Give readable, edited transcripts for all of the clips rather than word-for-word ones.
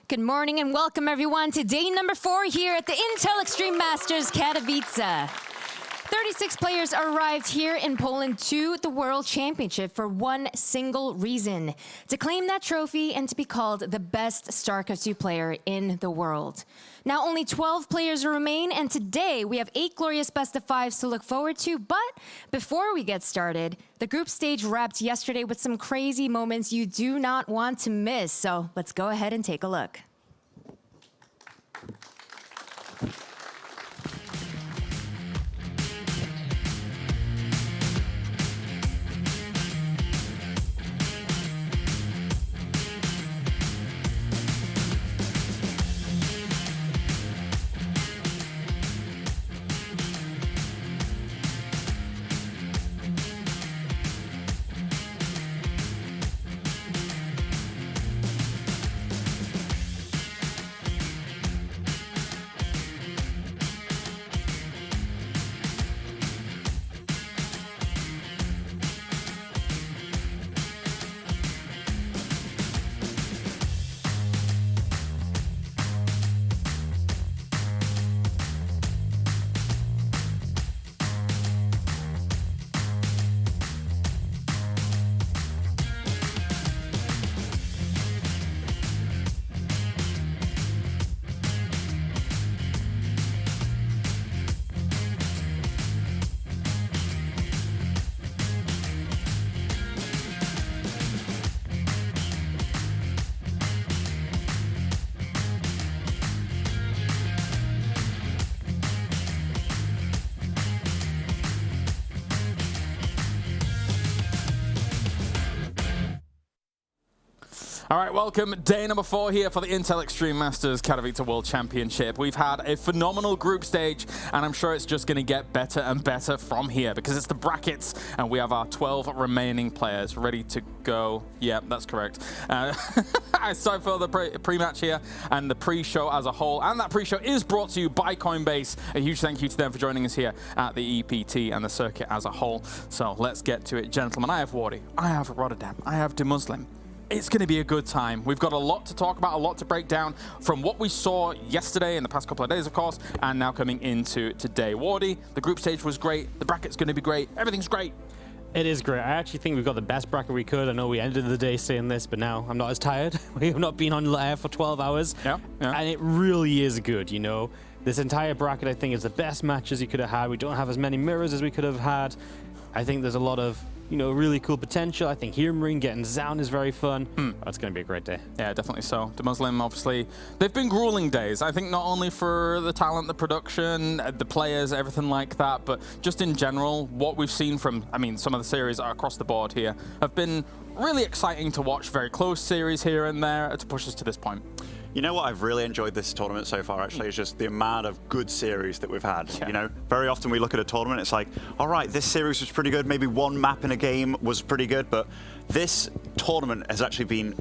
Good morning and welcome everyone to day number 4 here at the Intel Extreme Masters Katowice. 36 players arrived here in Poland to the World Championship for one single reason: to claim that trophy and to be called the best StarCraft 2 player in the world. Now only 12 players remain, and today we have 8 glorious best of 5s to look forward to. But before we get started, the group stage wrapped yesterday with some crazy moments you do not want to miss. So let's go ahead and take a look. All right, welcome. Day number 4 here for the Intel Extreme Masters Katowice World Championship. We've had a phenomenal group stage, and I'm sure it's just going to get better and better from here because it's the brackets, and we have our 12 remaining players ready to go. Yeah, that's correct. Sorry for the pre-match here and the pre-show as a whole, and that pre-show is brought to you by Coinbase. A huge thank you to them for joining us here at the EPT and the circuit as a whole. So let's get to it, gentlemen. I have Wardy, I have Rotterdam, I have DeMuslim. It's going to be a good time. We've got a lot to talk about, a lot to break down from what we saw yesterday and the past couple of days, of course, and now coming into today. Wardy, the group stage was great. The bracket's going to be great. Everything's great. It is great. I actually think we've got the best bracket we could. I know we ended the day saying this, but now I'm not as tired. We have not been on air for 12 hours. Yeah. And it really is good, you know. This entire bracket, I think, is the best matches you could have had. We don't have as many mirrors as we could have had. I think there's a lot of, you know, really cool potential. I think Here Marine getting Zaun is very fun. It's going to be a great day. Yeah, definitely so. The Muslim, obviously, they've been grueling days. I think not only for the talent, the production, the players, everything like that, but just in general, what we've seen from, I mean, some of the series across the board here have been really exciting to watch. Very close series here and there to push us to this point. You know what I've really enjoyed this tournament so far, actually, is just the amount of good series that we've had. Yeah. You know, very often we look at a tournament, it's like, all right, this series was pretty good, maybe one map in a game was pretty good, but this tournament has actually been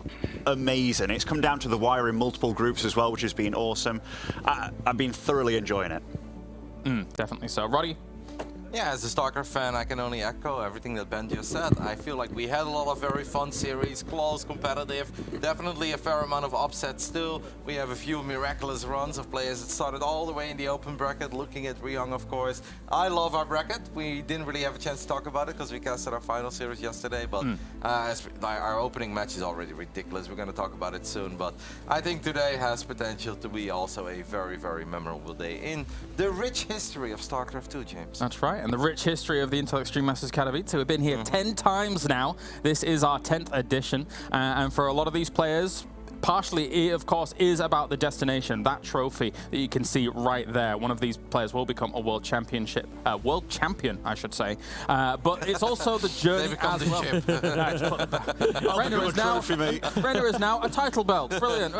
amazing. It's come down to the wire in multiple groups as well, which has been awesome. I've been thoroughly enjoying it. Definitely so. Roddy? Yeah, as a StarCraft fan, I can only echo everything that Ben just said. I feel like we had a lot of very fun series, close, competitive, definitely a fair amount of upsets still. We have a few miraculous runs of players that started all the way in the open bracket, looking at Ryong, of course. I love our bracket. We didn't really have a chance to talk about it because we casted our final series yesterday, but our opening match is already ridiculous. We're going to talk about it soon, but I think today has potential to be also a very, very memorable day in the rich history of StarCraft 2, James. That's right, and the rich history of the Intel Extreme Masters Katowice. We've been here 10 times now. This is our 10th edition, and for a lot of these players, partially, it, of course, is about the destination, that trophy that you can see right there. One of these players will become a world champion, I should say. But it's also the journey as well. Renner is now a title belt. Brilliant.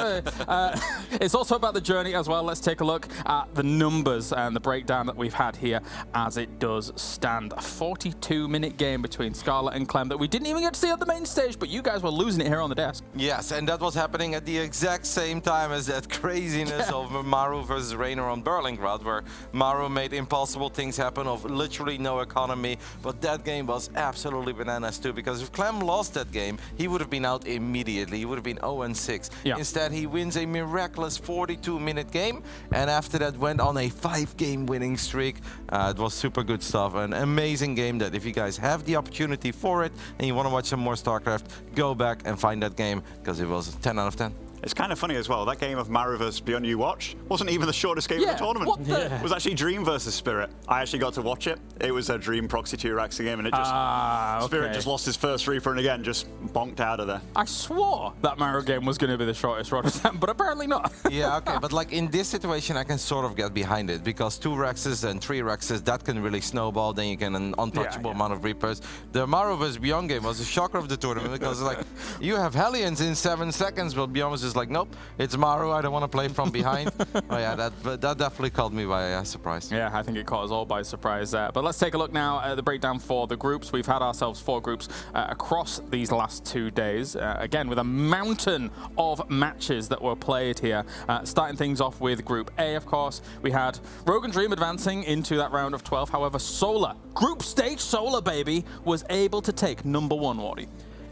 It's also about the journey as well. Let's take a look at the numbers and the breakdown that we've had here as it does stand. A 42-minute game between Scarlet and Clem that we didn't even get to see on the main stage, but you guys were losing it here on the desk. Yes, and that was happening at the exact same time as that craziness of Maru versus Raynor on Berlingrad, where Maru made impossible things happen of literally no economy. But that game was absolutely bananas too, because if Clem lost that game, he would have been out immediately. He would have been 0-6. Yeah. Instead, he wins a miraculous 42-minute game, and after that went on a 5-game winning streak. It was super good stuff, an amazing game that if you guys have the opportunity for it and you want to watch some more StarCraft, go back and find that game, because it was 10 out of 10. It's kind of funny as well, that game of Maru vs Beyond You watched wasn't even the shortest game of the tournament. It was actually Dream versus Spirit. I actually got to watch it. It was a Dream Proxy 2 Raxa game, and it just Spirit just lost his first Reaper and again just bonked out of there. I swore that Maru game was going to be the shortest run of them, but apparently not. Yeah, okay, but like in this situation, I can sort of get behind it, because 2 Rexes and 3 Rexes, that can really snowball. Then you get an untouchable amount of Reapers. The Maru vs Beyond game was a shocker of the tournament, because like you have Hellions in 7 seconds, but Beyond was just like, nope, it's Maru, I don't want to play from behind. Oh yeah, that definitely caught me by surprise. Yeah, I think it caught us all by surprise there. But let's take a look now at the breakdown for the groups. We've had ourselves 4 groups across these last 2 days. Again, with a mountain of matches that were played here. Starting things off with Group A, of course, we had Rogue and Dream advancing into that round of 12. However, Solar, group stage Solar, baby, was able to take number 1, Wardy.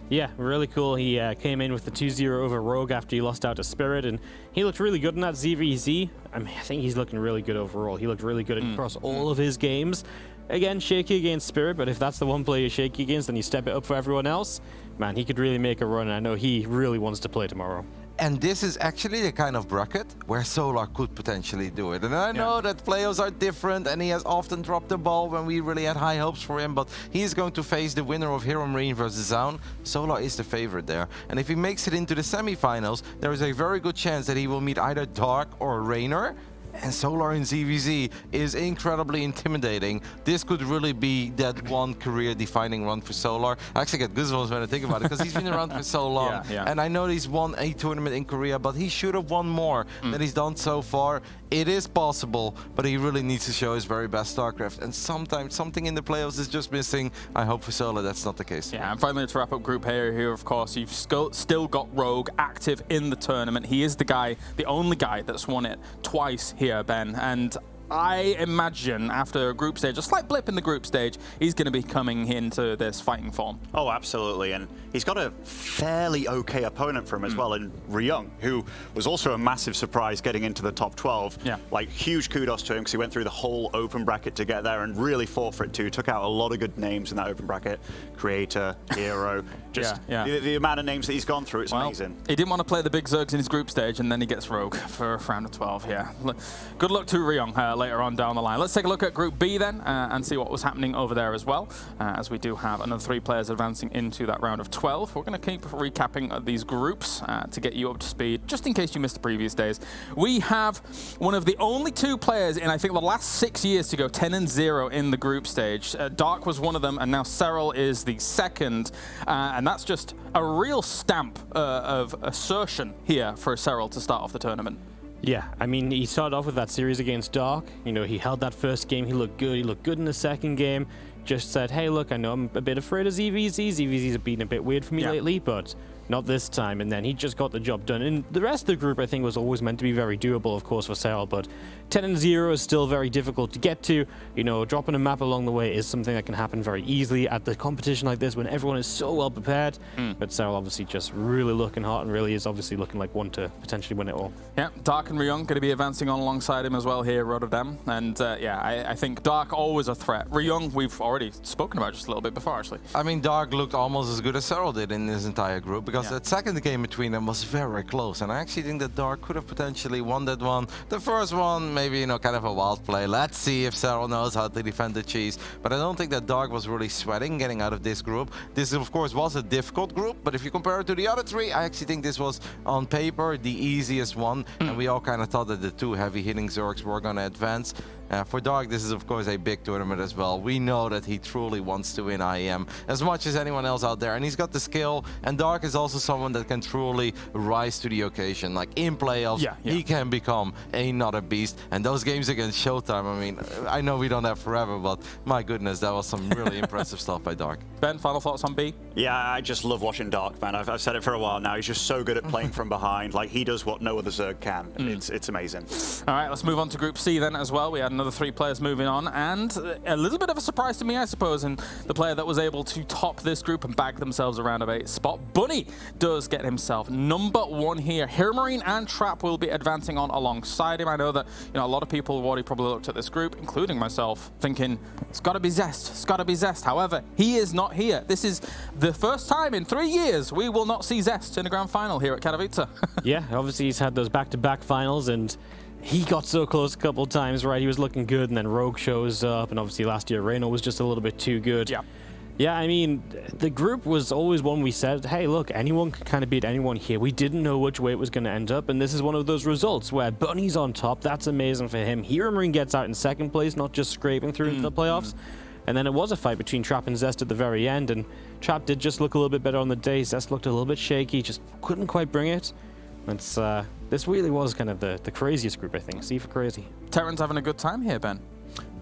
Yeah, really cool. He came in with the 2-0 over Rogue after he lost out to Spirit, and he looked really good in that ZVZ. I mean, I think he's looking really good overall. He looked really good across all of his games. Again, shaky against Spirit, but if that's the one play you're shaky against, then you step it up for everyone else. Man, he could really make a run, and I know he really wants to play tomorrow. And this is actually the kind of bracket where Solar could potentially do it. And I know that playoffs are different, and he has often dropped the ball when we really had high hopes for him, but he's going to face the winner of Hero Marine versus Zaun. Solar is the favorite there. And if he makes it into the semifinals, there is a very good chance that he will meet either Dark or Raynor. And Solar in ZVZ is incredibly intimidating. This could really be that one career-defining run for Solar. I actually get goosebumps when I think about it, because he's been around for so long. And I know he's won a tournament in Korea, but he should have won more than he's done so far. It is possible, but he really needs to show his very best StarCraft. And sometimes something in the playoffs is just missing. I hope for Solar that's not the case. Yeah, and finally to wrap up Group A here, of course, you've still got Rogue active in the tournament. He is the guy, the only guy that's won it twice here, Ben. And I imagine after a group stage, a slight blip in the group stage, he's going to be coming into this fighting form. Oh, absolutely. And he's got a fairly okay opponent for him as well in Ryong, who was also a massive surprise getting into the top 12. Yeah. Like, huge kudos to him, because he went through the whole open bracket to get there and really fought for it too. Took out a lot of good names in that open bracket. Creator, Hero, just the amount of names that he's gone through, it's amazing. He didn't want to play the big Zergs in his group stage, and then he gets Rogue for round of 12. Yeah. Good luck to Ryong. later on down the line. Let's take a look at Group B then and see what was happening over there as well, as we do have another 3 players advancing into that round of 12. We're going to keep recapping these groups to get you up to speed, just in case you missed the previous days. We have one of the only 2 players in, I think, the last 6 years to go 10-0 in the group stage. Dark was one of them, and now Serral is the second, and that's just a real stamp of assertion here for Serral to start off the tournament. Yeah, I mean, he started off with that series against Dark. You know, he held that first game, he looked good. He looked good in the second game. Just said, hey, look, I know I'm a bit afraid of ZVZ. ZVZs have been a bit weird for me lately, but not this time. And then he just got the job done. And the rest of the group, I think, was always meant to be very doable, of course, for Serral, but 10-0 is still very difficult to get to. You know, dropping a map along the way is something that can happen very easily at the competition like this when everyone is so well prepared. But Serral obviously just really looking hot and really is obviously looking like one to potentially win it all. Yeah, Dark and Ryung going to be advancing on alongside him as well here, Rotterdam. And yeah, I think Dark always a threat. Ryung, we've already spoken about just a little bit before, actually. I mean, Dark looked almost as good as Serral did in this entire group, because that second game between them was very close. And I actually think that Dark could have potentially won that one. The first one, maybe, you know, kind of a wild play. Let's see if Serral knows how to defend the cheese. But I don't think that Dark was really sweating getting out of this group. This, of course, was a difficult group, but if you compare it to the other 3, I actually think this was, on paper, the easiest one. And we all kind of thought that the 2 heavy-hitting Zergs were going to advance. For Dark, this is, of course, a big tournament as well. We know that he truly wants to win IEM as much as anyone else out there. And he's got the skill. And Dark is also someone that can truly rise to the occasion. Like, in playoffs, he can become another beast. And those games against Showtime, I mean, I know we don't have forever, but my goodness, that was some really impressive stuff by Dark. Ben, final thoughts on B? Yeah, I just love watching Dark, man. I've said it for a while now. He's just so good at playing from behind. Like, he does what no other Zerg can. It's amazing. All right, let's move on to Group C then as well. We had another 3 players moving on, and a little bit of a surprise to me, I suppose, and the player that was able to top this group and bag themselves around a 8 spot. Bunny does get himself number 1 here. Hiramarine and Trap will be advancing on alongside him. I know that, you know, a lot of people have already probably looked at this group, including myself, thinking it's got to be Zest, it's got to be Zest. However, he is not here. This is the first time in 3 years we will not see Zest in a grand final here at Katowice. Yeah, obviously he's had those back-to-back finals, and he got so close a couple of times, right? He was looking good, and then Rogue shows up, and obviously last year Reyno was just a little bit too good. Yeah, I mean, the group was always one we said, hey, look, anyone can kind of beat anyone here. We didn't know which way it was going to end up, and this is one of those results where Bunny's on top. That's amazing for him. Hiramarine gets out in second place, not just scraping through into the playoffs. And then it was a fight between Trap and Zest at the very end, and Trap did just look a little bit better on the day. Zest looked a little bit shaky, just couldn't quite bring it. It's, this really was kind of the craziest group, I think. See for crazy. Terran's having a good time here, Ben.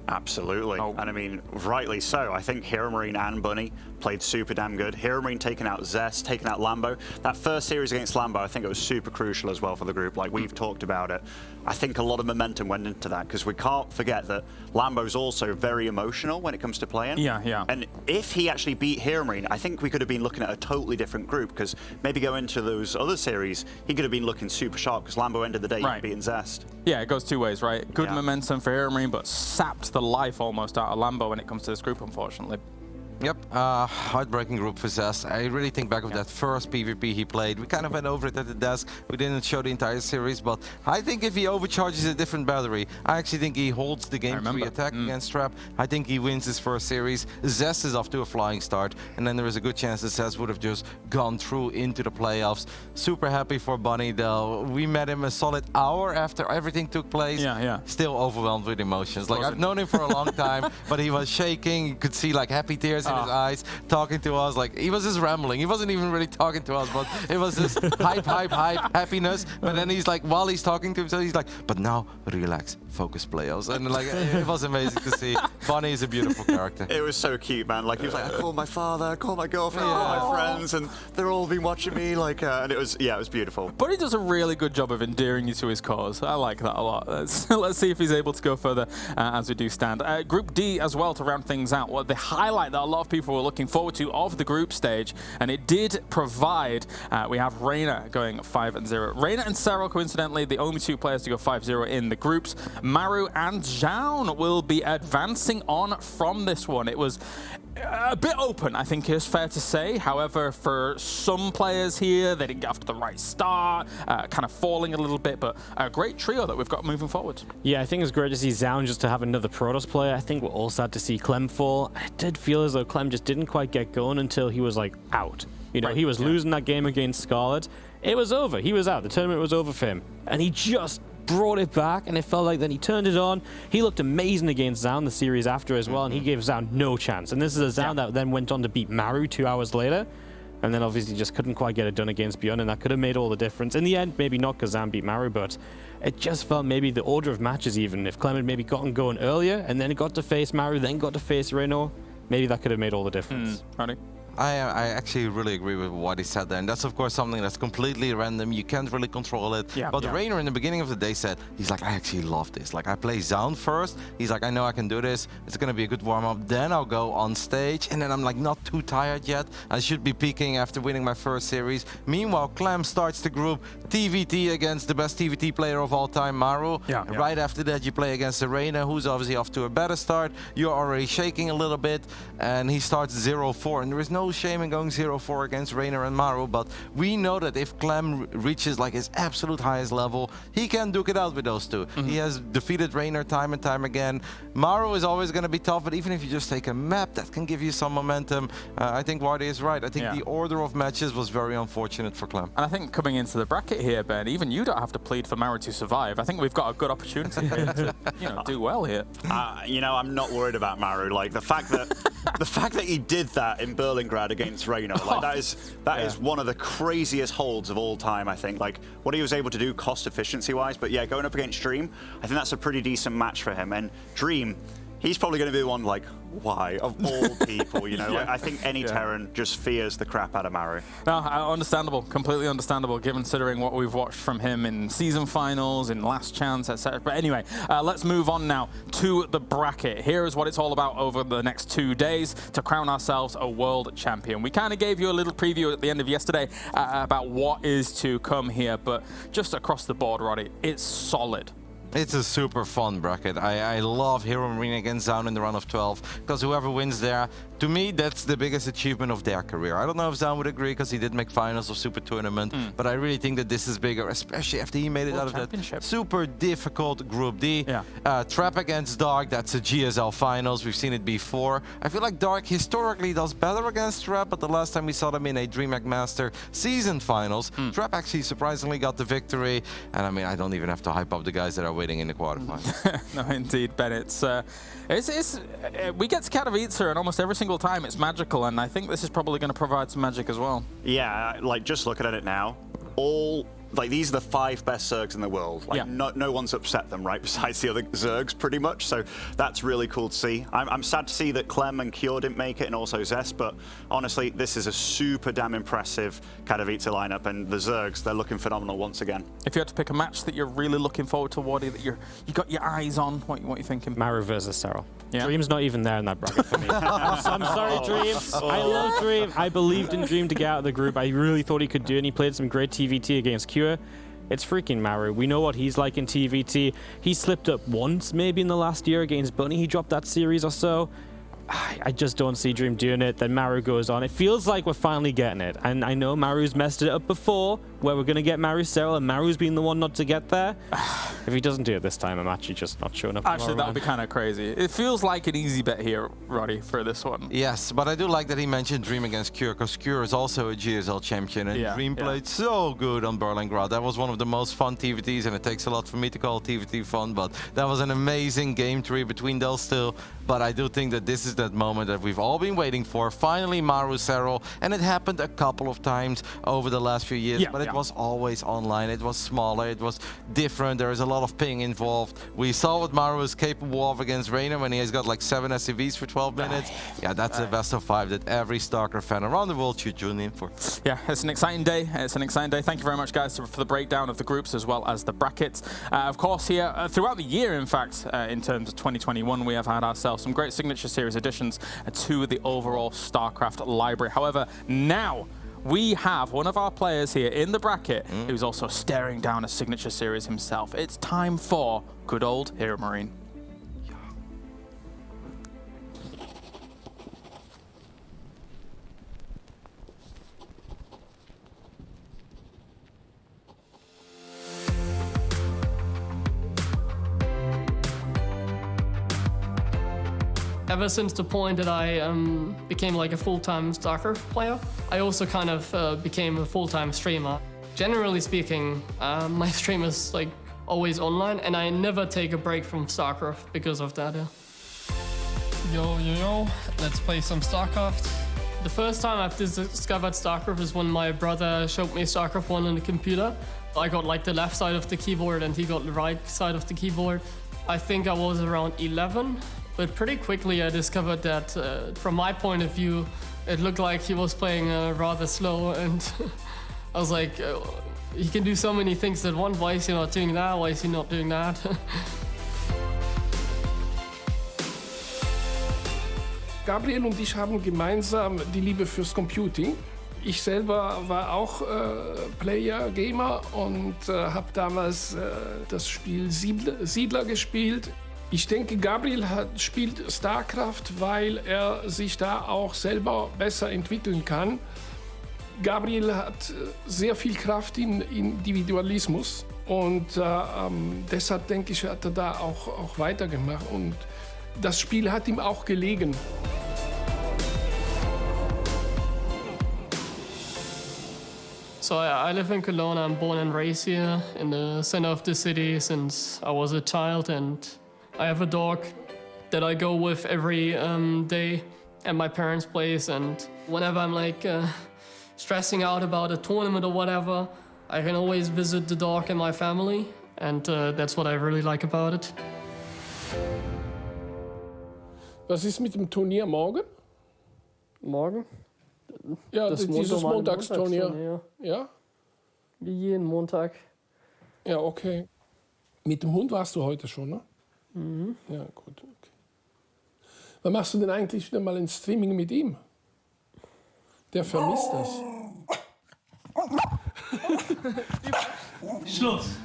Absolutely. And I mean, rightly so. I think Hiramarine and Bunny played super damn good. Hiramarine taking out Zest, taking out Lambo. That first series against Lambo, I think it was super crucial as well for the group. Like, we've talked about it. I think a lot of momentum went into that, because we can't forget that Lambo's also very emotional when it comes to playing. And if he actually beat Hiramarine, I think we could have been looking at a totally different group, because maybe go into those other series, he could have been looking super sharp, because Lambo ended the day beating Zest. Yeah, it goes 2 ways, right? Good momentum for Hiramarine, but sapped the life almost out of Lambo when it comes to this group, unfortunately. Yep, heartbreaking group for Zest. I really think back of that first PvP he played. We kind of went over it at the desk. We didn't show the entire series, but I think if he overcharges a different battery, I actually think he holds the game 3 attack against Trap. I think he wins his first series. Zest is off to a flying start, and then there is a good chance that Zest would have just gone through into the playoffs. Super happy for Bunny, though. We met him a solid hour after everything took place. Still overwhelmed with emotions. Like, I've known him for a long time, but he was shaking. You could see like happy tears in his eyes, talking to us. Like, he was just rambling. He wasn't even really talking to us, but it was just hype, happiness. But then he's like, while he's talking to himself, he's like, but now relax, focus playoffs. And like, it was amazing to see. Bunny is a beautiful character. It was so cute, man. Like, he was like, I called my father, I called my girlfriend, I called my friends, and they're all been watching me. Like, and it was, it was beautiful. Bunny does a really good job of endearing you to his cause. I like that a lot. Let's see if he's able to go further as we do stand. Group D as well, to round things out. Well, the highlight that a lot lot of people were looking forward to of the group stage, and it did provide, we have Reina going 5-0. Reina and Serral, coincidentally, the only two players to go 5-0 in the groups. Maru and Zhao will be advancing on from this one. It was a bit open, I think is fair to say. However, for some players here, they didn't get off to the right start, kind of falling a little bit, but a great trio that we've got moving forward. Yeah, I think it's great to see Zaun just to have another Protoss player. I think we're all sad to see Clem fall. It did feel as though Clem just didn't quite get going until he was like out. You know, he was losing that game against Scarlet. It was over. He was out. The tournament was over for him. And he just brought it back, and it felt like then he turned it on. He looked amazing against Zaun the series after as well, and he gave Zaun no chance. And this is a Zaun that then went on to beat Maru 2 hours later, and then obviously just couldn't quite get it done against Bjorn, and that could have made all the difference. In the end, maybe not because Zaun beat Maru, but it just felt maybe the order of matches even. If Clem had maybe gotten going earlier, and then got to face Maru, then got to face Reno, maybe that could have made all the difference. Roddy? I actually really agree with what he said there, and that's of course something that's completely random. You can't really control it. But Rainer in the beginning of the day said, he's like, I actually love this. Like, I play Zaun first. He's like, I know I can do this. It's gonna be a good warm-up. Then I'll go on stage, and then I'm like not too tired yet. I should be peaking after winning my first series. Meanwhile, Clem starts the group TVT against the best TVT player of all time, Maru. Right after that, you play against Arena, who's obviously off to a better start. You're already shaking a little bit, and he starts 0-4, and there is no shame in going 0-4 against Rainer and Maru, but we know that if Clem reaches like his absolute highest level, he can duke it out with those two. He has defeated Rainer time and time again. Maru is always going to be tough, but even if you just take a map, that can give you some momentum. I think Wardy is right. I think the order of matches was very unfortunate for Clem. And I think coming into the bracket here, Ben, even you don't have to plead for Maru to survive. I think we've got a good opportunity here to, you know, do well here. You know, I'm not worried about Maru. Like the fact that he did that in Berlingrad against Reno, like that is one of the craziest holds of all time. I think like what he was able to do cost efficiency wise, but yeah, going up against Dream, I think that's a pretty decent match for him. And Dream, he's probably going to be the one like, why of all people, you know? Like, I think any Terran just fears the crap out of Maru. No, understandable, completely understandable, considering what we've watched from him in season finals, in Last Chance, etc. But anyway, let's move on now to the bracket. Here is what it's all about over the next 2 days to crown ourselves a world champion. We kind of gave you a little preview at the end of yesterday about what is to come here, but just across the board, Roddy, it's solid. It's a super fun bracket. I love Hero Marine against Zaun in the round of 12, because whoever wins there, to me, that's the biggest achievement of their career. I don't know if Zaun would agree, because he did make finals of Super Tournament, but I really think that this is bigger, especially after he made it out of that super difficult Group D. Trap against Dark, that's a GSL finals. We've seen it before. I feel like Dark historically does better against Trap, but the last time we saw them in a DreamHack Master season finals, Trap actually surprisingly got the victory. And I mean, I don't even have to hype up the guys that are waiting in the quarterfinals. No, indeed, Ben. We get to Katowice, and almost every single time it's magical, and I think this is probably going to provide some magic as well. Yeah, like just looking at it now, these are the 5 best Zergs in the world. Like no one's upset them, right? Besides the other Zergs, pretty much. So that's really cool to see. I'm sad to see that Clem and Kjor didn't make it, and also Zest. But honestly, this is a super damn impressive Katowice lineup, and the Zergs, they're looking phenomenal once again. If you had to pick a match that you're really looking forward to, Wardy, that you got your eyes on, what are you thinking? Maru versus Serral. Dream's not even there in that bracket for me. I'm sorry, Dream. I love Dream. I believed in Dream to get out of the group. I really thought he could do it, and he played some great TVT against Kjor. It's freaking Maru. We know what he's like in TVT. He slipped up once, maybe in the last year against Bunny. He dropped that series or so. I just don't see Dream doing it. Then Maru goes on. It feels like we're finally getting it. And I know Maru's messed it up before, where we're going to get Maru Serral, and Maru's been the one not to get there. If he doesn't do it this time, I'm actually just not showing up. Actually, that would be kind of crazy. It feels like an easy bet here, Roddy, for this one. Yes, but I do like that he mentioned Dream against Kjor, because Kjor is also a GSL champion, and Dream played so good on Berlingrad. That was one of the most fun TVTs, and it takes a lot for me to call TVT fun, but that was an amazing game 3 between those two. But I do think that this is that moment that we've all been waiting for. Finally, Maru Serral, and it happened a couple of times over the last few years, but it was always online. It was smaller, it was different. There is a lot of ping involved. We saw what Maru is capable of against Rainer when he has got like 7 SCVs for 12 minutes. Yeah, that's a best of 5 that every Stalker fan around the world should tune in for. Yeah, it's an exciting day. It's an exciting day. Thank you very much, guys, for the breakdown of the groups as well as the brackets. Of course, here, throughout the year, in fact, in terms of 2021, we have had ourselves some great signature series editions additions to the overall StarCraft library. However, now we have one of our players here in the bracket who's also staring down a signature series himself. It's time for good old Hero Marine. Ever since the point that I became like a full-time StarCraft player, I also kind of became a full-time streamer. Generally speaking, my stream is like always online, and I never take a break from StarCraft because of that. Yo, let's play some StarCraft. The first time I've discovered StarCraft is when my brother showed me StarCraft 1 on the computer. I got like the left side of the keyboard and he got the right side of the keyboard. I think I was around 11. But pretty quickly I discovered that, from my point of view, it looked like he was playing rather slow, and I was like, he can do so many things at once, why is he not doing that, why is he not doing that? Gabriel und ich haben gemeinsam die Liebe fürs Computing. Ich selber war auch Player, Gamer und habe damals das Spiel Siedler gespielt. Ich denke, Gabriel spielt StarCraft, weil er sich da auch selber besser entwickeln kann. Gabriel hat sehr viel Kraft in Individualismus und deshalb denke ich, hat er da auch weitergemacht und das Spiel hat ihm auch gelegen. So I live in Cologne. I'm born and raised here in the center of the city since I was a child, and I have a dog that I go with every day at my parents' place, and whenever I'm like stressing out about a tournament or whatever, I can always visit the dog and my family, and that's what I really like about it. Was ist mit dem Turnier morgen? Morgen? Ja, dieses Montagsturnier. Ja? Wie jeden Montag. Ja, okay. Mit dem Hund warst du heute schon, ne? Mhm. Ja, gut. Okay. Wann machst du denn eigentlich wieder mal ein Streaming mit ihm? Der vermisst das. Schluss.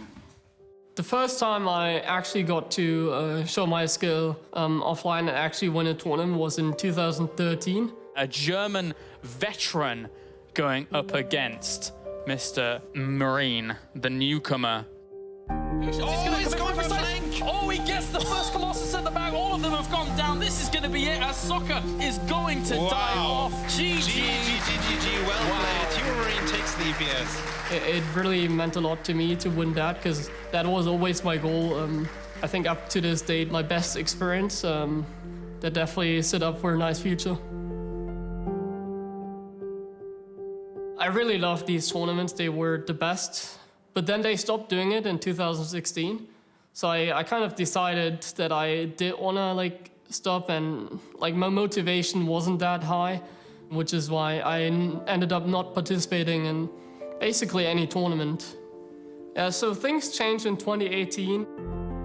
The first time I actually got to show my skill offline and actually win a tournament was in 2013. A German veteran going up against Mr. Marine, the newcomer. He's going for flank! Oh, he gets the first Colossus at the back. All of them have gone down. This is going to be it, as Soccer is going to die off. GG. Well played. Hero Marine takes the EPS. It really meant a lot to me to win that, because that was always my goal. I think up to this date, my best experience. That definitely set up for a nice future. I really loved these tournaments. They were the best. But then they stopped doing it in 2016. So I kind of decided that I did want to stop, and my motivation wasn't that high, which is why I ended up not participating in basically any tournament. So things changed in 2018.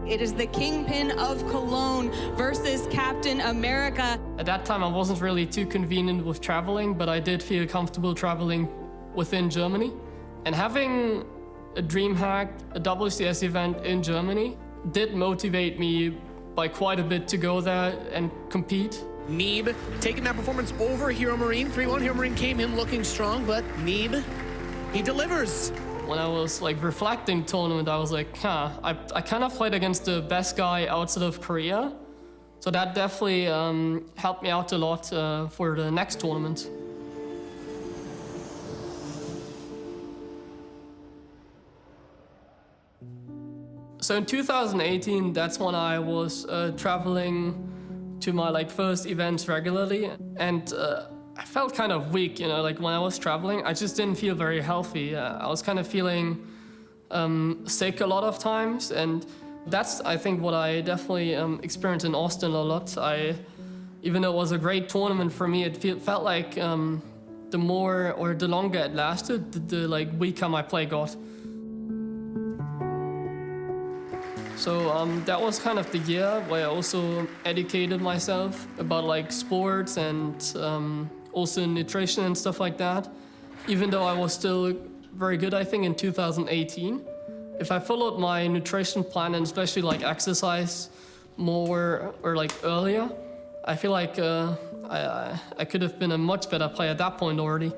It is the Kingpin of Cologne versus Captain America. At that time, I wasn't really too convenient with traveling, but I did feel comfortable traveling within Germany. And having a DreamHack, a WCS event in Germany, did motivate me by quite a bit to go there and compete. Neeb taking that performance over Hero Marine. 3-1, Hero Marine came in looking strong, but Neeb, he delivers. When I was reflecting the tournament, I was like, I kind of played against the best guy outside of Korea. So that definitely helped me out a lot for the next tournament. So in 2018, that's when I was traveling to my first events regularly, and I felt kind of weak, when I was traveling. I just didn't feel very healthy. I was kind of feeling sick a lot of times, and that's, I think, what I definitely experienced in Austin a lot. Even though it was a great tournament for me, it felt like the more or the longer it lasted, the weaker my play got. So that was kind of the year where I also educated myself about like sports and also nutrition and stuff like that. Even though I was still very good, I think, in 2018. If I followed my nutrition plan and especially like exercise more or like earlier, I feel like I could have been a much better player at that point already.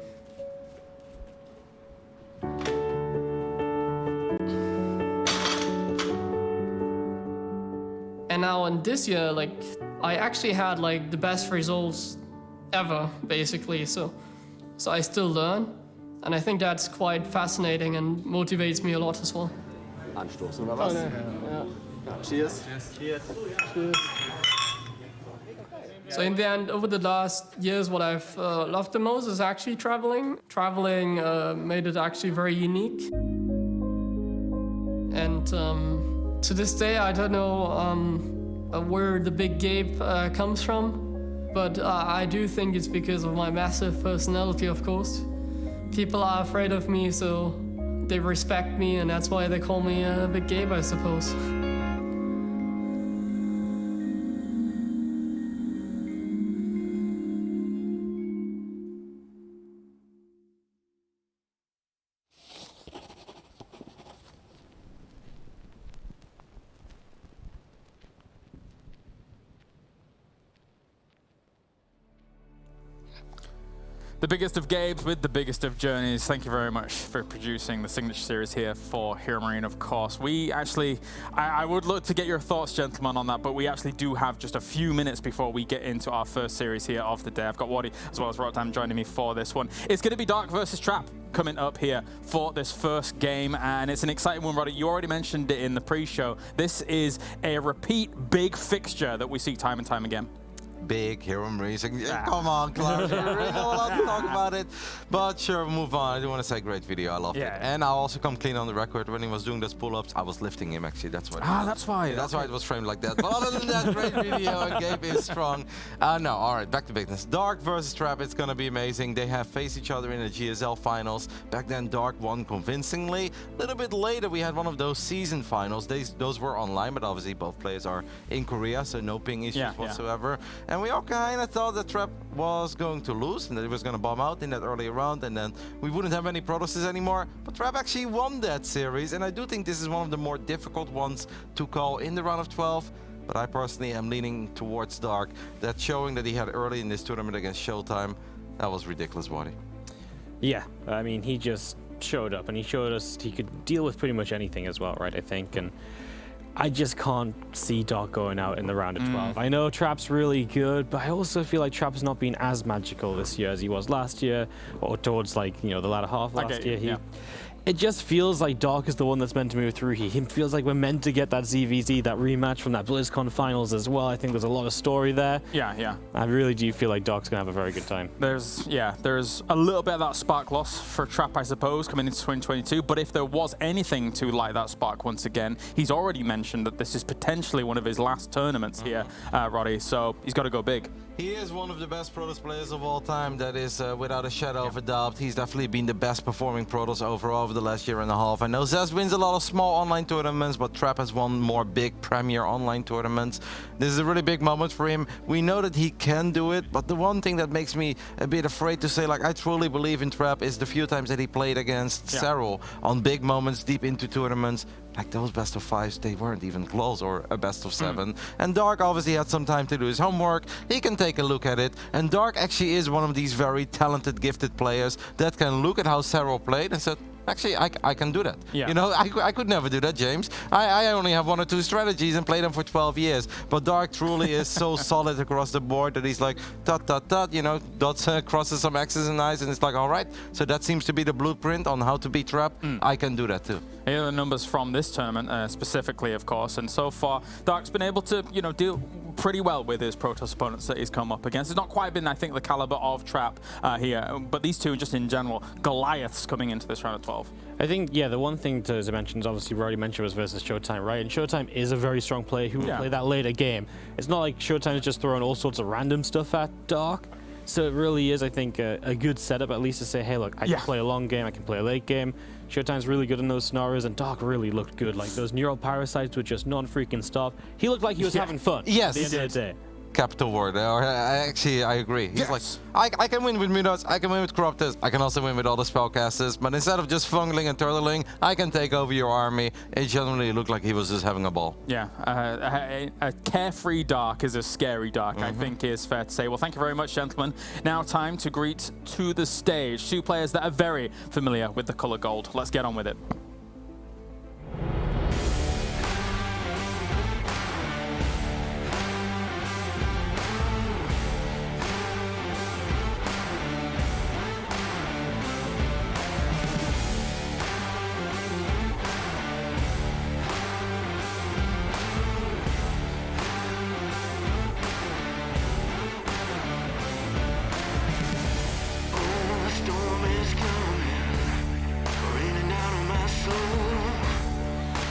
And now in this year, like I actually had like the best results ever, basically. So I still learn, and I think that's quite fascinating and motivates me a lot as well. Anstoßen oder was? Cheers. Cheers. Cheers. So in the end, over the last years, what I've loved the most is actually traveling. Traveling made it actually very unique. And to this day, I don't know where the big gape comes from, but I do think it's because of my massive personality, of course. People are afraid of me, so they respect me, and that's why they call me Big Gabe, I suppose. The biggest of Gabes with the biggest of journeys. Thank you very much for producing the signature series here for Hero Marine, of course. We actually, I would look to get your thoughts, gentlemen, on that, but we actually do have just a few minutes before we get into our first series here of the day. I've got Waddy as well as Rotterdam joining me for this one. It's going to be Dark versus Trap coming up here for this first game, and it's an exciting one, Roddy. You already mentioned it in the pre-show. This is a repeat big fixture that we see time and time again. Big Hero Marine. Come on, Clark. You're really not allowed to talk about it. But sure, move on. I do want to say great video. I loved it. And I'll also come clean on the record. When he was doing those pull-ups, I was lifting him, actually. That's why. That's why. That's why it was framed like that. But other than that, great video. And Gabe is strong. No, all right, back to business. Dark versus Trap. It's going to be amazing. They have faced each other in the GSL finals. Back then, Dark won convincingly. A little bit later, we had one of those season finals. Those were online, but obviously both players are in Korea, so no ping issues whatsoever. And we all kind of thought that Trap was going to lose and that he was going to bomb out in that early round, and then we wouldn't have any Protosses anymore. But Trap actually won that series, and I do think this is one of the more difficult ones to call in the round of 12. But I personally am leaning towards Dark. That showing that he had early in this tournament against Showtime, that was ridiculous, Waddy. Yeah, I mean, he just showed up and he showed us he could deal with pretty much anything as well, right, I think. And I just can't see Dark going out in the round of 12. I know Trap's really good, but I also feel like Trap's not been as magical this year as he was last year, or towards, like, you know, the latter half last year. It just feels like Dark is the one that's meant to move through here. He feels like we're meant to get that ZVZ, that rematch from that BlizzCon finals as well. I think there's a lot of story there. I really do feel like Dark's gonna have a very good time. There's a little bit of that spark loss for Trap, I suppose, coming into 2022. But if there was anything to light that spark once again, he's already mentioned that this is potentially one of his last tournaments here, Roddy. So he's got to go big. He is one of the best Protoss players of all time. That is without a shadow of a doubt. He's definitely been the best performing Protoss overall over the last year and a half. I know Zez wins a lot of small online tournaments, but Trap has won more big premier online tournaments. This is a really big moment for him. We know that he can do it, but the one thing that makes me a bit afraid to say, like, I truly believe in Trap is the few times that he played against Serral on big moments deep into tournaments. Like those best of 5s, they weren't even close, or a best of 7. And Dark obviously had some time to do his homework. He can take a look at it. And Dark actually is one of these very talented, gifted players that can look at how Serral played and said, actually, I can do that. You know, I could never do that, James. I only have 1 or 2 strategies and played them for 12 years. But Dark truly is so solid across the board that he's like, you know, dots, crosses some X's and I's, and it's like, all right. So that seems to be the blueprint on how to beat Trap. I can do that too. Here are the numbers from this tournament specifically, of course. And so far, Dark's been able to, you know, deal pretty well with his Protoss opponents that he's come up against. It's not quite been, I think, the caliber of Trap here, but these two, just in general, Goliaths coming into this round of 12. I think, yeah, the one thing to mention is obviously we already mentioned was versus Showtime, right? And Showtime is a very strong player who will play that later game. It's not like Showtime is just throwing all sorts of random stuff at Dark. So it really is, I think, a good setup at least to say, hey, look, I can play a long game, I can play a late game. Showtime's really good in those scenarios, and Doc really looked good. Like, those neural parasites would just non-freaking stop. He looked like he was having fun. Yes. At the end of the day. Capital word. Actually, I agree. He's like, I can win with Munoz, I can win with Corruptus, I can also win with all the spellcasters, but instead of just fungling and turtling, I can take over your army. It generally looked like he was just having a ball. Yeah, a carefree Dark is a scary Dark, I think is fair to say. Well, thank you very much, gentlemen. Now time to greet to the stage 2 players that are very familiar with the color gold. Let's get on with it.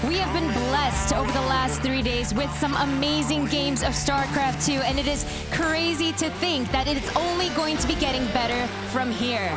We have been blessed over the last 3 days with some amazing games of StarCraft 2, and it is crazy to think that it's only going to be getting better from here.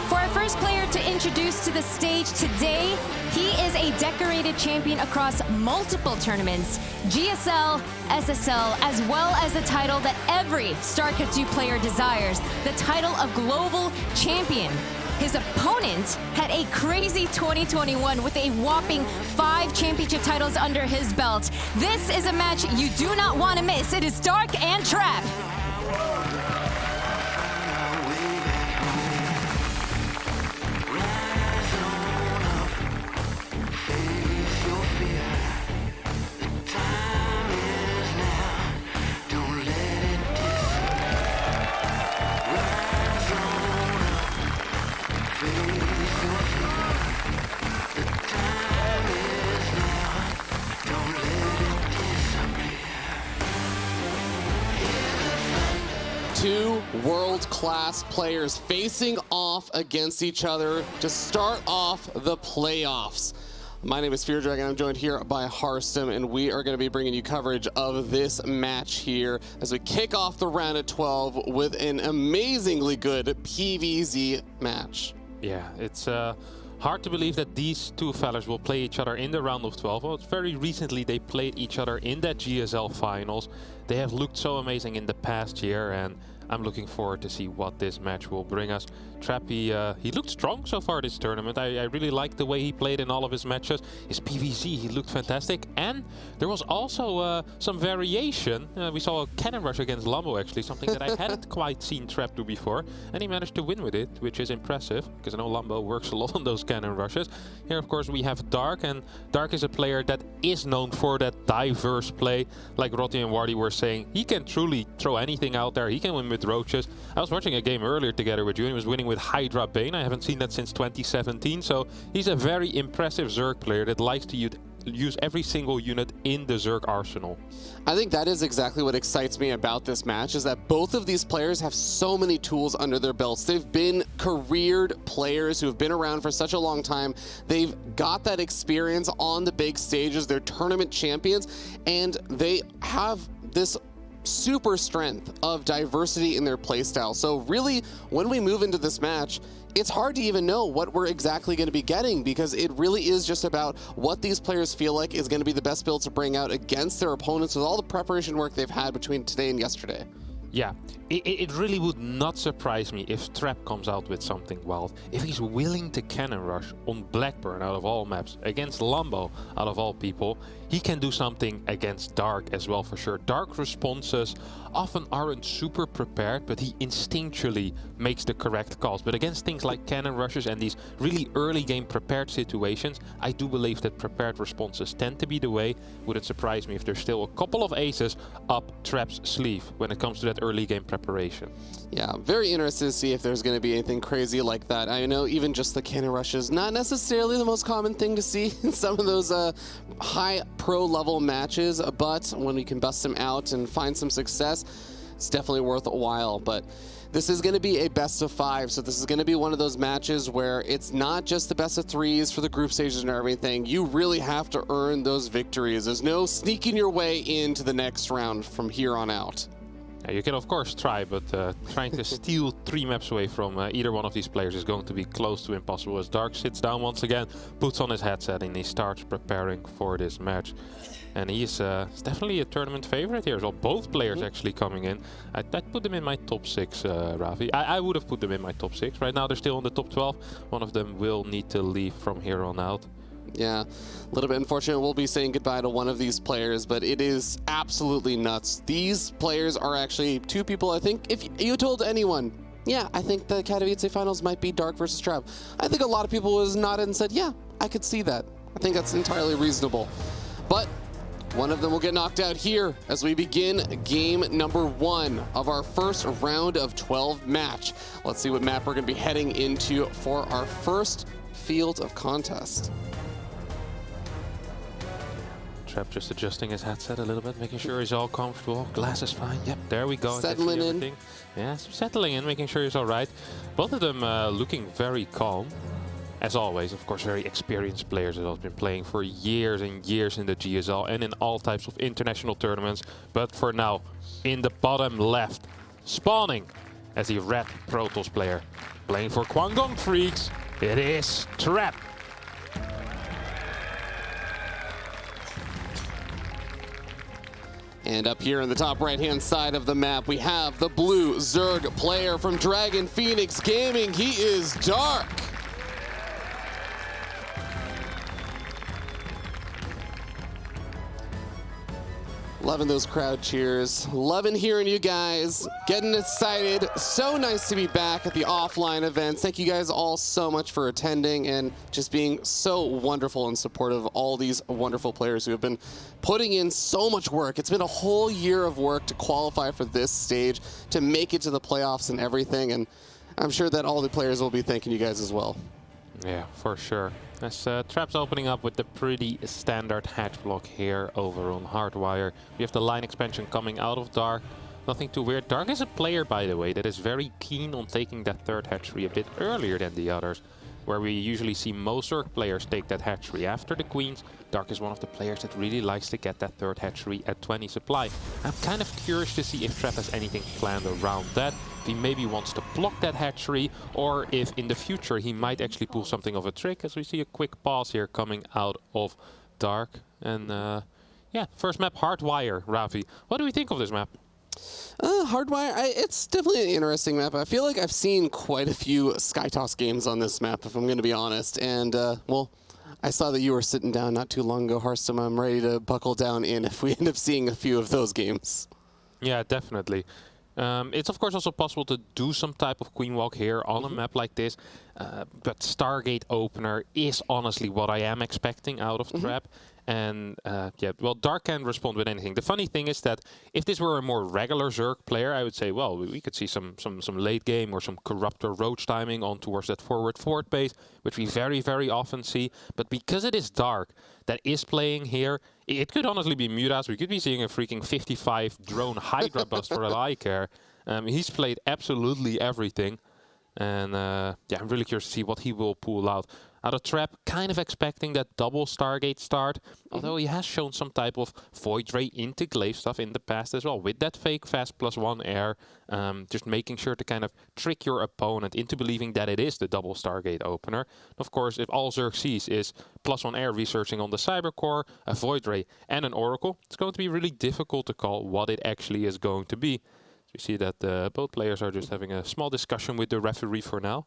For our first player to introduce to the stage today, he is a decorated champion across multiple tournaments, GSL, SSL, as well as the title that every StarCraft 2 player desires, the title of Global Champion. His opponent had a crazy 2021 with a whopping 5 championship titles under his belt. This is a match you do not want to miss. It is Dark and Trap. Two world-class players facing off against each other to start off the playoffs. My name is Fear Dragon. I'm joined here by Harstem, and we are going to be bringing you coverage of this match here as we kick off the round of 12 with an amazingly good PvZ match. Yeah, it's hard to believe that these two fellas will play each other in the round of 12. Well, very recently they played each other in that GSL finals. They have looked so amazing in the past year, and I'm looking forward to see what this match will bring us. Trappy, he looked strong so far this tournament. I really liked the way he played in all of his matches. His PvZ, he looked fantastic. And there was also some variation. We saw a cannon rush against Lambo, actually, something that I hadn't quite seen Trap do before. And he managed to win with it, which is impressive, because I know Lambo works a lot on those cannon rushes. Here, of course, we have Dark, and Dark is a player that is known for that diverse play. Like Rotti and Wardy were saying, he can truly throw anything out there. He can win with roaches. I was watching a game earlier together with you, and he was winning with Hydra Bane. I haven't seen that since 2017, so he's a very impressive Zerg player that likes to use every single unit in the Zerg arsenal. I think that is exactly what excites me about this match, is that both of these players have so many tools under their belts. They've been careered players who have been around for such a long time. They've got that experience on the big stages. They're tournament champions, and they have this super strength of diversity in their playstyle. So really, when we move into this match, it's hard to even know what we're exactly going to be getting, because it really is just about what these players feel like is going to be the best build to bring out against their opponents with all the preparation work they've had between today and yesterday. Yeah, it really would not surprise me if Trap comes out with something wild. If he's willing to cannon rush on Blackburn out of all maps, against Lambo out of all people, he can do something against Dark as well for sure. Dark responses often aren't super prepared, but he instinctually makes the correct calls. But against things like cannon rushes and these really early game prepared situations, I do believe that prepared responses tend to be the way. Wouldn't surprise me if there's still a couple of aces up Trap's sleeve when it comes to that early game preparation. Yeah, very interested to see if there's going to be anything crazy like that. I know even just the cannon rush is not necessarily the most common thing to see in some of those high pro level matches, but when we can bust them out and find some success, it's definitely worth a while. But this is going to be a best of 5, so this is going to be one of those matches where it's not just the best of 3s for the group stages and everything. You really have to earn those victories. There's no sneaking your way into the next round from here on out. You can of course try, but trying to steal 3 maps away from either one of these players is going to be close to impossible. As Dark sits down once again, puts on his headset, and he starts preparing for this match. And he's definitely a tournament favorite here as well. Both players actually coming in. I'd put them in my top 6, Ravi. I would have put them in my top 6. Right now they're still in the top 12. One of them will need to leave from here on out. Yeah, a little bit unfortunate. We'll be saying goodbye to one of these players, but it is absolutely nuts. These players are actually 2 people, I think, if you told anyone, yeah, I think the Katowice finals might be Dark versus Trap, I think a lot of people was nodded and said, yeah, I could see that. I think that's entirely reasonable. But one of them will get knocked out here as we begin game number 1 of our first round of 12 match. Let's see what map we're going to be heading into for our first field of contest. Trap just adjusting his headset a little bit, making sure he's all comfortable. Glass is fine. Yep, there we go. Settling in. Yeah, settling in, making sure he's all right. Both of them looking very calm. As always, of course, very experienced players that have been playing for years and years in the GSL and in all types of international tournaments. But for now, in the bottom left, spawning as the red Protoss player. Playing for Kwangdong Freaks, it is Trap. And up here in the top right-hand side of the map, we have the blue Zerg player from Dragon Phoenix Gaming. He is Dark. Loving those crowd cheers. Loving hearing you guys. Getting excited. So nice to be back at the offline events. Thank you guys all so much for attending and just being so wonderful and supportive of all these wonderful players who have been putting in so much work. It's been a whole year of work to qualify for this stage, to make it to the playoffs and everything. And I'm sure that all the players will be thanking you guys as well. Yeah, for sure. As Trap's opening up with the pretty standard hatch block here over on Hardwire. We have the line expansion coming out of Dark. Nothing too weird. Dark is a player, by the way, that is very keen on taking that 3rd hatchery a bit earlier than the others. Where we usually see most Zerg players take that hatchery after the Queens, Dark is one of the players that really likes to get that 3rd hatchery at 20 supply. I'm kind of curious to see if Trap has anything planned around that. If he maybe wants to block that hatchery, or if in the future he might actually pull something of a trick, as we see a quick pause here coming out of Dark. And yeah, first map, Hardwire, Ravi. What do we think of this map? Hardwire, it's definitely an interesting map. I feel like I've seen quite a few SkyToss games on this map, if I'm going to be honest. And, well, I saw that you were sitting down not too long ago, Harstom. I'm ready to buckle down in if we end up seeing a few of those games. Yeah, definitely. It's of course also possible to do some type of queen walk here on a map like this, but Stargate opener is honestly what I am expecting out of Trap. And yeah, well, Dark can respond with anything. The funny thing is that if this were a more regular Zerg player, I would say, well, we could see some late game or some Corruptor Roach timing on towards that forward base, which we very, very often see. But because it is Dark that is playing here, it could honestly be Mutas. We could be seeing a freaking 55 drone Hydra bust for all I care. He's played absolutely everything. And yeah, I'm really curious to see what he will pull out. Out of Trap, kind of expecting that double Stargate start, although he has shown some type of Void Ray into Glaive stuff in the past as well, with that fake fast +1 air, just making sure to kind of trick your opponent into believing that it is the double Stargate opener. Of course, if all Zerg sees is +1 air researching on the Cybercore, a Void Ray and an Oracle, it's going to be really difficult to call what it actually is going to be. So you see that both players are just having a small discussion with the referee for now.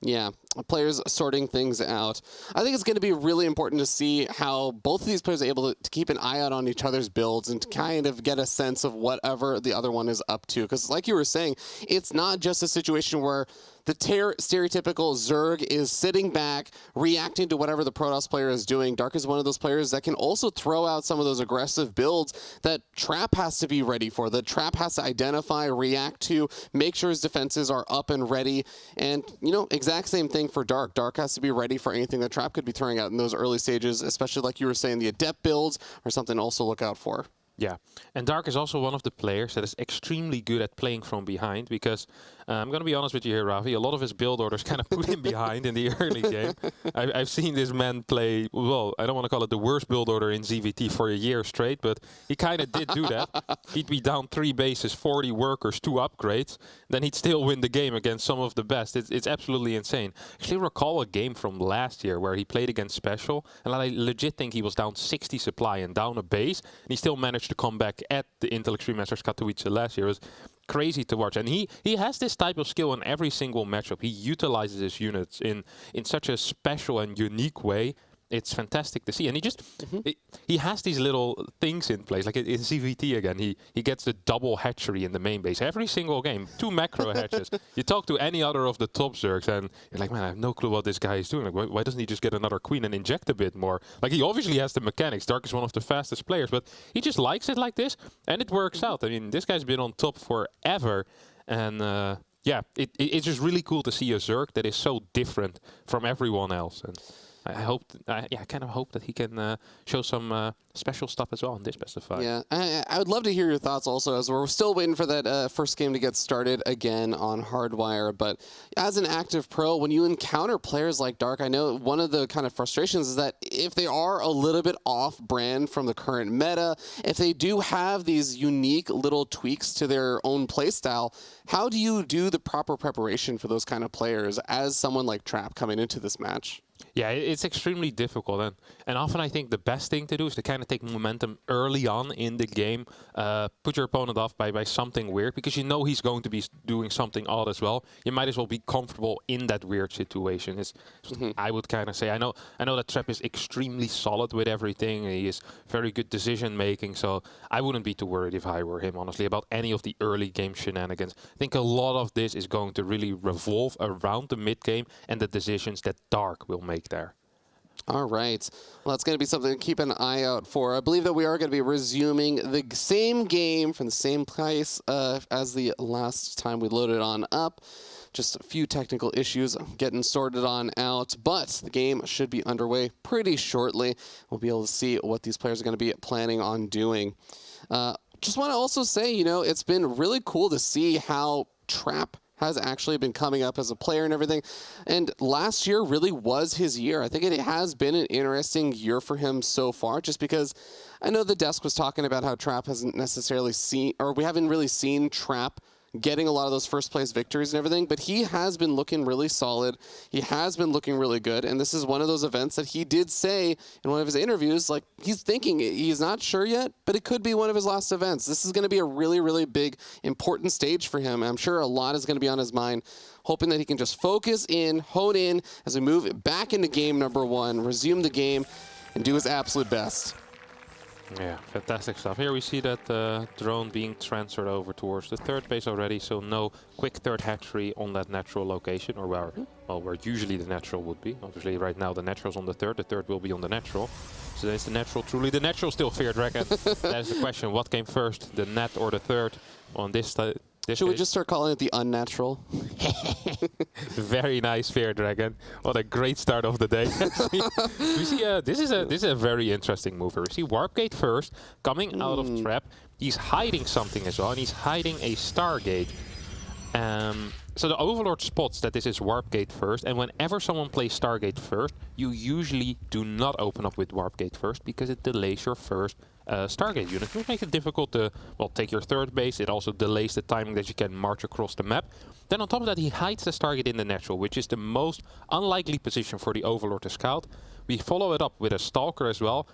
Yeah, players sorting things out. I think it's going to be really important to see how both of these players are able to keep an eye out on each other's builds and to kind of get a sense of whatever the other one is up to. Because like you were saying, it's not just a situation where the stereotypical Zerg is sitting back, reacting to whatever the Protoss player is doing. Dark is one of those players that can also throw out some of those aggressive builds that Trap has to be ready for, that Trap has to identify, react to, make sure his defenses are up and ready. And, you know, exact same thing for Dark. Dark has to be ready for anything that Trap could be throwing out in those early stages, especially like you were saying, the Adept builds are something to also look out for. Yeah, and Dark is also one of the players that is extremely good at playing from behind, because I'm going to be honest with you here, Ravi. A lot of his build orders kind of put him behind in the early game. I've seen this man play, well, I don't want to call it the worst build order in ZVT for a year straight, but he kind of did do that. He'd be down 3 bases, 40 workers, 2 upgrades. Then he'd still win the game against some of the best. It's absolutely insane. Actually, recall a game from last year where he played against Special, and I legit think he was down 60 supply and down a base, and he still managed to come back at the Intel Extreme Masters Katowice last year. It was crazy to watch, and he has this type of skill in every single matchup. He utilizes his units in such a special and unique way. It's fantastic to see, and he has these little things in place. Like in CVT again, he gets the double hatchery in the main base every single game, 2 macro hatches. You talk to any other of the top Zergs, and you're like, man, I have no clue what this guy is doing. Like, why doesn't he just get another queen and inject a bit more? Like, he obviously has the mechanics. Dark is one of the fastest players, but he just likes it like this, and it works out. I mean, this guy's been on top forever, and yeah, it's just really cool to see a Zerg that is so different from everyone else. And I kind of hope that he can show some special stuff as well on this specified. Yeah, I would love to hear your thoughts also, as we're still waiting for that first game to get started again on Hardwire. But as an active pro, when you encounter players like Dark, I know one of the kind of frustrations is that if they are a little bit off-brand from the current meta, if they do have these unique little tweaks to their own playstyle, how do you do the proper preparation for those kind of players as someone like Trap coming into this match? Yeah, it's extremely difficult, and often I think the best thing to do is to kind of take momentum early on in the game, put your opponent off by something weird, because you know he's going to be doing something odd as well. You might as well be comfortable in that weird situation. It's I would kind of say. I know that Trap is extremely solid with everything. He is very good decision making, so I wouldn't be too worried if I were him, honestly, about any of the early game shenanigans. I think a lot of this is going to really revolve around the mid game and the decisions that Dark will make there. All right. Well, that's going to be something to keep an eye out for. I believe that we are going to be resuming the same game from the same place as the last time we loaded on up. Just a few technical issues getting sorted on out, but the game should be underway pretty shortly. We'll be able to see what these players are going to be planning on doing. Just want to also say, you know, it's been really cool to see how Trap has actually been coming up as a player and everything. And last year really was his year. I think it has been an interesting year for him so far, just because I know the desk was talking about how Trap hasn't necessarily seen, or we haven't really seen Trap getting a lot of those first place victories and everything, but he has been looking really solid. He has been looking really good, and this is one of those events that he did say in one of his interviews, like, he's thinking, he's not sure yet, but it could be one of his last events. This is going to be a really, really big, important stage for him. I'm sure a lot is going to be on his mind, hoping that he can just focus in, hone in, as we move back into game number 1, resume the game, and do his absolute best. Yeah, fantastic stuff. Here we see that drone being transferred over towards the third base already, so no quick third hatchery on that natural location, or where usually the natural would be. Obviously right now the natural's on the third will be on the natural. So is the natural truly the natural still Fear Dragon? That is the question. What came first, the net or the third on this Should we just start calling it the unnatural? Very nice Fear Dragon. What a great start of the day. We see this is a very interesting move. We see Warpgate first, coming out of Trap. He's hiding something as well, and he's hiding a Stargate. So the Overlord spots that this is Warpgate first, and whenever someone plays Stargate first, you usually do not open up with Warpgate first, because it delays your first Stargate unit, which makes it difficult to, well, take your third base. It also delays the timing that you can march across the map. Then on top of that, he hides the Stargate in the natural, which is the most unlikely position for the Overlord to scout. We follow it up with a Stalker as well.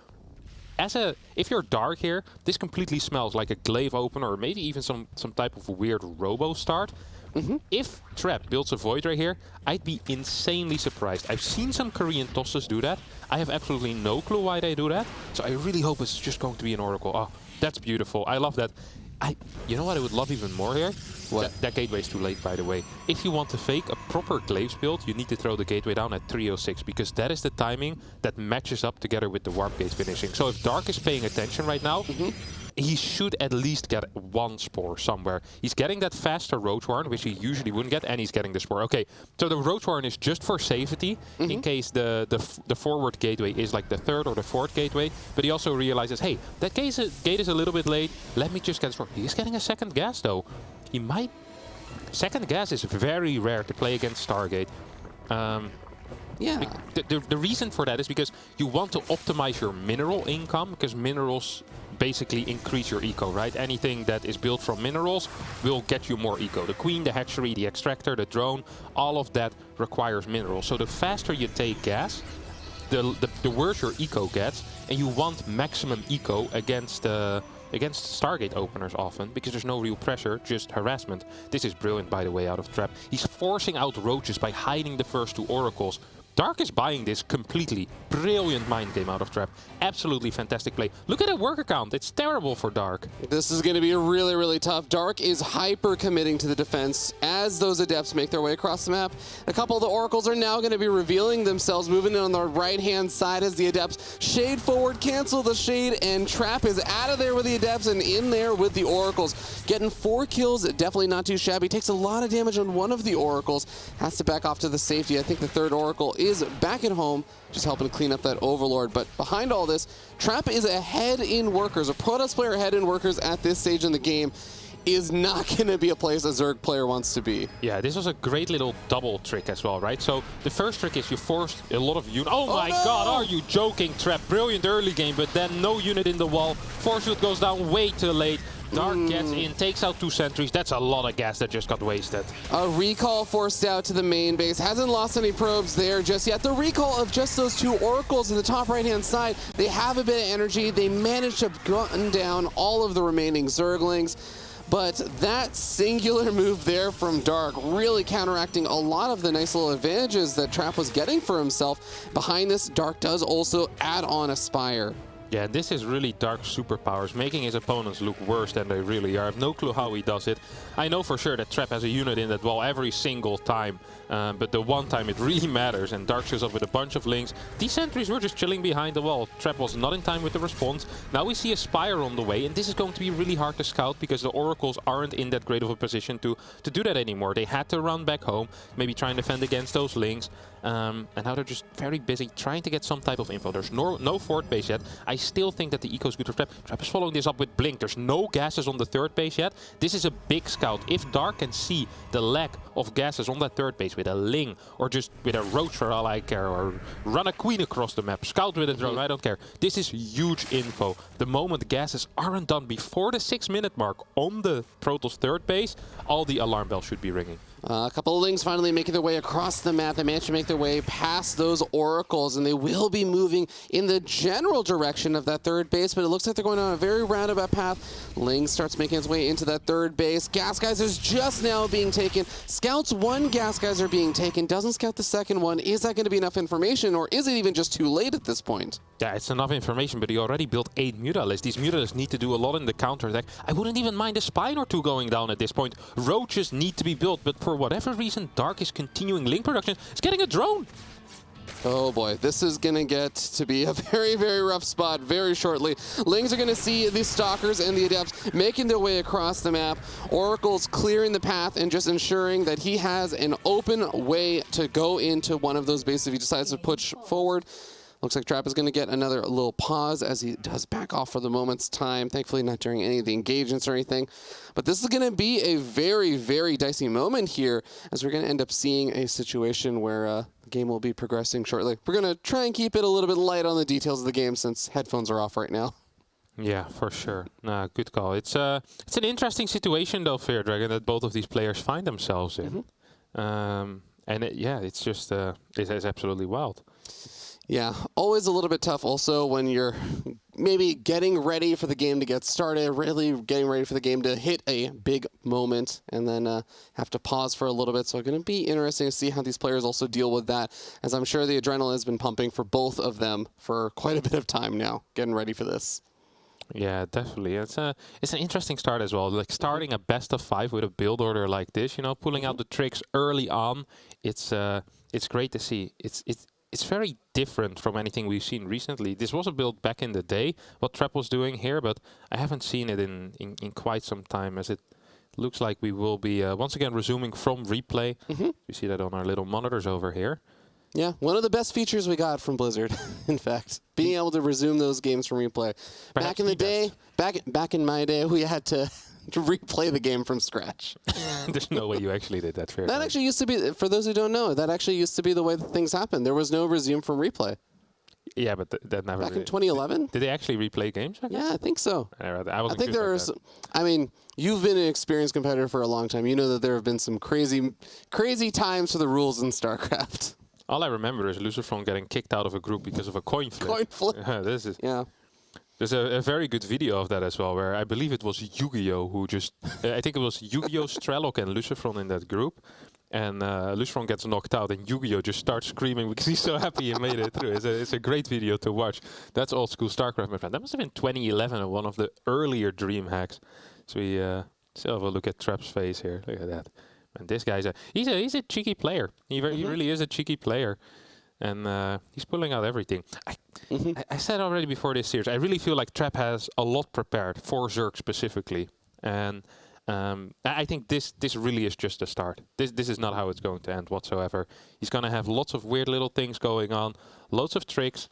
If you're Dark here, this completely smells like a glaive opener, or maybe even some type of weird robo start. If Trap builds a Void right here, I'd be insanely surprised. I've seen some Korean tosses do that. I have absolutely no clue why they do that. So I really hope it's just going to be an Oracle. Oh, that's beautiful. I love that. You know what I would love even more here? What? That gateway is too late, by the way. If you want to fake a proper Glaives build, you need to throw the gateway down at 306, because that is the timing that matches up together with the Warp Gate finishing. So if Dark is paying attention right now, he should at least get one Spore somewhere. He's getting that faster Roach Warren, which he usually wouldn't get, and he's getting the Spore. Okay, so the Roach Warren is just for safety, in case the forward gateway is like the third or the fourth gateway, but he also realizes, hey, that gate is a little bit late, let me just get a Spore. He's getting a second gas, though. He might second gas is very rare to play against Stargate. Yeah. The reason for that is because you want to optimize your mineral income, because minerals basically increase your eco, right? Anything that is built from minerals will get you more eco. The queen, the hatchery, the extractor, the drone, all of that requires minerals. So the faster you take gas, the worse your eco gets, and you want maximum eco against Stargate openers often, because there's no real pressure, just harassment. This is brilliant, by the way, out of Trap. He's forcing out roaches by hiding the first 2 oracles. Dark is buying this completely. Brilliant mind game out of Trap. Absolutely fantastic play. Look at that worker count. It's terrible for Dark. This is going to be really, really tough. Dark is hyper committing to the defense as those Adepts make their way across the map. A couple of the Oracles are now going to be revealing themselves, moving in on the right-hand side as the Adepts shade forward, cancel the shade, and Trap is out of there with the Adepts and in there with the Oracles. Getting 4 kills, definitely not too shabby. Takes a lot of damage on one of the Oracles. Has to back off to the safety. I think the 3rd Oracle is back at home, just helping to clean up that Overlord. But behind all this, Trap is ahead in workers. A Protoss player ahead in workers at this stage in the game is not going to be a place a Zerg player wants to be. Yeah, this was a great little double trick as well, right? So the first trick is you forced a lot of units. Oh my god, are you joking, Trap? Brilliant early game, but then no unit in the wall. Force field goes down way too late. Dark gets in, takes out 2 sentries. That's a lot of gas that just got wasted. A recall forced out to the main base. Hasn't lost any probes there just yet. The recall of just those 2 oracles in the top right-hand side. They have a bit of energy. They managed to gun down all of the remaining Zerglings. But that singular move there from Dark really counteracting a lot of the nice little advantages that Trap was getting for himself. Behind this, Dark does also add on a Spire. Yeah, this is really Dark's superpowers, making his opponents look worse than they really are. I have no clue how he does it. I know for sure that Trap has a unit in that wall every single time, but the one time it really matters, and Dark shows up with a bunch of links. These sentries were just chilling behind the wall. Trap was not in time with the response. Now we see a Spire on the way, and this is going to be really hard to scout because the Oracles aren't in that great of a position to do that anymore. They had to run back home, maybe try and defend against those links. And now they're just very busy trying to get some type of info. There's no fort base yet. I still think that the eco is good for Trap. Trap is following this up with Blink. There's no gases on the 3rd base yet. This is a big scout. If Dark can see the lack of gases on that 3rd base with a Ling or just with a Roach for all I care, or run a Queen across the map, scout with a drone, I don't care. This is huge info. The moment the gases aren't done before the 6-minute mark on the Protoss 3rd base, all the alarm bells should be ringing. A couple of Lings finally making their way across the map. They managed to make their way past those Oracles, and they will be moving in the general direction of that 3rd base, but it looks like they're going on a very roundabout path. Ling starts making his way into that 3rd base. Gas Geysers just now being taken. Scouts 1 Gas Geyser being taken. Doesn't scout the 2nd one. Is that going to be enough information, or is it even just too late at this point? Yeah, it's enough information, but he already built 8 Mutalisks. These Mutalisks need to do a lot in the counterattack. I wouldn't even mind a Spine or 2 going down at this point. Roaches need to be built, but for whatever reason, Dark is continuing Link production. It's getting a drone. Oh boy, this is going to get to be a very, very rough spot very shortly. Lings are going to see the Stalkers and the Adepts making their way across the map. Oracle's clearing the path and just ensuring that he has an open way to go into one of those bases if he decides to push forward. Looks like Trap is going to get another little pause as he does back off for the moment's time. Thankfully not during any of the engagements or anything. But this is going to be a very, very dicey moment here as we're going to end up seeing a situation where the game will be progressing shortly. We're going to try and keep it a little bit light on the details of the game since headphones are off right now. Yeah, for sure. Nah, good call. It's an interesting situation though, Fear Dragon, that both of these players find themselves in. It's just it's absolutely wild. Yeah, always a little bit tough also when you're maybe getting ready for the game to get started, really getting ready for the game to hit a big moment, and then have to pause for a little bit. So it's going to be interesting to see how these players also deal with that, as I'm sure the adrenaline has been pumping for both of them for quite a bit of time now, getting ready for this. Yeah, definitely. It's an interesting start as well. Like starting a best of 5 with a build order like this, you know, pulling out the tricks early on. It's great to see. It's very different from anything we've seen recently. This was a build back in the day, what Trap was doing here, but I haven't seen it in quite some time, as it looks like we will be once again resuming from replay. You see that on our little monitors over here. Yeah, one of the best features we got from Blizzard, in fact. Being able to resume those games from replay. Back in the day, back in my day, we had to to replay the game from scratch. There's no way you actually did that. Fair. That actually used to be, for those who don't know, that actually used to be the way that things happened. There was no resume from replay. Yeah, but that never. Back in 2011? Did they actually replay games? Yeah, I think so. I think there's. I mean, you've been an experienced competitor for a long time. You know that there have been some crazy times for the rules in StarCraft. All I remember is Lucifron getting kicked out of a group because of a coin flip. Coin flip. This is. Yeah. There's a very good video of that as well, where I believe it was Yu-Gi-Oh who just. I think it was Yu-Gi-Oh, Strelok, and Lucifron in that group. And Lucifron gets knocked out, and Yu-Gi-Oh just starts screaming because he's so happy he made it through. It's a great video to watch. That's old school StarCraft, my friend. That must have been 2011, one of the earlier Dream hacks. So we still have a look at Trap's face here. Look at that. And this guy's he's a cheeky player. He really is a cheeky player. And he's pulling out everything. I said already before this series, I really feel like Trap has a lot prepared for Zerg specifically. And I think this really is just a start. This is not how it's going to end whatsoever. He's going to have lots of weird little things going on, loads of tricks,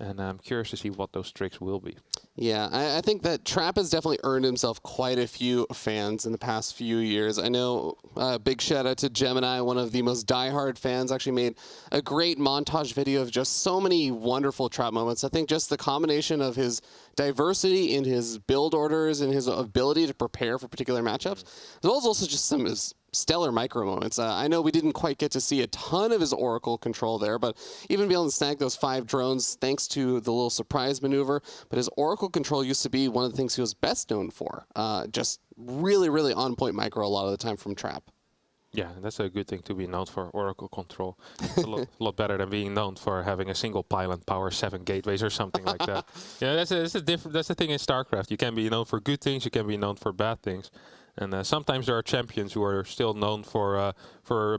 and I'm curious to see what those tricks will be. Yeah, I think that Trap has definitely earned himself quite a few fans in the past few years. I know, big shout out to Gemini, one of the most diehard fans, actually made a great montage video of just so many wonderful Trap moments. I think just the combination of his diversity in his build orders and his ability to prepare for particular matchups, as well as also just some of his stellar micro moments. I know we didn't quite get to see a ton of his Oracle control there, but even being able to snag those 5 drones thanks to the little surprise maneuver. But his Oracle control used to be one of the things he was best known for. Just really, really on point micro a lot of the time from Trap. Yeah, that's a good thing to be known for, Oracle control. It's a lot better than being known for having a single pylon power 7 gateways or something like that. Yeah, that's the thing in StarCraft. You can be known for good things, you can be known for bad things. And sometimes there are champions who are still known for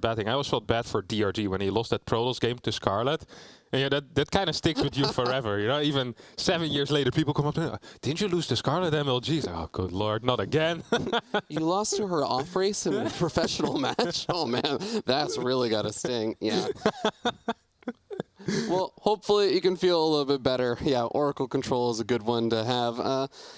bad things. I always felt bad for DRG when he lost that Protoss game to Scarlet. And yeah, that kind of sticks with you forever. You know, even 7 years later, people come up to me, didn't you lose to Scarlet MLG? Like, oh, good lord, not again. You lost to her off race in a professional match? Oh man, that's really got to sting. Yeah. Well, hopefully you can feel a little bit better. Yeah, Oracle control is a good one to have.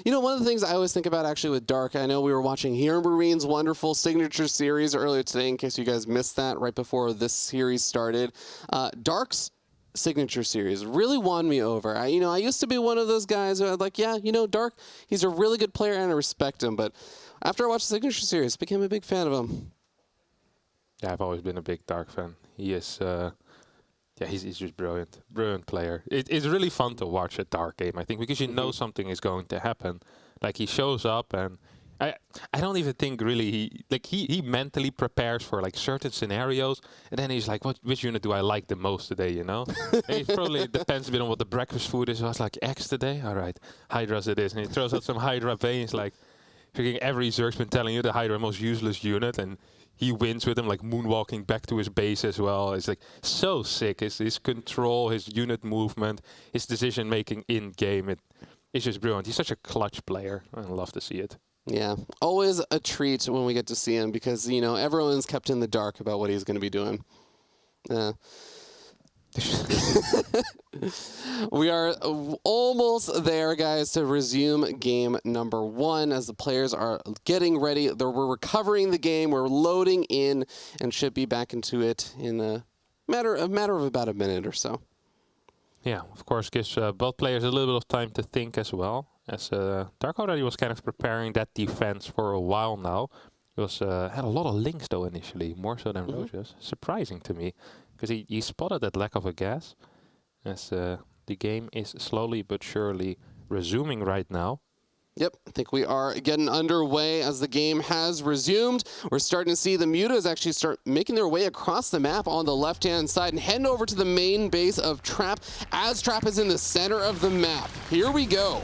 You know, one of the things I always think about actually with Dark, I know we were watching Hero Marine's wonderful signature series earlier today, in case you guys missed that right before this series started. Dark's signature series really won me over. I used to be one of those guys who I'd like, yeah, you know, Dark, he's a really good player and I respect him. But after I watched the signature series, became a big fan of him. Yeah, I've always been a big Dark fan. He is... yeah, he's just brilliant player. It's really fun to watch a Dark game, I think, because you know something is going to happen. Like, he shows up, and I don't even think really he mentally prepares for like certain scenarios, and then he's like, which unit do I like the most today? You know, it probably depends a bit on what the breakfast food is. I was like, X today, all right, Hydras it is, and he throws out some Hydra veins. Like, freaking every Zerg's been telling you the Hydra most useless unit, and he wins with him, like moonwalking back to his base as well. It's like so sick. His control, his unit movement, his decision making in game. It's just brilliant. He's such a clutch player. I love to see it. Yeah, always a treat when we get to see him because, you know, everyone's kept in the dark about what he's going to be doing. We are almost there, guys, to resume game number 1 as the players are getting ready. We're recovering the game. We're loading in and should be back into it in a matter of about a minute or so. Yeah, of course, gives both players a little bit of time to think as well. As Dark already was kind of preparing that defense for a while now. He was had a lot of links though initially, more so than Rosius. Surprising to me, because he spotted that lack of a gas. As the game is slowly but surely resuming right now. Yep, I think we are getting underway as the game has resumed. We're starting to see the mutas actually start making their way across the map on the left-hand side and heading over to the main base of Trap, as Trap is in the center of the map. Here we go.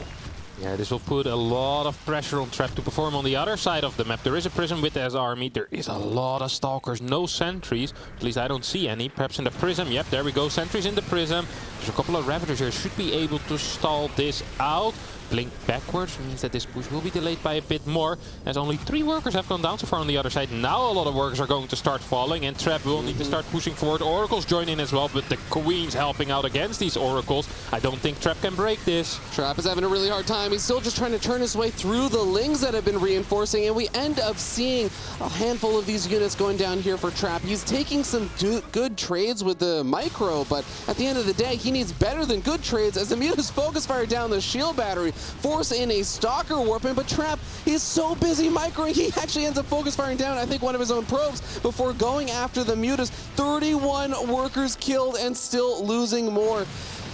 Yeah, this will put a lot of pressure on Trap to perform on the other side of the map. There is a Prism with his army. There is a lot of Stalkers, no sentries. At least I don't see any. Perhaps in the Prism. Yep, there we go. Sentries in the Prism. There's a couple of Ravagers here. Should be able to stall this out. blink backwards means that this push will be delayed by a bit more, as only 3 workers have gone down so far on the other side. Now a lot of workers are going to start falling, and Trap will need to start pushing forward. Oracles join in as well, but the Queen's helping out against these Oracles. I don't think Trap can break this. Trap is having a really hard time. He's still just trying to turn his way through the Lings that have been reinforcing, and we end up seeing a handful of these units going down here for Trap. He's taking some good trades with the Micro, but at the end of the day, he needs better than good trades, as the Mutas focus fire down the shield battery, force in a Stalker Warping, but Trap is so busy microing, he actually ends up focus firing down, I think, one of his own probes before going after the Mutas. 31 workers killed and still losing more.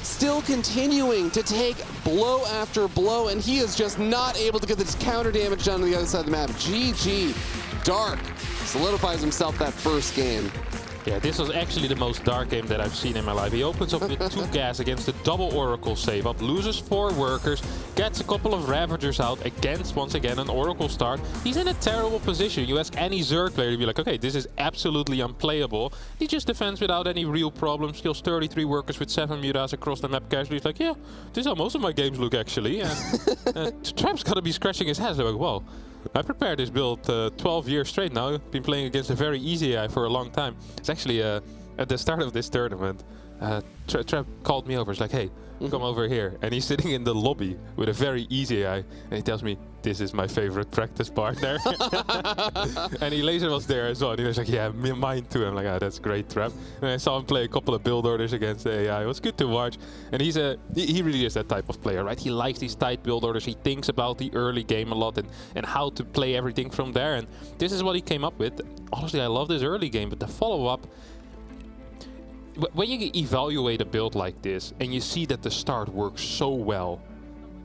Still continuing to take blow after blow, and he is just not able to get this counter damage done to the other side of the map. GG. Dark solidifies himself that first game. Yeah, this was actually the most Dark game that I've seen in my life. He opens up with 2 gas against the double Oracle save up, loses 4 workers, gets a couple of Ravagers out against, once again, an Oracle start. He's in a terrible position. You ask any Zerg player to be like, okay, this is absolutely unplayable. He just defends without any real problems, kills 33 workers with 7 Mutas across the map casually. He's like, yeah, this is how most of my games look, actually. And Trap's got to be scratching his head. Like, whoa. I prepared this build 12 years straight now. Been playing against a very easy AI for a long time. It's actually at the start of this tournament, Trap called me over. It's like, hey, come over here. And he's sitting in the lobby with a very easy AI. And he tells me, this is my favorite practice partner. And he laser was there as well. And he was like, yeah, mine too. I'm like, ah, that's great, Trap. And I saw him play a couple of build orders against the AI. It was good to watch. And he really is that type of player, right? He likes these tight build orders. He thinks about the early game a lot and how to play everything from there. And this is what he came up with. Honestly, I love this early game, but the follow-up, when you evaluate a build like this and you see that the start works so well,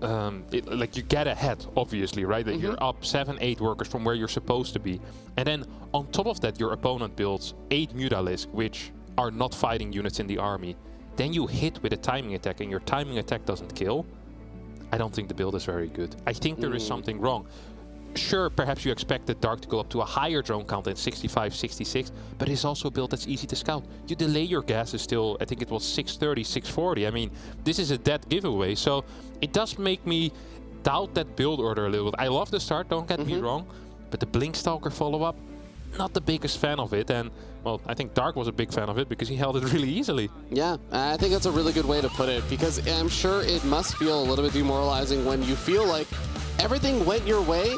like you get ahead, obviously, right? That you're up 7-8 workers from where you're supposed to be. And then on top of that, your opponent builds 8 Mutalisks, which are not fighting units in the army. Then you hit with a timing attack and your timing attack doesn't kill. I don't think the build is very good. I think there is something wrong. Sure, perhaps you expect the Dark to go up to a higher drone count than 65, 66, but it's also a build that's easy to scout. You delay your gases till, I think it was 630, 640. I mean, this is a dead giveaway, so it does make me doubt that build order a little bit. I love the start, don't get me wrong, but the Blink Stalker follow-up, not the biggest fan of it, and well, I think Dark was a big fan of it because he held it really easily. Yeah, I think that's a really good way to put it, because I'm sure it must feel a little bit demoralizing when you feel like everything went your way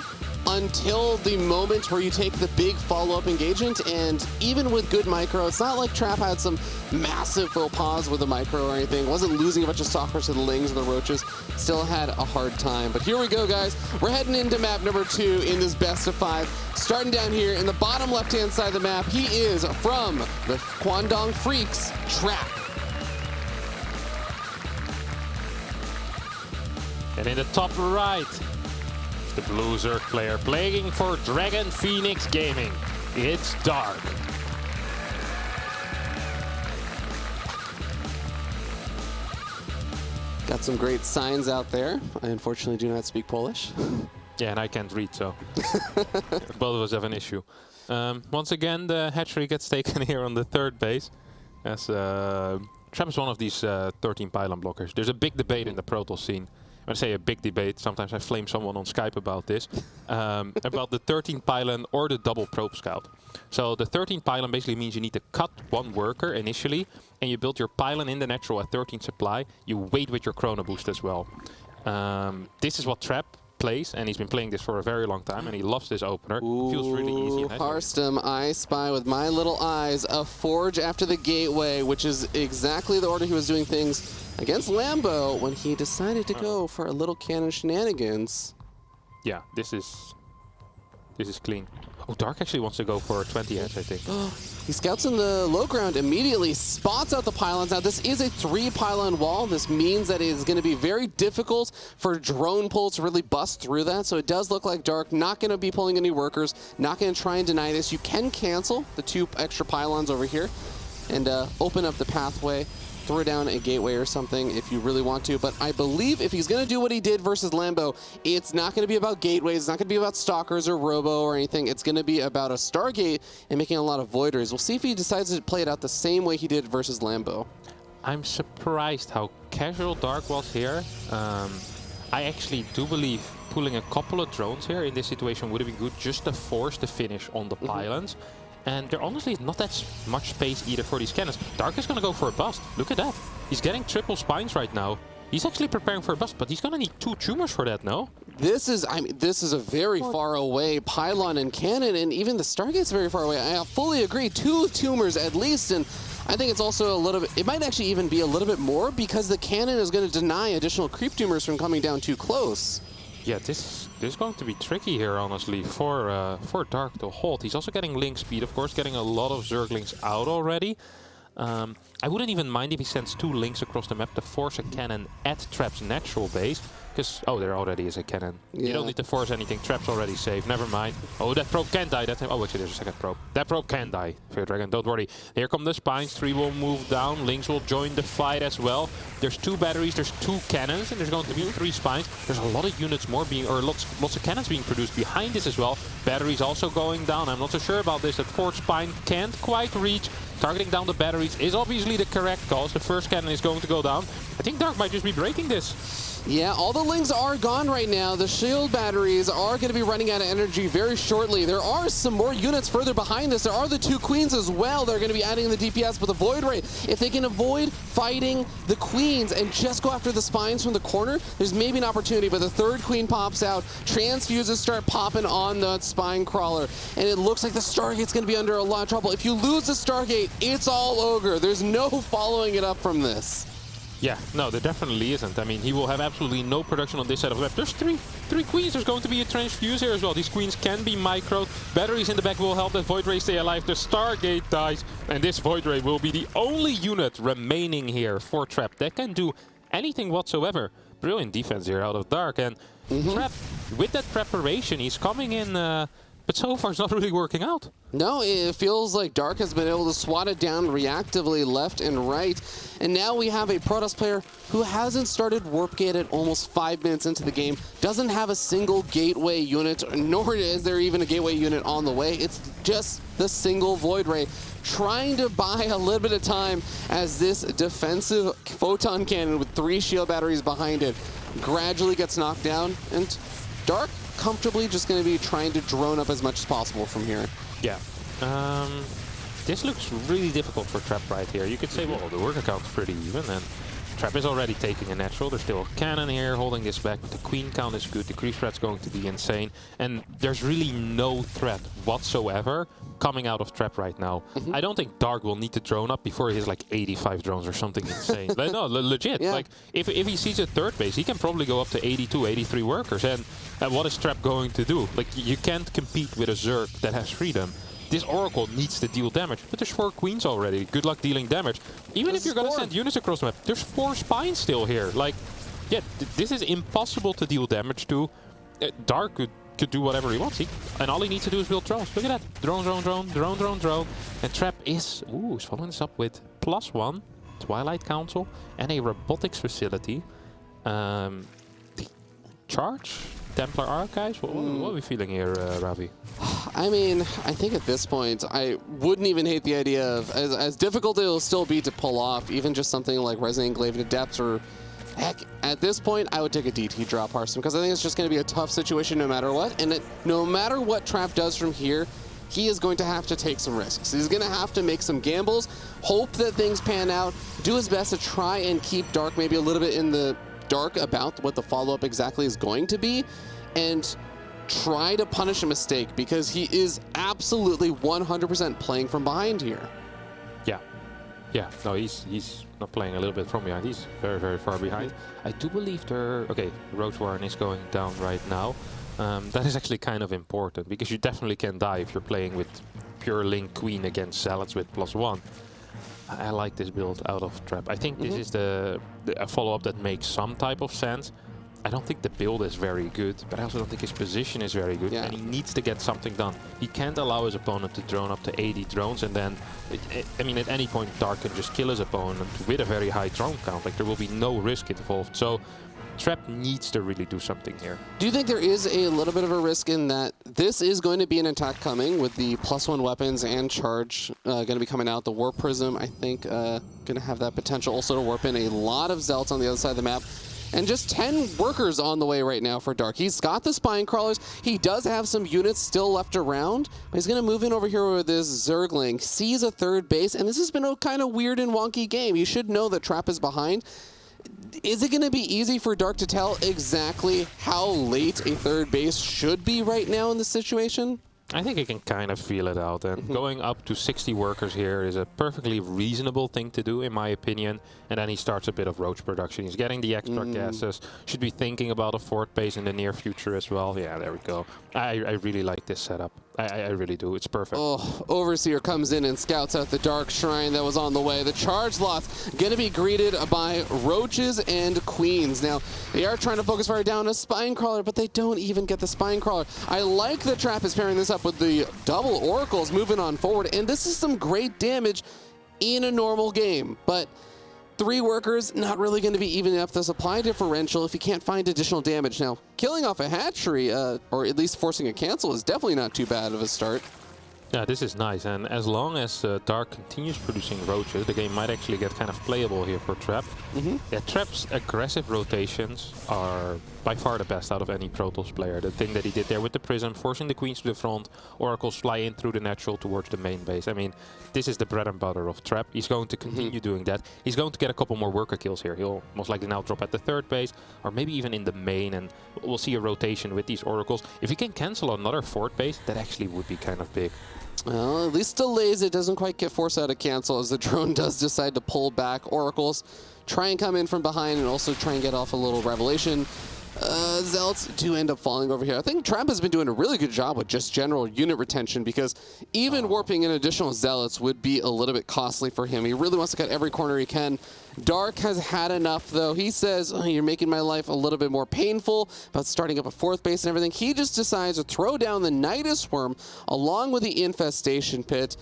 until the moment where you take the big follow-up engagement, and even with good micro, it's not like Trap had some massive faux pas with the micro or anything, wasn't losing a bunch of stalkers to the Lings and the Roaches, still had a hard time. But here we go, guys. We're heading into map number 2 in this best of 5. Starting down here in the bottom left-hand side of the map, he is from the Kwandong Freaks, Trap. And in the top right, the Blue Zerg player playing for Dragon Phoenix Gaming. It's Dark. Got some great signs out there. I unfortunately do not speak Polish. Yeah, and I can't read, so both of us have an issue. Once again, the hatchery gets taken here on the 3rd base, as Trap is one of these 13 pylon blockers. There's a big debate in the Protoss scene. When I say a big debate, sometimes I flame someone on Skype about this, about the 13 pylon or the double probe scout. So the 13 pylon basically means you need to cut 1 worker initially, and you build your pylon in the natural at 13 supply. You wait with your chrono boost as well. This is what Trap plays, and he's been playing this for a very long time, and he loves this opener. Feels really easy. Harstem, I spy with my little eyes a Forge after the Gateway, which is exactly the order he was doing things against Lambo when he decided to go for a little cannon shenanigans. Yeah, this is clean. Oh, Dark actually wants to go for 20 heads, I think. He scouts in the low ground, immediately spots out the pylons. Now, this is a 3-pylon wall. This means that it is going to be very difficult for drone pulls to really bust through that. So it does look like Dark not going to be pulling any workers, not going to try and deny this. You can cancel the 2 extra pylons over here and open up the pathway. Throw down a gateway or something if you really want to, but I believe if he's going to do what he did versus Lambo, it's not going to be about gateways, it's not going to be about stalkers or robo or anything. It's going to be about a Stargate and making a lot of voiders. We'll see if he decides to play it out the same way he did versus Lambo. I'm surprised how casual Dark was here. I actually do believe pulling a couple of drones here in this situation would have been good just to force the finish on the pylons. And there honestly is not that much space either for these cannons. Dark is going to go for a bust. Look at that. He's getting triple spines right now. He's actually preparing for a bust, but he's going to need 2 tumors for that, no? This is, I mean, this is a very far away pylon and cannon, and even the Stargate's very far away. I fully agree. 2 tumors at least, and I think it's also a little bit, it might actually even be a little bit more because the cannon is going to deny additional creep tumors from coming down too close. Yeah, this is going to be tricky here, honestly, for Dark to hold. He's also getting link speed, of course, getting a lot of Zerglings out already. I wouldn't even mind if he sends 2 links across the map to force a cannon at Trap's natural base. Because, oh, there already is a cannon. Yeah. You don't need to force anything. Trap's already safe. Never mind. Oh, that probe can die. Oh, actually, there's a second probe. That probe can die. Fear Dragon, don't worry. Here come the spines. 3 will move down. Links will join the fight as well. There's 2 batteries. There's 2 cannons. And there's going to be 3 spines. There's a lot of units more being, or lots of cannons being produced behind this as well. Batteries also going down. I'm not so sure about this. That 4th spine can't quite reach. Targeting down the batteries is obviously the correct call. The first cannon is going to go down. I think Dark might just be breaking this. Yeah, all the links are gone right now. The shield batteries are going to be running out of energy very shortly. There are some more units further behind this. There are the 2 queens as well. They're going to be adding the DPS, but the Void Ray, if they can avoid fighting the queens and just go after the spines from the corner, there's maybe an opportunity, but the 3rd queen pops out. Transfuses start popping on the spine crawler, and it looks like the Stargate's going to be under a lot of trouble. If you lose the Stargate, it's all ogre. There's no following it up from this. Yeah, no, there definitely isn't. I mean, he will have absolutely no production on this side of the map. There's three queens. There's going to be a transfuse here as well. These queens can be microed. Batteries in the back will help that Void Ray stay alive. The Stargate dies, and this Void Ray will be the only unit remaining here for Trap that can do anything whatsoever. Brilliant defense here out of Dark, and Trap, with that preparation, he's coming in... but so far, it's not really working out. No, it feels like Dark has been able to swat it down reactively left and right. And now we have a Protoss player who hasn't started Warp Gate at almost 5 minutes into the game, doesn't have a single gateway unit, nor is there even a gateway unit on the way. It's just the single Void Ray, trying to buy a little bit of time as this defensive photon cannon with 3 shield batteries behind it gradually gets knocked down. And Dark comfortably just going to be trying to drone up as much as possible from here. Yeah. This looks really difficult for Trap right here. You could say, well, the worker count's pretty even, and Trap is already taking a natural. There's still a cannon here holding this back, but the queen count is good. The creep threat's going to be insane, and there's really no threat whatsoever coming out of Trap right now. I don't think Dark will need to drone up before he has like 85 drones or something insane. Like, no, legit. Yeah. Like, if he sees a 3rd base, he can probably go up to 82, 83 workers. And what is Trap going to do? Like, you can't compete with a Zerg that has freedom. This Oracle needs to deal damage, but there's 4 queens already. Good luck dealing damage. Even if you're going to send units across the map, there's 4 spines still here. Like, yeah, this is impossible to deal damage to. Dark could do whatever he wants. And all he needs to do is build drones. Look at that. Drone, drone, drone, drone, drone, drone. And Trap is following this up with +1 Twilight Council and a robotics facility. The charge? Templar Archives? What are we feeling here, Ravi? I mean, I think at this point, I wouldn't even hate the idea of, as difficult it will still be to pull off, even just something like Resonant Glaive to Depths, or heck, at this point, I would take a DT drop Hearthstone, because I think it's just going to be a tough situation no matter what, and no matter what Trap does from here, he is going to have to take some risks. He's going to have to make some gambles, hope that things pan out, do his best to try and keep Dark maybe a little bit in the dark about what the follow-up exactly is going to be, and try to punish a mistake, because he is absolutely 100% playing from behind here. Yeah, no, he's not playing a little bit from behind. He's very, very far behind. I do believe Roach Warren is going down right now. That is actually kind of important, because you definitely can die if you're playing with pure Link Queen against Salads with +1. I like this build out of Trap. I think this is a follow-up that makes some type of sense. I don't think the build is very good, but I also don't think his position is very good, and he needs to get something done. He can't allow his opponent to drone up to 80 drones, and then, I mean, at any point, Dark can just kill his opponent with a very high drone count. Like, there will be no risk involved. So Trap needs to really do something here. Do you think there is a little bit of a risk in that this is going to be an attack coming with the +1 weapons and charge going to be coming out? The Warp Prism, I think, going to have that potential also to warp in a lot of Zelts on the other side of the map. and just 10 workers on the way right now for Dark. He's got the Spine Crawlers. He does have some units still left around, but he's going to move in over here with this Zergling. Sees a third base, and this has been a kind of weird and wonky game. You should know that Trap is behind. Is it going to be easy for Dark to tell exactly how late a third base should be right now in this situation? I think he can kind of feel it out, and going up to 60 workers here is a perfectly reasonable thing to do, in my opinion. And then he starts a bit of roach production. He's getting the extra gases. Should be thinking about a fourth base in the near future as well. Yeah, there we go. I really like this setup. I really do. It's perfect. Oh, Overseer comes in and scouts out the Dark Shrine that was on the way. The charge lots going to be greeted by roaches and queens. Now, they are trying to focus fire down a Spine Crawler, but they don't even get the Spine Crawler. I like that Trap is pairing this up with the double Oracles moving on forward, and this is some great damage in a normal game. But 3 workers, not really going to be evening up the supply differential if you can't find additional damage. Now, killing off a hatchery, or at least forcing a cancel, is definitely not too bad of a start. Yeah, this is nice, and as long as Dark continues producing roaches, the game might actually get kind of playable here for Trap. Yeah, Trap's aggressive rotations are by far the best out of any Protoss player. The thing that he did there with the Prism, forcing the Queens to the front, Oracles fly in through the natural towards the main base. I mean, this is the bread and butter of Trap. He's going to continue doing that. He's going to get a couple more worker kills here. He'll most likely now drop at the third base, or maybe even in the main, and we'll see a rotation with these Oracles. If he can cancel another fourth base, that actually would be kind of big. Well, at least delays it. Doesn't quite get forced out of cancel as the drone does decide to pull back. Oracles try and come in from behind and also try and get off a little Revelation. Zealots do end up falling over here. I think Trap has been doing a really good job with just general unit retention, because even warping in additional Zealots would be a little bit costly for him. He really wants to cut every corner he can. Dark has had enough, though. He says, oh, you're making my life a little bit more painful about starting up a fourth base and everything. He just decides to throw down the Nidus Worm along with the Infestation Pit.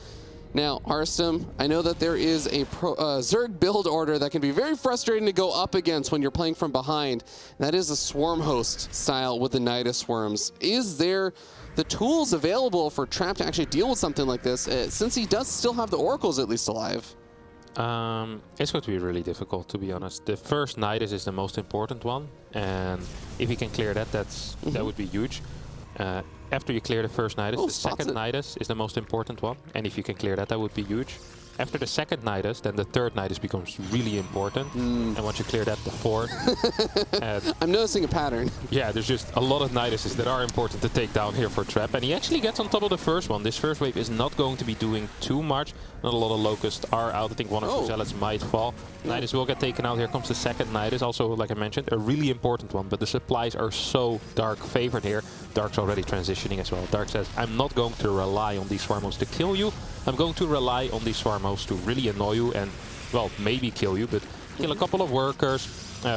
Now, Arstum, I know that there is a Zerg build order that can be very frustrating to go up against when you're playing from behind. That is a Swarm Host style with the Nidus Worms. Is there the tools available for Trap to actually deal with something like this, since he does still have the Oracles at least alive? It's going to be really difficult, to be honest. The first Nidus is the most important one, and if he can clear that, that would be huge. After you clear the first Nidus, the second Nidus is the most important one, and if you can clear that, that would be huge. After the second Nidus, then the third Nidus becomes really important, and once you clear that, the fourth. I'm noticing a pattern. Yeah, there's just a lot of Niduses that are important to take down here for Trap, and he actually gets on top of the first one. This first wave is not going to be doing too much. Not a lot of Locusts are out. I think one or two Zealots might fall. Nidus will get taken out. Here comes the second Nidus, also, like I mentioned, a really important one, but the supplies are so Dark favored here. Dark's already transitioning as well. Dark says, I'm not going to rely on these Swarmos to kill you. I'm going to rely on these Swarmos to really annoy you and, well, maybe kill you, but kill a couple of workers,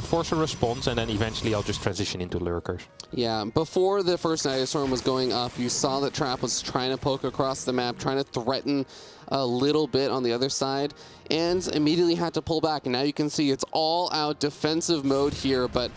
force a response, and then eventually I'll just transition into lurkers. Yeah, before the first Nidus Swarm was going up, you saw that Trap was trying to poke across the map, trying to threaten a little bit on the other side, and immediately had to pull back. And now you can see it's all out defensive mode here, but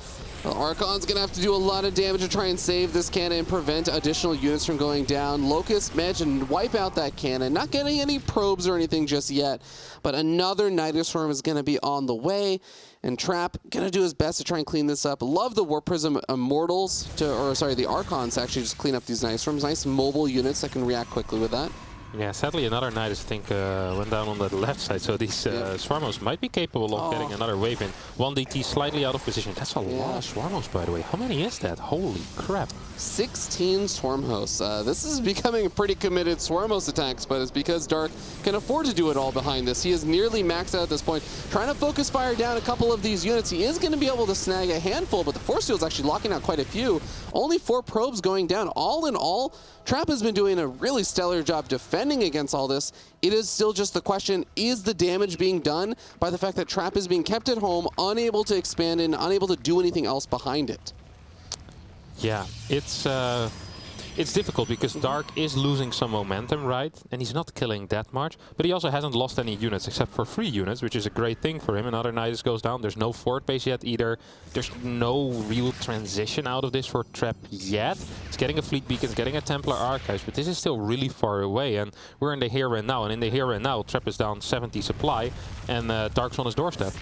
Archon's going to have to do a lot of damage to try and save this cannon and prevent additional units from going down. Locust managed to wipe out that cannon, not getting any probes or anything just yet, but another Nidus Swarm is going to be on the way, and Trap going to do his best to try and clean this up. Love the Warp Prism Immortals, the Archons to actually just clean up these Nidus Swarms. Nice mobile units that can react quickly with that. Yeah, sadly another Nidus, I think, went down on the left side, so these Swarmos might be capable of getting another wave in. 1DT slightly out of position. That's a lot of Swarmos, by the way. How many is that? Holy crap. 16 Swarm Hosts. This is becoming a pretty committed Swarm Host attacks, but it's because Dark can afford to do it all behind this. He is nearly maxed out at this point. Trying to focus fire down a couple of these units. He is going to be able to snag a handful, but the Force Field's actually locking out quite a few. Only 4 probes going down. All in all, Trap has been doing a really stellar job defending against all this. It is still just the question, is the damage being done by the fact that Trap is being kept at home, unable to expand and unable to do anything else behind it? Yeah, it's difficult because Dark is losing some momentum, right? And he's not killing that much, but he also hasn't lost any units except for 3 units, which is a great thing for him. Another Nidus goes down. There's no fort base yet either. There's no real transition out of this for Trap yet. It's getting a fleet beacon, it's getting a Templar Archives, but this is still really far away, and we're in the here and now. And in the here and now, Trap is down 70 supply, and Dark's on his doorstep.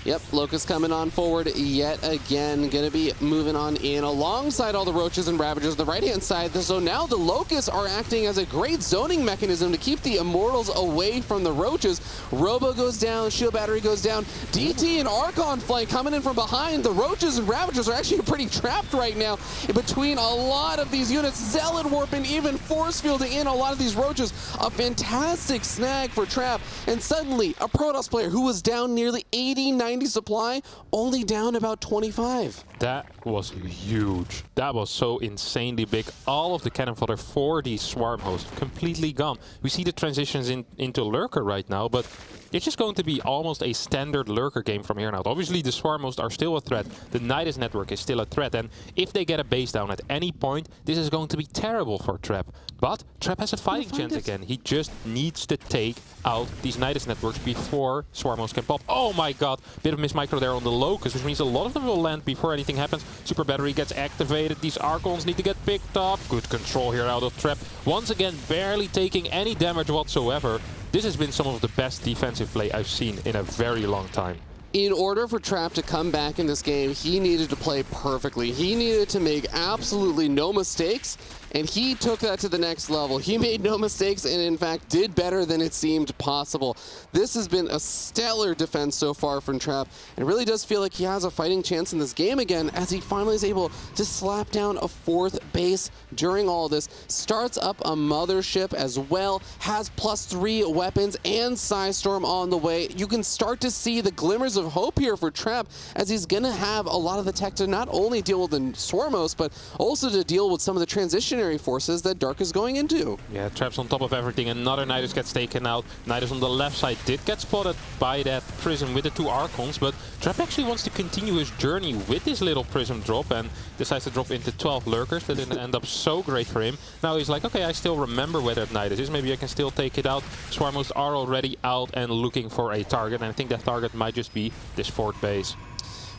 Yep, Locust coming on forward yet again. Going to be moving on in alongside all the Roaches and Ravagers on the right-hand side. So now the Locusts are acting as a great zoning mechanism to keep the Immortals away from the Roaches. Robo goes down, Shield Battery goes down. DT and Archon flank coming in from behind. The Roaches and Ravagers are actually pretty trapped right now in between a lot of these units. Zealot Warp and even force fielding in a lot of these Roaches. A fantastic snag for Trap. And suddenly, a Protoss player who was down nearly 80-90 supply, only down about 25. That was huge. That was so insanely big. All of the cannon fodder for these swarm hosts completely gone. We see the transitions into Lurker right now, but it's just going to be almost a standard Lurker game from here on out. Obviously, the swarm hosts are still a threat. The Nidus network is still a threat, and if they get a base down at any point, this is going to be terrible for Trap. But Trap has a fighting chance again. He just needs to take out these Nidus networks before swarm hosts can pop. Oh my god, bit of miss micro there on the Locust, which means a lot of them will land before anything happens. Super Battery gets activated. These Archons need to get picked up. Good control here out of Trap. Once again, barely taking any damage whatsoever. This has been some of the best defensive play I've seen in a very long time. In order for Trap to come back in this game, he needed to play perfectly. He needed to make absolutely no mistakes, and he took that to the next level. He made no mistakes and, in fact, did better than it seemed possible. This has been a stellar defense so far from Trap. It really does feel like he has a fighting chance in this game again as he finally is able to slap down a 4th base during all this. Starts up a mothership as well, has +3 weapons and Psystorm on the way. You can start to see the glimmers of hope here for Trap as he's going to have a lot of the tech to not only deal with the Swarmos, but also to deal with some of the transitionary forces that Dark is going into. Yeah, Trap's on top of everything. Another Nidus gets taken out. Nidus on the left side did get spotted by that Prism with the 2 Archons, but Trap actually wants to continue his journey with this little Prism drop and decides to drop into 12 Lurkers. That didn't end up so great for him. Now he's like, okay, I still remember where that Nidus is. Maybe I can still take it out. Swarmos are already out and looking for a target, and I think that target might just be this 4th base.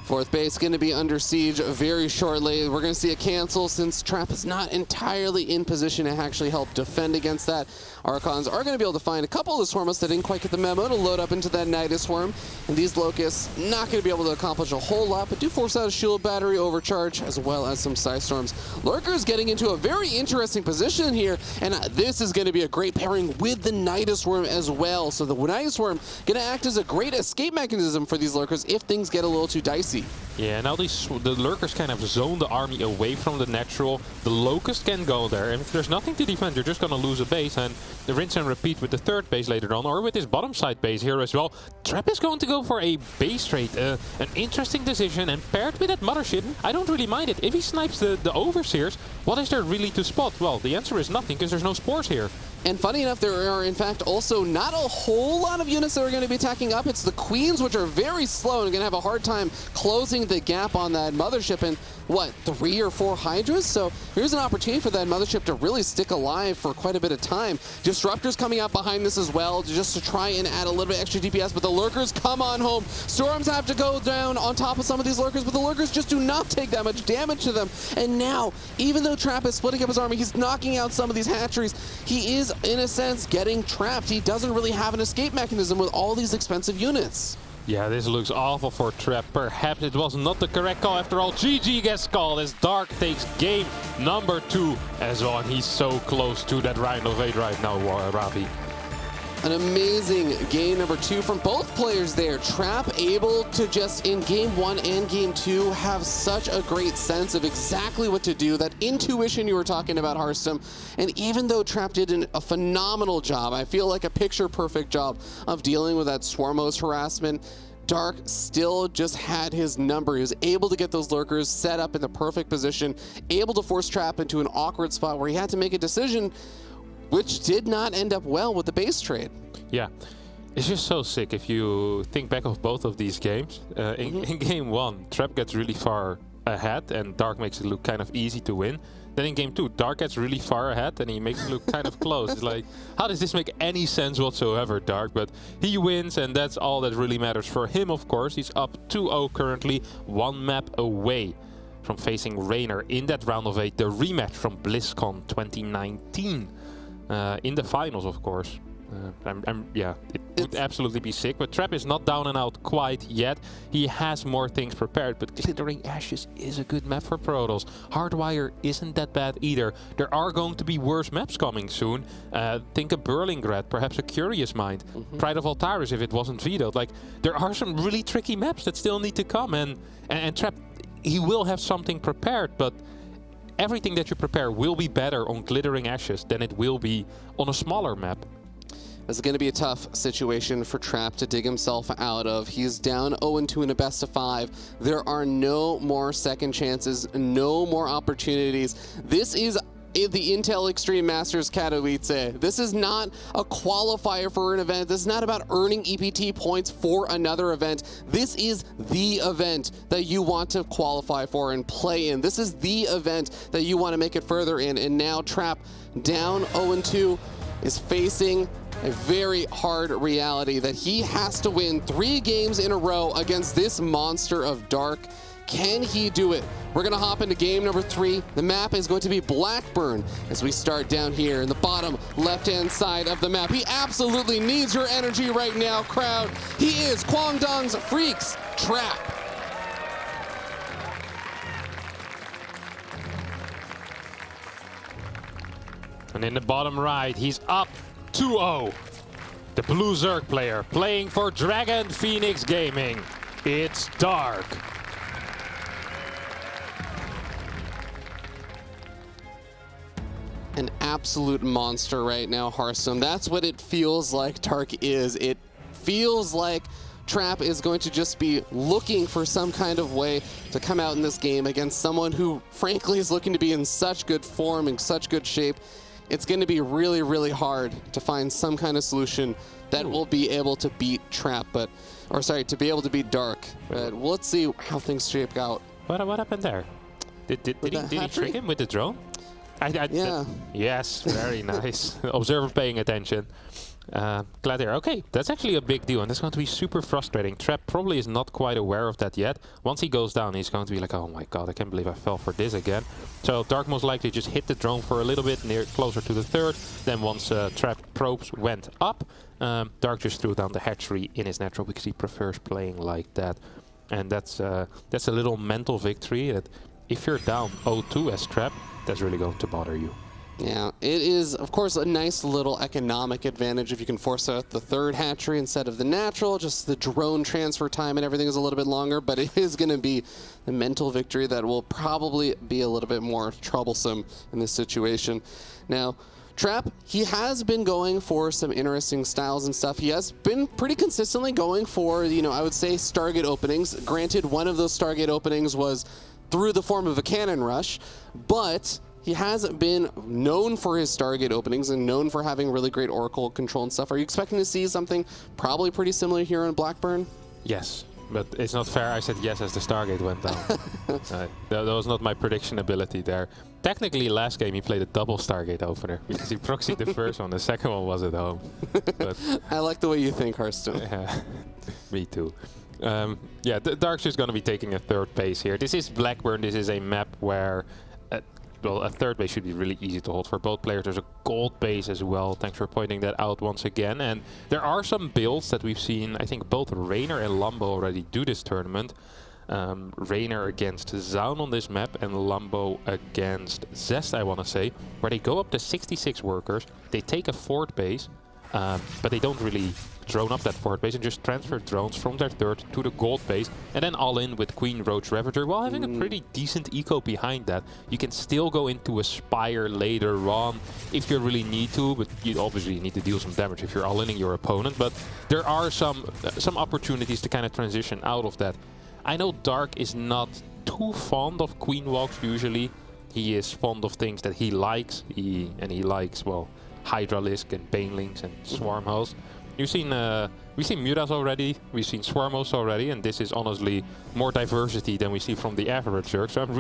4th base going to be under siege very shortly. We're going to see a cancel since Trap is not entirely in position to actually help defend against that. Archons are going to be able to find a couple of the Swarmos that didn't quite get the memo to load up into that Nidus Swarm. And these Locusts not going to be able to accomplish a whole lot, but do force out a Shield Battery overcharge as well as some Psystorms. Lurker's getting into a very interesting position here, and this is going to be a great pairing with the Nidus Swarm as well. So the Nidus Swarm going to act as a great escape mechanism for these Lurkers if things get a little too dicey. Yeah, now the Lurkers kind of zone the army away from the natural. The Locust can go there, and if there's nothing to defend, you're just going to lose a base, and the rinse and repeat with the 3rd base later on, or with his bottom side base here as well. Trap is going to go for a base trade, an interesting decision, and paired with that mothership, I don't really mind it. If he snipes the Overseers, what is there really to spot? Well, the answer is nothing, because there's no spores here. And funny enough, there are in fact also not a whole lot of units that are going to be attacking up. It's the Queens, which are very slow and going to have a hard time closing the gap on that mothership. And what, 3 or 4 Hydras? So here's an opportunity for that mothership to really stick alive for quite a bit of time. Disruptors coming out behind this as well, just to try and add a little bit extra DPS, but the Lurkers come on home. Storms have to go down on top of some of these Lurkers, but the Lurkers just do not take that much damage to them. And now, even though Trap is splitting up his army, he's knocking out some of these hatcheries. He is, in a sense, getting trapped. He doesn't really have an escape mechanism with all these expensive units. Yeah, this looks awful for Trap. Perhaps it was not the correct call after all. GG gets called as Dark takes game number 2 as well. And he's so close to that round of 8 right now, Ravi. An amazing game number 2 from both players there. Trap able to just, in game 1 and game 2, have such a great sense of exactly what to do. That intuition you were talking about, Harstum. And even though Trap did a phenomenal job, I feel like a picture-perfect job of dealing with that Swarmos harassment, Dark still just had his number. He was able to get those Lurkers set up in the perfect position, able to force Trap into an awkward spot where he had to make a decision, which did not end up well with the base trade. Yeah, it's just so sick if you think back of both of these games. In game 1, Trap gets really far ahead and Dark makes it look kind of easy to win. Then in game 2, Dark gets really far ahead and he makes it look kind of close. It's like, how does this make any sense whatsoever, Dark? But he wins, and that's all that really matters for him, of course. He's up 2-0 currently, 1 map away from facing Raynor in that round of 8, the rematch from BlizzCon 2019. In the finals, of course. Yeah, it would absolutely be sick, but Trap is not down and out quite yet. He has more things prepared, but Glittering Ashes is a good map for Protoss. Hardwire isn't that bad either. There are going to be worse maps coming soon. Think of Berlingrad, perhaps a Curious Mind. Pride of Altaris if it wasn't vetoed. Like, there are some really tricky maps that still need to come, and Trap, he will have something prepared, but everything that you prepare will be better on Glittering Ashes than it will be on a smaller map. It's going to be a tough situation for Trap to dig himself out of. He's down 0-2 in a best of 5. There are no more second chances, no more opportunities. This is the Intel Extreme Masters Katowice. This is not a qualifier for an event. This is not about earning EPT points for another event. This is the event that you want to qualify for and play in. This is the event that you want to make it further in. And now Trap, down 0-2, is facing a very hard reality that he has to win 3 games in a row against this monster of Dark. Can he do it? We're gonna hop into game number 3. The map is going to be Blackburn as we start down here in the bottom left-hand side of the map. He absolutely needs your energy right now, crowd. He is Kwangdong's Freaks Trap. And in the bottom right, he's up 2-0. The Blue Zerg player playing for Dragon Phoenix Gaming. It's Dark. An absolute monster right now, Hearthstone. That's what it feels like Dark is. It feels like Trap is going to just be looking for some kind of way to come out in this game against someone who, frankly, is looking to be in such good form, in such good shape. It's going to be really, really hard to find some kind of solution that will be able to beat Trap, to be able to beat Dark. But let's see how things shape out. What happened there? Did he trick him with the drone? Yeah. Yes, very nice. Observer paying attention. Glad there. Okay, that's actually a big deal, and that's going to be super frustrating. Trap probably is not quite aware of that yet. Once he goes down, he's going to be like, oh my god, I can't believe I fell for this again. So Dark most likely just hit the drone for a little bit, closer to the third. Then once Trap probes went up, Dark just threw down the hatchery in his natural because he prefers playing like that. And that's a little mental victory that if you're down 0-2 as Trap, that's really going to bother you. Yeah, it is, of course, a nice little economic advantage if you can force out the third hatchery instead of the natural. Just the drone transfer time and everything is a little bit longer, but it is going to be the mental victory that will probably be a little bit more troublesome in this situation. Now, Trap, he has been going for some interesting styles and stuff. He has been pretty consistently going for, I would say Stargate openings. Granted, one of those Stargate openings was through the form of a cannon rush, but he hasn't been known for his Stargate openings and known for having really great Oracle control and stuff. Are you expecting to see something probably pretty similar here in Blackburn? Yes, but it's not fair. I said yes as the Stargate went down. That was not my prediction ability there. Technically, last game he played a double Stargate opener because he proxied the first one. The second one was at home. But I like the way you think, Hearthstone. Yeah, me too. Yeah, Dark's just going to be taking a third base here. This is Blackburn. This is a map where a third base should be really easy to hold for both players. There's a gold base as well. Thanks for pointing that out once again. And there are some builds that we've seen, I think both Raynor and Lambo already do this tournament. Raynor against Zaun on this map and Lambo against Zest, I want to say, where they go up to 66 workers, they take a fourth base, but they don't really drone up that fourth base and just transfer drones from their third to the gold base and then all in with Queen Roach Ravager while having a pretty decent eco behind that. You can still go into a Spire later on if you really need to, but you obviously need to deal some damage if you're all-inning your opponent, but there are some opportunities to kind of transition out of that. I know Dark is not too fond of Queen Walks usually. He is fond of things that he likes. He likes, well, Hydralisk and Banelings and Swarmhost. We've seen Mutas already, we've seen Swarmos already, and this is honestly more diversity than we see from the average Zerg. So I'm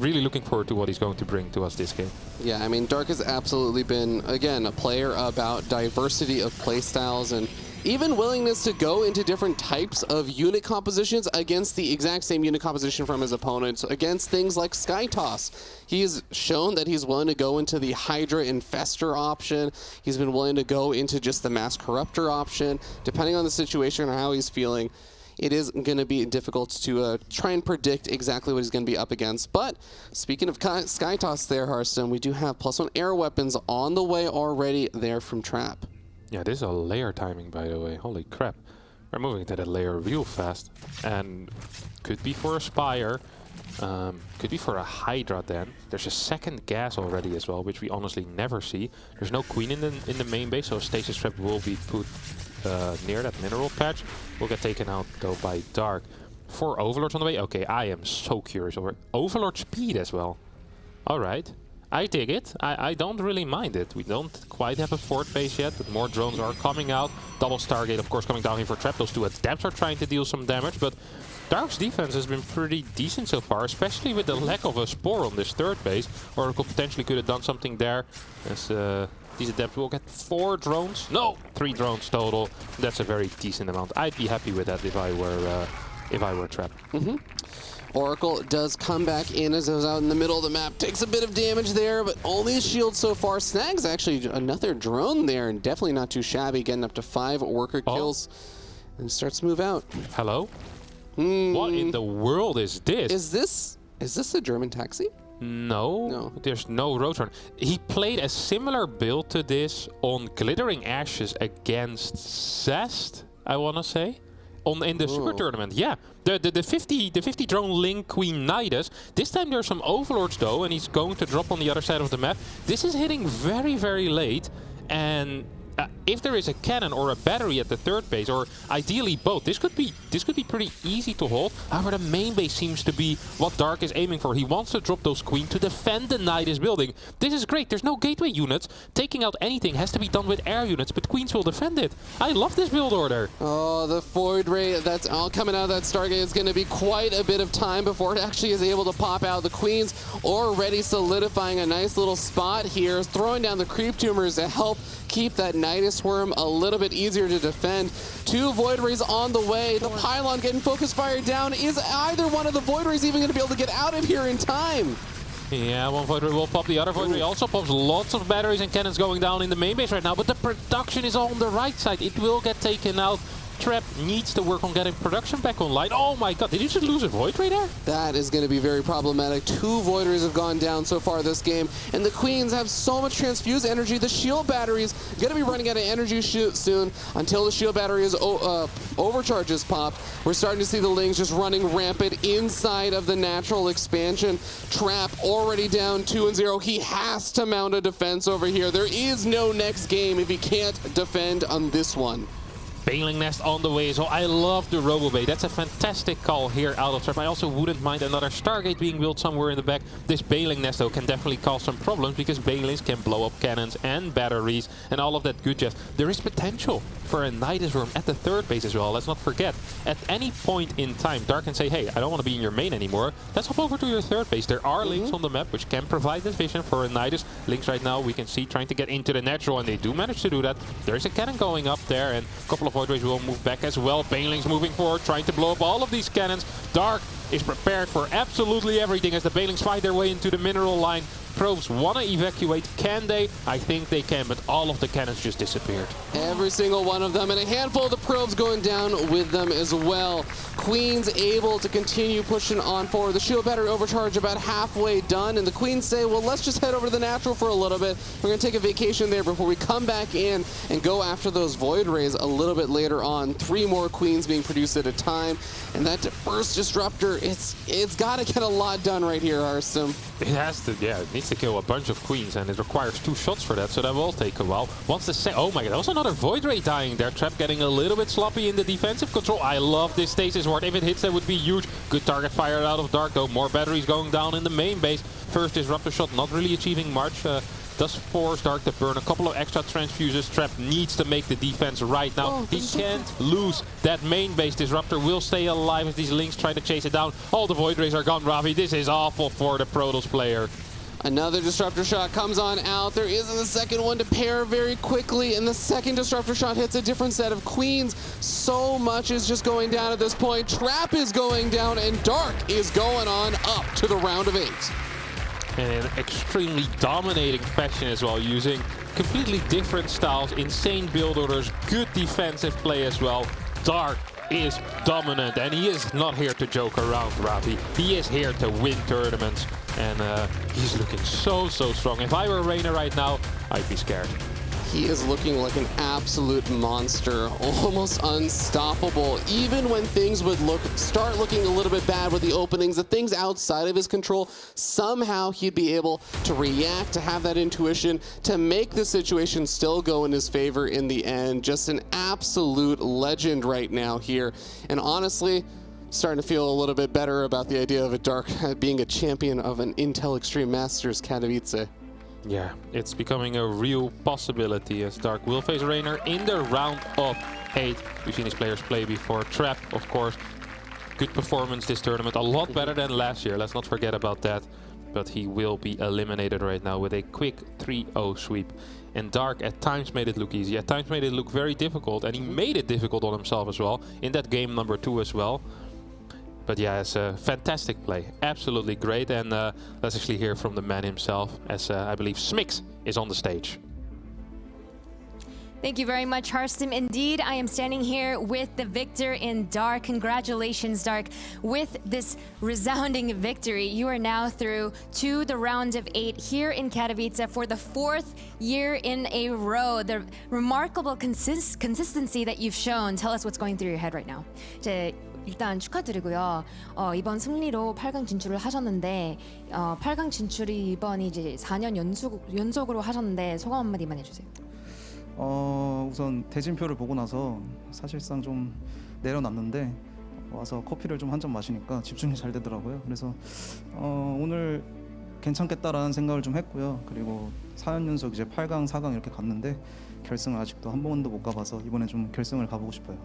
really looking forward to what he's going to bring to us this game. Yeah, I mean, Dark has absolutely been, again, a player about diversity of playstyles, and even willingness to go into different types of unit compositions against the exact same unit composition from his opponents, against things like Sky Toss. He's shown that he's willing to go into the Hydra Infester option. He's been willing to go into just the Mass Corruptor option. Depending on the situation or how he's feeling, it is going to be difficult to try and predict exactly what he's going to be up against. But speaking of Sky Toss there, Hearthstone, we do have +1 air weapons on the way already there from Trap. Yeah, this is a layer timing, by the way. Holy crap. We're moving to that layer real fast. And could be for a Spire. Could be for a Hydra then. There's a second gas already as well, which we honestly never see. There's no Queen in the main base, so a Stasis Trap will be put near that mineral patch. Will get taken out though by Dark. 4 Overlords on the way. Okay, I am so curious over Overlord speed as well. Alright. I dig it. I don't really mind it. We don't quite have a fort base yet, but more drones are coming out. Double Stargate, of course, coming down here for Trap. Those two Adepts are trying to deal some damage, but Dark's defense has been pretty decent so far, especially with the lack of a Spore on this third base. Oracle potentially could have done something there, as these Adepts will get 4 drones. No! 3 drones total. That's a very decent amount. I'd be happy with that if I were Trap. Oracle does come back in as it was out in the middle of the map. Takes a bit of damage there, but only a shield so far. Snags actually another drone there, and definitely not too shabby, getting up to 5 worker kills. And starts to move out. Hello? What in the world is this? Is this a German taxi? No, there's no Roadrunner. He played a similar build to this on Glittering Ashes against Zest, I want to say. In the Super Tournament, yeah. The 50 drone Link Queen Nidus. This time there's some Overlords though, and he's going to drop on the other side of the map. This is hitting very, very late, and if there is a cannon or a battery at the third base, or ideally both, this could be pretty easy to hold. However, the main base seems to be what Dark is aiming for. He wants to drop those Queen to defend the Nidus building. This is great. There's no gateway units. Taking out anything has to be done with air units, but Queens will defend it. I love this build order. Oh, the Void Ray that's all coming out of that Stargate is going to be quite a bit of time before it actually is able to pop out. The Queens already solidifying a nice little spot here, throwing down the creep tumors to help keep that Nidus Worm a little bit easier to defend. 2 Void Rays on the way. The pylon getting focus fire down. Is either one of the Void Rays even going to be able to get out of here in time? Yeah, one Void Ray will pop. The other Void Ray also pops. Lots of batteries and cannons going down in the main base right now, but the production is on the right side. It will get taken out. Trap needs to work on getting production back online. Oh my god, did you just lose a Void Ray there? That is going to be very problematic. 2 Void Rays have gone down so far this game, and the Queens have so much transfused energy. The shield battery's going to be running out of energy soon. Until the shield battery is overcharges pop, we're starting to see the Lings just running rampant inside of the natural expansion. Trap already down 2-0. He has to mount a defense over here. There is no next game if he can't defend on this one. Baneling Nest on the way, so I love the Robobay. That's a fantastic call here out of Trap. I also wouldn't mind another Stargate being built somewhere in the back. This Baneling Nest, though, can definitely cause some problems because Banelings can blow up cannons and batteries and all of that good jazz. There is potential for a Nidus Worm at the third base as well. Let's not forget, at any point in time, Dark can say, hey, I don't want to be in your main anymore. Let's hop over to your third base. There are links on the map which can provide this vision for a Nidus. Links right now we can see trying to get into the natural, and they do manage to do that. There's a cannon going up there, and a couple of Void Rays will move back as well. Banelings moving forward, trying to blow up all of these cannons. Dark is prepared for absolutely everything as the Banelings fight their way into the mineral line. Probes want to evacuate. Can they? I think they can, but all of the cannons just disappeared. Every single one of them, and a handful of the probes going down with them as well. Queens able to continue pushing on forward. The shield battery overcharge about halfway done, and the Queens say, well, let's just head over to the natural for a little bit. We're going to take a vacation there before we come back in and go after those Void Rays a little bit later on. 3 more Queens being produced at a time, and that first Disruptor, it's got to get a lot done right here, Hearthstone. It has to, yeah, it needs to kill a bunch of Queens, and it requires 2 shots for that, so that will take a while. Once the oh my god, there was another Void Ray dying there. Trap getting a little bit sloppy in the defensive control. I love this Stasis Ward. If it hits, that would be huge. Good target fire out of Dark, though. More batteries going down in the main base. First Disruptor shot, not really achieving much. Does force Dark to burn a couple of extra transfuses. Trap needs to make the defense right now. He can't lose that main base. Disruptor will stay alive as these Links try to chase it down. All the Void Rays are gone, Ravi. This is awful for the Protoss player. Another disruptor shot comes on out. There isn't a second one to pair very quickly, and the second disruptor shot hits a different set of queens. So much is just going down at this point. Trap is going down, and Dark is going on up to the round of 8. And in an extremely dominating fashion as well, using completely different styles, insane build orders, good defensive play as well. Dark is dominant, and he is not here to joke around, Ravi. He is here to win tournaments, and he's looking so strong. If I were Reina right now, I'd be scared. He is looking like an absolute monster, almost unstoppable. Even when things would start looking a little bit bad with the openings, the things outside of his control, somehow he'd be able to react, to have that intuition, to make the situation still go in his favor in the end. Just an absolute legend right now here. And honestly, starting to feel a little bit better about the idea of a Dark being a champion of an Intel Extreme Masters Katowice. Yeah, it's becoming a real possibility as Dark will face Reiner in the round of 8. We've seen his players play before. Trap, of course, good performance this tournament, a lot better than last year, let's not forget about that. But he will be eliminated right now with a quick 3-0 sweep. And Dark at times made it look easy, at times made it look very difficult, and he made it difficult on himself as well, in that game number 2 as well. But yeah, it's a fantastic play. Absolutely great. And let's actually hear from the man himself, as I believe Smix is on the stage. Thank you very much, Harstim. Indeed, I am standing here with the victor in Dark. Congratulations, Dark. With this resounding victory, you are now through to the round of 8 here in Katowice for the 4th year in a row. The remarkable consistency that you've shown. Tell us what's going through your head right now. 일단 축하드리고요. 이번 승리로 8강 진출을 하셨는데 8강 진출이 이번이 이제 4년 연속으로 하셨는데 소감 한마디만 해주세요. 우선 대진표를 보고 나서 사실상 좀 내려놨는데 와서 커피를 좀 한 잔 마시니까 집중이 잘 되더라고요. 그래서 오늘 괜찮겠다라는 생각을 좀 했고요. 그리고 4년 연속 이제 8강, 4강 이렇게 갔는데 결승을 아직도 한 번도 못 가봐서 이번에 좀 결승을 가보고 싶어요.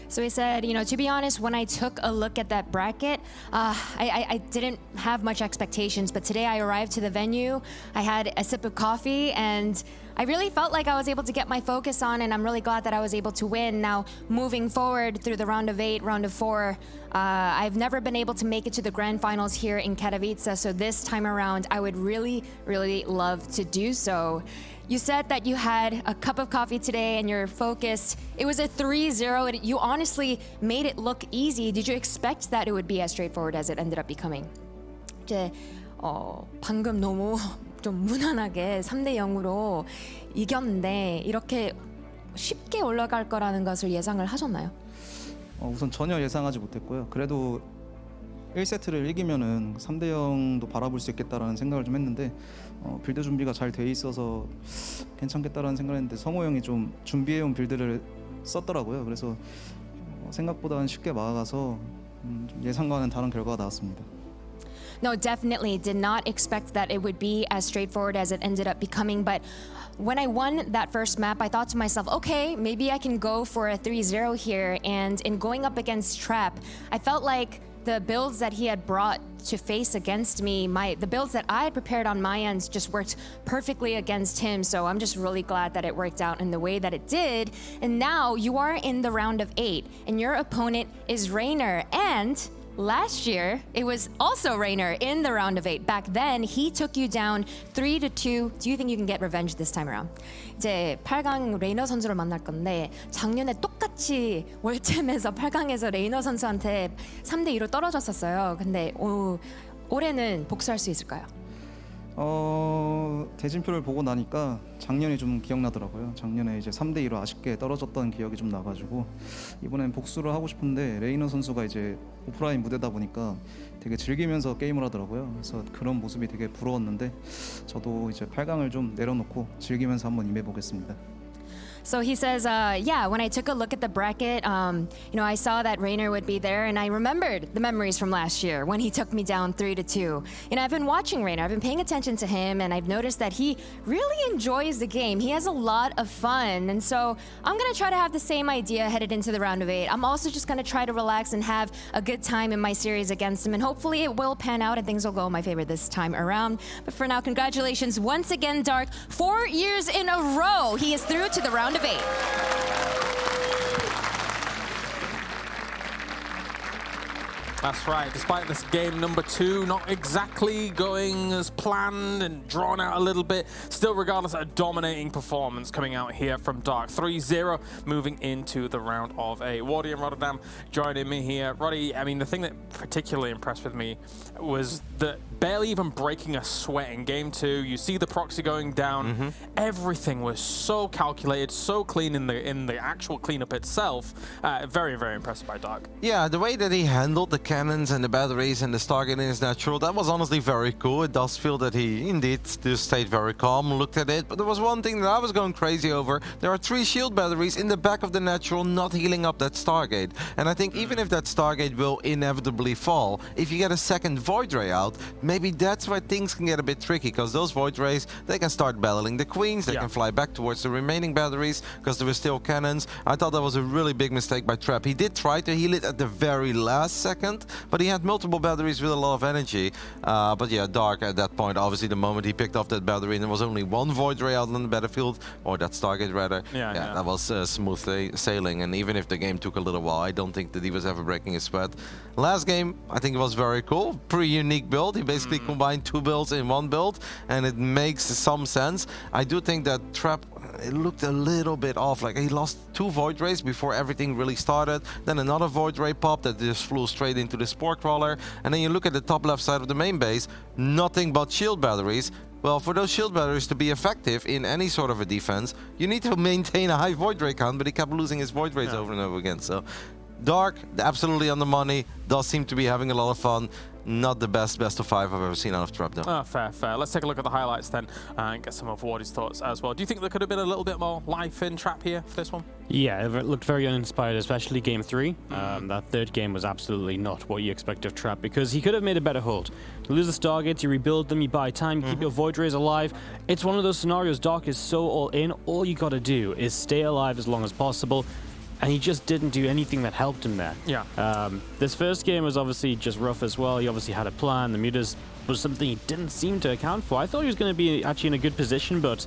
So he said, you know, to be honest, when I took a look at that bracket, I didn't have much expectations, but today I arrived to the venue, I had a sip of coffee, and I really felt like I was able to get my focus on, and I'm really glad that I was able to win. Now, moving forward through the round of 8, round of 4, I've never been able to make it to the grand finals here in Katowice, so this time around, I would really, really love to do so. You said that you had a cup of coffee today and you're focused. It was a 3-0. You honestly made it look easy. Did you expect that it would be as straightforward as it ended up becoming? 이제 방금 너무 좀 무난하게 3대 0으로 이겼는데 이렇게 쉽게 올라갈 거라는 것을 예상을 하셨나요? 우선 전혀 예상하지 못했고요. 그래도 1세트를 이기면은 3대 0도 바라볼 수 있겠다라는 생각을 좀 했는데 빌드 준비가 잘 돼 있어서 괜찮겠다라는 생각을 했는데 성호 형이 좀 준비해온 빌드를 썼더라고요. 그래서 생각보다는 쉽게 막아가서 예상과는 다른 결과가 나왔습니다. No, definitely did not expect that it would be as straightforward as it ended up becoming, but when I won that first map, I thought to myself, okay, maybe I can go for a 3-0 here, and in going up against Trap, I felt like the builds that he had brought to face against me, the builds that I had prepared on my end just worked perfectly against him. So I'm just really glad that it worked out in the way that it did. And now you are in the round of 8 and your opponent is Reiner. And last year, it was also Reiner in the round of 8. Back then, he took you down 3-2. Do you think you can get revenge this time around? 이제 8강 레이너 선수를 만날 건데 작년에 똑같이 월챔에서 8강에서 레이너 선수한테 3대2로 떨어졌었어요. 근데 올해는 복수할 수 있을까요? 대진표를 보고 나니까 작년이 좀 기억나더라고요. 작년에 이제 3대2로 아쉽게 떨어졌던 기억이 좀 나가지고 이번엔 복수를 하고 싶은데 레이너 선수가 이제 오프라인 무대다 보니까 되게 즐기면서 게임을 하더라고요. 그래서 그런 모습이 되게 부러웠는데 저도 이제 8강을 좀 내려놓고 즐기면서 한번 임해보겠습니다. So he says, yeah, when I took a look at the bracket, I saw that Raynor would be there, and I remembered the memories from last year when he took me down 3-2. I've been watching Raynor, I've been paying attention to him, and I've noticed that he really enjoys the game. He has a lot of fun, and so I'm gonna try to have the same idea headed into the round of 8. I'm also just gonna try to relax and have a good time in my series against him, and hopefully it will pan out and things will go in my favor this time around. But for now, congratulations once again, Dark. 4 years in a row, he is through to the round of 8. That's right. Despite this game number 2 not exactly going as planned and drawn out a little bit, still regardless, a dominating performance coming out here from Dark. 3-0 moving into the round of 8. Wardy and Rotterdam joining me here. Roddy, I mean, the thing that particularly impressed with me was that barely even breaking a sweat in game 2. You see the proxy going down. Everything was so calculated, so clean in the actual cleanup itself. Very, very impressed by Dark. Yeah, the way that he handled the cannons and the batteries and the Stargate in his natural, that was honestly very cool. It does feel that he indeed just stayed very calm, looked at it. But there was one thing that I was going crazy over. There are 3 shield batteries in the back of the natural, not healing up that Stargate. And I think even if that Stargate will inevitably fall, if you get a second Void Ray out, maybe that's where things can get a bit tricky, because those Void Rays, they can start battling the queens, they can fly back towards the remaining batteries, because there were still cannons. I thought that was a really big mistake by Trap. He did try to heal it at the very last second, but he had multiple batteries with a lot of energy. But yeah, Dark at that point, obviously the moment he picked off that battery and there was only 1 Void Ray out on the battlefield, or that Stargate rather, that was smooth sailing. And even if the game took a little while, I don't think that he was ever breaking a sweat. Last game, I think it was very cool. Pretty unique build. He basically combined 2 builds in 1 build, and it makes some sense. I do think that Trap, it looked a little bit off. Like, he lost 2 Void Rays before everything really started. Then another Void Ray popped that just flew straight into the Spore Crawler. And then you look at the top left side of the main base, nothing but shield batteries. Well, for those shield batteries to be effective in any sort of a defense, you need to maintain a high Void Ray count, but he kept losing his Void Rays over and over again. So Dark, absolutely on the money, does seem to be having a lot of fun. Not the best of 5 I've ever seen out of Trap, though. Oh, fair. Let's take a look at the highlights then and get some of Wardy's thoughts as well. Do you think there could have been a little bit more life in Trap here for this one? Yeah, it looked very uninspired, especially game 3. That third game was absolutely not what you expect of Trap, because he could have made a better hold. You lose the Stargates, you rebuild them, you buy time, you keep your Void Rays alive. It's one of those scenarios. Dark is so all in. All you got to do is stay alive as long as possible. And he just didn't do anything that helped him there. Yeah. This first game was obviously just rough as well. He obviously had a plan. The mutas was something he didn't seem to account for. I thought he was going to be actually in a good position, but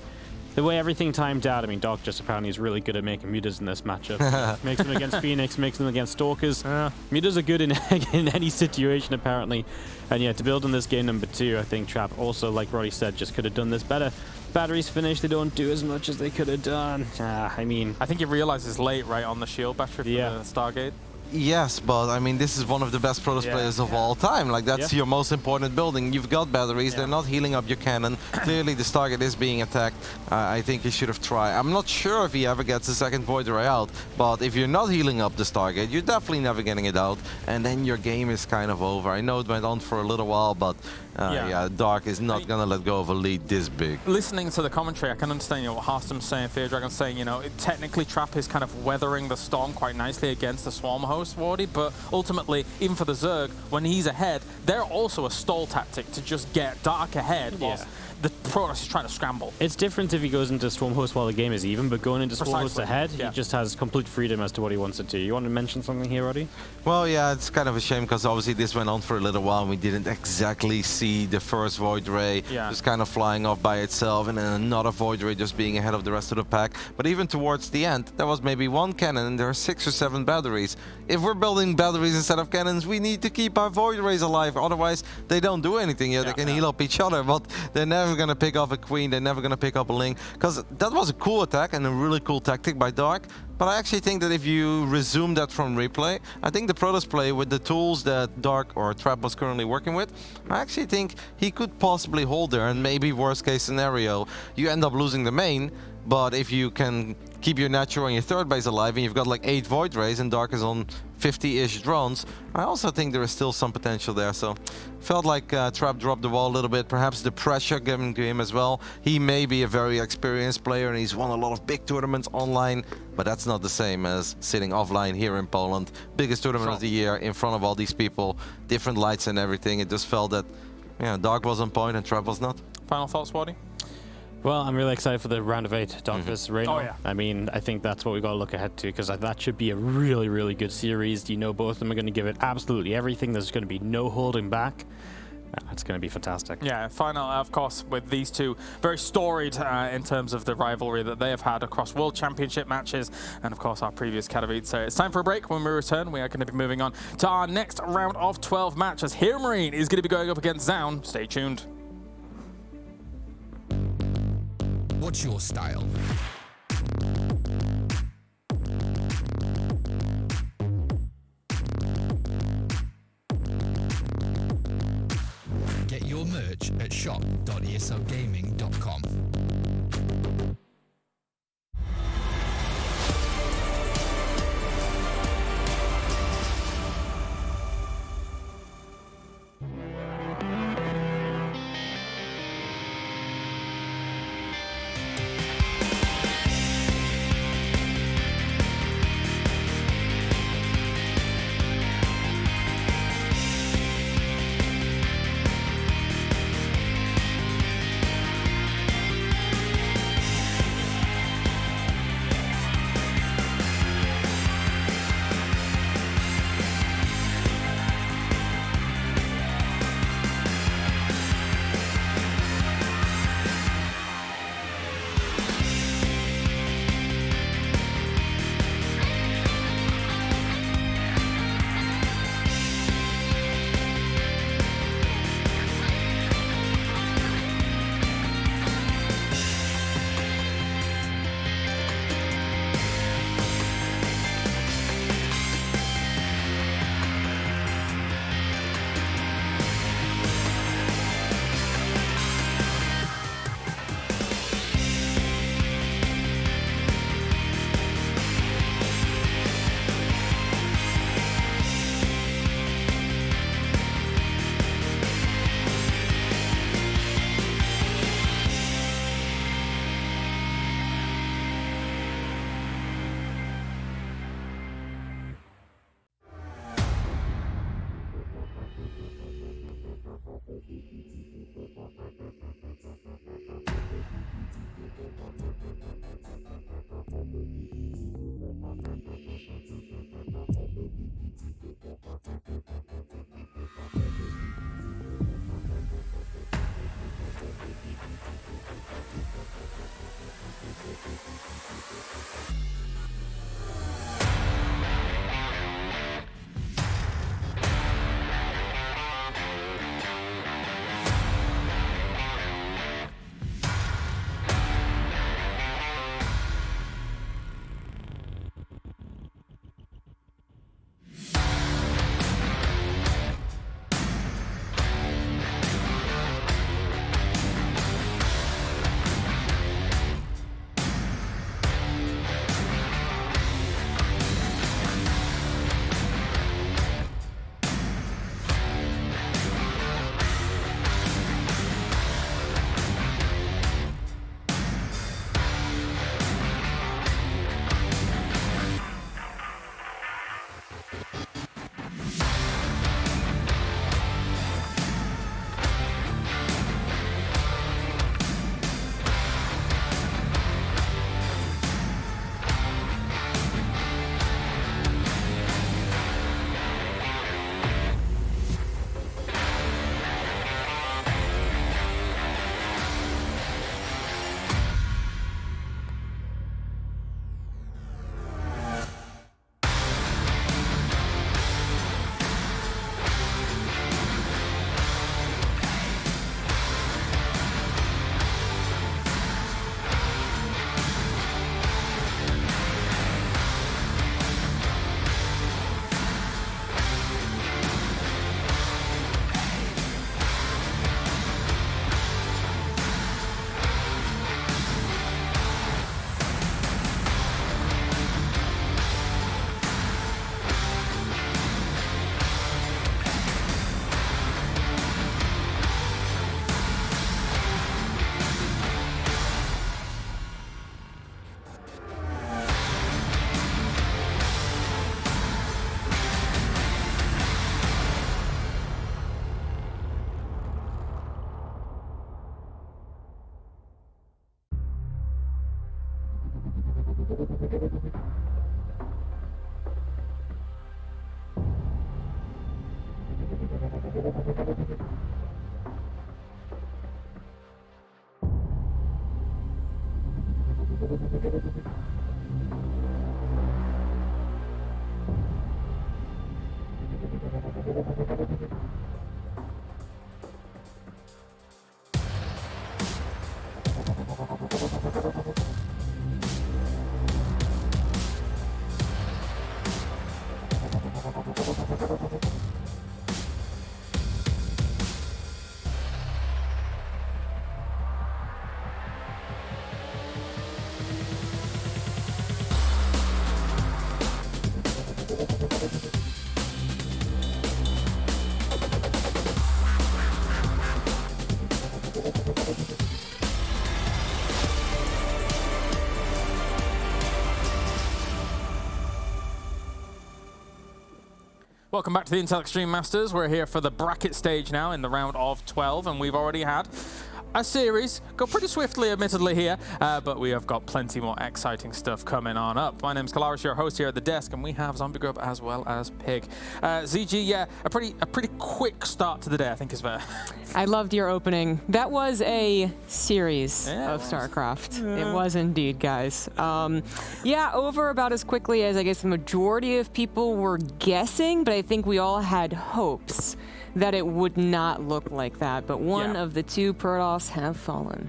the way everything timed out, I mean, Dark just apparently is really good at making mutas in this matchup. Makes them against Phoenix, makes them against Stalkers. Mutas are good in any situation, apparently. And yeah, to build on this game number 2, I think Trap also, like Roddy said, just could have done this better. Batteries finished, they don't do as much as they could have done. I mean, I think he realizes late, right, on the shield battery for the Stargate. Yes, but I mean, this is one of the best Protoss players of all time. Like, that's your most important building. You've got batteries, they're not healing up your cannon. Clearly, the Stargate is being attacked. I think he should have tried. I'm not sure if he ever gets a second Void Ray out, but if you're not healing up the Stargate, you're definitely never getting it out, and then your game is kind of over. I know it went on for a little while, but Dark is not going to let go of a lead this big. Listening to the commentary, I can understand what Harstom's saying, Fear Dragon's saying, technically Trap is kind of weathering the storm quite nicely against the Swarm host, Wardy, but ultimately, even for the Zerg, when he's ahead, they're also a stall tactic to just get Dark ahead whilst the Protoss is trying to scramble. It's different if he goes into Swarm host while the game is even, but going into Swarm host ahead, he just has complete freedom as to what he wants to do. You want to mention something here, Roddy? Well, yeah, it's kind of a shame, because obviously this went on for a little while and we didn't exactly see the first Void Ray just kind of flying off by itself, and then another Void Ray just being ahead of the rest of the pack. But even towards the end, there was maybe 1 cannon and there are 6 or 7 batteries. If we're building batteries instead of cannons, we need to keep our Void Rays alive, otherwise they don't do anything. They can heal up each other, but they're never going to pick off a queen, they're never going to pick up a link, because that was a cool attack and a really cool tactic by Dark. But I actually think that if you resume that from replay, I think the Protoss play with the tools that Dark or Trap was currently working with, I actually think he could possibly hold there, and maybe worst case scenario, you end up losing the main, but if you can keep your natural and your third base alive, and you've got like 8 Void Rays and Dark is on 50-ish drones, I also think there is still some potential there. So felt like Trap dropped the ball a little bit. Perhaps the pressure given to him as well. He may be a very experienced player and he's won a lot of big tournaments online, but that's not the same as sitting offline here in Poland. Biggest tournament of the year in front of all these people, different lights and everything. It just felt that, Dark was on point and Trap was not. Final thoughts, Waddy? Well, I'm really excited for the round of 8, Dark versus Reno. Oh, yeah. I mean, I think that's what we got to look ahead to, because that should be a really, really good series. You know, both of them are going to give it absolutely everything. There's going to be no holding back. It's going to be fantastic. Yeah, final, of course, with these two, very storied in terms of the rivalry that they have had across World Championship matches and, of course, our previous Katowice. So it's time for a break. When we return, we are going to be moving on to our next round of 12 matches. Here Marine is going to be going up against Zaun. Stay tuned. What's your style? Get your merch at shop.eslgaming.com. Welcome back to the Intel Extreme Masters. We're here for the bracket stage now in the round of 12, and we've already had a series go pretty swiftly, admittedly, here, but we have got plenty more exciting stuff coming on up. My name's Katowice, your host here at the desk, and we have Zombie Grub as well as Pig. ZG, yeah, a pretty quick start to the day, I think is fair. I loved your opening. That was a series of StarCraft. It was indeed, guys. Yeah, over about as quickly as I guess the majority of people were guessing, but I think we all had hopes that it would not look like that. But one of the two Protoss have fallen.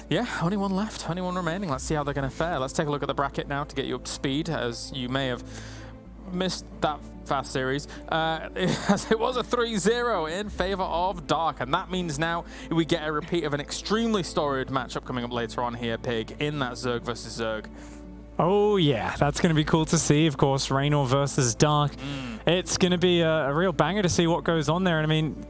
Yeah, only one left, only one remaining. Let's see how they're going to fare. Let's take a look at the bracket now to get you up to speed, as you may have missed that fast series, as it was a 3-0 in favor of Dark, and that means now we get a repeat of an extremely storied matchup coming up later on here, Pig, in that Zerg versus Zerg. Oh yeah, that's going to be cool to see, of course. Raynor versus Dark. It's going to be a real banger to see what goes on there. And I mean,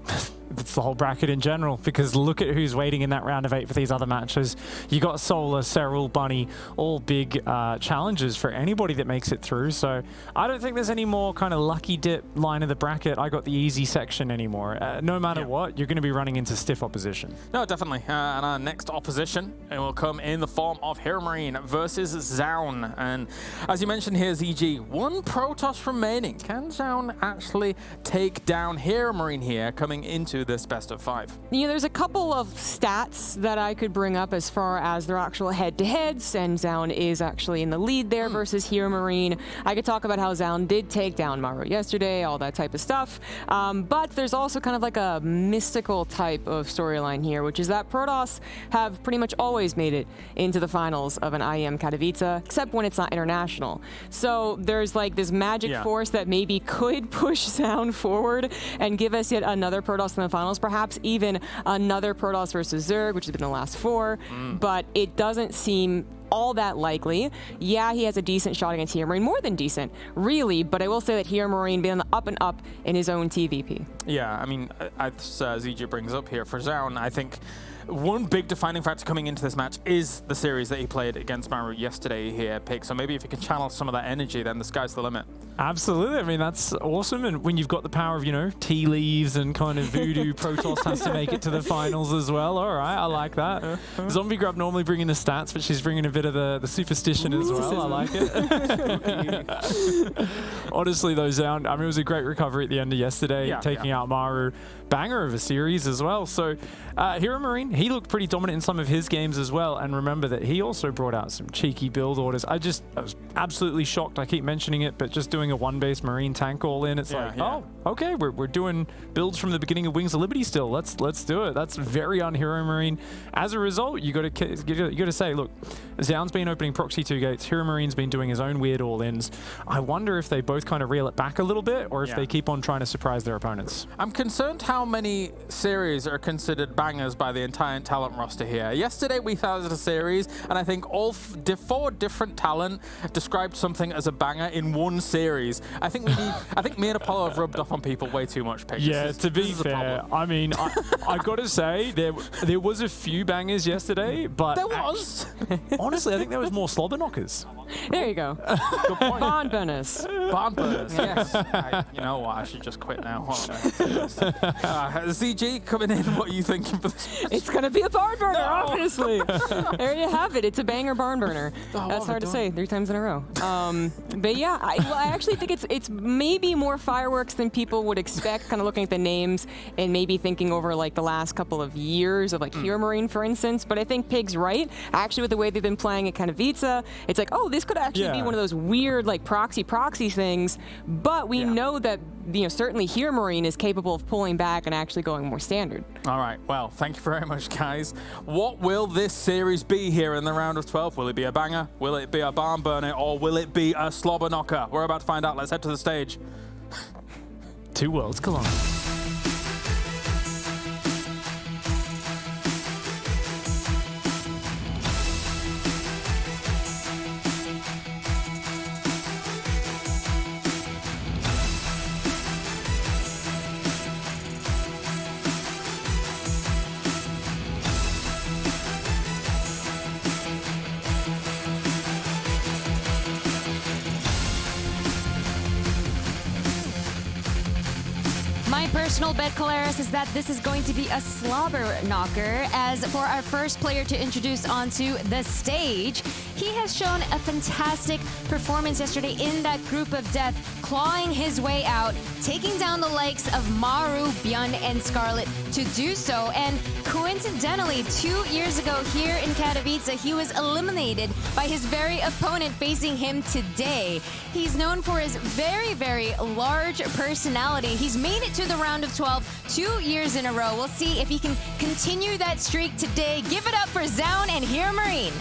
it's the whole bracket in general, because look at who's waiting in that round of 8 for these other matches. You got Solar, Serral, Bunny, all big challenges for anybody that makes it through. So I don't think there's any more kind of lucky dip line of the bracket. I got the easy section anymore. No matter what, you're going to be running into stiff opposition. No, definitely. And our next opposition, it will come in the form of Hero Marine versus Zaun. And as you mentioned here, ZG, one Protoss remaining. Can Zaun actually take down Hero Marine here coming into this best of 5? You know, there's a couple of stats that I could bring up as far as their actual head-to-heads, and Zaun is actually in the lead there versus Hero Marine. I could talk about how Zaun did take down Maru yesterday, all that type of stuff. But there's also kind of like a mystical type of storyline here, which is that Protoss have pretty much always made it into the finals of an IEM Katowice, except when it's not international. So there's like this magic force that maybe could push Zaun forward and give us yet another Protoss in the finals, perhaps even another Protoss versus Zerg, which has been the last 4, but it doesn't seem all that likely. Yeah, he has a decent shot against Hero Marine, more than decent, really, but I will say that Hero Marine been on the up and up in his own TVP. Yeah, I mean, as ZG brings up here, for Zaun, I think one big defining factor coming into this match is the series that he played against Maru yesterday here, Pig. So maybe if you can channel some of that energy, then the sky's the limit. Absolutely. I mean, that's awesome. And when you've got the power of, you know, tea leaves and kind of voodoo, Protoss has to make it to the finals as well. All right, I like that. Zombie Grub normally bringing the stats, but she's bringing a bit of the superstition as well. I like it. Honestly, though, Zaun, I mean, it was a great recovery at the end of yesterday, taking out Maru. Banger of a series as well. So Hero Marine, he looked pretty dominant in some of his games as well. And remember that he also brought out some cheeky build orders. I was absolutely shocked. I keep mentioning it, but just doing a 1-base Marine tank all in, it's oh, okay, we're doing builds from the beginning of Wings of Liberty still. Let's do it. That's very un-Hero Marine. As a result, you got to say, look, Zaun's been opening proxy 2 gates. Hero Marine's been doing his own weird all-ins. I wonder if they both kind of reel it back a little bit, or if they keep on trying to surprise their opponents. I'm concerned how many series are considered bangers by the entire talent roster here. Yesterday we had a series, and I think all 4 different talent described something as a banger in one series. I think me and Apollo have rubbed off on people way too much, Pig. Yeah, to be fair, I mean, I got to say, there was a few bangers yesterday, but there was. Honestly, I think there was more slobber knockers. There you go. Good point. Barn burners. Barn burners, yes. You know what? I should just quit now. ZG, coming in, what are you thinking for this? It's going to be a barn burner, obviously. There you have it. It's a banger barn burner. That's hard to say 3 times in a row. But yeah, I actually think it's maybe more fireworks than people would expect, kind of looking at the names and maybe thinking over like the last couple of years of like Hero Marine, for instance. But I think Pig's right. Actually, with the way they've been playing at Katowice, it's like, oh, this could actually be one of those weird like proxy things. But we know that, you know, certainly Hero Marine is capable of pulling back and actually going more standard. All right, well, thank you very much, guys. What will this series be here in the round of 12? Will it be a banger? Will it be a barn burner? Or will it be a slobber knocker? We're about to find out. Let's head to the stage. 2 worlds collide. My personal bet, Colaris, is that this is going to be a slobber knocker. As for our first player to introduce onto the stage, he has shown a fantastic performance yesterday in that group of death, clawing his way out, taking down the likes of Maru, Byun, and Scarlet to do so. And coincidentally, 2 years ago here in Katowice, he was eliminated by his very opponent facing him today. He's known for his very, very large personality. He's made it to the round of 12 2 years in a row. We'll see if he can continue that streak today. Give it up for Zaun and Hero Marine.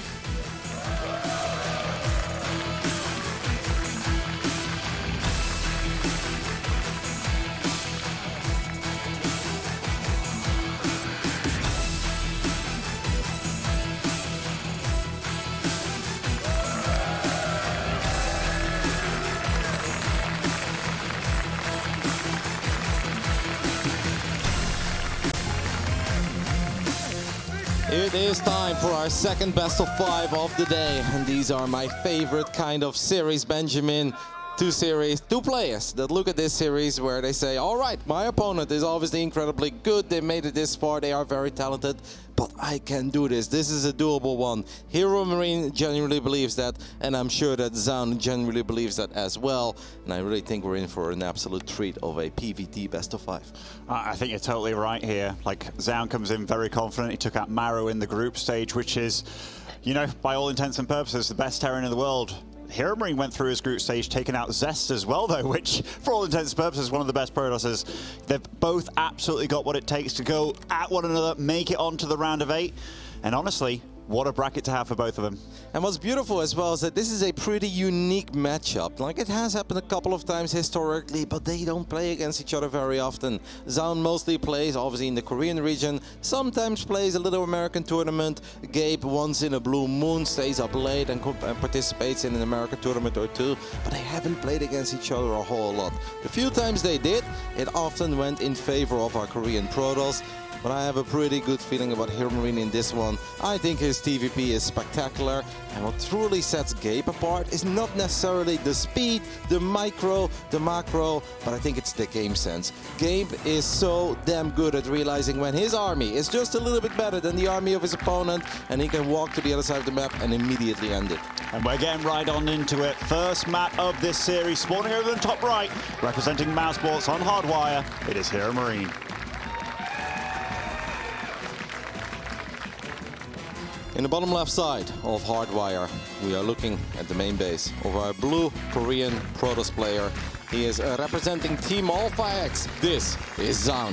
It is time for our second best of 5 of the day, and these are my favorite kind of series, Benjamin. Two players that look at this series where they say, all right, my opponent is obviously incredibly good, they made it this far, they are very talented, but I can do this. This is a doable one. Hero Marine genuinely believes that, and I'm sure that Zaun genuinely believes that as well. And I really think we're in for an absolute treat of a PVT best of 5. I think you're totally right here. Like, Zaun comes in very confident. He took out Maru in the group stage, which is, you know, by all intents and purposes, the best Terran in the world. Hero Marine went through his group stage, taking out Zest as well, though, which, for all intents and purposes, is one of the best Protosses. They've both absolutely got what it takes to go at one another, make it onto the round of 8. And honestly, what a bracket to have for both of them. And what's beautiful as well is that this is a pretty unique matchup. Like, it has happened a couple of times historically, but they don't play against each other very often. Zaun mostly plays, obviously, in the Korean region, sometimes plays a little American tournament. Gabe, once in a blue moon, stays up late and participates in an American tournament or two, but they haven't played against each other a whole lot. The few times they did, it often went in favor of our Korean Protoss. But I have a pretty good feeling about Hero Marine in this one. I think his TVP is spectacular, and what truly sets Gabe apart is not necessarily the speed, the micro, the macro, but I think it's the game sense. Gabe is so damn good at realizing when his army is just a little bit better than the army of his opponent, and he can walk to the other side of the map and immediately end it. And we're getting right on into it. First map of this series, spawning over the top right, representing Mousesports on Hardwire, it is Hero Marine. In the bottom left side of Hardwire, we are looking at the main base of our blue Korean Protoss player. He is representing Team Alpha X. This is Zaun.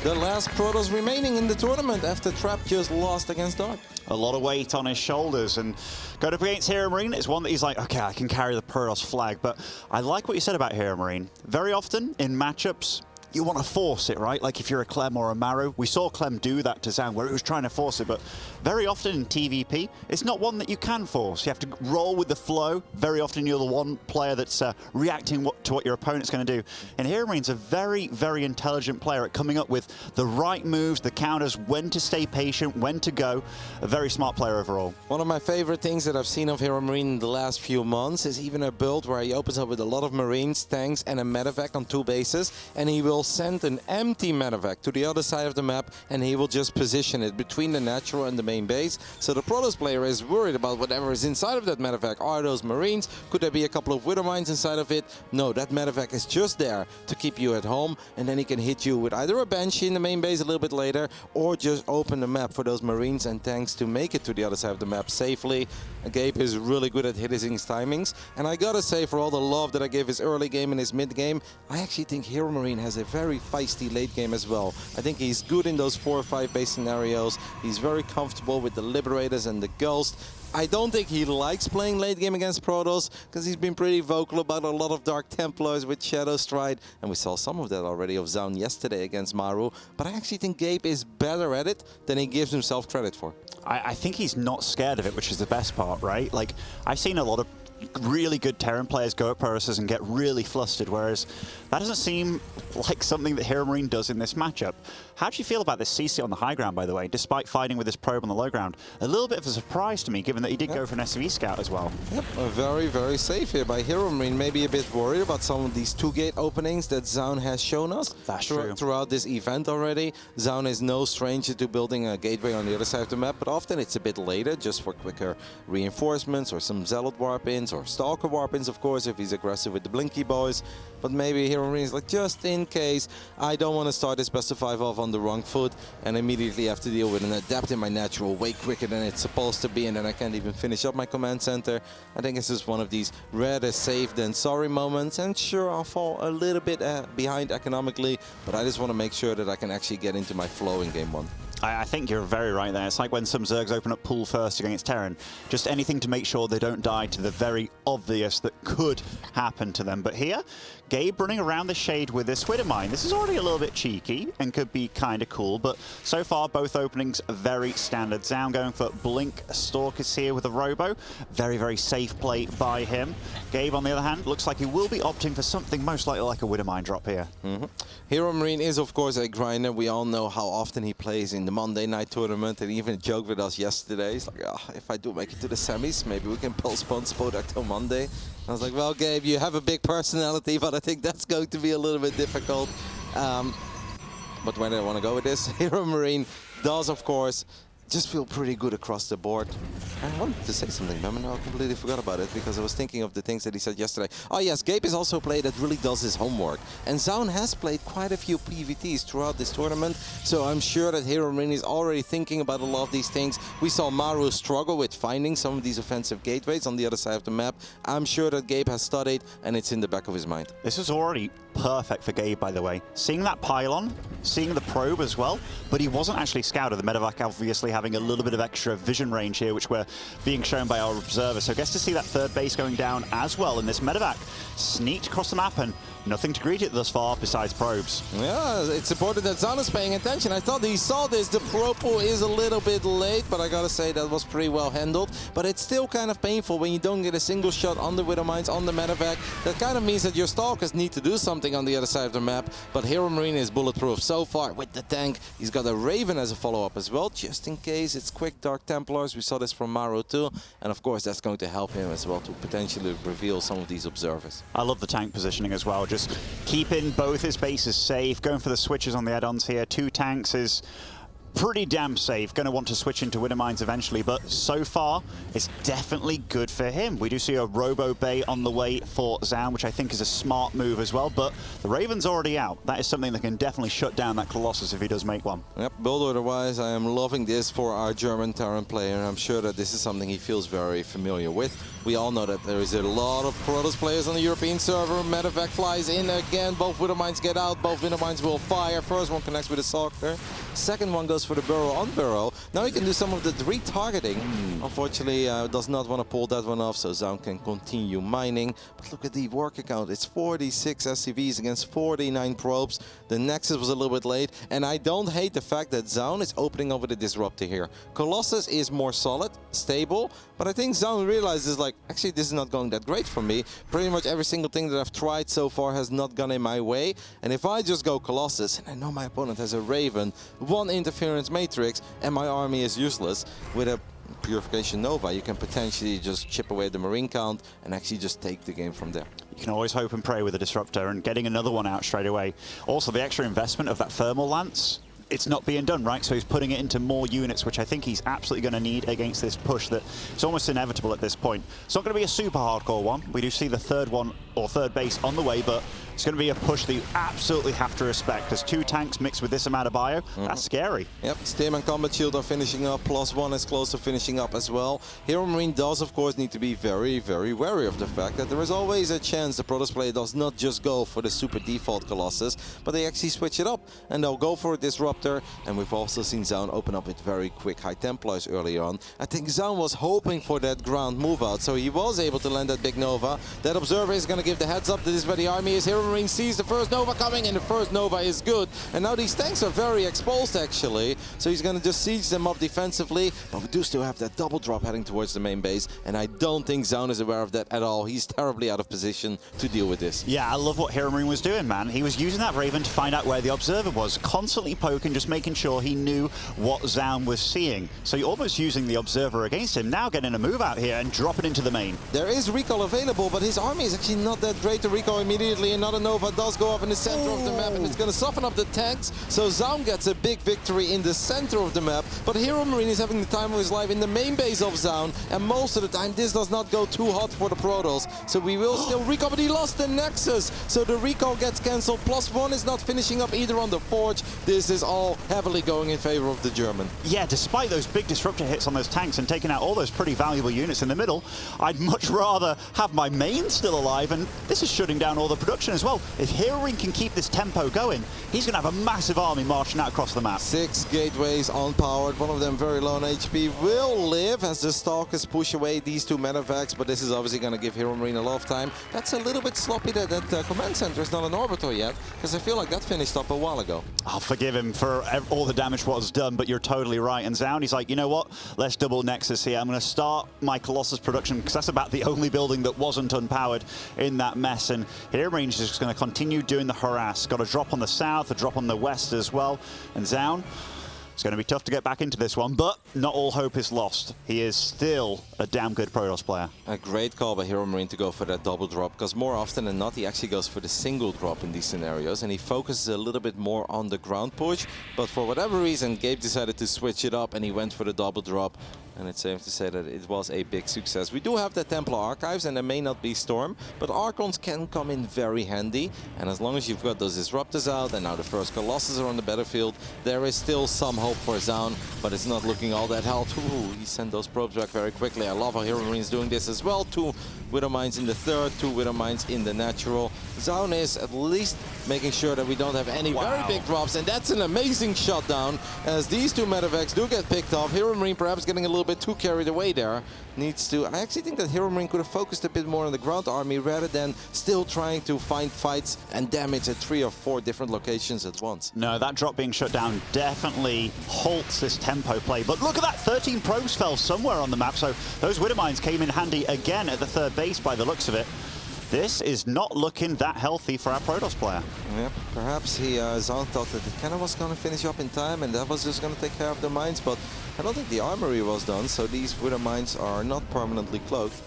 The last Protoss remaining in the tournament after Trap just lost against Dark. A lot of weight on his shoulders, and going up against Hero Marine, it's one that he's like, okay, I can carry the Protoss flag. But I like what you said about Hero Marine. Very often in matchups, you want to force it, right? Like if you're a Clem or a Maru. We saw Clem do that to Zaun, where he was trying to force it, but very often in TVP, it's not one that you can force. You have to roll with the flow. Very often you're the one player that's reacting to what your opponent's going to do. And Hero Marine's a very, very intelligent player at coming up with the right moves, the counters, when to stay patient, when to go. A very smart player overall. One of my favorite things that I've seen of Hero Marine in the last few months is even a build where he opens up with a lot of Marines, tanks, and a medevac on 2 bases, and he will send an empty medevac to the other side of the map, and he will just position it between the natural and the main base. So the Protoss player is worried about whatever is inside of that medevac. Are those Marines? Could there be a couple of Widow Mines inside of it? No, that medevac is just there to keep you at home, and then he can hit you with either a Banshee in the main base a little bit later, or just open the map for those Marines and tanks to make it to the other side of the map safely. Gabe is really good at hitting his timings, and I gotta say, for all the love that I gave his early game and his mid game, I actually think Hero Marine has a very feisty late game as well. I think he's good in those 4 or 5 base scenarios. He's very comfortable with the Liberators and the Ghost. I don't think he likes playing late game against Protoss, because he's been pretty vocal about a lot of Dark Templars with Shadow Stride, and we saw some of that already of Zaun yesterday against Maru, but I actually think Gabe is better at it than he gives himself credit for. I think he's not scared of it, which is the best part, right? Like, I've seen a lot of really good Terran players go at Protoss and get really flustered, whereas that doesn't seem like something that Hero Marine does in this matchup. How do you feel about this CC on the high ground, by the way, despite fighting with this probe on the low ground? A little bit of a surprise to me, given that he did go for an SCV scout as well. Yep, very, very safe here by Hero Marine. Maybe a bit worried about some of these 2-gate openings that Zaun has shown us. That's true. Throughout this event already. Zaun is no stranger to building a gateway on the other side of the map, but often it's a bit later, just for quicker reinforcements or some Zealot warp-ins or Stalker warp-ins, of course, if he's aggressive with the Blinky boys. But maybe Hero Marine is like, just in case, I don't want to start this best of 5 off on the wrong foot and immediately have to deal with an adapt in my natural way quicker than it's supposed to be, and then I can't even finish up my command center. I think this is one of these rather safe than sorry moments, and sure, I'll fall a little bit behind economically, but I just want to make sure that I can actually get into my flow in game 1. I think you're very right there. It's like when some Zergs open up pool first against Terran. Just anything to make sure they don't die to the very obvious that could happen to them. But here, Gabe running around the shade with this Widowmine. This is already a little bit cheeky and could be kind of cool, but so far both openings are very standard. Zaun going for Blink Stalkers here with a Robo. Very, very safe play by him. Gabe, on the other hand, looks like he will be opting for something most likely like a Widowmine drop here. Hero Marine is, of course, a grinder. We all know how often he plays in the Monday night tournament, and he even joked with us yesterday. He's like, oh, if I do make it to the semis, maybe we can postpone Spodak till Monday. I was like, well, Gabe, you have a big personality, but I think that's going to be a little bit difficult. But where do I want to go with this? Hero Marine does, of course, just feel pretty good across the board. I wanted to say something, but I completely forgot about it because I was thinking of the things that he said yesterday. Oh yes, Gabe is also a player that really does his homework. And Zaun has played quite a few PvTs throughout this tournament, so I'm sure that Hero Marine is already thinking about a lot of these things. We saw Maru struggle with finding some of these offensive gateways on the other side of the map. I'm sure that Gabe has studied, and it's in the back of his mind. This is already perfect for Gabe, by the way. Seeing that pylon, seeing the probe as well, but he wasn't actually scouted. The medevac obviously having a little bit of extra vision range here, which we're being shown by our observer. So I guess to see that third base going down as well, and this medevac sneaked across the map and nothing to greet it thus far besides probes. Yeah, it's important that Zaun is paying attention. I thought he saw this. The probe pool is a little bit late, but I gotta say that was pretty well handled. But it's still kind of painful when you don't get a single shot on the Widowmines, on the medevac. That kind of means that your Stalkers need to do something on the other side of the map. But Hero Marine is bulletproof so far with the tank. He's got a Raven as a follow-up as well, just in case. It's quick Dark Templars. We saw this from Maru too. And of course, that's going to help him as well to potentially reveal some of these observers. I love the tank positioning as well. Just keeping both his bases safe, going for the switches on the add-ons here. 2 tanks is pretty damn safe. Going to want to switch into Widowmines eventually, but so far, it's definitely good for him. We do see a Robo Bay on the way for Zaun, which I think is a smart move as well, but the Raven's already out. That is something that can definitely shut down that Colossus if he does make one. Yep, build order-wise, I am loving this for our German Terran player, and I'm sure that this is something he feels very familiar with. We all know that there is a lot of Protoss players on the European server. Medevac flies in again, both Widowmines get out, both Widowmines will fire. First one connects with a Stalker, second one goes for the burrow on burrow. Now he can do some of the retargeting. Unfortunately, does not want to pull that one off, so Zaun can continue mining. But look at the work account. It's 46 SCVs against 49 probes. The Nexus was a little bit late, and I don't hate the fact that Zaun is opening up with a Disruptor here. Colossus is more solid, stable, but I think Zaun realizes, like, actually this is not going that great for me. Pretty much every single thing that I've tried so far has not gone in my way. And if I just go Colossus, and I know my opponent has a Raven, 1 interference matrix, and my army is useless, with a Purification Nova, you can potentially just chip away the Marine count and actually just take the game from there. You can always hope and pray with a Disruptor, and getting another one out straight away. Also, the extra investment of that Thermal Lance, it's not being done, right? So he's putting it into more units, which I think he's absolutely going to need against this push that it's almost inevitable at this point. It's not going to be a super hardcore one. We do see the third one, or third base on the way, but it's going to be a push that you absolutely have to respect, because 2 tanks mixed with this amount of bio, that's scary. Yep, Stim and Combat Shield are finishing up, +1 is close to finishing up as well. Hero Marine does, of course, need to be very, very wary of the fact that there is always a chance the Protoss player does not just go for the super default Colossus, but they actually switch it up, and they'll go for a Disruptor, and we've also seen Zaun open up with very quick High Templars early on. I think Zaun was hoping for that ground move out, so he was able to land that big Nova. That Observer is going to give the heads up that this is where the army is. Hero Marine sees the first Nova coming, and the first Nova is good. And now these tanks are very exposed, actually. So he's going to just siege them up defensively. But we do still have that double drop heading towards the main base. And I don't think Zaun is aware of that at all. He's terribly out of position to deal with this. Yeah, I love what Hero Marine was doing, man. He was using that Raven to find out where the Observer was, constantly poking, just making sure he knew what Zaun was seeing. So you're almost using the Observer against him, now getting a move out here and dropping into the main. There is recall available, but his army is actually not that great to recall immediately. Another Nova does go off in the center of the map, and it's going to soften up the tanks. So Zaun gets a big victory in the center of the map, but Hero Marine is having the time of his life in the main base of Zaun, and most of the time this does not go too hot for the Protoss. So we will still recall, but he lost the Nexus, so the recall gets cancelled. +1 is not finishing up either on the Forge. This is all heavily going in favor of the German. Yeah, despite those big disruptor hits on those tanks and taking out all those pretty valuable units in the middle, I'd much rather have my main still alive, and this is shutting down all the production as well. If Hero Marine can keep this tempo going, he's going to have a massive army marching out across the map. 6 gateways unpowered, one of them very low on HP, will live as the Stalkers push away these 2 medevacs, but this is obviously going to give Hero Marine a lot of time. That's a little bit sloppy that command center is not an Orbital yet, because I feel like that finished up a while ago. I'll forgive him for all the damage what was done, but you're totally right. And Zaun, he's like, you know what? Let's double Nexus here. I'm going to start my Colossus production, because that's about the only building that wasn't unpowered in that mess. And Hero Marine is just going to continue doing the harass. Got a drop on the south, a drop on the west as well. And Zaun, it's going to be tough to get back into this one, but not all hope is lost. He is still a damn good Protoss player. A great call by Hero Marine to go for that double drop, because more often than not he actually goes for the single drop in these scenarios, and he focuses a little bit more on the ground push. But for whatever reason, Gabe decided to switch it up and he went for the double drop. And it's safe to say that it was a big success. We do have the Templar Archives, and there may not be Storm, but Archons can come in very handy. And as long as you've got those Disruptors out, and now the first Colossus are on the battlefield, there is still some hope for Zaun, but it's not looking all that hell. Ooh, he sent those probes back very quickly. I love how Hero Marine is doing this as well. 2 Widow Mines in the third, 2 Widow Mines in the natural. Zaun is at least making sure that we don't have any very big drops, and that's an amazing shutdown, as these 2 medevacs do get picked off. Hero Marine perhaps getting a little bit too carried away there. Needs to... I actually think that Hero Marine could have focused a bit more on the ground army rather than still trying to find fights and damage at 3 or 4 different locations at once. No, that drop being shut down definitely halts this tempo play. But look at that, 13 probes fell somewhere on the map, so those Widow Mines came in handy again at the third base by the looks of it. This is not looking that healthy for our Protoss player. Yeah, perhaps Zaun thought that it kind of was going to finish up in time and that was just going to take care of the mines, but I don't think the armory was done, so these Widow Mines are not permanently cloaked.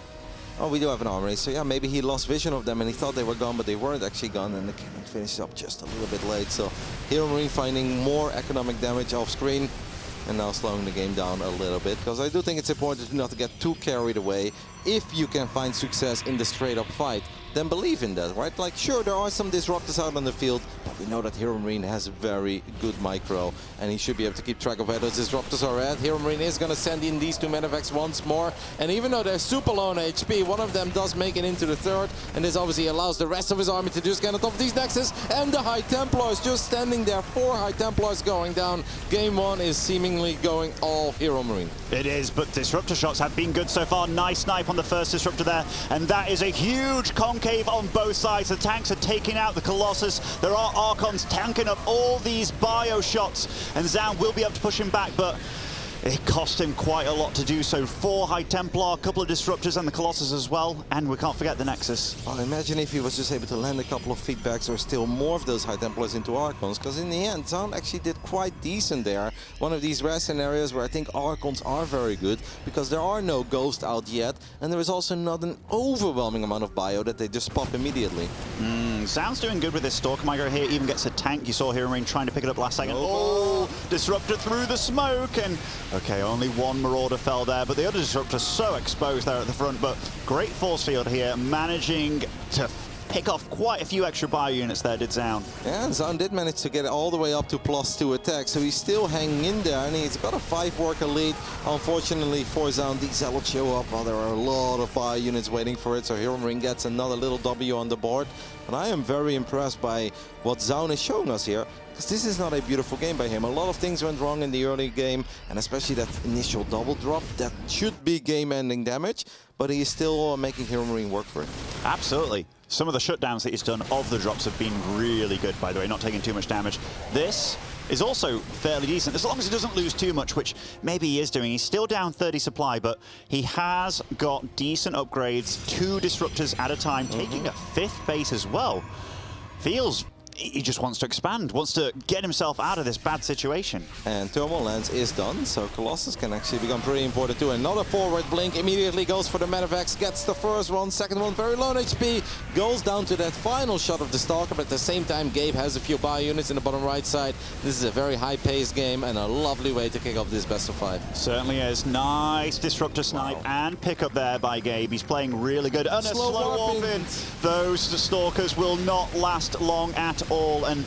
Oh, we do have an armory, so yeah, maybe he lost vision of them and he thought they were gone, but they weren't actually gone, and the cannon finished up just a little bit late. So Hero Marine finding more economic damage off screen and now slowing the game down a little bit, because I do think it's important not to get too carried away. If you can find success in the straight-up fight, then believe in that, right? Like, sure, there are some disruptors out on the field, but we know that Hero Marine has a very good micro, and he should be able to keep track of where those disruptors are at. Hero Marine is going to send in these 2 medevacs once more, and even though they're super low on HP, one of them does make it into the third, and this obviously allows the rest of his army to just get on top of these Nexus, and the High Templars just standing there. 4 High Templars going down. Game 1 is seemingly going all Hero Marine. It is, but disruptor shots have been good so far. Nice snipe on the first disruptor there, and that is a huge concave on both sides. The tanks are taking out the Colossus. There are Archons tanking up all these bio shots, and Zaun will be able to push him back, but it cost him quite a lot to do so. 4 High Templar, a couple of Disruptors, and the Colossus as well, and we can't forget the Nexus. Well, imagine if he was just able to land a couple of feedbacks or still more of those High Templars into Archons, because in the end, Zaun actually did quite decent there. One of these rare scenarios where I think Archons are very good, because there are no Ghosts out yet, and there is also not an overwhelming amount of bio that they just pop immediately. Zaun's doing good with this Stalker Micro here, even gets a tank. You saw Hero Marine trying to pick it up last second. Oh, Disruptor through the smoke, and okay, only 1 Marauder fell there, but the other Disruptor's so exposed there at the front. But great force field here, managing to pick off quite a few extra bio units there, did Zaun. Yeah, and Zaun did manage to get it all the way up to +2 attack, so he's still hanging in there, and he's got a 5-worker lead. Unfortunately for Zaun, these Zealots show up while there are a lot of bio units waiting for it, so Hero Marine gets another little W on the board. But I am very impressed by what Zaun is showing us here. because this is not a beautiful game by him. A lot of things went wrong in the early game, and especially that initial double drop. That should be game-ending damage, but he is still making Hero Marine work for it. Absolutely. Some of the shutdowns that he's done of the drops have been really good, by the way, not taking too much damage. This is also fairly decent, as long as he doesn't lose too much, which maybe he is doing. He's still down 30 supply, but he has got decent upgrades, 2 disruptors at a time, taking a 5th base as well. Feels he just wants to expand, wants to get himself out of this bad situation. And Thermal Lens is done, so Colossus can actually become pretty important too. Another forward blink, immediately goes for the Medivacs, gets the first one, second one very low on HP, goes down to that final shot of the Stalker, but at the same time Gabe has a few bio units in the bottom right side. This is a very high-paced game and a lovely way to kick off this best of 5. Certainly is. Nice disruptor snipe and pick up there by Gabe. He's playing really good. And a slow warp in. Those Stalkers will not last long at all. And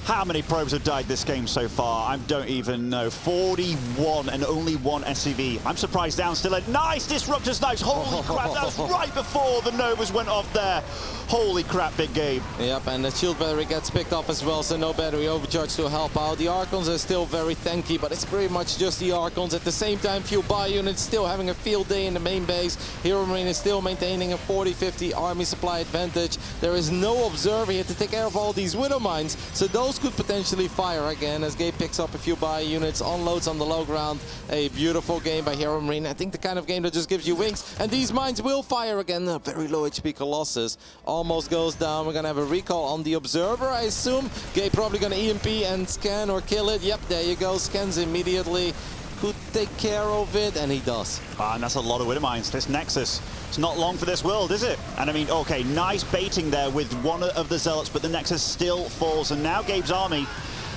how many probes have died this game so far? I don't even know. 41 and only 1 SCV. I'm surprised down still. A nice disruptor snipes. Holy crap, that was right before the Novas went off there. Holy crap, Big Gabe. Yep, and the shield battery gets picked up as well, so no battery overcharge to help out. The Archons are still very tanky, but it's pretty much just the Archons. At the same time, few bio units still having a field day in the main base. Hero Marine is still maintaining a 40-50 army supply advantage. There is no observer here to take care of all these Widow Mines, so those could potentially fire again as Gabe picks up a few bio units, unloads on the low ground. A beautiful game by Hero Marine. I think the kind of game that just gives you wings, and these mines will fire again. A very low HP Colossus almost goes down. We're gonna have a recall on the observer, I assume. Gabe probably gonna EMP and scan or kill it. Yep, there you go. Scans immediately. Could take care of it, and he does. And that's a lot of Widow Mines. This Nexus, it's not long for this world, is it? And I mean, okay, nice baiting there with one of the Zealots, but the Nexus still falls. And now Gabe's army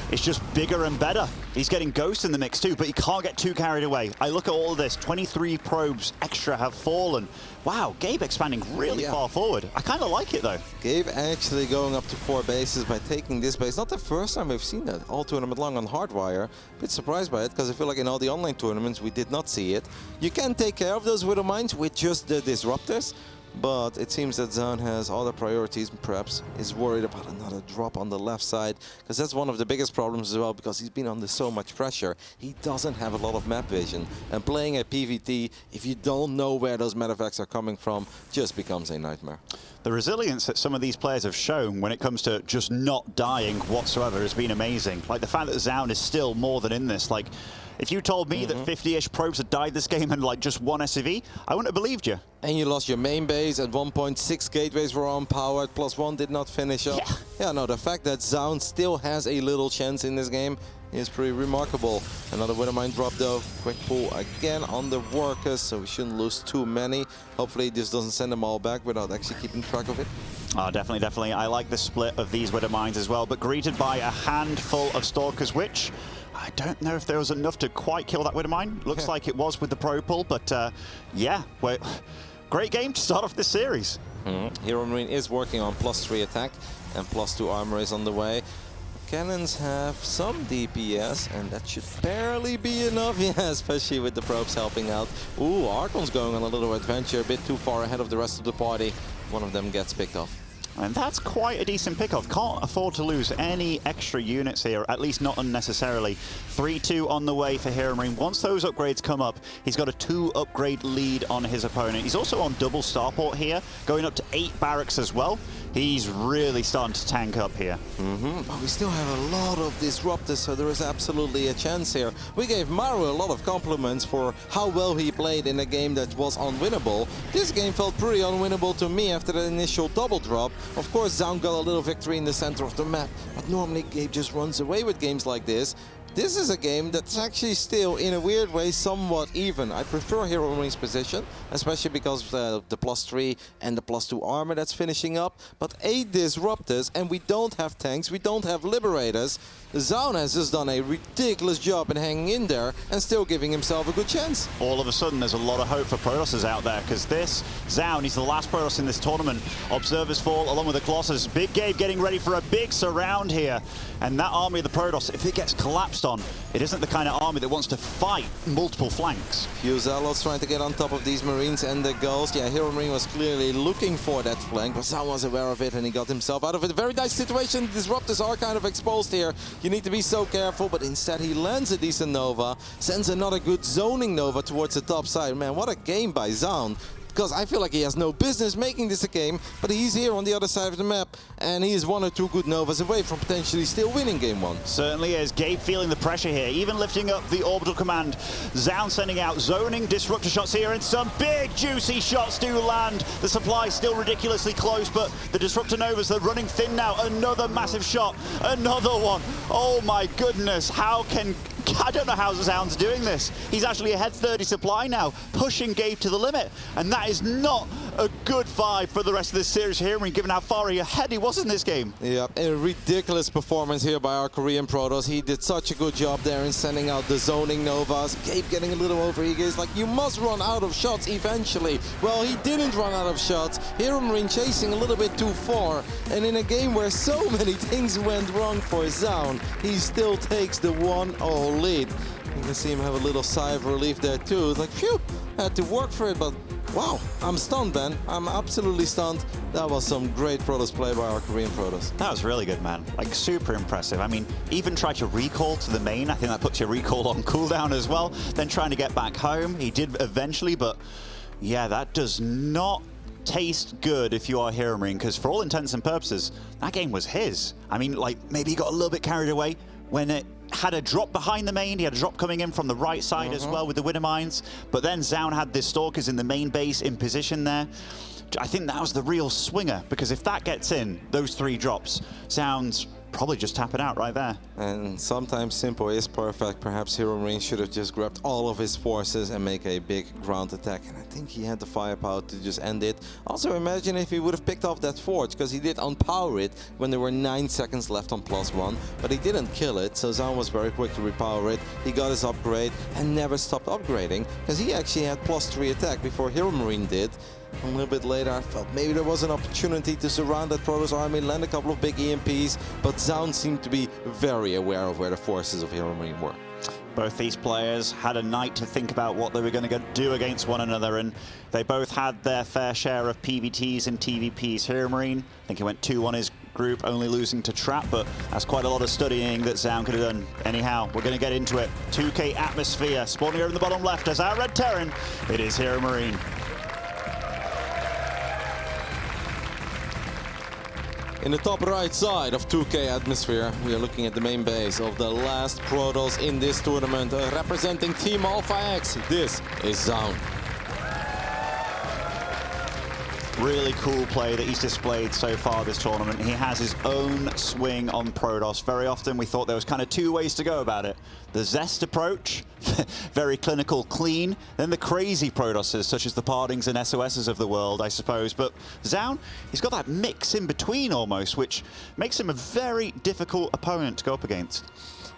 is just bigger and better. He's getting Ghost in the mix too, but he can't get too carried away. I look at all of this, 23 probes extra have fallen. Wow, Gabe expanding really far forward. I kind of like it though. Gabe actually going up to 4 bases by taking this base. Not the first time we've seen that all tournament long on Hardwire. A bit surprised by it, because I feel like in all the online tournaments we did not see it. You can take care of those Widow Mines with just the Disruptors, but it seems that Zone has other priorities, perhaps is worried about another drop on the left side, because that's one of the biggest problems as well, because he's been under so much pressure. He doesn't have a lot of map vision, and playing a PvT, if you don't know where those Medivacs are coming from, just becomes a nightmare. The resilience that some of these players have shown when it comes to just not dying whatsoever has been amazing. Like the fact that Zaun is still more than in this. Like, if you told me that 50-ish probes had died this game and like just 1 SCV, I wouldn't have believed you. And you lost your main base. At 1.6 gateways were unpowered, +1 did not finish up. Yeah, no, the fact that Zaun still has a little chance in this game is pretty remarkable. Another Widow Mine drop though. Quick pull again on the workers, so we shouldn't lose too many. Hopefully this doesn't send them all back without actually keeping track of it. Oh, definitely, definitely. I like the split of these Widow Mines as well, but greeted by a handful of Stalkers, which I don't know if there was enough to quite kill that Widow Mine. Looks like it was with the Pro Pull, but yeah, well, great game to start off this series. Hero Marine is working on +3 attack and +2 armor is on the way. Cannons have some DPS, and that should barely be enough, yeah, especially with the probes helping out. Ooh, Archon's going on a little adventure, a bit too far ahead of the rest of the party. One of them gets picked off. And that's quite a decent pickoff. Can't afford to lose any extra units here, at least not unnecessarily. 3-2 on the way for Hero Marine. Once those upgrades come up, he's got a 2 upgrade lead on his opponent. He's also on double starport here, going up to 8 barracks as well. He's really starting to tank up here. But we still have a lot of Disruptors, so there is absolutely a chance here. We gave Maru a lot of compliments for how well he played in a game that was unwinnable. This game felt pretty unwinnable to me after the initial double drop. Of course, Zaun got a little victory in the center of the map, but normally Gabe just runs away with games like this. This is a game that's actually still, in a weird way, somewhat even. I prefer Hero Marine's position, especially because of the +3 and the +2 armor that's finishing up. But 8 Disruptors, and we don't have tanks, we don't have Liberators. Zaun has just done a ridiculous job in hanging in there and still giving himself a good chance. All of a sudden, there's a lot of hope for Protosses out there, because this Zaun, he's the last Protoss in this tournament. Observers fall along with the Colossus. Big Gabe getting ready for a big surround here. And that army of the Protoss, if it gets collapsed focused on. It isn't the kind of army that wants to fight multiple flanks. Few Zealots trying to get on top of these Marines and the Ghost. Yeah, Hero Marine was clearly looking for that flank, but Zaun was aware of it and he got himself out of it. Very nice situation. Disruptors are kind of exposed here. You need to be so careful, but instead he lands a decent Nova, sends another good zoning Nova towards the top side. Man, what a game by Zaun. Because I feel like he has no business making this a game, but he's here on the other side of the map, and he is 1 or 2 good Novas away from potentially still winning game 1. Certainly is. Gabe feeling the pressure here, even lifting up the orbital command. Zaun sending out zoning, disruptor shots here, and some big juicy shots do land. The supply still ridiculously close, but the disruptor Novas, they're running thin now. Another massive shot, another one. Oh my goodness, I don't know how Zaun's doing this. He's actually ahead 30 supply now, pushing Gabe to the limit. And that is not a good vibe for the rest of this series here, given how far ahead he was in this game. Yeah, a ridiculous performance here by our Korean Protoss. He did such a good job there in sending out the zoning Novas. Gabe getting a little overeager. He's like, you must run out of shots eventually. Well, he didn't run out of shots. Hero Marine chasing a little bit too far. And in a game where so many things went wrong for Zaun, he still takes the 1-0 lead. You can see him have a little sigh of relief there too. It's like, phew, had to work for it, but wow, I'm stunned, Ben. I'm absolutely stunned. That was some great Protoss play by our Korean Protoss. That was really good, man. Like, super impressive. I mean, even try to recall to the main. I think that puts your recall on cooldown as well. Then trying to get back home. He did eventually, but yeah, that does not taste good if you are Hero Marine, because for all intents and purposes, that game was his. I mean, like, maybe he got a little bit carried away when it had a drop behind the main. He had a drop coming in from the right side as well with the Winter Mines. But then Zaun had the Stalkers in the main base in position there. I think that was the real swinger, because if that gets in, those 3 drops, Zaun's probably just tapping out right there. And sometimes simple is perfect. Perhaps Hero Marine should have just grabbed all of his forces and make a big ground attack. And I think he had the firepower to just end it. Also, imagine if he would have picked off that forge, because he did unpower it when there were 9 seconds left on +1. But he didn't kill it, so Zaun was very quick to repower it. He got his upgrade and never stopped upgrading, because he actually had +3 attack before Hero Marine did. A little bit later, I felt maybe there was an opportunity to surround that Protoss army, land a couple of big EMPs, but Zaun seemed to be very aware of where the forces of Hero Marine were. Both these players had a night to think about what they were going to do against one another, and they both had their fair share of PvTs and TVPs. Hero Marine, I think he went 2 on his group, only losing to Trap, but that's quite a lot of studying that Zaun could have done. Anyhow, we're going to get into it. 2K Atmosphere, spawning over in the bottom left as our Red Terran, it is Hero Marine. In the top right side of 2K Atmosphere, we are looking at the main base of the last Protoss in this tournament, representing Team Alpha X. This is Zaun. Really cool play that he's displayed so far this tournament. He has his own swing on Protoss. Very often we thought there was kind of 2 ways to go about it. The Zest approach, very clinical, clean. Then the crazy Protosses, such as the Pardings and SOSs of the world, I suppose. But Zaun, he's got that mix in between almost, which makes him a very difficult opponent to go up against.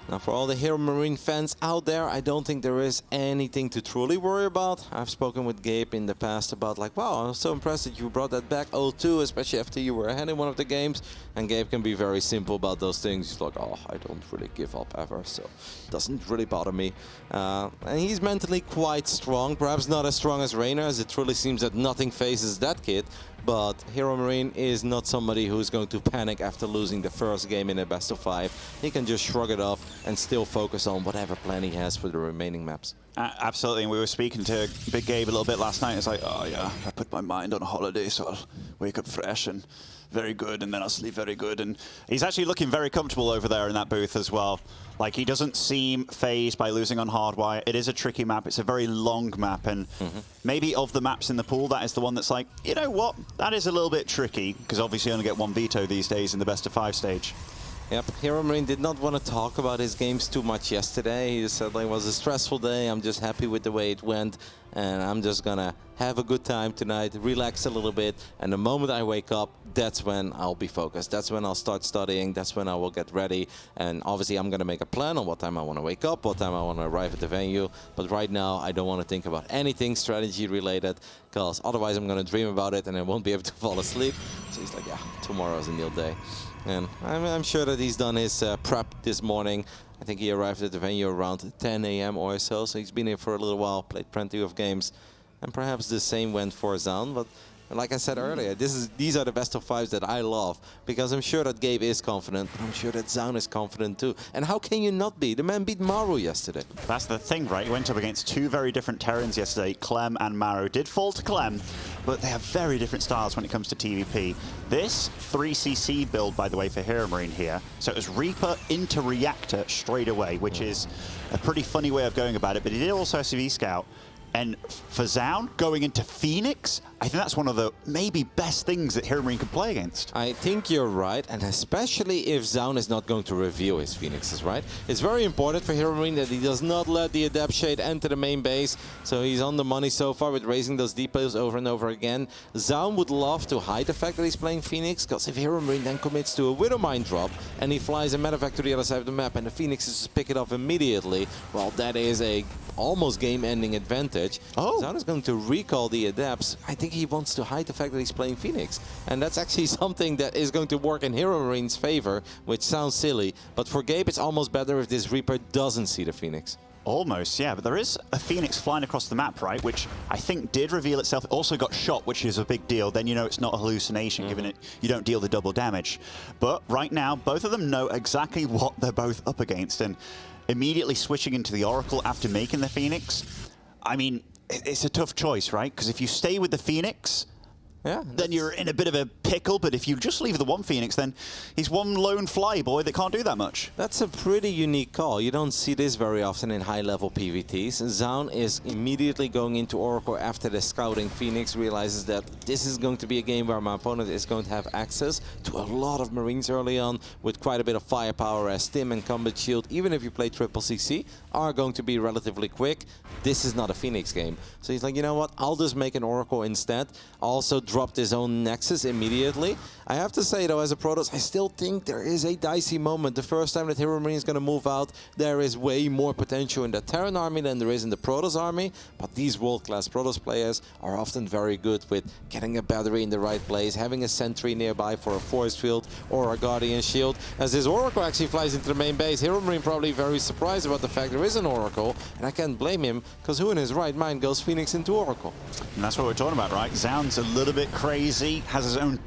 Now, for all the Hero Marine fans out there, I don't think there is anything to truly worry about. I've spoken with Gabe in the past about like, wow, I'm so impressed that you brought that back 0-2, especially after you were ahead in one of the games. And Gabe can be very simple about those things. He's like, oh, I don't really give up ever, so it doesn't really bother me. And he's mentally quite strong, perhaps not as strong as Reynor, as it truly seems that nothing phases that kid. But Hero Marine is not somebody who's going to panic after losing the first game in a best of 5. He can just shrug it off and still focus on whatever plan he has for the remaining maps. Absolutely, and we were speaking to Big Gabe a little bit last night. It's like, oh yeah, I put my mind on a holiday, so I'll wake up fresh and very good, and then I'll sleep very good. And he's actually looking very comfortable over there in that booth as well. Like, he doesn't seem phased by losing on Hardwire. It is a tricky map. It's a very long map, and maybe of the maps in the pool, that is the one that's like, you know what, that is a little bit tricky, because obviously you only get 1 veto these days in the best of 5 stage. Yep, Hero Marine did not want to talk about his games too much yesterday. He said like, it was a stressful day, I'm just happy with the way it went, and I'm just gonna have a good time tonight, relax a little bit, and the moment I wake up, that's when I'll be focused. That's when I'll start studying, that's when I will get ready, and obviously I'm gonna make a plan on what time I want to wake up, what time I want to arrive at the venue, but right now I don't want to think about anything strategy related, because otherwise I'm gonna dream about it and I won't be able to fall asleep. So he's like, yeah, tomorrow's a nil day. And I'm sure that he's done his prep this morning. I think he arrived at the venue around 10 a.m. or so he's been here for a little while, played plenty of games. And perhaps the same went for Zaun, but like I said earlier, these are the best of fives that I love, because I'm sure that Gabe is confident, but I'm sure that Zaun is confident too. And how can you not be? The man beat Maru yesterday. That's the thing, right? He went up against two very different Terrans yesterday, Clem and Maru. Did fall to Clem, but they have very different styles when it comes to TVP. This 3cc build, by the way, for Hero Marine here, so it was Reaper into Reactor straight away, which is a pretty funny way of going about it, but he did also SV Scout. And for Zaun, going into Phoenix, I think that's one of the maybe best things that Hero Marine can play against. I think you're right, and especially if Zaun is not going to reveal his Phoenixes, right? It's very important for Hero Marine that he does not let the Adept Shade enter the main base, so he's on the money so far with raising those depots over and over again. Zaun would love to hide the fact that he's playing Phoenix, because if Hero Marine then commits to a Widowmine drop, and he flies a medevac to the other side of the map, and the Phoenixes just pick it up immediately, well, that is a almost game-ending advantage. Zaun is going to recall the Adepts. I think he wants to hide the fact that he's playing Phoenix. And that's actually something that is going to work in Hero Marine's favor, which sounds silly. But for Gabe, it's almost better if this Reaper doesn't see the Phoenix. Almost, yeah, but there is a Phoenix flying across the map, right, which I think did reveal itself. It also got shot, which is a big deal. Then you know it's not a hallucination, given it you don't deal the double damage. But right now, both of them know exactly what they're both up against, and immediately switching into the Oracle after making the Phoenix, I mean, it's a tough choice, right? Because if you stay with the Phoenix, then you're in a bit of a pickle, but if you just leave the one Phoenix, then he's one lone fly boy that can't do that much. That's a pretty unique call. You don't see this very often in high-level PvTs. Zaun is immediately going into Oracle after the scouting Phoenix, realizes that this is going to be a game where my opponent is going to have access to a lot of Marines early on with quite a bit of firepower, as Stim and Combat Shield, even if you play triple CC, are going to be relatively quick. This is not a Phoenix game. So he's like, you know what, I'll just make an Oracle instead. Also dropped his own Nexus immediately. I have to say though, as a Protoss, I still think there is a dicey moment. The first time that Hero Marine is going to move out, there is way more potential in the Terran army than there is in the Protoss army. But these world-class Protoss players are often very good with getting a battery in the right place, having a sentry nearby for a force field or a Guardian Shield. As this Oracle actually flies into the main base, Hero Marine probably very surprised about the fact there is an Oracle, and I can't blame him, because who in his right mind goes Phoenix into Oracle? And that's what we're talking about, right? Zaun's a little bit crazy, has his own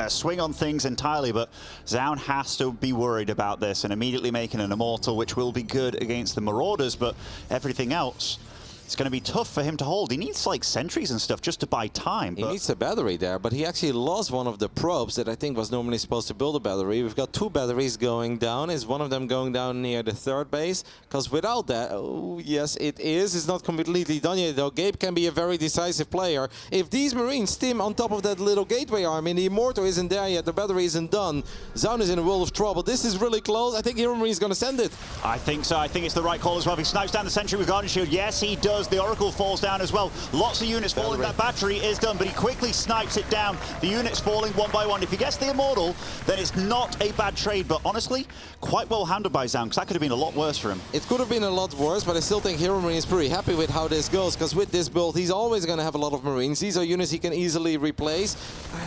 swing on things entirely, but Zaun has to be worried about this and immediately making an Immortal, which will be good against the Marauders, but everything else, it's going to be tough for him to hold. He needs like sentries and stuff just to buy time. He needs a battery there, but he actually lost one of the probes that I think was normally supposed to build a battery. We've got two batteries going down. Is one of them going down near the third base? Because without that, oh yes it is. It's not completely done yet though. Gabe can be a very decisive player. If these Marines stim on top of that little gateway army and the Immortal isn't there yet, the battery isn't done, Zaun is in a world of trouble. This is really close. I think Hero Marine is going to send it. I think so. I think it's the right call as well. He snipes down the sentry with Guardian Shield. Yes, he does. The Oracle falls down as well. Lots of units falling. That battery is done, but he quickly snipes it down. The units falling one by one. If he gets the Immortal, then it's not a bad trade, but honestly, quite well handled by Zaun, because that could have been a lot worse for him. It could have been a lot worse, but I still think Hero Marine is pretty happy with how this goes, because with this build, he's always going to have a lot of Marines. These are units he can easily replace.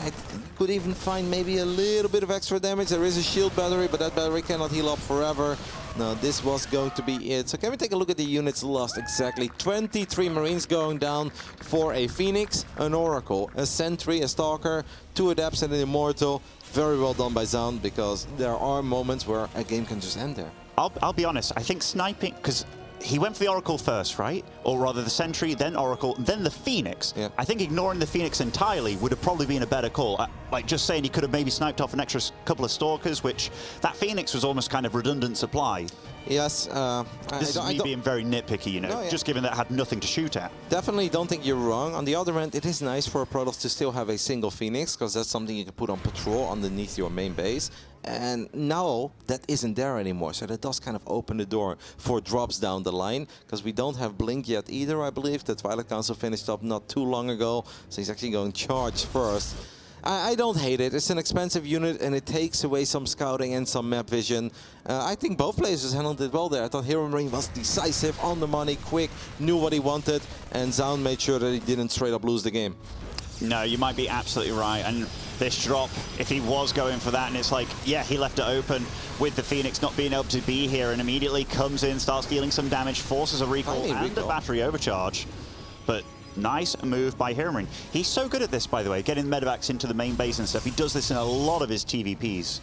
I could even find maybe a little bit of extra damage. There is a shield battery, but that battery cannot heal up forever. No, this was going to be it. So can we take a look at the units lost? Exactly 23 Marines going down for a Phoenix, an Oracle, a Sentry, a Stalker, 2 Adepts and an Immortal. Very well done by Zaun, because there are moments where a game can just end there. I'll be honest, I think sniping, because he went for the Oracle first, right? Or rather the Sentry, then Oracle, then the Phoenix. Yeah. I think ignoring the Phoenix entirely would have probably been a better call. Like just saying he could have maybe sniped off an extra couple of Stalkers, which that Phoenix was almost kind of redundant supply. Yes. This is me being very nitpicky, you know, No, yeah. just given that it had nothing to shoot at. Definitely don't think you're wrong. On the other end, it is nice for a Protoss to still have a single Phoenix, because that's something you can put on patrol underneath your main base. And now that isn't there anymore, so that does kind of open the door for drops down the line, because we don't have Blink yet either, I believe. The Twilight Council finished up not too long ago, so he's actually going charge first. I don't hate it. It's an expensive unit and it takes away some scouting and some map vision. I think both players just handled it well there. I thought Hero Marine was decisive, on the money, quick, knew what he wanted, and Zaun made sure that he didn't straight up lose the game. No, you might be absolutely right. And this drop, if he was going for that, and it's like, yeah, he left it open with the Phoenix not being able to be here, and immediately comes in, starts dealing some damage, forces a recall and a battery overcharge. But nice move by Hiramrin. He's so good at this, by the way, getting medevacs into the main base and stuff. He does this in a lot of his TVPs.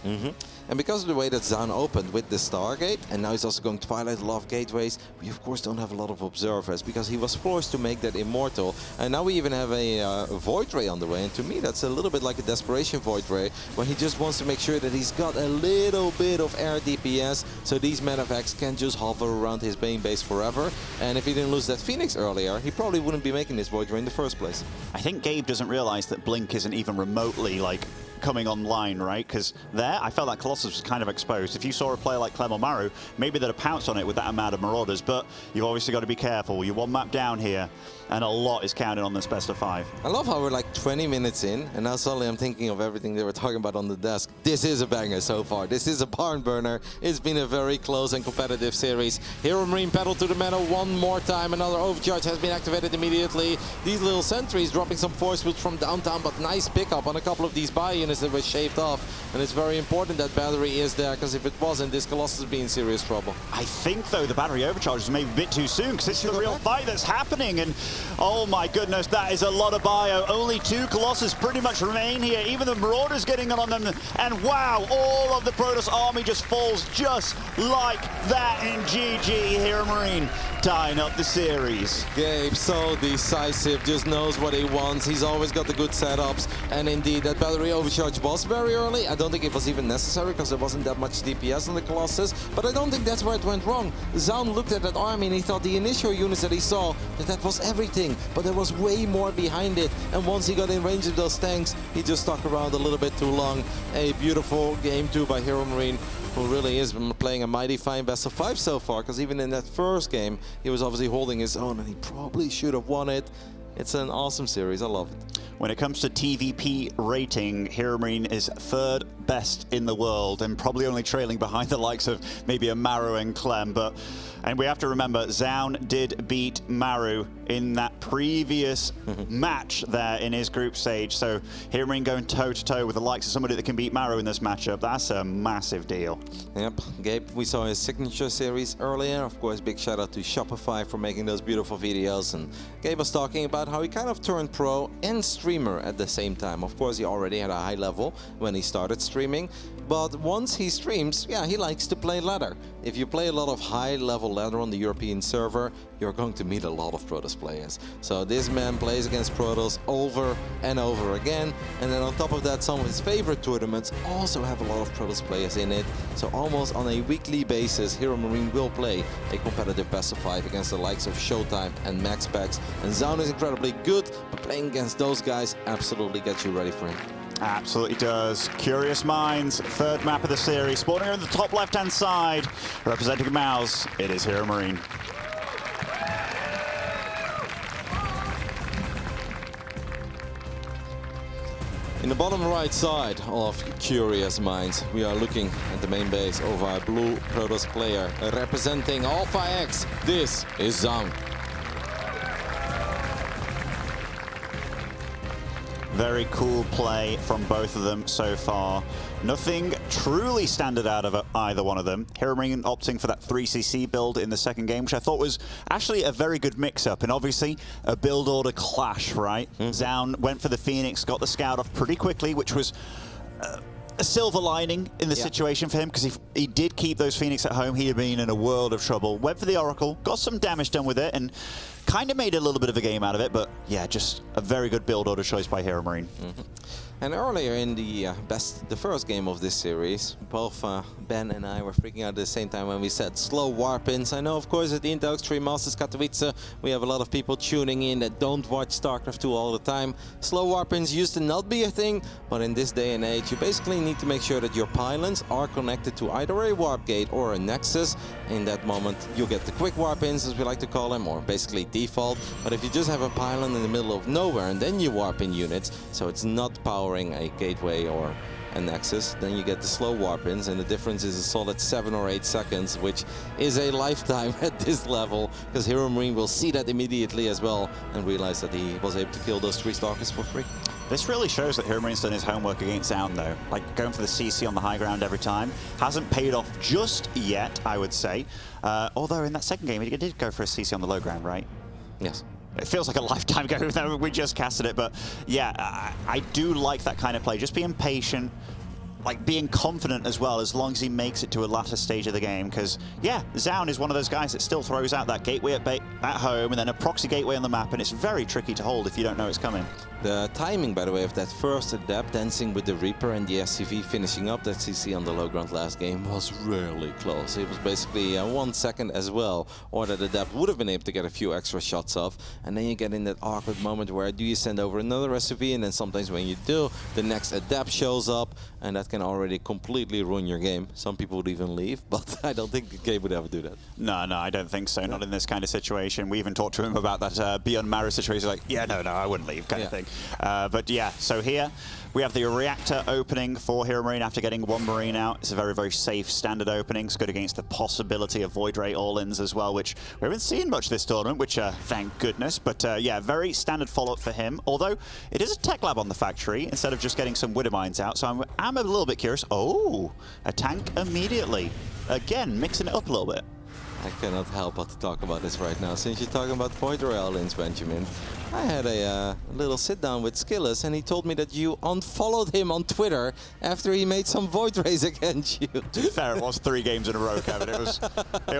And because of the way that Zaun opened with the Stargate, and now he's also going to Twilight a lot of gateways, we of course don't have a lot of observers because he was forced to make that immortal. And now we even have a Void Ray on the way, and to me that's a little bit like a Desperation Void Ray, where he just wants to make sure that he's got a little bit of air DPS, so these medevacs can just hover around his main base forever. And if he didn't lose that Phoenix earlier, he probably wouldn't be making this Void Ray in the first place. I think Gabe doesn't realize that Blink isn't even remotely like coming online, right? Because there, I felt that Colossus was kind of exposed. If you saw a player like Clem or Maru, maybe they'd have pounced on it with that amount of Marauders, but you've obviously got to be careful. You're one map down here, and a lot is counted on this best of 5. I love how we're like 20 minutes in, and now suddenly I'm thinking of everything they were talking about on the desk. This is a banger so far. This is a barn burner. It's been a very close and competitive series. Hero Marine pedal to the metal one more time. Another overcharge has been activated immediately. These little sentries dropping some force fields from downtown, but nice pickup on a couple of these buy units that were shaved off. And it's very important that battery is there, because if it wasn't, this Colossus would be in serious trouble. I think, though, the battery overcharge is maybe a bit too soon, because it's the real fight that's happening. And oh my goodness, that is a lot of bio. Only 2 Colossus pretty much remain here. Even the Marauders getting on them. And wow, all of the Protoss army just falls just like that in GG. Hero Marine tying up the series. Gabe, so decisive, just knows what he wants. He's always got the good setups. And indeed, that battery overcharge was very early. I don't think it was even necessary because there wasn't that much DPS on the Colossus. But I don't think that's where it went wrong. Zaun looked at that army and he thought the initial units that he saw, that was everything. But there was way more behind it. And once he got in range of those tanks, he just stuck around a little bit too long. A beautiful game 2 by Hero Marine, who really is playing a mighty fine best of 5 so far, because even in that first game, he was obviously holding his own, and he probably should have won it. It's an awesome series. I love it. When it comes to TVP rating, Hero Marine is 3rd best in the world, and probably only trailing behind the likes of maybe a Maru and Clem. And we have to remember, Zaun did beat Maru in that previous match there in his group stage. So Hero Marine going toe-to-toe with the likes of somebody that can beat Maru in this matchup. That's a massive deal. Yep. Gabe, we saw his signature series earlier. Of course, big shout out to Shopify for making those beautiful videos. And Gabe was talking about how he kind of turned pro and streamer at the same time. Of course, he already had a high level when he started streaming. But once he streams, yeah, he likes to play ladder. If you play a lot of high-level ladder on the European server, you're going to meet a lot of Protoss players. So this man plays against Protoss over and over again. And then on top of that, some of his favorite tournaments also have a lot of Protoss players in it. So almost on a weekly basis, Hero Marine will play a competitive best of 5 against the likes of Showtime and MaxPax. And Zaun is incredibly good, but playing against those guys absolutely gets you ready for him. Absolutely does. Curious Minds, 3rd map of the series. Spawning on the top left-hand side, representing Mouse, it is Hero Marine. In the bottom right side of Curious Minds, we are looking at the main base of our blue Protoss player representing Alpha X. This is Zaun. Very cool play from both of them so far. Nothing truly standard out of either one of them. Hero Marine opting for that 3cc build in the second game, which I thought was actually a very good mix-up, and obviously a build order clash, right? Zaun went for the Phoenix, got the Scout off pretty quickly, which was a silver lining in the situation for him, because if he did keep those Phoenix at home, he'd have been in a world of trouble. Went for the Oracle, got some damage done with it, and kind of made a little bit of a game out of it, but yeah, just a very good build order choice by Hero Marine. And earlier in the first game of this series, both Ben and I were freaking out at the same time when we said slow warp-ins. I know, of course, at the Intel Extreme Masters Katowice, we have a lot of people tuning in that don't watch StarCraft 2 all the time. Slow warp-ins used to not be a thing, but in this day and age, you basically need to make sure that your pylons are connected to either a warp gate or a nexus. In that moment, you get the quick warp-ins, as we like to call them, or basically default. But if you just have a pylon in the middle of nowhere and then you warp in units, so it's not powering a gateway or a nexus, then you get the slow warp-ins, and the difference is a solid 7 or 8 seconds, which is a lifetime at this level, because Hero Marine will see that immediately as well and realize that he was able to kill those 3 Stalkers for free. This really shows that Hiramarin's done his homework against Zaun, though. Like, going for the CC on the high ground every time. Hasn't paid off just yet, I would say. Although in that second game, he did go for a CC on the low ground, right? Yes. It feels like a lifetime ago, even though we just casted it. But yeah, I do like that kind of play. Just being patient, like being confident as well, as long as he makes it to a latter stage of the game. Because, yeah, Zaun is one of those guys that still throws out that gateway at home and then a proxy gateway on the map, and it's very tricky to hold if you don't know it's coming. The timing, by the way, of that first Adept dancing with the Reaper and the SCV finishing up that CC on the low ground last game was really close. It was basically 1 second as well, or that Adept would have been able to get a few extra shots off, and then you get in that awkward moment where do you send over another SCV, and then sometimes when you do, the next Adept shows up, and that can already completely ruin your game. Some people would even leave, but I don't think the game would ever do that. No, I don't think so. Not in this kind of situation. We even talked to him about that Beyond Mara situation. Like, yeah, no, I wouldn't leave kind of thing. But yeah, so here we have the reactor opening for Hero Marine after getting 1 Marine out. It's a very, very safe standard opening. It's good against the possibility of Void Ray all-ins as well, which we haven't seen much this tournament, which thank goodness. But yeah, very standard follow-up for him. Although it is a tech lab on the factory instead of just getting some Widow Mines out. So I'm a little bit curious. Oh, a tank immediately. Again, mixing it up a little bit. I cannot help but to talk about this right now. Since you're talking about Void Ray all-ins, Benjamin, I had a little sit-down with Skillis, and he told me that you unfollowed him on Twitter after he made some Void Rays against you. To be fair, it was 3 games in a row, Kevin. It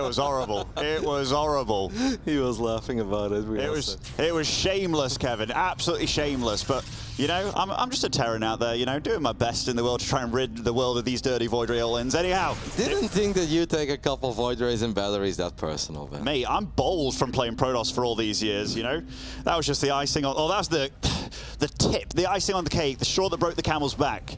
was horrible. It was horrible. He was laughing about it. It was shameless, Kevin. Absolutely shameless. But you know, I'm just a Terran out there, you know, doing my best in the world to try and rid the world of these dirty Void Ray all-ins. Anyhow. Didn't think that you take a couple Void Rays and batteries that personal, man. Mate, I'm bold from playing Protoss for all these years, you know. That was just the icing on, that's the tip, the icing on the cake, the straw that broke the camel's back.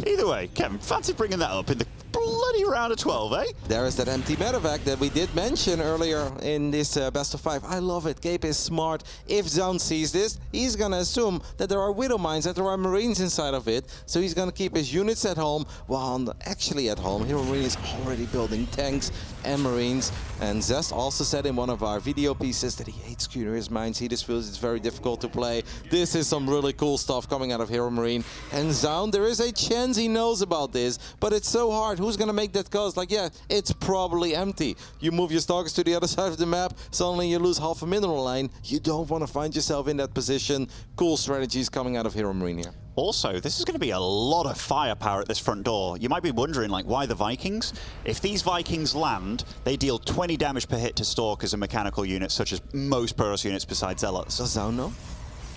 Either way, Kevin, fancy bringing that up in the bloody round of 12, eh? There is that empty medevac that we did mention earlier in this best of 5. I love it. Gabe is smart. If Zaun sees this, he's gonna assume that there are Widow Mines, that there are Marines inside of it, so he's gonna keep his units at home, while actually at home, Hero Marine is already building tanks and Marines. And Zest also said in one of our video pieces that he hates Curious Mines. He just feels it's very difficult to play. This is some really cool stuff coming out of Hero Marine. And Zaun, there is a chance he knows about this, but it's so hard. Who's gonna make that call? Like, yeah, it's probably empty. You move your stalkers to the other side of the map, suddenly you lose half a mineral line. You don't want to find yourself in that position. Cool strategies coming out of Hero Marine here. Also, this is going to be a lot of firepower at this front door. You might be wondering, like, why the Vikings? If these Vikings land, they deal 20 damage per hit to Stalkers and mechanical units, such as most Protoss units besides Zealots. Does Zaun know?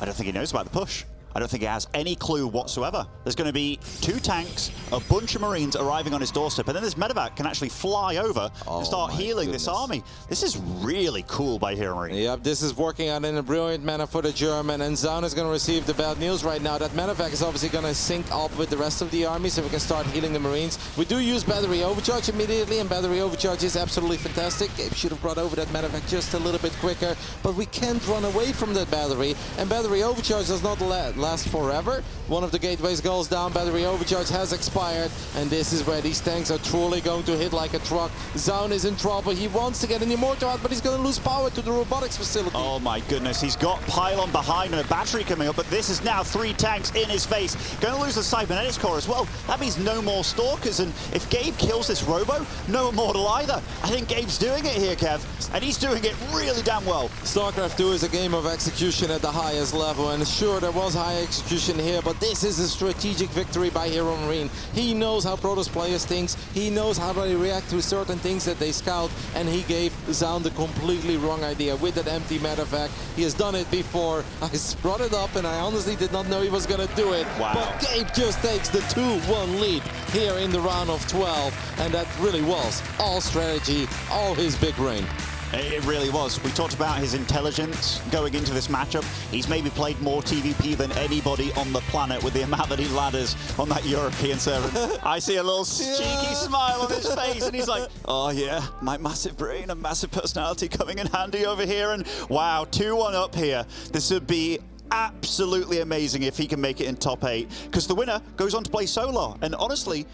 I don't think he knows about the push. I don't think he has any clue whatsoever. There's going to be 2 tanks, a bunch of Marines arriving on his doorstep, and then this medevac can actually fly over and start healing this army. This is really cool by Hero Marine. Yep, this is working out in a brilliant manner for the German, and Zaun is going to receive the bad news right now. That medevac is obviously going to sync up with the rest of the army, so we can start healing the Marines. We do use battery overcharge immediately, and battery overcharge is absolutely fantastic. Gabe should have brought over that medevac just a little bit quicker, but we can't run away from that battery, and battery overcharge does not last forever. One of the gateways goes down, battery overcharge has expired, and this is where these tanks are truly going to hit like a truck. Zaun is in trouble. He wants to get an Immortal out, but he's going to lose power to the robotics facility. Oh my goodness, he's got Pylon behind and a battery coming up, but this is now 3 tanks in his face. Going to lose the Cybernetics core as well. That means no more Stalkers, and if Gabe kills this Robo, no Immortal either. I think Gabe's doing it here, Kev, and he's doing it really damn well. StarCraft 2 is a game of execution at the highest level, and sure, there was high execution here, but this is a strategic victory by Hero Marine. He knows how Protoss players think, he knows how they react to certain things that they scout, and he gave Zaun the completely wrong idea with that empty medevac. He has done it before. I brought it up, and I honestly did not know he was going to do it. Wow. But Gabe just takes the 2-1 lead here in the round of 12, and that really was all strategy, all his big brain. It really was. We talked about his intelligence going into this matchup. He's maybe played more TVP than anybody on the planet with the amount that he ladders on that European server. I see a little cheeky smile on his face, and he's like, oh yeah, my massive brain and massive personality coming in handy over here. And wow, 2-1 up here. This would be absolutely amazing if he can make it in top 8, because the winner goes on to play Solar. And honestly,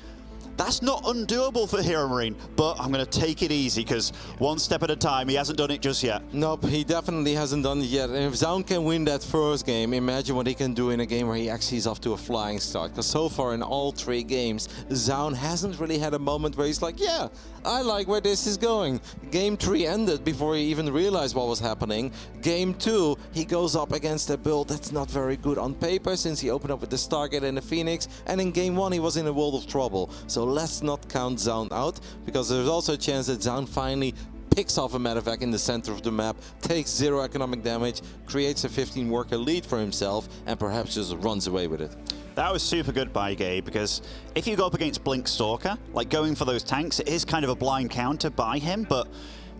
That's not undoable for Hero Marine, but I'm going to take it easy because one step at a time. He hasn't done it just yet. Nope, he definitely hasn't done it yet. And if Zaun can win that first game, imagine what he can do in a game where he actually is off to a flying start. Because so far in all 3 games, Zaun hasn't really had a moment where he's like, yeah, I like where this is going. Game 3 ended before he even realized what was happening. Game 2, he goes up against a build that's not very good on paper since he opened up with the Stargate and the Phoenix. And in Game 1, he was in a world of trouble. So let's not count Zaun out, because there's also a chance that Zaun finally picks off a medevac in the center of the map, takes 0 economic damage, creates a 15-worker lead for himself, and perhaps just runs away with it. That was super good by Gabe, because if you go up against Blink Stalker, like going for those tanks, it is kind of a blind counter by him, but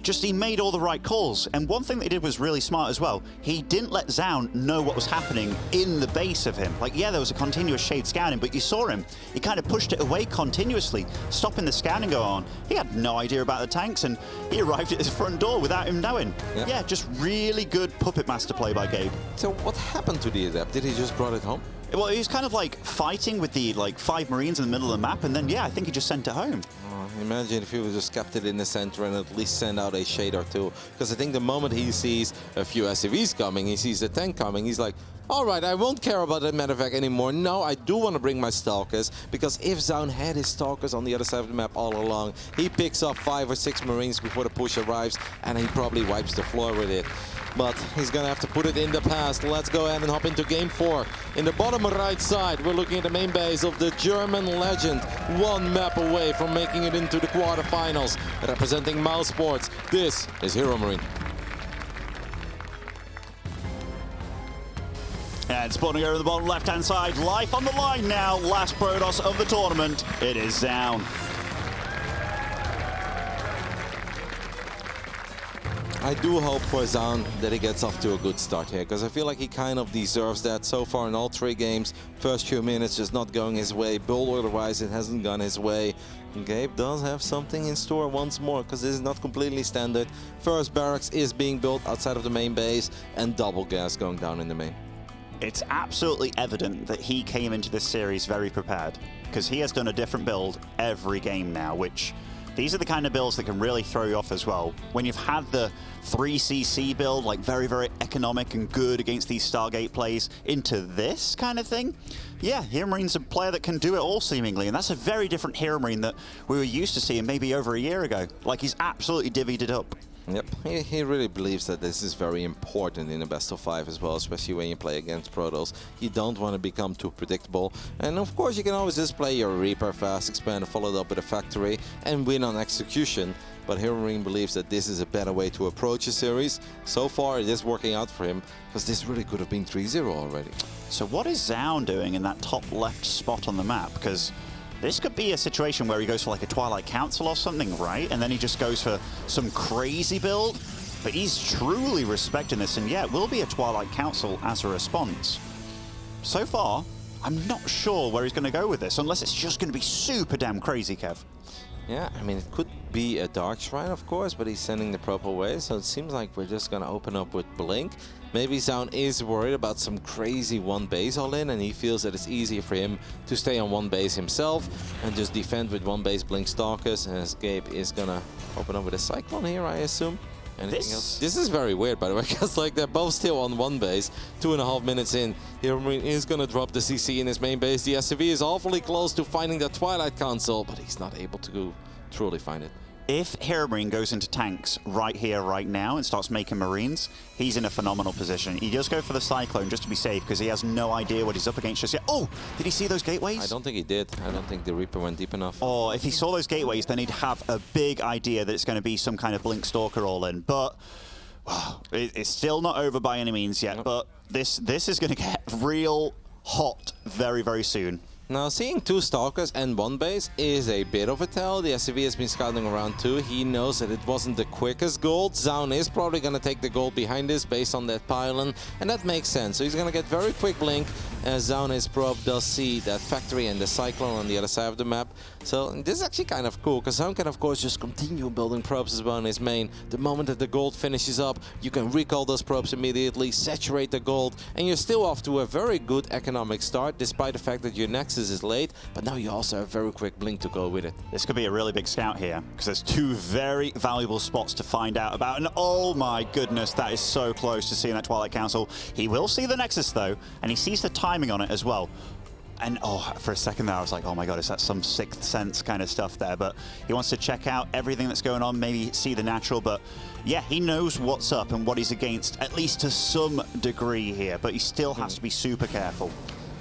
just he made all the right calls. And one thing that he did was really smart as well. He didn't let Zaun know what was happening in the base of him. Like, yeah, there was a continuous shade scanning, but you saw him. He kind of pushed it away continuously, stopping the scanning go on. He had no idea about the tanks, and he arrived at his front door without him knowing. Yeah, just really good puppet master play by Gabe. So what happened to the Adept? Did he just brought it home? Well, he was kind of like fighting with the 5 Marines in the middle of the map, and then, yeah, I think he just sent it home. Imagine if he would just kept it in the center and at least send out a shade or 2. Because I think the moment he sees a few SCVs coming, he sees the tank coming, he's like, all right, I won't care about that medevac anymore. No, I do want to bring my Stalkers, because if Zaun had his Stalkers on the other side of the map all along, he picks up 5 or 6 Marines before the push arrives, and he probably wipes the floor with it. But he's going to have to put it in the past. Let's go ahead and hop into Game 4. In the bottom right side, we're looking at the main base of the German legend. 1 map away from making it into the quarterfinals. Representing Mouse Sports, this is Hero Marine. And spawning over the bottom left-hand side, life on the line now. Last Protoss of the tournament, it is Zaun. I do hope for Zaun that he gets off to a good start here, because I feel like he kind of deserves that. So far in all 3 games, first few minutes just not going his way. Build order-wise, it hasn't gone his way. And Gabe does have something in store once more, because this is not completely standard. First barracks is being built outside of the main base, and double gas going down in the main. It's absolutely evident that he came into this series very prepared, because he has done a different build every game now, which these are the kind of builds that can really throw you off as well. When you've had the 3cc build, like very, very economic and good against these Stargate plays, into this kind of thing, yeah, Hero Marine's a player that can do it all seemingly, and that's a very different Hero Marine that we were used to seeing maybe over a year ago. Like, he's absolutely divvied it up. Yep, he really believes that this is very important in a best of 5 as well, especially when you play against Protoss. You don't want to become too predictable. And of course you can always just play your Reaper, Fast Expander, followed up with a Factory, and win on execution. But Hero Marine believes that this is a better way to approach a series. So far it is working out for him, because this really could have been 3-0 already. So what is Zaun doing in that top left spot on the map? Because this could be a situation where he goes for like a Twilight Council or something, right? And then he just goes for some crazy build. But he's truly respecting this, and yeah, it will be a Twilight Council as a response. So far, I'm not sure where he's going to go with this, unless it's just going to be super damn crazy, Kev. Yeah, I mean, it could be a Dark Shrine, of course, but he's sending the proper way, so it seems like we're just going to open up with Blink. Maybe Zaun is worried about some crazy 1 base all-in, and he feels that it's easier for him to stay on 1 base himself and just defend with 1 base Blink Stalkers, as Gabe is going to open up with a Cyclone here, I assume. Anything else? This is very weird, by the way, because like they're both still on 1 base, 2.5 minutes in. Hero Marine is going to drop the CC in his main base. The SCV is awfully close to finding the Twilight Council, but he's not able to truly find it. If Hero Marine goes into tanks right here, right now, and starts making Marines, he's in a phenomenal position. He does go for the Cyclone just to be safe, because he has no idea what he's up against just yet. Oh, did he see those gateways? I don't think he did. I don't think the Reaper went deep enough. Or if he saw those gateways, then he'd have a big idea that it's going to be some kind of Blink Stalker all-in. But it's still not over by any means yet. Nope. But this is going to get real hot very, very soon. Now, seeing 2 Stalkers and 1 base is a bit of a tell. The SCV has been scouting around too. He knows that it wasn't the quickest gold. Zaun is probably going to take the gold behind this based on that pylon, and that makes sense. So he's going to get very quick Blink, as Zaun's probe does see that factory and the cyclone on the other side of the map. So this is actually kind of cool, because Zaun can of course just continue building probes as well in his main. The moment that the gold finishes up, you can recall those probes immediately, saturate the gold, and you're still off to a very good economic start, despite the fact that your Nexus is late, but now you also have very quick blink to go with it. This could be a really big scout here, because there's two very valuable spots to find out about, and oh my goodness, that is so close to seeing that Twilight Council. He will see the Nexus though, and he sees the timing on it as well. And oh, for a second there, I was like, oh my god, is that some sixth sense kind of stuff there? But he wants to check out everything that's going on, maybe see the natural, but yeah, he knows what's up and what he's against, at least to some degree here, but he still has to be super careful.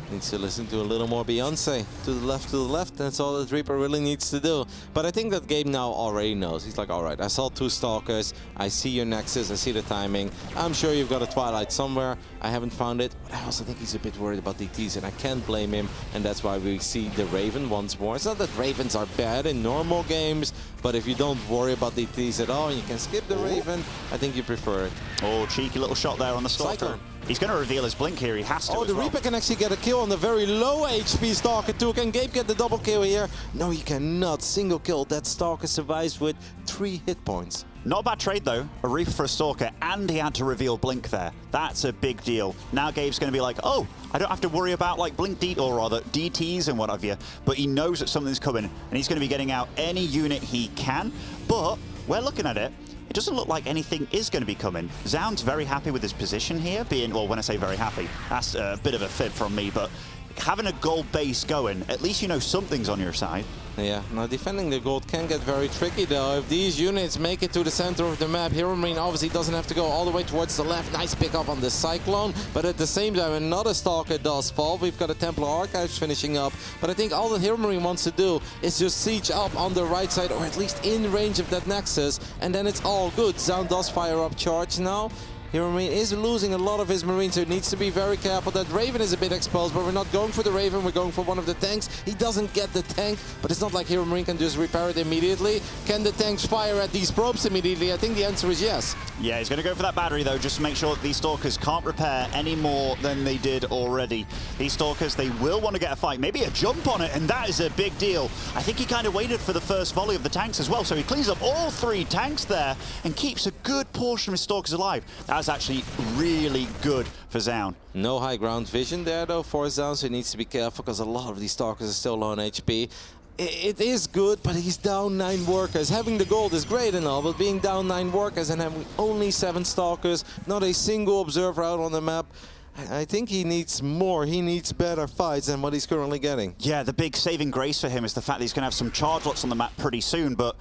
Needs to listen to a little more Beyonce. To the left, that's all that Reaper really needs to do. But I think that Gabe now already knows. He's like, all right, I saw two Stalkers, I see your Nexus, I see the timing. I'm sure you've got a Twilight somewhere. I haven't found it, but I also think he's a bit worried about DTs, and I can't blame him, and that's why we see the Raven once more. It's not that Ravens are bad in normal games, but if you don't worry about DTs at all, and you can skip the Raven, I think you prefer it. Oh, cheeky little shot there on the Stalker. Cyclone. He's going to reveal his blink here, he has to. Oh, the Reaper can actually get a kill on the very low HP Stalker too. Can Gabe get the double kill here? No, he cannot. Single kill. That Stalker survives with 3 hit points. Not a bad trade though, a Reaper for a Stalker, and he had to reveal Blink there. That's a big deal. Now Gabe's going to be like, oh, I don't have to worry about like Blink or rather DTs and what have you, but he knows that something's coming, and he's going to be getting out any unit he can, but we're looking at it. It doesn't look like anything is going to be coming. Zaun's very happy with his position here, being, well, when I say very happy, that's a bit of a fib from me, but having a gold base going, at least you know something's on your side. Yeah, now defending the gold can get very tricky though. If these units make it to the center of the map, Hero Marine obviously doesn't have to go all the way towards the left. Nice pick up on the Cyclone, but at the same time another Stalker does fall. We've got a Templar Archives finishing up, but I think all that Hero Marine wants to do is just siege up on the right side, or at least in range of that Nexus, and then it's all good. Zaun does fire up charge now. Hero Marine is losing a lot of his Marines, so he needs to be very careful. That Raven is a bit exposed, but we're not going for the Raven, we're going for one of the tanks. He doesn't get the tank, but it's not like Hero Marine can just repair it immediately. Can the tanks fire at these probes immediately? I think the answer is yes. Yeah, he's going to go for that battery though, just to make sure that these Stalkers can't repair any more than they did already. These Stalkers, they will want to get a fight, maybe a jump on it, and that is a big deal. I think he kind of waited for the first volley of the tanks as well, so he cleans up all 3 tanks there and keeps a good portion of his Stalkers alive. That was actually really good for Zaun. No high ground vision there though for Zaun, so he needs to be careful because a lot of these Stalkers are still low on HP. It is good, but he's down 9 workers. Having the gold is great and all, but being down 9 workers and having only 7 Stalkers, not a single observer out on the map, I think he needs more. He needs better fights than what he's currently getting. Yeah, the big saving grace for him is the fact that he's going to have some charge lots on the map pretty soon, but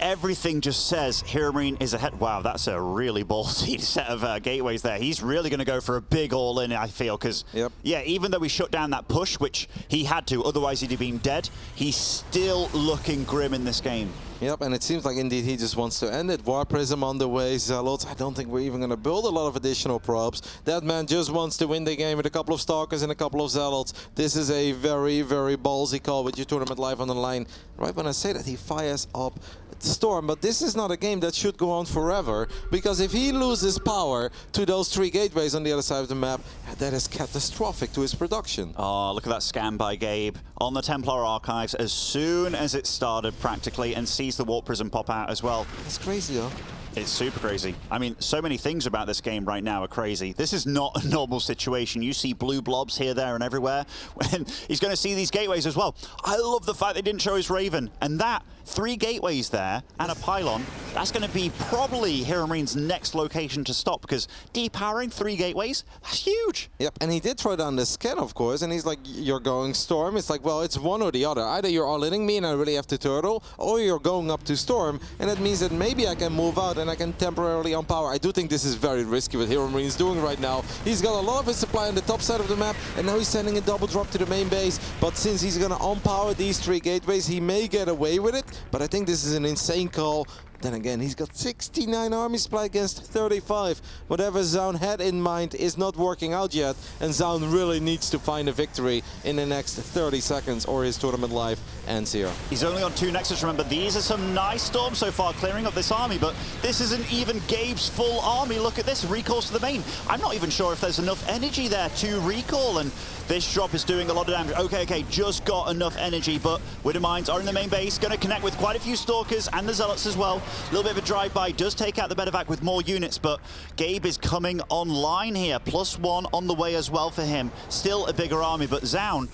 everything just says Hero Marine is ahead. Wow, that's a really ballsy set of gateways there. He's really going to go for a big all-in, I feel, because, yeah, even though we shut down that push, which he had to, otherwise he'd have been dead, he's still looking grim in this game. Yep, and it seems like indeed he just wants to end it. War Prism on the way, Zealots. I don't think we're even going to build a lot of additional probes. That man just wants to win the game with a couple of Stalkers and a couple of Zealots. This is a very, very ballsy call with your tournament live on the line. Right when I say that, he fires up Storm, but this is not a game that should go on forever, because if he loses power to those 3 gateways on the other side of the map, that is catastrophic to his production. Oh, look at that scan by Gabe on the Templar Archives as soon as it started practically, and sees the Warp Prism pop out as well. It's crazy though. It's super crazy. I mean, so many things about this game right now are crazy. This is not a normal situation. You see blue blobs here, there, and everywhere. When he's going to see these gateways as well. I love the fact they didn't show his Raven. And that, 3 gateways there and a pylon, that's going to be probably Hero Marine's next location to stop, because depowering 3 gateways, that's huge. Yep, and he did throw down the scan, of course, and he's like, you're going Storm. It's like, well, it's one or the other. Either you're all-inning me and I really have to turtle, or you're going up to Storm, and that means that maybe I can move out and I can temporarily unpower. I do think this is very risky what Hero Marine is doing right now. He's got a lot of his supply on the top side of the map, and now he's sending a double drop to the main base, but since he's going to unpower these 3 gateways, he may get away with it, but I think this is an insane call Then again, he's got 69 army supply against 35. Whatever Zaun had in mind is not working out yet, and Zaun really needs to find a victory in the next 30 seconds or his tournament life ends here. He's only on 2 Nexus, remember. These are some nice storms so far, clearing up this army, but this isn't even Gabe's full army. Look at this, recalls to the main. I'm not even sure if there's enough energy there to recall, and this drop is doing a lot of damage. Okay, just got enough energy, but Widowmines are in the main base, going to connect with quite a few Stalkers and the Zealots as well. A little bit of a drive-by, does take out the Medevac with more units, but Gabe is coming online here. +1 on the way as well for him. Still a bigger army, but Zaun,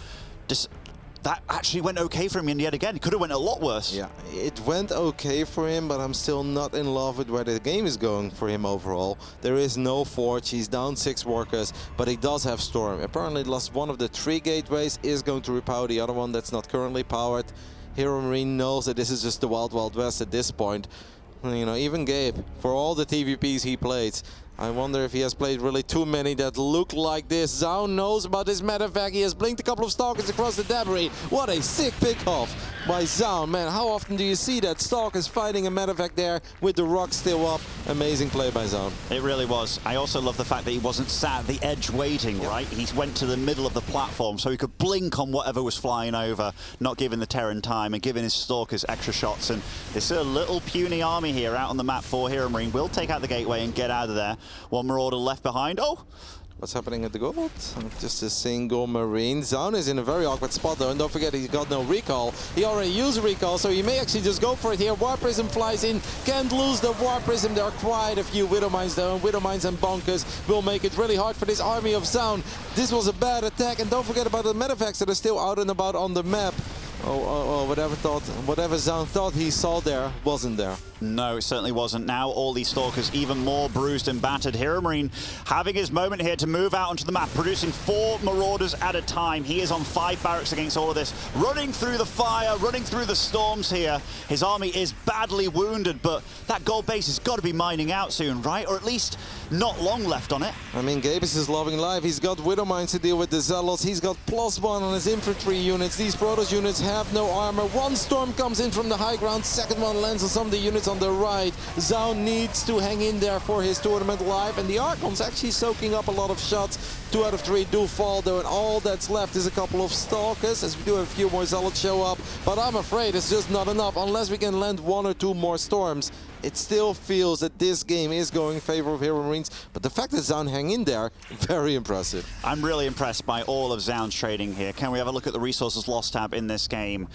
that actually went okay for him in yet again. It could have went a lot worse. Yeah, it went okay for him, but I'm still not in love with where the game is going for him overall. There is no Forge, he's down 6 workers, but he does have Storm. Apparently lost one of the 3 gateways, is going to repower the other one that's not currently powered. Hero Marine knows that this is just the Wild Wild West at this point. You know, even Gabe, for all the TVPs he played, I wonder if he has played really too many that look like this. Zaun knows about this medevac. He has blinked a couple of Stalkers across the debris. What a sick pick-off by Zaun. Man, how often do you see that? Stalkers fighting a medevac there with the rock still up. Amazing play by Zaun. It really was. I also love the fact that he wasn't sat at the edge waiting, right? He went to the middle of the platform so he could blink on whatever was flying over, not giving the Terran time and giving his Stalkers extra shots. And this is a little puny army here out on the map for Hero Marine. Will take out the gateway and get out of there. One Marauder left behind. Oh! What's happening at the gold? Just a single Marine. Zaun is in a very awkward spot though, and don't forget he's got no recall. He already used recall, so he may actually just go for it here. War Prism flies in, can't lose the War Prism. There are quite a few Widowmines though, and Widowmines and Bonkers will make it really hard for this army of Zaun. This was a bad attack, and don't forget about the medevacs that are still out and about on the map. Whatever Zaun thought he saw there wasn't there. No, it certainly wasn't. Now all these Stalkers even more bruised and battered. Hero Marine having his moment here to move out onto the map, producing 4 Marauders at a time. He is on 5 barracks against all of this, running through the fire, running through the storms here. His army is badly wounded, but that gold base has got to be mining out soon, right? Or at least not long left on it. I mean, Gabus is loving life. He's got Widowmines to deal with the Zealots. He's got +1 on his infantry units. These Protoss units have no armor. One storm comes in from the high ground. Second one lands on some of the units on the right. Zaun needs to hang in there for his tournament life, and the Archon's actually soaking up a lot of shots. 2 out of 3 do fall though, and all that's left is a couple of Stalkers, as we do have a few more Zealots show up, but I'm afraid it's just not enough. Unless we can land 1 or 2 more storms, it still feels that this game is going in favor of Hero Marines, but the fact that Zaun hang in there, very impressive. I'm really impressed by all of Zaun's trading here. Can we have a look at the resources lost tab in this game?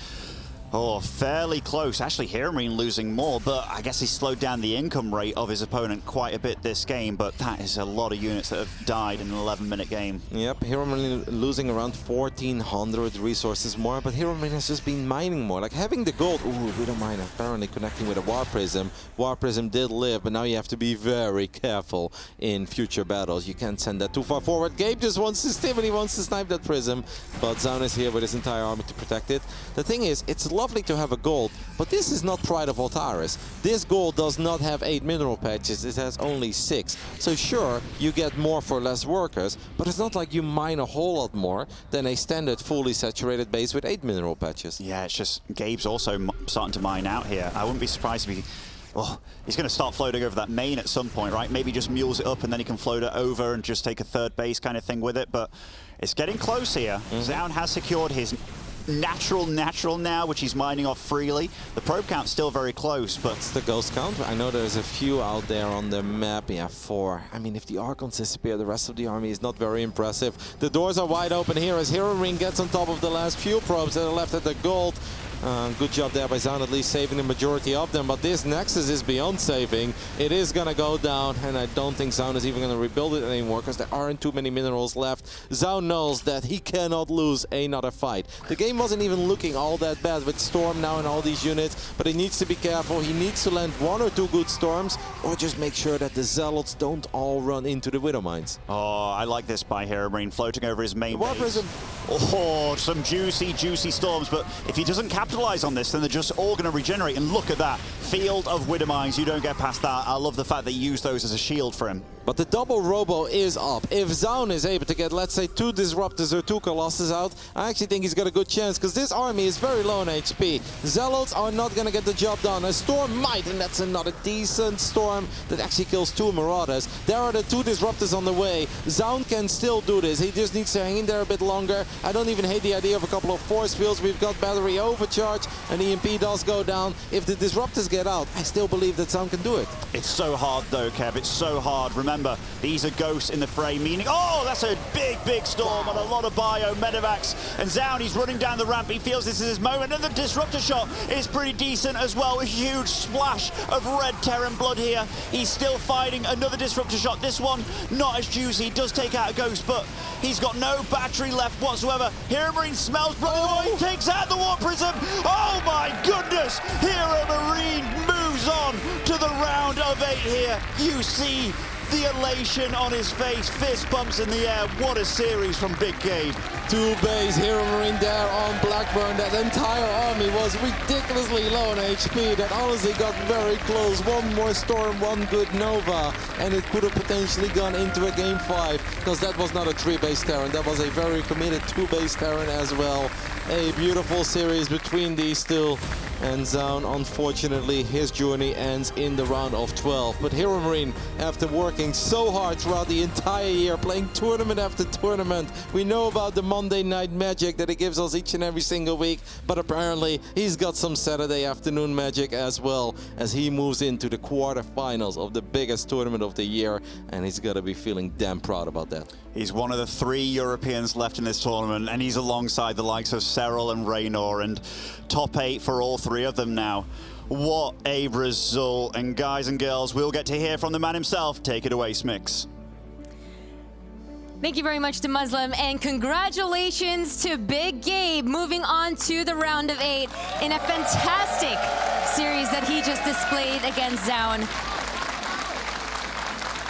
Oh, fairly close. Actually, Hero Marine losing more, but I guess he slowed down the income rate of his opponent quite a bit this game, but that is a lot of units that have died in an 11-minute game. Yep, Hero Marine losing around 1,400 resources more, but Hero Marine has just been mining more. Like having the gold, Widowmine apparently connecting with a War Prism. War Prism did live, but now you have to be very careful in future battles. You can't send that too far forward. Gabe just wants to stim and he wants to snipe that Prism, but Zaun is here with his entire army to protect it. The thing is, it's lovely to have a gold, but this is not Pride of Altaris. This gold does not have 8 mineral patches, it has only 6. So sure, you get more for less workers, but it's not like you mine a whole lot more than a standard fully saturated base with 8 mineral patches. Yeah, it's just Gabe's also starting to mine out here. I wouldn't be surprised if he... Well, he's going to start floating over that main at some point, right? Maybe just mules it up and then he can float it over and just take a 3rd base kind of thing with it, but it's getting close here. Zaun has secured his natural now, which he's mining off freely. The probe count's still very close, but... It's the ghost count. I know there's a few out there on the map. Yeah, 4. I mean, if the Archons disappear, the rest of the army is not very impressive. The doors are wide open here as Hero Marine gets on top of the last few probes that are left at the gold. Good job there by Zaun, at least saving the majority of them, but this Nexus is beyond saving. It is gonna go down, and I don't think Zaun is even gonna rebuild it anymore because there aren't too many minerals left. Zaun knows that he cannot lose another fight. The game wasn't even looking all that bad with Storm now and all these units, but he needs to be careful. He needs to land 1 or 2 good Storms, or just make sure that the Zealots don't all run into the Widowmines. Oh, I like this by Hero Marine, floating over his main base. Oh, some juicy Storms, but if he doesn't capture capitalize on this, then they're just all going to regenerate. And look at that. Field of Widow Mines. You don't get past that. I love the fact that you use those as a shield for him. But the double robo is up. If Zaun is able to get, let's say, 2 Disruptors or 2 Colossus out, I actually think he's got a good chance, because this army is very low on HP. Zealots are not going to get the job done. A Storm might, and that's another decent Storm that actually kills 2 Marauders. There are the 2 Disruptors on the way. Zaun can still do this. He just needs to hang in there a bit longer. I don't even hate the idea of a couple of force fields. We've got battery overcharge, and EMP does go down. If the Disruptors get out, I still believe that Zaun can do it. It's so hard though, Kev. It's so hard. Remember, these are ghosts in the fray, meaning, oh, that's a big storm and a lot of bio, medevacs, and Zaun, he's running down the ramp. He feels this is his moment, and the Disruptor shot is pretty decent as well. A huge splash of red Terran blood here. He's still fighting another Disruptor shot. This one, not as juicy. He does take out a ghost, but he's got no battery left whatsoever. Hero Marine smells blood. Oh, he takes out the Warp Prism. Oh my goodness! Hero Marine moves on to the round of 8 here. You see the elation on his face, fist bumps in the air. What a series from Big Gabe. 2 base Hero Marine there on Blackburn. That entire army was ridiculously low on HP. That honestly got very close. One more Storm, one good Nova, and it could have potentially gone into a game 5, because that was not a 3-base Terran. That was a very committed 2-base Terran as well. A beautiful series between these two. And Zaun, unfortunately, his journey ends in the round of 12. But Hero Marine, after working so hard throughout the entire year, playing tournament after tournament, we know about the Monday night magic that he gives us each and every single week, but apparently he's got some Saturday afternoon magic as well, as he moves into the quarterfinals of the biggest tournament of the year, and he's got to be feeling damn proud about that. He's one of the 3 Europeans left in this tournament, and he's alongside the likes of Serral and Raynor, and top 8 for all 3 of them now. What a result. And guys and girls, we'll get to hear from the man himself. Take it away, Smix. Thank you very much to Muslim, and congratulations to Big Gabe moving on to the round of 8 in a fantastic series that he just displayed against Zaun.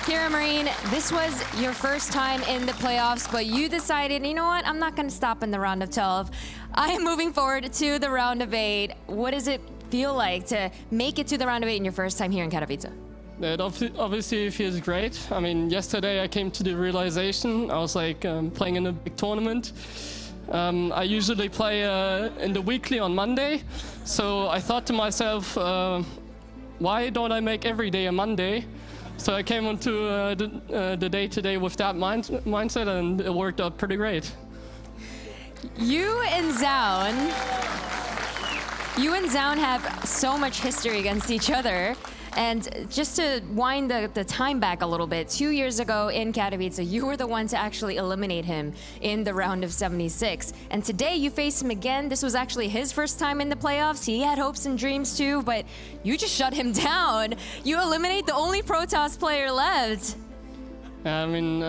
Hero Marine, this was your first time in the playoffs, but you decided, you know what, I'm not going to stop in the round of 12. I am moving forward to the round of 8. What does it feel like to make it to the round of 8 in your first time here in Katowice? It obviously feels great. I mean, yesterday I came to the realization, I was like playing in a big tournament. I usually play in the weekly on Monday, so I thought to myself, why don't I make every day a Monday? So I came onto the day today with that mindset, and it worked out pretty great. You and Zaun have so much history against each other. And just to wind the time back a little bit, 2 years ago in Katowice, you were the one to actually eliminate him in the round of 76. And today you face him again. This was actually his first time in the playoffs. He had hopes and dreams too, but you just shut him down. You eliminate the only Protoss player left. I mean,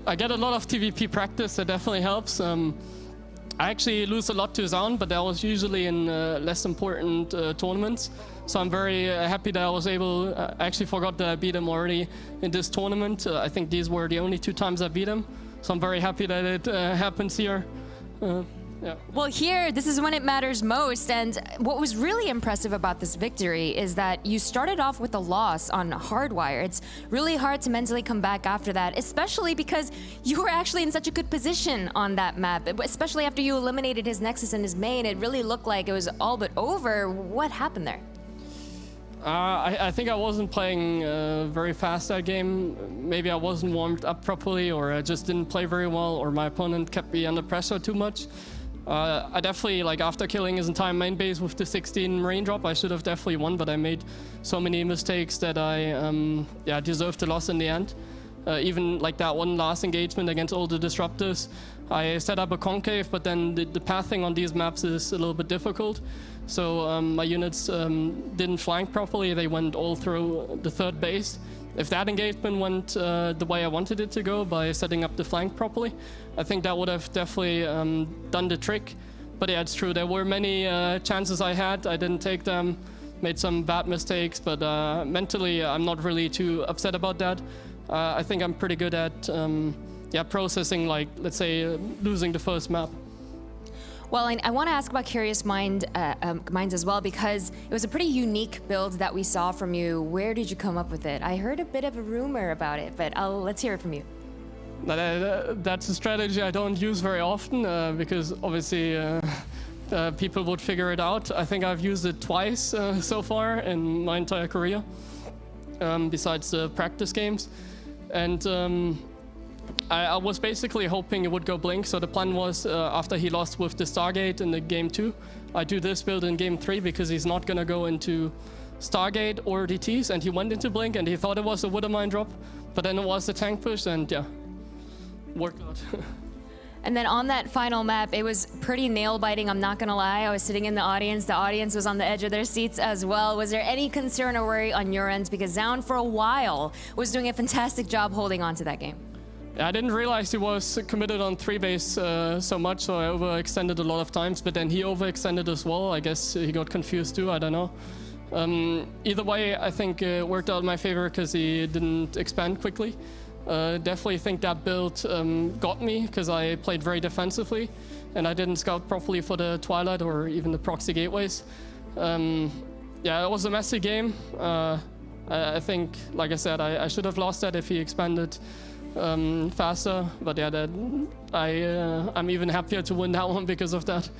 I get a lot of TVP practice. That definitely helps. I actually lose a lot to Zaun, but that was usually in less important tournaments. So I'm very happy that I was able, I actually forgot that I beat him already in this tournament. I think these were the only 2 times I beat him. So I'm very happy that it happens here. Yeah. Well, here, this is when it matters most. And what was really impressive about this victory is that you started off with a loss on Hardwire. It's really hard to mentally come back after that, especially because you were actually in such a good position on that map, especially after you eliminated his Nexus and his main. It really looked like it was all but over. What happened there? I think I wasn't playing very fast that game. Maybe I wasn't warmed up properly, or I just didn't play very well, or my opponent kept me under pressure too much. I definitely, like, after killing his entire main base with the 16 Marine drop, I should have definitely won, but I made so many mistakes that I deserved the loss in the end. Even like that one last engagement against all the Disruptors, I set up a concave, but then the pathing on these maps is a little bit difficult. So my units didn't flank properly. They went all through the 3rd base. If that engagement went the way I wanted it to go by setting up the flank properly, I think that would have definitely done the trick. But yeah, it's true. There were many chances I had. I didn't take them, made some bad mistakes, but mentally I'm not really too upset about that. I think I'm pretty good at processing, like, let's say, losing the first map. Well, I want to ask about Curious Minds as well, because it was a pretty unique build that we saw from you. Where did you come up with it? I heard a bit of a rumor about it, but let's hear it from you. That's a strategy I don't use very often because obviously people would figure it out. I think I've used it twice so far in my entire career, besides the practice games. And I was basically hoping it would go Blink, so the plan was after he lost with the Stargate in the game 2, I do this build in game 3 because he's not gonna go into Stargate or DTs, and he went into Blink and he thought it was a Withermine drop, but then it was the tank push, and yeah, worked out. And then on that final map, it was pretty nail-biting, I'm not gonna lie. I was sitting in the audience was on the edge of their seats as well. Was there any concern or worry on your end? Because Zaun, for a while, was doing a fantastic job holding on to that game. I didn't realize he was committed on 3-base so much, so I overextended a lot of times, but then he overextended as well. I guess he got confused too, I don't know. Either way, I think it worked out in my favor because he didn't expand quickly. Definitely think that build got me because I played very defensively and I didn't scout properly for the Twilight or even the proxy gateways. Yeah, it was a messy game. I think, like I said, I should have lost that if he expanded faster, but yeah, I'm even happier to win that one because of that.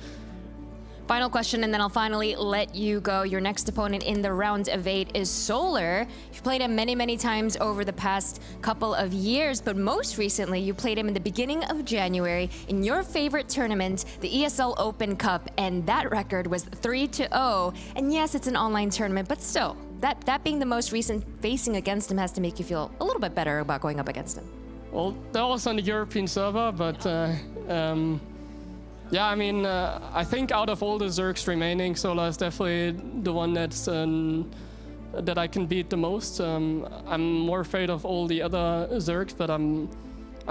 Final question, and then I'll finally let you go. Your next opponent in the round of 8 is Solar. You've played him many, many times over the past couple of years, but most recently you played him in the beginning of January in your favorite tournament, the ESL Open Cup, and that record was 3-0. And yes, it's an online tournament, but still, that being the most recent facing against him has to make you feel a little bit better about going up against him. Well, that was on the European server, but yeah, I mean, I think out of all the Zergs remaining, Solar is definitely the one that's that I can beat the most. I'm more afraid of all the other Zergs, but I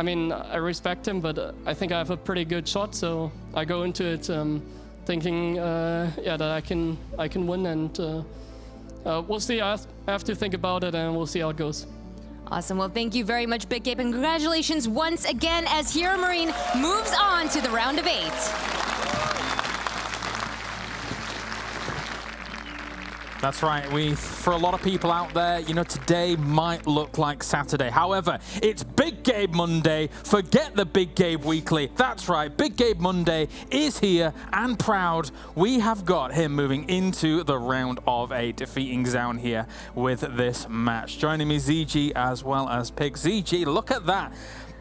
mean, I respect him, but I think I have a pretty good shot, so I go into it thinking, yeah, that I can win, and we'll see. I have to think about it, and we'll see how it goes. Awesome. Well, thank you very much, Big Gabe, and congratulations once again as Hero Marine moves on to the round of 8. That's right. For a lot of people out there, you know, today might look like Saturday. However, it's Big Gabe Monday. Forget the Big Gabe Weekly. That's right. Big Gabe Monday is here and proud. We have got him moving into the round of 8, defeating Zaun here with this match. Joining me, ZG as well as Pig. ZG, look at that.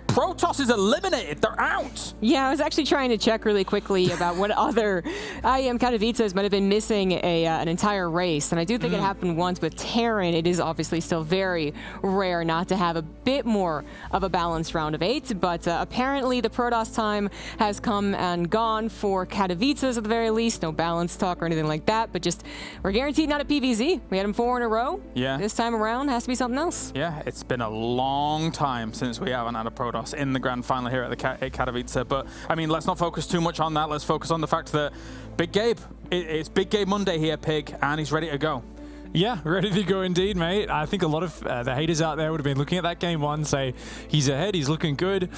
Protoss is eliminated. They're out. Yeah, I was actually trying to check really quickly about what other IEM Katowice might have been missing an entire race. And I do think it happened once with Terran. It is obviously still very rare not to have a bit more of a balanced round of 8. But apparently the Protoss time has come and gone for Katowice at the very least. No balance talk or anything like that. But just, we're guaranteed not a PVZ. We had him 4 in a row. Yeah. This time around has to be something else. Yeah, it's been a long time since we haven't had a Protoss in the grand final here at the Katowice. But I mean, let's not focus too much on that. Let's focus on the fact that Big Gabe, it's Big Gabe Monday here, Pig, and he's ready to go. Yeah, ready to go indeed, mate. I think a lot of the haters out there would have been looking at that game 1, say, he's ahead, he's looking good.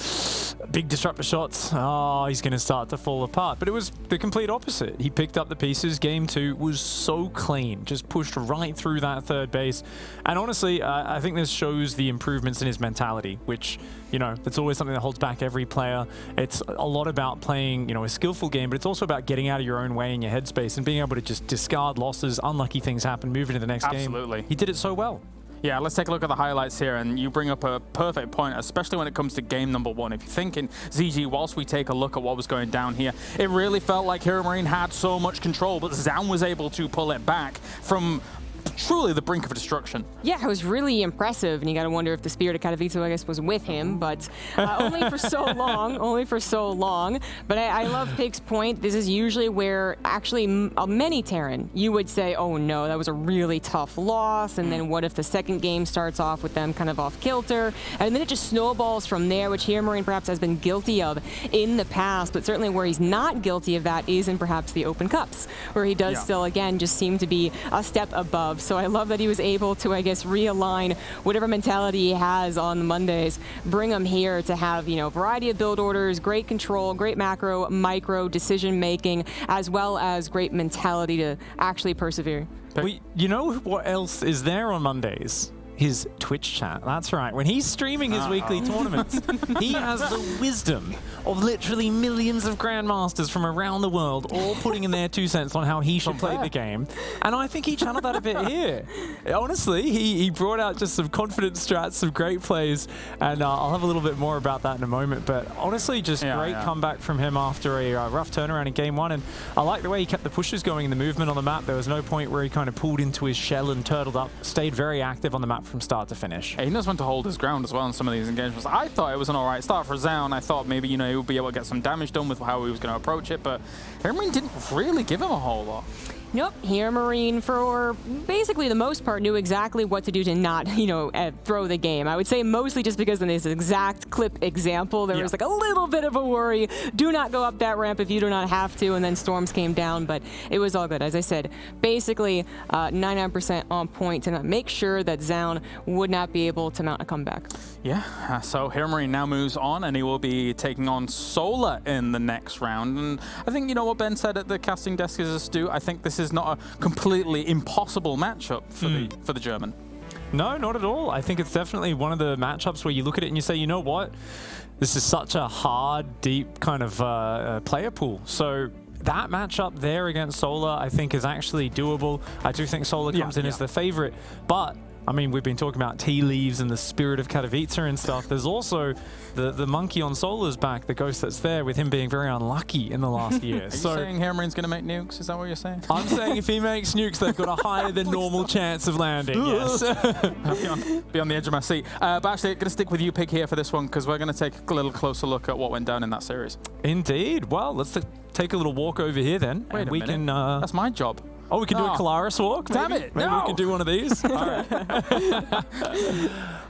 Big disruptor shots, oh, he's going to start to fall apart. But it was the complete opposite. He picked up the pieces. Game 2 was so clean, just pushed right through that third base. And honestly, I think this shows the improvements in his mentality, which, you know, that's always something that holds back every player. It's a lot about playing, you know, a skillful game, but it's also about getting out of your own way in your headspace and being able to just discard losses, unlucky things happen, move into the next game. Absolutely. He did it so well. Yeah, let's take a look at the highlights here, and you bring up a perfect point, especially when it comes to game number 1. If you're thinking, ZG, whilst we take a look at what was going down here, it really felt like Hero Marine had so much control, but Zaun was able to pull it back from truly the brink of destruction. Yeah, it was really impressive, and you got to wonder if the spirit of Katowice, I guess, was with him, but only for so long, only for so long. But I love Pig's point. This is usually where, actually, many Terran, you would say, oh no, that was a really tough loss, and then what if the second game starts off with them kind of off kilter, and then it just snowballs from there, which Hero Marine perhaps has been guilty of in the past, but certainly where he's not guilty of that is in perhaps the Open Cups, where he does still, again, just seem to be a step above love. So I love that he was able to, I guess, realign whatever mentality he has on Mondays, bring him here to have, you know, variety of build orders, great control, great macro, micro, decision making, as well as great mentality to actually persevere. Well, you know what else is there on Mondays? His Twitch chat. That's right. When he's streaming his weekly tournaments, he has the wisdom of literally millions of grandmasters from around the world all putting in their 2 cents on how he should play the game. And I think he channeled that a bit here. Honestly, he brought out just some confident strats, some great plays, and I'll have a little bit more about that in a moment. But honestly, just great comeback from him after a rough turnaround in game 1. And I like the way he kept the pushes going and the movement on the map. There was no point where he kind of pulled into his shell and turtled up. Stayed very active on the map from start to finish. He knows when to hold his ground as well in some of these engagements. I thought it was an alright start for Zaun. I thought maybe, you know, he would be able to get some damage done with how he was going to approach it, but Hermine didn't really give him a whole lot. Nope, here Marine for basically the most part knew exactly what to do to not, you know, throw the game. I would say mostly just because in this exact clip example, there was like a little bit of a worry. Do not go up that ramp if you do not have to, and then storms came down, but it was all good. As I said, basically 99% on point to make sure that Zaun would not be able to mount a comeback. Yeah, so here Marine now moves on, and he will be taking on Solar in the next round. And I think, you know what Ben said at the casting desk is astute. I think this is not a completely impossible matchup for the German. No, not at all. I think it's definitely one of the matchups where you look at it and you say, you know what? This is such a hard, deep kind of player pool. So that matchup there against Solar, I think, is actually doable. I do think Solar comes in as the favorite, but I mean, we've been talking about tea leaves and the spirit of Katowice and stuff. There's also the monkey on Solar's back, the ghost that's there, with him being very unlucky in the last year. Are you saying Hermarine's going to make nukes? Is that what you're saying? I'm saying if he makes nukes, they've got a higher than normal chance of landing, yes. be on the edge of my seat. But actually, I'm going to stick with you, Pig, here for this one, because we're going to take a little closer look at what went down in that series. Indeed. Well, let's take a little walk over here then. Wait a minute. Can, that's my job. Oh, we can do a Kalaris walk? Maybe? Damn it, Maybe we can do one of these? All right.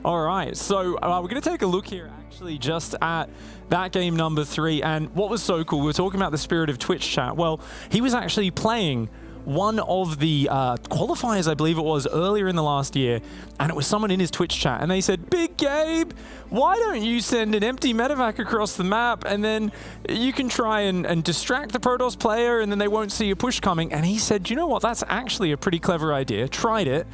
All right, so we're going to take a look here actually just at that game number 3. And what was so cool, we were talking about the spirit of Twitch chat. Well, he was actually playing one of the qualifiers, I believe it was, earlier in the last year, and it was someone in his Twitch chat, and they said, Big Gabe, why don't you send an empty medevac across the map, and then you can try and distract the Protoss player, and then they won't see a push coming. And he said, you know what, that's actually a pretty clever idea. Tried it,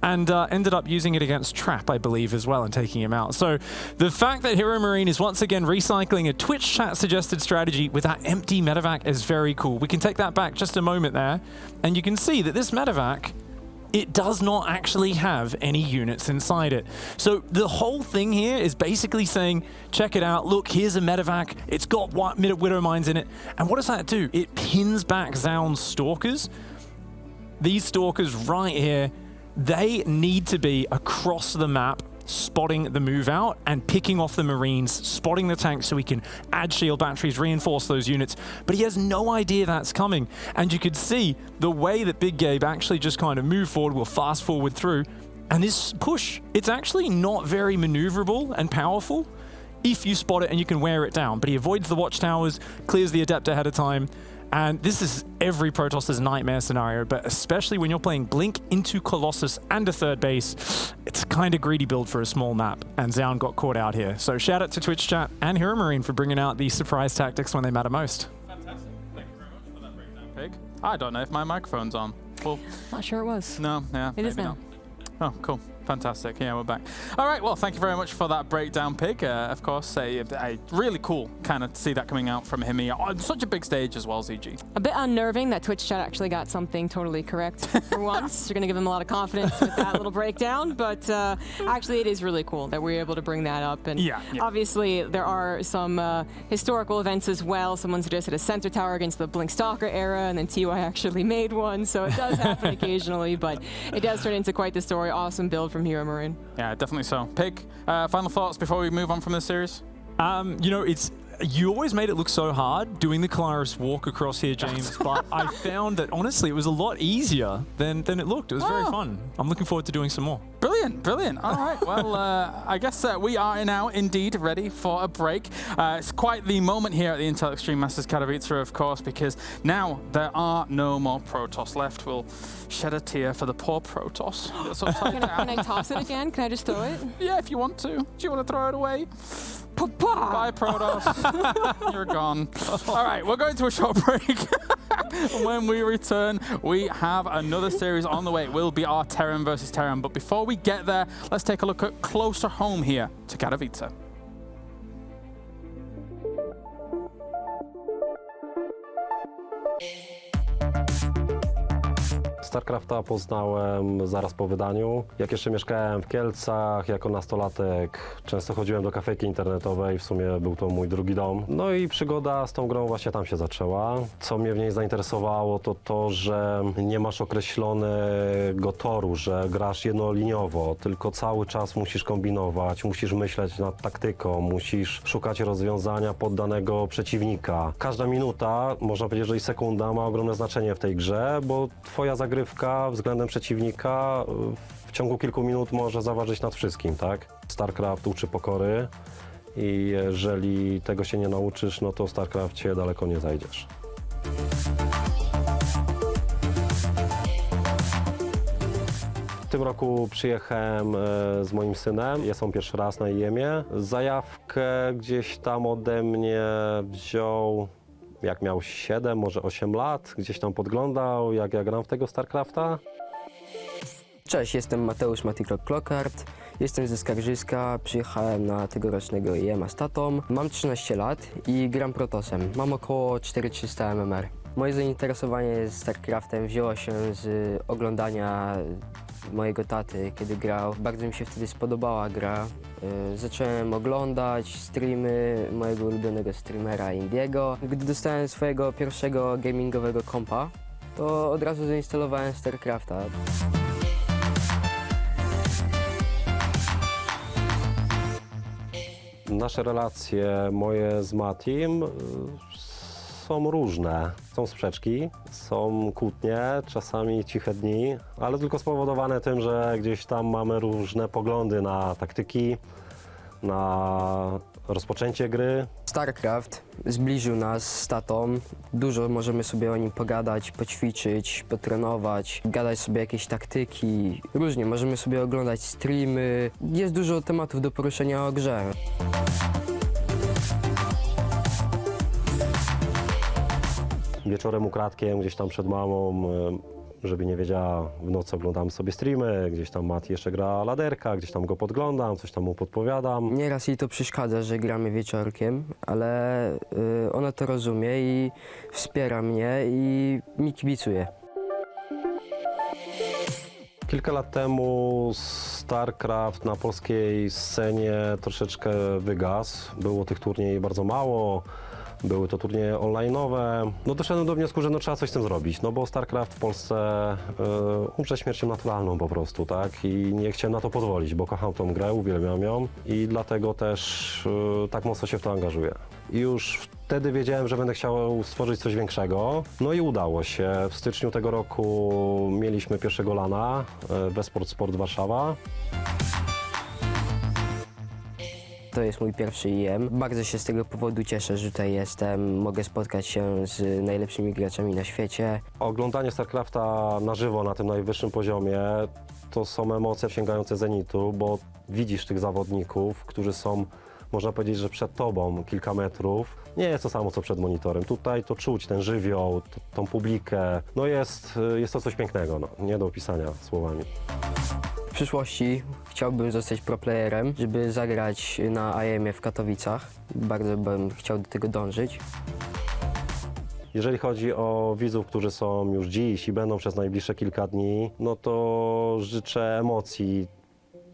and ended up using it against Trap, I believe, as well, and taking him out. So the fact that Hero Marine is once again recycling a Twitch chat suggested strategy with that empty medevac is very cool. We can take that back just a moment there, and you can see that this medevac, it does not actually have any units inside it. So the whole thing here is basically saying, check it out, look, here's a medevac, it's got Widow Mines in it, and what does that do? It pins back Zaun's Stalkers. These Stalkers right here, they need to be across the map, spotting the move out and picking off the Marines, spotting the tanks so he can add shield batteries, reinforce those units. But he has no idea that's coming. And you could see the way that Big Gabe actually just kind of moved forward, will fast forward through. And this push, it's actually not very maneuverable and powerful if you spot it and you can wear it down. But he avoids the watchtowers, clears the Adept ahead of time. And this is every Protoss's nightmare scenario, but especially when you're playing Blink into Colossus and a third base, it's a kind of greedy build for a small map, and Zaun got caught out here. So shout out to Twitch chat and Hero Marine for bringing out these surprise tactics when they matter most. Fantastic. Thank you very much for that breakdown, Pig. I don't know if my microphone's on. Well, not sure it was. No, yeah. It is now. Oh, cool. Fantastic. Yeah, we're back. All right, well, thank you very much for that breakdown, Pig. Of course, really cool kind of to see that coming out from him here on such a big stage as well, ZG. A bit unnerving that Twitch chat actually got something totally correct for once. You're going to give him a lot of confidence with that little breakdown, but actually it is really cool that we're able to bring that up. And obviously there are some historical events as well. Someone suggested a center tower against the Blink Stalker era, and then TY actually made one, so it does happen occasionally, but it does turn into quite the story. Awesome build from Hero Marine. Yeah, definitely so. Pig, final thoughts before we move on from this series? You know, you always made it look so hard doing the Kalaris walk across here, James, but I found that honestly it was a lot easier than it looked. It was very fun. I'm looking forward to doing some more. Brilliant. Brilliant, brilliant. All right, well, I guess we are now indeed ready for a break. It's quite the moment here at the Intel Extreme Masters Katowice, of course, because now there are no more Protoss left. We'll shed a tear for the poor Protoss. Can I toss it again? Can I just throw it? Yeah, if you want to. Do you want to throw it away? Bye, Protoss. You're gone. All right, we're going to a short break. When we return, we have another series on the way. It will be our Terran versus Terran. But before we get there, let's take a look at closer home here to Katowice. StarCrafta poznałem zaraz po wydaniu. Jak jeszcze mieszkałem w Kielcach, jako nastolatek często chodziłem do kafejki internetowej, w sumie był to mój drugi dom. No i przygoda z tą grą właśnie tam się zaczęła. Co mnie w niej zainteresowało, to to, że nie masz określonego toru, że grasz jednoliniowo, tylko cały czas musisz kombinować, musisz myśleć nad taktyką, musisz szukać rozwiązania pod danego przeciwnika. Każda minuta, można powiedzieć, że i sekunda ma ogromne znaczenie w tej grze, bo twoja zagrywka względem przeciwnika w ciągu kilku minut może zaważyć nad wszystkim, tak? StarCraft uczy pokory i jeżeli tego się nie nauczysz, no to w StarCrafcie daleko nie zajdziesz. W tym roku przyjechałem z moim synem, jest on pierwszy raz na IEM-ie. Zajawkę gdzieś tam ode mnie wziął, jak miał 7, może 8 lat, gdzieś tam podglądał, jak ja gram w tego StarCrafta. Cześć, jestem Mateusz Matykrok-Klokart, jestem ze Skarżyska, przyjechałem na tegorocznego IEM-a z tatą. Mam 13 lat i gram Protosem, mam około 4300 MMR. Moje zainteresowanie StarCraftem wzięło się z oglądania mojego taty, kiedy grał. Bardzo mi się wtedy spodobała gra. Zacząłem oglądać streamy mojego ulubionego streamera Indiego. Gdy dostałem swojego pierwszego gamingowego kompa, to od razu zainstalowałem StarCrafta. Nasze relacje moje z Matim są różne. Są sprzeczki, są kłótnie, czasami ciche dni, ale tylko spowodowane tym, że gdzieś tam mamy różne poglądy na taktyki, na rozpoczęcie gry. StarCraft zbliżył nas z tatą. Dużo możemy sobie o nim pogadać, poćwiczyć, potrenować, gadać sobie jakieś taktyki. Różnie, możemy sobie oglądać streamy. Jest dużo tematów do poruszenia o grze. Wieczorem ukradkiem, gdzieś tam przed mamą, żeby nie wiedziała, w nocy oglądam sobie streamy, gdzieś tam Mati jeszcze gra laderka, gdzieś tam go podglądam, coś tam mu podpowiadam. Nieraz jej to przeszkadza, że gramy wieczorkiem, ale ona to rozumie i wspiera mnie i mi kibicuje. Kilka lat temu StarCraft na polskiej scenie troszeczkę wygasł. Było tych turniejów bardzo mało. Były to turnieje online'owe. No doszedłem do wniosku, że no trzeba coś z tym zrobić, no bo StarCraft w Polsce umrze śmiercią naturalną po prostu, tak? I nie chciałem na to pozwolić, bo kocham tą grę, uwielbiam ją i dlatego też tak mocno się w to angażuję. I już wtedy wiedziałem, że będę chciał stworzyć coś większego. No i udało się. W styczniu tego roku mieliśmy pierwszego LAN-a w Sport Warszawa. To jest mój pierwszy IEM. Bardzo się z tego powodu cieszę, że tutaj jestem. Mogę spotkać się z najlepszymi graczami na świecie. Oglądanie StarCrafta na żywo na tym najwyższym poziomie to są emocje sięgające zenitu, bo widzisz tych zawodników, którzy są, można powiedzieć, że przed tobą kilka metrów. Nie jest to samo, co przed monitorem. Tutaj to czuć, ten żywioł, tą publikę. No jest to coś pięknego, no, nie do opisania słowami. W przyszłości chciałbym zostać pro-playerem, żeby zagrać na IEM-ie w Katowicach. Bardzo bym chciał do tego dążyć. Jeżeli chodzi o widzów, którzy są już dziś i będą przez najbliższe kilka dni, no to życzę emocji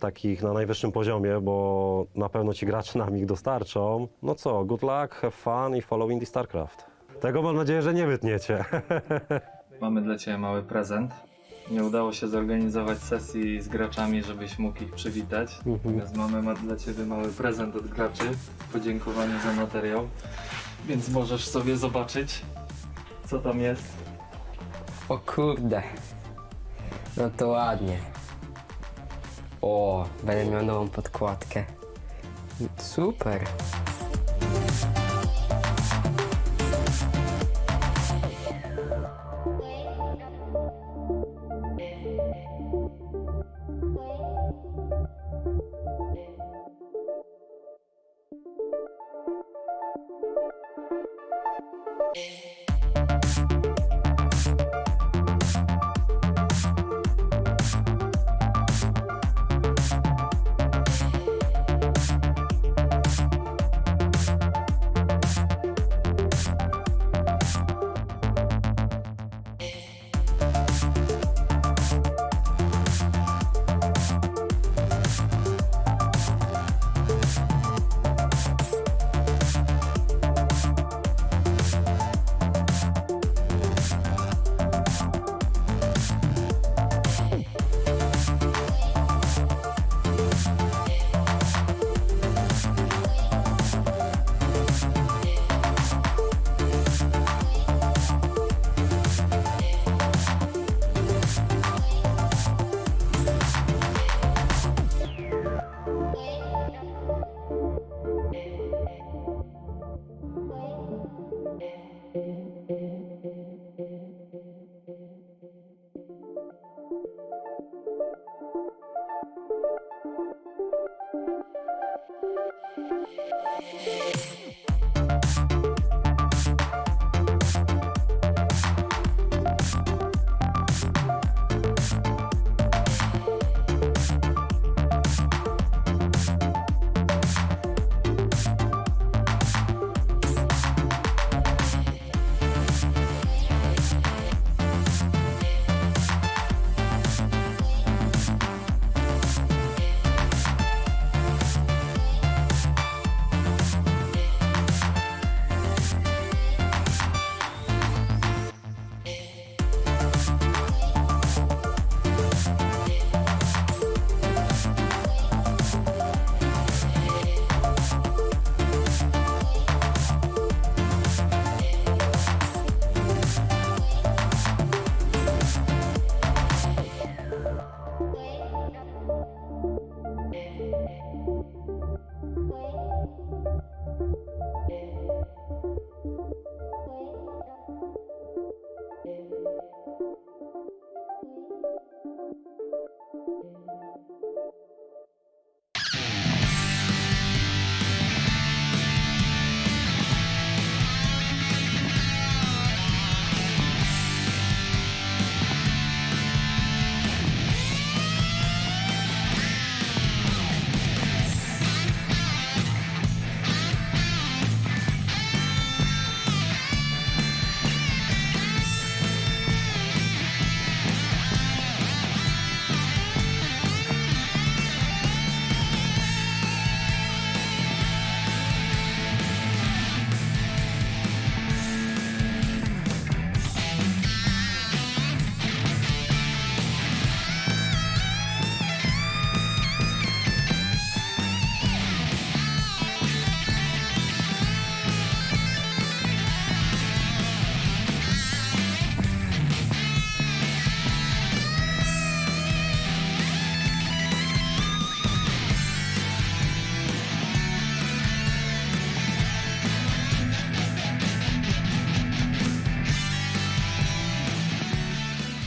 takich na najwyższym poziomie, bo na pewno ci gracze nam ich dostarczą. No co, good luck, have fun i follow Indie StarCraft. Tego mam nadzieję, że nie wytniecie. Mamy dla Ciebie mały prezent. Nie udało się zorganizować sesji z graczami, żebyś mógł ich przywitać. Natomiast mamy dla Ciebie mały prezent od graczy w podziękowaniu za materiał. Więc możesz sobie zobaczyć, co tam jest. O kurde, no to ładnie. O, będę miał nową podkładkę. Super.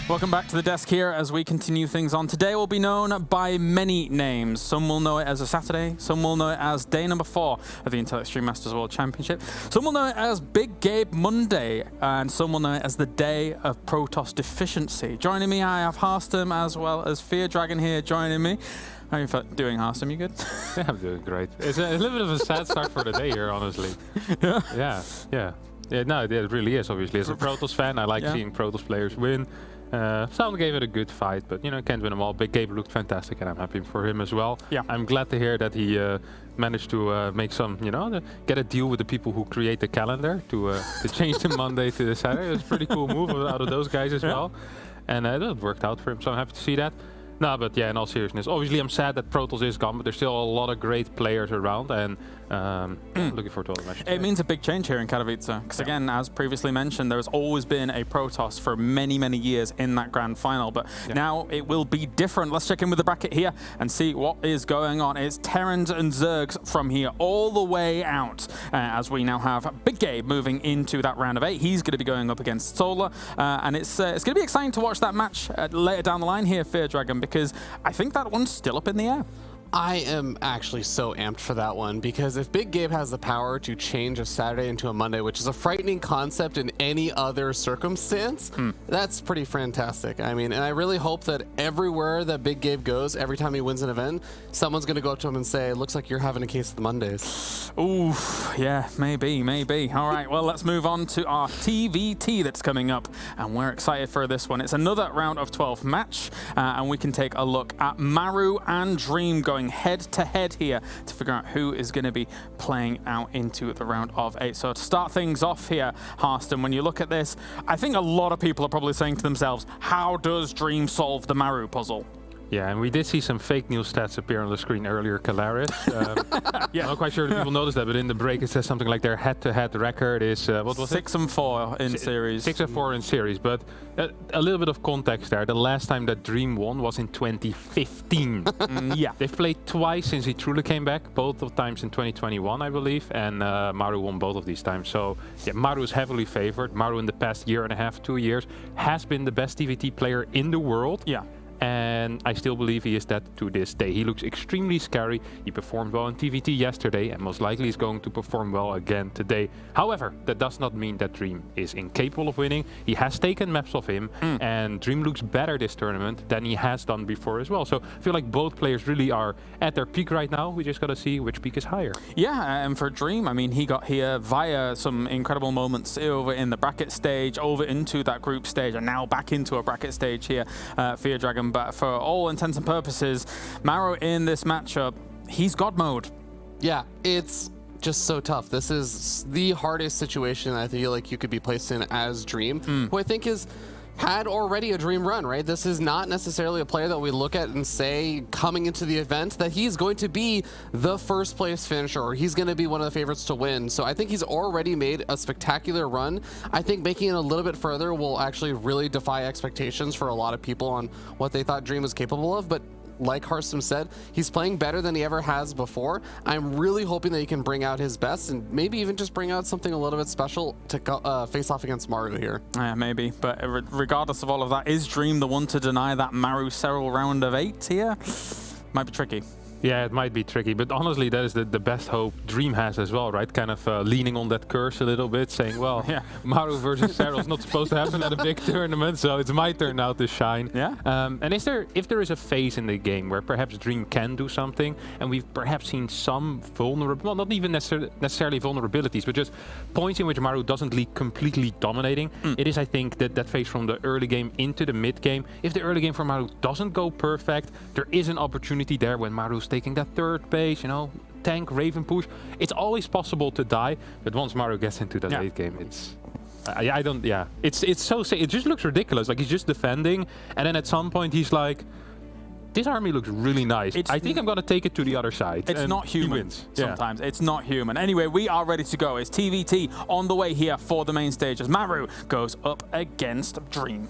Welcome back to the desk here as we continue things on. Today will be known by many names. Some will know it as a Saturday, some will know it as day number 4 of the Intel Extreme Masters World Championship, some will know it as Big Gabe Monday, and some will know it as the day of Protoss deficiency. Joining me, I have Harstem as well as Fear Dragon here joining me. How are you doing, Harstem? You good? Yeah, I'm doing great. It's a little bit of a sad start for the day here, honestly. Yeah. Yeah, no, it really is, obviously. As a Protoss fan, I like seeing Protoss players win. Sound gave it a good fight, but can't win them all. Big Gabe looked fantastic, and I'm happy for him as well. Yeah. I'm glad to hear that he managed to make some, get a deal with the people who create the calendar to change the Monday to the Saturday. It was a pretty cool move out of those guys as well. And it worked out for him, so I'm happy to see that. No, but yeah, in all seriousness, obviously I'm sad that Protoss is gone, but there's still a lot of great players around, and looking forward to all the matches. It means a big change here in Katowice, because again, as previously mentioned, there's always been a Protoss for many, many years in that grand final, but now it will be different. Let's check in with the bracket here and see what is going on. It's Terrans and Zergs from here all the way out, as we now have Big Gabe moving into that round of 8. He's going to be going up against Solar, and it's going to be exciting to watch that match later down the line here, Fear Dragon, because I think that one's still up in the air. I am actually so amped for that one, because if Big Gabe has the power to change a Saturday into a Monday, which is a frightening concept in any other circumstance, that's pretty fantastic. I mean, and I really hope that everywhere that Big Gabe goes, every time he wins an event, someone's going to go up to him and say, looks like you're having a case of the Mondays. Ooh, yeah, maybe. All right, well, let's move on to our TVT that's coming up, and we're excited for this one. It's another round of 12 match, and we can take a look at Maru and Dream going head-to-head here to figure out who is going to be playing out into the round of 8. So to start things off here, Harston, when you look at this, I think a lot of people are probably saying to themselves, how does Dream solve the Maru puzzle? Yeah, and we did see some fake news stats appear on the screen earlier, Calaris. I'm not quite sure if people noticed that, but in the break it says something like their head-to-head record is, what was 6-4 in series. 6-4 in series, but a little bit of context there. The last time that Dream won was in 2015. Yeah. They've played twice since he truly came back, both of times in 2021, I believe, and Maru won both of these times. So, yeah, Maru is heavily favored. Maru in the past year and a half, 2 years, has been the best TVT player in the world. Yeah. And I still believe he is that to this day. He looks extremely scary. He performed well in TVT yesterday and most likely is going to perform well again today. However, that does not mean that Dream is incapable of winning. He has taken maps off him and Dream looks better this tournament than he has done before as well. So I feel like both players really are at their peak right now. We just got to see which peak is higher. Yeah, and for Dream, I mean, he got here via some incredible moments over in the bracket stage, over into that group stage, and now back into a bracket stage here, Fear Dragon. But for all intents and purposes, Maru in this matchup, he's God mode. Yeah, it's just so tough. This is the hardest situation I feel like you could be placed in as Dream, who I think is had already a Dream run, right? This is not necessarily a player that we look at and say coming into the event that he's going to be the first place finisher or he's going to be one of the favorites to win. So I think he's already made a spectacular run. I think making it a little bit further will actually really defy expectations for a lot of people on what they thought Dream was capable of. But like Harston said, he's playing better than he ever has before. I'm really hoping that he can bring out his best and maybe even just bring out something a little bit special to face off against Maru here. Yeah, maybe. But regardless of all of that, is Dream the one to deny that Maru Serral round of 8 here? Might be tricky. Yeah, it might be tricky, but honestly, that is the best hope Dream has as well, right? Kind of leaning on that curse a little bit, saying, well, Maru versus Serral is not supposed to happen at a big tournament, so it's my turn now to shine. Yeah. And if there is a phase in the game where perhaps Dream can do something, and we've perhaps seen some vulnerable, well, not even necessarily vulnerabilities, but just points in which Maru doesn't lead completely dominating, it is, I think, that phase from the early game into the mid game. If the early game for Maru doesn't go perfect, there is an opportunity there when Maru's taking that third base, you know, tank, Raven push. It's always possible to die, but once Maru gets into that late game, it's it's so it just looks ridiculous. Like he's just defending, and then at some point he's like, this army looks really nice. I think I'm gonna take it to the other side. It's not human sometimes. It's not human. Anyway, we are ready to go. It's TVT on the way here for the main stage as Maru goes up against Dream.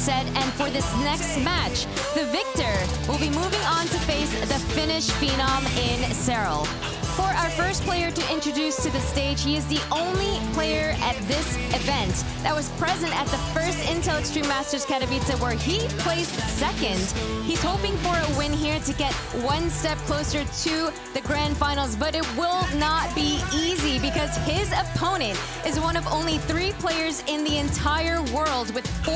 And for this next match, the victor will be moving on to face the Finnish phenom in Serral. For our first player to introduce to the stage, he is the only player at this event that was present at the first Intel Extreme Masters Katowice where he placed second. He's hoping for a win here to get one step closer to the grand finals, but it will not be easy because his opponent is one of only 3 players in the entire world with 4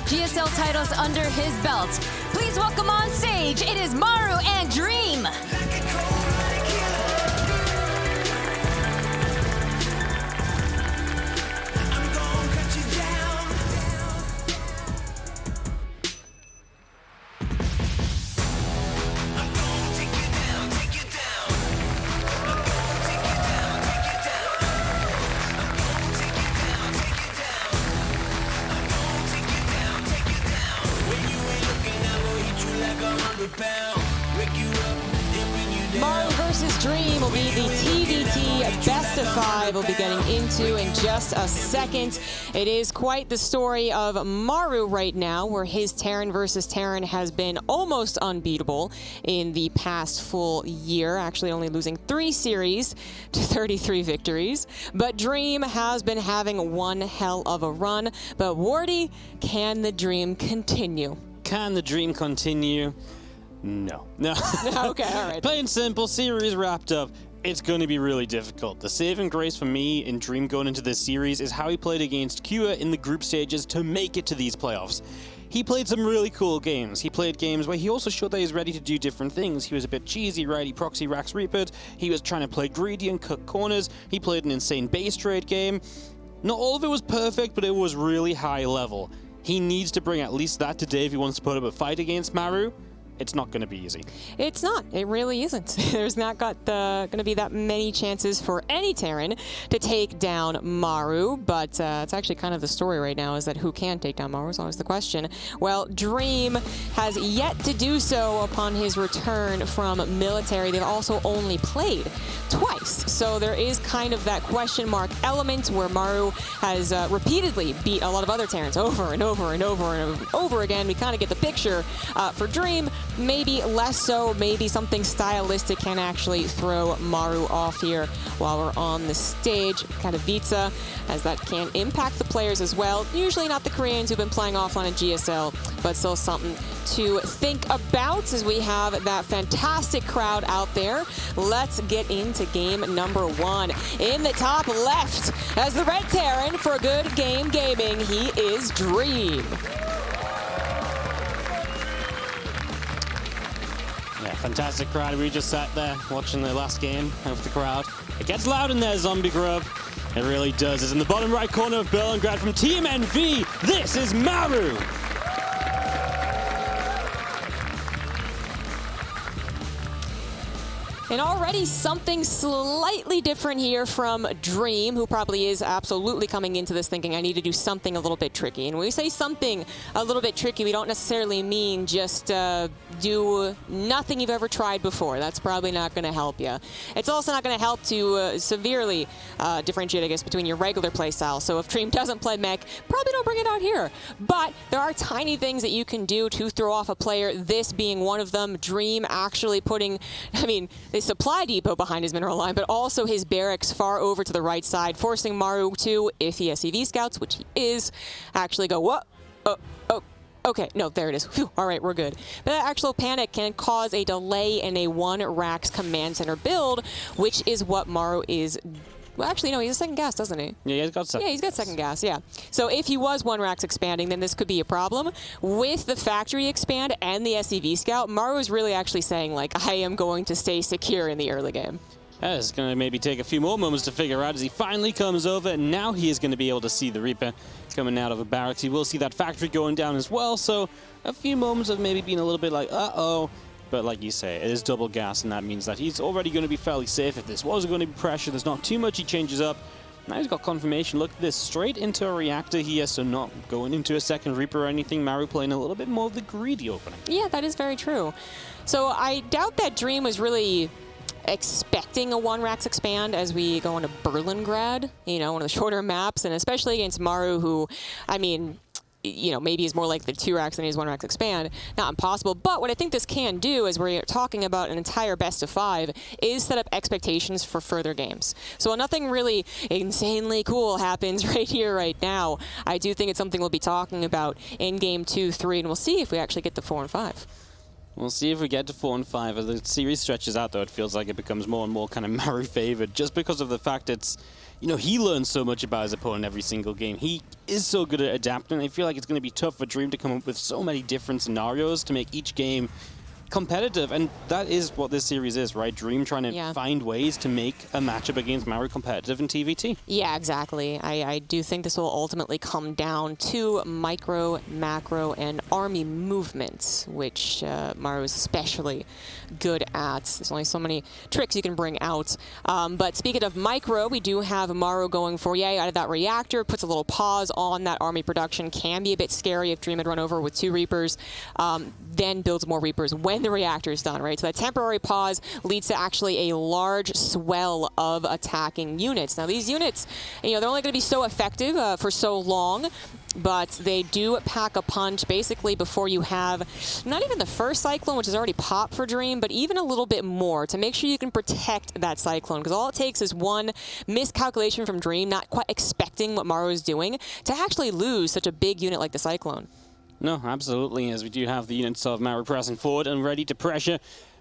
GSL titles under his belt. Please welcome on stage, it is Maru and Dream. Maru versus Dream will be the TDT best of 5 we'll be getting into in just a second. It is quite the story of Maru right now, where his Terran versus Terran has been almost unbeatable in the past full year, actually only losing 3 series to 33 victories. But Dream has been having one hell of a run. But Wardy, can the Dream continue? Can the Dream continue? No. Okay, all right. Plain simple, series wrapped up. It's going to be really difficult. The saving grace for me in Dream going into this series is how he played against Kua in the group stages to make it to these playoffs. He played some really cool games. He played games where he also showed that he's ready to do different things. He was a bit cheesy, right? He proxy Rax Reapered. He was trying to play greedy and cut corners. He played an insane base trade game. Not all of it was perfect, but it was really high level. He needs to bring at least that today if he wants to put up a fight against Maru. It's not going to be easy. It's not. It really isn't. There's not going to be that many chances for any Terran to take down Maru, but it's actually kind of the story right now is that who can take down Maru is always the question. Well, Dream has yet to do so upon his return from military. They've also only played twice, so there is kind of that question mark element where Maru has repeatedly beat a lot of other Terrans over and over and over and over again. We kind of get the picture. For Dream, maybe less so, maybe something stylistic can actually throw Maru off here while we're on the stage. Katowice, as that can impact the players as well. Usually not the Koreans who've been playing offline in GSL, but still something to think about as we have that fantastic crowd out there. Let's get into game number 1. In the top left, as the Red Terran for Good Game Gaming, he is Dream. Yeah, fantastic crowd. We just sat there watching the last game of the crowd. It gets loud in there, Zombie Grub. It really does. It's in the bottom right corner of Berlingrad from Team NV. This is Maru. And already something slightly different here from Dream, who probably is absolutely coming into this thinking, I need to do something a little bit tricky. And when we say something a little bit tricky, we don't necessarily mean just do nothing you've ever tried before. That's probably not going to help you. It's also not going to help to severely differentiate, I guess, between your regular playstyle. So if Dream doesn't play mech, probably don't bring it out here. But there are tiny things that you can do to throw off a player, this being one of them. Dream actually putting, the supply depot behind his mineral line, but also his barracks far over to the right side, forcing Maru to, if he has CV scouts, which he is, actually go, what? Okay, no, there it is. Phew, all right, we're good. But that actual panic can cause a delay in a 1 Rax command center build, which is what Maru is. Well, actually, no, he has second gas, doesn't he? Yeah, he's got second. Yeah, he's got second gas, yeah. So if he was 1 Rax expanding, then this could be a problem. With the factory expand and the SCV scout, Maru is really actually saying, like, I am going to stay secure in the early game. Yeah, it's going to maybe take a few more moments to figure out as he finally comes over, and now he is going to be able to see the Reaper coming out of a barracks. He will see that factory going down as well, so a few moments of maybe being a little bit like, uh-oh. But like you say, it is double gas, and that means that he's already going to be fairly safe. If this was going to be pressure, there's not too much he changes up. Now he's got confirmation. Look at this, straight into a reactor here, so not going into a second Reaper or anything. Maru playing a little bit more of the greedy opening. Yeah, that is very true. So I doubt that Dream was really expecting a 1 Rax expand as we go into Berlingrad, one of the shorter maps, and especially against Maru, who, you know, maybe is more like the 2-racks than he is 1-racks expand. Not impossible, but what I think this can do, as we're talking about an entire best of 5, is set up expectations for further games. So while nothing really insanely cool happens right here, right now, I do think it's something we'll be talking about in game 2, 3, and we'll see if we actually get to 4 and 5. We'll see if we get to 4 and 5. As the series stretches out, though, it feels like it becomes more and more kind of Maru favored, just because of the fact it's, you know, he learns so much about his opponent every single game. He is so good at adapting. I feel like it's going to be tough for Dream to come up with so many different scenarios to make each game competitive, and that is what this series is, right? Dream trying to find ways to make a matchup against Maru competitive in TVT. Yeah, exactly. I do think this will ultimately come down to micro, macro, and army movements, which Maru is especially good at. There's only so many tricks you can bring out. But speaking of micro, we do have Maru going for Yay out of that reactor, puts a little pause on that army production. Can be a bit scary if Dream had run over with 2 Reapers, then builds more Reapers when the reactor is done, right? So that temporary pause leads to actually a large swell of attacking units. Now these units, you know, they're only going to be so effective for so long, but they do pack a punch basically before you have not even the first Cyclone, which is already popped for Dream, but even a little bit more to make sure you can protect that Cyclone, because all it takes is one miscalculation from Dream, not quite expecting what Maru is doing, to actually lose such a big unit like the Cyclone. No, absolutely, as we do have the units of Maru pressing forward and ready to pressure.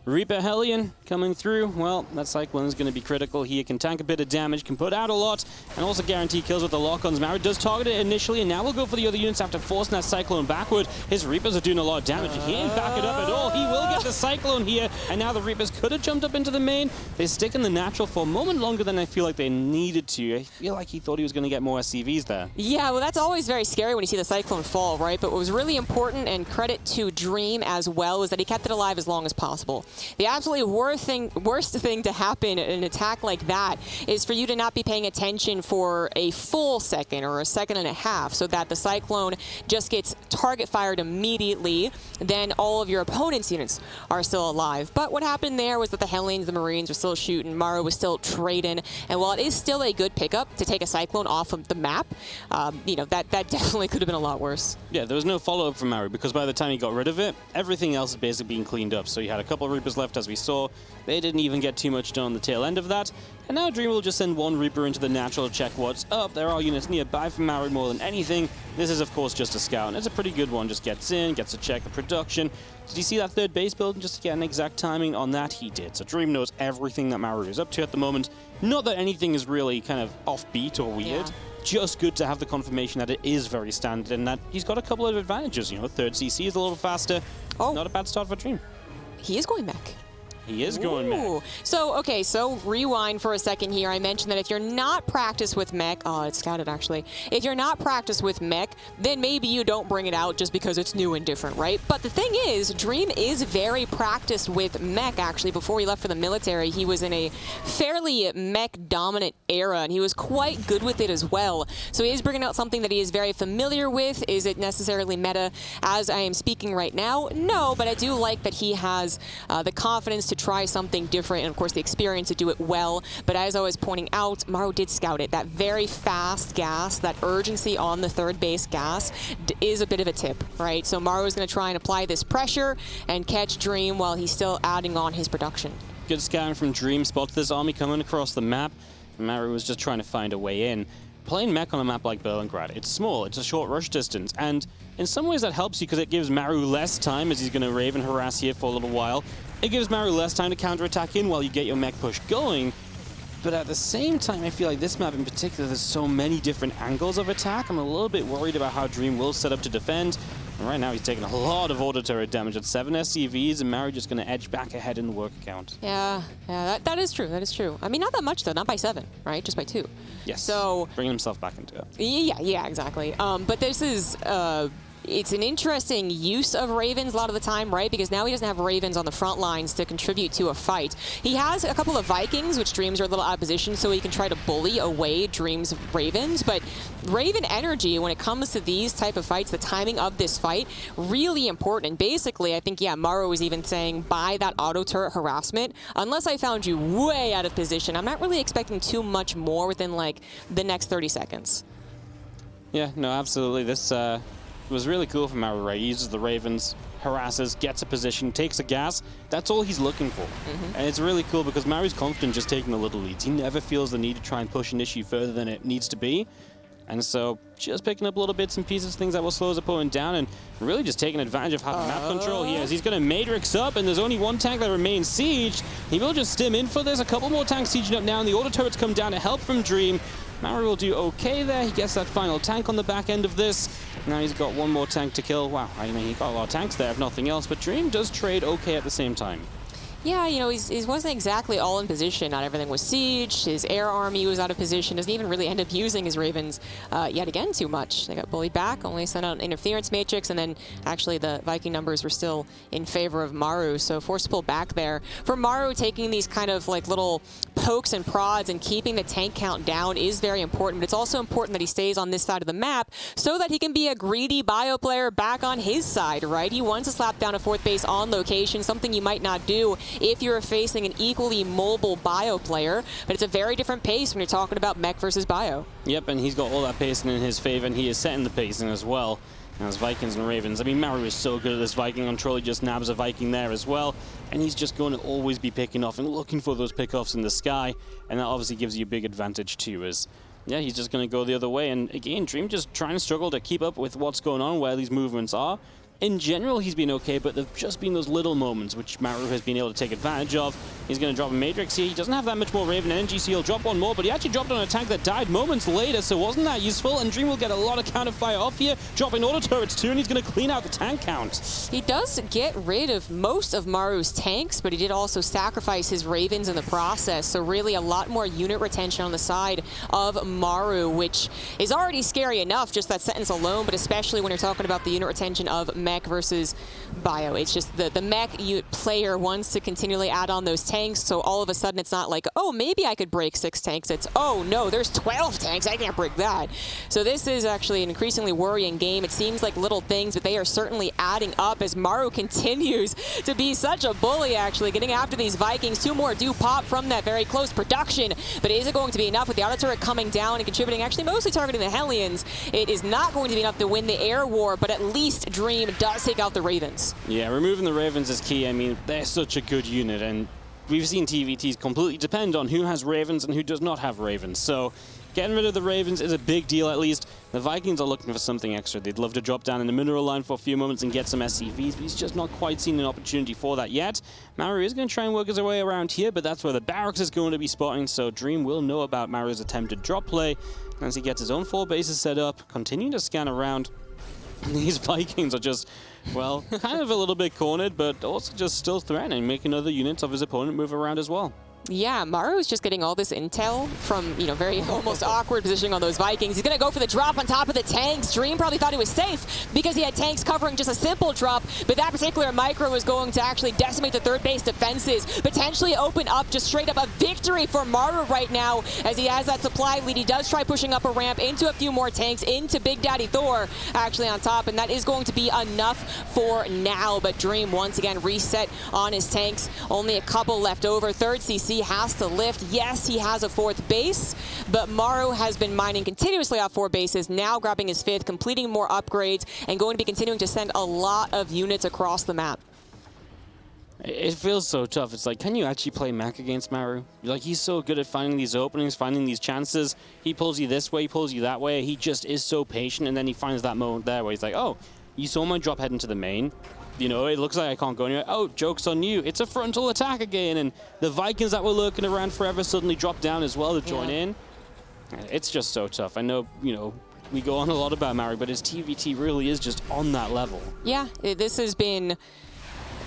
Reaper Hellion coming through. Well, that Cyclone is going to be critical here. Can tank a bit of damage, can put out a lot, and also guarantee kills with the lock-ons. Maru does target it initially, and now we'll go for the other units after forcing that Cyclone backward. His Reapers are doing a lot of damage. He ain't back it up at all. He will get the Cyclone here, and now the Reapers could have jumped up into the main. They stick in the natural for a moment longer than I feel like they needed to. I feel like he thought he was going to get more SCVs there. Yeah, well, that's always very scary when you see the Cyclone fall, right? But what was really important, and credit to Dream as well, is that he kept it alive as long as possible. The absolutely worst thing to happen in an attack like that is for you to not be paying attention for a full second or a second and a half, so that the Cyclone just gets target fired immediately. Then all of your opponent's units are still alive. But what happened there was that the Hellions, the Marines were still shooting, Maru was still trading, and while it is still a good pickup to take a Cyclone off of the map, you know, that definitely could have been a lot worse. Yeah, there was no follow-up from Maru, because by the time he got rid of it, everything else is basically being cleaned up. So you had a couple of Reapers left, as we saw. They didn't even get too much done on the tail end of that. And now Dream will just send 1 Reaper into the natural to check what's up. There are units nearby from Maru more than anything. This is, of course, just a scout, and it's a pretty good one. Just gets in, gets to check the production. Did you see that 3rd base build? Just to get an exact timing on that, he did. So Dream knows everything that Maru is up to at the moment. Not that anything is really kind of offbeat or weird. Yeah. Just good to have the confirmation that it is very standard and that he's got a couple of advantages. You know, 3rd CC is a little faster. Oh. Not a bad start for Dream. He is going back. He is going mech. So, okay, so rewind for a second here. I mentioned that if you're not practiced with mech, oh, it's scouted actually. If you're not practiced with mech, then maybe you don't bring it out just because it's new and different, right? But the thing is, Dream is very practiced with mech actually. Before he left for the military, he was in a fairly mech-dominant era, and he was quite good with it as well. So he is bringing out something that he is very familiar with. Is it necessarily meta as I am speaking right now? No, but I do like that he has the confidence to try something different, and of course the experience to do it well. But as I was pointing out, Maru did scout it. That very fast gas, that urgency on the 3rd base gas is a bit of a tip, right? So Maru is going to try and apply this pressure and catch Dream while he's still adding on his production. Good scouting from Dream, spotted this army coming across the map. Maru was just trying to find a way in. Playing mech on a map like Berlingrad, it's small, it's a short rush distance, and in some ways that helps you because it gives Maru less time, as he's going to Raven harass here for a little while. It gives Maru less time to counterattack in while you get your mech push going. But at the same time, I feel like this map in particular, there's so many different angles of attack. I'm a little bit worried about how Dream will set up to defend. And right now he's taking a lot of auto turret damage at 7 SCVs, and Maru just going to edge back ahead in the work account. Yeah, that is true, that is true. I mean, not that much though, not by 7, right? Just by 2. Yes, so bringing himself back into it. Yeah, exactly. But this is... it's an interesting use of Ravens a lot of the time, right? Because now he doesn't have Ravens on the front lines to contribute to a fight. He has a couple of Vikings, which Dreams are a little out of position, so he can try to bully away Dreams' Ravens. But Raven energy, when it comes to these type of fights, the timing of this fight, really important. And basically, I think, yeah, Maru was even saying, by that auto turret harassment, unless I found you way out of position, I'm not really expecting too much more within, like, the next 30 seconds. Yeah, no, absolutely. This was really cool from Maru, right? He uses the Ravens, harasses, gets a position, takes a gas. That's all he's looking for. And it's really cool because Maru's confident just taking the little leads. He never feels the need to try and push an issue further than it needs to be. And so just picking up little bits and pieces, things that will slow his opponent down, and really just taking advantage of having map control he has. He's going to Matrix up, and there's only one tank that remains sieged. He will just stim in for this. A couple more tanks sieging up now, and the auto turrets come down to help from Dream. Maru will do okay there. He gets that final tank on the back end of this. Now he's got one more tank to kill. Wow, I mean, he got a lot of tanks there, if nothing else, but Dream does trade okay at the same time. Yeah, you know, he wasn't exactly all in position. Not everything was sieged. His air army was out of position. Doesn't even really end up using his Ravens yet again too much. They got bullied back, only sent out an interference matrix, and then actually the Viking numbers were still in favor of Maru, so forced to pull back there. For Maru, taking these kind of like little pokes and prods and keeping the tank count down is very important, but it's also important that he stays on this side of the map so that he can be a greedy bio player back on his side, right? He wants to slap down a fourth base on location, something you might not do if you're facing an equally mobile bio player, but it's a very different pace when you're talking about mech versus bio. Yep, and he's got all that pacing in his favor, and he is setting the pacing as well. As Vikings and Ravens, I mean, Maru is so good at this Viking control. He just nabs a Viking there as well, and he's just going to always be picking off and looking for those pickoffs in the sky, and that obviously gives you a big advantage too, as yeah, he's just going to go the other way. And again, Dream just trying to struggle to keep up with what's going on, where these movements are. In general, he's been okay, but there've just been those little moments which Maru has been able to take advantage of. He's going to drop a Matrix here. He doesn't have that much more Raven energy, so he'll drop one more, but he actually dropped on a tank that died moments later, so wasn't that useful, and Dream will get a lot of counter fire off here, dropping auto turrets too, and he's going to clean out the tank count. He does get rid of most of Maru's tanks, but he did also sacrifice his Ravens in the process, so really a lot more unit retention on the side of Maru, which is already scary enough, just that sentence alone, but especially when you're talking about the unit retention of mech versus bio. It's just the mech player wants to continually add on those tanks, so all of a sudden it's not like, oh, maybe I could break 6 tanks. It's, oh no, there's 12 tanks, I can't break that. So this is actually an increasingly worrying game. It seems like little things, but they are certainly adding up as Maru continues to be such a bully, actually, getting after these Vikings. 2 more do pop from that very close production, but is it going to be enough with the auto turret coming down and contributing, actually mostly targeting the Hellions? It is not going to be enough to win the air war, but at least Dream does take out the Ravens. Yeah, removing the Ravens is key. I mean, they're such a good unit, and we've seen TVTs completely depend on who has Ravens and who does not have Ravens. So getting rid of the Ravens is a big deal, at least. The Vikings are looking for something extra. They'd love to drop down in the mineral line for a few moments and get some SCVs, but he's just not quite seen an opportunity for that yet. Maru is going to try and work his way around here, but that's where the barracks is going to be spotting, so Dream will know about Maru's attempted drop play as he gets his own 4 bases set up, continuing to scan around. These Vikings are just, well, kind of a little bit cornered, but also just still threatening, making other units of his opponent move around as well. Yeah, Maru is just getting all this intel from, you know, very almost awkward positioning on those Vikings. He's going to go for the drop on top of the tanks. Dream probably thought he was safe because he had tanks covering just a simple drop, but that particular micro was going to actually decimate the third base defenses, potentially open up just straight up a victory for Maru right now as he has that supply lead. He does try pushing up a ramp into a few more tanks, into Big Daddy Thor actually on top, and that is going to be enough for now, but Dream once again reset on his tanks. Only a couple left over. Third CC has to lift. Yes, he has a 4th base, but Maru has been mining continuously off 4 bases, now grabbing his 5th, completing more upgrades, and going to be continuing to send a lot of units across the map. It feels so tough. It's like, can you actually play mech against Maru? Like, he's so good at finding these openings, finding these chances. He pulls you this way, he pulls you that way. He just is so patient, and then he finds that moment there where he's like, oh, you saw my drop head into the main. You know, it looks like I can't go anywhere. Oh, joke's on you. It's a frontal attack again. And the Vikings that were lurking around forever suddenly drop down as well to join in. It's just so tough. I know, you know, we go on a lot about Maru, but his TVT really is just on that level. Yeah, this has been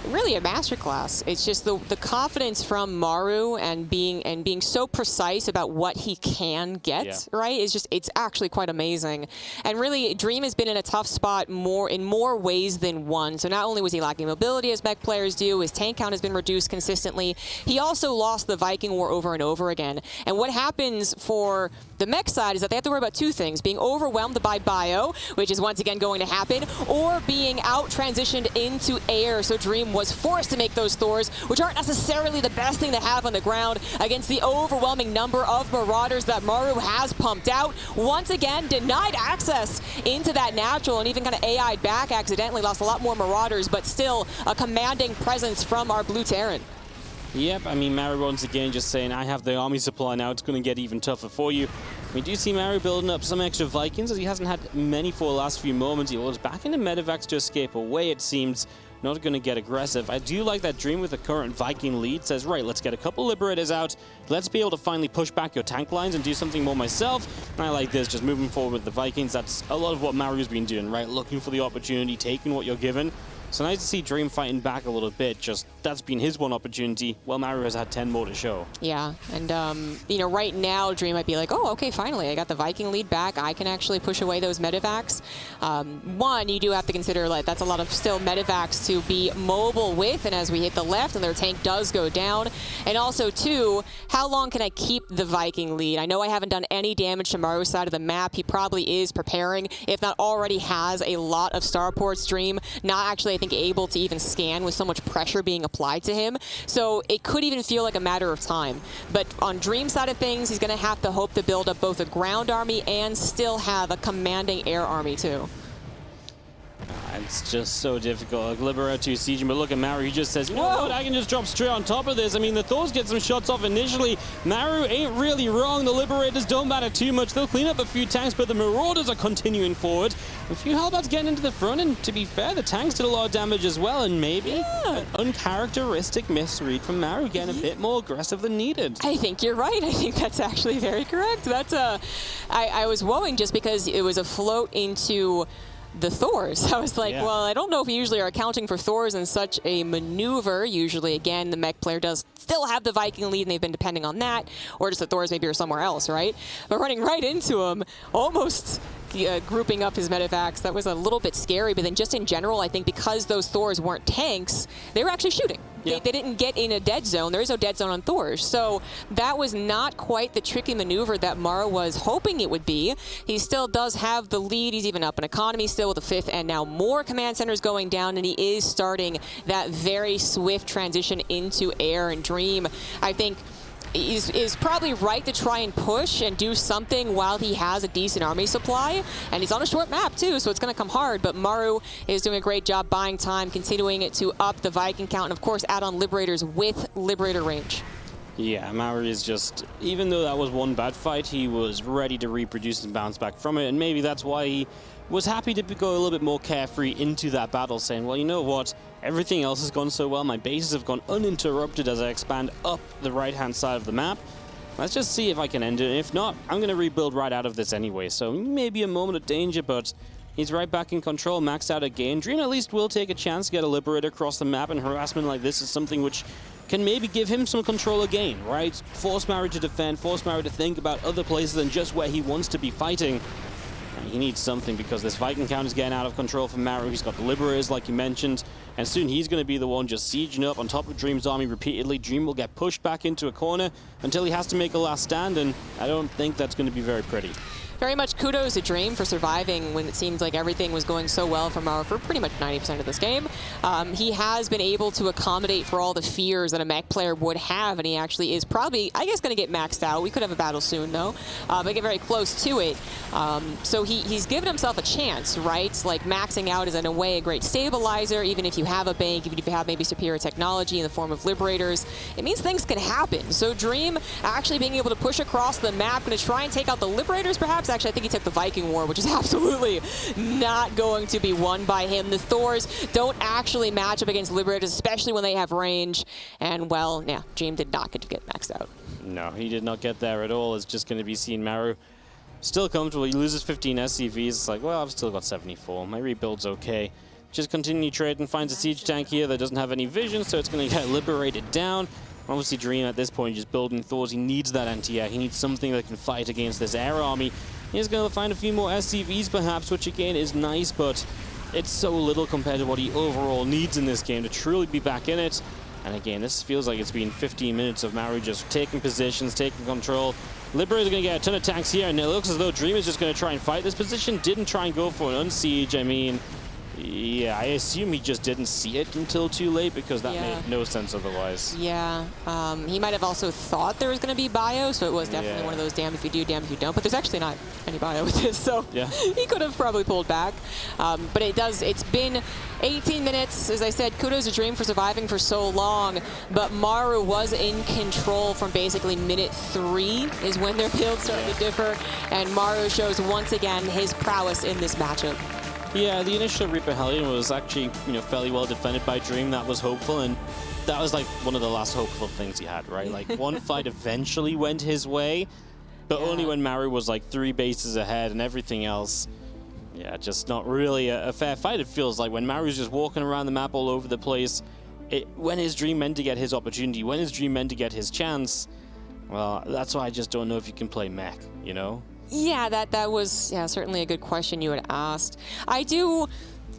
really a masterclass. It's just the confidence from Maru and being so precise about what he can get, right? It's actually quite amazing. And really, Dream has been in a tough spot in more ways than one. So not only was he lacking mobility as mech players do, his tank count has been reduced consistently. He also lost the Viking War over and over again. And what happens for the mech side is that they have to worry about 2 things: being overwhelmed by bio, which is once again going to happen, or being out transitioned into air. So Dream Dream was forced to make those Thors, which aren't necessarily the best thing to have on the ground against the overwhelming number of Marauders that Maru has pumped out. Once again, denied access into that natural and even kind of AI'd back accidentally, lost a lot more Marauders, but still a commanding presence from our blue Terran. Yep, I mean, Maru once again just saying, I have the army supply now, it's going to get even tougher for you. We do see Maru building up some extra Vikings, as he hasn't had many for the last few moments. He was back into Medivacs to escape away, it seems. Not going to get aggressive. I do like that Dream with the current Viking lead. Says, right, let's get a couple Liberators out. Let's be able to finally push back your tank lines and do something more myself. And I like this, just moving forward with the Vikings. That's a lot of what Maru's been doing, right? Looking for the opportunity, taking what you're given. So nice to see Dream fighting back a little bit. Just that's been his one opportunity. Well, Maru has had 10 more to show. Yeah, and you know, right now Dream might be like, oh, okay, finally, I got the Viking lead back. I can actually push away those Medivacs. One, you do have to consider like that's a lot of still Medivacs to be mobile with, and as we hit the left, and their tank does go down. And also, two, how long can I keep the Viking lead? I know I haven't done any damage to Maru's side of the map. He probably is preparing, if not already has a lot of starports. Dream not actually, I think, able to even scan with so much pressure being applied to him. So it could even feel like a matter of time. But on Dream's side of things, he's going to have to hope to build up both a ground army and still have a commanding air army too. It's just so difficult. Like Liberator 2 sieging, but look at Maru, he just says, you know what, I can just drop straight on top of this. I mean, the Thors get some shots off initially. Maru ain't really wrong. The Liberators don't matter too much. They'll clean up a few tanks, but the Marauders are continuing forward. A few Hellbats getting into the front, and to be fair, the tanks did a lot of damage as well, and maybe an uncharacteristic misread from Maru, getting a bit more aggressive than needed. I think you're right. I think that's actually very correct. That's I was woeing just because it was a float into the Thors. I was like, well, I don't know if we usually are accounting for Thors in such a maneuver. Usually, again, the mech player does still have the Viking lead, and they've been depending on that, or just the Thors maybe are somewhere else, right? But running right into him, almost grouping up his Medivacs, that was a little bit scary. But then just in general, I think because those Thors weren't tanks, they were actually shooting. They didn't get in a dead zone. There is no dead zone on Thors. So that was not quite the tricky maneuver that Maru was hoping it would be. He still does have the lead. He's even up in economy still with the 5th, and now more command centers going down, and he is starting that very swift transition into air and Dream. I think is probably right to try and push and do something while he has a decent army supply, and he's on a short map too, so it's going to come hard. But Maru is doing a great job buying time, continuing it to up the Viking count, and of course add on Liberators with Liberator range. Yeah, Maru is just, even though that was one bad fight, he was ready to reproduce and bounce back from it, and maybe that's why he was happy to go a little bit more carefree into that battle, saying, well, you know what, everything else has gone so well, my bases have gone uninterrupted as I expand up the right-hand side of the map. Let's just see if I can end it, and if not, I'm going to rebuild right out of this anyway, so maybe a moment of danger, but he's right back in control, maxed out again. Dream at least will take a chance to get a Liberator across the map, and harassment like this is something which can maybe give him some control again, right? Force Maru to defend, force Maru to think about other places than just where he wants to be fighting. And he needs something because this Viking count is getting out of control for Maru. He's got the Liberators, like you mentioned, and soon he's going to be the one just sieging up on top of Dream's army repeatedly. Dream will get pushed back into a corner until he has to make a last stand, and I don't think that's going to be very pretty. Very much kudos to Dream for surviving when it seemed like everything was going so well for Maru for pretty much 90% of this game. He has been able to accommodate for all the fears that a mech player would have, and he actually is probably, I guess, going to get maxed out. We could have a battle soon, though, but get very close to it. So he's given himself a chance, right? Like, maxing out is, in a way, a great stabilizer. Even if you have a bank, even if you have maybe superior technology in the form of Liberators, it means things can happen. So Dream actually being able to push across the map, going to try and take out the Liberators, perhaps. Actually, I think he took the Viking War, which is absolutely not going to be won by him. The Thors don't actually match up against Liberators, especially when they have range. And, well, yeah, Dream did not get to get maxed out. No, he did not get there at all. It's just going to be seeing Maru still comfortable. He loses 15 SCVs. It's like, well, I've still got 74. My rebuild's okay. Just continue trading, finds a siege tank here that doesn't have any vision, so it's going to get liberated down. Obviously, Dream at this point just building Thors. He needs that anti-air. He needs something that can fight against this air army. He's going to find a few more SCVs perhaps, which again is nice, but it's so little compared to what he overall needs in this game to truly be back in it. And again, this feels like it's been 15 minutes of Maru just taking positions, taking control. Liberator's going to get a ton of tanks here, and it looks as though Dream is just going to try and fight this position. Didn't try and go for an unsiege. I mean, Yeah, I assume he just didn't see it until too late because that Yeah. made no sense otherwise. Yeah, he might have also thought there was going to be bio, so it was definitely one of those damn if you do, damn if you don't. But there's actually not any bio with this, so yeah. he could have probably pulled back. But it's been 18 minutes. As I said, kudos to Dream for surviving for so long. But Maru was in control from basically minute 3 is when their builds started to differ. And Maru shows once again his prowess in this matchup. Yeah, the initial Reaper Hellion was actually, fairly well defended by Dream. That was hopeful, and that was like one of the last hopeful things he had, right? Like one fight eventually went his way, but only when Maru was like 3 bases ahead and everything else. Yeah, just not really a fair fight, it feels like. When Maru's just walking around the map all over the place, when is Dream meant to get his opportunity? When is Dream meant to get his chance? Well, that's why I just don't know if you can play mech, Yeah, that was certainly a good question you had asked. I do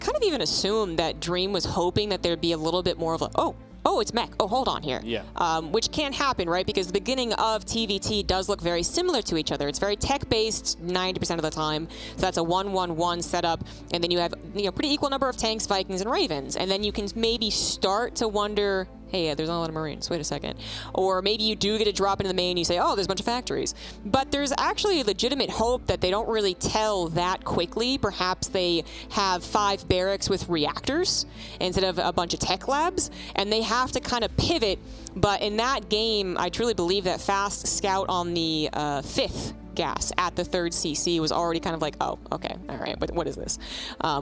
kind of even assume that Dream was hoping that there'd be a little bit more of a, oh, it's mech. Oh, hold on here. Yeah. Which can't happen, right? Because the beginning of TVT does look very similar to each other. It's very tech-based 90% of the time. So that's a 1-1-1 setup. And then you have pretty equal number of tanks, Vikings, and Ravens. And then you can maybe start to wonder, hey, there's not a lot of Marines. Wait a second. Or maybe you do get a drop into the main and you say, oh, there's a bunch of factories. But there's actually a legitimate hope that they don't really tell that quickly. Perhaps they have 5 barracks with reactors instead of a bunch of tech labs. And they have to kind of pivot. But in that game, I truly believe that Fast Scout on the 5th gas at the 3rd CC was already kind of like, oh, okay, all right, but what is this?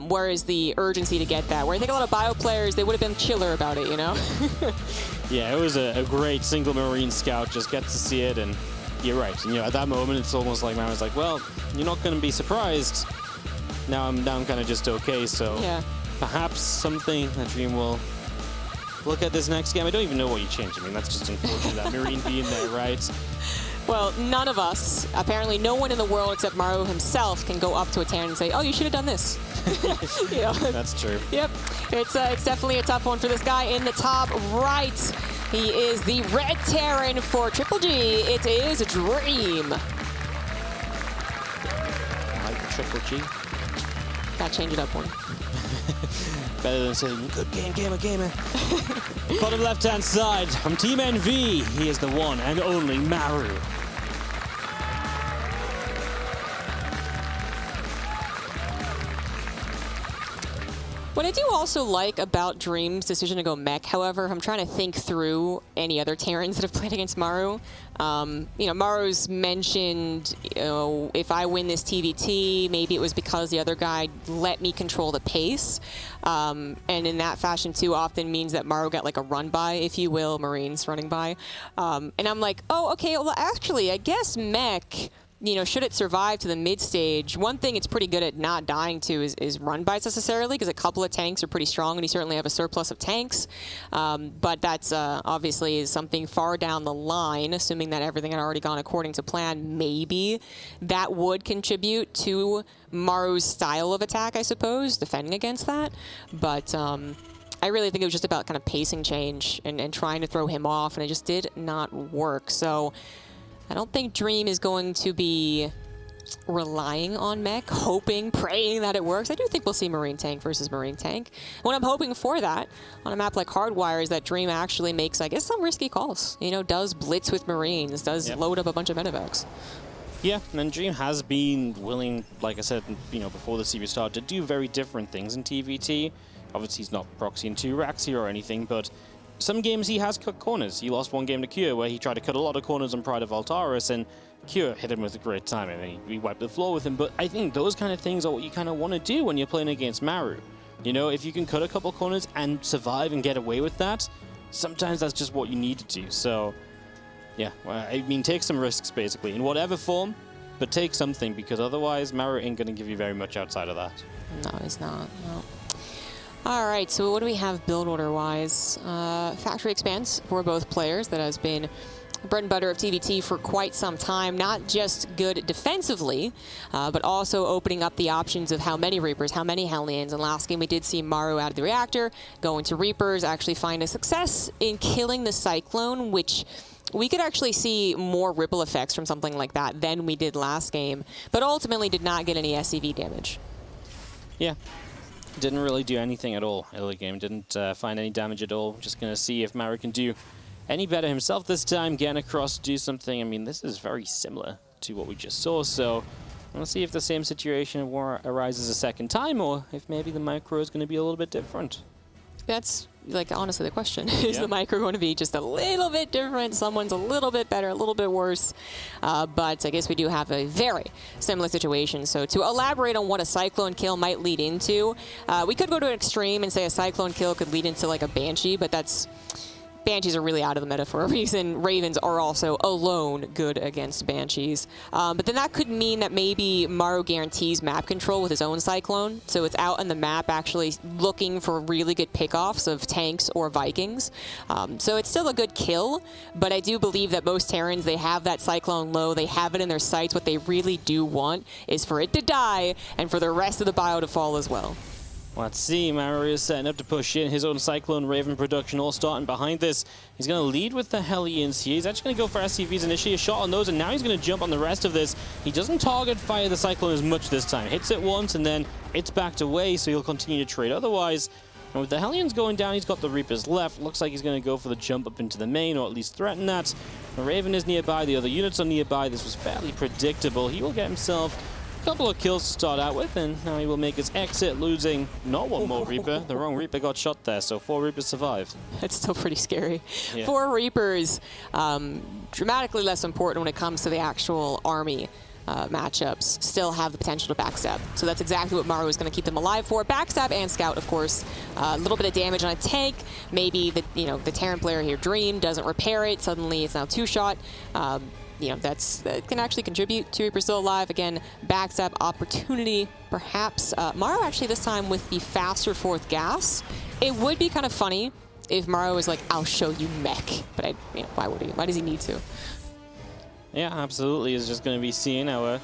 Whereas the urgency to get that, where I think a lot of bio players, they would have been chiller about it, Yeah, it was a great single Marine scout, just get to see it, and you're right. At that moment, it's almost like Maru's like, well, you're not going to be surprised. Now I'm kind of just okay, so perhaps something that Dream will look at this next game. I don't even know what you changed. I mean, that's just unfortunate, that Marine being there, right? Well, none of us, apparently no one in the world except Maru himself can go up to a Terran and say, oh, you should have done this. That's true. Yep, it's definitely a tough one for this guy in the top right. He is the red Terran for Triple G. It is Dream. I like the Triple G. Gotta change it up one. Better than saying, good game, gamer. Bottom left-hand side, from Team NV, he is the one and only Maru. What I do also like about Dream's decision to go mech, however, if I'm trying to think through any other Terrans that have played against Maru, Maru's mentioned, if I win this TVT, maybe it was because the other guy let me control the pace. And in that fashion, too, often means that Maru got like a run by, if you will, Marines running by. And I'm like, oh, okay, well, actually, I guess mech, should it survive to the mid stage, one thing it's pretty good at not dying to is run bys necessarily, because a couple of tanks are pretty strong, and you certainly have a surplus of tanks. But that's obviously is something far down the line, assuming that everything had already gone according to plan. Maybe that would contribute to Maru's style of attack, I suppose, defending against that. But I really think it was just about kind of pacing change and trying to throw him off, and it just did not work. So I don't think Dream is going to be relying on mech, hoping, praying that it works. I do think we'll see Marine tank versus Marine tank. What I'm hoping for that on a map like Hardwire is that Dream actually makes, I guess, some risky calls. Does blitz with Marines, does load up a bunch of medevacs. Yeah, and Dream has been willing, like I said, before the series started, to do very different things in TVT. Obviously, he's not proxying 2 racks here or anything, but some games he has cut corners. He lost one game to Cure where he tried to cut a lot of corners on Pride of Altaris, and Cure hit him with a great time, and he wiped the floor with him. But I think those kind of things are what you kind of want to do when you're playing against Maru. If you can cut a couple corners and survive and get away with that, sometimes that's just what you need to do. So, yeah, take some risks, basically, in whatever form, but take something, because otherwise Maru ain't going to give you very much outside of that. No, he's not. No. All right, so what do we have build order-wise? Factory expands for both players. That has been bread and butter of TVT for quite some time. Not just good defensively, but also opening up the options of how many Reapers, how many Hellions. And last game we did see Maru out of the reactor, go into Reapers, actually find a success in killing the Cyclone, which we could actually see more ripple effects from something like that than we did last game, but ultimately did not get any SCV damage. Yeah. Didn't really do anything at all early game. Didn't find any damage at all. Just going to see if Maru can do any better himself this time. Getting across to do something. I mean, this is very similar to what we just saw. So let's see if the same situation arises a second time, or if maybe the micro is going to be a little bit different. That's, like, honestly the question. Is the micro going to be just a little bit different? Someone's a little bit better, a little bit worse. But I guess we do have a very similar situation. So to elaborate on what a Cyclone kill might lead into, we could go to an extreme and say a Cyclone kill could lead into, like, a Banshee, but that's... Banshees are really out of the meta for a reason. Ravens are also alone good against Banshees. But then that could mean that maybe Maru guarantees map control with his own Cyclone. So it's out on the map actually looking for really good pickoffs of tanks or Vikings. So it's still a good kill, but I do believe that most Terrans, they have that Cyclone low. They have it in their sights. What they really do want is for it to die and for the rest of the bio to fall as well. Let's see, Maru is setting up to push in his own Cyclone Raven production, all starting behind this. He's going to lead with the Hellions here. He's actually going to go for SCVs initially, a shot on those, and now he's going to jump on the rest of this. He doesn't target fire the Cyclone as much this time. Hits it once, and then it's backed away, so he'll continue to trade otherwise. And with the Hellions going down, he's got the Reapers left. Looks like he's going to go for the jump up into the main, or at least threaten that. The Raven is nearby, the other units are nearby. This was fairly predictable. He will get himself couple of kills to start out with, and now he will make his exit, losing not one more Reaper. The wrong Reaper got shot there, so 4 Reapers survived. That's still pretty scary. Yeah. 4 Reapers, dramatically less important when it comes to the actual army matchups, still have the potential to backstab. So that's exactly what Maru is going to keep them alive for. Backstab and scout, of course. A little bit of damage on a tank. Maybe the Terran player here, Dream, doesn't repair it. Suddenly it's now 2-shot. That can actually contribute to Reaper still alive. Again, backstab opportunity, perhaps. Maru actually this time with the faster 4th gas. It would be kind of funny if Maru was like, I'll show you mech. But why would he? Why does he need to? Yeah, absolutely. Is just going to be seeing our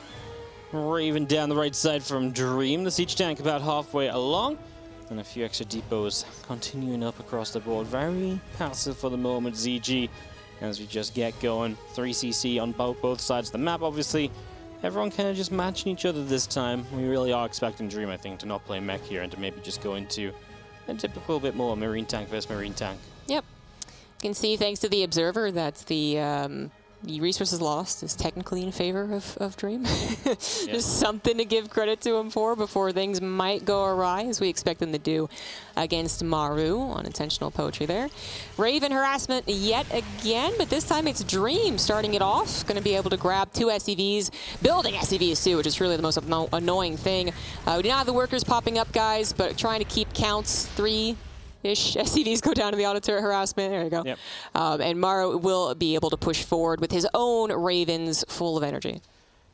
Raven down the right side from Dream. The siege tank about halfway along. And a few extra depots continuing up across the board. Very passive for the moment, ZG. As we just get going, 3CC on both sides of the map, obviously. Everyone kind of just matching each other this time. We really are expecting Dream, I think, to not play mech here and to maybe just go into a typical bit more Marine tank versus Marine tank. Yep. You can see, thanks to the Observer, that the resources lost is technically in favor of Dream. Just something to give credit to him for before things might go awry, as we expect them to do against Maru. Unintentional poetry there. Raven harassment yet again, but this time it's Dream starting it off. Going to be able to grab 2 SCVs, building SCVs too, which is really the most annoying thing. We do not have the workers popping up, guys, but trying to keep counts 3-ish SCVs go down to the auto turret harassment. There you go. Yep. And Maru will be able to push forward with his own Ravens full of energy.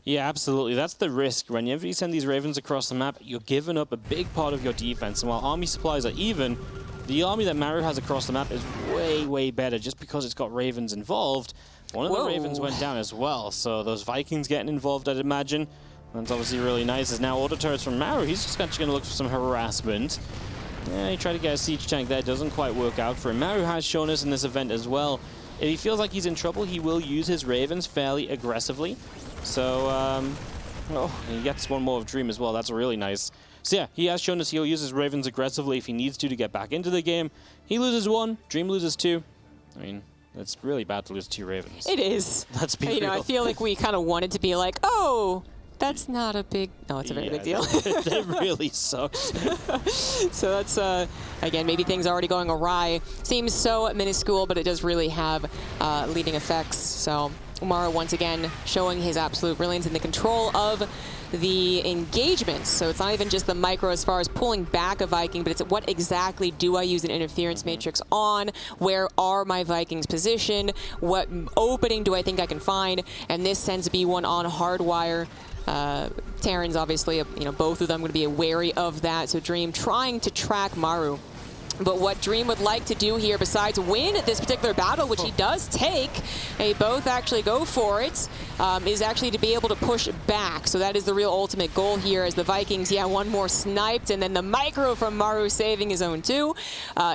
Yeah, absolutely. That's the risk. Whenever you send these Ravens across the map, you're giving up a big part of your defense. And while army supplies are even, the army that Maru has across the map is way, way better just because it's got Ravens involved. One of the Ravens went down as well, so those Vikings getting involved, I'd imagine. That's obviously really nice. There's now auto turrets from Maru. He's just actually going to look for some harassment. Yeah, he tried to get a siege tank there. Doesn't quite work out for him. Maru has shown us in this event as well. If he feels like he's in trouble, he will use his Ravens fairly aggressively. So, he gets one more of Dream as well. That's really nice. So yeah, he has shown us he'll use his Ravens aggressively if he needs to get back into the game. He loses 1, Dream loses 2. I mean, it's really bad to lose 2 Ravens. It is. Let's be real. I feel like we kind of wanted to be like, oh, that's not a big... No, it's a very big deal. That really sucks. So that's, again, maybe things are already going awry. Seems so minuscule, but it does really have leading effects. So Maru once again showing his absolute brilliance in the control of the engagements. So it's not even just the micro as far as pulling back a Viking, but it's what exactly do I use an interference matrix on? Where are my Vikings positioned? What opening do I think I can find? And this sends B1 on hardwire. Terrans, obviously, both of them going to be wary of that. So Dream trying to track Maru. But what Dream would like to do here, besides win this particular battle, which he does take, they both actually go for it, is actually to be able to push back. So that is the real ultimate goal here as the Vikings, one more sniped, and then the micro from Maru saving his own too,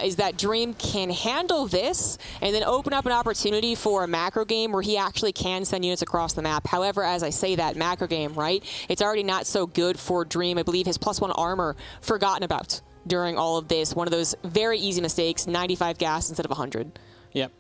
is that Dream can handle this and then open up an opportunity for a macro game where he actually can send units across the map. However, as I say that, macro game, right, it's already not so good for Dream. I believe his +1 armor forgotten about during all of this. One of those very easy mistakes, 95 gas instead of 100. Yep.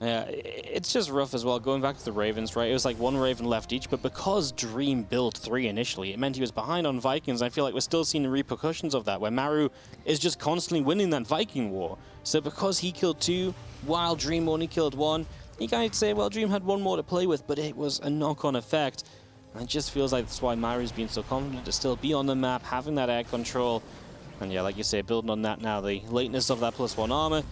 Yeah, it's just rough as well. Going back to the Ravens, right? It was like one Raven left each, but because Dream built 3 initially, it meant he was behind on Vikings. I feel like we're still seeing the repercussions of that, where Maru is just constantly winning that Viking war. So because he killed 2, while Dream only killed 1, you might say, well, Dream had 1 more to play with, but it was a knock-on effect. And it just feels like that's why Maru's been so confident to still be on the map, having that air control. And yeah, like you say, building on that now, the lateness of that +1 armor.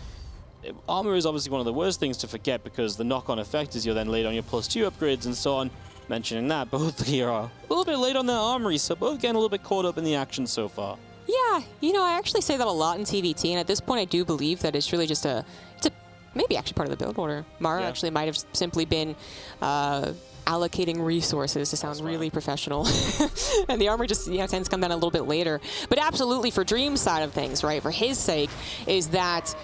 Armor is obviously one of the worst things to forget because the knock-on effect is you're then late on your +2 upgrades and so on. Mentioning that, both here are a little bit late on their armory, so both getting a little bit caught up in the action so far. Yeah, you know, I actually say that a lot in TVT, and at this point I do believe that it's really just maybe actually part of the build order. Maru actually might have simply been allocating resources to sound really professional. And the armor just tends to come down a little bit later. But absolutely for Dream's side of things, right, for his sake, is that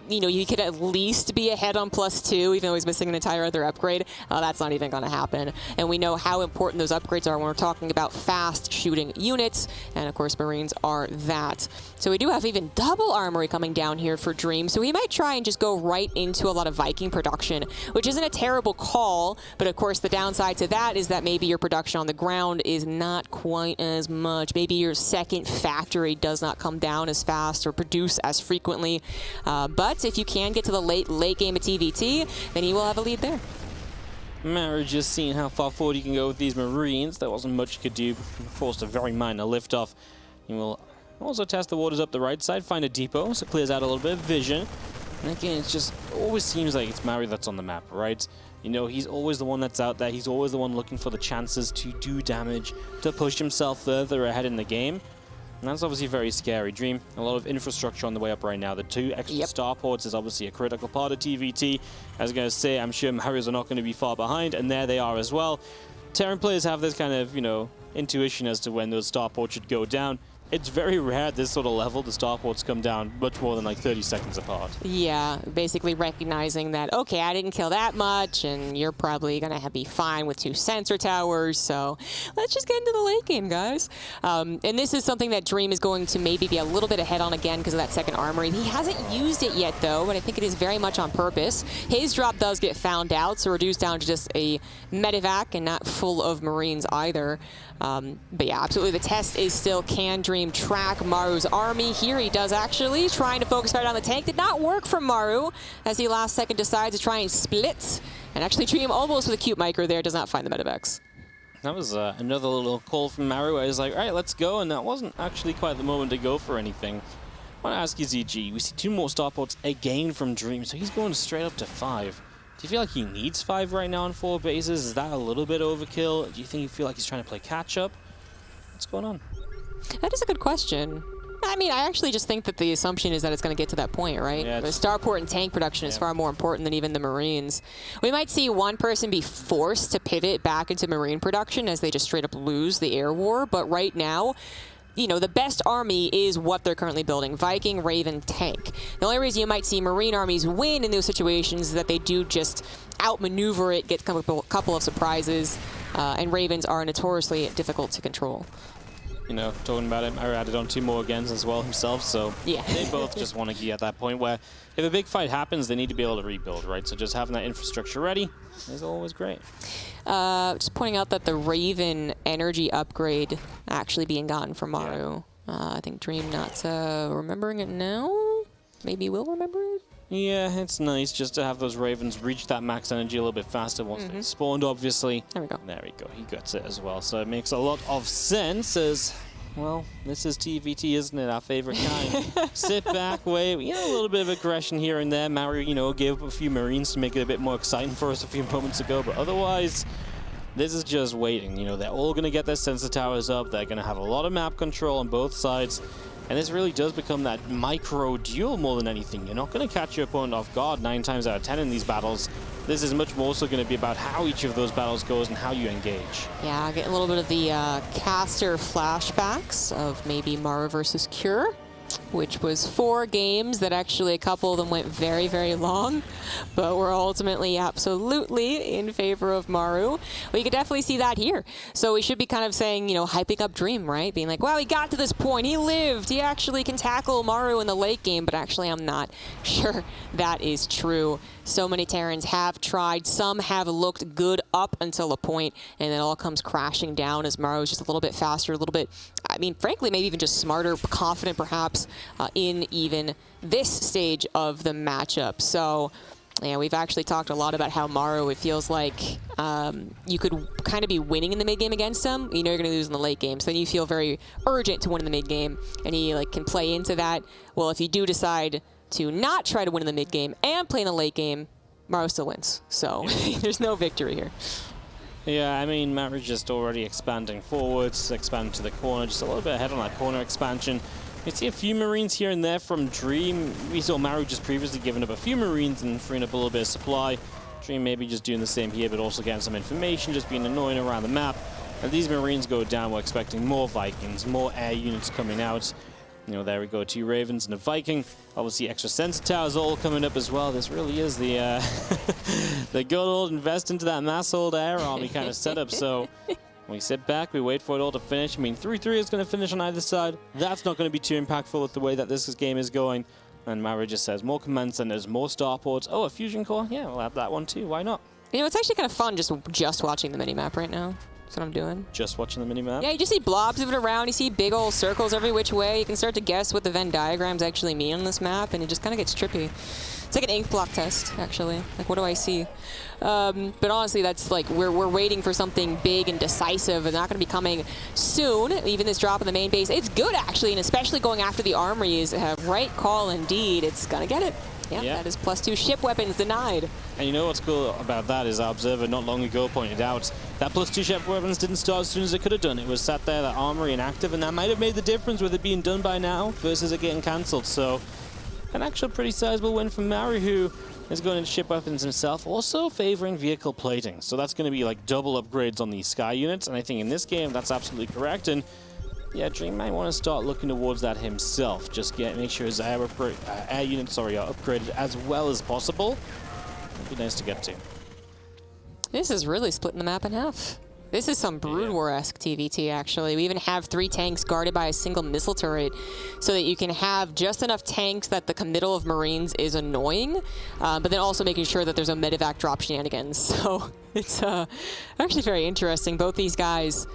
you could at least be ahead on +2, even though he's missing an entire other upgrade. That's not even going to happen. And we know how important those upgrades are when we're talking about fast shooting units. And of course, Marines are that. So we do have even double armory coming down here for Dream. So he might try and just go right into a lot of Viking production, which isn't a terrible call. But of course, the downside to that is that maybe your production on the ground is not quite as much. Maybe your second factory does not come down as fast or produce as frequently. But if you can get to the late game of TVT, then you will have a lead there. Maru just seeing how far forward you can go with these Marines. There wasn't much you could do. Forced a very minor liftoff. You will also test the waters up the right side, find a depot, so it clears out a little bit of vision. And again, it just always seems like it's Maru that's on the map, right? You know, he's always the one that's out there. He's always the one looking for the chances to do damage, to push himself further ahead in the game. And that's obviously very scary. Dream, a lot of infrastructure on the way up right now. The 2 extra starports is obviously a critical part of TVT. I was going to say, I'm sure Marios are not going to be far behind, and there they are as well. Terran players have this kind of, intuition as to when those starports should go down. It's very rare at this sort of level the starports come down much more than like 30 seconds apart. Yeah, basically recognizing that, okay, I didn't kill that much, and you're probably going to be fine with 2 sensor towers, so let's just get into the late game, guys. And this is something that Dream is going to maybe be a little bit ahead on again because of that second armory. He hasn't used it yet, though, but I think it is very much on purpose. His drop does get found out, so reduced down to just a medevac and not full of Marines either. But yeah, absolutely, the test is still, can Dream track Maru's army? Here he does actually, trying to focus right on the tank. Did not work for Maru, as he last second decides to try and split. And actually Dream almost with a cute micro there, does not find the medevacs. That was another little call from Maru. I was like, all right, let's go. And that wasn't actually quite the moment to go for anything. I want to ask you, ZG, we see 2 more starports again from Dream, so he's going straight up to 5. Do you feel like he needs 5 right now on 4 bases? Is that a little bit overkill? Do you think you feel like he's trying to play catch-up? What's going on? That is a good question. I mean, I actually just think that the assumption is that it's going to get to that point, right? Yeah, the starport and tank production is far more important than even the Marines. We might see one person be forced to pivot back into Marine production as they just straight up lose the air war, but right now, the best army is what they're currently building. Viking, Raven, tank. The only reason you might see Marine armies win in those situations is that they do just outmaneuver it, get a couple of surprises, and Ravens are notoriously difficult to control. Talking about it, Maru added on 2 more agains as well himself, so yeah. They both just want to be at that point where if a big fight happens, they need to be able to rebuild, right? So just having that infrastructure ready is always great. Just pointing out that the Raven energy upgrade actually being gotten from Maru. I think Dream not remembering it now. Maybe we'll remember it. Yeah, it's nice just to have those Ravens reach that max energy a little bit faster once they spawned, obviously. There we go. There we go. He gets it as well. So it makes a lot of sense as, well, this is TVT, isn't it? Our favorite kind. Sit back, wait. A little bit of aggression here and there. Maru, gave up a few Marines to make it a bit more exciting for us a few moments ago. But otherwise, this is just waiting. They're all going to get their sensor towers up. They're going to have a lot of map control on both sides. And this really does become that micro duel more than anything. You're not going to catch your opponent off guard 9 times out of 10 in these battles. This is much more so going to be about how each of those battles goes and how you engage. Yeah, getting a little bit of the caster flashbacks of maybe Maru versus Cure. which was 4 games that actually a couple of them went very, very long, but were ultimately absolutely in favor of Maru. Well, you could definitely see that here. So we should be kind of saying, you know, hyping up Dream, right? Being like, wow, he got to this point, he lived, he actually can tackle Maru in the late game, but actually I'm not sure that is true. So many Terrans have tried, some have looked good up until a point, and it all comes crashing down as Maru is just a little bit faster, a little bit, I mean, frankly, maybe even just smarter, confident perhaps in even this stage of the matchup. So, yeah, we've actually talked a lot about how Maru, it feels like you could kind of be winning in the mid game against him. You know you're going to lose in the late game, so then you feel very urgent to win in the mid game, and he like can play into that. Well, if you do decide to not try to win in the mid game and play in the late game, Maru still wins. So there's no victory here. Yeah, I mean, Maru's just already expanding forwards, expanding to the corner, just a little bit ahead on that corner expansion. You see a few Marines here and there from Dream. We saw Maru just previously giving up a few Marines and freeing up a little bit of supply. Dream maybe just doing the same here, but also getting some information, just being annoying around the map. And these Marines go down, we're expecting more Vikings, more air units coming out. You know, there we go, 2 Ravens and a Viking. Obviously, extra sensor towers all coming up as well. This really is the the good old invest into that mass old air army kind of setup. So we sit back, we wait for it all to finish. I mean, 3-3 is going to finish on either side. That's not going to be too impactful with the way that this game is going. And Maru just says more command centers, more starports. Oh, a fusion core? Yeah, we'll have that one too. Why not? You know, it's actually kind of fun just watching the minimap right now. That's what I'm doing. Just watching the minimap? Yeah, you just see blobs moving around. You see big old circles every which way. You can start to guess what the Venn diagrams actually mean on this map, and it just kind of gets trippy. It's like an ink block test, actually. Like, what do I see? But honestly, that's like, we're waiting for something big and decisive, and not going to be coming soon. Even this drop in the main base, it's good, actually, and especially going after the armory is a right call indeed. It's going to get it. Yeah, that is +2 ship weapons denied. And you know what's cool about that is our observer not long ago pointed out that +2 ship weapons didn't start as soon as it could have done. It was sat there, that armory inactive, and that might have made the difference with it being done by now versus it getting cancelled. So an actual pretty sizable win from Maru, who is going into ship weapons himself, also favoring vehicle plating. So that's going to be like double upgrades on these Sky units, and I think in this game that's absolutely correct. And yeah, Dream might want to start looking towards that himself. Just make sure his air units are upgraded as well as possible. It'd be nice to get to. This is really splitting the map in half. This is some Brood War-esque TVT, actually. We even have 3 tanks guarded by a single missile turret so that you can have just enough tanks that the committal of Marines is annoying, but then also making sure that there's no medevac drop shenanigans. So it's actually very interesting. Both these guys...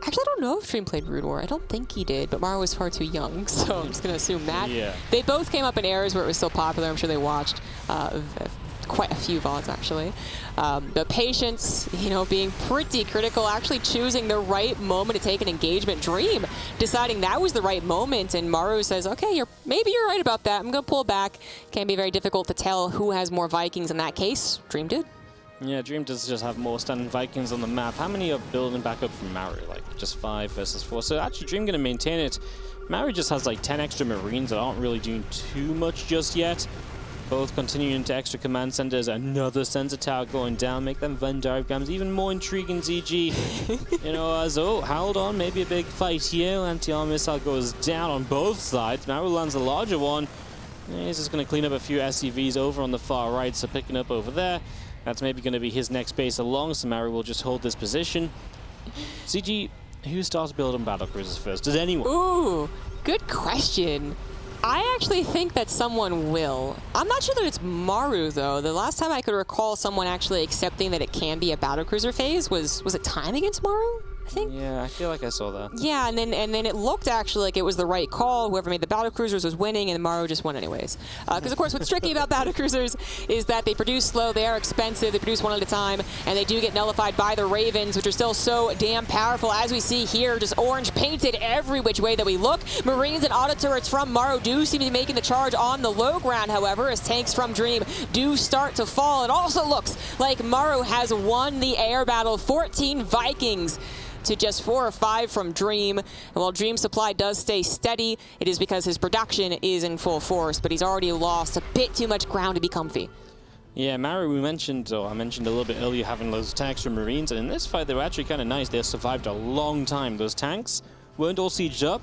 Actually, I don't know if Dream played Brood War. I don't think he did, but Maru was far too young, so I'm just going to assume that. Yeah. They both came up in eras where it was still popular. I'm sure they watched quite a few VODs, actually. But Patience, you know, being pretty critical, actually choosing the right moment to take an engagement. Dream deciding that was the right moment, and Maru says, okay, maybe you're right about that. I'm going to pull back. Can be very difficult to tell who has more Vikings in that case. Dream did. Yeah, Dream does just have more standing Vikings on the map. How many are building back up from Maru? Like, just 5 versus 4. So actually, Dream going to maintain it. Maru just has like 10 extra Marines that aren't really doing too much just yet. Both continuing to extra command centers. Another sensor tower going down. Make them Venn diagrams even more intriguing, ZG. You know, hold on. Maybe a big fight here. Anti-armor missile goes down on both sides. Maru lands a larger one. He's just going to clean up a few SCVs over on the far right. So picking up over there. That's maybe going to be his next base along, so Maru will just hold this position. CG, who starts building battlecruisers first? Does anyone? Ooh, good question. I actually think that someone will. I'm not sure that it's Maru, though. The last time I could recall someone actually accepting that it can be a battlecruiser phase was it time against Maru? I think. Yeah, I feel like I saw that. Yeah, and then it looked actually like it was the right call. Whoever made the battlecruisers was winning, and Maru just won anyways. Because of course, what's tricky about battlecruisers is that they produce slow, they are expensive, they produce one at a time, and they do get nullified by the Ravens, which are still so damn powerful. As we see here, just orange painted every which way that we look. Marines and auto turrets from Maru do seem to be making the charge on the low ground, however, as tanks from Dream do start to fall. It also looks like Maru has won the air battle. 14 Vikings to just 4 or 5 from Dream. And while Dream's supply does stay steady, it is because his production is in full force, but he's already lost a bit too much ground to be comfy. Yeah, Maru, I mentioned a little bit earlier having those tanks from Marines, and in this fight they were actually kind of nice. They survived a long time. Those tanks weren't all sieged up.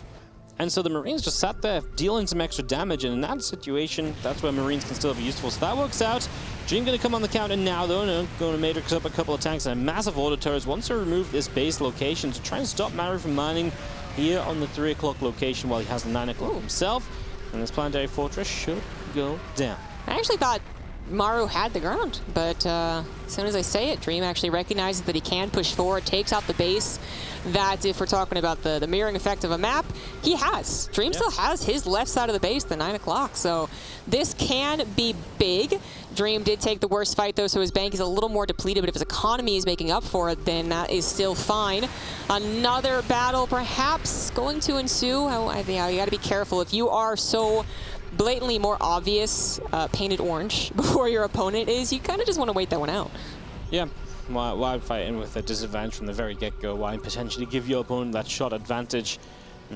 And so the Marines just sat there dealing some extra damage, and in that situation, that's where Marines can still be useful. So that works out. Dream going to come on the counter now, though. No, going to matrix up a couple of tanks and a massive auto turrets. Wants to remove this base location to try and stop Maru from mining here on the 3 o'clock location while he has the 9 o'clock himself. And this planetary fortress should go down. I actually thought Maru had the ground, but as soon as I say it, Dream actually recognizes that he can push forward, takes out the base. That, if we're talking about the mirroring effect of a map, he has. Dream still has his left side of the base, the 9 o'clock, so this can be big. Dream did take the worst fight, though, so his bank is a little more depleted, but if his economy is making up for it, then that is still fine. Another battle perhaps going to ensue. I think you got to be careful. If you are so blatantly more obvious painted orange before your opponent is, you kind of just want to wait that one out. Yeah. Why fight in with a disadvantage from the very get-go? Why potentially give your opponent that shot advantage?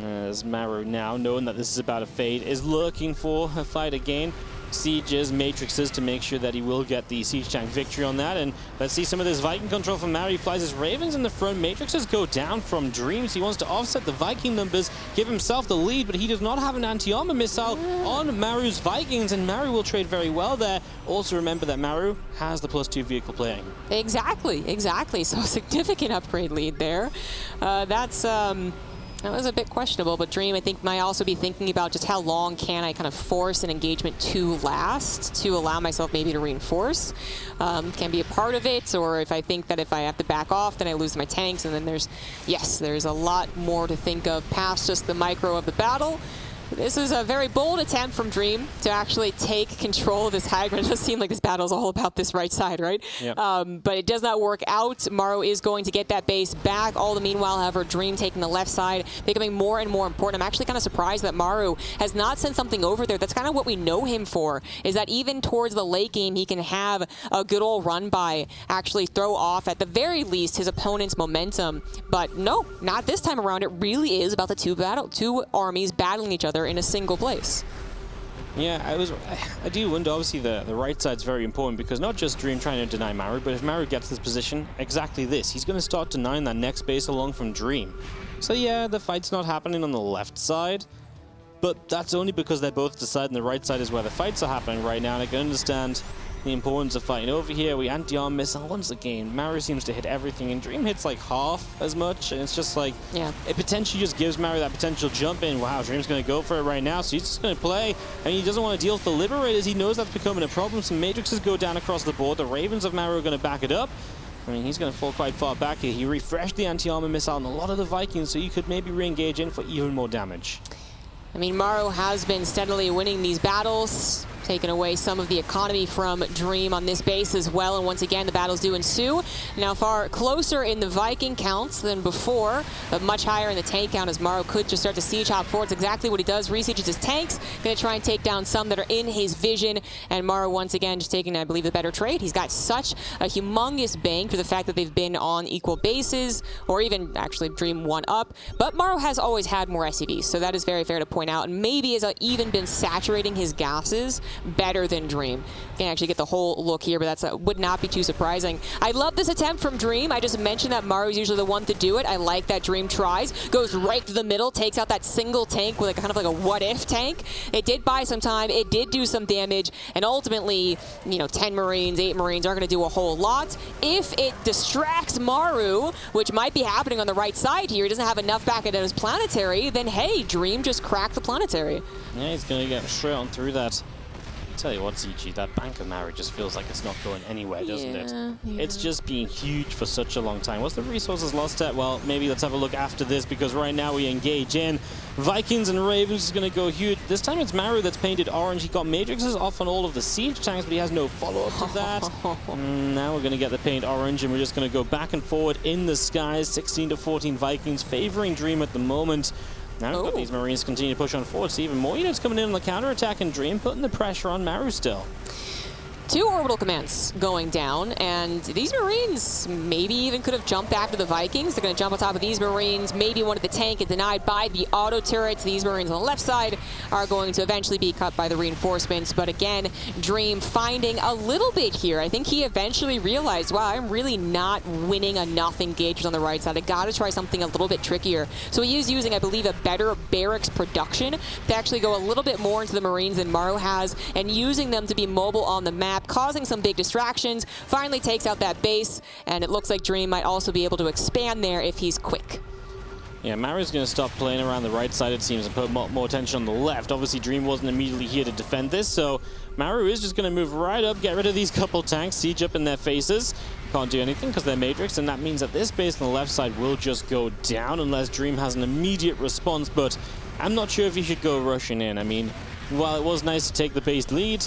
As Maru now, knowing that this is about a fade, is looking for a fight again. Sieges, matrixes to make sure that he will get the siege tank victory on that. And let's see some of this Viking control from Maru. He flies his Ravens in the front. Matrixes go down from Dreams. He wants to offset the Viking numbers, give himself the lead, but he does not have an anti-armor missile on Maru's Vikings, and Maru will trade very well there. Also remember that Maru has the +2 vehicle playing. Exactly. So a significant upgrade lead there. That was a bit questionable, but Dream, I think, might also be thinking about just how long can I kind of force an engagement to last to allow myself maybe to reinforce. Can be a part of it, or if I think that if I have to back off, then I lose my tanks, and then there's a lot more to think of past just the micro of the battle. This is a very bold attempt from Dream to actually take control of this high ground. It does seem like this battle is all about this right side, right? Yep. But it does not work out. Maru is going to get that base back. All the meanwhile, however, Dream taking the left side, becoming more and more important. I'm actually kind of surprised that Maru has not sent something over there. That's kind of what we know him for, is that even towards the late game, he can have a good old run by, actually throw off, at the very least, his opponent's momentum. But no, not this time around. It really is about the two armies battling each other in a single place. Yeah, I do wonder, obviously the right side's very important, because not just Dream trying to deny Maru, but if Maru gets this position, exactly this, he's going to start denying that next base along from Dream. So yeah, the fight's not happening on the left side, but that's only because they're both deciding the right side is where the fights are happening right now, and I can understand the importance of fighting over here. We anti-arm missile once again. Maru seems to hit everything, and Dream hits like half as much, and it's just like, it potentially just gives Maru that potential jump in. Wow, Dream's going to go for it right now, so he's just going to play. I mean, he doesn't want to deal with the Liberators. He knows that's becoming a problem. Some matrixes go down across the board. The Ravens of Maru are going to back it up. I mean, he's going to fall quite far back here. He refreshed the anti-armor missile on a lot of the Vikings, so you could maybe re-engage in for even more damage. I mean, Maru has been steadily winning these battles, taking away some of the economy from Dream on this base as well, and once again the battles do ensue. Now far closer in the Viking counts than before, but much higher in the tank count, as Maru could just start to siege hop forward. It's exactly what he does, resieges his tanks, gonna try and take down some that are in his vision, and Maru once again just taking, I believe, the better trade. He's got such a humongous bank for the fact that they've been on equal bases, or even actually Dream one up, but Maru has always had more SCVs, so that is very fair to point out, and maybe has even been saturating his gases better than Dream. Can't actually get the whole look here, but that would not be too surprising. I love this attempt from Dream. I just mentioned that Maru's usually the one to do it. I like that Dream tries, goes right to the middle, takes out that single tank with kind of like a what-if tank. It did buy some time, it did do some damage, and ultimately, 10 Marines, 8 Marines aren't going to do a whole lot. If it distracts Maru, which might be happening on the right side here, he doesn't have enough back at his planetary, then hey, Dream just cracked the planetary. Yeah, he's going to get straight on through that. Tell you what, ZG, that Bank of Maru just feels like it's not going anywhere, doesn't it? Yeah. It's just been huge for such a long time. What's the resources lost at? Well, maybe let's have a look after this, because right now we engage in. Vikings and Ravens is going to go huge. This time it's Maru that's painted orange. He got matrixes off on all of the siege tanks, but he has no follow-up to that. Now we're going to get the paint orange, and we're just going to go back and forward in the skies. 16 to 14 Vikings favoring Dream at the moment. Now we've got these Marines continue to push on forward. See even more units coming in on the counter-attack, and Dream putting the pressure on Maru still. 2 orbital commands going down, and these Marines maybe even could have jumped after the Vikings. They're going to jump on top of these Marines, maybe one of the tank and denied by the auto turrets. These Marines on the left side are going to eventually be cut by the reinforcements, but again, Dream finding a little bit here. I think he eventually realized, wow, I'm really not winning enough engagements on the right side. I got to try something a little bit trickier. So he is using, I believe, a better barracks production to actually go a little bit more into the Marines than Maru has, and using them to be mobile on the map, causing some big distractions. Finally takes out that base, and it looks like Dream might also be able to expand there if he's quick. Yeah, Maru's going to stop playing around the right side, it seems, and put more attention on the left. Obviously, Dream wasn't immediately here to defend this, so Maru is just going to move right up, get rid of these couple tanks, siege up in their faces. Can't do anything because they're Matrix, and that means that this base on the left side will just go down unless Dream has an immediate response, but I'm not sure if he should go rushing in. I mean, while it was nice to take the base lead,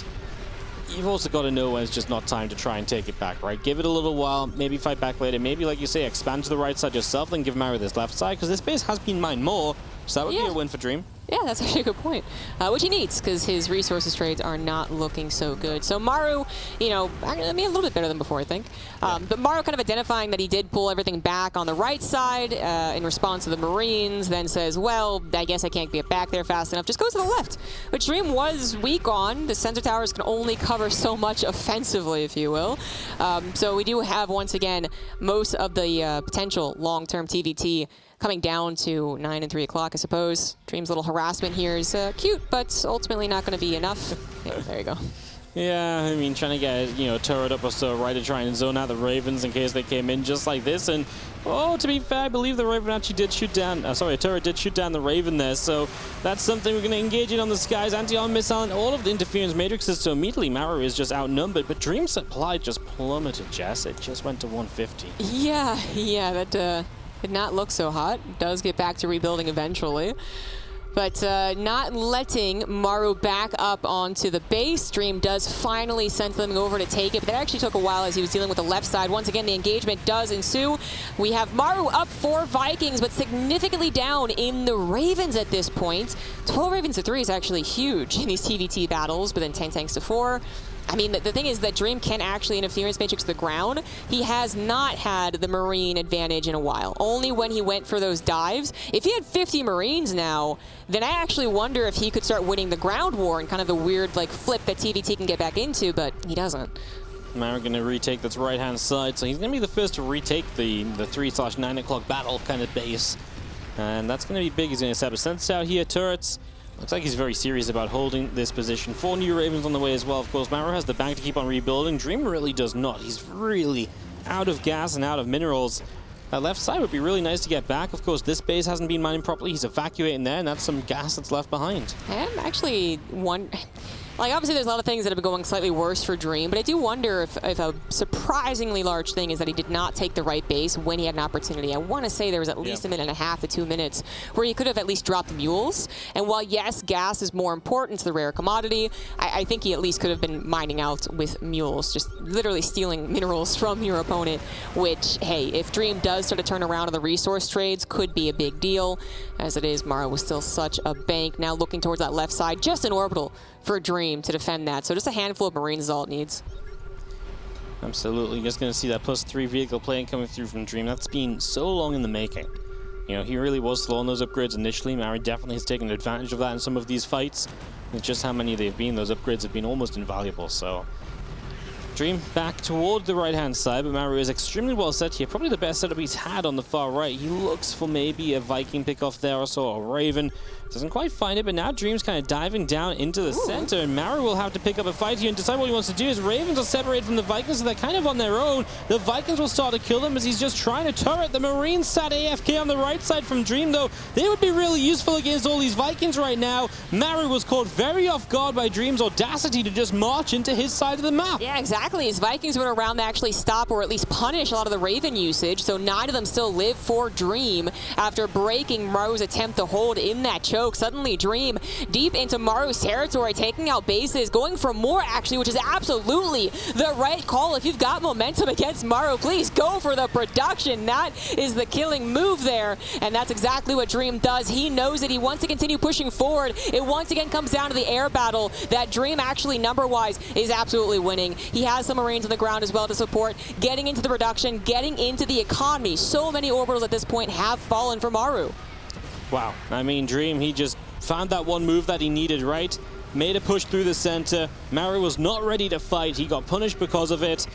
you've also got to know when it's just not time to try and take it back, right? Give it a little while, maybe fight back later, maybe, like you say, expand to the right side yourself, then give Maru this left side, because this base has been mined more, so that would be a win for Dream. Yeah, that's actually a good point, which he needs because his resources trades are not looking so good. So Maru, you know, I mean, a little bit better than before, I think. But Maru kind of identifying that he did pull everything back on the right side in response to the Marines, then says, well, I guess I can't get back there fast enough. Just goes to the left, which Dream was weak on. The sensor towers can only cover so much offensively, if you will. So we do have, once again, most of the potential long-term TVT coming down to 9 and 3 o'clock, I suppose. Dream's little harassment here is cute, but ultimately not going to be enough. Yeah, there you go. Yeah, I mean, trying to get, you know, turret up or so, right, to try and zone out the Ravens in case they came in just like this. And, oh, to be fair, I believe the Raven actually did shoot down, sorry, a turret did shoot down the Raven there. So that's something we're going to engage in on the skies. Anti-arm missile and all of the interference matrices. So immediately, Maru is just outnumbered. But Dream supply just plummeted, Jess. It just went to 150. Yeah, that did not look so hot. Does get back to rebuilding eventually. But not letting Maru back up onto the base. Dream does finally send them over to take it, but that actually took a while as he was dealing with the left side. Once again, the engagement does ensue. We have Maru up 4 Vikings, but significantly down in the Ravens at this point. 12 Ravens to 3 is actually huge in these TVT battles, but then 10 tanks to 4. I mean, the thing is that Dream can actually interference matrix the ground. He has not had the Marine advantage in a while, only when he went for those dives. If he had 50 Marines now, then I actually wonder if he could start winning the ground war and kind of the weird like flip that TVT can get back into, but he doesn't. Maru going to retake this right-hand side, so he's going to be the first to retake the 3/9 o'clock battle kind of base. And that's going to be big. He's going to set a sensor out here, turrets. Looks like he's very serious about holding this position. 4 new Ravens on the way as well. Of course, Maru has the bank to keep on rebuilding. Dream really does not. He's really out of gas and out of minerals. That left side would be really nice to get back. Of course, this base hasn't been mining properly. He's evacuating there, and that's some gas that's left behind. I'm actually like, obviously there's a lot of things that have been going slightly worse for Dream, but I do wonder if a surprisingly large thing is that he did not take the right base when he had an opportunity. I want to say there was at least a minute and a half to 2 minutes where he could have at least dropped mules. And while, yes, gas is more important to the rare commodity, I think he at least could have been mining out with mules, just literally stealing minerals from your opponent, which, hey, if Dream does start to turn around on the resource trades, could be a big deal. As it is, Maru was still such a bank. Now looking towards that left side, just an orbital for Dream to defend that. So just a handful of Marines is all it needs. Absolutely. Just going to see that +3 vehicle plane coming through from Dream. That's been so long in the making. You know, he really was slow on those upgrades initially. Maru definitely has taken advantage of that in some of these fights. It's just how many they've been. Those upgrades have been almost invaluable. So Dream back toward the right-hand side, but Maru is extremely well set here. Probably the best setup he's had on the far right. He looks for maybe a Viking pickoff there or so, a Raven. Doesn't quite find it, but now Dream's kind of diving down into the center, and Maru will have to pick up a fight here and decide what he wants to do. As Ravens are separated from the Vikings, so they're kind of on their own. The Vikings will start to kill them as he's just trying to turret. The Marines sat AFK on the right side from Dream, though. They would be really useful against all these Vikings right now. Maru was caught very off guard by Dream's audacity to just march into his side of the map. Yeah, exactly. Exactly. His Vikings went around to actually stop or at least punish a lot of the Raven usage, so 9 of them still live for Dream after breaking Maru's attempt to hold in that choke. Suddenly, Dream deep into Maru's territory, taking out bases, going for more actually, which is absolutely the right call. If you've got momentum against Maru, please go for the production. That is the killing move there, and that's exactly what Dream does. He knows that he wants to continue pushing forward. It once again comes down to the air battle that Dream actually number-wise is absolutely winning. He has some Marines on the ground as well to support, getting into the production, getting into the economy. So many orbitals at this point have fallen for Maru. Wow, I mean, Dream, he just found that one move that he needed, right? Made a push through the center. Maru was not ready to fight. He got punished because of it.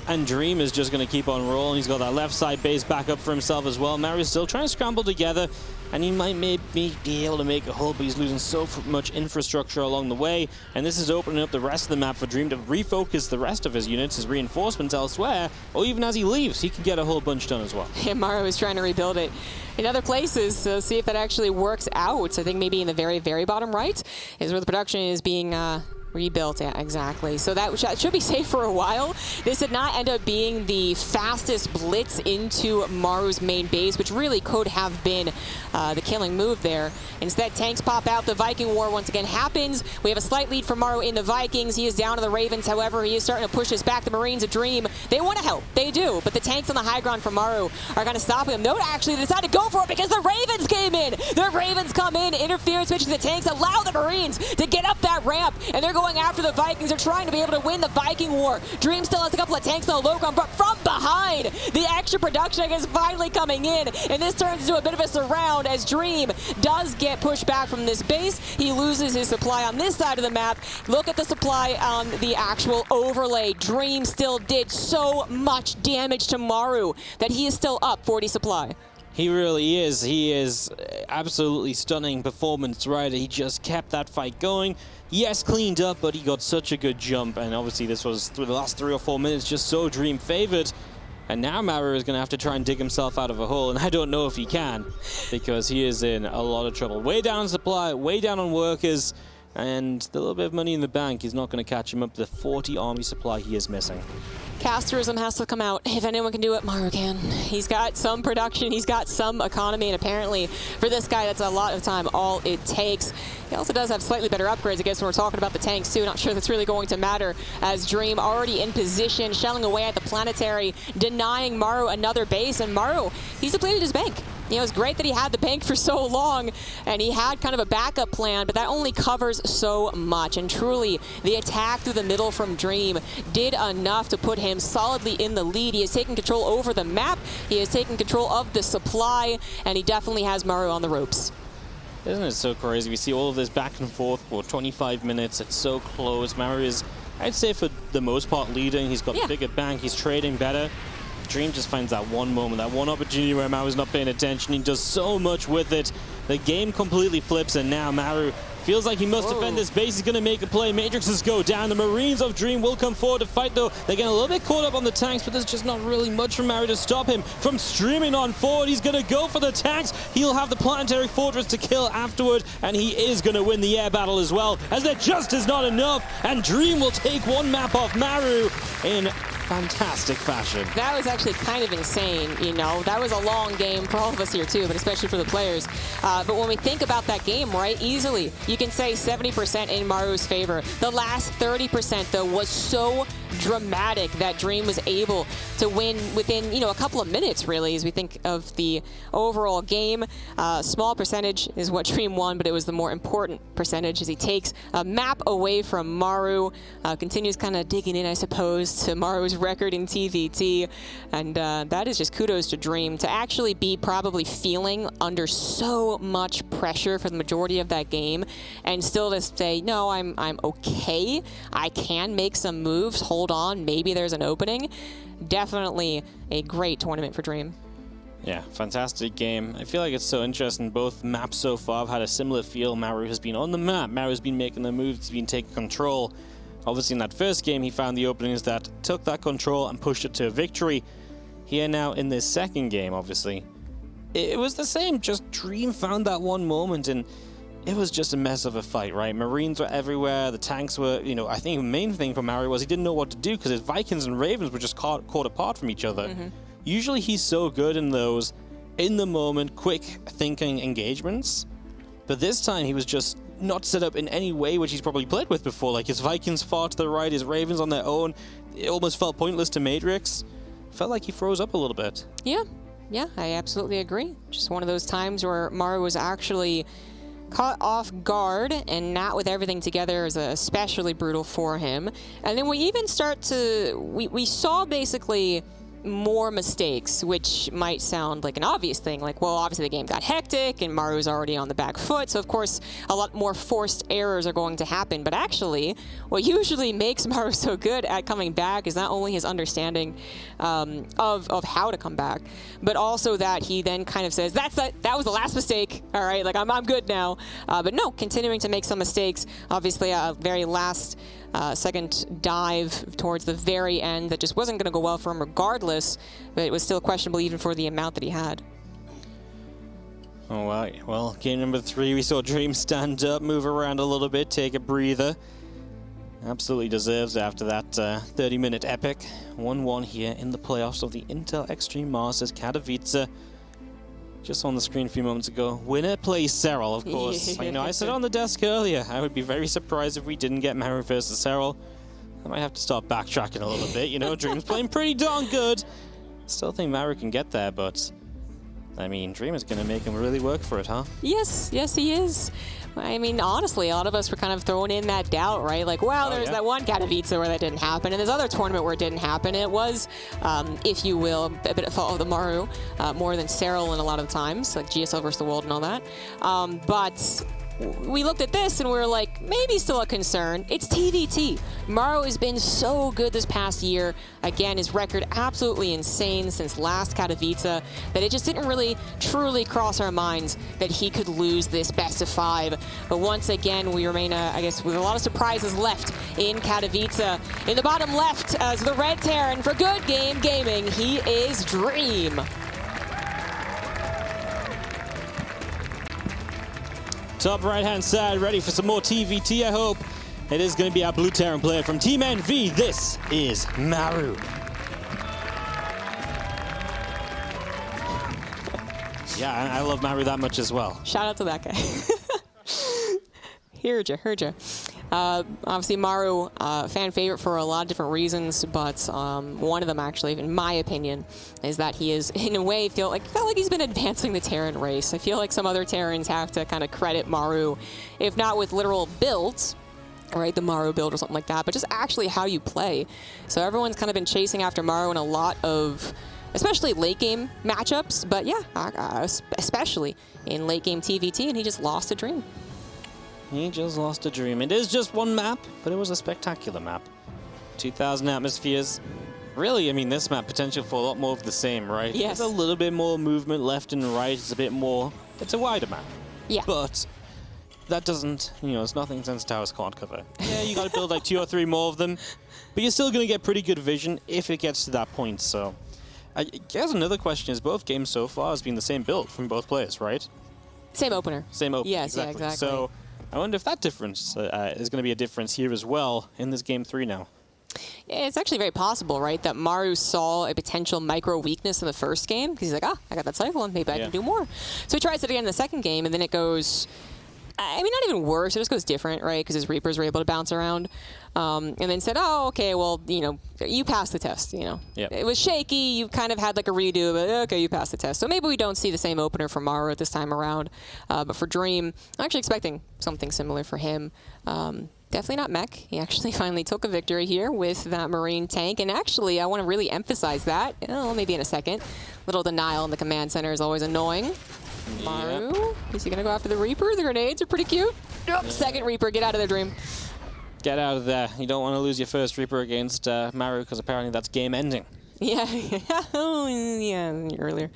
And Dream is just going to keep on rolling. He's got that left side base back up for himself as well. Maru's still trying to scramble together, and he might maybe be able to make a hole, but he's losing so much infrastructure along the way. And this is opening up the rest of the map for Dream to refocus the rest of his units, his reinforcements elsewhere, or even as he leaves, he can get a whole bunch done as well. Yeah, Maru is trying to rebuild it in other places, so see if that actually works out. I think maybe in the very, very bottom right is where the production is being rebuilt. Yeah, exactly. So that should be safe for a while. This did not end up being the fastest blitz into Maru's main base, which really could have been the killing move there. Instead, tanks pop out. The Viking War once again happens. We have a slight lead for Maru in the Vikings. He is down to the Ravens. However, he is starting to push us back. The Marines of Dream, they want to help. They do. But the tanks on the high ground for Maru are going to stop him. No, actually, they decided to go for it because the Ravens came in. The Ravens come in. Interference switches the tanks. Allow the Marines to get up that ramp. And they're going after the Vikings. They're trying to be able to win the Viking War. Dream still has a couple of tanks on the low ground, but from behind, the extra production is finally coming in. And this turns into a bit of a surround as Dream does get pushed back from this base. He loses his supply on this side of the map. Look at the supply on the actual overlay. Dream still did so much damage to Maru that he is still up 40 supply. He really is. He is absolutely stunning performance, right? He just kept that fight going. Yes, cleaned up, but he got such a good jump. And obviously this was through the last 3 or 4 minutes just so Dream favored. And now Maru is going to have to try and dig himself out of a hole. And I don't know if he can, because he is in a lot of trouble. Way down on supply, way down on workers. And the little bit of money in the bank is not going to catch him up to the 40 army supply he is missing. Casterism has to come out. If anyone can do it, Maru can. He's got some production, he's got some economy, and apparently for this guy, that's a lot of time all it takes. He also does have slightly better upgrades, I guess, when we're talking about the tanks too. Not sure that's really going to matter, as Dream already in position, shelling away at the planetary, denying Maru another base, and Maru, he's depleted his bank. You know, it's great that he had the bank for so long, and he had kind of a backup plan, but that only covers so much. And truly, the attack through the middle from Dream did enough to put him solidly in the lead. He has taken control over the map, he has taken control of the supply, and he definitely has Maru on the ropes. Isn't it so crazy? We see all of this back and forth for 25 minutes. It's so close. Maru is, I'd say, for the most part, leading. He's got a bigger bank. He's trading better. Dream just finds that one moment, that one opportunity where Maru's not paying attention. He does so much with it. The game completely flips, and now Maru feels like he must defend this base. He's going to make a play. Matrixes go down. The Marines of Dream will come forward to fight, though. They're getting a little bit caught up on the tanks, but there's just not really much from Maru to stop him from streaming on forward. He's going to go for the tanks. He'll have the planetary fortress to kill afterward, and he is going to win the air battle as well, as there just is not enough, and Dream will take one map off Maru in fantastic fashion. That was actually kind of insane, you know. That was a long game for all of us here too, but especially for the players. But when we think about that game, right, easily, you can say 70% in Maru's favor. The last 30%, though, was so dramatic that Dream was able to win within, you know, a couple of minutes, really, as we think of the overall game. Small percentage is what Dream won, but it was the more important percentage as he takes a map away from Maru, continues kind of digging in, I suppose, to Maru's record in TVT, and that is just kudos to Dream to actually be probably feeling under so much pressure for the majority of that game, and still to say, no, I'm okay, I can make some moves, hold on, maybe there's an opening. Definitely a great tournament for Dream. Yeah, fantastic game. I feel like it's so interesting. Both maps so far have had a similar feel. Maru has been on the map. Maru's been making the moves, he's been taking control. Obviously, in that first game, he found the openings that took that control and pushed it to a victory. Here now in this second game, obviously, it was the same. Just Dream found that one moment, and it was just a mess of a fight, right? Marines were everywhere, the tanks were, you know, I think the main thing for Mario was he didn't know what to do because his Vikings and Ravens were just caught apart from each other. Usually he's so good in those in-the-moment, quick thinking engagements, but this time he was just not set up in any way which he's probably played with before. Like his Vikings far to the right, his Ravens on their own. It almost felt pointless to Matrix. Felt like he froze up a little bit. Yeah, I absolutely agree. Just one of those times where Mario was actually caught off guard, and not with everything together is especially brutal for him. And then we even we saw basically more mistakes, which might sound like an obvious thing. Like, well, obviously the game got hectic and Mario's already on the back foot, so of course a lot more forced errors are going to happen. But actually, what usually makes Mario so good at coming back is not only his understanding of how to come back, but also that he then kind of says, that was the last mistake, all right, like I'm good now. But no, continuing to make some mistakes. Obviously a very last second dive towards the very end that just wasn't going to go well for him regardless, but it was still questionable even for the amount that he had. All right, well, game number 3, we saw Dream stand up, move around a little bit, take a breather. Absolutely deserves after that 30-minute epic. 1-1 here in the playoffs of the Intel Extreme Masters Katowice. Just on the screen a few moments ago. Winner plays Serral, of course. I know I said on the desk earlier, I would be very surprised if we didn't get Mario versus Serral. I might have to start backtracking a little bit. You know, Dream's playing pretty darn good. Still think Mario can get there, but I mean, Dream is going to make him really work for it, huh? Yes, he is. I mean, honestly, a lot of us were kind of throwing in that doubt, right? Like, well, there's that one Katowice where that didn't happen, and there's other tournament where it didn't happen. It was, if you will, a bit of fault of the Maru, more than Serral in a lot of times, like GSL versus the World and all that. But we looked at this and we were like, maybe still a concern. It's TVT. Mario has been so good this past year. Again, his record absolutely insane since last Katowice that it just didn't really truly cross our minds that he could lose this best of 5. But once again, we remain, I guess, with a lot of surprises left in Katowice. In the bottom left, as the Red Terran for Good Game Gaming, he is Dream. Top right-hand side, ready for some more TVT, I hope. It is going to be our Blue Terran player from Team NV. This is Maru. Yeah, I love Maru that much as well. Shout out to that guy. Heard ya. Obviously, Maru, fan favorite for a lot of different reasons, but one of them, actually, in my opinion, is that he is, in a way, felt like he's been advancing the Terran race. I feel like some other Terrans have to kind of credit Maru, if not with literal builds, right, the Maru build or something like that, but just actually how you play. So everyone's kind of been chasing after Maru in a lot of, especially late game matchups, but yeah, especially in late game TVT, and he just lost a Dream. He just lost a Dream. It is just one map, but it was a spectacular map. 2,000 atmospheres. Really, I mean, this map, potential for a lot more of the same, right? Yes. There's a little bit more movement left and right. It's a bit more, it's a wider map. Yeah. But that doesn't, you know, it's nothing Sensor Towers can't cover. Yeah, you got to build like 2 or 3 more of them, but you're still going to get pretty good vision if it gets to that point, so. I guess another question is, both games so far has been the same build from both players, right? Same opener. Same opener, yes, exactly. Yeah, exactly. So I wonder if that difference is going to be a difference here as well in this game 3 now. Yeah, it's actually very possible, right, that Maru saw a potential micro weakness in the first game, because he's like, I got that cycle, and maybe I can do more. So he tries it again in the second game, and then it goes, I mean, not even worse, it just goes different, right, because his Reapers were able to bounce around. And then said, oh, okay, well, you know, you passed the test, you know. Yep. It was shaky, you kind of had like a redo, but okay, you passed the test. So maybe we don't see the same opener for Maru this time around. But for Dream, I'm actually expecting something similar for him. Definitely not Mech. He actually finally took a victory here with that Marine tank. And actually, I want to really emphasize that. Oh, maybe in a second. Little denial in the command center is always annoying. Maru, is he going to go after the Reaper? The grenades are pretty cute. Oh, second Reaper, get out of there, Dream. Get out of there. You don't want to lose your first Reaper against Maru, because apparently that's game ending. Yeah, yeah, earlier.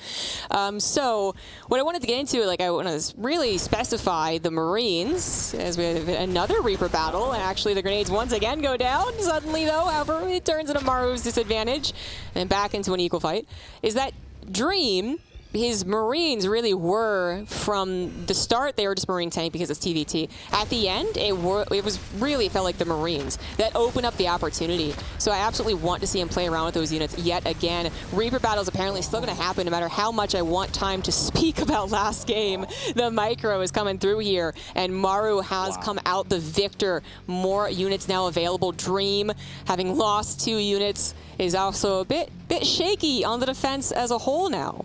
So what I wanted to get into, like, I want to really specify the Marines, as we have another Reaper battle, and actually the grenades once again go down. Suddenly, though, however, it turns into Maru's disadvantage, and back into an equal fight, is that Dream his Marines really were, from the start, they were just Marine tank because it's TVT. At the end, it felt like the Marines that opened up the opportunity. So I absolutely want to see him play around with those units yet again. Reaper battles apparently still going to happen no matter how much I want time to speak about last game. The micro is coming through here, and Maru has come out the victor. More units now available. Dream, having lost 2 units, is also a bit shaky on the defense as a whole now.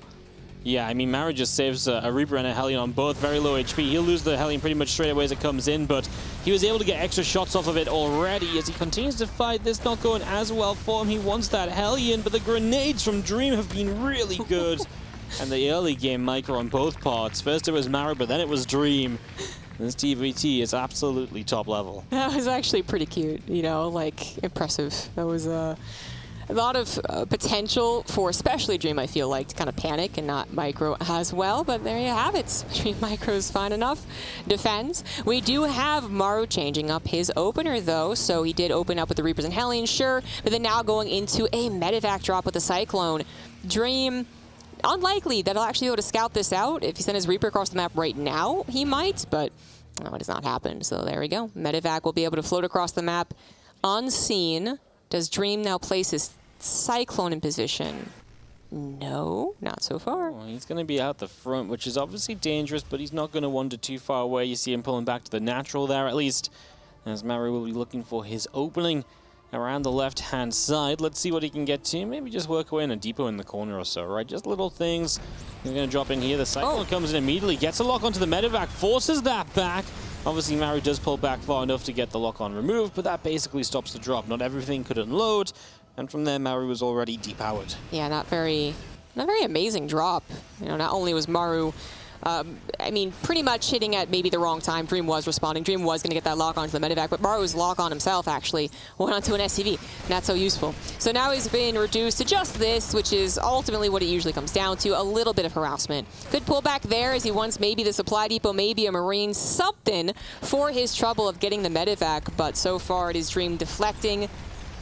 Yeah, I mean, Maru just saves a Reaper and a Hellion on both very low HP. He'll lose the Hellion pretty much straight away as it comes in, but he was able to get extra shots off of it already as he continues to fight. This not going as well for him. He wants that Hellion, but the grenades from Dream have been really good. And the early game micro on both parts. First it was Maru, but then it was Dream. This TVT is absolutely top level. That was actually pretty cute, you know, like, impressive. That was a lot of potential for especially Dream, I feel like, to kind of panic and not micro as well, but there you have it. Dream micro's fine enough. Defends. We do have Maru changing up his opener, though, so he did open up with the Reapers and Hellions, sure, but then now going into a medevac drop with the Cyclone. Dream, unlikely that he'll actually be able to scout this out. If he sent his Reaper across the map right now, he might, but no, it has not happened, so there we go. Medevac will be able to float across the map unseen. Does Dream now place his Cyclone in position? No, not so far. Oh, he's going to be out the front, which is obviously dangerous, but he's not going to wander too far away. You see him pulling back to the natural there, at least, as Maru will be looking for his opening around the left-hand side. Let's see what he can get to. Maybe just work away in a depot in the corner or so, right? Just little things. He's going to drop in here. The Cyclone comes in immediately, gets a lock onto the medevac, forces that back. Obviously, Maru does pull back far enough to get the lock-on removed, but that basically stops the drop. Not everything could unload, and from there, Maru was already depowered. Yeah, not very amazing drop. You know, not only was Maru, I mean, pretty much hitting at maybe the wrong time. Dream was responding. Dream was going to get that lock onto the medevac, but Maru's lock on himself actually went onto an SCV. Not so useful. So now he's been reduced to just this, which is ultimately what it usually comes down to, a little bit of harassment. Good pullback there as he wants maybe the supply depot, maybe a Marine, something for his trouble of getting the medevac, but so far it is Dream deflecting.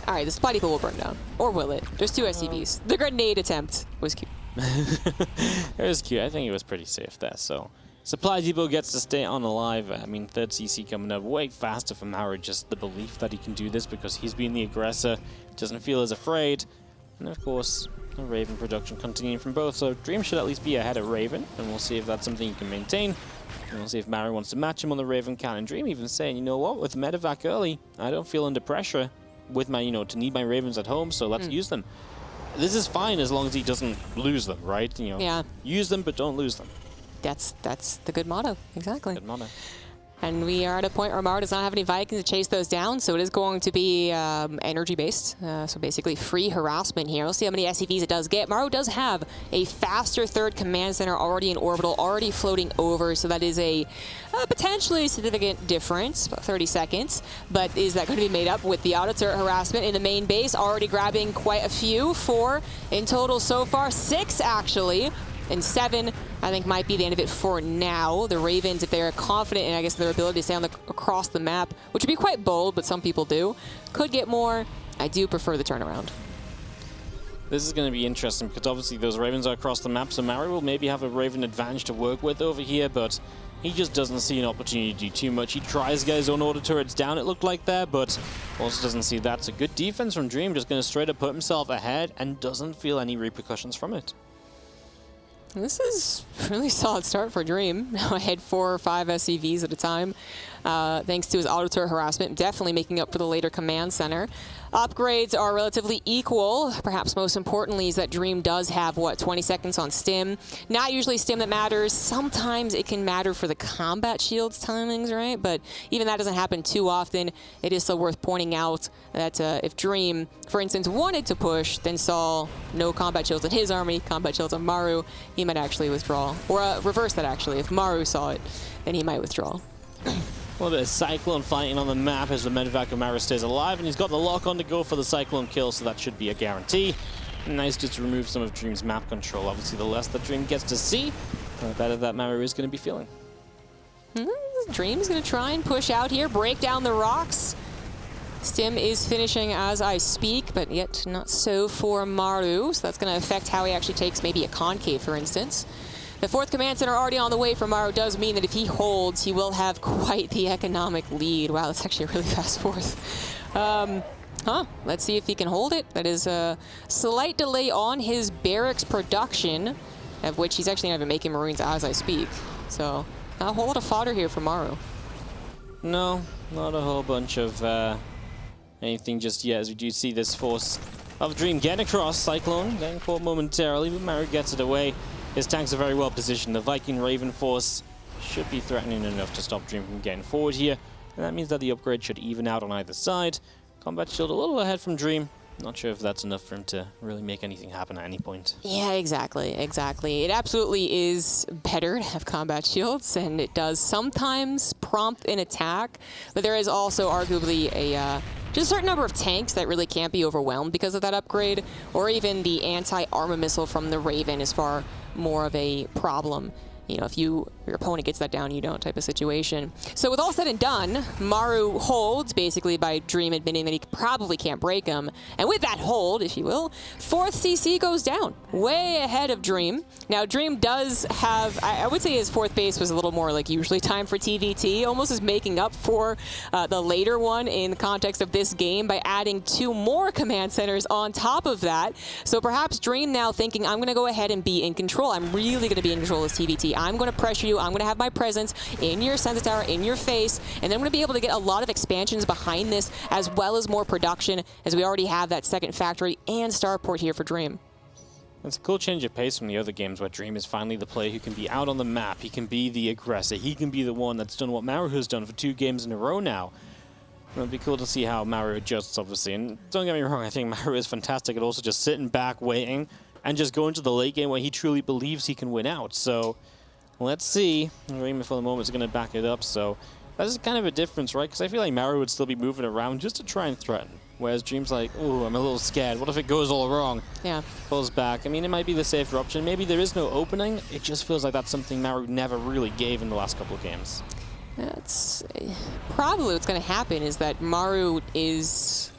All right, the supply depot will burn down. Or will it? There's 2 SCVs. The grenade attempt was cute. It was cute. I think it was pretty safe there. So Supply Depot gets to stay on alive. I mean, 3rd CC coming up way faster for Maru. Just the belief that he can do this because he's been the aggressor. Doesn't feel as afraid. And of course, the Raven production continuing from both. So Dream should at least be ahead of Raven. And we'll see if that's something he can maintain. And we'll see if Maru wants to match him on the Raven count. And Dream even saying, you know what, with medevac early, I don't feel under pressure with my, to need my Ravens at home. So let's use them. This is fine as long as he doesn't lose them, right? Yeah. Use them, but don't lose them. That's the good motto, exactly. Good motto. And we are at a point where Maru does not have any Vikings to chase those down, so it is going to be energy-based. So basically free harassment here. We'll see how many SCVs it does get. Maru does have a faster 3rd command center already in orbital, already floating over, so that is a potentially significant difference, about 30 seconds. But is that going to be made up with the auto turret harassment in the main base? Already grabbing quite a few, 4 in total so far, 6 actually. And 7, I think, might be the end of it for now. The Ravens, if they're confident in, I guess, their ability to stay on across the map, which would be quite bold, but some people do, could get more. I do prefer the turnaround. This is going to be interesting because obviously those Ravens are across the map, so Maru will maybe have a Raven advantage to work with over here, but he just doesn't see an opportunity to do too much. He tries to get his own auto turrets down, it looked like there, but also doesn't see that. So good defense from Dream, just going to straight up put himself ahead and doesn't feel any repercussions from it. This is a really solid start for Dream. Now ahead 4 or 5 SCVs at a time, thanks to his auto turret harassment, definitely making up for the later command center. Upgrades are relatively equal. Perhaps most importantly is that Dream does have, 20 seconds on stim. Not usually stim that matters. Sometimes it can matter for the combat shields timings, right? But even that doesn't happen too often. It is still worth pointing out that if Dream, for instance, wanted to push, then saw no combat shields in his army, combat shields on Maru, he might actually withdraw. Or reverse that, actually. If Maru saw it, then he might withdraw. A little bit of Cyclone fighting on the map as the medevac of Maru stays alive, and he's got the lock on to go for the Cyclone kill, so that should be a guarantee. Nice just to remove some of Dream's map control. Obviously, the less that Dream gets to see, the better that Maru is going to be feeling. Dream's going to try and push out here, break down the rocks. Stim is finishing as I speak, but yet not so for Maru. So that's going to affect how he actually takes maybe a concave, for instance. The 4th command center already on the way for Maru does mean that if he holds, he will have quite the economic lead. Wow, that's actually a really fast 4th. Let's see if he can hold it. That is a slight delay on his barracks production, of which he's actually not even making Marines as I speak. So not a whole lot of fodder here for Maru. No, not a whole bunch of anything just yet, as we do see this force of Dream get across. Cyclone getting caught momentarily, but Maru gets it away. His tanks are very well positioned. The Viking Raven force should be threatening enough to stop Dream from getting forward here, and that means that the upgrade should even out on either side. Combat shield a little ahead from Dream. Not sure if that's enough for him to really make anything happen at any point. Yeah, exactly. It absolutely is better to have combat shields, and it does sometimes prompt an attack, but there is also arguably just a certain number of tanks that really can't be overwhelmed because of that upgrade, or even the anti-armor missile from the Raven is far more of a problem. You know, if your opponent gets that down, you don't type of situation. So with all said and done, Maru holds basically by Dream admitting that he probably can't break him. And with that hold, if you will, 4th CC goes down, way ahead of Dream. Now Dream does have, I would say his 4th base was a little more like usually time for TVT, almost is making up for the later one in the context of this game by adding 2 more command centers on top of that. So perhaps Dream now thinking, I'm gonna go ahead and be in control. I'm really gonna be in control of this TVT. I'm going to pressure you. I'm going to have my presence in your sensor tower, in your face, and then I'm going to be able to get a lot of expansions behind this, as well as more production, as we already have that 2nd factory and starport here for Dream. It's a cool change of pace from the other games where Dream is finally the player who can be out on the map. He can be the aggressor. He can be the one that's done what Maru has done for 2 games in a row now. It'll be cool to see how Maru adjusts, obviously. And don't get me wrong, I think Maru is fantastic at also just sitting back, waiting, and just going to the late game where he truly believes he can win out. So let's see. Dream for the moment is going to back it up, so that's kind of a difference, right? Because I feel like Maru would still be moving around just to try and threaten, whereas Dream's like, ooh, I'm a little scared. What if it goes all wrong? Yeah. Pulls back. I mean, it might be the safer option. Maybe there is no opening. It just feels like that's something Maru never really gave in the last couple of games. That's probably what's going to happen is that Maru is,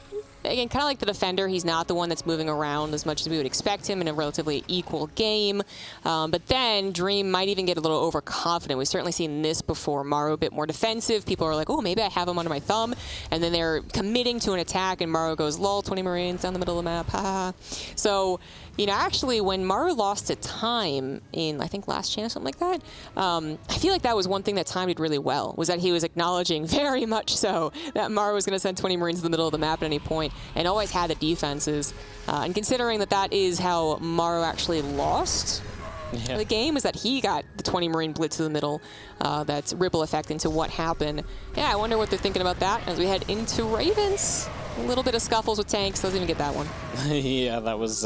again, kind of like the defender. He's not the one that's moving around as much as we would expect him in a relatively equal game. But then Dream might even get a little overconfident. We've certainly seen this before. Maru a bit more defensive. People are like, oh, maybe I have him under my thumb. And then they're committing to an attack, and Maru goes, lol, 20 Marines down the middle of the map. Ha. So, you know, actually, when Maru lost to Time in, I think, last chance, something like that, I feel like that was one thing that Time did really well, was that he was acknowledging very much so that Maru was going to send 20 Marines to the middle of the map at any point, and always had the defenses. And considering that that is how Maru actually lost the game, is that he got the 20 Marine blitz to the middle, that's ripple effect into what happened. Yeah, I wonder what they're thinking about that as we head into Ravens. A little bit of scuffles with tanks, doesn't even get that one. Yeah, that was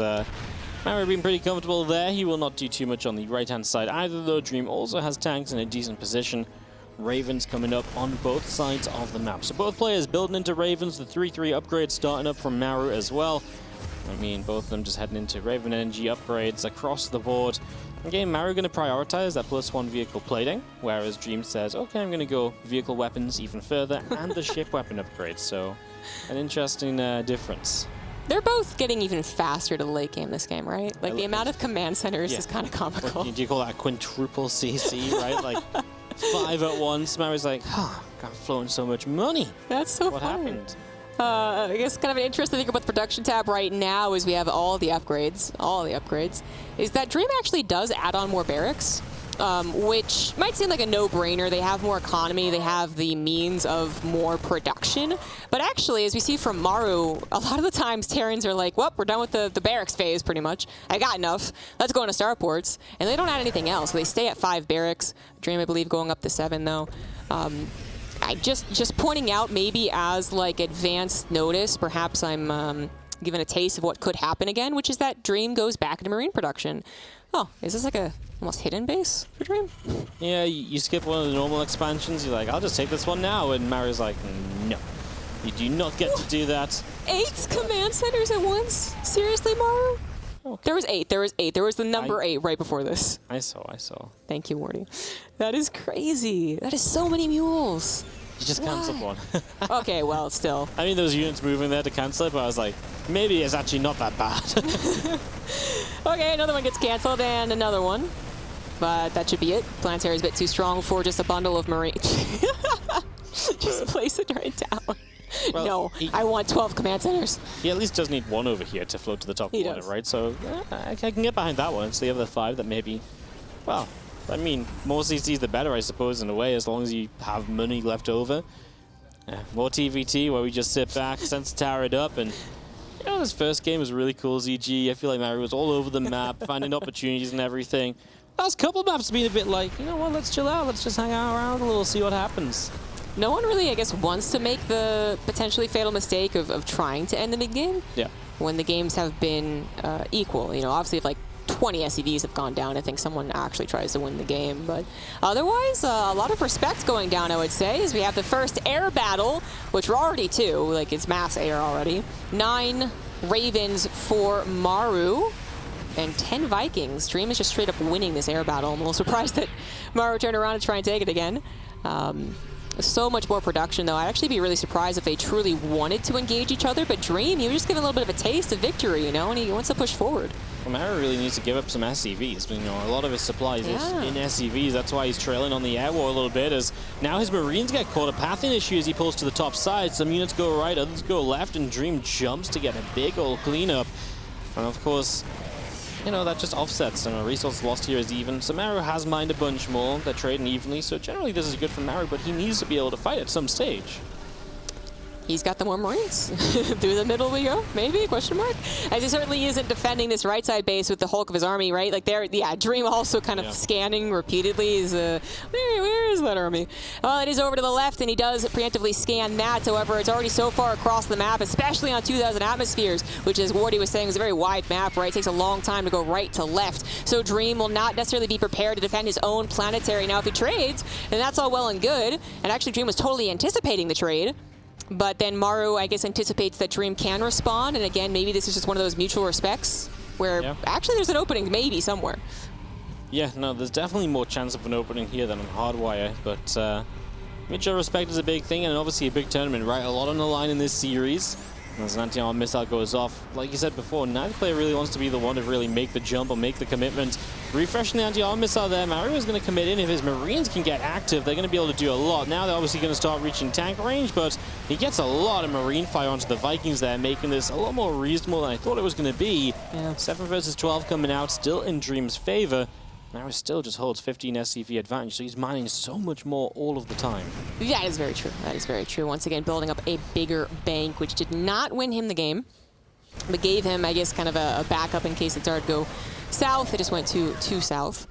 Maru being pretty comfortable there. He will not do too much on the right-hand side either, though. Dream also has tanks in a decent position. Ravens coming up on both sides of the map. So both players building into Ravens. The 3-3 upgrade starting up from Maru as well. I mean, both of them just heading into Raven energy upgrades across the board. Again, Maru going to prioritize that +1 vehicle plating, whereas Dream says, okay, I'm going to go vehicle weapons even further and the ship weapon upgrades. So an interesting difference. They're both getting even faster to the late game this game, right? Like, the amount of command centers is kind of comical. Do you call that a quintuple CC, right? Like, 5 at once. Maru's like, I've flown so much money. That's so What funny. happened? I guess kind of an interesting thing about the production tab right now is we have all the upgrades, is that Dream actually does add on more barracks, which might seem like a no-brainer. They have more economy, they have the means of more production, but actually, as we see from Maru, a lot of the times Terrans are like, well, we're done with the barracks phase, pretty much. I got enough. Let's go into starports, and they don't add anything else. They stay at 5 barracks. Dream, I believe, going up to 7, though. I just pointing out, maybe as like advanced notice, perhaps I'm given a taste of what could happen again, which is that Dream goes back into Marine production. Oh, is this like a almost hidden base for Dream? Yeah, you skip one of the normal expansions, you're like, I'll just take this one now, and Maru's like, no. You do not get to do that. 8 command centers at once? Seriously, Maru? Okay. There was 8. There was the number 8 right before this. I saw. Thank you, Morty. That is crazy. That is so many mules. You just cancelled one. Okay, well, still. I mean, those units moving there to cancel it, but I was like, maybe it's actually not that bad. Okay, another one gets canceled, and another one. But that should be it. Planetary is a bit too strong for just a bundle of Marine. Just place it right down. Well, no, I want 12 command centers. He at least does need one over here to float to the top corner, right? So I can get behind that one. It's the other 5 that maybe, well, I mean, more CCs the better, I suppose, in a way, as long as you have money left over. More TVT, where we just sit back, sense tower it up, and you know, this first game was really cool, ZG. I feel like Mario was all over the map, finding opportunities and everything. Last couple maps have been a bit like, you know what, let's chill out, let's just hang out around a little, see what happens. No one really, I guess, wants to make the potentially fatal mistake of trying to end the mid-game. Yeah. When the games have been equal. You know, obviously if like 20 SCVs have gone down, I think someone actually tries to win the game. But otherwise, a lot of respect going down, I would say, as we have the first air battle, which we're already 2, like it's mass air already. 9 Ravens for Maru. And 10 Vikings. Dream is just straight up winning this air battle. I'm a little surprised that Maru turned around and tried and take it again. So much more production, though. I'd actually be really surprised if they truly wanted to engage each other. But Dream, he was just giving a little bit of a taste of victory, you know, and he wants to push forward. Well, Maru really needs to give up some SCVs. You know, a lot of his supplies is in SCVs. That's why he's trailing on the air war a little bit, as now his Marines get caught a pathing issue as he pulls to the top side. Some units go right, others go left, and Dream jumps to get a big old cleanup. And of course, you know, that just offsets, and a resource lost here is even. So Maru has mined a bunch more. They're trading evenly, so generally this is good for Maru, but he needs to be able to fight at some stage. He's got the more Marines. Through the middle we go, maybe, question mark? As he certainly isn't defending this right side base with the Hulk of his army, right? Like there, yeah, Dream also kind of scanning repeatedly. Is where is that army? Well, it is over to the left, and he does preemptively scan that. However, it's already so far across the map, especially on 2,000 atmospheres, which, as Wardy was saying, is a very wide map, right? It takes a long time to go right to left. So Dream will not necessarily be prepared to defend his own planetary. Now, if he trades, then that's all well and good. And actually, Dream was totally anticipating the trade. But then Maru, I guess, anticipates that Dream can respond. And again, maybe this is just one of those mutual respects where actually there's an opening maybe somewhere. Yeah, no, there's definitely more chance of an opening here than on Hardwire. But mutual respect is a big thing, and obviously a big tournament, right? A lot on the line in this series. As an anti-armor missile goes off, like you said before, neither player really wants to be the one to really make the jump or make the commitment. Refreshing the anti-armor missile there, Mario is going to commit in. If his Marines can get active, they're going to be able to do a lot. Now they're obviously going to start reaching tank range, but he gets a lot of Marine fire onto the Vikings there, making this a lot more reasonable than I thought it was going to be. 7 versus 12 coming out, still in Dream's favor. Mario still just holds 15 SCV advantage, so he's mining so much more all of the time. That is very true. That is very true. Once again, building up a bigger bank, which did not win him the game, but gave him, I guess, kind of a backup in case it started to go south. It just went too south.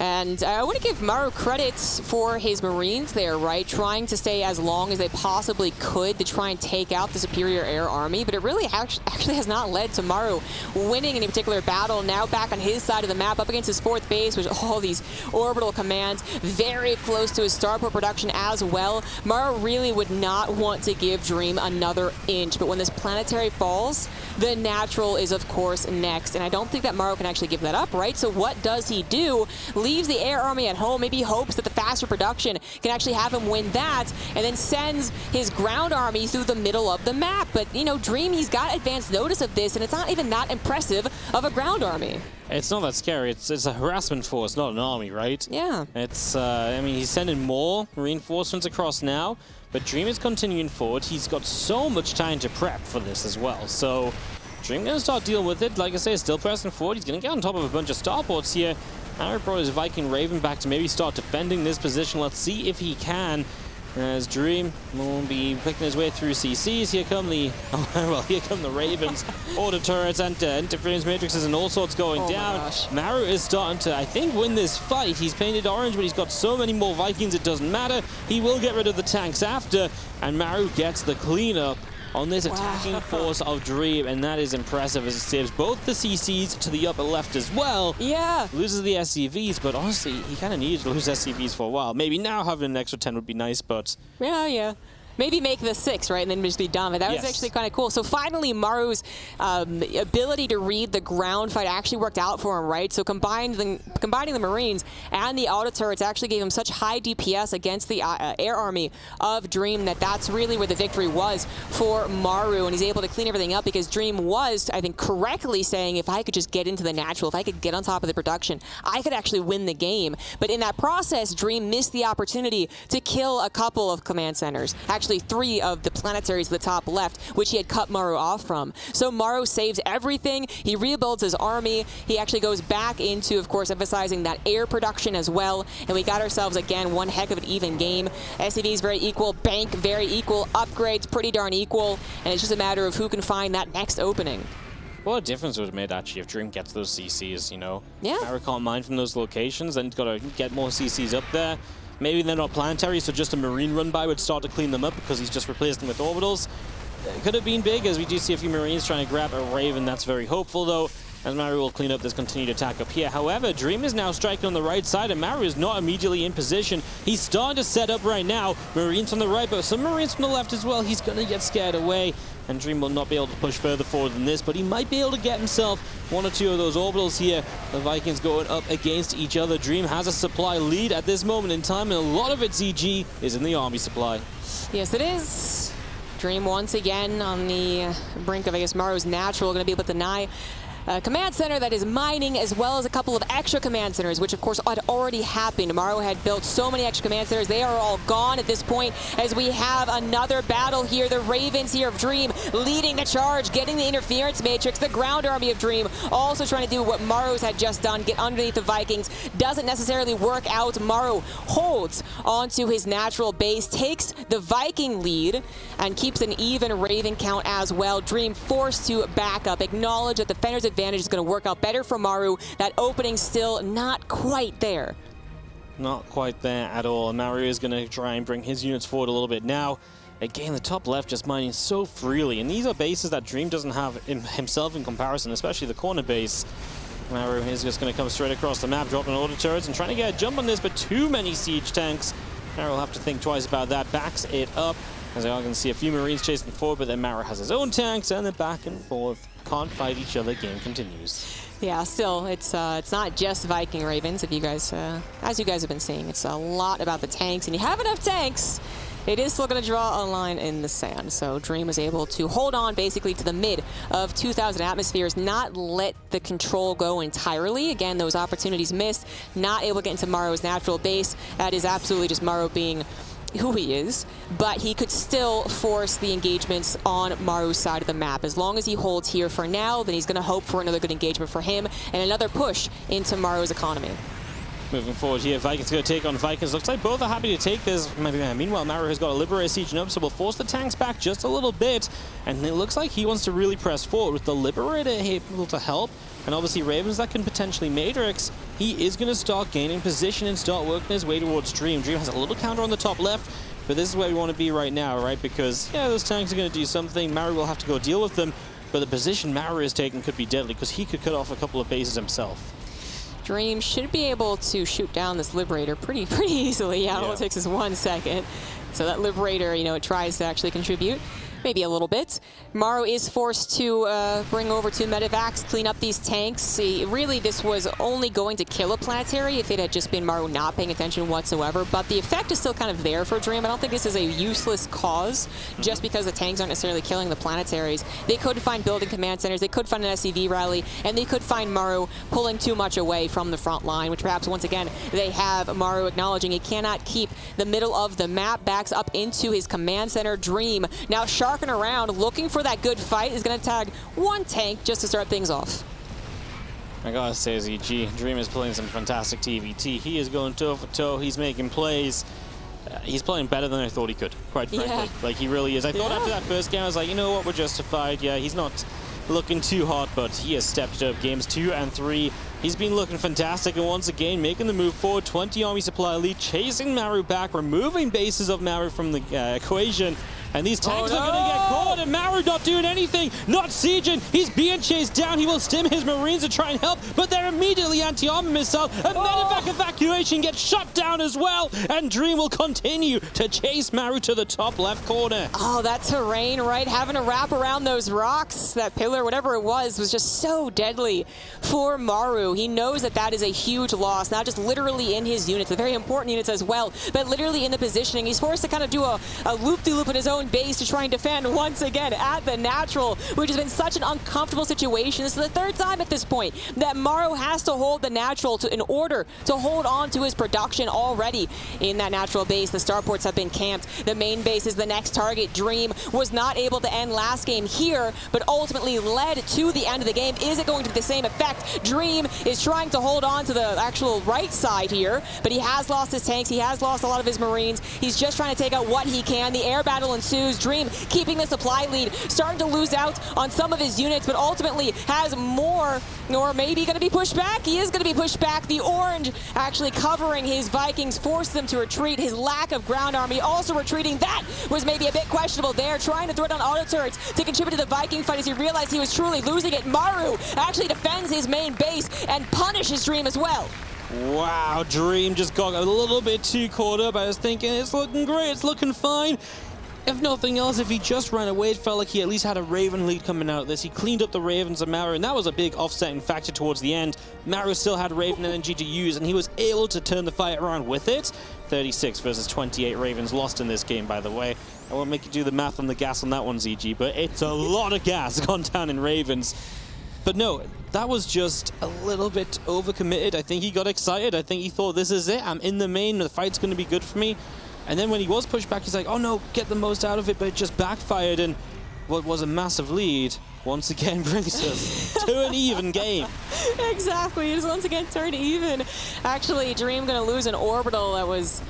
And I want to give Maru credit for his Marines there, right? Trying to stay as long as they possibly could to try and take out the superior air army, but it really actually has not led to Maru winning any particular battle. Now back on his side of the map, up against his 4th base, with all these orbital commands, very close to his starport production as well. Maru really would not want to give Dream another inch, but when this planetary falls, the natural is, of course, next. And I don't think that Maru can actually give that up, right? So what does he do? Leaves the air army at home, maybe hopes that the faster production can actually have him win that, and then sends his ground army through the middle of the map. But, you know, Dream, he's got advanced notice of this, and it's not even that impressive of a ground army. It's not that scary. It's a harassment force, not an army, right? Yeah. It's, I mean, he's sending more reinforcements across now, but Dream is continuing forward. He's got so much time to prep for this as well. So Dream going to start dealing with it. Like I say, still pressing forward. He's going to get on top of a bunch of starports here. Maru brought his Viking Raven back to maybe start defending this position. Let's see if he can. As Dream will be picking his way through CCs. Here come the, here come the Ravens. Order turrets and interference matrices and all sorts going down. Maru is starting to, I think, win this fight. He's painted orange, but he's got so many more Vikings, it doesn't matter. He will get rid of the tanks after, and Maru gets the cleanup on this attacking force of Dream, and that is impressive as it saves both the CCs to the upper left as well. Yeah. Loses the SCVs, but honestly, he kind of needed to lose SCVs for a while. Maybe now having an extra 10 would be nice, but... Yeah. maybe make the 6, right, and then just be done. But that was actually kind of cool. So finally, Maru's ability to read the ground fight actually worked out for him, right? So combining the Marines and the auto turrets actually gave him such high DPS against the air army of Dream that's really where the victory was for Maru, and he's able to clean everything up because Dream was, I think, correctly saying, if I could just get into the natural, if I could get on top of the production, I could actually win the game. But in that process, Dream missed the opportunity to kill a couple of command centers. Actually, 3 of the planetaries to the top left, which he had cut Maru off from. So Maru saves everything. He rebuilds his army. He actually goes back into, of course, emphasizing that air production as well. And we got ourselves, again, one heck of an even game. SCV is very equal. Bank very equal. Upgrades pretty darn equal. And it's just a matter of who can find that next opening. What a difference it would have made, actually, if Dream gets those CCs, you know? Yeah. Maru can't mine from those locations, then he's got to get more CCs up there. Maybe they're not planetary, so just a Marine run-by would start to clean them up because he's just replaced them with orbitals. It could have been big, as we do see a few Marines trying to grab a Raven. That's very hopeful, though, as Maru will clean up this continued attack up here. However, Dream is now striking on the right side, and Maru is not immediately in position. He's starting to set up right now. Marines on the right, but some Marines from the left as well. He's going to get scared away, and Dream will not be able to push further forward than this, but he might be able to get himself 1 or 2 of those orbitals here. The Vikings going up against each other. Dream has a supply lead at this moment in time, and a lot of its EG is in the army supply. Yes, it is. Dream once again on the brink of, I guess, Maru's natural, going to be able to deny command center that is mining, as well as a couple of extra command centers, which of course had already happened. Maru had built so many extra command centers. They are all gone at this point, as we have another battle here. The Ravens here of Dream leading the charge, getting the interference matrix. The ground army of Dream also trying to do what Maru's had just done, get underneath the Vikings. Doesn't necessarily work out. Maru holds onto his natural base, takes the Viking lead, and keeps an even Raven count as well. Dream forced to back up, acknowledge that the Fenner's advantage is going to work out better for Maru. That opening still not quite there. Not quite there at all. And Maru is going to try and bring his units forward a little bit now. Again, the top left just mining so freely. And these are bases that Dream doesn't have himself in comparison, especially the corner base. Maru is just going to come straight across the map, dropping auto turrets and trying to get a jump on this, but too many siege tanks. Maru will have to think twice about that. Backs it up. As I can see a few Marines chasing forward, but then Maru has his own tanks, and they're back and forth. Can't fight each other. Game continues. Yeah, still, it's not just Viking Ravens. If you guys, as you guys have been seeing, it's a lot about the tanks, and you have enough tanks. It is still going to draw a line in the sand. So Dream was able to hold on basically to the mid of 2,000 atmospheres, not let the control go entirely. Again, those opportunities missed, not able to get into Maru's natural base. That is absolutely just Maru being who he is, but he could still force the engagements on Maru's side of the map. As long as he holds here for now, then he's going to hope for another good engagement for him and another push into Maru's economy. Moving forward here, Vikings going to take on Vikings. Looks like both are happy to take this. Meanwhile, Maru has got a Liberator sieging up, so we'll force the tanks back just a little bit. And it looks like he wants to really press forward with the Liberator able to help. And obviously Ravens that can potentially Matrix. He is going to start gaining position and start working his way towards Dream. Dream has a little counter on the top left, but this is where we want to be right now, right? Because, yeah, those tanks are going to do something. Maru will have to go deal with them. But the position Maru is taking could be deadly, because he could cut off a couple of bases himself. Dream should be able to shoot down this Liberator pretty easily. Yeah, all it takes is 1 second. So that Liberator, you know, it tries to actually contribute. Maybe a little bit. Maru is forced to bring over 2 medevacs, clean up these tanks. Really, this was only going to kill a planetary if it had just been Maru not paying attention whatsoever, but the effect is still kind of there for Dream. I don't think this is a useless cause just because the tanks aren't necessarily killing the planetaries. They could find building command centers, they could find an SCV rally, and they could find Maru pulling too much away from the front line, which perhaps once again they have Maru acknowledging he cannot keep the middle of the map, backs up into his command center. Dream now sharking around, looking for that good fight, is going to tag 1 tank just to start things off. I gotta say, ZG, Dream is playing some fantastic TVT. He is going toe for toe. He's making plays. He's playing better than I thought he could, quite frankly. Like, he really is. I thought after that first game, I was like, you know what, we're justified. Yeah, he's not looking too hot, but he has stepped up games 2 and 3. He's been looking fantastic, and once again, making the move forward. 20 army supply lead, chasing Maru back, removing bases of Maru from the equation. And these tanks are going to get caught, and Maru not doing anything. Not sieging. He's being chased down. He will stim his Marines to try and help, but they're immediately anti-armor missile. A medevac evacuation gets shut down as well, and Dream will continue to chase Maru to the top left corner. Oh, that terrain, right? Having to wrap around those rocks, that pillar, whatever it was just so deadly for Maru. He knows that that is a huge loss, not just literally in his units, the very important units as well, but literally in the positioning. He's forced to kind of do a loop-de-loop in his own base to try and defend once again at the natural, which has been such an uncomfortable situation. This is the third time at this point that Maru has to hold the natural in order to hold on to his production already in that natural base. The starports have been camped. The main base is the next target. Dream was not able to end last game here, but ultimately led to the end of the game. Is it going to be the same effect? Dream is trying to hold on to the actual right side here, but he has lost his tanks. He has lost a lot of his Marines. He's just trying to take out what he can. The air battle ensues. Dream keeping the supply lead, starting to lose out on some of his units, but ultimately has more, or maybe going to be pushed back. He is going to be pushed back. The orange actually covering his Vikings forced them to retreat. His lack of ground army also retreating. That was maybe a bit questionable there, trying to throw down auto turrets to contribute to the Viking fight as he realized he was truly losing it. Maru actually defends his main base and punishes Dream as well. Wow, Dream just got a little bit too caught up. I was thinking, it's looking great, it's looking fine. If nothing else, if he just ran away, it felt like he at least had a Raven lead coming out of this. He cleaned up the Ravens of Maru, and that was a big offsetting factor towards the end. Maru still had Raven energy to use, and he was able to turn the fight around with it. 36 versus 28 Ravens lost in this game, by the way. I won't make you do the math on the gas on that one, ZG, but it's a lot of gas gone down in Ravens. But no, that was just a little bit overcommitted. I think he got excited. I think he thought, this is it. I'm in the main. The fight's going to be good for me. And then when he was pushed back, he's like, oh no, get the most out of it, but it just backfired, and what was a massive lead once again brings us to an even game. Exactly, it is once again turned even. Actually, Dream gonna lose an orbital that was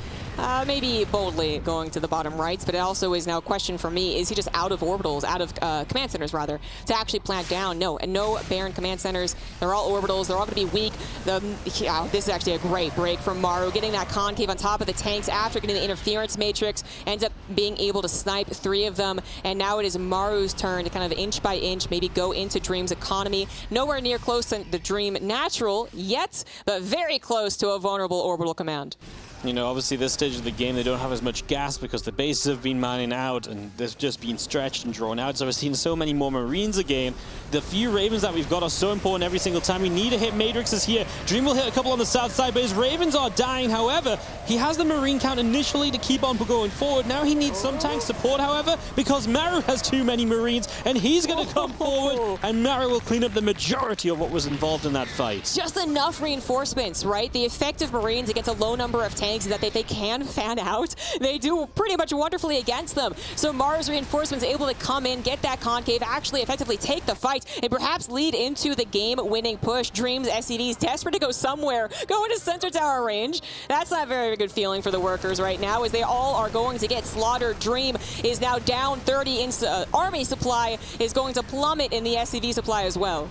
maybe boldly going to the bottom rights, but it also is now a question for me, is he just out of orbitals, out of command centers rather, to actually plant down? No, and no Baron command centers. They're all orbitals, they're all gonna be weak. This is actually a great break from Maru, getting that concave on top of the tanks after getting the interference matrix, ends up being able to snipe 3 of them, and now it is Maru's turn to kind of inch by inch maybe go into Dream's economy. Nowhere near close to the Dream natural yet, but very close to a vulnerable orbital command. You know, obviously this stage of the game, they don't have as much gas because the bases have been mining out and they've just been stretched and drawn out. So we're seeing so many more Marines again. The few Ravens that we've got are so important every single time. We need to hit Matrixes here. Dream will hit a couple on the south side, but his Ravens are dying. However, he has the Marine count initially to keep on going forward. Now he needs some tank support, however, because Maru has too many Marines and he's going to come forward and Maru will clean up the majority of what was involved in that fight. Just enough reinforcements, right? The effective Marines against a low number of tanks is that they can fan out. They do pretty much wonderfully against them. So Maru's reinforcements able to come in, get that concave, actually effectively take the fight, and perhaps lead into the game-winning push. Dream's SCVs desperate to go somewhere, go into center tower range. That's not a very good feeling for the workers right now, as they all are going to get slaughtered. Dream is now down 30 in army supply, is going to plummet in the SCV supply as well.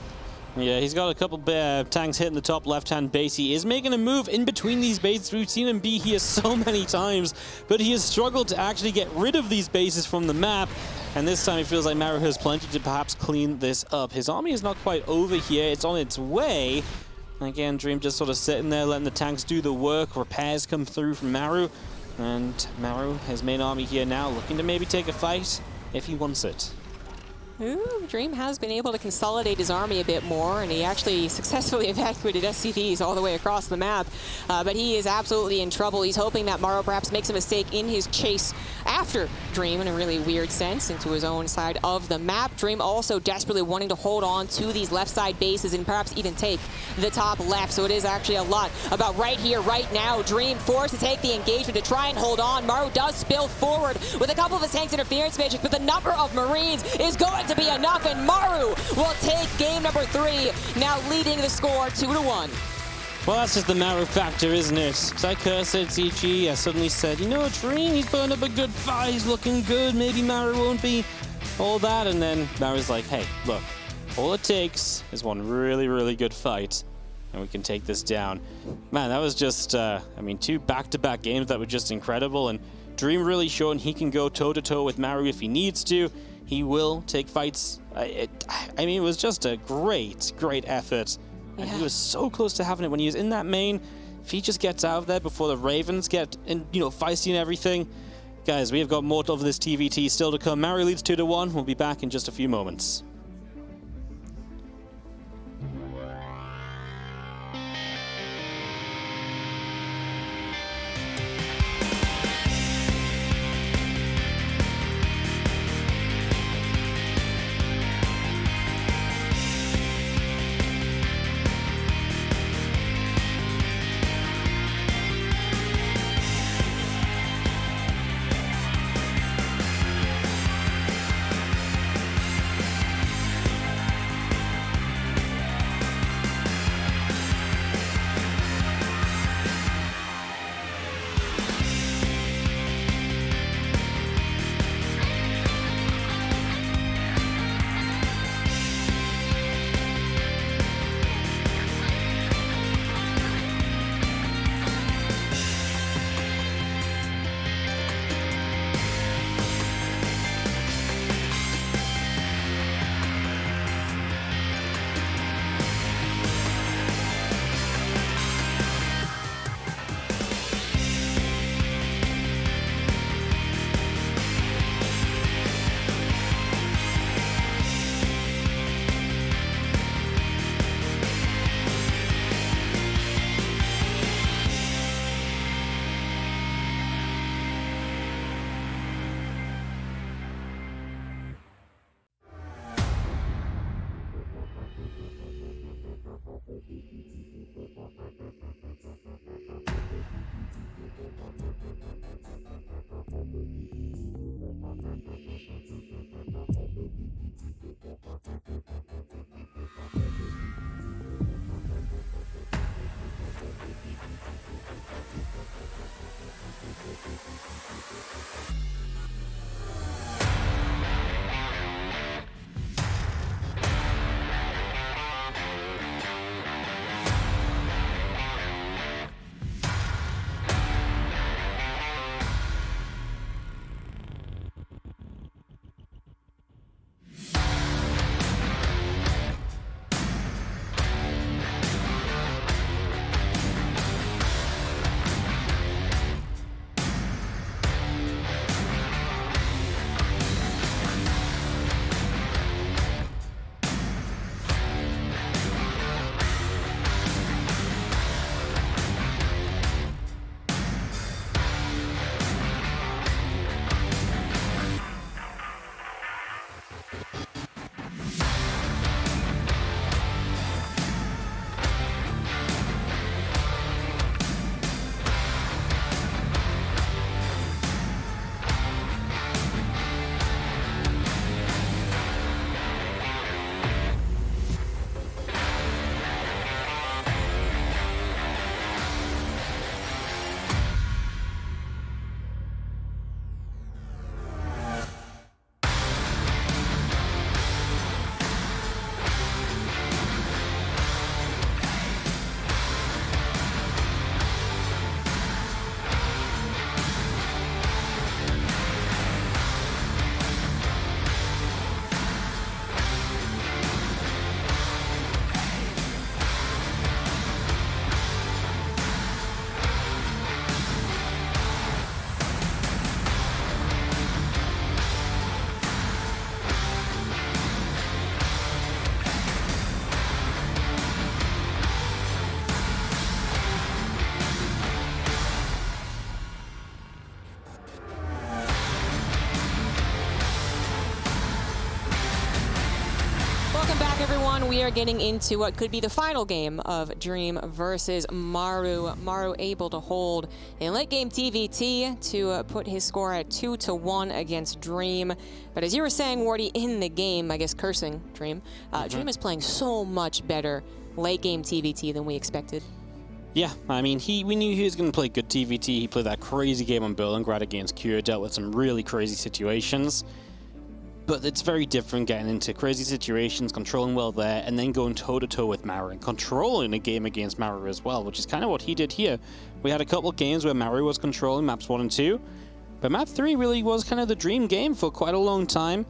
Yeah, he's got a couple tanks hitting the top left-hand base. He is making a move in between these bases. We've seen him be here so many times, but he has struggled to actually get rid of these bases from the map. And this time it feels like Maru has plenty to perhaps clean this up. His army is not quite over here. It's on its way. Again, Dream just sort of sitting there, letting the tanks do the work. Repairs come through from Maru. And Maru, his main army here now, looking to maybe take a fight if he wants it. Ooh, Dream has been able to consolidate his army a bit more, and he actually successfully evacuated SCVs all the way across the map. But he is absolutely in trouble. He's hoping that Maru perhaps makes a mistake in his chase after Dream in a really weird sense into his own side of the map. Dream also desperately wanting to hold on to these left side bases and perhaps even take the top left. So it is actually a lot about right here, right now. Dream forced to take the engagement to try and hold on. Maru does spill forward with a couple of his tanks interference magic, but the number of Marines is going to be enough, and Maru will take game number 3, now leading the score 2-1. Well, that's just the Maru factor, isn't it? So I cursed at CG. I suddenly said, you know, Dream, he's burned up a good fight, he's looking good, maybe Maru won't be all that. And then Maru's like, hey, look, all it takes is one really, really good fight, and we can take this down. Man, that was just, I mean, 2 back-to-back games that were just incredible, and Dream really showing he can go toe-to-toe with Maru if he needs to. He will take fights. I mean, it was just a great effort. And he was so close to having it when he was in that main. If he just gets out of there before the Ravens get, feisty and everything. Guys, we have got more of this TVT still to come. Maru leads 2-1. We'll be back in just a few moments. everyone. We are getting into what could be the final game of Dream versus Maru. Maru able to hold a late game TVT to put his score at 2-1 against Dream. But as you were saying, Wardy, in the game, I guess cursing Dream, Dream is playing so much better late game TVT than we expected. Yeah, I mean, we knew he was going to play good TVT. He played that crazy game on Berlingrad against Cure, dealt with some really crazy situations. But it's very different getting into crazy situations, controlling well there, and then going toe-to-toe with Maru and controlling a game against Maru as well, which is kind of what he did here. We had a couple of games where Maru was controlling maps 1 and 2, But map 3 really was kind of the Dream game for quite a long time.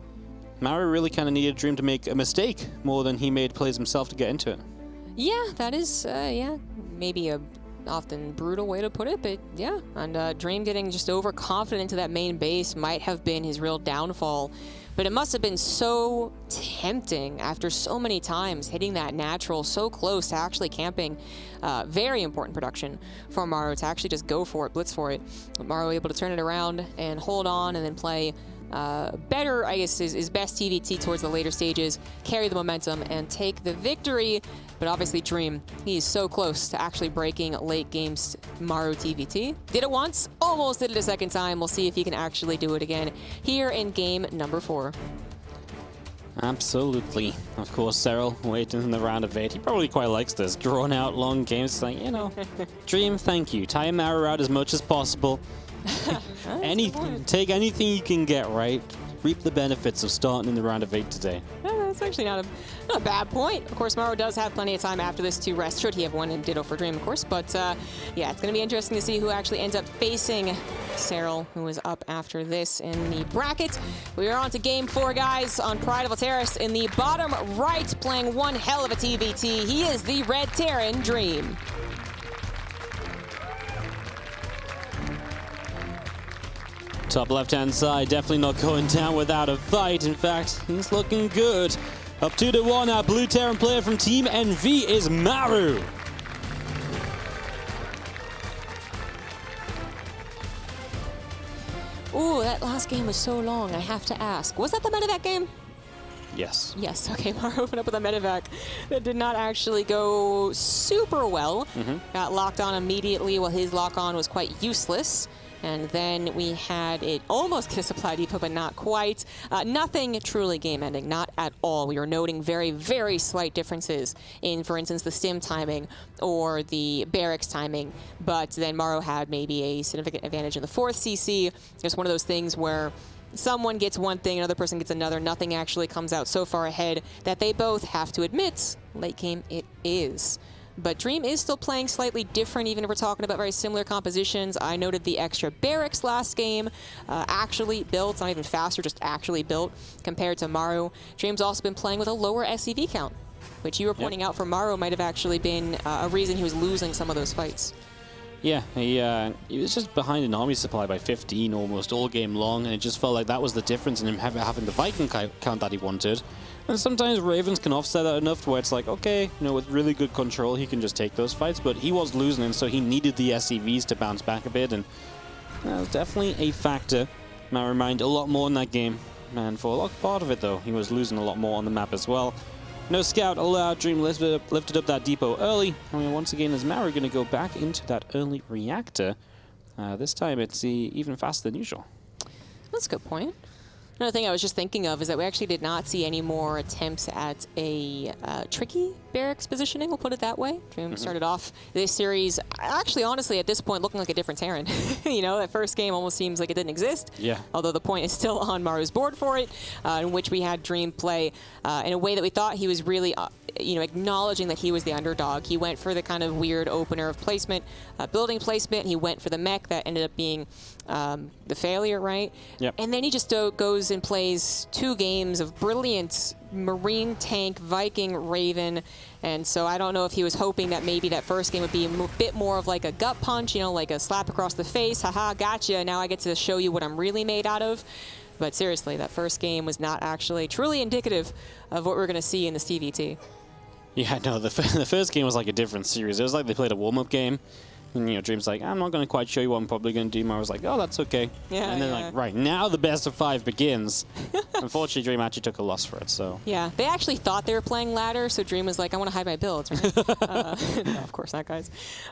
Maru really kind of needed Dream to make a mistake more than he made plays himself to get into it. Yeah, that is, yeah, maybe a often brutal way to put it, but yeah. And Dream getting just overconfident into that main base might have been his real downfall. But it must have been so tempting after so many times hitting that natural so close to actually camping. Very important production for Maru to actually just go for it, blitz for it. But Maru able to turn it around and hold on and then play better, I guess, is best TVT towards the later stages, carry the momentum, and take the victory. But obviously Dream, he's so close to actually breaking late games Maru TVT. Did it once, almost did it a second time. We'll see if he can actually do it again here in game number 4. Absolutely. Of course, Cyril waiting in the round of 8. He probably quite likes this drawn out long games. It's like, you know, Dream, thank you. Tire Maru out as much as possible. Take anything you can get, right? Reap the benefits of starting in the round of 8 today. That's actually not a bad point. Of course, Maru does have plenty of time after this to rest, should he have one, and ditto for Dream, of course. But yeah, it's going to be interesting to see who actually ends up facing Cyril, who is up after this in the bracket. We are on to game 4, guys, on Pride of a Terrace in the bottom right, playing one hell of a TVT. He is the Red Terran Dream. Top left-hand side, definitely not going down without a fight. In fact, he's looking good. Up 2-1, our blue Terran player from Team NV is Maru. Ooh, that last game was so long, I have to ask. Was that the medevac game? Yes. Yes, okay, Maru opened up with a medevac that did not actually go super well. Got locked on immediately while his lock-on was quite useless. And then we had it almost get a supply depot, but not quite. Nothing truly game-ending, not at all. We were noting very, very slight differences in, for instance, the stim timing or the barracks timing. But then Maru had maybe a significant advantage in the 4th CC. It's one of those things where someone gets one thing, another person gets another. Nothing actually comes out so far ahead that they both have to admit, late game it is. But Dream is still playing slightly different, even if we're talking about very similar compositions. I noted the extra barracks last game, actually built, not even faster, just actually built, compared to Maru. Dream's also been playing with a lower SCV count, which you were pointing out for Maru might have actually been a reason he was losing some of those fights. Yeah, he was just behind an army supply by 15 almost all game long, and it just felt like that was the difference in him having the Viking count that he wanted. And sometimes Ravens can offset that enough to where it's like, okay, you know, with really good control, he can just take those fights, but he was losing, and so he needed the SCVs to bounce back a bit, and that was definitely a factor. Maru mined a lot more in that game, and for a lot part of it, though, he was losing a lot more on the map as well. No scout allowed. Dream lifted up that depot early. I mean, once again, is Maru going to go back into that early reactor? This time, it's even faster than usual. That's a good point. Another thing I was just thinking of is that we actually did not see any more attempts at a tricky barracks positioning, we'll put it that way. Dream started off this series, actually, honestly, at this point, looking like a different Terran. You know, that first game almost seems like it didn't exist. Yeah. Although the point is still on Maru's board for it, in which we had Dream play in a way that we thought he was really, you know, acknowledging that he was the underdog. He went for the kind of weird opener of placement, building placement. He went for the mech that ended up being the failure, right? Yep. And then he just goes and plays 2 games of brilliant Marine tank, Viking, Raven. And so I don't know if he was hoping that maybe that first game would be a bit more of like a gut punch, you know, like a slap across the face. Haha, gotcha. Now I get to show you what I'm really made out of. But seriously, that first game was not actually truly indicative of what we're going to see in this TVT. Yeah, no, the first game was like a different series. It was like they played a warm-up game. And, you know, Dream's like, I'm not going to quite show you what I'm probably going to do. Maru's like, oh, that's okay. Yeah, and then, like, right, now the best of 5 begins. Unfortunately, Dream actually took a loss for it, so. Yeah, they actually thought they were playing ladder, so Dream was like, I want to hide my builds, right? No, of course not, guys.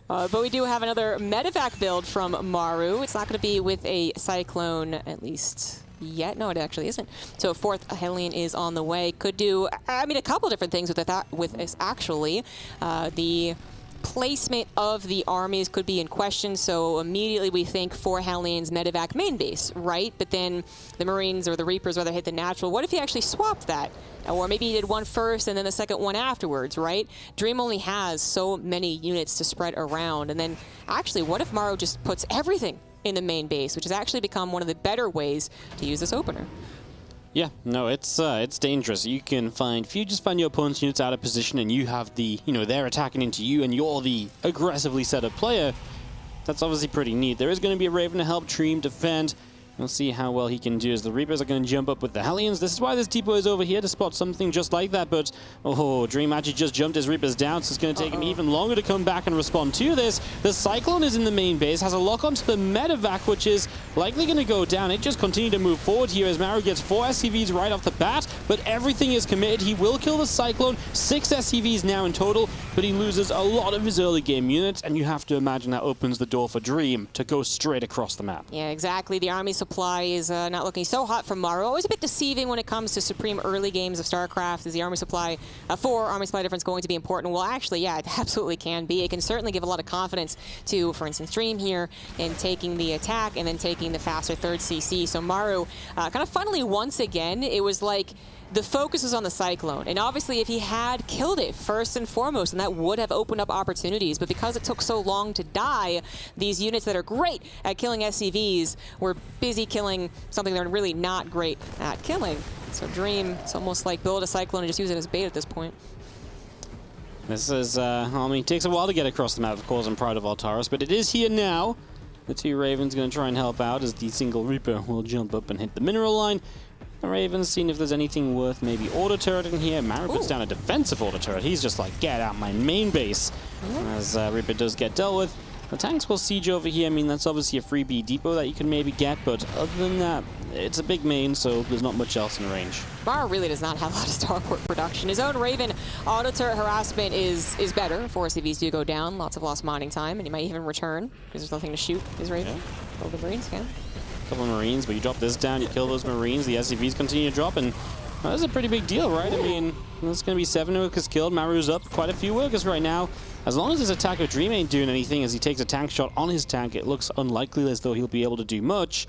But we do have another medevac build from Maru. It's not going to be with a Cyclone, at least yet. No, it actually isn't. So 4th Hellion is on the way. Could do, I mean, a couple different things with this, actually. The placement of the armies could be in question, so immediately we think 4 Hellions medevac main base, right? But then the Marines or the Reapers rather hit the natural. What if he actually swapped that? Or maybe he did one first and then the second one afterwards, right? Dream only has so many units to spread around. And then actually, what if Maru just puts everything in the main base, which has actually become one of the better ways to use this opener. Yeah, no, it's dangerous. You can find, if you just find your opponent's units out of position and you have the, they're attacking into you and you're the aggressively set up player, that's obviously pretty neat. There is going to be a Raven to help Dream defend. We'll see how well he can do as the Reapers are going to jump up with the Hellions. This is why this depot is over here to spot something just like that, but Dream actually just jumped his Reapers down, so it's going to take him even longer to come back and respond to this. The Cyclone is in the main base, has a lock onto the Medevac, which is likely going to go down. It just continued to move forward here as Maru gets 4 SCVs right off the bat, but everything is committed. He will kill the Cyclone, 6 SCVs now in total, but he loses a lot of his early game units, and you have to imagine that opens the door for Dream to go straight across the map. Yeah, exactly. The army supply is not looking so hot for Maru. Always a bit deceiving when it comes to Supreme early games of StarCraft. Is the army supply, 4 army supply difference going to be important? Well, actually, yeah, it absolutely can be. It can certainly give a lot of confidence to, for instance, Dream here in taking the attack and then taking the faster 3rd CC. So Maru, kind of funnily once again, it was like the focus was on the Cyclone, and obviously if he had killed it first and foremost, and that would have opened up opportunities, but because it took so long to die, these units that are great at killing SCVs were busy killing something they're really not great at killing. So Dream, it's almost like build a Cyclone and just use it as bait at this point. This is, it takes a while to get across the map, of course, in Pride of Altaris, but it is here now. The 2 Ravens going to try and help out as the single Reaper will jump up and hit the mineral line. The Ravens seeing if there's anything worth maybe auto turret in here. Maru puts down a defensive auto turret. He's just like, get out my main base. As Reaper does get dealt with. The tanks will siege over here. I mean, that's obviously a freebie depot that you can maybe get, but other than that, it's a big main, so there's not much else in range. Maru really does not have a lot of starport production. His own Raven auto turret harassment is better. 4 CVs do go down, lots of lost mining time, and he might even return because there's nothing to shoot his Raven. Kill the Marines, yeah. Couple of Marines, but you drop this down, you kill those Marines, the SCVs continue to drop, and that's a pretty big deal, right? I mean, there's going to be 7 workers killed. Maru's up quite a few workers right now. As long as his attack of Dream ain't doing anything as he takes a tank shot on his tank, it looks unlikely as though he'll be able to do much.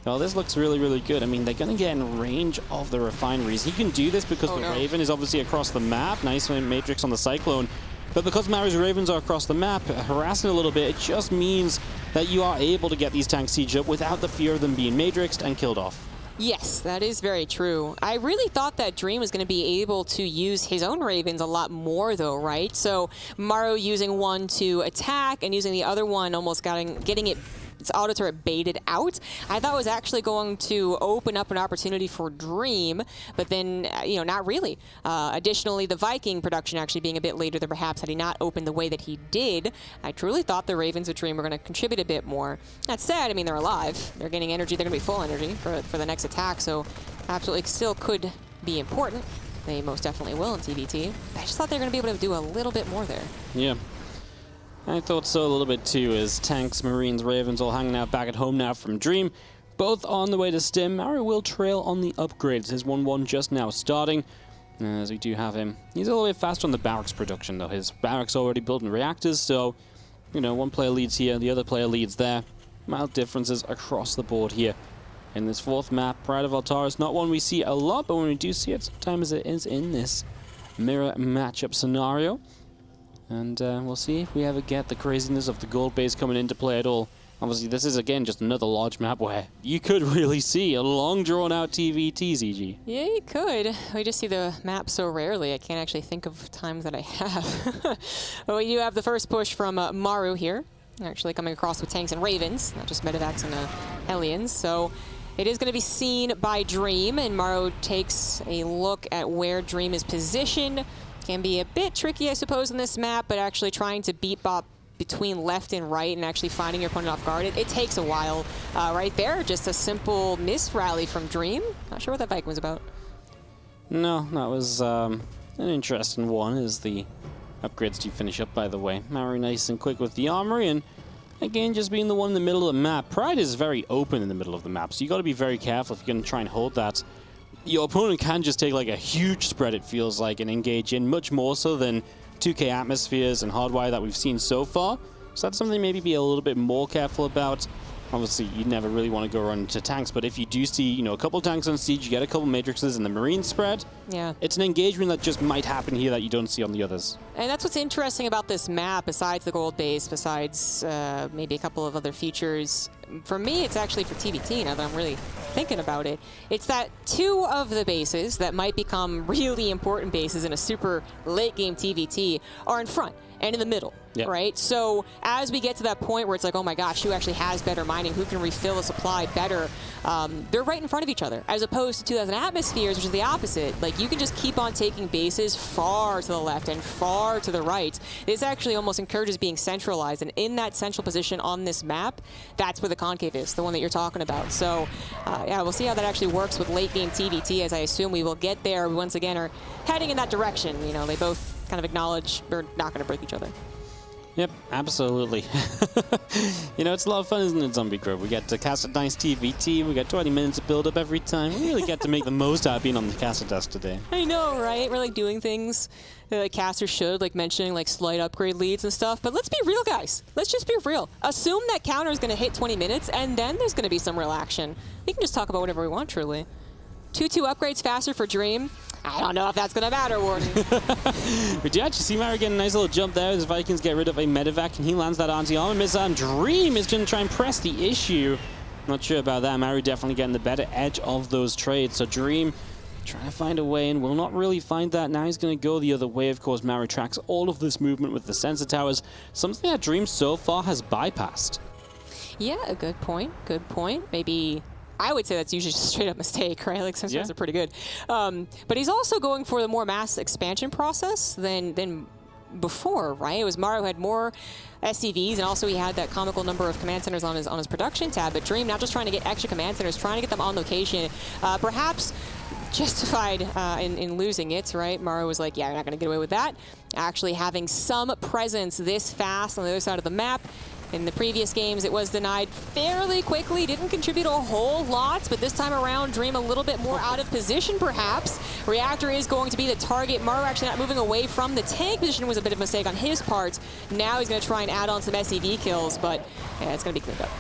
Well, this looks really, really good. I mean, they're going to get in range of the refineries. He can do this because the Raven is obviously across the map. Nice matrix on the Cyclone. But because Maru's Ravens are across the map, harassing a little bit, it just means that you are able to get these tanks sieged up without the fear of them being matrixed and killed off. Yes, that is very true. I really thought that Dream was going to be able to use his own Ravens a lot more, though, right? So Maru using one to attack and using the other one almost getting its auto turret baited out, I thought was actually going to open up an opportunity for Dream, but then, not really. Additionally, the Viking production actually being a bit later than perhaps had he not opened the way that he did. I truly thought the Ravens with Dream were going to contribute a bit more. That said, I mean, they're alive. They're getting energy. They're going to be full energy for the next attack, so absolutely still could be important. They most definitely will in TVT. I just thought they were going to be able to do a little bit more there. Yeah. I thought so a little bit too, as tanks, Marines, Ravens all hanging out back at home now from Dream. Both on the way to Stim. Maru will trail on the upgrades. His 1-1 just now starting, as we do have him. He's a little bit faster on the barracks production though. His barracks already built in reactors, so, one player leads here, the other player leads there. Mild differences across the board here. In this 4th map, Pride of Altaris, not one we see a lot, but when we do see it, sometimes it is in this mirror matchup scenario. And we'll see if we ever get the craziness of the gold base coming into play at all. Obviously, this is, again, just another large map where you could really see a long, drawn-out TVT, ZG. Yeah, you could. We just see the map so rarely, I can't actually think of times that I have. But we do have the first push from Maru here, actually coming across with tanks and Ravens, not just Medevacs and Hellions. So it is going to be seen by Dream, and Maru takes a look at where Dream is positioned. Can be a bit tricky, I suppose, in this map, but actually trying to beat bop between left and right and actually finding your opponent off guard, it takes a while. Right there, just a simple miss rally from Dream. Not sure what that Viking was about. No, that was an interesting one, as the upgrades do finish up, by the way. Maru nice and quick with the armory, and again, just being the one in the middle of the map. Pride is very open in the middle of the map, so you got to be very careful if you're going to try and hold that. Your opponent can just take like a huge spread, it feels like, and engage in much more so than 2K atmospheres and hardwire that we've seen so far. So that's something maybe be a little bit more careful about. Obviously, you never really want to go run into tanks, but if you do see, you know, a couple tanks on siege, you get a couple matrixes and the Marine spread, yeah, it's an engagement that just might happen here that you don't see on the others. And that's what's interesting about this map, besides the gold base, besides maybe a couple of other features. For me, it's actually for TVT, now that I'm really thinking about it. It's that two of the bases that might become really important bases in a super late game TVT are in front and in the middle. Yep. Right? So as we get to that point where it's like, oh my gosh, who actually has better mining, who can refill the supply better, they're right in front of each other, as opposed to 2000 Atmospheres, which is the opposite. Like, you can just keep on taking bases far to the left and far to the right. This actually almost encourages being centralized, and in that central position on this map, that's where the concave is, the one that you're talking about. So yeah, we'll see how that actually works with late game TVT, as I assume we will get there. We once again are heading in that direction. You know, they both kind of acknowledge they're not going to break each other. Yep, absolutely. You know, it's a lot of fun, isn't it, Zombie Grove? We get to cast a nice TVT, we get 20 minutes of build-up every time. We really get to make the most out of being on the caster desk today. I know, right? We're like doing things that like casters should, like mentioning like slight upgrade leads and stuff. But let's be real, guys. Let's just be real. Assume that counter is going to hit 20 minutes, and then there's going to be some real action. We can just talk about whatever we want, truly. 2-2 upgrades faster for Dream. I don't know if that's going to matter, Warden. We do actually see Mario get a nice little jump there. The Vikings get rid of a medevac, and he lands that anti-armor missile. And Dream is going to try and press the issue. Not sure about that. Mario definitely getting the better edge of those trades. So Dream trying to find a way in, will not really find that. Now he's going to go the other way. Of course, Mario tracks all of this movement with the sensor towers. Something that Dream so far has bypassed. Yeah, good point. Good point. Maybe I would say that's usually just a straight up mistake, right? Like sometimes they're pretty good. But he's also going for the more mass expansion process than before, right? It was Mario had more SCVs, and also he had that comical number of command centers on his production tab. But Dream, not just trying to get extra command centers, trying to get them on location, perhaps justified in losing it, right? Mario was like, yeah, you're not going to get away with that. Actually having some presence this fast on the other side of the map. In the previous games, it was denied fairly quickly. Didn't contribute a whole lot, but this time around, Dream a little bit more out of position, perhaps. Reactor is going to be the target. Mario actually not moving away from the tank position was a bit of a mistake on his part. Now he's going to try and add on some SCV kills, but yeah, it's going to be cleaned up.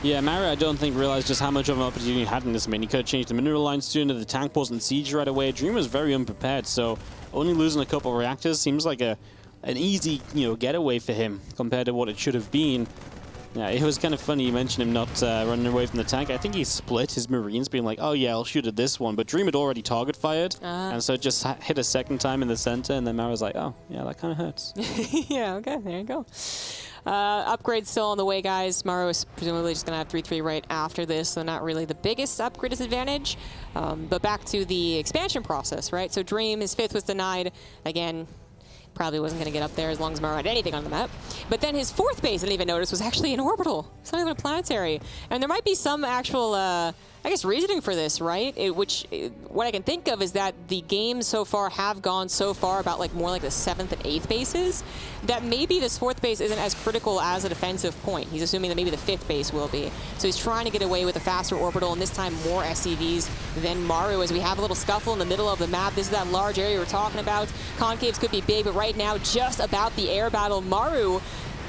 Yeah, Mario, I don't think realized just how much of an opportunity he had in this main. He could have changed the mineral lines sooner, the tank wasn't siege right away. Dream was very unprepared, so only losing a couple of reactors seems like an easy, getaway for him compared to what it should have been. Yeah, it was kind of funny you mentioned him not running away from the tank. I think he split his Marines, being like, oh yeah, I'll shoot at this one. But Dream had already target fired, and so it just hit a second time in the center, and then Mario was like, oh, yeah, that kind of hurts. Yeah, okay, there you go. Upgrade still on the way, guys. Mario is presumably just going to have 3-3 right after this, so not really the biggest upgrade disadvantage. But back to the expansion process, right? So Dream, his 5th was denied. Again, probably wasn't going to get up there as long as Mario had anything on the map. But then his 4th base, I didn't even notice, was actually an orbital. It's not even a planetary. And there might be some actual, I guess, reasoning for this, right? What I can think of is that the games so far have gone so far about more like the 7th and 8th bases, that maybe this 4th base isn't as critical as a defensive point. He's assuming that maybe the 5th base will be. So he's trying to get away with a faster orbital, and this time more SCVs than Mario, as we have a little scuffle in the middle of the map. This is that large area we're talking about. Concaves could be big, but right now, just about the air battle. Maru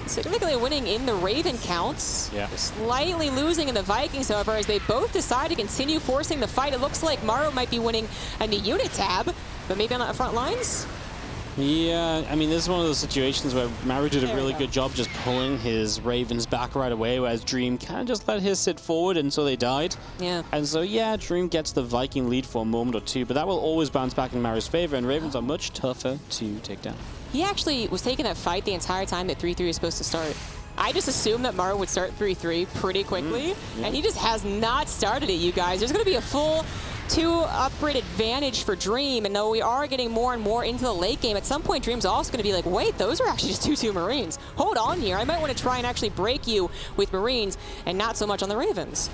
significantly winning in the Raven counts. Yeah. Slightly losing in the Vikings, however, as they both decide to continue forcing the fight. It looks like Maru might be winning a new unit tab, but maybe on the front lines? Yeah, I mean, this is one of those situations where Mario did a really good job just pulling his Ravens back right away, whereas Dream kind of just let his sit forward until they died. Yeah. And so, yeah, Dream gets the Viking lead for a moment or two, but that will always bounce back in Mario's favor, and Ravens are much tougher to take down. He actually was taking that fight the entire time that 3-3 was supposed to start. I just assumed that Mario would start 3-3 pretty quickly, and he just has not started it, you guys. There's going to be a full 2-upgrade advantage for Dream, and though we are getting more and more into the late game, at some point Dream's also going to be like, wait, those are actually just 2-2 Marines. Hold on here. I might want to try and actually break you with Marines and not so much on the Ravens.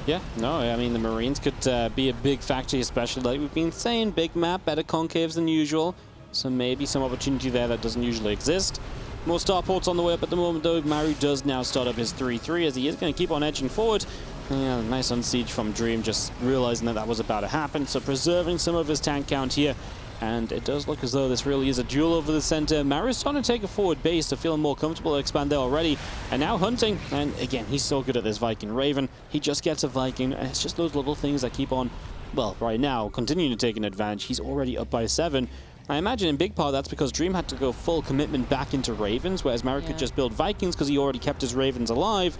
Yeah, no, I mean, the Marines could be a big factor, especially like we've been saying, big map, better concaves than usual. So maybe some opportunity there that doesn't usually exist. More starports on the way up at the moment, though. Maru does now start up his 3-3, as he is going to keep on edging forward. Yeah, nice on siege from Dream, just realizing that that was about to happen. So preserving some of his tank count here. And it does look as though this really is a duel over the center. Maru's starting to take a forward base to feel more comfortable to expand there already. And now hunting. And again, he's so good at this Viking Raven. He just gets a Viking. And it's just those little things that keep on, well, right now, continuing to take an advantage. He's already up by 7. I imagine in big part that's because Dream had to go full commitment back into Ravens, whereas Maru could just build Vikings because he already kept his Ravens alive.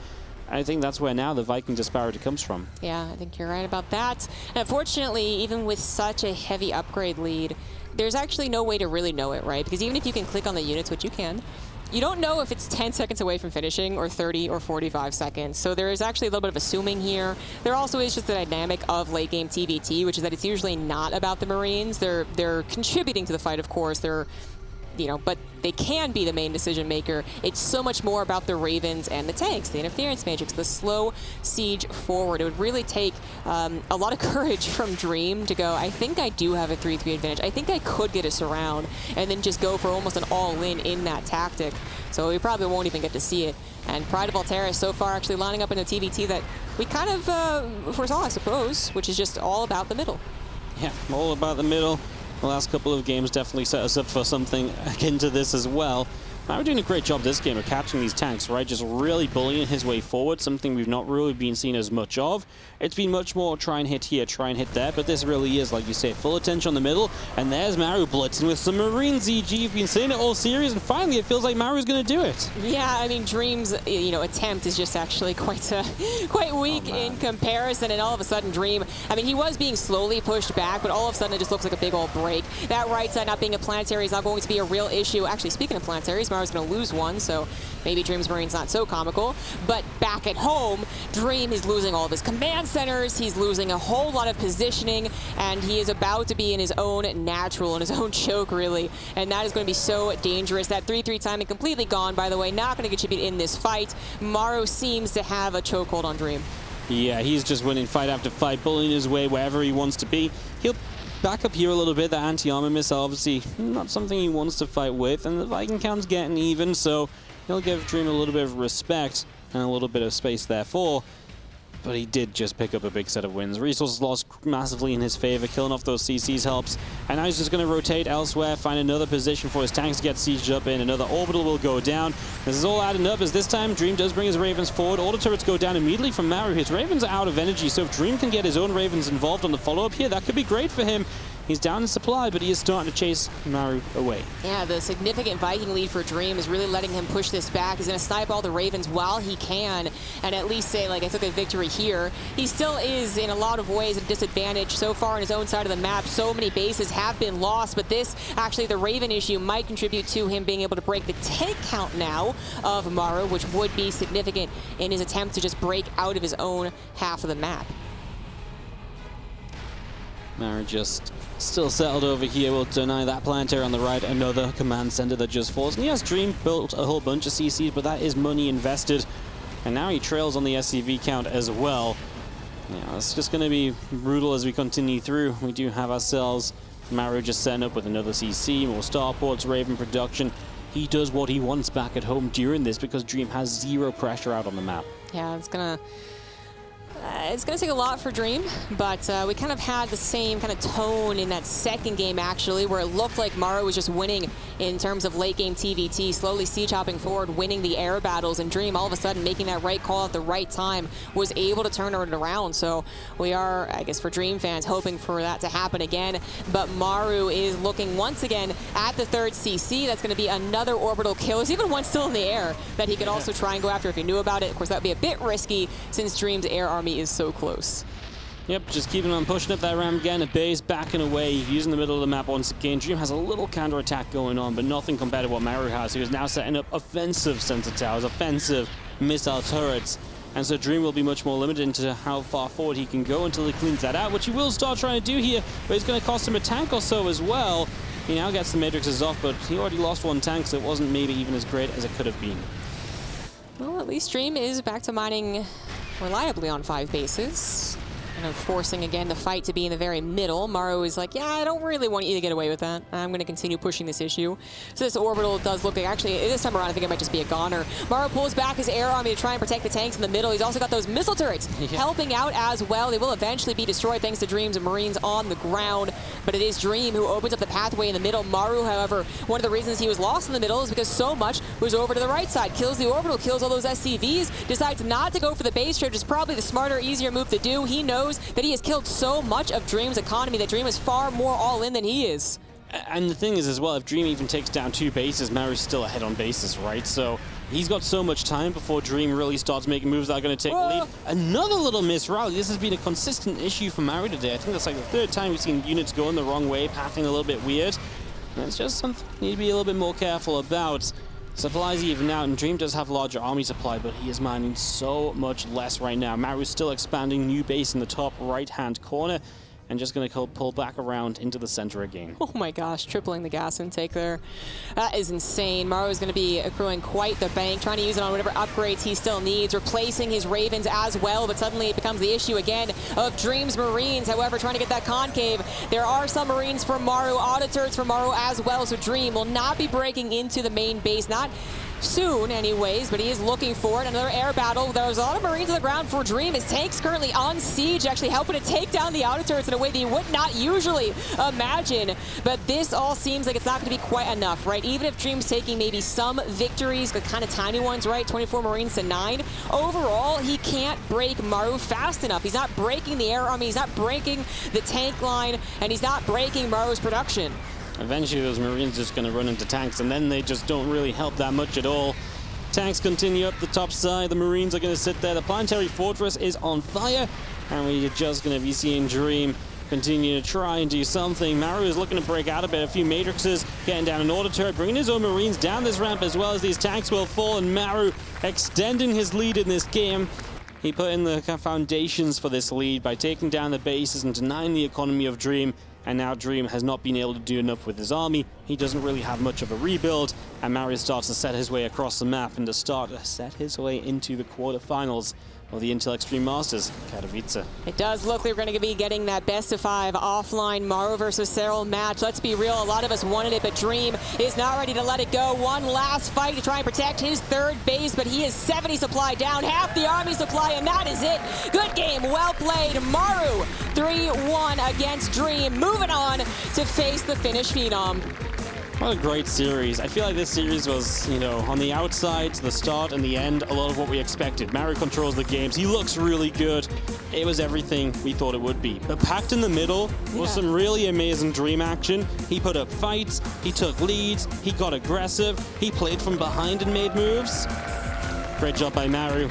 I think that's where now the Viking disparity comes from. Yeah, I think you're right about that. And unfortunately, even with such a heavy upgrade lead, there's actually no way to really know it, right? Because even if you can click on the units, which you can, you don't know if it's 10 seconds away from finishing or 30 or 45 seconds. So there is actually a little bit of assuming here. There also is just the dynamic of late game TVT, which is that it's usually not about the Marines. They're contributing to the fight, of course. They're, you know, but they can be the main decision maker. It's so much more about the Ravens and the tanks, the interference matrix, the slow siege forward. It would really take a lot of courage from Dream to go, I think I do have a 3-3 advantage. I think I could get a surround and then just go for almost an all-in in that tactic. So we probably won't even get to see it. And Pride of Altera so far actually lining up in a TVT that we kind of foresaw, I suppose, which is just all about the middle. Yeah, all about the middle. The last couple of games definitely set us up for something akin to this as well. Now, we're doing a great job this game of catching these tanks, right? Just really bullying his way forward, something we've not really been seen as much of. It's been much more try and hit here, try and hit there, but this really is, like you say, full attention on the middle. And there's Maru blitzing with some Marines, EG. You've been seeing it all series, and finally it feels like Maru's going to do it. Yeah, I mean, Dream's, you know, attempt is just actually quite weak in comparison, and all of a sudden Dream, I mean, he was being slowly pushed back, but all of a sudden it just looks like a big old break. That right side not being a planetary is not going to be a real issue. Actually, speaking of planetaries, Maru's going to lose one, so maybe Dream's Marine's not so comical. But back at home, Dream is losing all of his command centers, he's losing a whole lot of positioning, and he is about to be in his own natural, in his own choke, really. And that is going to be so dangerous. That 3-3 timing completely gone, by the way, not going to contribute in this fight. Maru seems to have a chokehold on Dream. Yeah, he's just winning fight after fight, bullying his way wherever he wants to be. He'll back up here a little bit. The anti-armor missile, obviously not something he wants to fight with, and the Viking count's getting even, so he'll give Dream a little bit of respect and a little bit of space therefore. But he did just pick up a big set of wins. Resources lost massively in his favor, killing off those CCs helps. And now he's just going to rotate elsewhere, find another position for his tanks to get sieged up in. Another orbital will go down. This is all adding up as this time Dream does bring his Ravens forward. All the turrets go down immediately from Maru. His Ravens are out of energy, so if Dream can get his own Ravens involved on the follow-up here, that could be great for him. He's down in supply, but he is starting to chase Maru away. Yeah, the significant Viking lead for Dream is really letting him push this back. He's going to snipe all the Ravens while he can, and at least say, like, I took a victory here. He still is, in a lot of ways, at a disadvantage so far on his own side of the map. So many bases have been lost, but this, actually, the Raven issue might contribute to him being able to break the tank count now of Maru, which would be significant in his attempt to just break out of his own half of the map. Maru just still settled over here. Will deny that planetary on the right. Another command center that just falls. And yes, Dream built a whole bunch of CCs, but that is money invested. And now he trails on the SCV count as well. Yeah, it's just going to be brutal as we continue through. We do have ourselves Maru just setting up with another CC, more starports, Raven production. He does what he wants back at home during this because Dream has zero pressure out on the map. Yeah, it's gonna take a lot for Dream, but we kind of had the same kind of tone in that second game, actually, where it looked like Maru was just winning in terms of late game TVT, slowly siege hopping forward, winning the air battles, and Dream all of a sudden making that right call at the right time, was able to turn it around. So we are, I guess for Dream fans, hoping for that to happen again. But Maru is looking once again at the third CC. That's going to be another orbital kill. There's even one still in the air that he could also try and go after if he knew about it. Of course, that would be a bit risky since Dream's air army is so close. Yep, just keeping on pushing up that ramp again. A base backing away, using the middle of the map once again. Dream has a little counter-attack going on, but nothing compared to what Maru has, who is now setting up offensive sensor towers, offensive missile turrets. And so Dream will be much more limited into how far forward he can go until he cleans that out, which he will start trying to do here, but it's going to cost him a tank or so as well. He now gets the matrices off, but he already lost one tank, so it wasn't maybe even as great as it could have been. Well, at least Dream is back to mining reliably on 5 bases. kind of forcing again the fight to be in the very middle. Maru is like, yeah, I don't really want you to get away with that. I'm going to continue pushing this issue. So this orbital does look like, actually, this time around, I think it might just be a goner. Maru pulls back his air army to try and protect the tanks in the middle. He's also got those missile turrets helping out as well. They will eventually be destroyed thanks to Dream's Marines on the ground, but it is Dream who opens up the pathway in the middle. Maru, however, one of the reasons he was lost in the middle is because so much was over to the right side. Kills the orbital, kills all those SCVs, decides not to go for the base trade, which is probably the smarter, easier move to do. He knows that he has killed so much of Dream's economy that Dream is far more all in than he is. And the thing is as well, if Dream even takes down 2 bases, Maru's still ahead on bases, right? So he's got so much time before Dream really starts making moves that are going to take the lead. Another little miss rally. This has been a consistent issue for Maru today. I think that's like the 3rd time we've seen units going the wrong way, pathing a little bit weird. And it's just something you need to be a little bit more careful about. Supplies even out, and Dream does have larger army supply, but he is mining so much less right now. Maru's still expanding, new base in the top right-hand corner, and just going to pull back around into the center again. Oh my gosh, tripling the gas intake there. That is insane. Maru is going to be accruing quite the bank, trying to use it on whatever upgrades he still needs, replacing his Ravens as well, but suddenly it becomes the issue again of Dream's Marines. However, trying to get that concave. There are some Marines for Maru, auto turrets for Maru as well, so Dream will not be breaking into the main base, not soon anyways, but he is looking for it. Another air battle. There's a lot of Marines on the ground for Dream. His tank's currently on siege, actually helping to take down the auto turrets in a way that you would not usually imagine. But this all seems like it's not going to be quite enough, right? Even if Dream's taking maybe some victories, the kind of tiny ones, right? 24 Marines to 9. Overall, he can't break Maru fast enough. He's not breaking the air army, he's not breaking the tank line, and he's not breaking Maru's production. Eventually those Marines just going to run into tanks, and then they just don't really help that much at all. Tanks continue up the top side. The Marines are going to sit there. The Planetary Fortress is on fire, and we're just going to be seeing Dream continue to try and do something. Maru is looking to break out a bit. A few matrices, getting down an order turret, bringing his own Marines down this ramp as well as these tanks will fall, and Maru extending his lead in this game. He put in the foundations for this lead by taking down the bases and denying the economy of Dream. And now Dream has not been able to do enough with his army. He doesn't really have much of a rebuild, and Maru starts to set his way across the map and to start to set his way into the quarterfinals of the Intel Extreme Masters, Katowice. It does look like we're going to be getting that best-of-5 offline Maru versus Cyril match. Let's be real, a lot of us wanted it, but Dream is not ready to let it go. One last fight to try and protect his 3rd base, but he is 70 supply down, half the army supply, and that is it. Good game, well played. Maru 3-1 against Dream, moving on to face the Finnish Phenom. What a great series. I feel like this series was, you know, on the outside, the start and the end, a lot of what we expected. Maru controls the games. He looks really good. It was everything we thought it would be. But packed in the middle was some really amazing Dream action. He put up fights, he took leads, he got aggressive, he played from behind and made moves. Great job by Maru.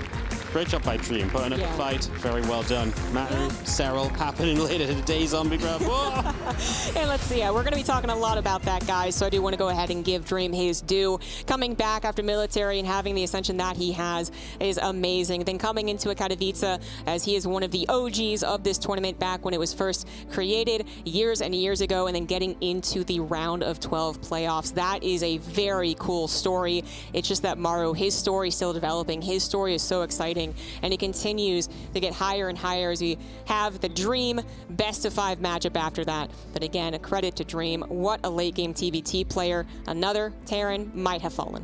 Great job by Dream, putting up a fight. Very well done. Maru, Cyril, happening later today, Zombie Grab. And let's see, we're going to be talking a lot about that, guys, so I do want to go ahead and give Dream his due. Coming back after military and having the ascension that he has is amazing. Then coming into a Katowice, as he is one of the OGs of this tournament back when it was first created years and years ago, and then getting into the round of 12 playoffs. That is a very cool story. It's just that Maru, his story is still developing. His story is so exciting. And it continues to get higher and higher as we have the Dream best-of-5 matchup after that. But again, a credit to Dream. What a late-game TVT player. Another Terran might have fallen.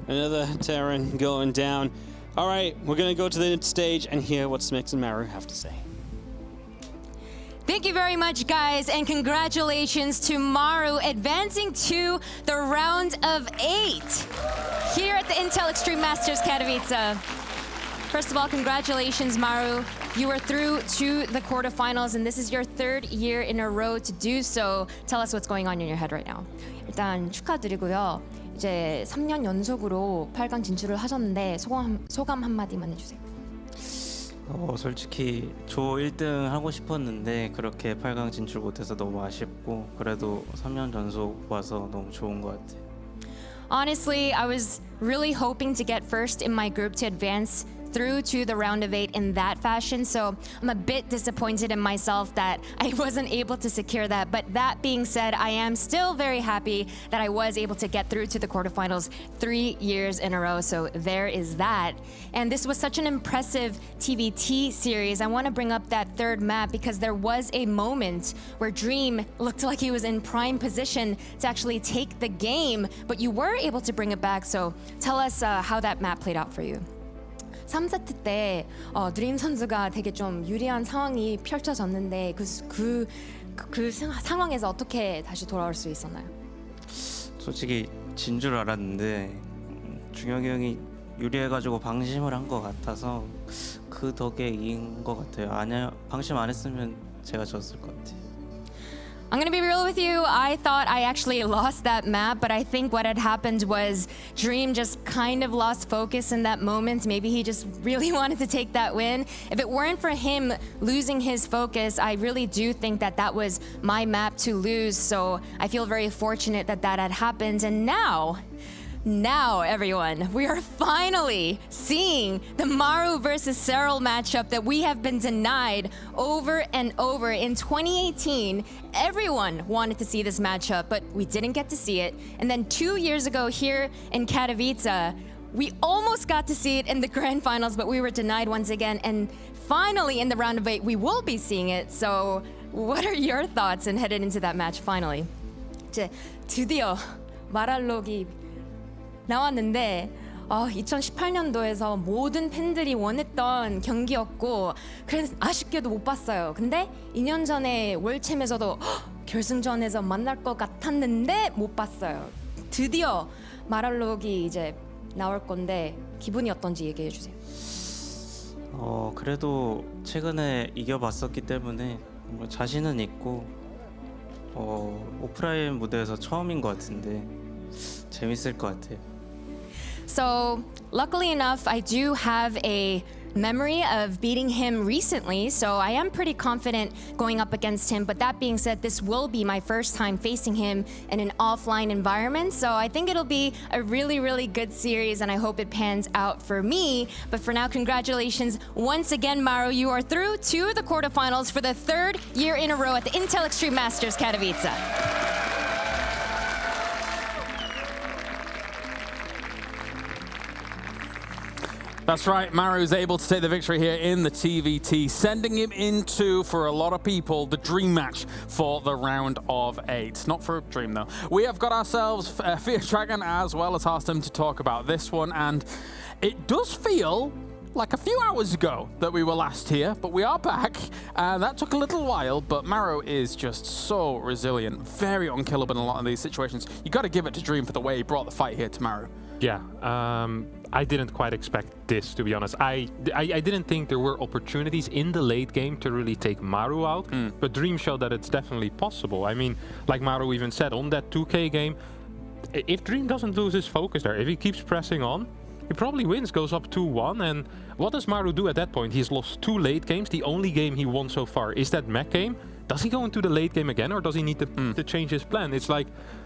Another Terran going down. All right, we're going to go to the stage and hear what Smix and Maru have to say. Thank you very much, guys, and congratulations to Maru advancing to the round of 8 here at the Intel Extreme Masters Katowice. First of all, congratulations, Maru. You are through to the quarterfinals, and this is your 3rd year in a row to do so. Tell us what's going on in your head right now. 일단 축하드리고요. 이제 3년 연속으로 8강 진출을 하셨는데 소감 한마디만 해주세요. 솔직히 조 1등 하고 싶었는데 그렇게 8강 진출 못해서 너무 아쉽고 그래도 3년 연속 와서 너무 좋은 것 같아요. Honestly, I was really hoping to get first in my group to advance through to the round of 8 in that fashion. So I'm a bit disappointed in myself that I wasn't able to secure that. But that being said, I am still very happy that I was able to get through to the quarterfinals 3 years in a row. So there is that. And this was such an impressive TVT series. I want to bring up that third map because there was a moment where Dream looked like he was in prime position to actually take the game, but you were able to bring it back. So tell us how that map played out for you. 3세트 때 드림 선수가 되게 좀 유리한 상황이 펼쳐졌는데 그 상황에서 어떻게 다시 돌아올 수 있었나요? 솔직히 진 줄 알았는데 중혁이 형이 유리해가지고 방심을 한 것 같아서 그 덕에 이긴 것 같아요. 아니요, 방심 안 했으면 제가 졌을 것 같아요. I'm gonna be real with you. I thought I actually lost that map, but I think what had happened was Dream just kind of lost focus in that moment. Maybe he just really wanted to take that win. If it weren't for him losing his focus, I really do think that that was my map to lose. So I feel very fortunate that that had happened. And now, everyone, we are finally seeing the Maru versus Serral matchup that we have been denied over and over. In 2018, everyone wanted to see this matchup, but we didn't get to see it. And then 2 years ago here in Katowice, we almost got to see it in the grand finals, but we were denied once again. And finally, in the round of 8, we will be seeing it. So what are your thoughts in headed into that match finally? 이제 드디어 마랄록이 나왔는데 2018년도에서 모든 팬들이 원했던 경기였고 그래서 아쉽게도 못 봤어요. 근데 2년 전에 월챔에서도 결승전에서 만날 것 같았는데 못 봤어요. 드디어 마랄록이 이제 나올 건데 기분이 어떤지 얘기해 주세요. 그래도 최근에 이겨봤었기 때문에 뭐 자신은 있고 오프라인 무대에서 처음인 것 같은데 재밌을 것 같아요. So, luckily enough, I do have a memory of beating him recently, so I am pretty confident going up against him. But that being said, this will be my first time facing him in an offline environment, so I think it'll be a really, really good series, and I hope it pans out for me. But for now, congratulations once again, Maru. You are through to the quarterfinals for the 3rd year in a row at the Intel Extreme Masters Katowice. That's right, Maru's able to take the victory here in the TVT, sending him into, for a lot of people, the dream match for the round of 8. Not for Dream, though. We have got ourselves Fear Dragon as well as Harstem to talk about this one, and it does feel like a few hours ago that we were last here, but we are back, and that took a little while, but Maru is just so resilient, very unkillable in a lot of these situations. You got to give it to Dream for the way he brought the fight here to Maru. Yeah, I didn't quite expect this, to be honest. I didn't think there were opportunities in the late game to really take Maru out, but Dream showed that it's definitely possible. I mean, like Maru even said, on that 2K game, if Dream doesn't lose his focus there, if he keeps pressing on, he probably wins, goes up 2-1, and what does Maru do at that point? He's lost 2 late games. The only game he won so far is that mech game. Does he go into the late game again, or does he need to change his plan? It's like,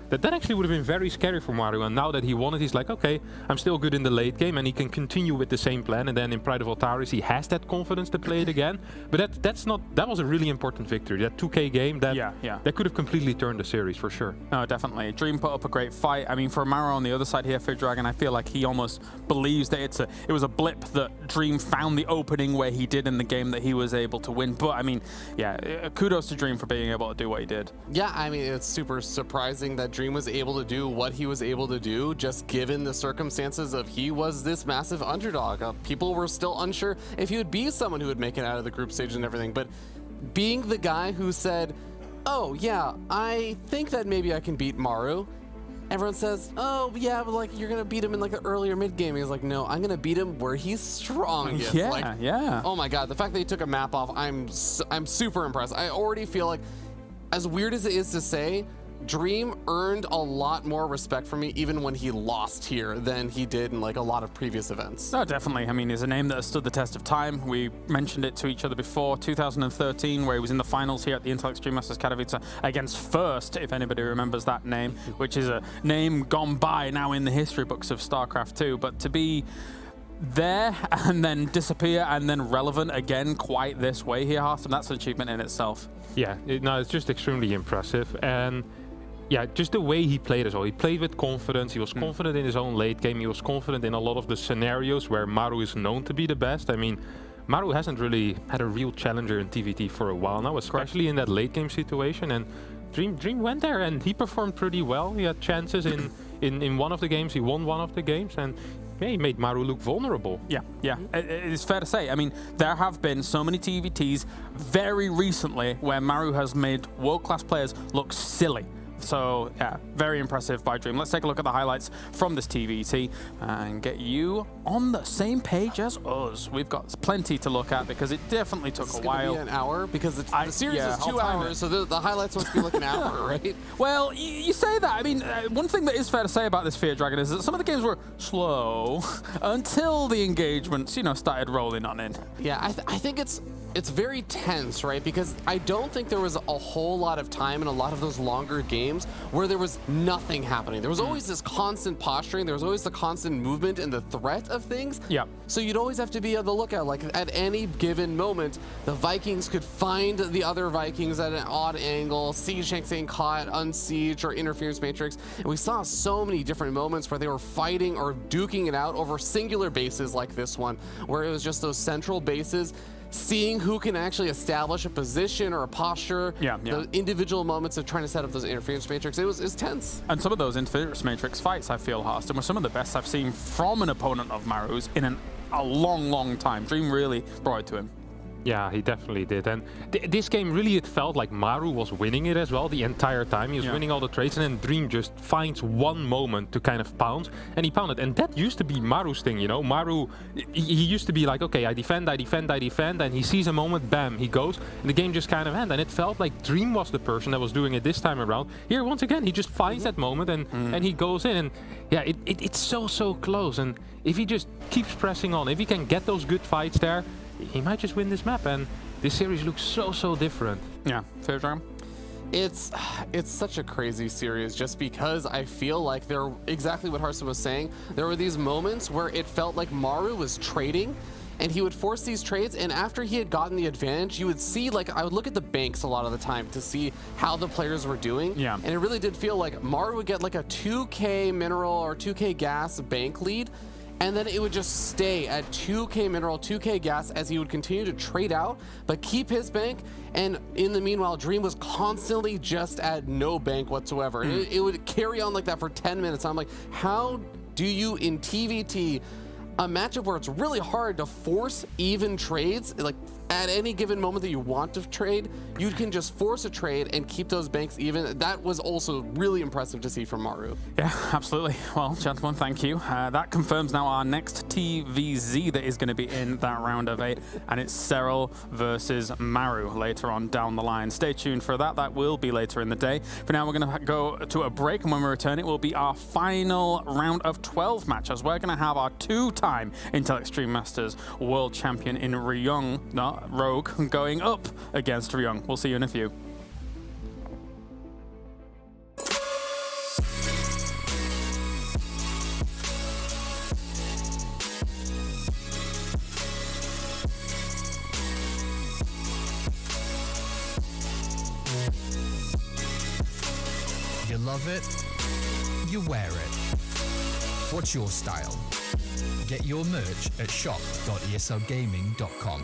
that actually would have been very scary for Maru, and now that he won it, he's like, okay, I'm still good in the late game, and he can continue with the same plan, and then in Pride of Altaris, he has that confidence to play it again. But that was a really important victory. That 2K game, that could have completely turned the series, for sure. No, definitely. Dream put up a great fight. I mean, for Maru on the other side here, Fear Dragon, I feel like he almost believes that it was a blip that Dream found the opening where he did in the game that he was able to win. But, I mean, yeah, kudos to Dream for being able to do what he did. Yeah, I mean, it's super surprising that Dream was able to do what he was able to do, just given the circumstances of he was this massive underdog. People were still unsure if he would be someone who would make it out of the group stage and everything, but being the guy who said, oh yeah, I think that maybe I can beat Maru. Everyone says, oh yeah, but like you're gonna beat him in like the earlier mid game. He's like, no, I'm gonna beat him where he's strongest. Yeah. Oh my god, the fact that he took a map off, I'm super impressed. I already feel like, as weird as it is to say, Dream earned a lot more respect from me even when he lost here than he did in like a lot of previous events. No, definitely. I mean, he's a name that has stood the test of time. We mentioned it to each other before, 2013, where he was in the finals here at the Intel Extreme Masters Katowice against First, if anybody remembers that name, which is a name gone by now in the history books of StarCraft 2. But to be there and then disappear and then relevant again quite this way here, Harston, that's an achievement in itself. Yeah, it's just extremely impressive. And yeah, just the way he played as well. He played with confidence. He was confident in his own late game. He was confident in a lot of the scenarios where Maru is known to be the best. I mean, Maru hasn't really had a real challenger in TVT for a while now, especially in that late game situation. And Dream went there and he performed pretty well. He had chances in one of the games. He won one of the games and he made Maru look vulnerable. Yeah. It is fair to say. I mean, there have been so many TVTs very recently where Maru has made world-class players look silly. So, yeah, very impressive by Dream. Let's take a look at the highlights from this TVT and get you on the same page as us. We've got plenty to look at because it definitely took a while. It's going to be an hour because the series is 2 hours, so the highlights must be like an hour, right? Well, you say that. I mean, one thing that is fair to say about this Fear Dragon is that some of the games were slow until the engagements, started rolling on in. Yeah, I think it's very tense, right? Because I don't think there was a whole lot of time in a lot of those longer games where there was nothing happening. There was always this constant posturing. There was always the constant movement and the threat of things. Yeah. So you'd always have to be on the lookout. Like at any given moment, the Vikings could find the other Vikings at an odd angle, siege tanks getting caught, unsiege, or interference matrix. And we saw so many different moments where they were fighting or duking it out over singular bases like this one, where it was just those central bases, seeing who can actually establish a position or a posture, the individual moments of trying to set up those interference matrix. It was tense. And some of those interference matrix fights, I feel, Harston, were some of the best I've seen from an opponent of Maru's in a long time. Dream really brought it to him. Yeah, he definitely did. And this game really, it felt like Maru was winning it as well the entire time. He was winning all the trades, and then Dream just finds one moment to kind of pounce, and he pounded. And that used to be Maru's thing, Maru, he used to be like, okay, I defend, and he sees a moment, bam, he goes, and the game just kind of ends. And it felt like Dream was the person that was doing it this time around. Here, once again, he just finds that moment, and he goes in. And yeah, it's so close. And if he just keeps pressing on, if he can get those good fights there, he might just win this map, and this series looks so different. Yeah, fair Dream. It's such a crazy series just because I feel like there, exactly what Harston was saying, there were these moments where it felt like Maru was trading and he would force these trades, and after he had gotten the advantage, you would see, like, I would look at the banks a lot of the time to see how the players were doing. Yeah. And it really did feel like Maru would get like a 2k mineral or 2k gas bank lead, and then it would just stay at 2k mineral, 2k gas as he would continue to trade out, but keep his bank. And in the meanwhile, Dream was constantly just at no bank whatsoever. And it would carry on like that for 10 minutes. I'm like, how do you in TVT, a matchup where it's really hard to force even trades, like at any given moment that you want to trade, you can just force a trade and keep those banks even. That was also really impressive to see from Maru. Yeah, absolutely. Well, gentlemen, thank you. That confirms now our next TVZ that is going to be in that round of 8, and it's Serral versus Maru later on down the line. Stay tuned for that. That will be later in the day. For now, we're going to go to a break, and when we return, it will be our final round of 12 matches. We're going to have our 2-time Intel Extreme Masters World Champion in Rogue going up against Ryung. We'll see you in a few. You love it, you wear it. What's your style? Get your merch at shop.eslgaming.com.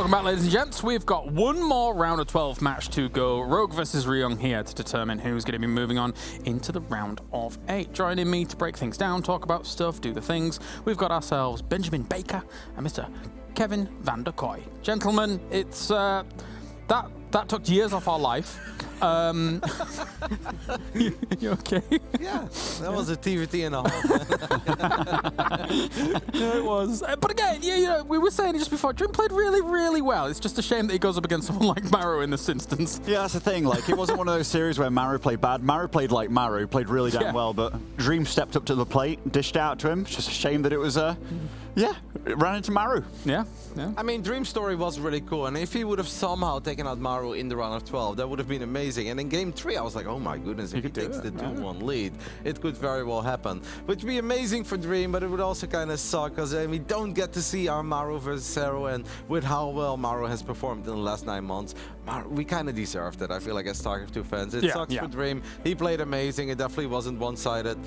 Welcome back, ladies and gents. We've got one more round of 12 match to go. Rogue versus Ryung here to determine who's going to be moving on into the round of 8. Joining me to break things down, talk about stuff, do the things, we've got ourselves Benjamin Baker and Mr. Kevin van der Kooi. Gentlemen, it's that took years off our life. You okay? Yeah, that was a TVT and a half. Yeah, it was. But again, you know, we were saying it just before, Dream played really, really well. It's just a shame that he goes up against someone like Maru in this instance. Yeah, that's the thing. Like, it wasn't one of those series where Maru played bad. Maru played like Maru, played really damn well, but Dream stepped up to the plate, dished out to him. It's just a shame that it was, it ran into Maru. Yeah. I mean, Dream's story was really cool, and if he would have somehow taken out Maru in the round of 12, that would have been amazing. And in game 3, I was like, oh my goodness, if he takes the 2-1 lead, it could very well happen. Which would be amazing for Dream, but it would also kind of suck, because we don't get to see our Maru versus Zero, and with how well Maru has performed in the last 9 months, we kind of deserved it, I feel like, as StarCraft 2 fans. It sucks for Dream. He played amazing. It definitely wasn't one-sided.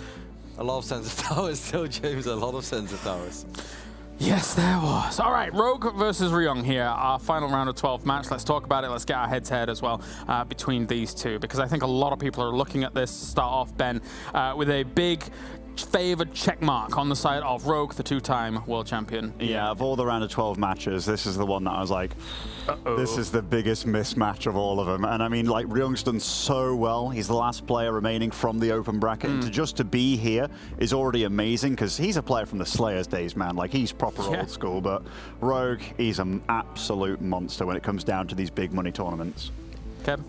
A lot of sense of towers, still, James, a lot of sense of towers. Yes, there was. All right, Rogue versus Ryung here, our final round of 12 match. Let's talk about it. Let's get our head-to-head as well between these two, because I think a lot of people are looking at this to start off, Ben, with a big favored check mark on the side of Rogue, the 2-time world champion. Yeah, of all the round of 12 matches, this is the one that I was like, this is the biggest mismatch of all of them. And I mean, like, Ryung's done so well. He's the last player remaining from the open bracket. And just to be here is already amazing, because he's a player from the Slayers days, man. Like, he's proper old school. But Rogue, he's an absolute monster when it comes down to these big money tournaments.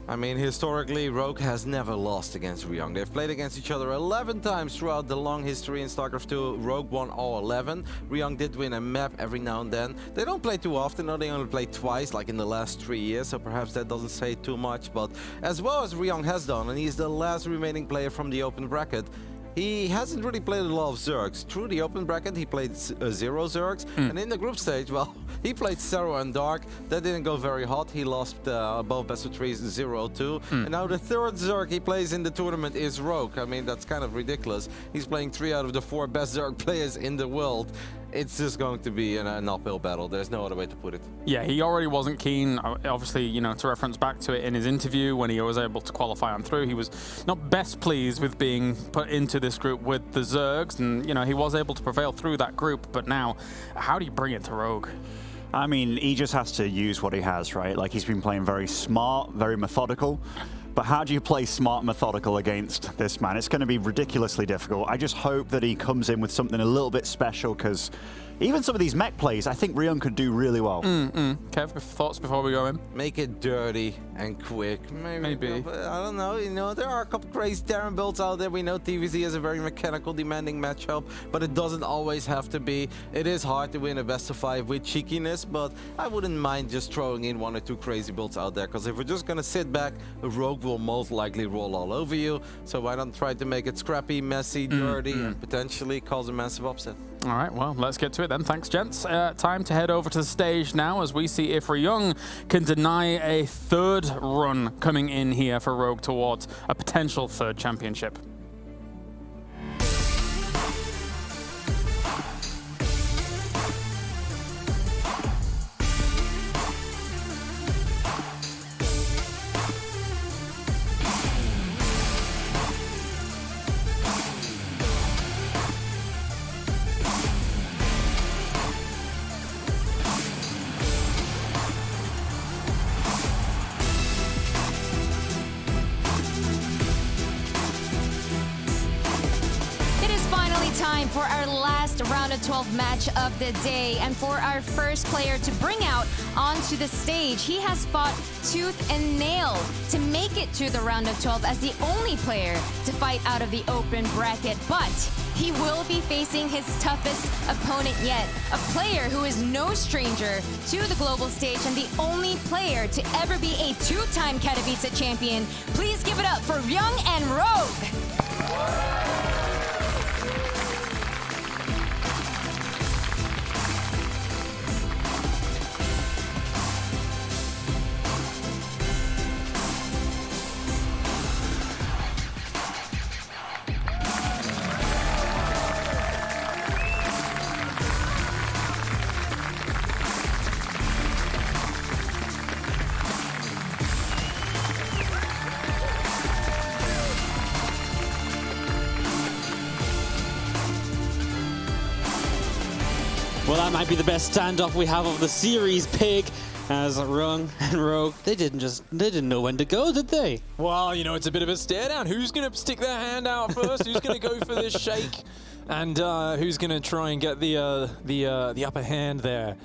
I mean, historically, Rogue has never lost against Ryung. They've played against each other 11 times throughout the long history in StarCraft 2. Rogue won all 11. Ryung did win a map every now and then. They don't play too often, no, they only play twice, like in the last 3 years, so perhaps that doesn't say too much. But as well as Ryung has done, and he's the last remaining player from the open bracket, he hasn't really played a lot of Zergs. Through the open bracket, he played 0 Zergs. And in the group stage, well, he played Zero and Dark. That didn't go very hot. He lost above best of 3s 0-2. And now the third Zerg he plays in the tournament is Rogue. I mean, that's kind of ridiculous. He's playing 3 out of the 4 best Zerg players in the world. It's just going to be an uphill battle. There's no other way to put it. Yeah, he already wasn't keen. Obviously, you know, to reference back to it in his interview when he was able to qualify on through, he was not best pleased with being put into this group with the Zergs. And, you know, he was able to prevail through that group. But now, how do you bring it to Rogue? I mean, he just has to use what he has, right? Like, he's been playing very smart, very methodical. But how do you play smart and methodical against this man? It's going to be ridiculously difficult. I just hope that he comes in with something a little bit special, because even some of these mech plays, I think Ryung could do really well. Kev, thoughts before we go in? Make it dirty and quick. Maybe. But I don't know. You know, there are a couple crazy Terran builds out there. We know TVZ is a very mechanical, demanding matchup, but it doesn't always have to be. It is hard to win a best of 5 with cheekiness, but I wouldn't mind just throwing in 1 or 2 crazy builds out there, because if we're just going to sit back, Rogue will most likely roll all over you. So why not try to make it scrappy, messy, dirty, and potentially cause a massive upset? All right, well, let's get to it then. Thanks, gents. Time to head over to the stage now as we see if Ryung can deny a 3rd run coming in here for Rogue towards a potential 3rd championship. Time for our last round of 12 match of the day, and for our first player to bring out onto the stage, he has fought tooth and nail to make it to the round of 12 as the only player to fight out of the open bracket, but he will be facing his toughest opponent yet, a player who is no stranger to the global stage and the only player to ever be a 2-time Katowice champion. Please give it up for Ryung and Rogue. Well, that might be the best standoff we have of the series, Pig. As Rung and Rogue, they didn't know when to go, did they? Well, you know, it's a bit of a stare down. Who's going to stick their hand out first? Who's going to go for this shake? And who's going to try and get the upper hand there?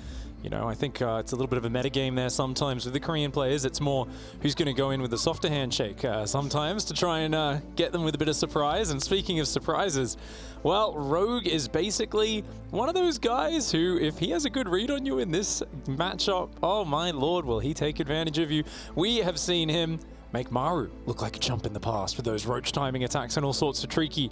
You know, I think it's a little bit of a metagame there sometimes with the Korean players. It's more who's going to go in with the softer handshake sometimes to try and get them with a bit of surprise. And speaking of surprises, well, Rogue is basically one of those guys who, if he has a good read on you in this matchup, oh my lord, will he take advantage of you. We have seen him make Maru look like a chump in the past with those roach timing attacks and all sorts of tricky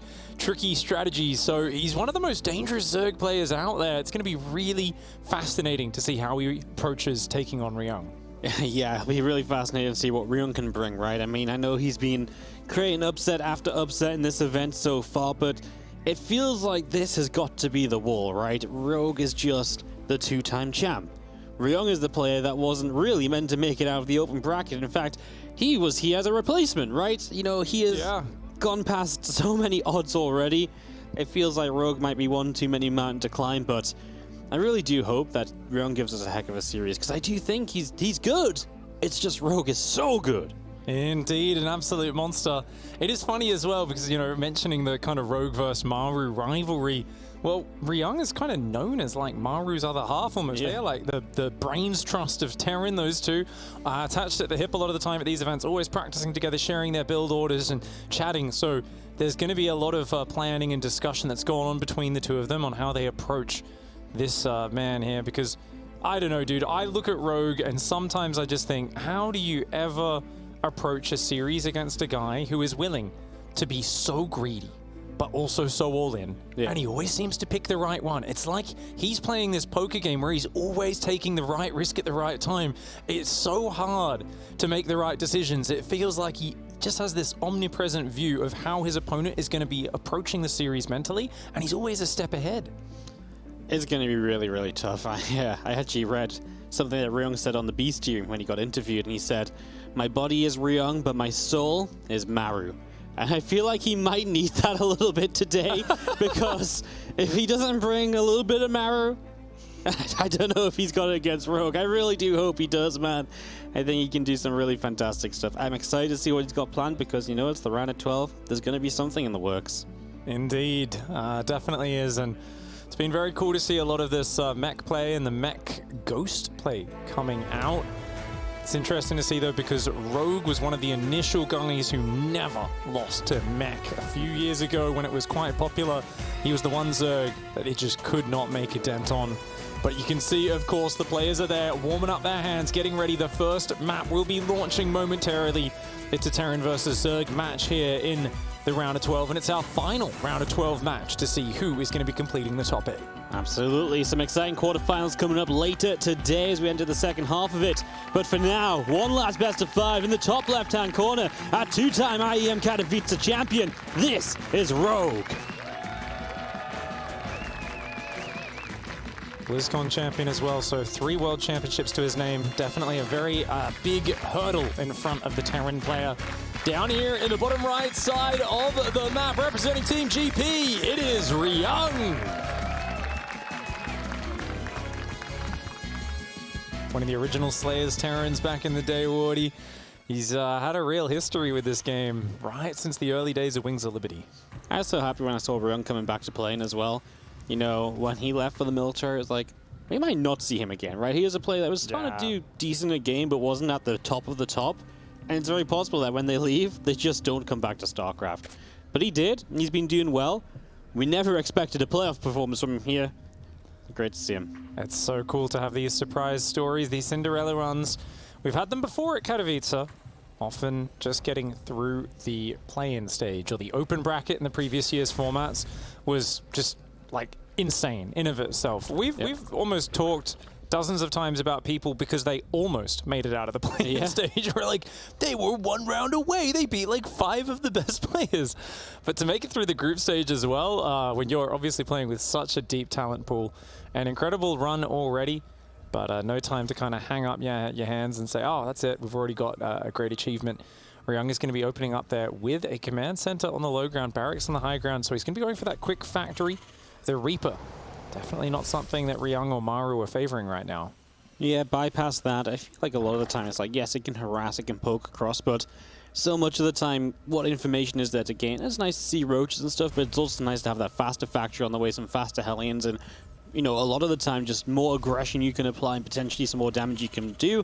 strategies. So he's one of the most dangerous Zerg players out there. It's going to be really fascinating to see how he approaches taking on Ryung. Yeah, it'll be really fascinating to see what Ryung can bring, right? I mean, I know he's been creating upset after upset in this event so far, but it feels like this has got to be the wall, right? Rogue is just the two-time champ. Ryung is the player that wasn't really meant to make it out of the open bracket. In fact, he was here as a replacement, right? You know, he has gone past so many odds already. It feels like Rogue might be one too many mountain to climb, but I really do hope that Ryung gives us a heck of a series, because I do think he's good. It's just Rogue is so good. Indeed, an absolute monster. It is funny as well because, you know, mentioning the kind of Rogue versus Maru rivalry, well, Ryung is kind of known as like Maru's other half almost. They're like the brains trust of Terran, those two. Attached at the hip a lot of the time at these events, always practicing together, sharing their build orders and chatting. So there's going to be a lot of planning and discussion that's going on between the two of them on how they approach this man here, because I don't know, dude. I look at Rogue and sometimes I just think, how do you ever approach a series against a guy who is willing to be so greedy but also so all in, and he always seems to pick the right one. It's like he's playing this poker game where he's always taking the right risk at the right time. It's so hard to make the right decisions. It feels like he just has this omnipresent view of how his opponent is going to be approaching the series mentally, and he's always a step ahead. It's going to be really, really tough. I actually read something that Ryung said on the B stream when he got interviewed, and he said, "My body is Ryung, but my soul is Maru." And I feel like he might need that a little bit today, because if he doesn't bring a little bit of Maru, I don't know if he's got it against Rogue. I really do hope he does, man. I think he can do some really fantastic stuff. I'm excited to see what he's got planned, because, you know, it's the round of 12. There's going to be something in the works. Indeed, definitely is. And it's been very cool to see a lot of this mech play and the mech ghost play coming out. It's interesting to see, though, because Rogue was one of the initial guys who never lost to mech. A few years ago, when it was quite popular, he was the one Zerg that they just could not make a dent on. But you can see, of course, the players are there, warming up their hands, getting ready. The first map will be launching momentarily. It's a Terran versus Zerg match here in the round of 12, and it's our final round of 12 match to see who is going to be completing the top 8. Absolutely. Some exciting quarterfinals coming up later today as we enter the second half of it. But for now, one last best of 5 in the top left-hand corner. Our two-time IEM Katowice champion, this is Rogue. BlizzCon champion as well, so 3 world championships to his name. Definitely a very big hurdle in front of the Terran player. Down here in the bottom right side of the map, representing Team GP, it is Ryung. One of the original Slayers Terrans back in the day, Wardy. He's had a real history with this game right since the early days of Wings of Liberty. I was so happy when I saw Ryung coming back to playing as well. You know, when he left for the military, it was like, we might not see him again, right? He was a player that was trying to do decent in a game, but wasn't at the top of the top. And it's very possible that when they leave, they just don't come back to StarCraft. But he did, and he's been doing well. We never expected a playoff performance from him here. Great to see him. It's so cool to have these surprise stories, these Cinderella runs. We've had them before at Katowice, often just getting through the play-in stage, or the open bracket in the previous year's formats was just like insane in of itself. We've almost talked dozens of times about people because they almost made it out of the play-in stage. We're like, they were one round away. They beat like 5 of the best players. But to make it through the group stage as well, when you're obviously playing with such a deep talent pool, an incredible run already, but no time to kind of hang up your hands and say, oh, that's it. We've already got a great achievement. Ryung is going to be opening up there with a command center on the low ground, barracks on the high ground. So he's going to be going for that quick factory. The Reaper definitely not something that Ryung or Maru are favoring right now. Yeah, bypass that. I feel like a lot of the time it's like, yes, it can harass, it can poke across, but so much of the time, what information is there to gain? It's nice to see roaches and stuff, but it's also nice to have that faster factory on the way, some faster Hellions, and, you know, a lot of the time, just more aggression you can apply and potentially some more damage you can do.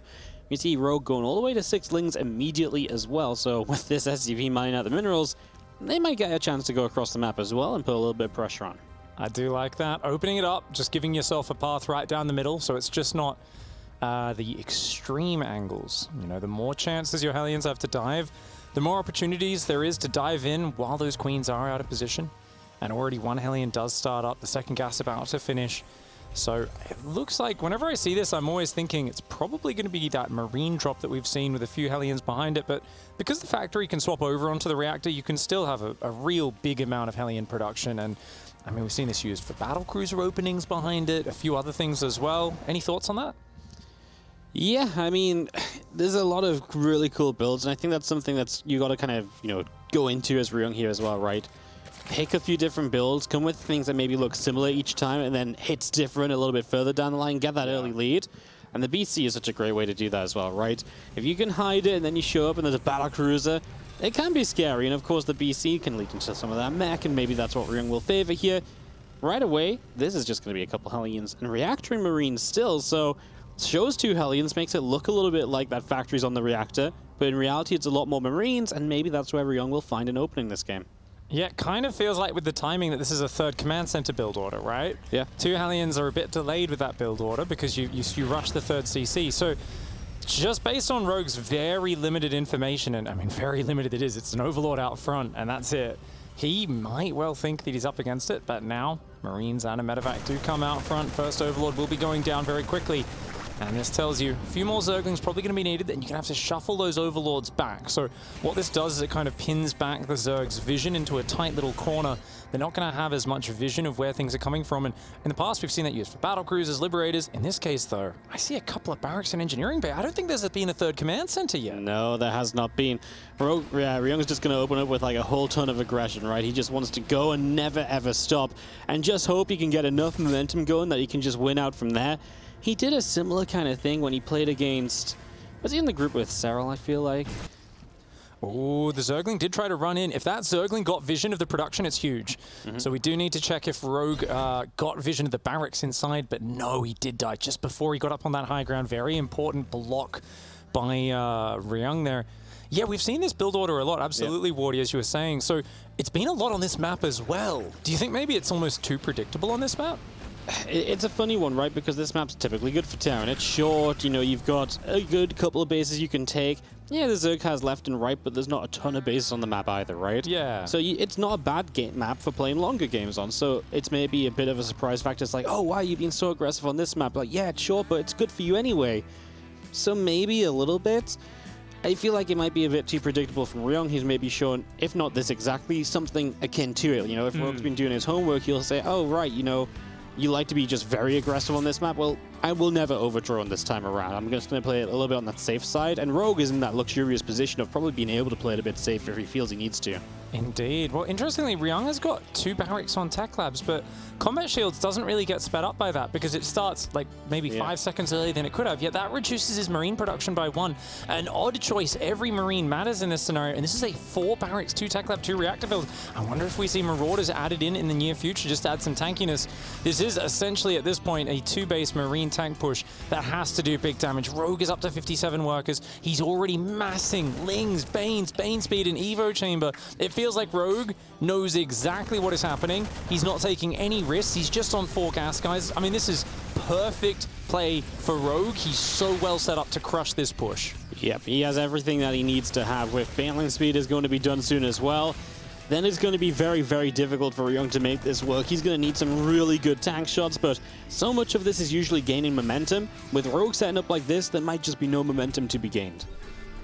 You see Rogue going all the way to 6 Lings immediately as well, so with this SCV mining out the minerals, they might get a chance to go across the map as well and put a little bit of pressure on. I do like that. Opening it up, just giving yourself a path right down the middle, so it's just not the extreme angles. You know, the more chances your Hellions have to dive, the more opportunities there is to dive in while those queens are out of position. And already one Hellion does start up, the second gas about to finish. So it looks like whenever I see this, I'm always thinking it's probably going to be that Marine drop that we've seen with a few Hellions behind it. But because the factory can swap over onto the reactor, you can still have a real big amount of Hellion production. And I mean, we've seen this used for battlecruiser openings behind it, a few other things as well. Any thoughts on that? Yeah, I mean, there's a lot of really cool builds, and I think that's something that's you got to kind of, you know, go into as Ryung here as well, right? Pick a few different builds, come with things that maybe look similar each time, and then hits different a little bit further down the line, get that early lead. And the BC is such a great way to do that as well, right? If you can hide it and then you show up and there's a battlecruiser, it can be scary, and of course the BC can lead into some of that mech, and maybe that's what Ryung will favor here. Right away, this is just going to be a couple Hellions and Reactor and Marine still, so shows 2 Hellions, makes it look a little bit like that factory's on the reactor, but in reality it's a lot more Marines, and maybe that's where Ryung will find an opening this game. Yeah, it kind of feels like with the timing that this is a third command center build order, right? Yeah. 2 Hellions are a bit delayed with that build order because you rush the third CC. So just based on Rogue's very limited information, and I mean very limited it is, it's an Overlord out front and that's it. He might well think that he's up against it, but now Marines and a medevac do come out front. First Overlord will be going down very quickly. And this tells you a few more Zerglings probably going to be needed, and you're going to have to shuffle those Overlords back. So what this does is it kind of pins back the Zerg's vision into a tight little corner. They're not going to have as much vision of where things are coming from. And in the past, we've seen that used for battlecruisers, Liberators. In this case, though, I see a couple of barracks and engineering bay. I don't think there's been a third command center yet. No, there has not been. Ryung's just going to open up with like a whole ton of aggression, right? He just wants to go and never, ever stop. And just hope he can get enough momentum going that he can just win out from there. He did a similar kind of thing when he played against... Was he in the group with Cyril, I feel like? Oh, the Zergling did try to run in. If that Zergling got vision of the production, it's huge. So we do need to check if Rogue got vision of the barracks inside, but no, he did die just before he got up on that high ground. Very important block by Ryung there. Yeah, we've seen this build order a lot, absolutely, yeah. Wardy, as you were saying. So it's been a lot on this map as well. Do you think maybe it's almost too predictable on this map? It's a funny one, right? Because this map's typically good for Terran. It's short, you know, you've got a good couple of bases you can take. Yeah, the Zerg has left and right, but there's not a ton of bases on the map either, right? Yeah. So it's not a bad map for playing longer games on. So it's maybe a bit of a surprise factor. It's like, oh, why are you being so aggressive on this map? Like, yeah, it's short, but it's good for you anyway. So maybe a little bit. I feel like it might be a bit too predictable from Ryung. He's maybe shown, if not this exactly, something akin to it. You know, if Rogue's been doing his homework, he'll say, oh, right, you know, you like to be just very aggressive on this map. Well, I will never overdraw this time around. I'm just going to play it a little bit on that safe side, and Rogue is in that luxurious position of probably being able to play it a bit safer if he feels he needs to. Indeed. Well, interestingly, Ryung has got 2 barracks on Tech Labs, but Combat Shields doesn't really get sped up by that because it starts like maybe 5 seconds earlier than it could have, yet that reduces his Marine production by 1. An odd choice. Every Marine matters in this scenario, and this is a 4 barracks, 2 Tech Lab, 2 reactor build. I wonder if we see Marauders added in the near future, just to add some tankiness. This is essentially, at this point, a 2-base Marine tank push that has to do big damage. Rogue is up to 57 workers. He's already massing Lings, Banes, Bane Speed, and Evo Chamber. It feels like Rogue knows exactly what is happening. He's not taking any risks. He's just on 4 gas guys. I mean, this is perfect play for Rogue. He's so well set up to crush this push. Yep, he has everything that he needs to have. With Baneling Speed is going to be done soon as well. Then it's going to be very, very difficult for Ryung to make this work. He's going to need some really good tank shots, but so much of this is usually gaining momentum. With Rogue setting up like this, there might just be no momentum to be gained.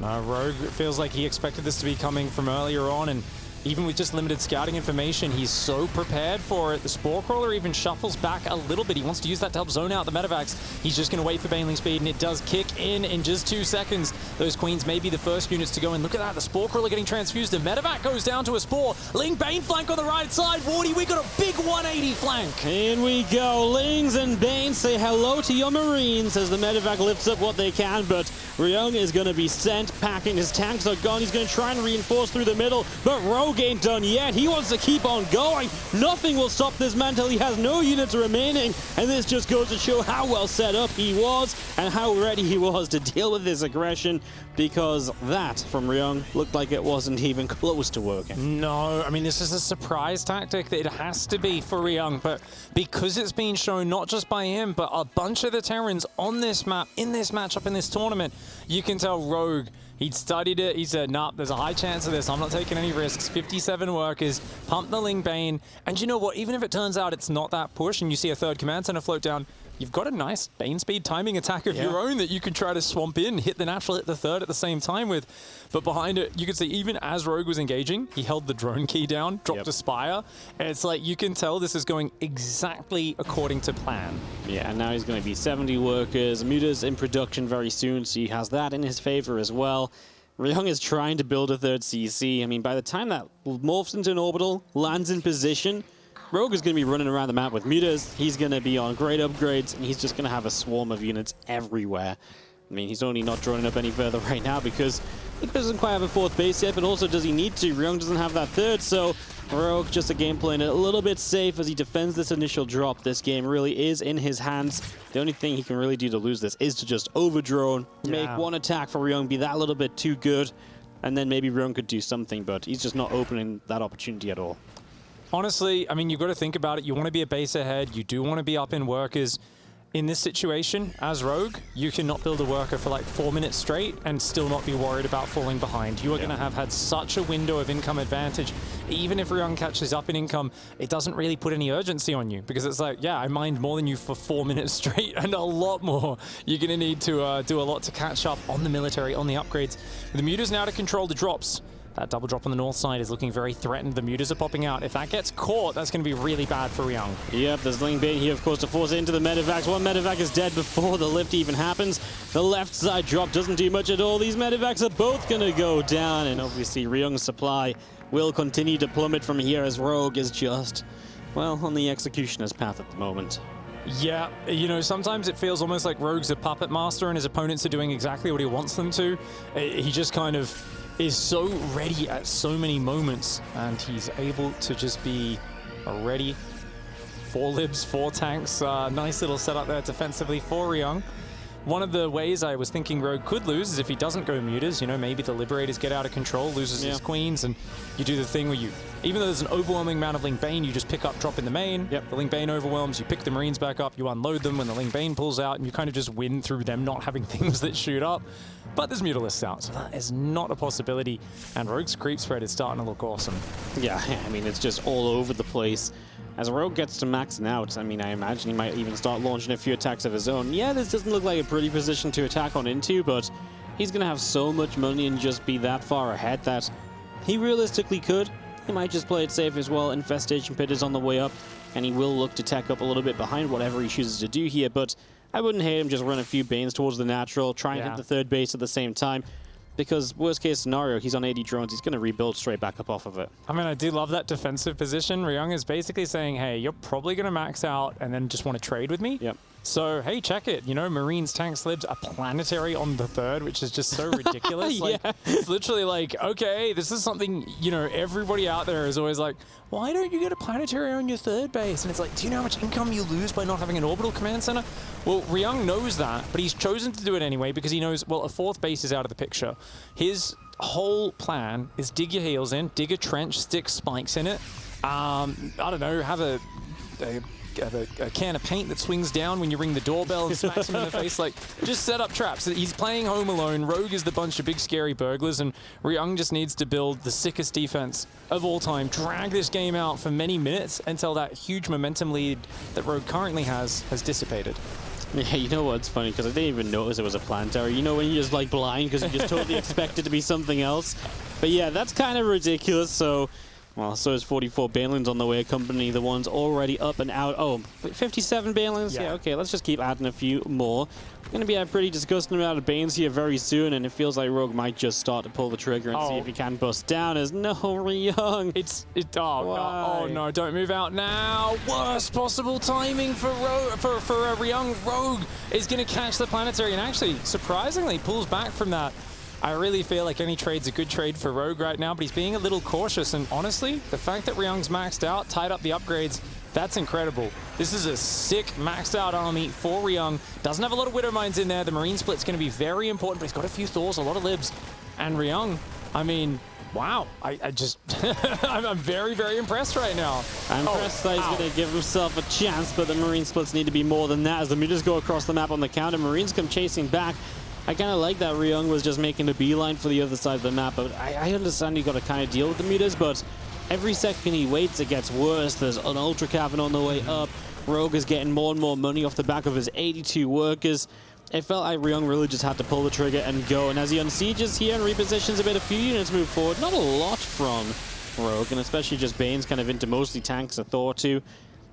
Rogue feels like he expected this to be coming from earlier on, and even with just limited scouting information, he's so prepared for it. The Spore Crawler even shuffles back a little bit. He wants to use that to help zone out the Medivacs. He's just going to wait for Baneling speed, and it does kick in just 2 seconds. Those Queens may be the first units to go in. Look at that, the Spore Crawler getting transfused. The Medivac goes down to a Spore. Ling Bane flank on the right side. Wardy, we got a big 180 flank. In we go. Lings and Bane say hello to your Marines as the Medivac lifts up what they can, but Ryung is going to be sent packing. His tanks are gone. He's going to try and reinforce through the middle, but Rogue ain't done yet. He wants to keep on going. Nothing will stop this man till he has no units remaining, and this just goes to show how well set up he was and how ready he was to deal with this aggression, because that from Ryung looked like it wasn't even close to working. No, I mean, this is a surprise tactic that it has to be for Ryung, but because it's been shown not just by him, but a bunch of the Terrans on this map, in this matchup, in this tournament, you can tell Rogue, he'd studied it. He said, nah, there's a high chance of this. I'm not taking any risks. 57 workers, pump the Ling Bane. And you know what? Even if it turns out it's not that push and you see a third command center float down, you've got a nice Bane speed timing attack of your own that you can try to swamp in, hit the natural, hit the third at the same time with. But behind it, you can see even as Rogue was engaging, he held the drone key down, dropped a Spire. And it's like, you can tell this is going exactly according to plan. Yeah, and now he's going to be 70 workers. Muta's in production very soon, so he has that in his favor as well. Ryung is trying to build a third CC. I mean, by the time that morphs into an orbital, lands in position, Rogue is going to be running around the map with Mutas. He's going to be on great upgrades, and he's just going to have a swarm of units everywhere. I mean, he's only not drawing up any further right now because he doesn't quite have a fourth base yet, but also does he need to? Ryung doesn't have that third, so Rogue just a game playing it a little bit safe as he defends this initial drop. This game really is in his hands. The only thing he can really do to lose this is to just overdrone, make one attack for Ryung, be that little bit too good, and then maybe Ryung could do something, but he's just not opening that opportunity at all. Honestly, I mean, you've got to think about it. You want to be a base ahead. You do want to be up in workers. In this situation, as Rogue, you cannot build a worker for like 4 minutes straight and still not be worried about falling behind. You are going to have had such a window of income advantage. Even if Ryung catches up in income, it doesn't really put any urgency on you because it's like, yeah, I mined more than you for 4 minutes straight and a lot more. You're going to need to do a lot to catch up on the military, on the upgrades. The Mutas now to control the drops. That double drop on the north side is looking very threatened. The Mutas are popping out. If that gets caught, that's going to be really bad for Ryung. Yep, there's Ling Bane here, of course, to force it into the Medivacs. One Medivac is dead before the lift even happens. The left side drop doesn't do much at all. These Medivacs are both going to go down, and obviously Ryung's supply will continue to plummet from here as Rogue is just, well, on the executioner's path at the moment. Yeah, you know, sometimes it feels almost like Rogue's a puppet master and his opponents are doing exactly what he wants them to. He just kind of is so ready at so many moments, and he's able to just be ready. 4 libs, 4 tanks, nice little setup there defensively for Ryung. One of the ways I was thinking Rogue could lose is if he doesn't go Mutas. You know, maybe the Liberators get out of control, loses his Queens, and you do the thing where you, even though there's an overwhelming amount of Ling Bane, you just pick up, drop in the main. The Ling Bane overwhelms, you pick the Marines back up, you unload them when the Ling Bane pulls out, and you kind of just win through them not having things that shoot up. But there's Mutalisks out, so that is not a possibility, and Rogue's creep spread is starting to look awesome. Yeah, I mean, it's just all over the place. As Rogue gets to maxing out, I mean, I imagine he might even start launching a few attacks of his own. Yeah, this doesn't look like a pretty position to attack on into, but he's going to have so much money and just be that far ahead that he realistically could. He might just play it safe as well. Infestation Pit is on the way up, and he will look to tech up a little bit behind whatever he chooses to do here, but I wouldn't hate him just run a few Banes towards the natural, try and hit the third base at the same time. Because worst case scenario, he's on 80 drones, he's going to rebuild straight back up off of it. I mean, I do love that defensive position. Ryung is basically saying, hey, you're probably going to max out and then just want to trade with me. Yep. So, hey, check it. You know, Marines, tanks, libs, a planetary on the third, which is just so ridiculous. Like, it's literally like, okay, this is something, you know, everybody out there is always like, why don't you get a planetary on your third base? And it's like, do you know how much income you lose by not having an orbital command center? Well, Ryung knows that, but he's chosen to do it anyway because he knows, well, a fourth base is out of the picture. His whole plan is dig your heels in, dig a trench, stick spikes in it. I don't know, have a can of paint that swings down when you ring the doorbell and smacks him in the face. Like, just set up traps. He's playing Home Alone. Rogue is the bunch of big scary burglars, and Ryung just needs to build the sickest defense of all time. Drag this game out for many minutes until that huge momentum lead that Rogue currently has dissipated. Yeah, you know what's funny? Because I didn't even notice it was a planetary. You know when you're just like blind because you just totally expect it to be something else? But yeah, that's kind of ridiculous. So, well, so is 44 Banelings on the way, accompanying the ones already up and out. Oh, 57 Banelings? Yeah, okay, let's just keep adding a few more. Going to be a pretty disgusting amount of Banes here very soon, and it feels like Rogue might just start to pull the trigger and see if he can bust down. As no, Ryung. Oh no, don't move out now. Worst possible timing for Ryung. Rogue is going to catch the planetary and actually, surprisingly, pulls back from that. I really feel like any trade's a good trade for Rogue right now, but he's being a little cautious. And honestly, the fact that Ryung's maxed out, tied up the upgrades, that's incredible. This is a sick maxed out army for Ryung. Doesn't have a lot of Widow Mines in there. The Marine split's going to be very important, but he's got a few Thors, a lot of Libs. And Ryung, I mean, wow. I just, I'm very, very impressed right now. I'm impressed that he's going to give himself a chance, but the Marine splits need to be more than that as the Mutas go across the map on the counter. Marines come chasing back. I kind of like that Ryung was just making a beeline for the other side of the map, but I understand you got to kind of deal with the Mutas, but every second he waits, it gets worse. There's an Ultra Cavern on the way up. Rogue is getting more and more money off the back of his 82 workers. It felt like Ryung really just had to pull the trigger and go, and as he unsieges here and repositions a bit, a few units move forward. Not a lot from Rogue, and especially just Banes kind of into mostly tanks, a Thor too.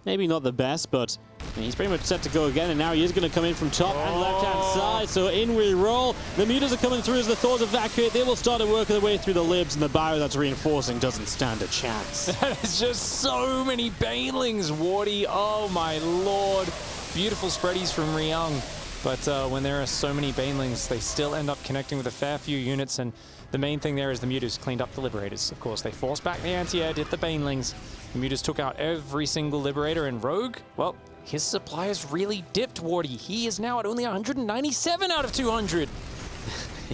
Maybe not the best, but he's pretty much set to go again, and now he is going to come in from top and left-hand side, so in we roll. The Mutas are coming through as the Thors evacuate. They will start to work their way through the Libs, and the bio that's reinforcing doesn't stand a chance. There's just so many Banelings, Wardy. Oh my lord. Beautiful spreadies from Ryung. But when there are so many Banelings, they still end up connecting with a fair few units, and the main thing there is the Mutas cleaned up the Liberators. Of course, they forced back the anti-air, did the Banelings. The Mutas took out every single Liberator, and Rogue, well, his supply has really dipped, Wardy. He is now at only 197 out of 200.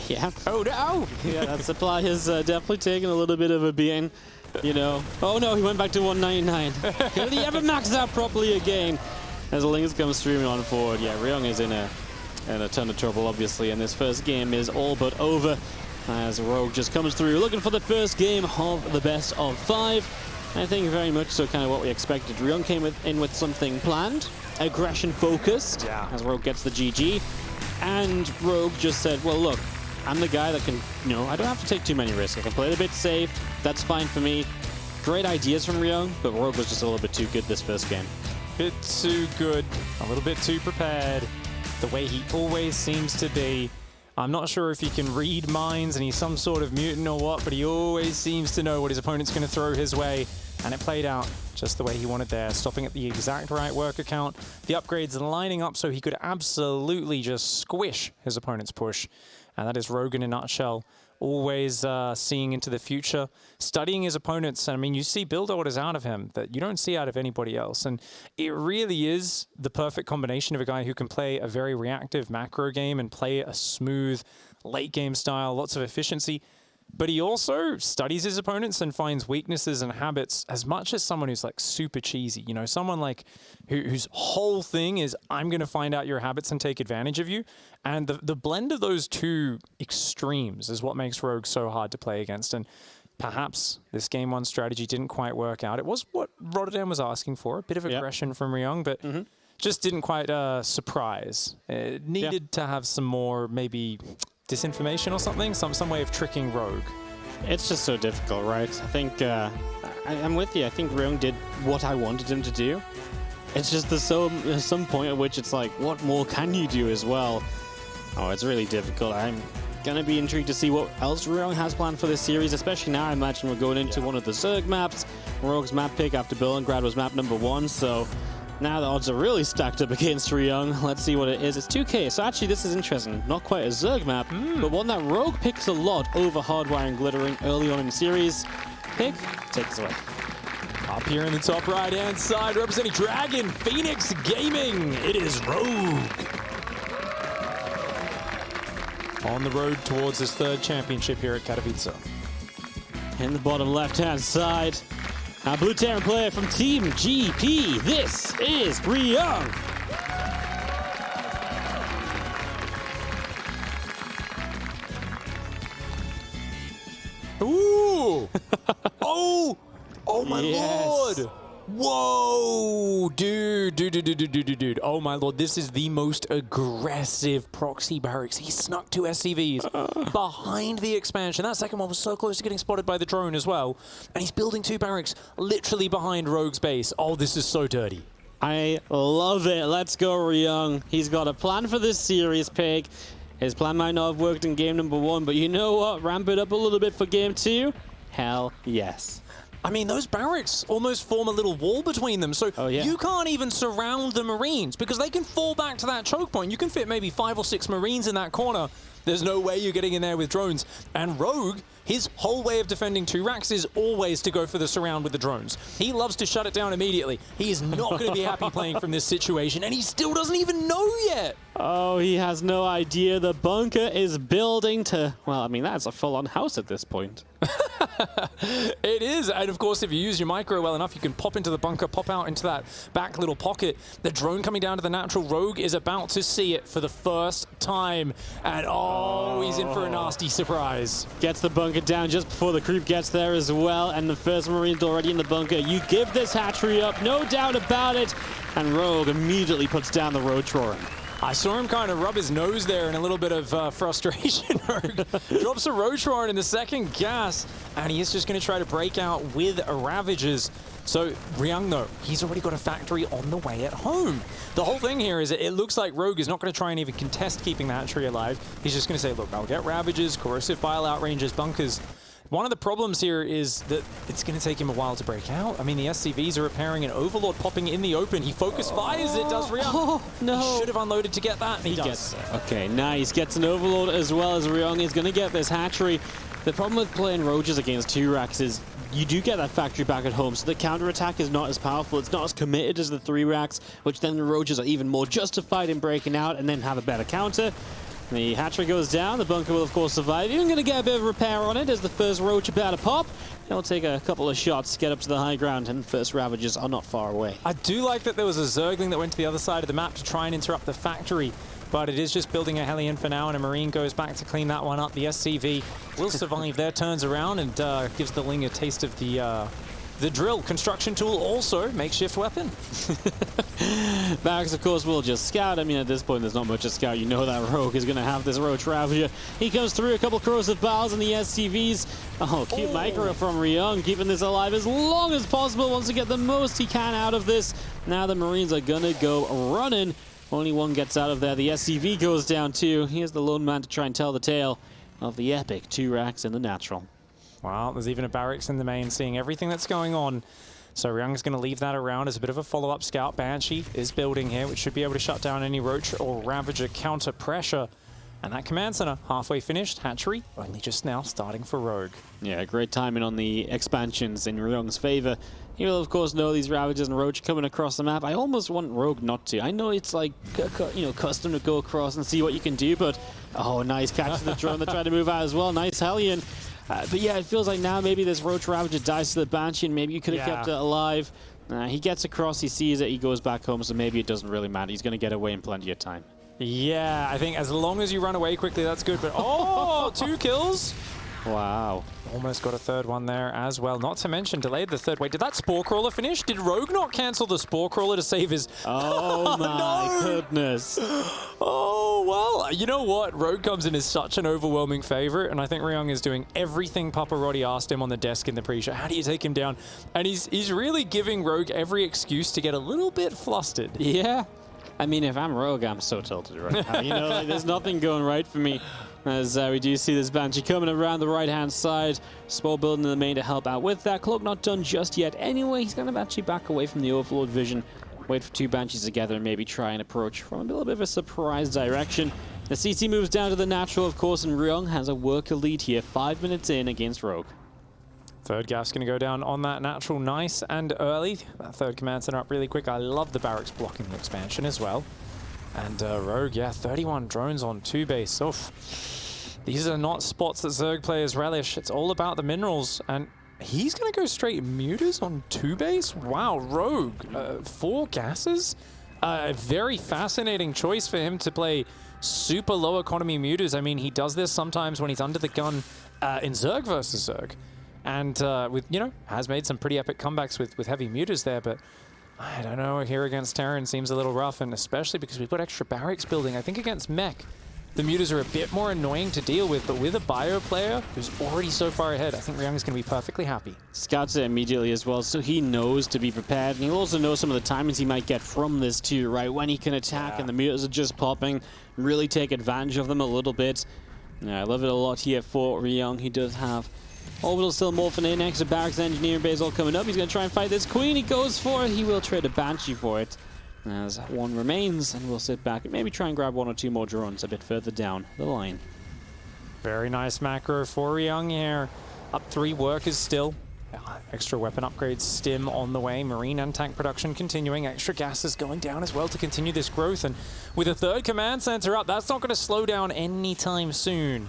Yeah. Oh no! Yeah, that supply has definitely taken a little bit of a beating, you know. Oh no, he went back to 199. Can he ever max out properly again? As Lings comes streaming on forward. Yeah, Ryung is in a ton of trouble, obviously, and this first game is all but over as Rogue just comes through, looking for the first game of the best of 5. I think very much so kind of what we expected. Ryung came in with something planned, aggression-focused, as Rogue gets the GG, and Rogue just said, well, look, I'm the guy that can, you know, I don't have to take too many risks. I can play it a bit safe. That's fine for me. Great ideas from Ryung, but Rogue was just a little bit too good this first game. Bit too good, a little bit too prepared, the way he always seems to be. I'm not sure if he can read minds and he's some sort of mutant or what, but he always seems to know what his opponent's going to throw his way. And it played out just the way he wanted there, stopping at the exact right worker count. The upgrades lining up so he could absolutely just squish his opponent's push. And that is Rogue in a nutshell. Always seeing into the future, studying his opponents. I mean, you see build orders out of him that you don't see out of anybody else. And it really is the perfect combination of a guy who can play a very reactive macro game and play a smooth late game style, lots of efficiency. But he also studies his opponents and finds weaknesses and habits as much as someone who's like super cheesy. You know, someone like whose whole thing is, I'm going to find out your habits and take advantage of you. And the blend of those two extremes is what makes Rogue so hard to play against. And perhaps this game one strategy didn't quite work out. It was what Rotterdam was asking for, a bit of aggression from Ryung, but just didn't quite surprise. It needed to have some more maybe disinformation or something, some way of tricking Rogue. It's just so difficult, right? I think I'm with you. I think Ryung did what I wanted him to do. It's just there's some point at which it's like, what more can you do as well? Oh, it's really difficult. I'm gonna be intrigued to see what else Ryung has planned for this series, especially now I imagine we're going into one of the Zerg maps. Rogue's map pick after Berlingrad was map number 1, so now the odds are really stacked up against Ryung. Let's see what it is. It's 2K, so actually this is interesting. Not quite a Zerg map, but one that Rogue picks a lot over Hardwire and Glittering early on in the series. Pick, take us away. Up here in the top right-hand side, representing Dragon Phoenix Gaming, it is Rogue. On the road towards his 3rd championship here at Katowice. In the bottom left-hand side, our Blue Terran player from Team GP, this is Ryung. Ooh! Oh my lord! Whoa, dude. Oh my lord, this is the most aggressive proxy barracks. He snuck 2 SCVs behind the expansion. That second one was so close to getting spotted by the drone as well. And he's building 2 barracks literally behind Rogue's base. Oh, this is so dirty. I love it. Let's go, Ryung. He's got a plan for this series, Pig. His plan might not have worked in game number 1, but you know what? Ramp it up a little bit for game 2. Hell yes. I mean, those barracks almost form a little wall between them, so you can't even surround the Marines because they can fall back to that choke point. You can fit maybe 5 or 6 Marines in that corner. There's no way you're getting in there with drones. And Rogue, his whole way of defending 2 racks is always to go for the surround with the drones. He loves to shut it down immediately. He is not going to be happy playing from this situation, and he still doesn't even know yet. Oh, he has no idea. The bunker is building to, well, I mean, that's a full-on house at this point. It is, and of course, if you use your micro well enough, you can pop into the bunker, pop out into that back little pocket. The drone coming down to the natural. Rogue is about to see it for the first time, and he's in for a nasty surprise. Gets the bunker down just before the creep gets there as well, and the first Marine's already in the bunker. You give this hatchery up, no doubt about it, and Rogue immediately puts down the Roach-Roaring. I saw him kind of rub his nose there in a little bit of frustration. Drops a Roach-Roaring in the second gas, and he is just going to try to break out with Ravagers. So Ryung, though, he's already got a factory on the way at home. The whole thing here is it looks like Rogue is not going to try and even contest keeping the hatchery alive. He's just going to say, look, I'll get Ravagers, Corrosive Bile outranges, bunkers. One of the problems here is that it's going to take him a while to break out. I mean, the SCVs are repairing, and Overlord popping in the open. He focus fires it, does Ryung. Oh, no. He should have unloaded to get that, and he does. Okay, nice. Gets an Overlord as well as Ryung. He's going to get this hatchery. The problem with playing Roaches against 2 racks is you do get that factory back at home, so the counterattack is not as powerful. It's not as committed as the 3 racks, which then the Roaches are even more justified in breaking out and then have a better counter. The hatchery goes down. The bunker will, of course, survive. You're going to get a bit of repair on it as the first Roach about to pop. He'll take a couple of shots to get up to the high ground, and the first Ravagers are not far away. I do like that there was a Zergling that went to the other side of the map to try and interrupt the factory, but it is just building a Hellion for now, and a Marine goes back to clean that one up. The SCV will survive there, turns around, and gives the Ling a taste of the drill. Construction tool also, makeshift weapon. Barracks, of course, will just scout. I mean, at this point, there's not much to scout. You know that Rogue is going to have this Roach Ravager. He comes through, a couple Corrosive Biles in the SCVs. Oh, cute micro from Ryung, keeping this alive as long as possible. Wants to get the most he can out of this. Now the Marines are going to go running. Only one gets out of there. The SCV goes down too. Here's the lone man to try and tell the tale of the epic 2 racks in the natural. Wow, there's even a barracks in the main, seeing everything that's going on. So Ryung's going to leave that around as a bit of a follow-up scout. Banshee is building here, which should be able to shut down any Roach or Ravager counter pressure. And that command center, halfway finished. Hatchery, only just now starting for Rogue. Yeah, great timing on the expansions in Ryung's favor. He will, of course, know these Ravagers and Roach coming across the map. I almost want Rogue not to. I know it's like, custom to go across and see what you can do, but oh, nice catch to the drone. They're trying to move out as well. Nice Hellion. But yeah, it feels like now maybe this Roach Ravager dies to the Banshee, and maybe you could have kept it alive. He gets across, he sees it, he goes back home, so maybe it doesn't really matter. He's going to get away in plenty of time. Yeah, I think as long as you run away quickly, that's good. But 2 kills. Wow. Almost got a third one there as well. Not to mention, delayed the third. Wait, did that Spore Crawler finish? Did Rogue not cancel the Spore Crawler to save his... Oh my goodness. Oh, well, you know what? Rogue comes in as such an overwhelming favorite, and I think Ryung is doing everything Papa Roddy asked him on the desk in the pre-show. How do you take him down? And he's really giving Rogue every excuse to get a little bit flustered. Yeah. I mean, if I'm Rogue, I'm so tilted right now. You know, like, there's nothing going right for me. As we do see this Banshee coming around the right-hand side. Spore building in the main to help out with that. Cloak not done just yet. Anyway, he's going to actually back away from the Overlord vision. Wait for 2 Banshees together and maybe try and approach from a little bit of a surprise direction. The CC moves down to the natural, of course, and Ryung has a worker lead here. 5 minutes in against Rogue. Third gas going to go down on that natural nice and early. That third command center up really quick. I love the barracks blocking the expansion as well. And Rogue, yeah, 31 drones on 2 base. Oof. These are not spots that Zerg players relish. It's all about the minerals. And he's going to go straight mutas on 2 base? Wow, Rogue, 4 gases? A very fascinating choice for him to play super low economy mutas. I mean, he does this sometimes when he's under the gun in Zerg versus Zerg. and with, you know, has made some pretty epic comebacks with heavy mutas there, but I don't know, here against Terran seems a little rough, and especially because we've got extra barracks building. I think against Mech, the mutas are a bit more annoying to deal with, but with a bio player who's already so far ahead, I think Ryung is going to be perfectly happy. Scouts it immediately as well, so he knows to be prepared, and he'll also know some of the timings he might get from this too, right? When he can attack and the mutas are just popping, really take advantage of them a little bit. Yeah, I love it a lot here for Ryung. He does have Orbital still morphing in, extra barracks engineering base all coming up. He's going to try and fight this queen. He goes for it. He will trade a Banshee for it. As one remains, and we'll sit back and maybe try and grab one or two more drones a bit further down the line. Very nice macro for Ryung here. Up 3 workers still. Extra weapon upgrades, stim on the way. Marine and tank production continuing. Extra gases going down as well to continue this growth. And with a 3rd command center up, that's not going to slow down anytime soon.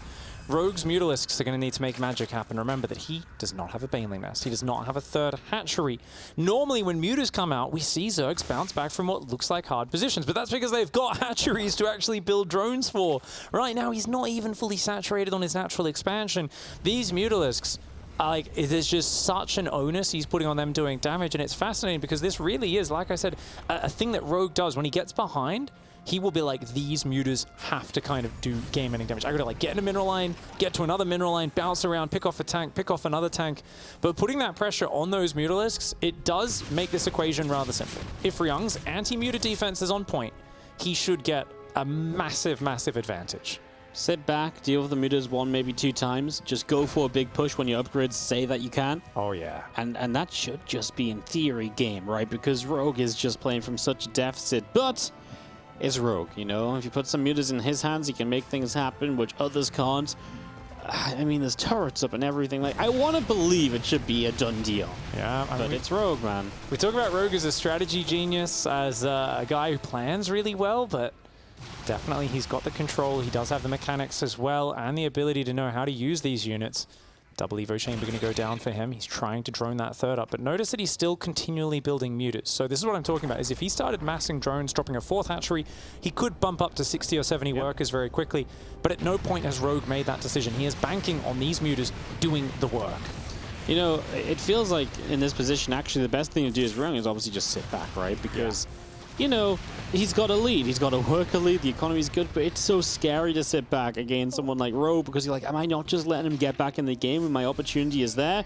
Rogue's Mutalisks are going to need to make magic happen. Remember that he does not have a Baneling Nest. He does not have a 3rd hatchery. Normally, when Mutas come out, we see Zergs bounce back from what looks like hard positions, but that's because they've got hatcheries to actually build drones for. Right now, he's not even fully saturated on his natural expansion. These Mutalisks, like, it is just such an onus he's putting on them doing damage, and it's fascinating because this really is, like I said, a thing that Rogue does. When he gets behind, he will be like, these mutas have to kind of do game-ending damage. I gotta like get in a mineral line, get to another mineral line, bounce around, pick off a tank, pick off another tank. But putting that pressure on those Mutalisks, it does make this equation rather simple. If Ryung's anti-muta defense is on point, he should get a massive, massive advantage. Sit back, deal with the mutas 1, maybe 2 times. Just go for a big push when your upgrades say that you can. Oh, yeah. And that should just be, in theory, game, right? Because Rogue is just playing from such a deficit. But it's Rogue, you know? If you put some mutas in his hands, he can make things happen, which others can't. I mean, there's turrets up and everything. Like, I want to believe it should be a done deal. Yeah, but it's Rogue, man. We talk about Rogue as a strategy genius, as a guy who plans really well, but definitely he's got the control. He does have the mechanics as well, and the ability to know how to use these units. Double Evo Chamber going to go down for him. He's trying to drone that 3rd up, but notice that he's still continually building mutas. So this is what I'm talking about, is if he started massing drones, dropping a 4th hatchery, he could bump up to 60 or 70 workers very quickly, but at no point has Rogue made that decision. He is banking on these mutas doing the work. You know, it feels like in this position, actually, the best thing to do is Ryung is obviously just sit back, right? Because you know, he's got a lead. He's got a worker lead. The economy's good, but it's so scary to sit back against someone like Rogue because you're like, am I not just letting him get back in the game when my opportunity is there?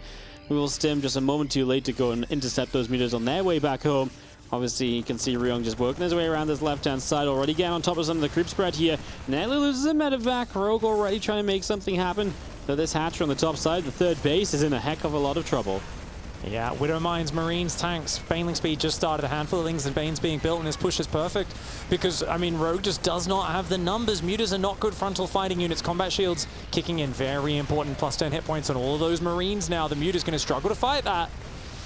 We will stim just a moment too late to go and intercept those mutas on their way back home. Obviously, you can see Ryung just working his way around this left-hand side already, getting on top of some of the creep spread here. Nearly loses a medevac. Rogue already trying to make something happen. So this hatcher on the top side, the 3rd base, is in a heck of a lot of trouble. Yeah, Widow Mines, Marines, tanks, Baneling speed just started. A handful of Lings and Banes being built, and this push is perfect because, I mean, Rogue just does not have the numbers. Mutas are not good frontal fighting units. Combat shields kicking in, very important, plus 10 hit points on all of those Marines now. The Muta's going to struggle to fight that.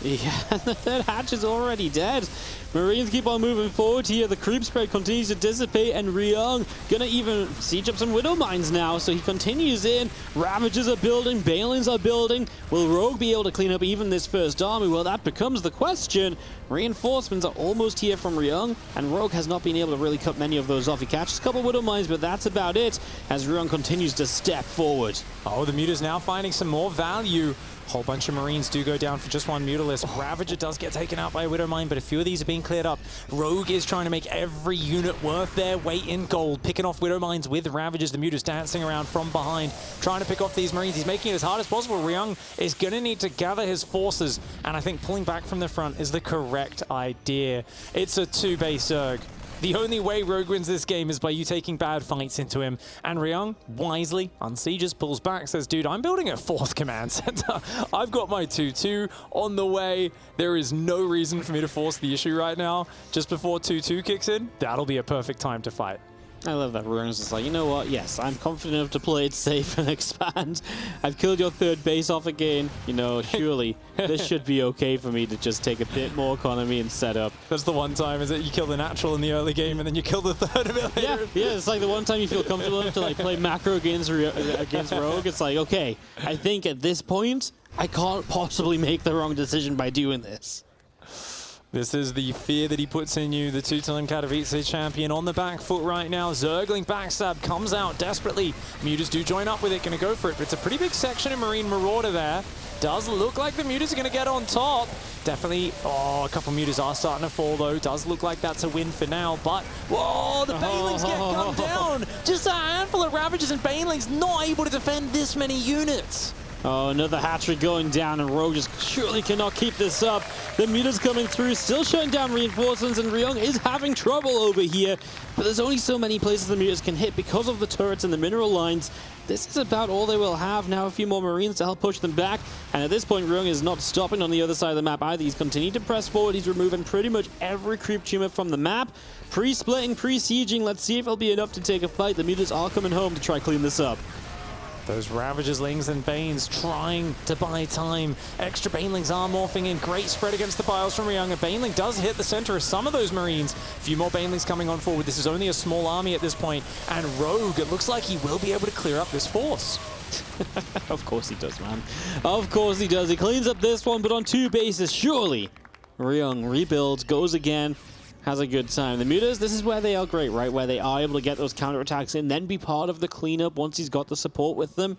Yeah, the 3rd hatch is already dead. Marines keep on moving forward here. The creep spread continues to dissipate, and Ryung gonna even siege up some Widow Mines now, so he continues in. Ravages are building, Banelings are building. Will Rogue be able to clean up even this 1st army? Well, that becomes the question. Reinforcements are almost here from Ryung, and Rogue has not been able to really cut many of those off. He catches a couple Widow Mines, but that's about it, as Ryung continues to step forward. Oh, the Muta's now finding some more value. Whole bunch of Marines do go down for just one Mutalisk. Ravager does get taken out by a Widow Mine, but a few of these are being cleared up. Rogue is trying to make every unit worth their weight in gold, picking off Widow Mines with Ravagers. The Muta's dancing around from behind, trying to pick off these Marines. He's making it as hard as possible. Ryung is going to need to gather his forces, and I think pulling back from the front is the correct idea. It's a 2-base Zerg. The only way Rogue wins this game is by you taking bad fights into him. And Ryung, wisely, unsieges, pulls back, says, dude, I'm building a 4th command center. I've got my 2-2 on the way. There is no reason for me to force the issue right now. Just before 2-2 kicks in, that'll be a perfect time to fight. I love that Ryung's just like, you know what, yes, I'm confident enough to play it safe and expand. I've killed your 3rd base off again. You know, surely this should be okay for me to just take a bit more economy and set up. That's the one time, is it? You kill the natural in the early game and then you kill the 3rd a bit later. Yeah, it's like the one time you feel comfortable enough to like play macro against Rogue. It's like, okay, I think at this point, I can't possibly make the wrong decision by doing this. This is the fear that he puts in you, the 2-time Katowice champion on the back foot right now. Zergling backstab comes out desperately. Mutas do join up with it, going to go for it, but it's a pretty big section of Marine Marauder there. Does look like the Mutas are going to get on top. Definitely, a couple Mutas are starting to fall though. Does look like that's a win for now, but whoa, the Banelings get gunned down. Just a handful of Ravagers and Banelings not able to defend this many units. Oh, another hat-trick going down, and Rogue just surely cannot keep this up. The Mutas coming through, still shutting down reinforcements, and Ryung is having trouble over here. But there's only so many places the Mutas can hit because of the turrets and the mineral lines. This is about all they will have. Now a few more Marines to help push them back. And at this point, Ryung is not stopping on the other side of the map either. He's continuing to press forward. He's removing pretty much every creep tumor from the map. Pre-splitting, pre-sieging. Let's see if it'll be enough to take a fight. The Mutas are coming home to try clean this up. Those Ravagers, Lings, and Banes trying to buy time. Extra Banelings are morphing in. Great spread against the Biles from Ryung. A Baneling does hit the center of some of those Marines. A few more Banelings coming on forward. This is only a small army at this point. And Rogue, it looks like he will be able to clear up this force. Of course he does, man. Of course he does. He cleans up this one, but on 2 bases, surely. Ryung rebuilds, goes again. Has a good time. The Mutas, this is where they are great, right? Where they are able to get those counterattacks in, then be part of the cleanup once he's got the support with them.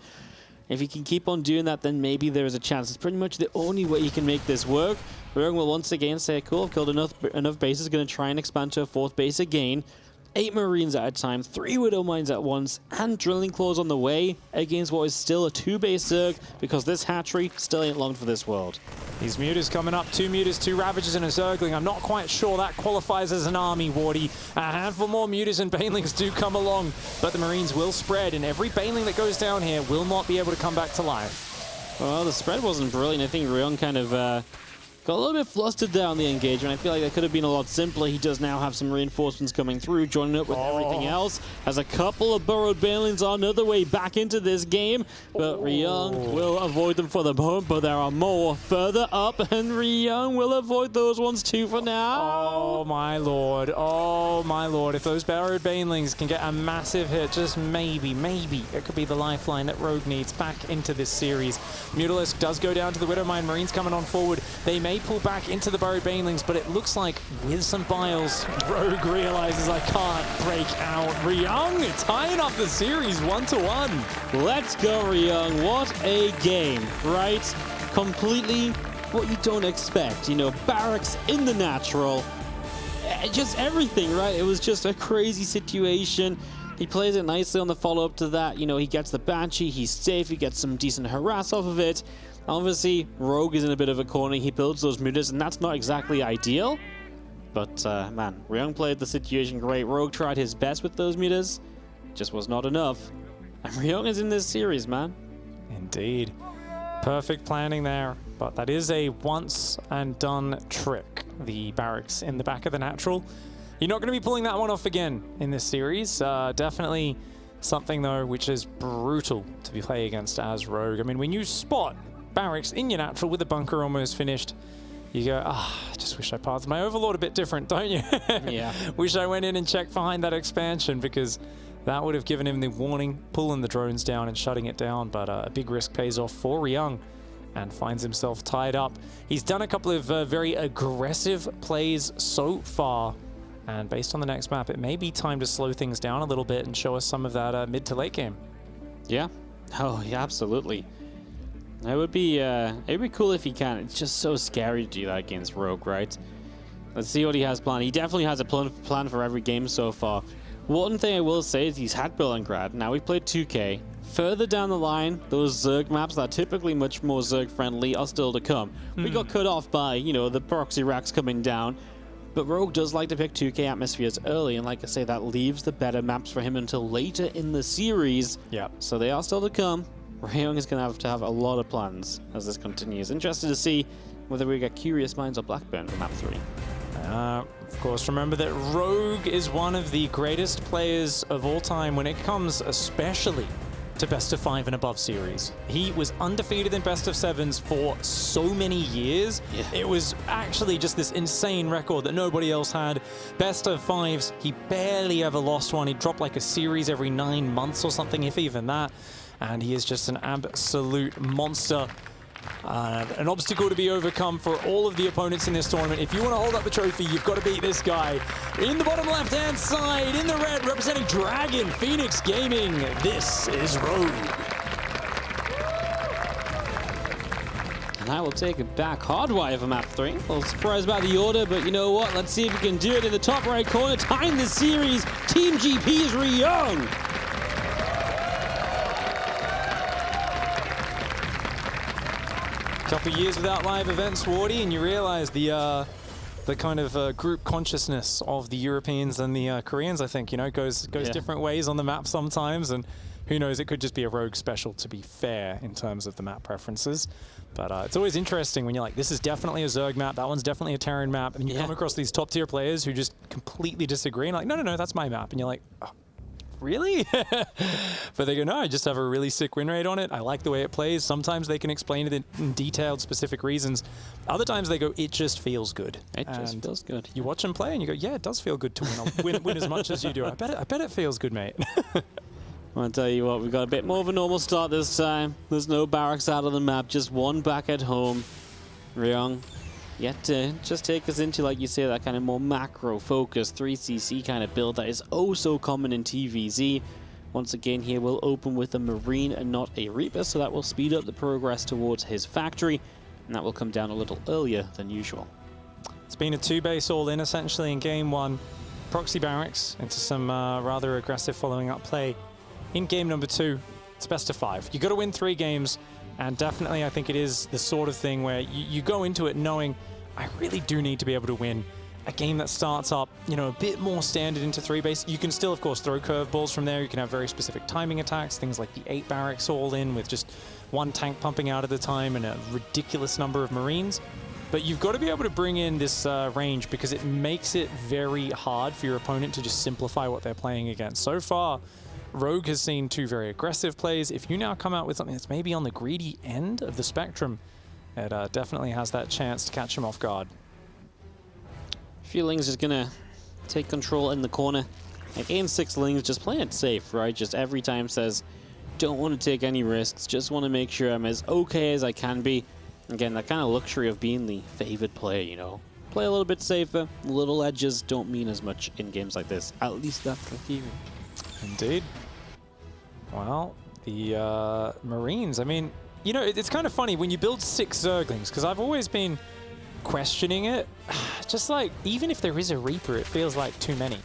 If he can keep on doing that, then maybe there is a chance. It's pretty much the only way he can make this work. Ryung will once again say, cool, I've killed enough bases, going to try and expand to a 4th base again. 8 Marines at a time, 3 Widow Mines at once, and Drilling Claws on the way against what is still a 2-base Zerg, because this hatchery still ain't long for this world. These Mutas coming up, 2 Mutas, 2 Ravagers, and a Zergling. I'm not quite sure that qualifies as an army, Wardy. A handful more Mutas and Banelings do come along, but the Marines will spread, and every Baneling that goes down here will not be able to come back to life. Well, the spread wasn't brilliant. I think Ryung kind of got a little bit flustered there on the engagement. I feel like that could have been a lot simpler. He does now have some reinforcements coming through, joining up with everything else. Has a couple of burrowed Banelings on another way back into this game, but Ryung will avoid them for the moment, but there are more further up, and Ryung will avoid those ones too for now. Oh my lord, oh my lord. If those burrowed Banelings can get a massive hit, just maybe, it could be the lifeline that Rogue needs back into this series. Mutalisk does go down to the Widowmine. Marines coming on forward. They may pull back into the burrowed Banelings, but it looks like with some Biles, Rogue realizes I can't break out. Ryung tying up the series 1-1. Let's go, Ryung. What a game, right? Completely what you don't expect. You know, barracks in the natural. Just everything, right? It was just a crazy situation. He plays it nicely on the follow-up to that. You know, he gets the Banshee, he's safe, he gets some decent harass off of it. Obviously, Rogue is in a bit of a corner. He builds those Mutas, and that's not exactly ideal. But, man, Ryung played the situation great. Rogue tried his best with those Mutas. Just was not enough. And Ryung is in this series, man. Indeed. Perfect planning there. But that is a once-and-done trick. The barracks in the back of the natural. You're not going to be pulling that one off again in this series. Definitely something, though, which is brutal to be playing against as Rogue. I mean, when you spot barracks in your natural with the bunker almost finished, you go, I just wish I pathed my Overlord a bit different, don't you? Yeah. Wish I went in and checked behind that expansion, because that would have given him the warning, pulling the drones down and shutting it down. But a big risk pays off for Ryung and finds himself tied up. He's done a couple of very aggressive plays so far. And based on the next map, it may be time to slow things down a little bit and show us some of that mid to late game. Yeah. Oh, yeah, absolutely. It would be it'd be cool if he can. It's just so scary to do that against Rogue, right? Let's see what he has planned. He definitely has a plan for every game so far. One thing I will say is he's had Berlingrad. Now we've played 2K. Further down the line, those Zerg maps that are typically much more Zerg friendly are still to come. We got cut off by, you know, the proxy racks coming down. But Rogue does like to pick 2K atmospheres early, and like I say, that leaves the better maps for him until later in the series. Yeah. So they are still to come. Ryung is going to have a lot of plans as this continues. Interested to see whether we get Curious Minds or Blackburn for map 3. Of course, remember that Rogue is one of the greatest players of all time when it comes especially to best of 5 and above series. He was undefeated in best of 7s for so many years. Yeah. It was actually just this insane record that nobody else had. Best of 5s, he barely ever lost one. He dropped like a series every 9 months or something, if even that. And he is just an absolute monster. An obstacle to be overcome for all of the opponents in this tournament. If you want to hold up the trophy, you've got to beat this guy. In the bottom left-hand side, in the red, representing Dragon Phoenix Gaming, this is Rogue. And I will take it back hardwire for map 3. A little surprised about the order, but you know what? Let's see if we can do it in the top right corner. Tying the series, Team GP's Ryung. Couple years without live events, Wardy, and you realize the kind of group consciousness of the Europeans and the Koreans, I think, you know, goes different ways on the map sometimes, and who knows, it could just be a Rogue special, to be fair, in terms of the map preferences. But it's always interesting when you're like, this is definitely a Zerg map, that one's definitely a Terran map, and you come across these top-tier players who just completely disagree, and like, no, that's my map. And you're like, oh, really? But they go, no, I just have a really sick win rate on it. I like the way it plays. Sometimes they can explain it in detailed, specific reasons. Other times they go, it just feels good. It just feels good. You watch them play and you go, yeah, it does feel good to win as much as you do. I bet it feels good, mate. I'll tell you what, we've got a bit more of a normal start this time. There's no barracks out of the map, just one back at home. Ryung, yet to just take us into, like you say, that kind of more macro-focused 3cc kind of build that is oh so common in TVZ. Once again, here we'll open with a Marine and not a Reaper, so that will speed up the progress towards his factory, and that will come down a little earlier than usual. It's been a 2-base all-in, essentially, in game 1. Proxy barracks into some rather aggressive following-up play. In game number 2, it's best of 5. You got to win 3 games, and definitely I think it is the sort of thing where you go into it knowing I really do need to be able to win a game that starts up, you know, a bit more standard into 3-base. You can still, of course, throw curveballs from there. You can have very specific timing attacks, things like the 8 barracks all in with just 1 tank pumping out at a time and a ridiculous number of Marines. But you've got to be able to bring in this range because it makes it very hard for your opponent to just simplify what they're playing against. So far, Rogue has seen 2 very aggressive plays. If you now come out with something that's maybe on the greedy end of the spectrum, it definitely has that chance to catch him off guard. Lings is gonna take control in the corner. Again, 6 Lings just playing it safe, right? Just every time says, don't want to take any risks, just want to make sure I'm as okay as I can be. Again, that kind of luxury of being the favored player, you know? Play a little bit safer, little edges don't mean as much in games like this. At least that's the theory. Indeed. Well, the Marines, I mean, you know, it's kind of funny when you build 6 Zerglings, because I've always been questioning it. Just like, even if there is a Reaper, it feels like too many.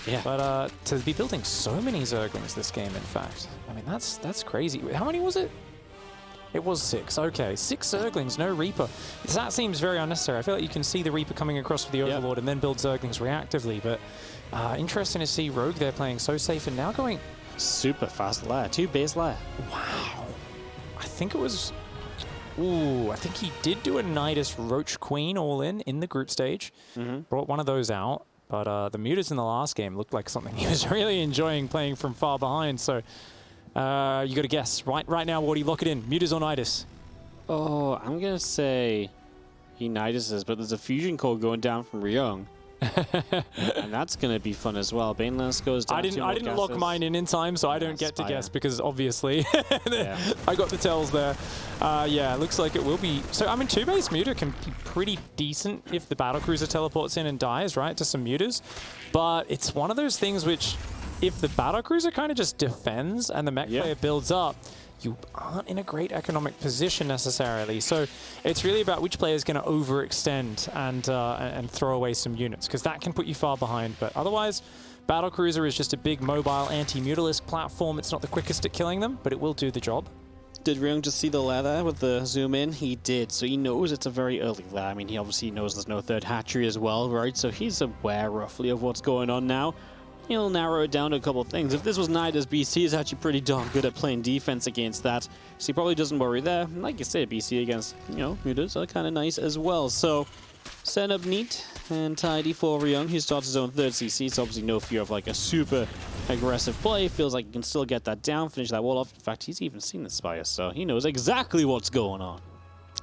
Yeah. But to be building so many Zerglings this game, in fact, I mean, that's crazy. How many was it? It was 6. Okay, 6 Zerglings, no Reaper. That seems very unnecessary. I feel like you can see the Reaper coming across with the Overlord and then build Zerglings reactively, but interesting to see Rogue there playing so safe and now going super fast lair, 2 base lair. Wow. I think it was... Ooh, I think he did do a Nidus Roach Queen all in the group stage. Brought one of those out, but the Mutas in the last game looked like something he was really enjoying playing from far behind, so you got to guess. Right now, Wardy, lock it in. Mutas or Nidus? Oh, I'm going to say he Niduses, but there's a fusion core going down from Ryung. And that's going to be fun as well. Banelands goes down. I didn't lock mine in time, so I don't get to guess because obviously I got the tells there. Yeah, looks like it will be. So I mean, 2-base Muta can be pretty decent if the battlecruiser teleports in and dies, right, to some Mutas. But it's one of those things which, if the battlecruiser kind of just defends and the mech player builds up, you aren't in a great economic position necessarily. So it's really about which player is going to overextend and throw away some units, because that can put you far behind. But otherwise, battlecruiser is just a big mobile anti-mutalisk platform. It's not the quickest at killing them, but it will do the job. Did Ryung just see the lair there with the zoom in? He did, so he knows it's a very early lair. I mean, he obviously knows there's no 3rd hatchery as well, right? So he's aware roughly of what's going on now. He'll narrow it down to a couple of things. If this was Nidus, BC is actually pretty darn good at playing defense against that, so he probably doesn't worry there. Like you say, BC against, you know, Mutas are kind of nice as well. So, set up neat and tidy for Ryung. He starts his own 3rd CC, so obviously no fear of like a super aggressive play. Feels like he can still get that down, finish that wall off. In fact, he's even seen the Spire, so he knows exactly what's going on.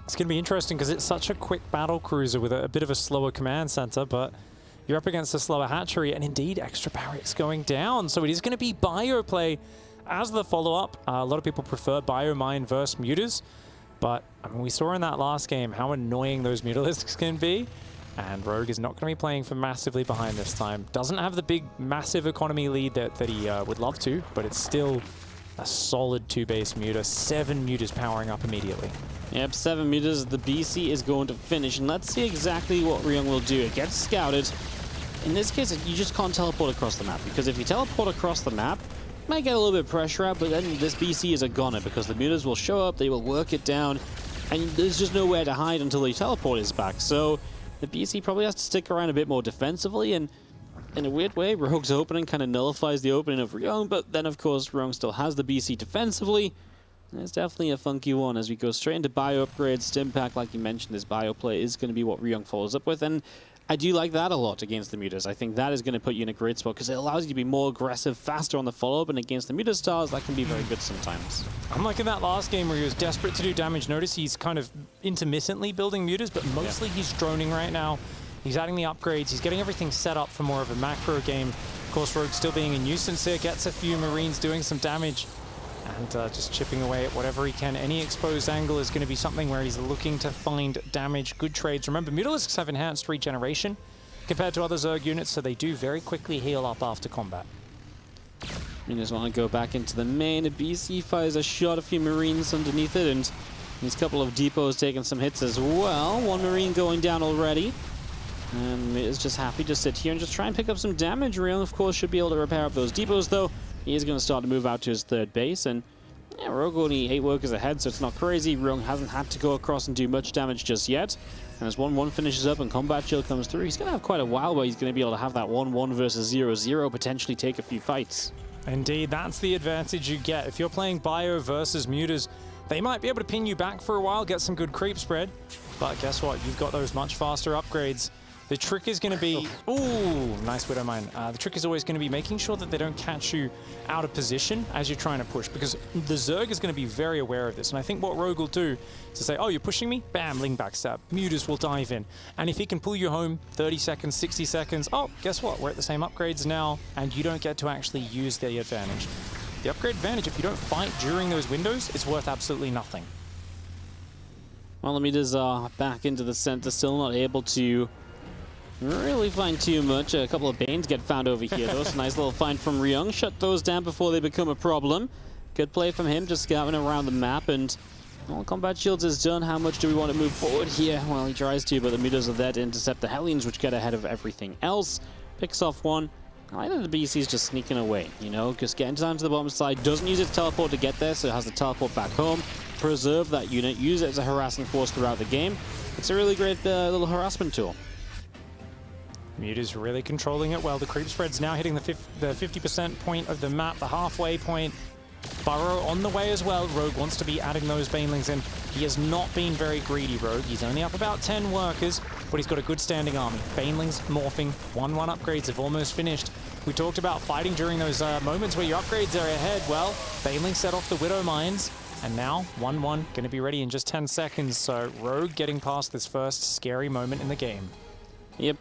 It's going to be interesting because it's such a quick battle cruiser with a bit of a slower command center, but you're up against a slower hatchery, and indeed, extra barracks going down. So it is going to be bio play as the follow-up. A lot of people prefer bio mine versus Mutas, but I mean, we saw in that last game how annoying those Mutalisks can be, and Rogue is not going to be playing for massively behind this time. Doesn't have the big, massive economy lead that he would love to, but it's still a solid 2-base Muta. 7 Mutas powering up immediately. Yep, 7 meters. The BC is going to finish. And let's see exactly what Ryung will do. It gets scouted. In this case, you just can't teleport across the map. Because if you teleport across the map, you might get a little bit of pressure out. But then this BC is a goner. Because the meters will show up. They will work it down. And there's just nowhere to hide until the teleport is back. So the BC probably has to stick around a bit more defensively. And in a weird way, Rogue's opening kind of nullifies the opening of Ryung. But then, of course, Ryung still has the BC defensively. It's definitely a funky one as we go straight into bio upgrades. Stimpack, like you mentioned, this bio play is going to be what Ryung follows up with. And I do like that a lot against the Mutas. I think that is going to put you in a great spot because it allows you to be more aggressive, faster on the follow-up. And against the Muta stars, that can be very good sometimes. Unlike in that last game where he was desperate to do damage, notice he's kind of intermittently building Mutas, but mostly he's droning right now. He's adding the upgrades. He's getting everything set up for more of a macro game. Of course, Rogue still being a nuisance here, gets a few Marines doing some damage. And just chipping away at whatever he can. Any exposed angle is going to be something where he's looking to find damage. Good trades. Remember, Mutalisks have enhanced regeneration compared to other Zerg units, so they do very quickly heal up after combat. You just want to go back into the main. BC fires a shot, a few Marines underneath it, and these couple of depots taking some hits as well. One Marine going down already. And is just happy to sit here and just try and pick up some damage. Ryung, of course, should be able to repair up those depots, though. He is going to start to move out to his third base, and yeah, Rogue only 8 workers ahead, so it's not crazy. Ryung hasn't had to go across and do much damage just yet. And as 1-1 finishes up and Combat Shield comes through, he's going to have quite a while where he's going to be able to have that 1-1 versus 0-0, potentially take a few fights. Indeed, that's the advantage you get. If you're playing Bio versus Mutas, they might be able to pin you back for a while, get some good creep spread, but guess what? You've got those much faster upgrades. The trick is going to be, ooh, nice Widow Mine. The trick is always going to be making sure that they don't catch you out of position as you're trying to push, because the Zerg is going to be very aware of this. And I think what Rogue will do is to say, oh, you're pushing me? Bam, Ling backstab. Mutas will dive in. And if he can pull you home 30 seconds, 60 seconds, oh, guess what? We're at the same upgrades now, and you don't get to actually use the advantage. The upgrade advantage, if you don't fight during those windows, it's worth absolutely nothing. Well, the Mutas are back into the center, still not able to really find too much. A couple of Banes get found over here, though. It's a nice little find from Ryung. Shut those down before they become a problem. Good play from him, just scouting around the map. And, well, Combat Shields is done. How much do we want to move forward here? Well, he tries to, but the Mutas are there to intercept the Hellions, which get ahead of everything else. Picks off one. I think the BC is just sneaking away, you know, just getting down to the bottom side. Doesn't use its teleport to get there, so it has to teleport back home. Preserve that unit. Use it as a harassing force throughout the game. It's a really great little harassment tool. Mutas really controlling it well. The creep spread's now hitting the 50% point of the map, the halfway point. Burrow on the way as well. Rogue wants to be adding those Banelings in. He has not been very greedy, Rogue. He's only up about 10 workers, but he's got a good standing army. Banelings morphing. 1-1 upgrades have almost finished. We talked about fighting during those moments where your upgrades are ahead. Well, Banelings set off the Widow Mines, and now 1-1 going to be ready in just 10 seconds. So Rogue getting past this first scary moment in the game. Yep.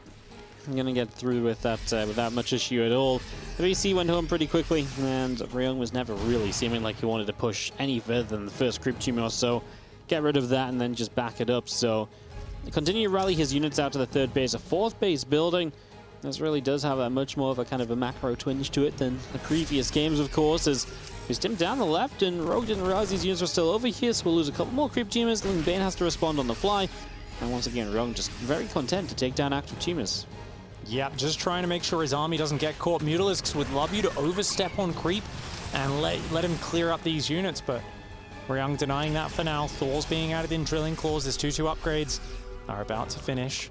I'm going to get through with that without much issue at all. The BC went home pretty quickly, and Ryung was never really seeming like he wanted to push any further than the first creep team or so. Get rid of that and then just back it up. So continue to rally his units out to the third base. A fourth base building. This really does have a much more of a kind of a macro twinge to it than the previous games, of course, as we stimmed down the left, and Rogue didn't realize these units were still over here, so we'll lose a couple more creep teamers, then Bane has to respond on the fly. And once again, Ryung just very content to take down active teamers. Yep, just trying to make sure his army doesn't get caught. Mutalisks would love you to overstep on creep and let him clear up these units, but Ryung denying that for now. Thor's being added in, Drilling Claws. His 2-2 upgrades are about to finish.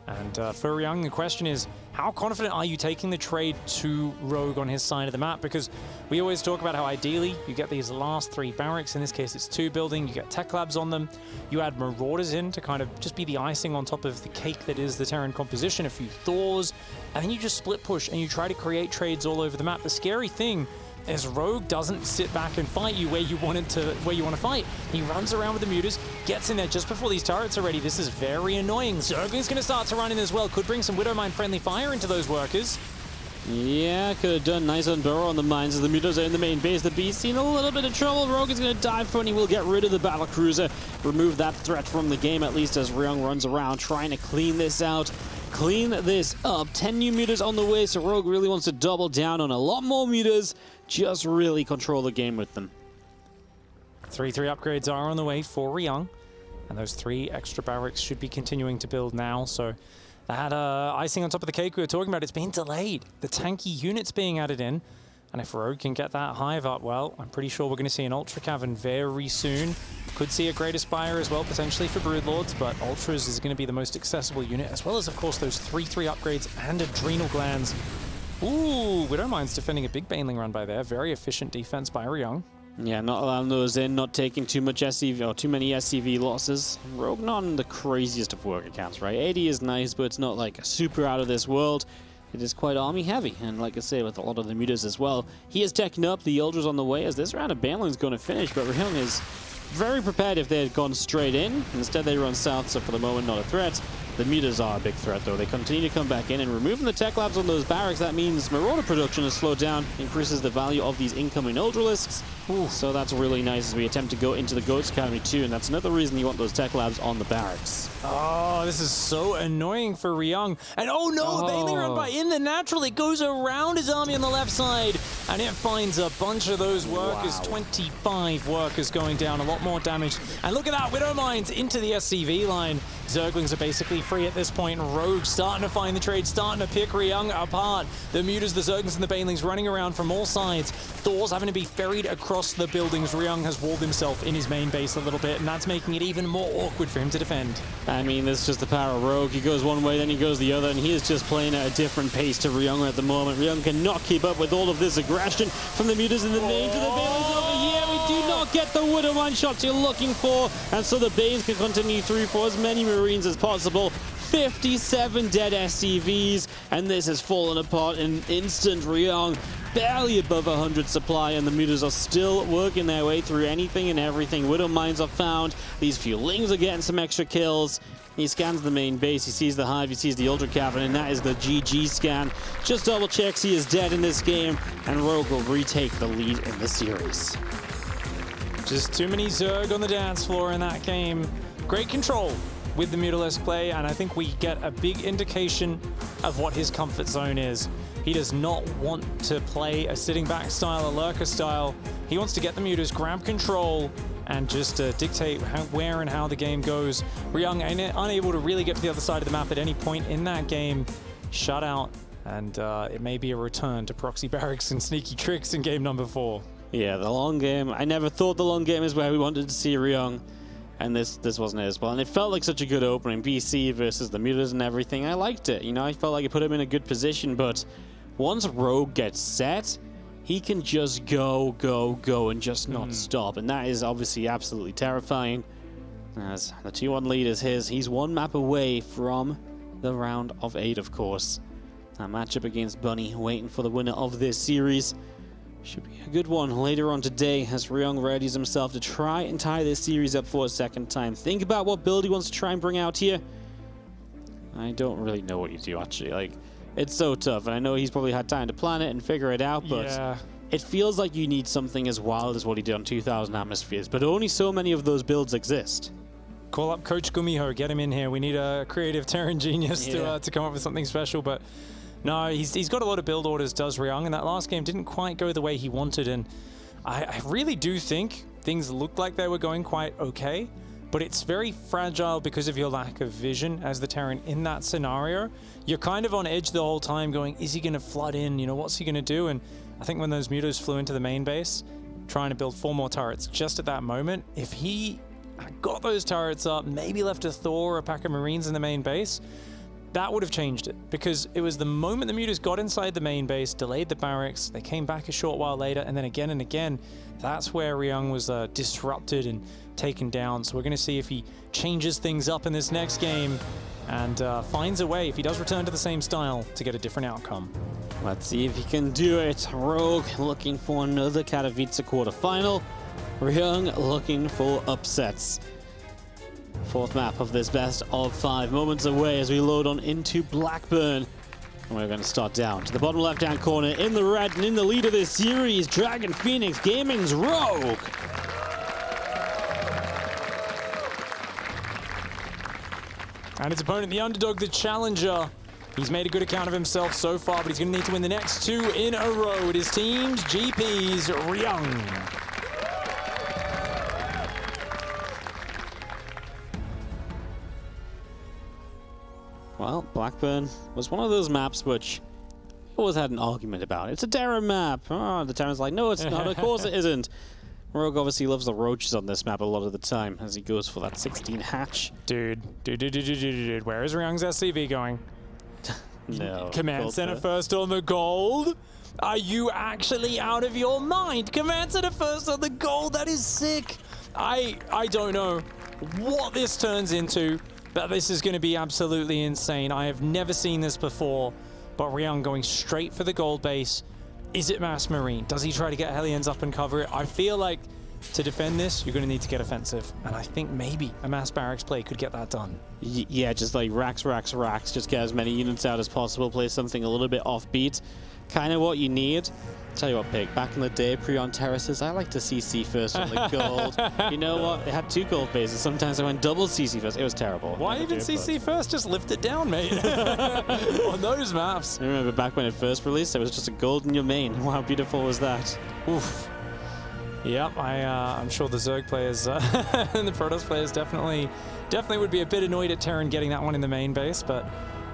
And for Ryung, the question is, how confident are you taking the trade to Rogue on his side of the map? Because we always talk about how ideally you get these last 3 barracks. In this case, it's 2 building. You get tech labs on them. You add Marauders in to kind of just be the icing on top of the cake that is the Terran composition. A few Thors. And then you just split push and you try to create trades all over the map. The scary thing is Rogue doesn't sit back and fight you where you want to fight. He runs around with the Mutas, gets in there just before these turrets are ready. This is very annoying. Zergling's going to start to run in as well. Could bring some Widowmine friendly fire into those workers. Yeah, could have done nice on Burrow on the mines as the Mutas are in the main base. The BC in a little bit of trouble. Rogue is going to dive for it, and he will get rid of the battlecruiser. Remove that threat from the game, at least as Ryung runs around trying to clean this out. Clean this up. 10 new Mutas on the way, so Rogue really wants to double down on a lot more Mutas. Just really control the game with them. 3-3 upgrades are on the way for Ryung. And those 3 extra barracks should be continuing to build now. So that icing on top of the cake we were talking about, it's been delayed. The tanky units being added in. And if Rogue can get that hive up, well, I'm pretty sure we're going to see an Ultra Cavern very soon. Could see a Great Aspire as well, potentially for Broodlords, but Ultras is going to be the most accessible unit, as well as, of course, those 3/3 upgrades and Adrenal Glands. Ooh, Widowmine's defending a big Baneling run by there. Very efficient defense by Ryung. Yeah, not allowing those in, not taking too much SCV or too many SCV losses. Rogue not on the craziest of work accounts, right? 80 is nice, but it's not like super out of this world. It is quite army heavy, and like I say, with a lot of the mutas as well. He is teching up, the Ultras on the way as this round of Baneling's going to finish, but Ryung is very prepared if they had gone straight in. Instead, they run south, so for the moment, not a threat. The mutas are a big threat, though. They continue to come back in, and removing the tech labs on those barracks, that means Marauder production is slowed down, increases the value of these incoming Ultralisks. So that's really nice as we attempt to go into the Goats Academy too, and that's another reason you want those tech labs on the barracks. Oh, this is so annoying for Ryung. And oh no, Baneling run by in the natural. It goes around his army on the left side, and it finds a bunch of those workers. 25 workers going down, a lot more damage. And look at that, Widowmines into the SCV line. Zerglings are basically free at this point. Rogue starting to find the trade, starting to pick Ryung apart. The Mutas, the Zerglings, and the Banelings running around from all sides. Thor's having to be ferried across the buildings. Ryung has walled himself in his main base a little bit, and that's making it even more awkward for him to defend. I mean, this is just the power of Rogue. He goes one way, then he goes the other, and he is just playing at a different pace to Ryung at the moment. Ryung cannot keep up with all of this aggression from the Mutas in the main to the Banelings over here. We do not get the Widowmine shots you're looking for, and so the Banes can continue through for as many Marines as possible. 57 dead SCVs, and this has fallen apart in an instant. Ryung barely above 100 supply, and the Mutas are still working their way through anything and everything. Widowmines are found. These Fuelings are getting some extra kills. He scans the main base, he sees the hive, he sees the Ultra Cavern, and that is the GG scan. Just double checks he is dead in this game, and Rogue will retake the lead in the series. Just too many Zerg on the dance floor in that game. Great control with the Mutalisk play, and I think we get a big indication of what his comfort zone is. He does not want to play a sitting back style, a lurker style. He wants to get the Mutas, grab control, and just dictate where and how the game goes. Ryung unable to really get to the other side of the map at any point in that game. Shut out, and it may be a return to proxy barracks and sneaky tricks in game number 4. Yeah, the long game. I never thought the long game is where we wanted to see Ryung. And this wasn't it as well. And it felt like such a good opening. BC versus the Mutas and everything. I liked it. You know, I felt like it put him in a good position. But once Rogue gets set, he can just go, and just not stop. And that is obviously absolutely terrifying. As the 2-1 lead is his. He's one map away from the round of 8, of course. That matchup against Bunny, waiting for the winner of this series. Should be a good one later on today as Ryung readies himself to try and tie this series up for a second time. Think about what build he wants to try and bring out here. I don't really know what you do, actually. Like, it's so tough, and I know he's probably had time to plan it and figure it out, but it feels like you need something as wild as what he did on 2000 Atmospheres, but only so many of those builds exist. Call up Coach Gumiho, get him in here. We need a creative Terran genius to come up with something special, but no, he's got a lot of build orders, does Ryung, and that last game didn't quite go the way he wanted, and I really do think things looked like they were going quite okay, but it's very fragile because of your lack of vision as the Terran in that scenario. You're kind of on edge the whole time going, is he going to flood in? You know, what's he going to do? And I think when those Mutas flew into the main base, trying to build 4 more turrets just at that moment, if he got those turrets up, maybe left a Thor or a pack of Marines in the main base, that would have changed it, because it was the moment the Mutas got inside the main base, delayed the barracks, they came back a short while later, and then again and again, that's where Ryung was disrupted and taken down. So we're going to see if he changes things up in this next game and finds a way, if he does return to the same style, to get a different outcome. Let's see if he can do it. Rogue looking for another Katowice quarterfinal. Ryung looking for upsets. 4th map of this best of 5, moments away as we load on into Blackburn. And we're going to start down to the bottom left-hand corner in the red, and in the lead of this series, Dragon Phoenix Gaming's Rogue. And his opponent, the underdog, the challenger. He's made a good account of himself so far, but he's going to need to win the next 2 in a row. It is team's GP's Ryung. Well, Blackburn was one of those maps which always had an argument about. It's a Terran map. Oh, the Terran's like, no, it's not. Of course it isn't. Rogue obviously loves the roaches on this map a lot of the time as he goes for that 16 hatch. Dude. Where is Ryung's SCV going? No. Command Center first on the gold? Are you actually out of your mind? Command Center first on the gold? That is sick. I don't know what this turns into, but this is going to be absolutely insane. I have never seen this before, but Ryung going straight for the gold base. Is it Mass Marine? Does he try to get Hellions up and cover it? I feel like to defend this, you're going to need to get offensive. And I think maybe a Mass Barracks play could get that done. Yeah, just like racks. Just get as many units out as possible. Play something a little bit offbeat. Kind of what you need. Tell you what, Pig, back in the day, pre-on terraces, I like to CC first on the gold. You know what? It had 2 gold bases. Sometimes I went double CC first. It was terrible. Why even CC first? Just lift it down, mate. On those maps. I remember back when it first released, it was just a gold in your main. How beautiful was that? Oof. Yep, I'm sure the Zerg players and the Protoss players definitely would be a bit annoyed at Terran getting that one in the main base, but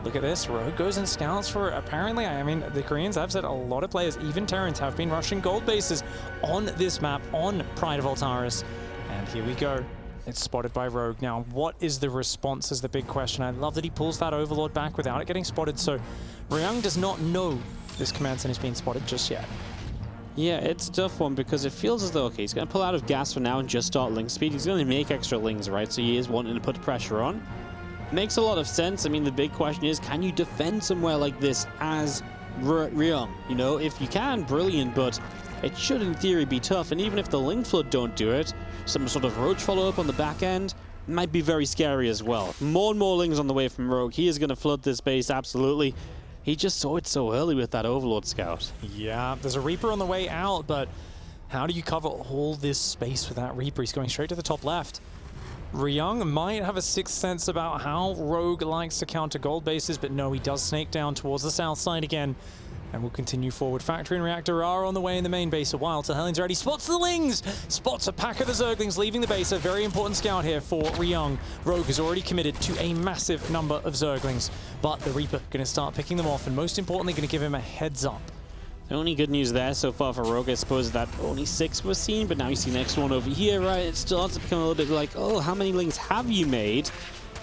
look at this. Rogue goes and scouts for, apparently, I mean, the Koreans have said a lot of players, even Terrans, have been rushing gold bases on this map, on Pride of Altaris. And here we go. It's spotted by Rogue. Now, what is the response is the big question. I love that he pulls that Overlord back without it getting spotted. So Ryung does not know this command center is being spotted just yet. Yeah, it's a tough one because it feels as though, okay, he's going to pull out of gas for now and just start link speed. He's going to make extra lings, right? So he is wanting to put pressure on. Makes a lot of sense. I mean, the big question is, can you defend somewhere like this as Ryung? You know, if you can, brilliant, but it should in theory be tough. And even if the link flood don't do it, some sort of roach follow-up on the back end might be very scary as well. More and more lings on the way from Rogue. He is going to flood this base, absolutely. He just saw it so early with that Overlord Scout. Yeah, there's a Reaper on the way out, but how do you cover all this space with that Reaper? He's going straight to the top left. Ryung might have a sixth sense about how Rogue likes to counter gold bases, but no, he does snake down towards the south side again. And we'll continue forward. Factory and Reactor are on the way in the main base a while. So Hellions already spots the Lings! Spots a pack of the Zerglings leaving the base. A very important scout here for Ryung. Rogue has already committed to a massive number of Zerglings. But the Reaper going to start picking them off, and most importantly, going to give him a heads up. The only good news there so far for Rogue, I suppose, is that only 6 were seen, but now you see the next one over here, right? It starts to become a little bit like, oh, how many Lings have you made?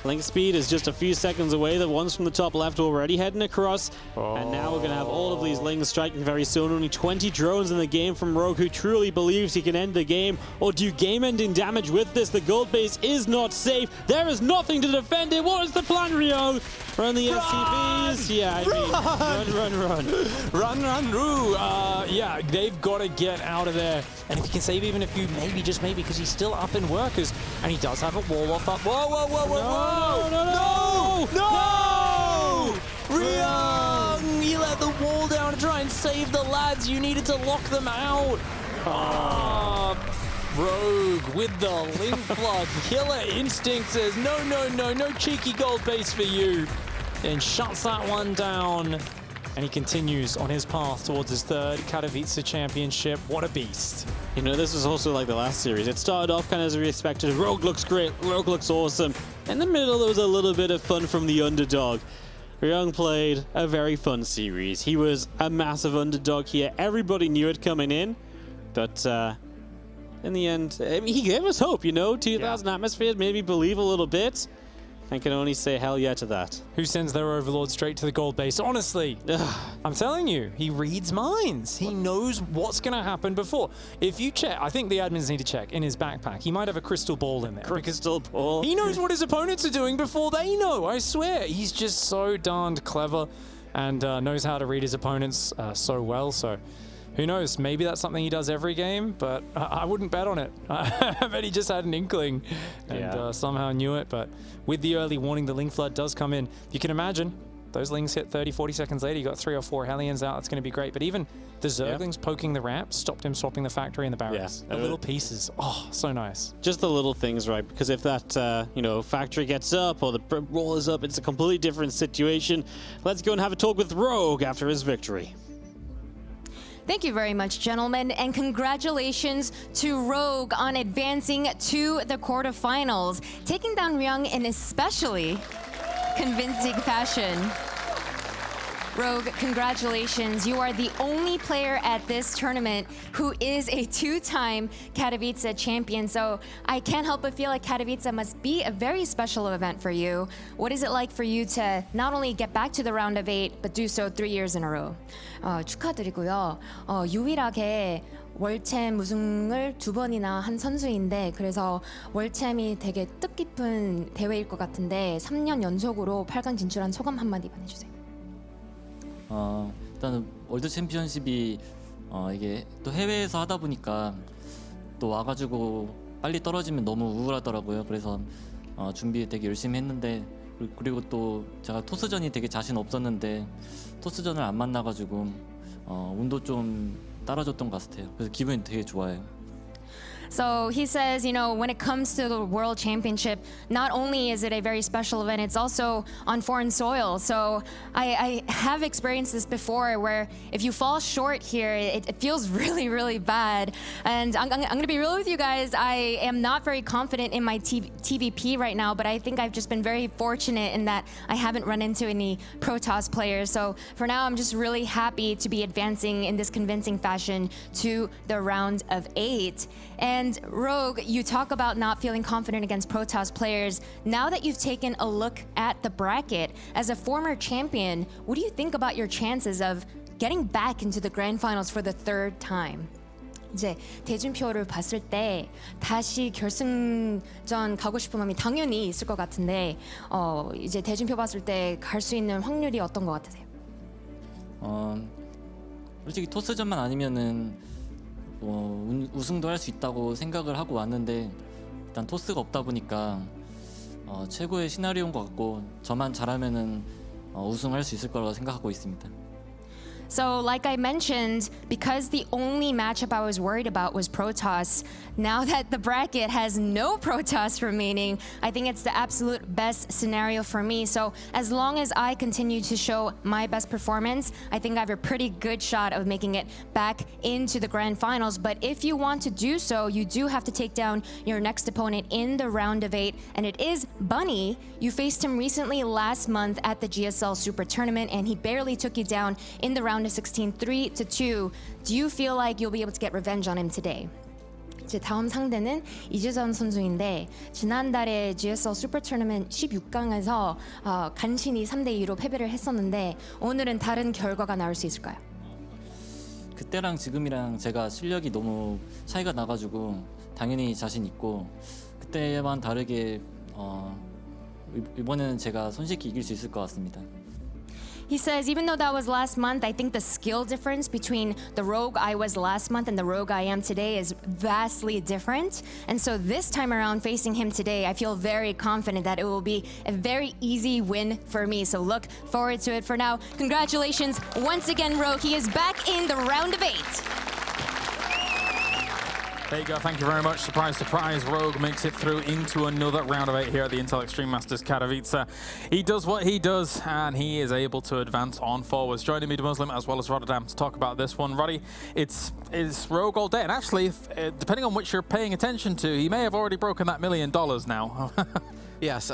Link speed is just a few seconds away. The ones from the top left already heading across. And now we're going to have all of these Lings striking very soon. Only 20 drones in the game from Rogue, who truly believes he can end the game or do game-ending damage with this. The gold base is not safe. There is nothing to defend it. What is the plan, Ryung? Run the SCVs? Yeah, I mean, run. Yeah, they've got to get out of there. And if he can save even a few, maybe, just maybe, because he's still up in workers. And he does have a wall off up. Whoa. No! Ryung! You let the wall down to try and save the lads. You needed to lock them out. Rogue with the link flood. Killer Instinct says, no cheeky gold base for you. And shuts that one down. And he continues on his path towards his 3rd Katowice championship. What a beast. You know, this was also like the last series. It started off kind of as we expected. Rogue looks great. Rogue looks awesome. In the middle, there was a little bit of fun from the underdog. Ryung played a very fun series. He was a massive underdog here. Everybody knew it coming in. But in the end, I mean, he gave us hope, you know? 2,000 atmospheres, maybe believe a little bit. I can only say hell yeah to that. Who sends their Overlord straight to the gold base? Honestly, I'm telling you, he reads minds. He knows what's going to happen before. If you check, I think the admins need to check in his backpack. He might have a crystal ball in there. Crystal ball. He knows what his opponents are doing before they know, I swear. He's just so darned clever and knows how to read his opponents so well. So who knows? Maybe that's something he does every game, but I wouldn't bet on it. I bet he just had an inkling and somehow knew it. But with the early warning, the Link Flood does come in. You can imagine those Lings hit 30, 40 seconds later. You got 3 or 4 Hellions out. That's going to be great. But even the Zerglings poking the ramp stopped him swapping the factory and the barracks. The little pieces. Oh, so nice. Just the little things, right? Because if that, factory gets up or the wall is up, it's a completely different situation. Let's go and have a talk with Rogue after his victory. Thank you very much, gentlemen, and congratulations to Rogue on advancing to the quarterfinals, taking down Ryung, and especially convincing fashion. Rogue, congratulations. You are the only player at this tournament who is a two-time Katowice champion. So I can't help but feel like Katowice must be a very special event for you. What is it like for you to not only get back to the round of 8, but do so 3 years in a row? 축하드리고요. 유일하게 월챔 우승을 2번이나 한 선수인데 그래서 월챔이 되게 뜻깊은 대회일 것 같은데 3년 연속으로 8강 진출한 소감 한마디 보내주세요. 일단은 월드 챔피언십이 이게 또 해외에서 하다 보니까 또 와가지고 빨리 떨어지면 너무 우울하더라고요. 그래서 준비 되게 열심히 했는데 그리고 또 제가 토스전이 되게 자신 없었는데 토스전을 안 만나가지고 운도 좀 따라줬던 것 같아요. 그래서 기분이 되게 좋아요. So he says, you know, when it comes to the World Championship, not only is it a very special event, it's also on foreign soil. So I have experienced this before where if you fall short here, it feels really, really bad. And I'm going to be real with you guys. I am not very confident in my TVP right now, but I think I've just been very fortunate in that I haven't run into any Protoss players. So for now, I'm just really happy to be advancing in this convincing fashion to the round of 8. And Rogue, you talk about not feeling confident against Protoss players. Now that you've taken a look at the bracket, as a former champion, what do you think about your chances of getting back into the grand finals for the 3rd time? 이제 대준표를 봤을 때 다시 결승전 가고 싶은 마음이 당연히 있을 것 같은데 이제 대준표 봤을 때 갈 수 있는 확률이 어떤 것 같으세요? 솔직히 토스전만 아니면은 우승도 할 수 있다고 생각을 하고 왔는데 일단 토스가 없다 보니까 최고의 시나리오인 것 같고 저만 잘하면은 우승할 수 있을 거라고 생각하고 있습니다. So like I mentioned, because the only matchup I was worried about was Protoss, now that the bracket has no Protoss remaining, I think it's the absolute best scenario for me. So as long as I continue to show my best performance, I think I have a pretty good shot of making it back into the grand finals. But if you want to do so, you do have to take down your next opponent in the round of 8, and it is Bunny. You faced him recently last month at the GSL Super Tournament, and he barely took you down in the round of 16, 3-2. Do you feel like you'll be able to get revenge on him today? 이제 다음 상대는 이재선 선수인데 지난달에 GSL 슈퍼 토너먼트 16강에서 간신히 3대2로 패배를 했었는데 오늘은 다른 결과가 나올 수 있을까요? 그때랑 지금이랑 제가 실력이 너무 차이가 나가지고 당연히 자신 있고 그때만 다르게 이번에는 제가 손쉽게 이길 수 있을 것 같습니다. He says, even though that was last month, I think the skill difference between the Rogue I was last month and the Rogue I am today is vastly different. And so this time around, facing him today, I feel very confident that it will be a very easy win for me. So look forward to it. For now, congratulations once again, Rogue. He is back in the round of 8. There you go, thank you very much. Surprise, surprise, Rogue makes it through into another round of 8 here at the Intel Extreme Masters Katowice. He does what he does, and he is able to advance on forwards. Joining me, Muslim, as well as Rotterdam, to talk about this one. Roddy, it's Rogue all day, and actually, depending on which you're paying attention to, he may have already broken that $1 million now. Yes,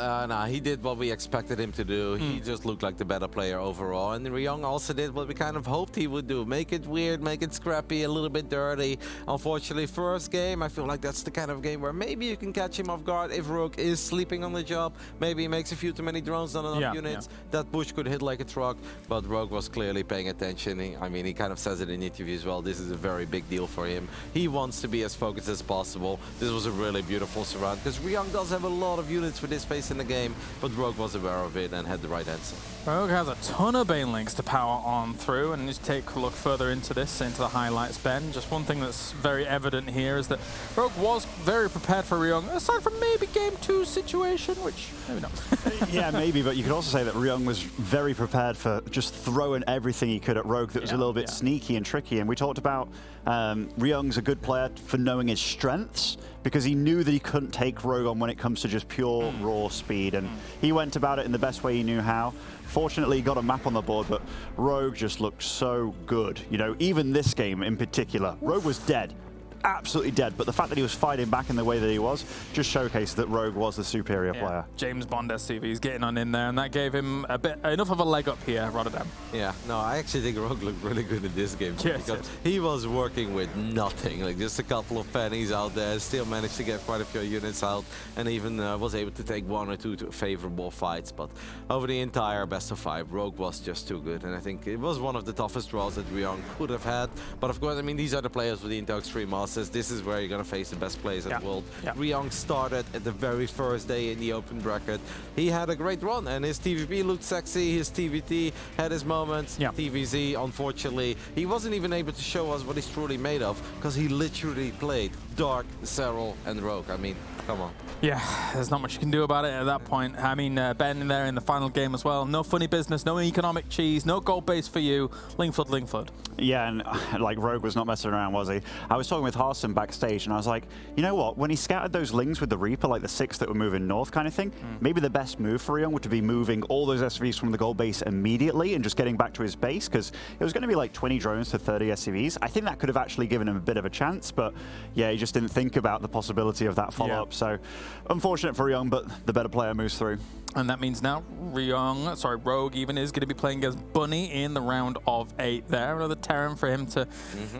he did what we expected him to do. He just looked like the better player overall. And Ryong also did what we kind of hoped he would do. Make it weird, make it scrappy, a little bit dirty. Unfortunately, first game, I feel like that's the kind of game where maybe you can catch him off guard if Rogue is sleeping on the job. Maybe he makes a few too many drones, not enough units. That push could hit like a truck, but Rogue was clearly paying attention. He kind of says it in the interview as well. This is a very big deal for him. He wants to be as focused as possible. This was a really beautiful surround, because Ryong does have a lot of units with this face in the game, but Rogue was aware of it and had the right answer. Rogue has a ton of Banelinks to power on through, and just take a look further into this, into the highlights, Ben. Just one thing that's very evident here is that Rogue was very prepared for Ryong, aside from maybe Game 2 situation, which maybe not. Yeah, maybe, but you could also say that Ryong was very prepared for just throwing everything he could at Rogue that was a little bit sneaky and tricky. And we talked about Ryong's a good player for knowing his strengths, because he knew that he couldn't take Rogue on when it comes to just pure raw speed, and he went about it in the best way he knew how. Fortunately, he got a map on the board, but Rogue just looked so good. You know, even this game in particular, Rogue was dead absolutely dead. But the fact that he was fighting back in the way that he was just showcased that Rogue was the superior player. James Bond SCV is getting on in there, and that gave him enough of a leg up here, Rotterdam. Yeah, no, I actually think Rogue looked really good in this game. Yes, because he was working with nothing, like just a couple of pennies out there, still managed to get quite a few units out, and even was able to take 1 or 2 favorable fights. But over the entire best of 5, Rogue was just too good, and I think it was one of the toughest draws that Ryong could have had. But of course, I mean, these are the players with the Intel Extreme Masters. This is where you're going to face the best players in the world. Ryong started at the very first day in the open bracket. He had a great run, and his TVP looked sexy, his TVT had his moments. TVZ, unfortunately, he wasn't even able to show us what he's truly made of, because he literally played Dark, Serral, and Rogue. I mean, come on. Yeah, there's not much you can do about it at that point. I mean, Ben in there in the final game as well. No funny business, no economic cheese, no gold base for you. Lingford. Yeah, and like Rogue was not messing around, was he? I was talking with Harson backstage, and I was like, you know what? When he scattered those lings with the Reaper, like the 6 that were moving north kind of thing, maybe the best move for Ryong would be moving all those SCVs from the gold base immediately and just getting back to his base, because it was going to be like 20 drones to 30 SCVs. I think that could have actually given him a bit of a chance, but yeah, he just didn't think about the possibility of that follow-up. So unfortunate for Ryong, but the better player moves through. And that means now Rogue even is going to be playing against Bunny in the round of 8 there. Another Terran for him to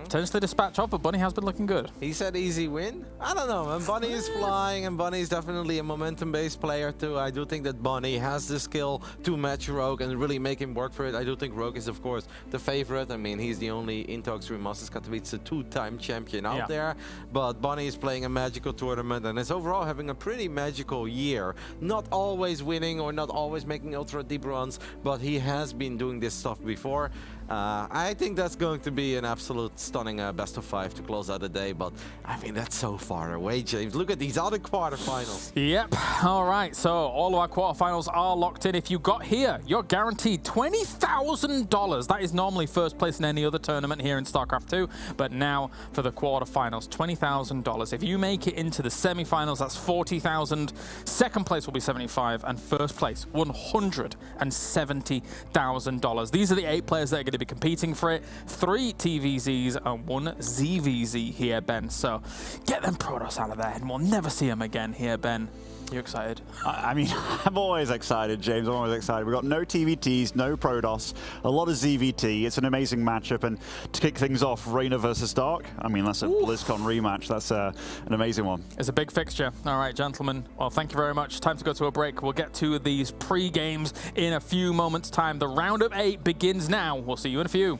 potentially dispatch off, but Bunny has been looking good. He said easy win? I don't know, and Bunny is flying, and Bunny is definitely a momentum-based player too. I do think that Bunny has the skill to match Rogue and really make him work for it. I do think Rogue is, of course, the favorite. I mean, he's the only Intel Extreme Masters Katowice 2-time champion out there, but Bunny is playing a magical tournament and is overall having a pretty magical year. Not always winning or not always making ultra deep runs, but he has been doing this stuff before. I think that's going to be an absolute stunning best of 5 to close out the day, but I mean, that's so far away, James. Look at these other quarterfinals. Yep. All right, so all of our quarterfinals are locked in. If you got here, you're guaranteed $20,000. That is normally first place in any other tournament here in StarCraft 2, but now for the quarterfinals, $20,000. If you make it into the semifinals, that's $40,000. Second place will be $75,000, and first place, $170,000. These are the 8 players that are going to be competing for it. 3 TVZs and 1 ZVZ here, Ben. So get them Protoss out of there, and we'll never see them again here, Ben. You excited? I mean, I'm always excited, James. I'm always excited. We've got no TVTs, no Protoss, a lot of ZVT. It's an amazing matchup. And to kick things off, Reyna versus Dark. I mean, that's a BlizzCon rematch. That's an amazing one. It's a big fixture. All right, gentlemen. Well, thank you very much. Time to go to a break. We'll get to these pre-games in a few moments' time. The round of 8 begins now. We'll see you in a few.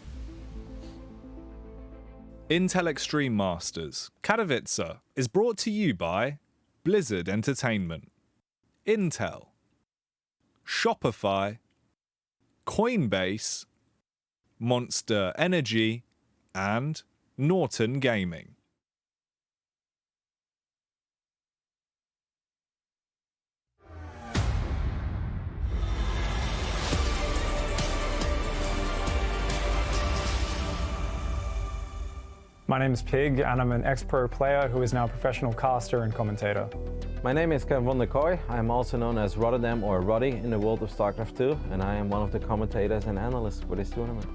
Intel Extreme Masters Katowice is brought to you by Blizzard Entertainment, Intel, Shopify, Coinbase, Monster Energy, and Norton Gaming. My name is Pig, and I'm an ex-pro player who is now a professional caster and commentator. My name is Kevin van der Kooi. I am also known as Rotterdam or Roddy in the world of StarCraft 2, and I am one of the commentators and analysts for this tournament.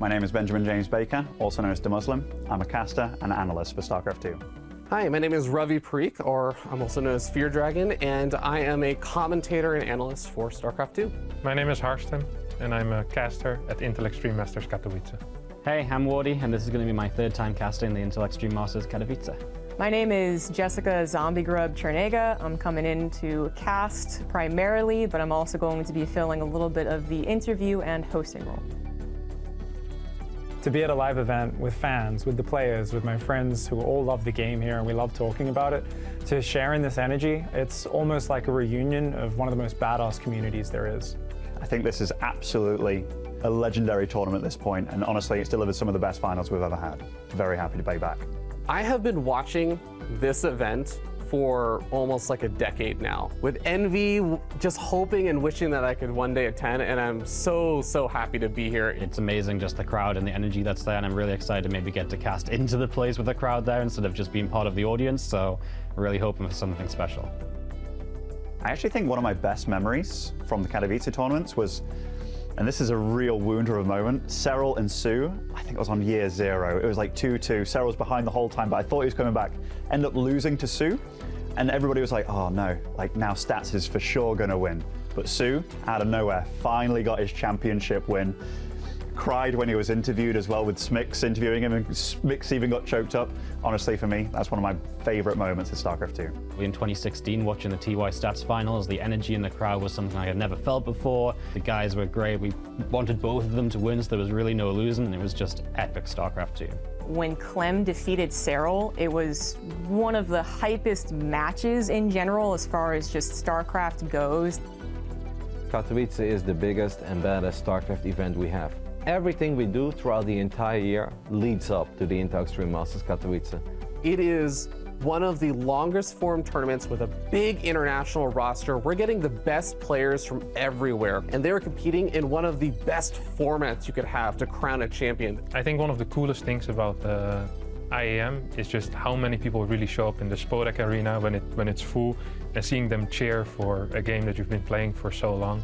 My name is Benjamin James Baker, also known as The Muslim. I'm a caster and analyst for StarCraft 2. Hi, my name is Ravi Parikh, or I'm also known as Fear Dragon, and I am a commentator and analyst for StarCraft 2. My name is Harstem, and I'm a caster at Intel Extreme Masters Katowice. Hey, I'm Wardy, and this is going to be my 3rd time casting the Intel Extreme Masters Katowice. My name is Jessica Zombie Grub Chernega. I'm coming in to cast primarily, but I'm also going to be filling a little bit of the interview and hosting role. To be at a live event with fans, with the players, with my friends who all love the game here and we love talking about it, to share in this energy, it's almost like a reunion of one of the most badass communities there is. I think this is absolutely a legendary tournament at this point, and honestly, it's delivered some of the best finals we've ever had. Very happy to be back. I have been watching this event for almost like a decade now, with envy, just hoping and wishing that I could one day attend, and I'm so happy to be here. It's amazing, just the crowd and the energy that's there, and I'm really excited to maybe get to cast into the place with the crowd there instead of just being part of the audience, so I'm really hoping for something special. I actually think one of my best memories from the Katowice tournaments was And this is a real wounder of a moment. Serral and Sue, I think it was on year 0. It was like 2-2. Serral was behind the whole time, but I thought he was coming back. Ended up losing to Sue. And everybody was like, oh no, like now Stats is for sure gonna win. But Sue, out of nowhere, finally got his championship win. Cried when he was interviewed as well, with Smix interviewing him, and Smix even got choked up. Honestly, for me, that's one of my favorite moments in StarCraft 2. In 2016, watching the TY Stats finals, the energy in the crowd was something I had never felt before. The guys were great. We wanted both of them to win, so there was really no losing, and it was just epic StarCraft 2. When Clem defeated Serral, it was one of the hypest matches in general as far as just StarCraft goes. Katowice is the biggest and baddest StarCraft event we have. Everything we do throughout the entire year leads up to the Intel Extreme Masters Katowice. It is one of the longest form tournaments with a big international roster. We're getting the best players from everywhere, and they're competing in one of the best formats you could have to crown a champion. I think one of the coolest things about IEM is just how many people really show up in the Spodek arena when it's full, and seeing them cheer for a game that you've been playing for so long.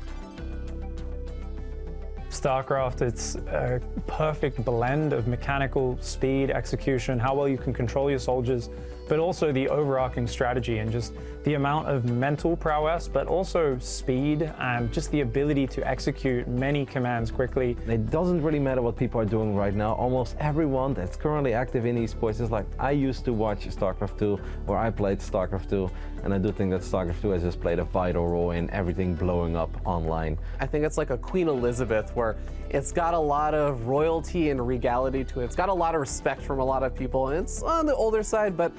StarCraft, it's a perfect blend of mechanical speed, execution, how well you can control your soldiers, but also the overarching strategy and just the amount of mental prowess, but also speed and just the ability to execute many commands quickly. It doesn't really matter what people are doing right now. Almost everyone that's currently active in esports is like, I used to watch StarCraft 2, or I played StarCraft 2, and I do think that StarCraft 2 has just played a vital role in everything blowing up online. I think it's like a Queen Elizabeth, where it's got a lot of royalty and regality to it. It's got a lot of respect from a lot of people, and it's on the older side, but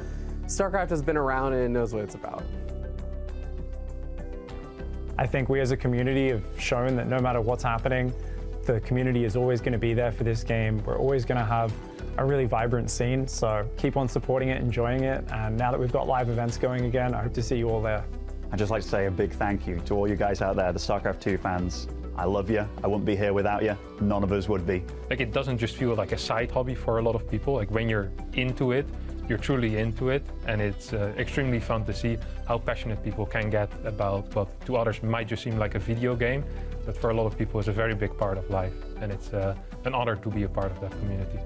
StarCraft has been around and it knows what it's about. I think we as a community have shown that no matter what's happening, the community is always going to be there for this game. We're always going to have a really vibrant scene, so keep on supporting it, enjoying it, and now that we've got live events going again, I hope to see you all there. I'd just like to say a big thank you to all you guys out there, the StarCraft 2 fans. I love you. I wouldn't be here without you. None of us would be. Like, it doesn't just feel like a side hobby for a lot of people. Like, when you're into it, you're truly into it, and it's extremely fun to see how passionate people can get about what to others might just seem like a video game, but for a lot of people is a very big part of life, and it's an honor to be a part of that community.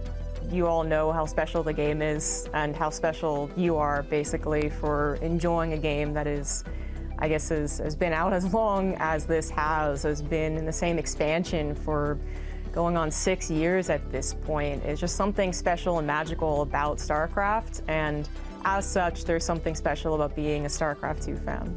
You all know how special the game is and how special you are basically for enjoying a game that is, I guess, has been out as long as this has been in the same expansion for going on 6 years at this point. It's just something special and magical about StarCraft, and as such, there's something special about being a StarCraft 2 fan.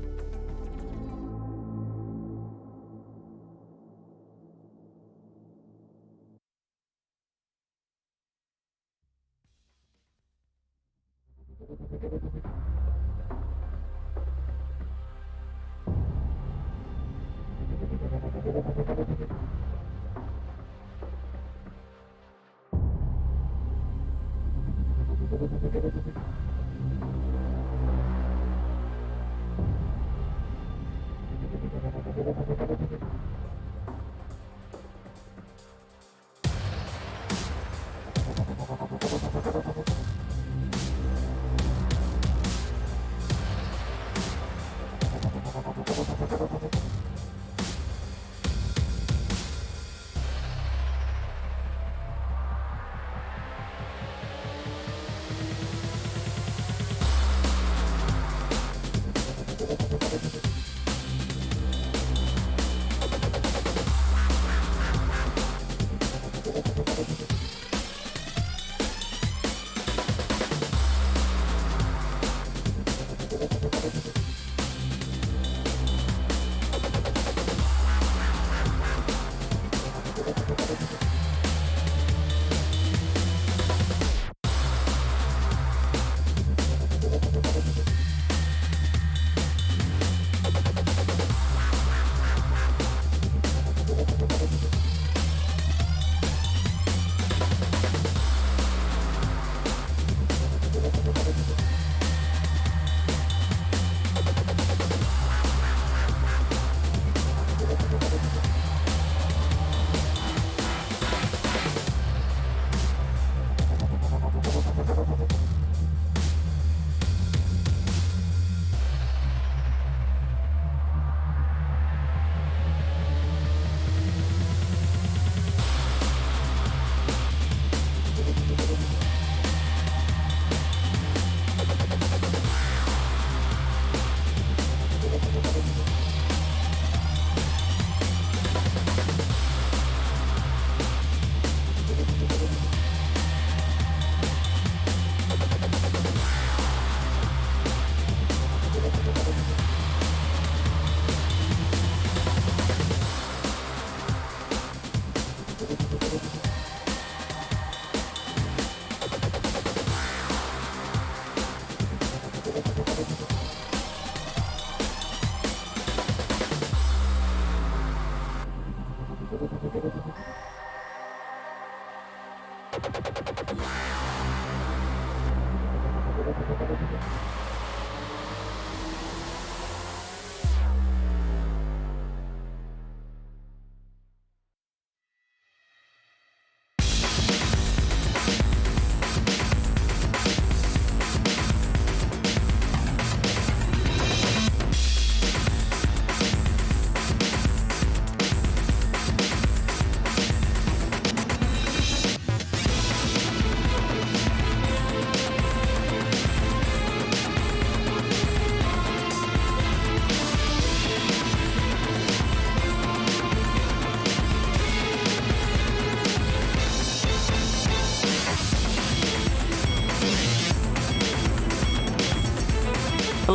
Hello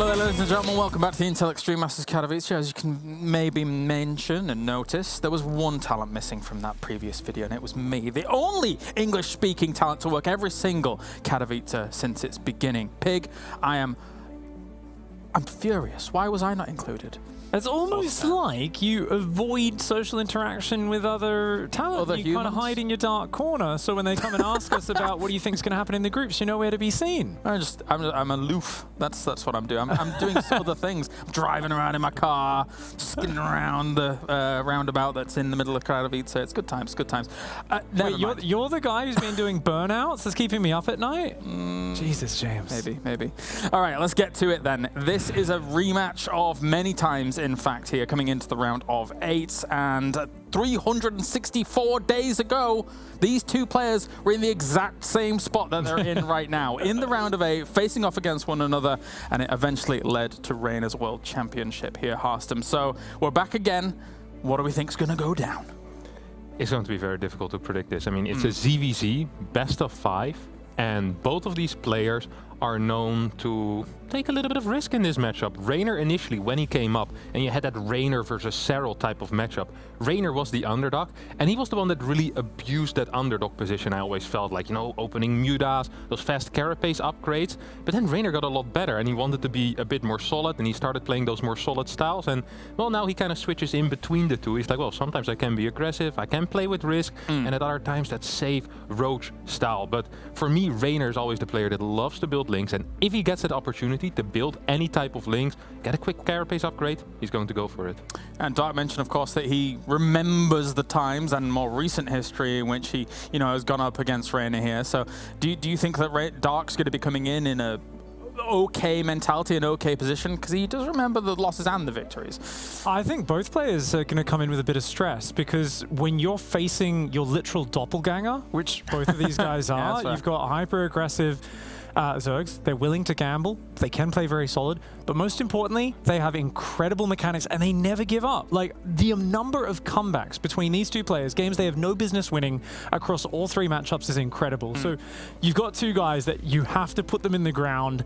there, ladies and gentlemen. Welcome back to the Intel Extreme Masters Katowice. As you can maybe mention and notice, there was one talent missing from that previous video, and it was me, the only English-speaking talent to work every single Katowice since its beginning. Pig, I'm furious. Why was I not included? It's almost like you avoid social interaction with other talent. Other you kind of hide in your dark corner, so when they come and ask us about what do you think is going to happen in the groups, you know where to be seen. I'm aloof. That's what I'm doing. I'm doing some other things. I'm driving around in my car, skinning around the roundabout that's in the middle of Katowice. It's good times. Good times. Wait, you're the guy who's been doing burnouts that's keeping me up at night? Jesus, James. Maybe. All right, let's get to it then. This is a rematch of many times, in fact, here, coming into the round of 8. And 364 days ago, these two players were in the exact same spot that they're in right now, in the round of 8, facing off against one another, and it eventually led to Reina's World Championship here, Harstem. So we're back again. What do we think is going to go down? It's going to be very difficult to predict this. I mean, it's a ZVZ, best of 5, and both of these players are known to take a little bit of risk in this matchup. Reiner initially, when he came up, and you had that Reiner versus Serral type of matchup, Reiner was the underdog, and he was the one that really abused that underdog position. I always felt like, you know, opening Mudas, those fast carapace upgrades, but then Reiner got a lot better, and he wanted to be a bit more solid, and he started playing those more solid styles, and, well, now he kind of switches in between the two. He's like, well, sometimes I can be aggressive, I can play with risk, and at other times that safe Roach style. But for me, Reiner is always the player that loves to build links, and if he gets that opportunity to build any type of links, get a quick carapace upgrade, he's going to go for it. And Dark mentioned, of course, that he remembers the times and more recent history in which he, you know, has gone up against Reiner here. So do you think that Dark's going to be coming in a okay mentality, an okay position? Because he does remember the losses and the victories. I think both players are going to come in with a bit of stress, because when you're facing your literal doppelganger, which both of these guys are, you've got hyper-aggressive Zergs. They're willing to gamble, they can play very solid, but most importantly, they have incredible mechanics and they never give up. Like, the number of comebacks between these two players, games they have no business winning across all 3 matchups, is incredible. So you've got 2 guys that you have to put them in the ground.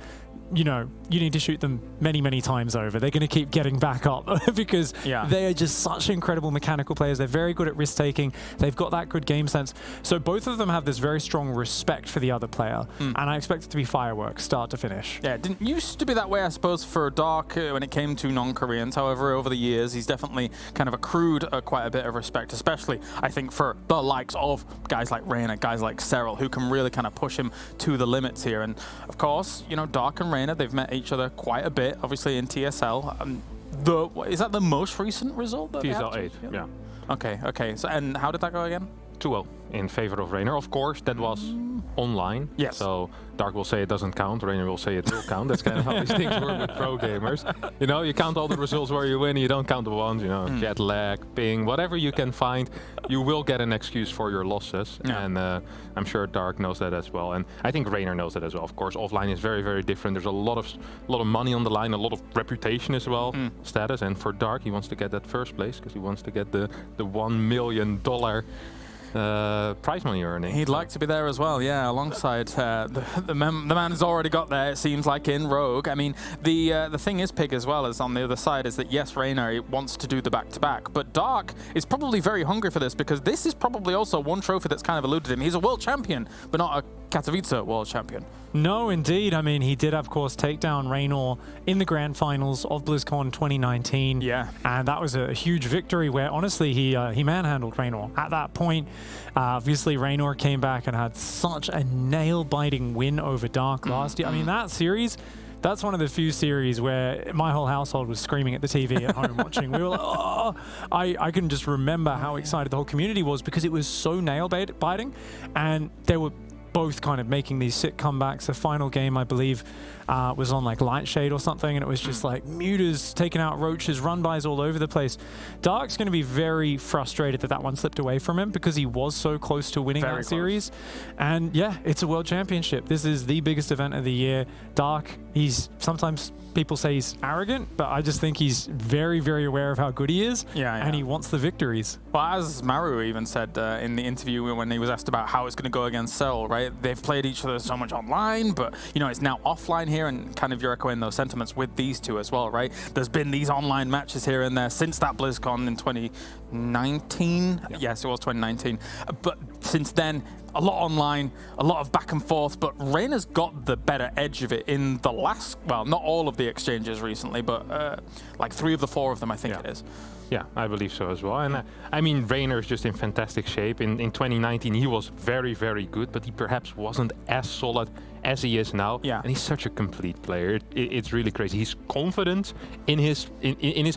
You know, you need to shoot them many, many times over. They're going to keep getting back up because they are just such incredible mechanical players. They're very good at risk-taking. They've got that good game sense. So both of them have this very strong respect for the other player, and I expect it to be fireworks, start to finish. Yeah, it didn't used to be that way, I suppose, for Dark when it came to non-Koreans. However, over the years, he's definitely kind of accrued quite a bit of respect, especially, I think, for the likes of guys like Reina, guys like Serral, who can really kind of push him to the limits here. And, of course, you know, Dark and Reina, they've met each other quite a bit, obviously in TSL. Is that the most recent result? That TSL 8, yeah. Okay. So, and how did that go again? 2-0 in favor of Reiner. Of course, that was online. Yes. So Dark will say it doesn't count, Reiner will say it will count. That's kind of how these things work with pro gamers. You know, you count all the results where you win, you don't count the ones, you know, jet lag, ping, whatever you can find, you will get an excuse for your losses. Yeah. And I'm sure Dark knows that as well. And I think Reiner knows that as well. Of course, offline is very, very different. There's a lot of money on the line, a lot of reputation as well, status. And for Dark, he wants to get that first place because he wants to get the $1 million prize money earning. He'd like to be there as well, yeah, alongside the man who's already got there, it seems like, in Rogue. I mean, the thing is, Pig, as well, is on the other side, is that yes, Reiner wants to do the back-to-back, but Dark is probably very hungry for this, because this is probably also one trophy that's kind of eluded him. He's a world champion, but not a Katowice world champion. No, indeed. I mean, he did, of course, take down Raynor in the grand finals of BlizzCon 2019. Yeah. And that was a huge victory where, honestly, he manhandled Raynor. At that point, obviously, Raynor came back and had such a nail-biting win over Dark last year. I mean, that series... That's one of the few series where my whole household was screaming at the TV at home watching. We were like, oh! I can just remember how excited the whole community was because it was so nail-biting. And they were both kind of making these sick comebacks. The final game, I believe, was on like Lightshade or something, and it was just like mutas taking out roaches, run-bys all over the place. Dark's going to be very frustrated that that one slipped away from him because he was so close to winning that series. And yeah, it's a world championship. This is the biggest event of the year. Dark, he's sometimes people say he's arrogant, but I just think he's very, very aware of how good he is, and he wants the victories. Well, as Maru even said in the interview when he was asked about how it's going to go against Cell, right? They've played each other so much online, but you know it's now offline here, and kind of you're echoing those sentiments with these two as well, right? There's been these online matches here and there since that BlizzCon in 2019. Yes, it was 2019. But since then, a lot online, a lot of back and forth, but Reyna's got the better edge of it in the last, well, not all of the exchanges recently, but like 3 of the 4 of them, I think it is. Yeah, I believe so as well. And I mean, Raynor is just in fantastic shape. In 2019, he was very, very good, but he perhaps wasn't as solid as he is now. Yeah. And he's such a complete player. It's really crazy. He's confident in his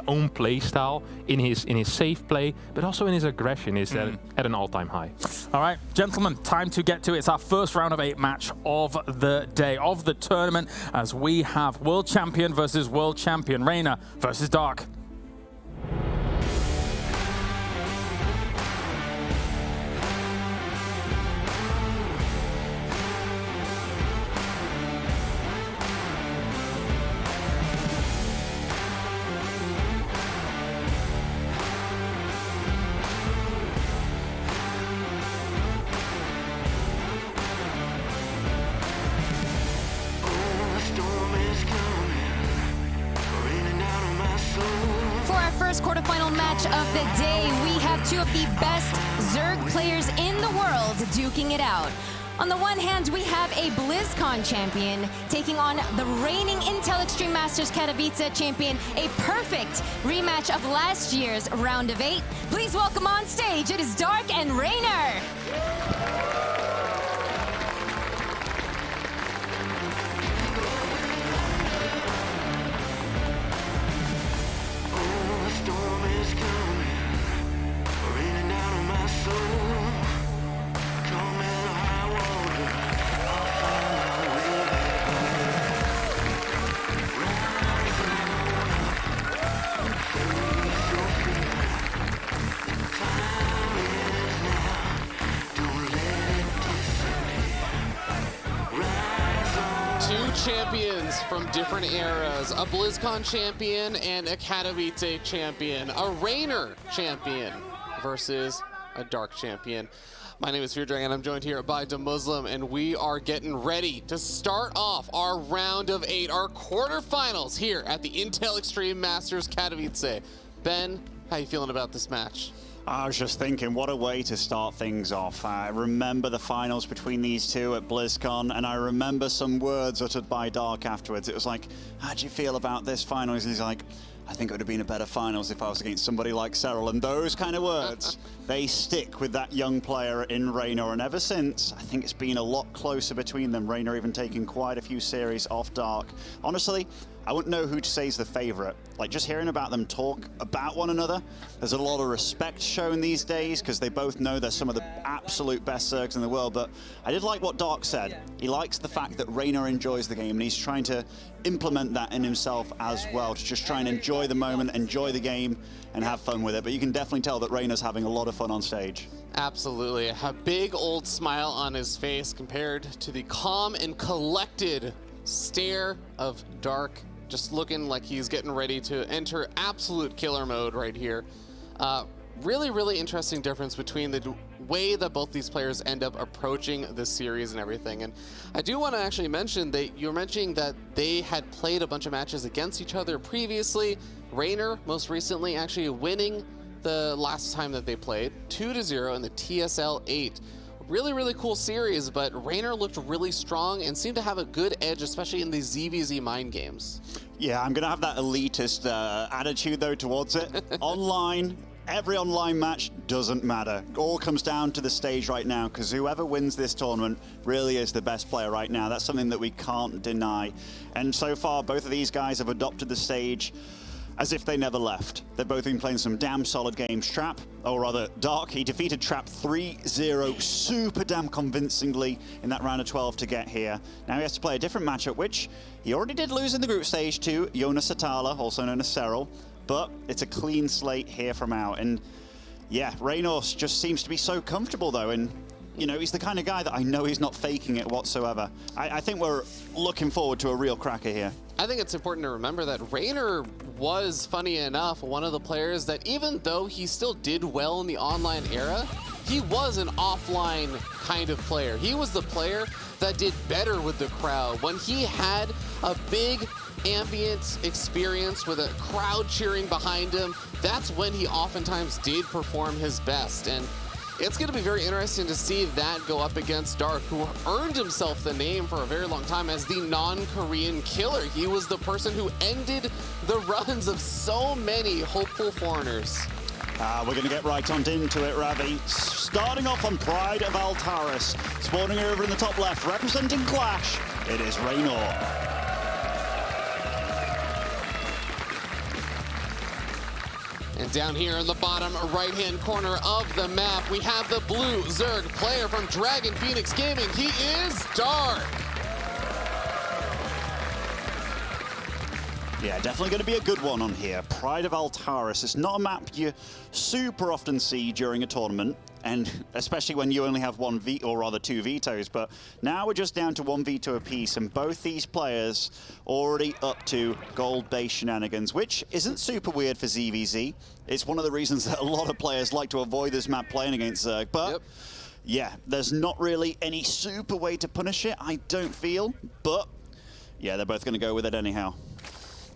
own play style, in his safe play, but also in his aggression is at an all-time high. All right, gentlemen, time to get to it. It's our first round of 8 match of the day, of the tournament, as we have world champion versus world champion, Reyna versus Dark. Quarterfinal match of the day, we have 2 of the best Zerg players in the world duking it out. On the one hand, we have a BlizzCon champion taking on the reigning Intel Extreme Masters Katowice champion, a perfect rematch of last year's round of 8. Please welcome on stage, it is Dark and Raynor. Champions from different eras, a BlizzCon champion and a Katowice champion, a Raynor champion versus a Dark champion. My name is Feardragon, and I'm joined here by DeMuslim, and we are getting ready to start off our round of 8, our quarterfinals here at the Intel Extreme Masters Katowice. Ben, how you feeling about this match? I was just thinking, what a way to start things off. I remember the finals between these two at BlizzCon, and I remember some words uttered by Dark afterwards. It was like, how do you feel about this finals? And he's like, I think it would have been a better finals if I was against somebody like Cyril. And those kind of words, they stick with that young player in Raynor. And ever since, I think it's been a lot closer between them. Raynor even taking quite a few series off Dark. Honestly, I wouldn't know who to say is the favorite. Like, just hearing about them talk about one another, there's a lot of respect shown these days because they both know they're some of the absolute best Zergs in the world. But I did like what Dark said. He likes the fact that Raynor enjoys the game, and he's trying to implement that in himself as well, to just try and enjoy the moment, enjoy the game, and have fun with it. But you can definitely tell that Raynor's having a lot of fun on stage. Absolutely. A big old smile on his face compared to the calm and collected stare of Dark, just looking like he's getting ready to enter absolute killer mode right here. Really, really interesting difference between the way that both these players end up approaching this series and everything. And I do want to actually mention that you were mentioning that they had played a bunch of matches against each other previously. Raynor, most recently, actually winning the last time that they played, 2-0 in the TSL 8. really cool series, but Raynor looked really strong and seemed to have a good edge, especially in the ZVZ mind games. Yeah, I'm going to have that elitist attitude, though, towards it. Online, every online match doesn't matter. All comes down to the stage right now, because whoever wins this tournament really is the best player right now. That's something that we can't deny. And so far, both of these guys have adopted the stage as if they never left. They've both been playing some damn solid games. Trap, or rather Dark, he defeated Trap 3-0 super damn convincingly in that round of 12 to get here. Now he has to play a different matchup, which he already did lose in the group stage to Jonas Atala, also known as Serral, but it's a clean slate here from out. And yeah, Raynor just seems to be so comfortable though, and you know, he's the kind of guy that I know he's not faking it whatsoever. I think we're looking forward to a real cracker here. I think it's important to remember that Raynor was, funny enough, one of the players that even though he still did well in the online era, he was an offline kind of player. He was the player that did better with the crowd. When he had a big ambient experience with a crowd cheering behind him, that's when he oftentimes did perform his best. And it's going to be very interesting to see that go up against Dark, who earned himself the name for a very long time as the non-Korean killer. He was the person who ended the runs of so many hopeful foreigners. We're going to get right on into it, Ravi. Starting off on Pride of Altaris. Spawning over in the top left, representing Clash, it is Raynor. And down here in the bottom right-hand corner of the map, we have the blue Zerg player from Dragon Phoenix Gaming. He is Dark. Yeah, definitely going to be a good one on here. Pride of Altaris. It's not a map you super often see during a tournament, and especially when you only have one veto, or rather two vetoes. But now we're just down to one veto apiece, and both these players already up to gold base shenanigans, which isn't super weird for ZVZ. It's one of the reasons that a lot of players like to avoid this map playing against Zerg. But yeah, there's not really any super way to punish it, I don't feel. But yeah, they're both going to go with it anyhow.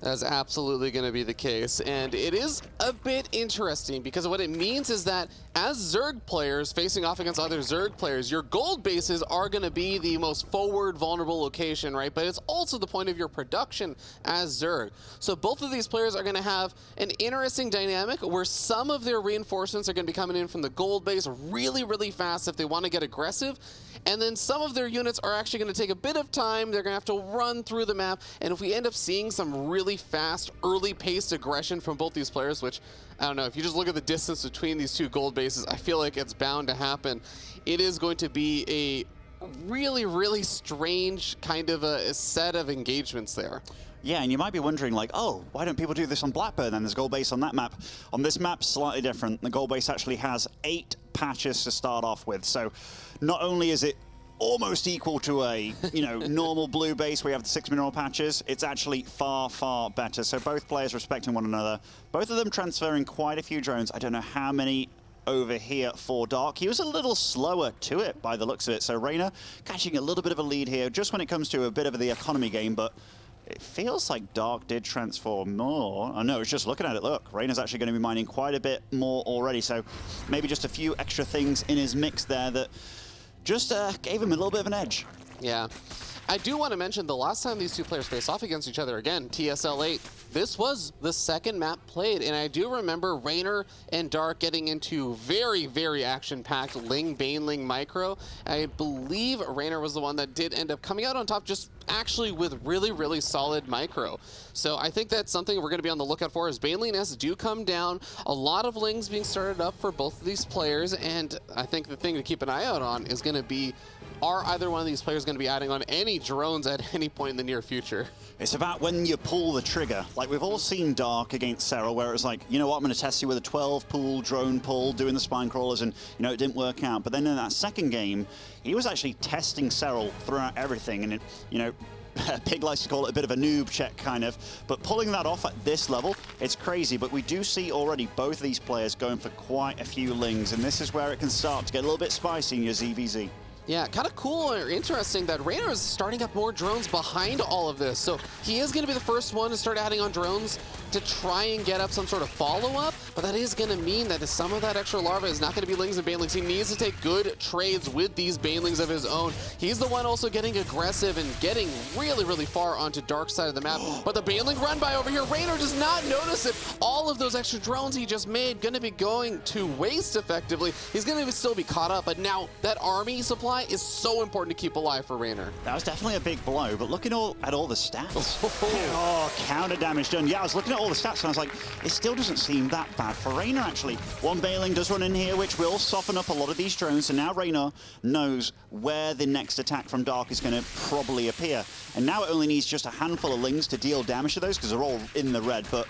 That's absolutely going to be the case, and it is a bit interesting because what it means is that as Zerg players facing off against other Zerg players, your gold bases are going to be the most forward vulnerable location, right? But it's also the point of your production as Zerg. So both of these players are going to have an interesting dynamic where some of their reinforcements are going to be coming in from the gold base really fast if they want to get aggressive. And then some of their units are actually going to take a bit of time. They're going to have to run through the map. And if we end up seeing some really fast, early-paced aggression from both these players, which, I don't know, if you just look at the distance between these two gold bases, I feel like it's bound to happen. It is going to be a really strange kind of a set of engagements there. Yeah, and you might be wondering, like, oh, why don't people do this on Blackburn? And there's gold base on that map. On this map, slightly different. The gold base actually has 8 patches to start off with. So not only is it almost equal to a, you know, normal blue base where you have the 6 mineral patches, it's actually far better. So both players respecting one another. Both of them transferring quite a few drones. I don't know how many over here for Dark. He was a little slower to it by the looks of it. So Raynor catching a little bit of a lead here just when it comes to a bit of the economy game, but it feels like Dark did transform more. Oh no, it's just looking at it. Look, Raynor's actually going to be mining quite a bit more already. So maybe just a few extra things in his mix there that just gave him a little bit of an edge. Yeah. I do want to mention the last time these two players faced off against each other again, TSL 8, this was the second map played, and I do remember Raynor and Dark getting into very action-packed Ling Baneling micro. I believe Raynor was the one that did end up coming out on top just actually with really solid micro. So I think that's something we're going to be on the lookout for as Baneling nests do come down. A lot of Lings being started up for both of these players, and I think the thing to keep an eye out on is going to be, are either one of these players going to be adding on any drones at any point in the near future? It's about when you pull the trigger. Like we've all seen Dark against Serral, where it was like, you know what, I'm going to test you with a 12 pool drone pull, doing the spine crawlers, and you know it didn't work out. But then in that second game, he was actually testing Serral throughout everything, and it, you know, Pig likes to call it a bit of a noob check, kind of. But pulling that off at this level, it's crazy. But we do see already both of these players going for quite a few Lings, and this is where it can start to get a little bit spicy in your ZVZ. Yeah, kind of cool or interesting that Raynor is starting up more drones behind all of this. So he is going to be the first one to start adding on drones to try and get up some sort of follow-up, but that is going to mean that some of that extra larva is not going to be Lings and Banelings. He needs to take good trades with these Banelings of his own. He's the one also getting aggressive and getting really, really far onto dark side of the map, but the Baneling run by over here, Raynor does not notice it. All of those extra drones he just made going to be going to waste effectively. He's going to still be caught up, but now that army supply is so important to keep alive for Raynor. That was definitely a big blow, but looking at all the stats. Oh, counter damage done. Yeah, I was looking at all the stats and I was like, it still doesn't seem that bad for Raynor, actually. One Baneling does run in here, which will soften up a lot of these drones, and now Raynor knows where the next attack from Dark is going to probably appear. And now it only needs just a handful of Lings to deal damage to those, because they're all in the red, but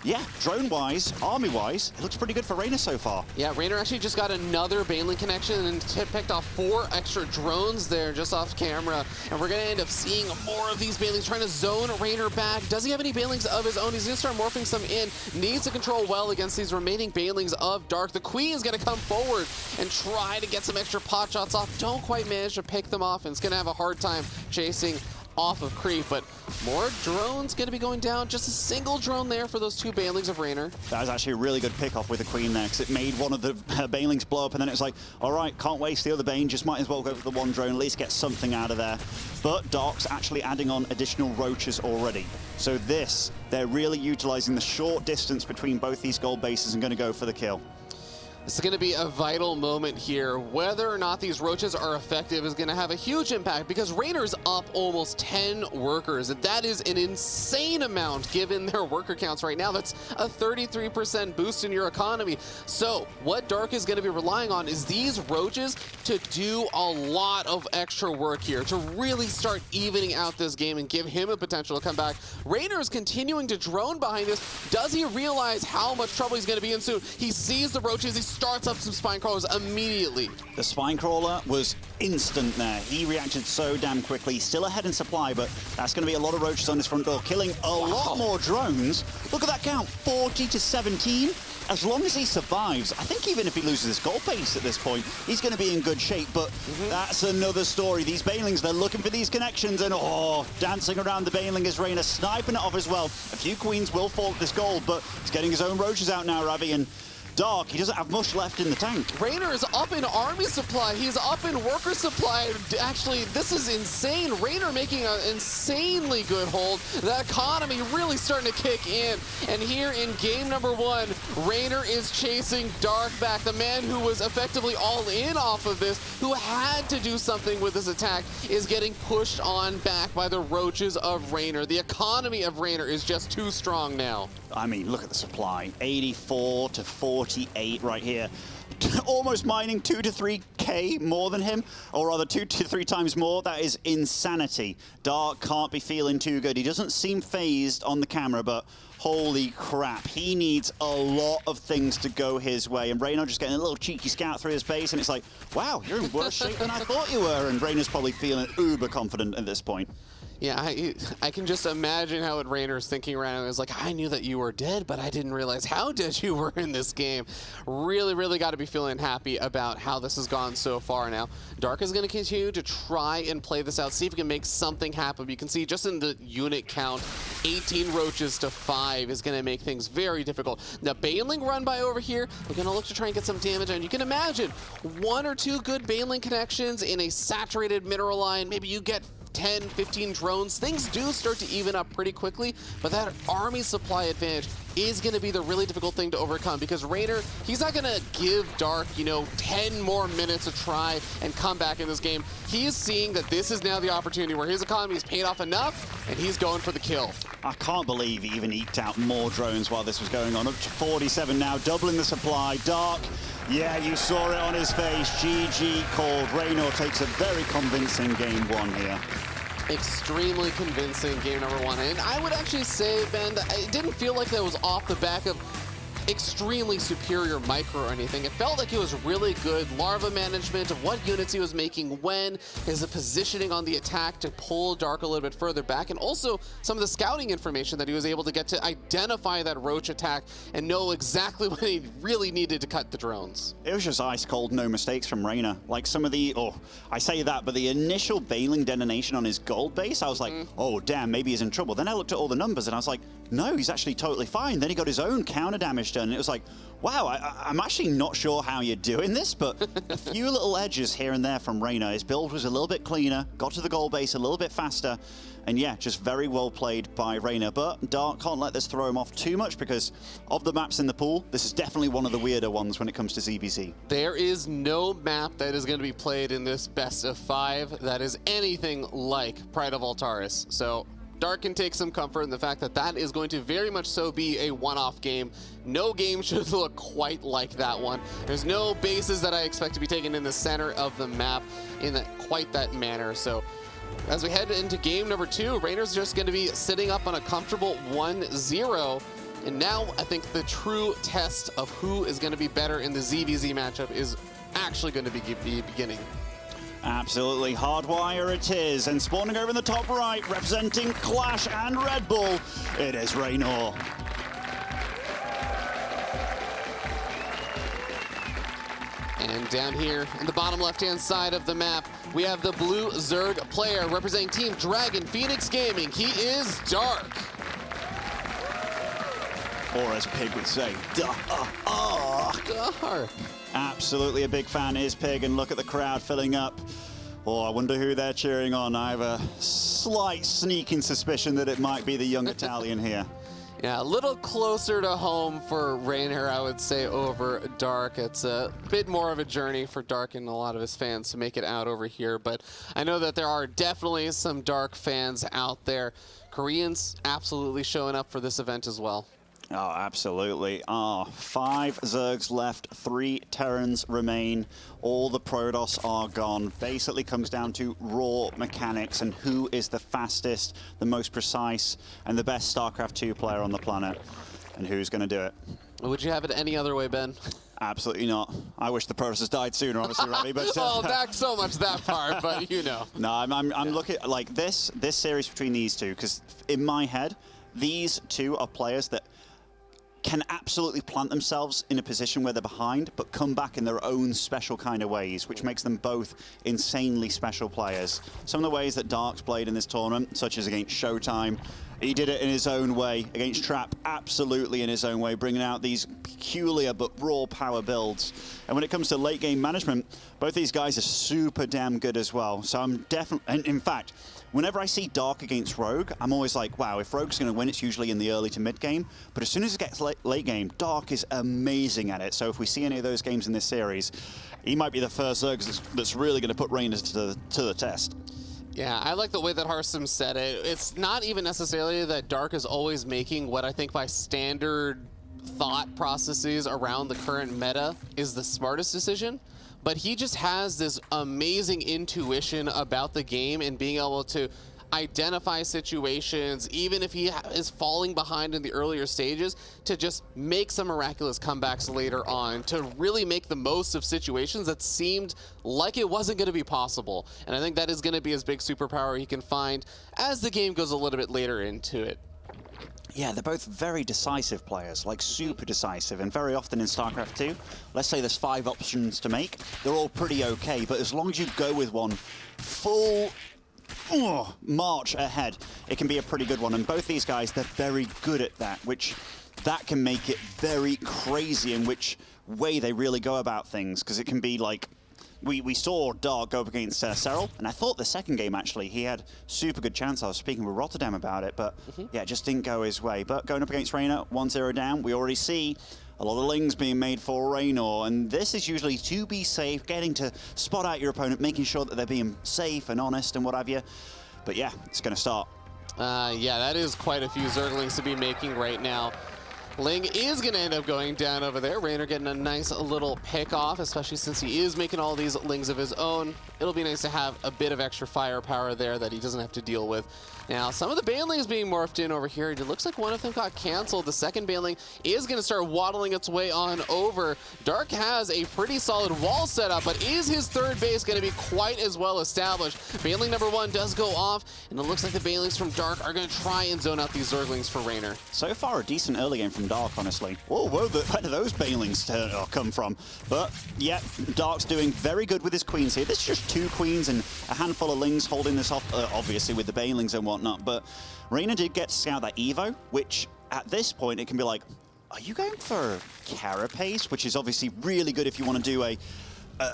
yeah, drone-wise, army-wise, it looks pretty good for Raynor so far. Yeah, Raynor actually just got another Baneling connection and picked off 4 extra drones there just off camera. And we're going to end up seeing more of these Banelings trying to zone Raynor back. Does he have any Banelings of his own? He's going to start morphing some in. Needs to control well against these remaining Banelings of Dark. The Queen is going to come forward and try to get some extra pot shots off. Don't quite manage to pick them off, and it's going to have a hard time chasing off of creep, but more drones going to be going down. Just a single drone there for those 2 Banelings of Raynor. That was actually a really good pick off with the Queen there, because it made one of the Banelings blow up, and then it was like, all right, can't waste the other Bane, just might as well go for the one drone, at least get something out of there. But Dark's actually adding on additional roaches already. So this, they're really utilizing the short distance between both these gold bases and going to go for the kill. This is going to be a vital moment here. Whether or not these roaches are effective is going to have a huge impact, because Raynor's up almost 10 workers. And that is an insane amount given their worker counts right now. That's a 33% boost in your economy. So what Dark is going to be relying on is these roaches to do a lot of extra work here, to really start evening out this game and give him a potential to come back. Raynor is continuing to drone behind this. Does he realize how much trouble he's going to be in soon? He sees the roaches. He starts up some spine crawlers immediately. The spine crawler was instant there. He reacted so damn quickly. Still ahead in supply, but that's going to be a lot of roaches on his front door, killing a lot more drones. Look at that count, 40 to 17. As long as he survives, I think even if he loses his goal base at this point, he's going to be in good shape. But that's another story. These Banelings, they're looking for these connections, and dancing around the Baneling is Raynor, sniping it off as well. A few Queens will fall at this gold, but he's getting his own roaches out now, Ravi, and Dark, he doesn't have much left in the tank. Raynor is up in army supply. He's up in worker supply. Actually, this is insane. Raynor making an insanely good hold. The economy really starting to kick in. And here in game number 1, Raynor is chasing Dark back. The man who was effectively all in off of this, who had to do something with this attack, is getting pushed on back by the roaches of Raynor. The economy of Raynor is just too strong now. I mean, look at the supply. 84 to 48 right here. Almost mining 2 to 3k more than him, or rather 2 to 3 times more. That is insanity. Dark can't be feeling too good. He doesn't seem phased on the camera, but holy crap, he needs a lot of things to go his way. And Raynor just getting a little cheeky scout through his base, and it's like, wow, you're in worse shape than I thought you were. And Raynor's probably feeling uber confident at this point. Yeah, I can just imagine how Raynor's thinking right now. It's like, I knew that you were dead, but I didn't realize how dead you were in this game. Really, really got to be feeling happy about how this has gone so far now. Dark is going to continue to try and play this out, see if he can make something happen. You can see just in the unit count, 18 roaches to 5 is going to make things very difficult. Now, Baneling run by over here. We're going to look to try and get some damage on. You can imagine 1 or 2 good Baneling connections in a saturated mineral line. Maybe you get 10, 15 drones. Things do start to even up pretty quickly, but that army supply advantage is going to be the really difficult thing to overcome, because Raynor, he's not going to give Dark, 10 more minutes to try and come back in this game. He is seeing that this is now the opportunity where his economy is paid off enough, and he's going for the kill. I can't believe he even eked out more drones while this was going on. Up to 47 now, doubling the supply. Dark, yeah, you saw it on his face. GG called. Raynor takes a very convincing game 1 here. Extremely convincing game number 1. And I would actually say, Ben, that it didn't feel like that was off the back of extremely superior micro or anything. It felt like it was really good larva management of what units he was making when, his positioning on the attack to pull Dark a little bit further back, and also some of the scouting information that he was able to get to identify that roach attack and know exactly when he really needed to cut the drones. It was just ice cold, no mistakes from Reyna. Like some of the, I say that, but the initial bailing detonation on his gold base, I was like, oh damn, maybe he's in trouble. Then I looked at all the numbers and I was like, no, he's actually totally fine. Then he got his own counter damage done. And it was like, wow, I'm actually not sure how you're doing this, but a few little edges here and there from Reyna. His build was a little bit cleaner, got to the goal base a little bit faster, and yeah, just very well played by Reyna. But Dark can't let this throw him off too much because of the maps in the pool, this is definitely one of the weirder ones when it comes to ZVZ. There is no map that is going to be played in this best of 5 that is anything like Pride of Altaris. So Dark can take some comfort in the fact that that is going to very much so be a one-off game. No game should look quite like that one. There's no bases that I expect to be taken in the center of the map in quite that manner. So as we head into game number 2, Reyna's just going to be sitting up on a comfortable 1-0. And now I think the true test of who is going to be better in the ZVZ matchup is actually going to be beginning. Absolutely, Hardwire it is, and spawning over in the top right, representing Clash and Red Bull, it is Raynor. And down here in the bottom left-hand side of the map, we have the blue Zerg player representing Team Dragon Phoenix Gaming. He is Dark. Or as Pig would say, Dark. Absolutely a big fan is Pig, and look at the crowd filling up. Oh, I wonder who they're cheering on. I have a slight sneaking suspicion that it might be the young Italian here. Yeah, a little closer to home for Reyna, I would say, over Dark. It's a bit more of a journey for Dark and a lot of his fans to make it out over here, but I know that there are definitely some Dark fans out there. Koreans absolutely showing up for this event as well. Oh, absolutely. 5 Zergs left, 3 Terrans remain. All the Protoss are gone. Basically comes down to raw mechanics and who is the fastest, the most precise, and the best StarCraft 2 player on the planet, and who's going to do it. Would you have it any other way, Ben? Absolutely not. I wish the Protoss had died sooner, honestly, Ravi. But well, not so much that part, but you know. No, I'm looking like this series between these two, because in my head, these two are players that can absolutely plant themselves in a position where they're behind, but come back in their own special kind of ways, which makes them both insanely special players. Some of the ways that Dark's played in this tournament, such as against Showtime, he did it in his own way. Against Trap, absolutely in his own way, bringing out these peculiar but raw power builds. And when it comes to late game management, both these guys are super damn good as well. So I'm definitely, and in fact, whenever I see Dark against Rogue, I'm always like, wow, if Rogue's going to win, it's usually in the early to mid game. But as soon as it gets late game, Dark is amazing at it. So if we see any of those games in this series, he might be the first Zerg that's really going to put Reyna to the test. Yeah, I like the way that Harsum said it. It's not even necessarily that Dark is always making what I think by standard thought processes around the current meta is the smartest decision, but he just has this amazing intuition about the game and being able to identify situations, even if he is falling behind in the earlier stages, to just make some miraculous comebacks later on, to really make the most of situations that seemed like it wasn't going to be possible. And I think that is going to be his big superpower he can find as the game goes a little bit later into it. Yeah, they're both very decisive players, like super decisive, and very often in StarCraft 2, let's say there's 5 options to make, they're all pretty okay, but as long as you go with one full march ahead, it can be a pretty good one. And both these guys, they're very good at that, which that can make it very crazy in which way they really go about things, because it can be like, we saw Dark go up against Serral, and I thought the second game, actually, he had super good chance. I was speaking with Rotterdam about it, but yeah, it just didn't go his way. But going up against Reyna, 1-0 down, we already see a lot of lings being made for Raynor, and this is usually to be safe, getting to spot out your opponent, making sure that they're being safe and honest and what have you. But yeah, it's going to start. Yeah, that is quite a few Zerglings to be making right now. Ling is going to end up going down over there. Raynor getting a nice little pick off, especially since he is making all these Lings of his own. It'll be nice to have a bit of extra firepower there that he doesn't have to deal with. Now, some of the Banelings being morphed in over here. It looks like one of them got canceled. The second Baneling is going to start waddling its way on over. Dark has a pretty solid wall set up, but is his third base going to be quite as well established? Baneling number 1 does go off, and it looks like the Banelings from Dark are going to try and zone out these Zerglings for Raynor. So far, a decent early game from Dark, honestly. Oh, where do those Banelings come from? But, yeah, Dark's doing very good with his queens here. This is just 2 queens and a handful of Lings holding this off, obviously, with the Banelings and whatnot. But Raynor did get to scout that Evo, which, at this point, it can be like, are you going for Carapace? Which is obviously really good if you want to do a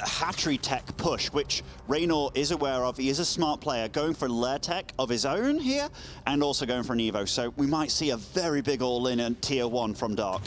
hatchery tech push, which Raynor is aware of. He is a smart player, going for lair tech of his own here, and also going for an Evo. So we might see a very big all-in at tier 1 from Dark.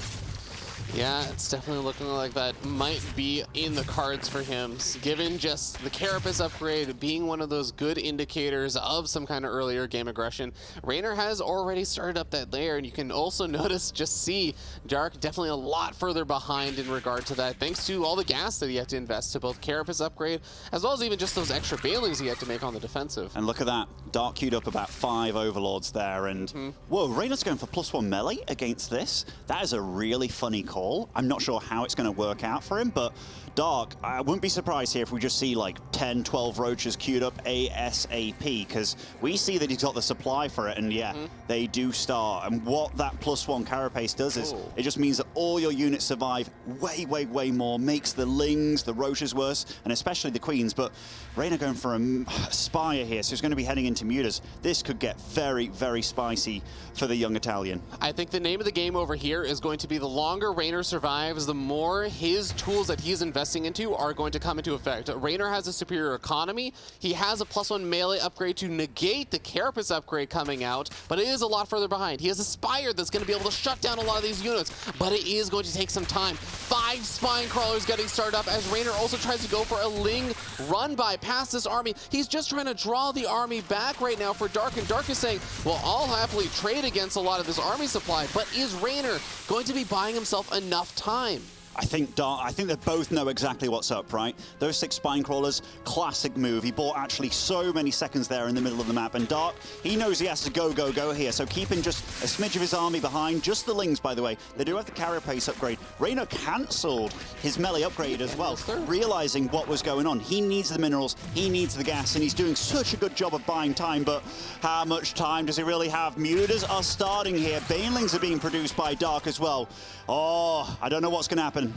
Yeah, it's definitely looking like that might be in the cards for him, given just the Carapace upgrade being one of those good indicators of some kind of earlier game aggression. Raynor has already started up that layer, and you can also see Dark definitely a lot further behind in regard to that, thanks to all the gas that he had to invest to both Carapace upgrade, as well as even just those extra Banelings he had to make on the defensive. And look at that, Dark queued up about 5 Overlords there, and whoa, Raynor's going for +1 melee against this. That is a really funny call. I'm not sure how it's going to work out for him, but Dark, I wouldn't be surprised here if we just see like 10, 12 Roaches queued up ASAP, because we see that he's got the supply for it, and yeah, they do start. And what that +1 Carapace does is it just means that all your units survive way, way, way more, makes the Lings, the Roaches worse, and especially the Queens. But Raynor going for a Spire here, so he's going to be heading into Mutas. This could get very, very spicy for the young Italian. I think the name of the game over here is going to be the longer Raynor survives, the more his tools that he's investing into are going to come into effect. Raynor has a superior economy. He has a +1 melee upgrade to negate the Carapace upgrade coming out, but it is a lot further behind. He has a Spire that's going to be able to shut down a lot of these units, but it is going to take some time. 5 Spine Crawlers getting started up as Raynor also tries to go for a Ling run by past this army. He's just trying to draw the army back right now for Dark, and Dark is saying, well, I'll happily trade against a lot of this army supply, but is Raynor going to be buying himself enough time? I think they both know exactly what's up, right? Those 6 Spine Crawlers, classic move. He bought actually so many seconds there in the middle of the map, and Dark, he knows he has to go here, so keeping just a smidge of his army behind, just the Lings, by the way. They do have the Carapace upgrade. Raynor cancelled his melee upgrade as well, realizing what was going on. He needs the minerals, he needs the gas, and he's doing such a good job of buying time, but how much time does he really have? Mutas are starting here. Banelings are being produced by Dark as well. Oh, I don't know what's going to happen.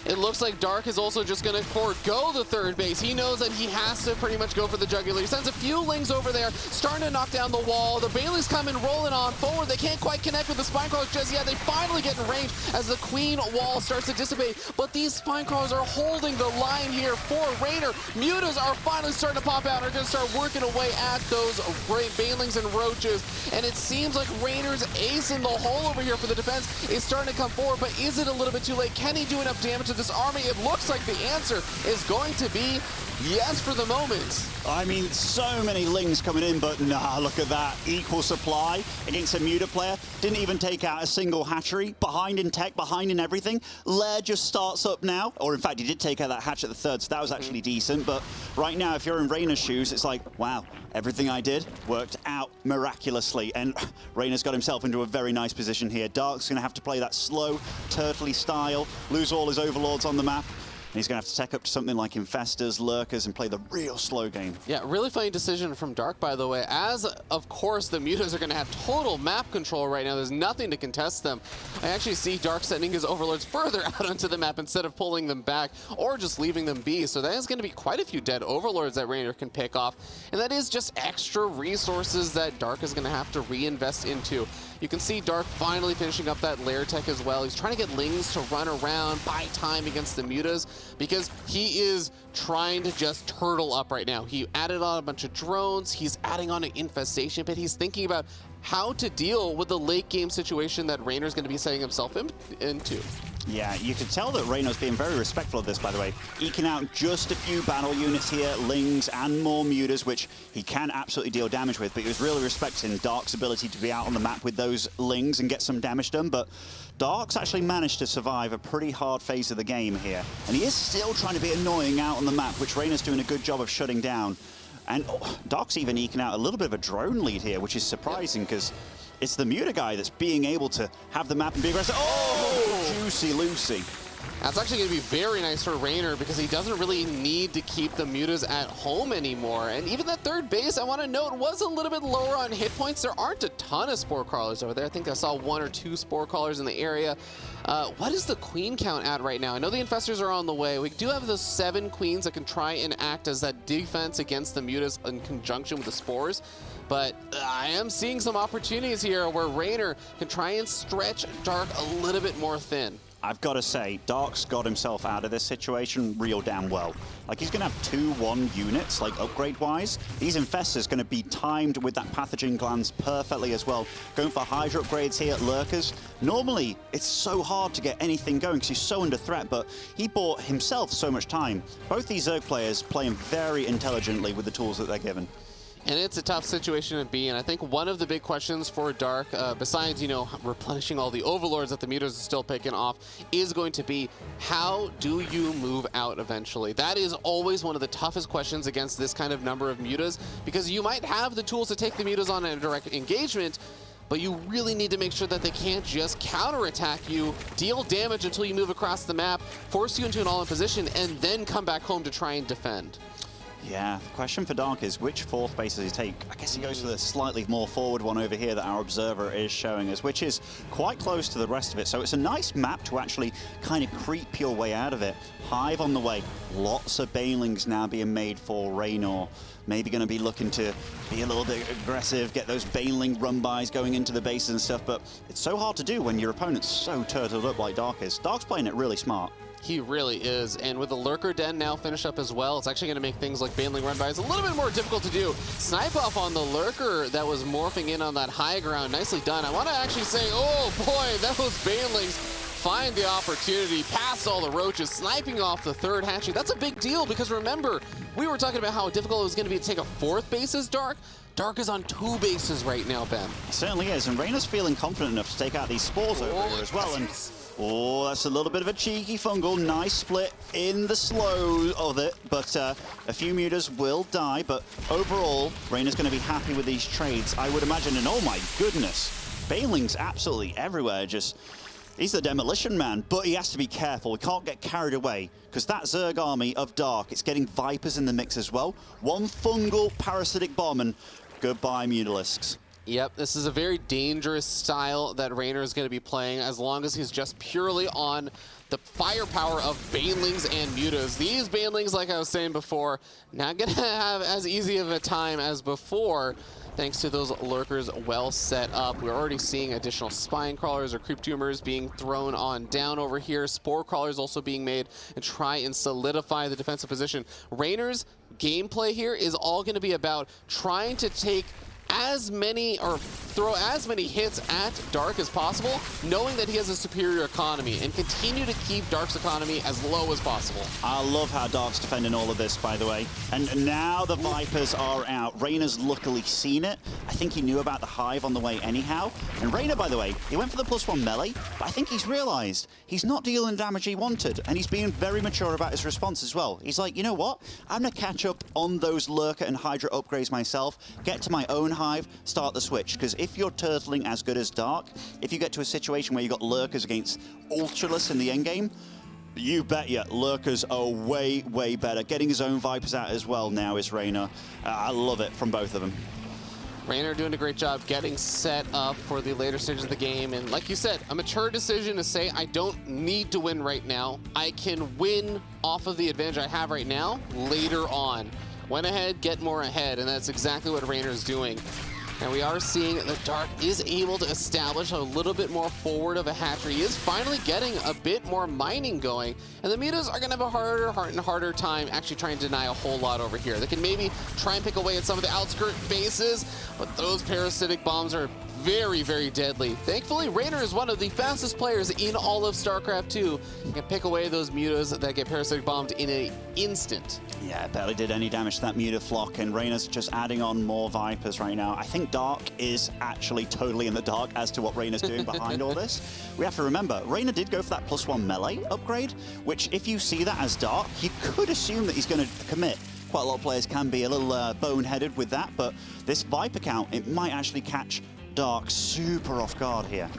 It looks like Dark is also just going to forego the third base. He knows that he has to pretty much go for the jugular. He sends a few Lings over there, starting to knock down the wall. The Bailey's coming, rolling on forward. They can't quite connect with the Spine Crawlers just yet. They finally get in range as the Queen wall starts to dissipate. But these Spine Crawlers are holding the line here for Raynor. Mutas are finally starting to pop out and are going to start working away at those Banelings and Roaches. And it seems like Raynor's ace in the hole over here for the defense is starting to come forward. But is it a little bit too late? Can he do enough damage to this army? It looks like the answer is going to be yes for the moment. I mean, so many Lings coming in, but nah, look at that. Equal supply against a Muta player. Didn't even take out a single hatchery. Behind in tech, behind in everything. Lair just starts up now. Or in fact, he did take out that hatch at the 3rd, so that was actually decent. But right now, if you're in Raynor's shoes, it's like, wow, everything I did worked out miraculously. And Raynor's got himself into a very nice position here. Dark's going to have to play that slow, turtley style, lose all his overlords on the map. And he's going to have to tech up to something like Infestors, Lurkers, and play the real slow game. Yeah, really funny decision from Dark, by the way, as, of course, the Mutas are going to have total map control right now. There's nothing to contest them. I actually see Dark sending his Overlords further out onto the map instead of pulling them back or just leaving them be. So that is going to be quite a few dead Overlords that Raynor can pick off. And that is just extra resources that Dark is going to have to reinvest into. You can see Dark finally finishing up that lair tech as well. He's trying to get Lings to run around, buy time against the Mutas, because he is trying to just turtle up right now. He added on a bunch of drones, he's adding on an infestation pit, he's thinking about how to deal with the late game situation that Raynor's going to be setting himself into. Yeah, you could tell that Reyna's being very respectful of this, by the way. Eking out just a few battle units here, Lings and more Mutas, which he can absolutely deal damage with, but he was really respecting Dark's ability to be out on the map with those Lings and get some damage done. But Dark's actually managed to survive a pretty hard phase of the game here. And he is still trying to be annoying out on the map, which Reyna's doing a good job of shutting down. And Dark's even eking out a little bit of a drone lead here, which is surprising because it's the Muta guy that's being able to have the map and be aggressive. Oh, juicy Lucy. That's actually going to be very nice for Reynor because he doesn't really need to keep the Mutas at home anymore. And even that third base, I want to note, was a little bit lower on hit points. There aren't a ton of Spore Crawlers over there. I think I saw 1 or 2 Spore Crawlers in the area. What is the queen count at right now? I know the Infestors are on the way. We do have those 7 queens that can try and act as that defense against the Mutas in conjunction with the Spores. But I am seeing some opportunities here where Reynor can try and stretch Dark a little bit more thin. I've got to say, Dark's got himself out of this situation real damn well. Like, he's going to have 2-1 units, like, upgrade-wise. These Infestors going to be timed with that Pathogen Glands perfectly as well. Going for Hydra upgrades here at Lurkers. Normally, it's so hard to get anything going because he's so under threat, but he bought himself so much time. Both these Zerg players playing very intelligently with the tools that they're given. And it's a tough situation to be in. I think one of the big questions for Dark, besides, you know, replenishing all the Overlords that the Mutas are still picking off, is going to be, how do you move out eventually? That is always one of the toughest questions against this kind of number of Mutas, because you might have the tools to take the Mutas on a direct engagement, but you really need to make sure that they can't just counterattack you, deal damage until you move across the map, force you into an all-in position, and then come back home to try and defend. Yeah, the question for Dark is which 4th base does he take? I guess he goes for the slightly more forward one over here that our observer is showing us, which is quite close to the rest of it. So it's a nice map to actually kind of creep your way out of it. Hive on the way. Lots of Banelings now being made for Reynor. Maybe going to be looking to be a little bit aggressive, get those Baneling run-bys going into the bases and stuff, but it's so hard to do when your opponent's so turtled up like Dark is. Dark's playing it really smart. He really is, and with the Lurker Den now finished up as well, it's actually going to make things like Baneling run-bys a little bit more difficult to do. Snipe off on the Lurker that was morphing in on that high ground. Nicely done. I want to actually say, oh boy, those Banelings find the opportunity, past all the roaches, sniping off the 3rd hatchery. That's a big deal because remember, we were talking about how difficult it was going to be to take a 4th base as Dark. Dark is on 2 bases right now, Ben. He certainly is, and Reynor's feeling confident enough to take out these spores over here as well. And oh, that's a little bit of a cheeky fungal. Nice split in the slow of it, but a few Mutas will die. But overall, Reynor's going to be happy with these trades, I would imagine. And oh my goodness, Baneling's absolutely everywhere. Just, he's the demolition man, but he has to be careful. He can't get carried away because that Zerg army of Dark, it's getting Vipers in the mix as well. One fungal parasitic bomb and goodbye Mutalisks. Yep, this is a very dangerous style that Reynor is going to be playing as long as he's just purely on the firepower of Banelings and Mutas. These Banelings, like I was saying before, not going to have as easy of a time as before, thanks to those Lurkers well set up. We're already seeing additional Spine Crawlers or Creep Tumors being thrown on down over here. Spore Crawlers also being made and try and solidify the defensive position. Reynor's gameplay here is all going to be about trying to take as many, or throw as many hits at Dark as possible, knowing that he has a superior economy, and continue to keep Dark's economy as low as possible. I love how Dark's defending all of this, by the way. And now the Vipers are out. Reynor's luckily seen it. I think he knew about the Hive on the way anyhow. And Reynor, by the way, he went for the +1 melee, but I think he's realized he's not dealing the damage he wanted, and he's being very mature about his response as well. He's like, you know what? I'm going to catch up on those Lurker and Hydra upgrades myself, get to my own Hive, start the switch. Because if you're turtling as good as Dark, if you get to a situation where you've got Lurkers against Ultralists in the endgame, you bet ya, Lurkers are way, way better. Getting his own Vipers out as well now is Reynor. I love it from both of them. Reynor doing a great job getting set up for the later stages of the game. And like you said, a mature decision to say, I don't need to win right now. I can win off of the advantage I have right now later on. Went ahead, get more ahead, and that's exactly what Reynor's doing. And we are seeing that Dark is able to establish a little bit more forward of a hatchery. He is finally getting a bit more mining going. And the mutas are going to have a harder time actually trying to deny a whole lot over here. They can maybe try and pick away at some of the outskirt bases, but those parasitic bombs are very, very deadly. Thankfully, Raynor is one of the fastest players in all of StarCraft 2. He can pick away those mutas that get parasitic bombed in an instant. Yeah, barely did any damage to that muta flock, and Raynor's just adding on more Vipers right now. I think Dark is actually totally in the dark as to what Raynor's doing behind all this. We have to remember, Raynor did go for that +1 melee upgrade, which if you see that as Dark, you could assume that he's going to commit. Quite a lot of players can be a little boneheaded with that, but this Viper count, it might actually catch Dark super off guard here.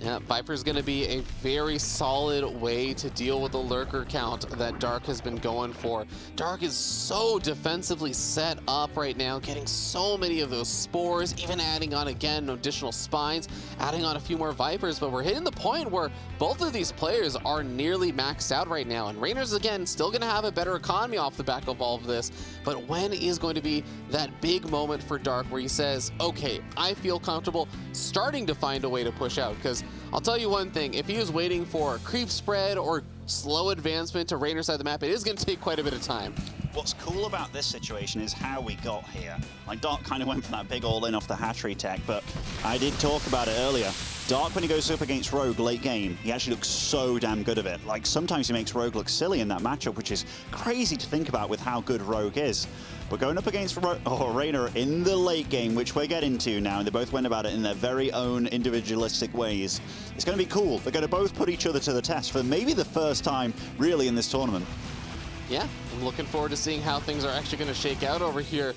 Yeah, Viper's going to be a very solid way to deal with the lurker count that Dark has been going for. Dark is so defensively set up right now, getting so many of those spores, even adding on again additional spines, adding on a few more Vipers, but we're hitting the point where both of these players are nearly maxed out right now, and Raynor's again still going to have a better economy off the back of all of this, but when is going to be that big moment for Dark where he says, okay, I feel comfortable starting to find a way to push out? Because I'll tell you one thing, if he was waiting for a creep spread or slow advancement to Raynor's side of the map, it is going to take quite a bit of time. What's cool about this situation is how we got here. Like, Dark kind of went for that big all-in off the hatchery tech, but I did talk about it earlier. Dark, when he goes up against Rogue late game, he actually looks so damn good of it. Like, sometimes he makes Rogue look silly in that matchup, which is crazy to think about with how good Rogue is. But going up against Raynor in the late game, which we're getting to now, and they both went about it in their very own individualistic ways, it's going to be cool. They're going to both put each other to the test for maybe the first time, really, in this tournament. Yeah, I'm looking forward to seeing how things are actually going to shake out over here.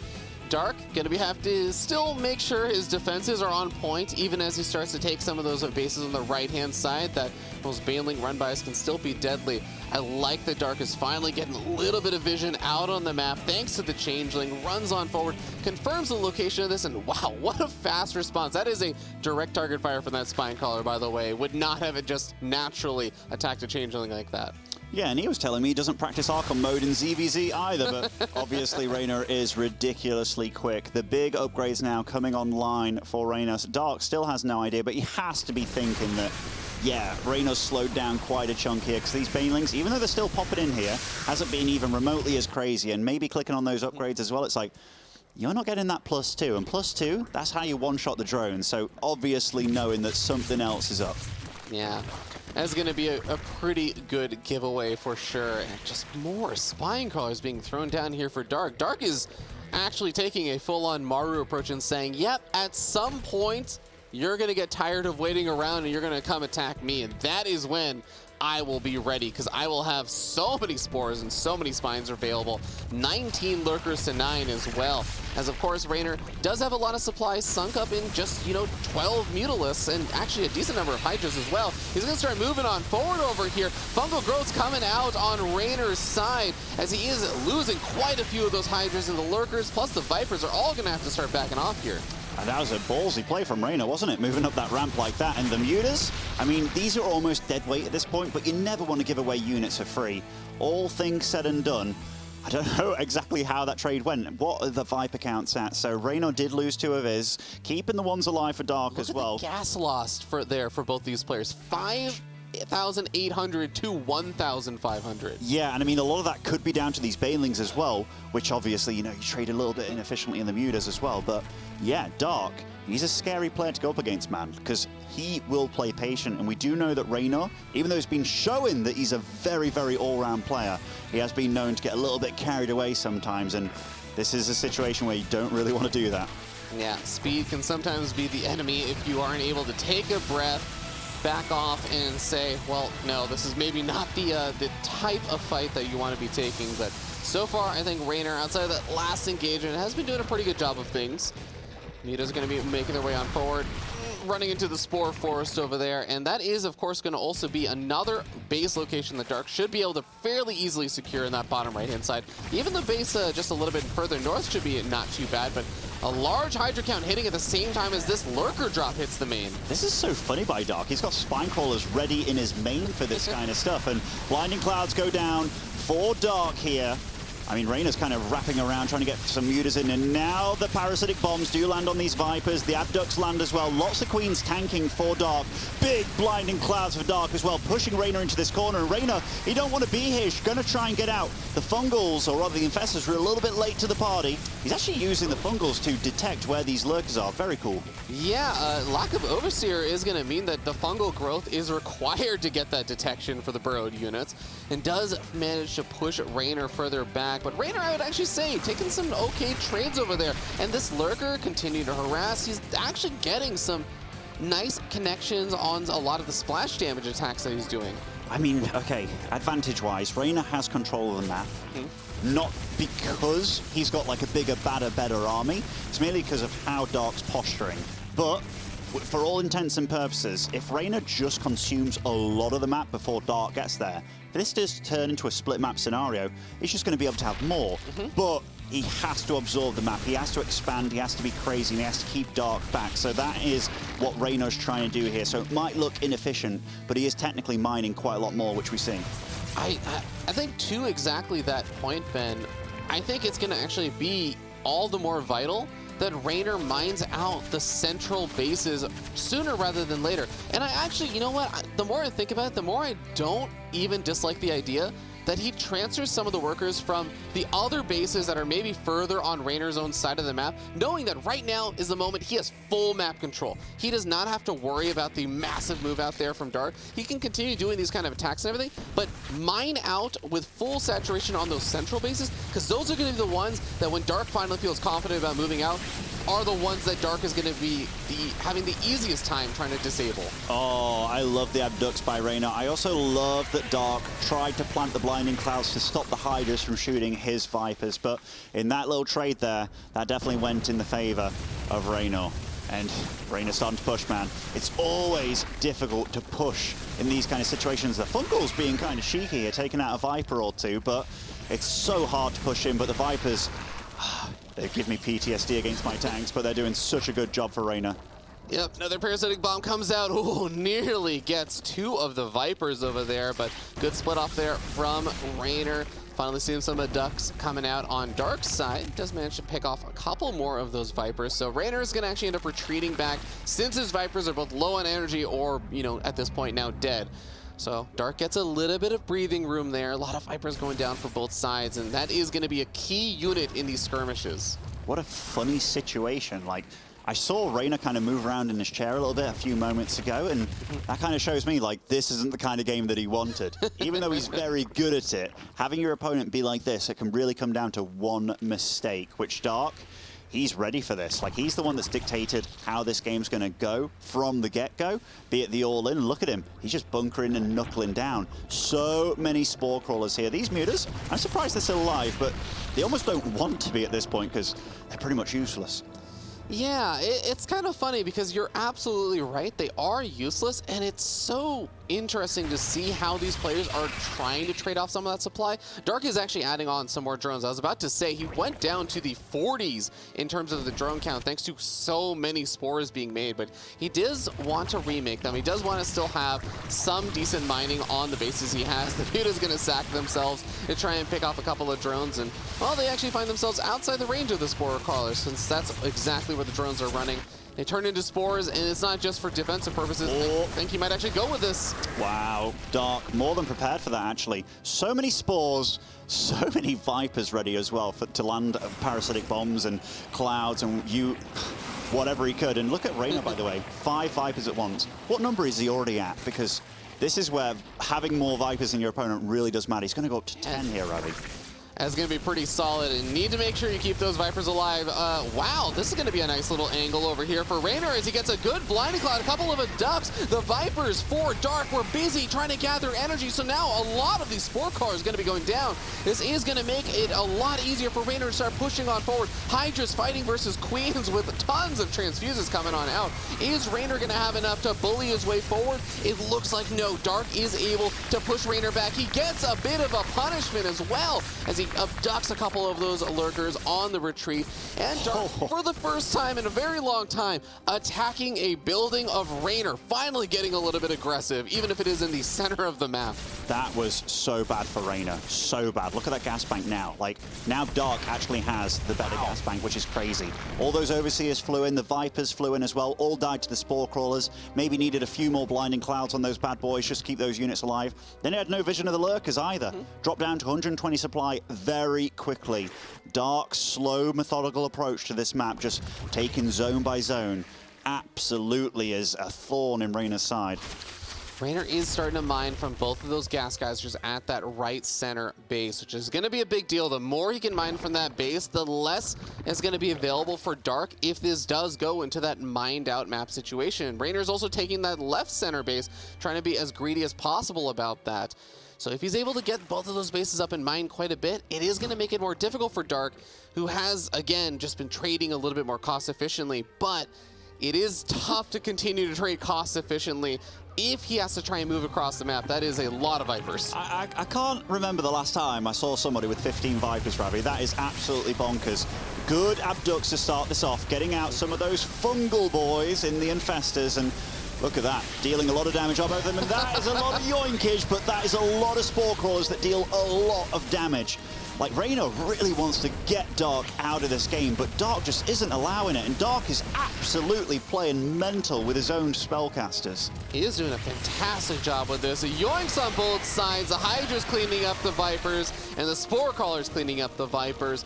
Dark going to have to still make sure his defenses are on point, even as he starts to take some of those bases on the right-hand side, that those Baneling run-bys can still be deadly. I like that Dark is finally getting a little bit of vision out on the map, thanks to the Changeling, runs on forward, confirms the location of this, and wow, what a fast response. That is a direct target fire from that Spine Caller, by the way. Would not have it just naturally attacked a Changeling like that. Yeah, and he was telling me he doesn't practice Archon mode in ZVZ either, but obviously Raynor is ridiculously quick. The big upgrades now coming online for Raynor. Dark still has no idea, but he has to be thinking that, yeah, Raynor's slowed down quite a chunk here, because these Banelings, even though they're still popping in here, hasn't been even remotely as crazy, and maybe clicking on those upgrades as well, it's like, you're not getting that +2, and +2, that's how you one-shot the drone, so obviously knowing that something else is up. Yeah. That's going to be a pretty good giveaway for sure. And just more Spine Crawlers being thrown down here for Dark. Dark is actually taking a full-on Maru approach and saying, yep, at some point, you're going to get tired of waiting around and you're going to come attack me. And that is when I will be ready, because I will have so many spores and so many spines available. 19 lurkers to 9 as well. As of course, Raynor does have a lot of supplies sunk up in just, 12 Mutalisks and actually a decent number of Hydras as well. He's going to start moving on forward over here. Fungal Growth's coming out on Raynor's side as he is losing quite a few of those Hydras, and the lurkers plus the Vipers are all going to have to start backing off here. And that was a ballsy play from Raynor, wasn't it? Moving up that ramp like that. And the mutas, I mean, these are almost dead weight at this point, but you never want to give away units for free. All things said and done, I don't know exactly how that trade went. What are the Viper counts at? So Raynor did lose 2 of his, keeping the ones alive for Dark as well. Look at the gas lost for both these players. 5,800 to 1,500. Yeah, and I mean, a lot of that could be down to these Banelings as well, which obviously, you trade a little bit inefficiently in the mutas as well. But yeah, Dark, he's a scary player to go up against, man, because he will play patient. And we do know that Raynor, even though he's been showing that he's a very, very all-round player, he has been known to get a little bit carried away sometimes. And this is a situation where you don't really want to do that. Yeah, speed can sometimes be the enemy if you aren't able to take a breath, back off and say, well, no, this is maybe not the type of fight that you want to be taking. But so far, I think Raynor, outside of that last engagement, has been doing a pretty good job of things. Muta's going to be making their way on forward, running into the Spore Forest over there, and that is, of course, going to also be another base location that Dark should be able to fairly easily secure in that bottom right-hand side. Even the base just a little bit further north should be not too bad, but a large Hydra count hitting at the same time as this Lurker drop hits the main. This is so funny by Dark. He's got Spine Crawlers ready in his main for this kind of stuff, and Blinding Clouds go down for Dark here. I mean, Reyna's kind of wrapping around, trying to get some mutas in, and now the parasitic bombs do land on these Vipers. The abducts land as well. Lots of Queens tanking for Dark. Big blinding clouds for Dark as well, pushing Reyna into this corner. And Reyna, he don't want to be here. He's going to try and get out. The Fungals, or rather the Infestors, were a little bit late to the party. He's actually using the Fungals to detect where these lurkers are. Very cool. Yeah, lack of Overseer is going to mean that the fungal growth is required to get that detection for the burrowed units, and does manage to push Raynor further back. But Raynor, I would actually say, taking some okay trades over there. And this lurker continuing to harass. He's actually getting some nice connections on a lot of the splash damage attacks that he's doing. I mean, okay, advantage-wise, Raynor has control of the map. Not because he's got like a bigger, badder, better army. It's merely because of how Dark's posturing. But for all intents and purposes, if Raynor just consumes a lot of the map before Dark gets there, if this does turn into a split map scenario, he's just going to be able to have more. But he has to absorb the map, he has to expand, he has to be crazy, and he has to keep Dark back. So that is what Reynor's trying to do here. So it might look inefficient, but he is technically mining quite a lot more, which we see. I think to exactly that point, Ben, I think it's going to actually be all the more vital that Raynor mines out the central bases sooner rather than later. And I actually, you know what, the more I think about it, the more I don't even dislike the idea that he transfers some of the workers from the other bases that are maybe further on Raynor's own side of the map, knowing that right now is the moment he has full map control. He does not have to worry about the massive move out there from Dark. He can continue doing these kind of attacks and everything, but mine out with full saturation on those central bases, because those are going to be the ones that when Dark finally feels confident about moving out, are the ones that Dark is going to be having the easiest time trying to disable. Oh, I love the abducts by Raynor. I also love that Dark tried to plant the blinding clouds to stop the Hydras from shooting his Vipers, but in that little trade there, that definitely went in the favor of Raynor. And Reynor's starting to push, man. It's always difficult to push in these kind of situations. The Fungal's being kind of cheeky here, taking out a Viper or two, but it's so hard to push in. But the Vipers, they give me PTSD against my tanks, but they're doing such a good job for Raynor. Yep, another parasitic bomb comes out. Ooh, nearly gets two of the Vipers over there, but good split off there from Raynor. Finally seeing some of the ducks coming out on Dark's side. Does manage to pick off a couple more of those Vipers. So Raynor is going to actually end up retreating back since his Vipers are both low on energy or, you know, at this point now dead. So Dark gets a little bit of breathing room there. A lot of Vipers going down for both sides, and that is going to be a key unit in these skirmishes. What a funny situation. Like, I saw Raynor kind of move around in his chair a little bit a few moments ago, and that kind of shows me, like, this isn't the kind of game that he wanted. Even though he's very good at it, having your opponent be like this, it can really come down to one mistake, which Dark, he's ready for this. Like, he's the one that's dictated how this game's going to go from the get-go, be it the all-in. Look at him. He's just bunkering and knuckling down. So many Spore Crawlers here. These mutas, I'm surprised they're still alive, but they almost don't want to be at this point because they're pretty much useless. Yeah, it's kind of funny because you're absolutely right. They are useless, and it's so interesting to see how these players are trying to trade off some of that supply. Dark is actually adding on some more drones. I was about to say he went down to the 40s in terms of the drone count thanks to so many spores being made, but he does want to remake them. He does want to still have some decent mining on the bases he has. The Muta's going to sack themselves to try and pick off a couple of drones, and well, they actually find themselves outside the range of the Spore Crawlers since that's exactly where the drones are running. They turn into spores, and it's not just for defensive purposes. I think he might actually go with this. Wow, Dark, more than prepared for that, actually. So many spores, so many Vipers ready as well to land parasitic bombs and clouds and whatever he could. And look at Raynor, by the way, 5 Vipers at once. What number is he already at? Because this is where having more Vipers than your opponent really does matter. He's going to go up to 10 here, Ravi. That's going to be pretty solid, and need to make sure you keep those Vipers alive. Wow, this is going to be a nice little angle over here for Raynor as he gets a good blinding cloud, a couple of ducks. The Vipers for Dark were busy trying to gather energy, so now a lot of these Spore Crawlers are going to be going down. This is going to make it a lot easier for Raynor to start pushing on forward. Hydra's fighting versus Queens with tons of transfuses coming on out. Is Raynor going to have enough to bully his way forward? It looks like no. Dark is able to push Raynor back. He gets a bit of a punishment as well as he abducts a couple of those lurkers on the retreat, and Dark, for the first time in a very long time, attacking a building of Raynor, finally getting a little bit aggressive, even if it is in the center of the map. That was so bad for Raynor, so bad. Look at that gas bank now. Like, now Dark actually has the better gas bank, which is crazy. All those Overseers flew in, the Vipers flew in as well, all died to the Spore Crawlers. Maybe needed a few more blinding clouds on those bad boys just to keep those units alive. Then he had no vision of the Lurkers either. Dropped down to 120 supply very quickly. Dark, slow, methodical approach to this map, just taking zone by zone. Absolutely is a thorn in Raynor's side. Raynor is starting to mine from both of those gas guys just at that right center base, which is going to be a big deal. The more he can mine from that base, the less is going to be available for Dark if this does go into that mined out map situation. Raynor's also taking that left center base, trying to be as greedy as possible about that. So if he's able to get both of those bases up and mine quite a bit, it is going to make it more difficult for Dark, who has, again, just been trading a little bit more cost efficiently, but it is tough to continue to trade cost efficiently if he has to try and move across the map. That is a lot of Vipers. I can't remember the last time I saw somebody with 15 Vipers, Ravi. That is absolutely bonkers. Good abducts to start this off, getting out some of those fungal boys in the infestors, and look at that, dealing a lot of damage on both of them, and that is a lot of yoinkage, but that is a lot of Spore Crawlers that deal a lot of damage. Like, Raynor really wants to get Dark out of this game, but Dark just isn't allowing it, and Dark is absolutely playing mental with his own spellcasters. He is doing a fantastic job with this. Yoinks on both sides, the Hydra's cleaning up the Vipers, and the Spore Crawler's cleaning up the Vipers.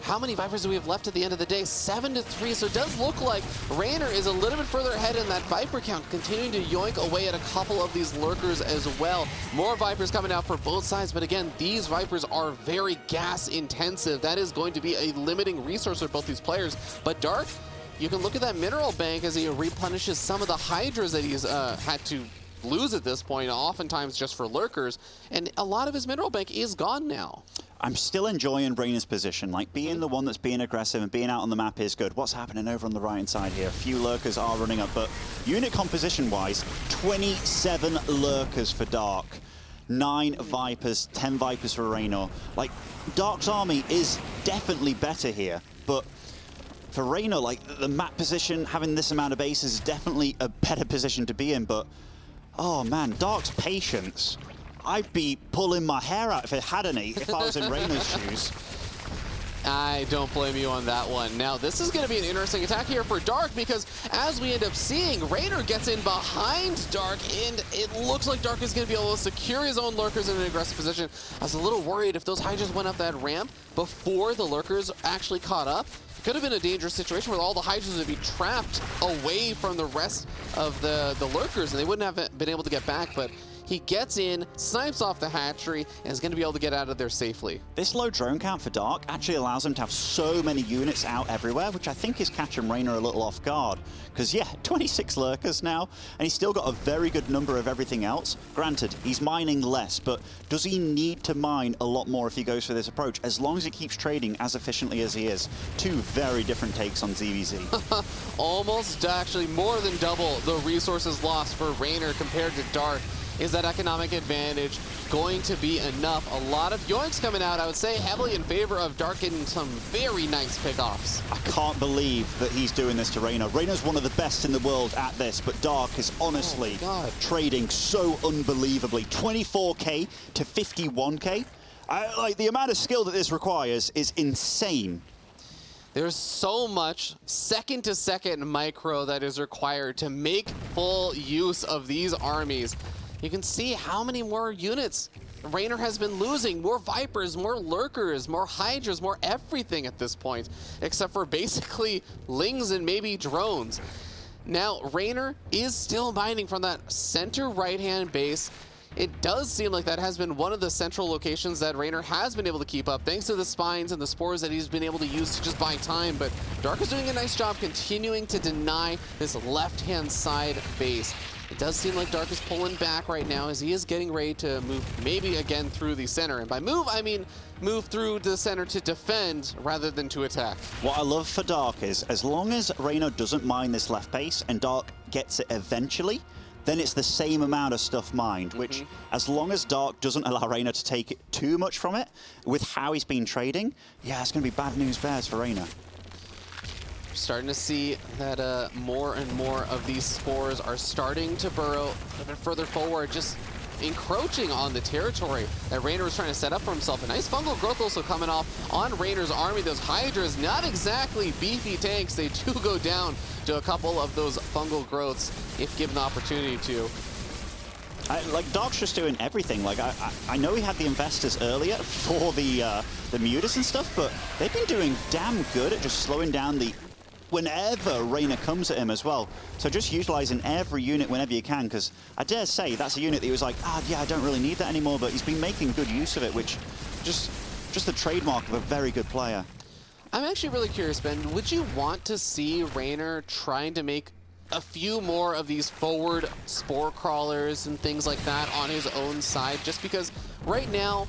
How many Vipers do we have left at the end of the day? 7-3, so it does look like Raynor is a little bit further ahead in that Viper count, continuing to yoink away at a couple of these Lurkers as well. More Vipers coming out for both sides, but again, these Vipers are very gas intensive. That is going to be a limiting resource for both these players. But Dark, you can look at that mineral bank as he replenishes some of the Hydras that he's had to lose at this point, oftentimes just for Lurkers, and a lot of his mineral bank is gone now. I'm still enjoying Raynor's position. Like, being the one that's being aggressive and being out on the map is good. What's happening over on the right-hand side here? A few Lurkers are running up, but unit composition-wise, 27 Lurkers for Dark. 9 Vipers, 10 Vipers for Raynor. Like, Dark's army is definitely better here, but for Raynor, like, the map position, having this amount of bases is definitely a better position to be in, but oh man, Dark's patience. I'd be pulling my hair out if it had any, if I was in Raynor's shoes. I don't blame you on that one. Now, this is going to be an interesting attack here for Dark, because as we end up seeing, Raynor gets in behind Dark, and it looks like Dark is going to be able to secure his own Lurkers in an aggressive position. I was a little worried if those Hydras went up that ramp before the Lurkers actually caught up. Could have been a dangerous situation where all the Hydras would be trapped away from the rest of the Lurkers, and they wouldn't have been able to get back, but he gets in, snipes off the hatchery, and is going to be able to get out of there safely. This low drone count for Dark actually allows him to have so many units out everywhere, which I think is catching Raynor a little off guard. Because, yeah, 26 Lurkers now, and he's still got a very good number of everything else. Granted, he's mining less, but does he need to mine a lot more if he goes for this approach, as long as he keeps trading as efficiently as he is? Two very different takes on ZVZ. Almost actually more than double the resources lost for Raynor compared to Dark. Is that economic advantage going to be enough? A lot of yoinks coming out, I would say, heavily in favor of Dark getting some very nice pickoffs. I can't believe that he's doing this to Raynor. Raynor's one of the best in the world at this, but Dark is honestly trading so unbelievably. 24k to 51k. Like, the amount of skill that this requires is insane. There's so much second-to-second micro that is required to make full use of these armies. You can see how many more units Raynor has been losing. More Vipers, more Lurkers, more Hydras, more everything at this point, except for basically Lings and maybe drones. Now, Raynor is still mining from that center right-hand base. It does seem like that has been one of the central locations that Raynor has been able to keep up, thanks to the spines and the spores that he's been able to use to just buy time. But Dark is doing a nice job continuing to deny this left-hand side base. It does seem like Dark is pulling back right now as he is getting ready to move maybe again through the center. And by move, I mean move through the center to defend rather than to attack. What I love for Dark is, as long as Raynor doesn't mine this left base and Dark gets it eventually, then it's the same amount of stuff mined, which, as long as Dark doesn't allow Reina to take too much from it, with how he's been trading, yeah, it's going to be bad news bears for Reina. Starting to see that more and more of these spores are starting to burrow a bit further forward, just encroaching on the territory that Reina was trying to set up for himself. A nice fungal growth also coming off on Reina's army. Those Hydras, not exactly beefy tanks. They do go down to a couple of those fungal growths if given the opportunity to. Like, Dark's just doing everything. Like, I know he had the investors earlier for the mutas and stuff, but they've been doing damn good at just slowing down the whenever Reina comes at him as well. So just utilizing every unit whenever you can, because I dare say that's a unit that he was like, yeah, I don't really need that anymore, but he's been making good use of it, which just the trademark of a very good player. I'm actually really curious, Ben. Would you want to see Reina trying to make a few more of these forward spore crawlers and things like that on his own side? Just because right now,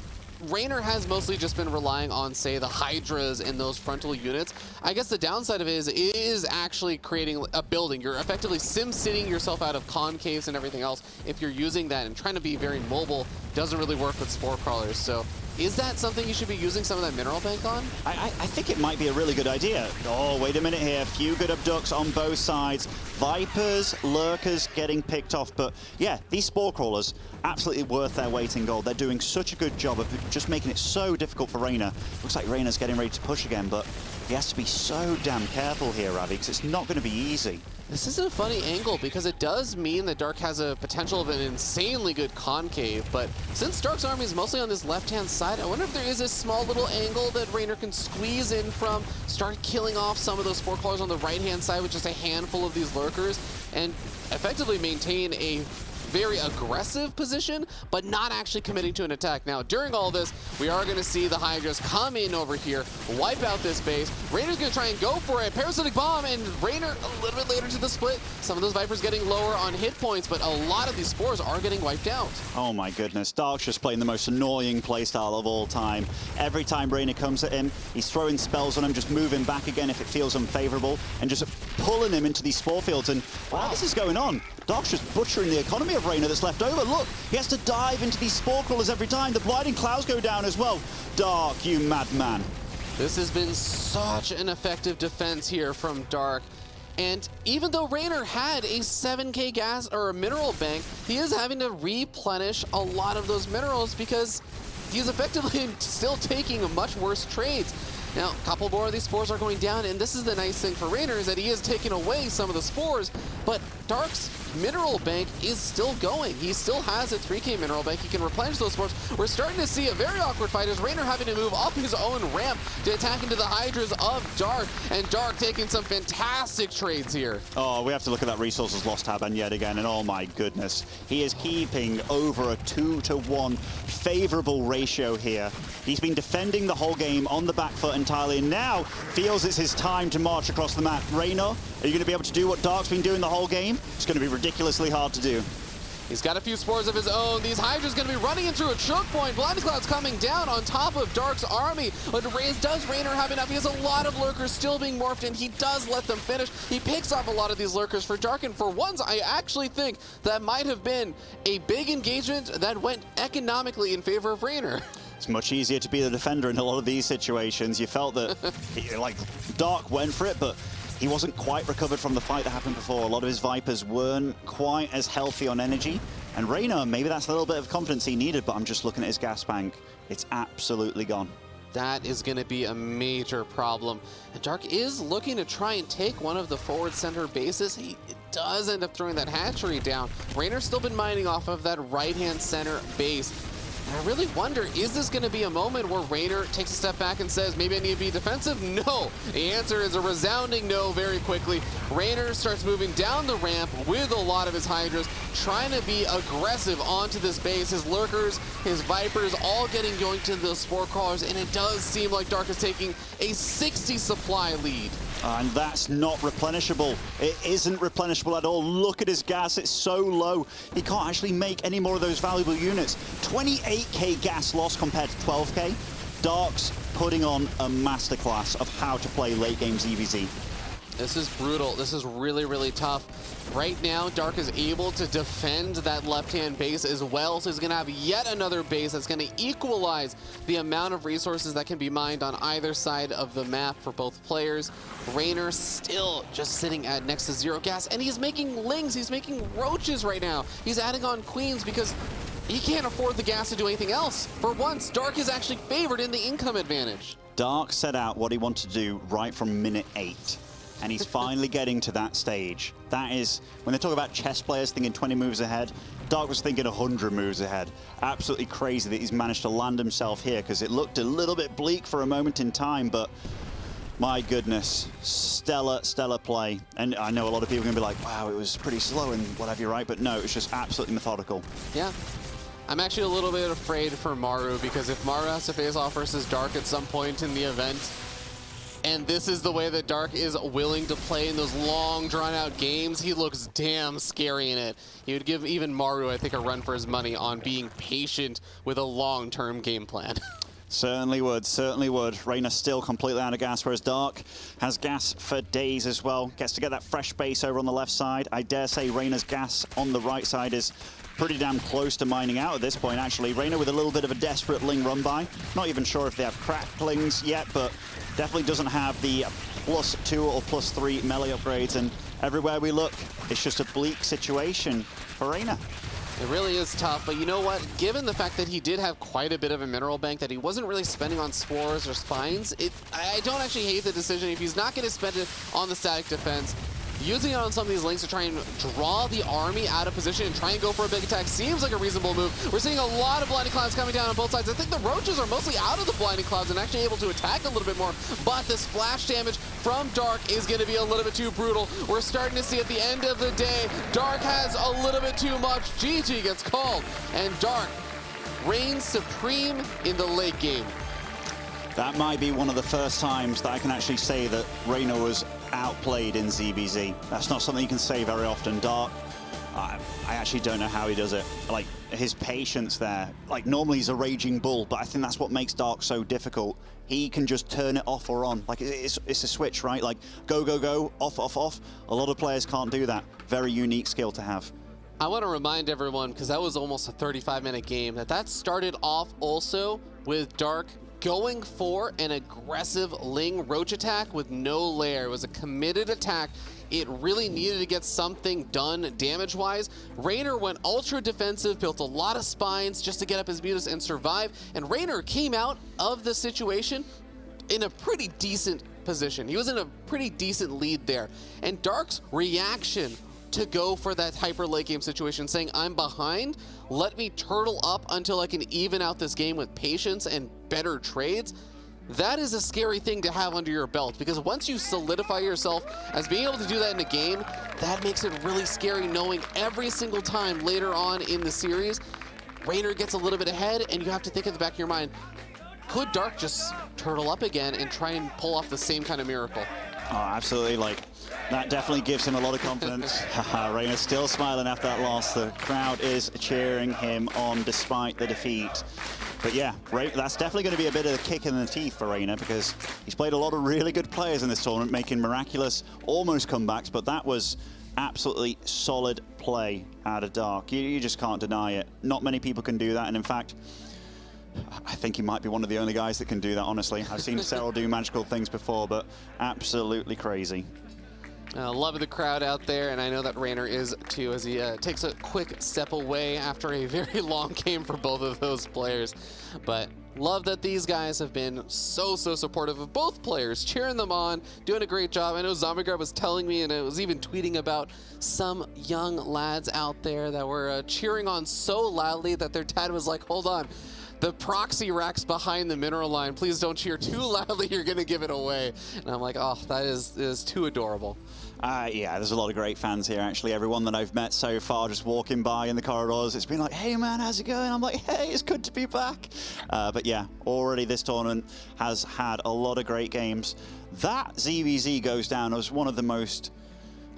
Reina has mostly just been relying on, say, the Hydras and those frontal units. I guess the downside of it is actually creating a building. You're effectively sim-sitting yourself out of concaves and everything else if you're using that, and trying to be very mobile doesn't really work with spore crawlers. So is that something you should be using some of that mineral bank on? I think it might be a really good idea. Oh, wait a minute here. Few good abducts on both sides. Vipers, lurkers getting picked off. But yeah, these spore crawlers, absolutely worth their weight in gold. They're doing such a good job of just making it so difficult for Reina. Looks like Reina's getting ready to push again, but he has to be so damn careful here, Ravi, because it's not going to be easy. This is a funny angle because it does mean that Dark has a potential of an insanely good concave, but since Dark's army is mostly on this left-hand side, I wonder if there is a small little angle that Reina can squeeze in from, start killing off some of those spore crawlers on the right-hand side with just a handful of these lurkers, and effectively maintain a very aggressive position, but not actually committing to an attack. Now, during all this, we are going to see the Hydras come in over here, wipe out this base. Reina's going to try and go for a parasitic bomb, and Reina a little bit later to the split. Some of those Vipers getting lower on hit points, but a lot of these spores are getting wiped out. Oh my goodness, Dark's just playing the most annoying playstyle of all time. Every time Reina comes at him, he's throwing spells on him, just moving back again if it feels unfavorable, and just pulling him into these spore fields. And wow, this is going on. Dark's just butchering the economy of Reina that's left over. Look, he has to dive into these spore crawlers every time. The blinding clouds go down as well. Dark, you madman. This has been such an effective defense here from Dark. And even though Reina had a 7k gas or a mineral bank, he is having to replenish a lot of those minerals because he's effectively still taking much worse trades. Now, a couple more of these spores are going down, and this is the nice thing for Reina, is that he has taken away some of the spores, but Dark's mineral bank is still going. He still has a 3k mineral bank. He can replenish those spores. We're starting to see a very awkward fight as Reina having to move up his own ramp to attack into the Hydras of Dark, and Dark taking some fantastic trades here. Oh, we have to look at that resources lost tab and yet again, and oh my goodness. He is keeping over a 2-to-1 favorable ratio here. He's been defending the whole game on the back foot entirely, and now feels it's his time to march across the map. Reina, are you going to be able to do what Dark's been doing the whole game? It's going to be ridiculously hard to do. He's got a few spores of his own. These Hydras going to be running in through a choke point. Blinding Cloud's coming down on top of Dark's army. But does Reina have enough? He has a lot of lurkers still being morphed in. He does let them finish. He picks up a lot of these lurkers for Dark. And for once, I actually think that might have been a big engagement that went economically in favor of Reina. It's much easier to be the defender in a lot of these situations. You felt that, like, Dark went for it, but he wasn't quite recovered from the fight that happened before. A lot of his Vipers weren't quite as healthy on energy. And Reina, maybe that's a little bit of confidence he needed, but I'm just looking at his gas bank. It's absolutely gone. That is going to be a major problem. And Dark is looking to try and take one of the forward center bases. He does end up throwing that hatchery down. Reina's still been mining off of that right-hand center base. And I really wonder, is this going to be a moment where Reina takes a step back and says, maybe I need to be defensive? No. The answer is a resounding no very quickly. Reina starts moving down the ramp with a lot of his Hydras, trying to be aggressive onto this base. His lurkers, his Vipers, all getting going to those spore crawlers, and it does seem like Dark is taking a 60 supply lead. And that's not replenishable. It isn't replenishable at all. Look at his gas, it's so low. He can't actually make any more of those valuable units. 28k gas loss compared to 12k. Dark's putting on a masterclass of how to play late game ZVZ. This is brutal. This is really, really tough. Right now, Dark is able to defend that left-hand base as well, so he's going to have yet another base that's going to equalize the amount of resources that can be mined on either side of the map for both players. Raynor still just sitting at next to 0 gas, and he's making lings, he's making roaches right now. He's adding on queens because he can't afford the gas to do anything else. For once, Dark is actually favored in the income advantage. Dark set out what he wanted to do right from minute 8. And he's finally getting to that stage. That is, when they talk about chess players thinking 20 moves ahead, Dark was thinking 100 moves ahead. Absolutely crazy that he's managed to land himself here, because it looked a little bit bleak for a moment in time, but my goodness, stellar, stellar play. And I know a lot of people are going to be like, wow, it was pretty slow and what have you, right? But no, it's just absolutely methodical. Yeah. I'm actually a little bit afraid for Maru, because if Maru has to face off versus Dark at some point in the event, and this is the way that Dark is willing to play in those long, drawn-out games, he looks damn scary in it. He would give even Maru, I think, a run for his money on being patient with a long-term game plan. Certainly would, certainly would. Raynor still completely out of gas, whereas Dark has gas for days as well. Gets to get that fresh base over on the left side. I dare say Raynor's gas on the right side is pretty damn close to mining out at this point, actually. Raynor with a little bit of a desperate ling run by. Not even sure if they have cracked lings yet, but definitely doesn't have the +2 or +3 melee upgrades. And everywhere we look, it's just a bleak situation for Raynor. It really is tough, but you know what? Given the fact that he did have quite a bit of a mineral bank that he wasn't really spending on spores or spines, I don't actually hate the decision. If he's not going to spend it on the static defense, using it on some of these links to try and draw the army out of position and try and go for a big attack seems like a reasonable move. We're seeing a lot of Blinding Clouds coming down on both sides. I think the Roaches are mostly out of the Blinding Clouds and actually able to attack a little bit more, but the splash damage from Dark is going to be a little bit too brutal. We're starting to see at the end of the day, Dark has a little bit too much. GG gets called, and Dark reigns supreme in the late game. That might be one of the first times that I can actually say that Raynor was outplayed in ZVZ. That's not something you can say very often. Dark, I actually don't know how he does it. Like, his patience there. Like, normally he's a raging bull, but I think that's what makes Dark so difficult. He can just turn it off or on. Like, it's a switch, right? Like, go, go, go, off, off, off. A lot of players can't do that. Very unique skill to have. I want to remind everyone, because that was almost a 35-minute game, that started off also with Dark going for an aggressive Ling Roach attack with no lair. It was a committed attack. It really needed to get something done damage-wise. Raynor went ultra defensive, built a lot of spines just to get up his mutas and survive, and Raynor came out of the situation in a pretty decent position. He was in a pretty decent lead there. And Dark's reaction to go for that hyper late game situation, saying, I'm behind, let me turtle up until I can even out this game with patience and better trades. That is a scary thing to have under your belt, because once you solidify yourself as being able to do that in a game, that makes it really scary, knowing every single time later on in the series, Raynor gets a little bit ahead, and you have to think in the back of your mind, could Dark just turtle up again and try and pull off the same kind of miracle? Oh, absolutely. Like, that definitely gives him a lot of confidence. Raynor's still smiling after that loss. The crowd is cheering him on despite the defeat. But yeah, that's definitely going to be a bit of a kick in the teeth for Raynor, because he's played a lot of really good players in this tournament, making miraculous, almost comebacks, but that was absolutely solid play out of Dark. You just can't deny it. Not many people can do that, and in fact, I think he might be one of the only guys that can do that, honestly. I've seen Cyril do magical things before, but absolutely crazy. Love the crowd out there, and I know that Raynor is too, as he takes a quick step away after a very long game for both of those players. But love that these guys have been so supportive of both players, cheering them on, doing a great job. I know ZombieGrub was telling me, and I was even tweeting about some young lads out there that were cheering on so loudly that their dad was like, hold on, the proxy rack's behind the mineral line. Please don't cheer too loudly. You're going to give it away. And I'm like, oh, that is too adorable. Yeah, there's a lot of great fans here, actually. Everyone that I've met so far, just walking by in the corridors, it's been like, hey, man, how's it going? I'm like, hey, it's good to be back. But yeah, already this tournament has had a lot of great games. That ZVZ goes down as one of the most,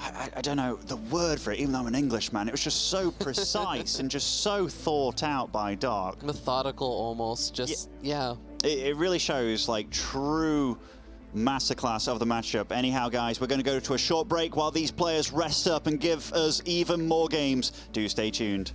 I don't know the word for it, even though I'm an Englishman. It was just so precise and just so thought out by Dark. Methodical almost, just, yeah. It really shows, like, true masterclass of the matchup. Anyhow, guys, we're going to go to a short break while these players rest up and give us even more games. Do stay tuned.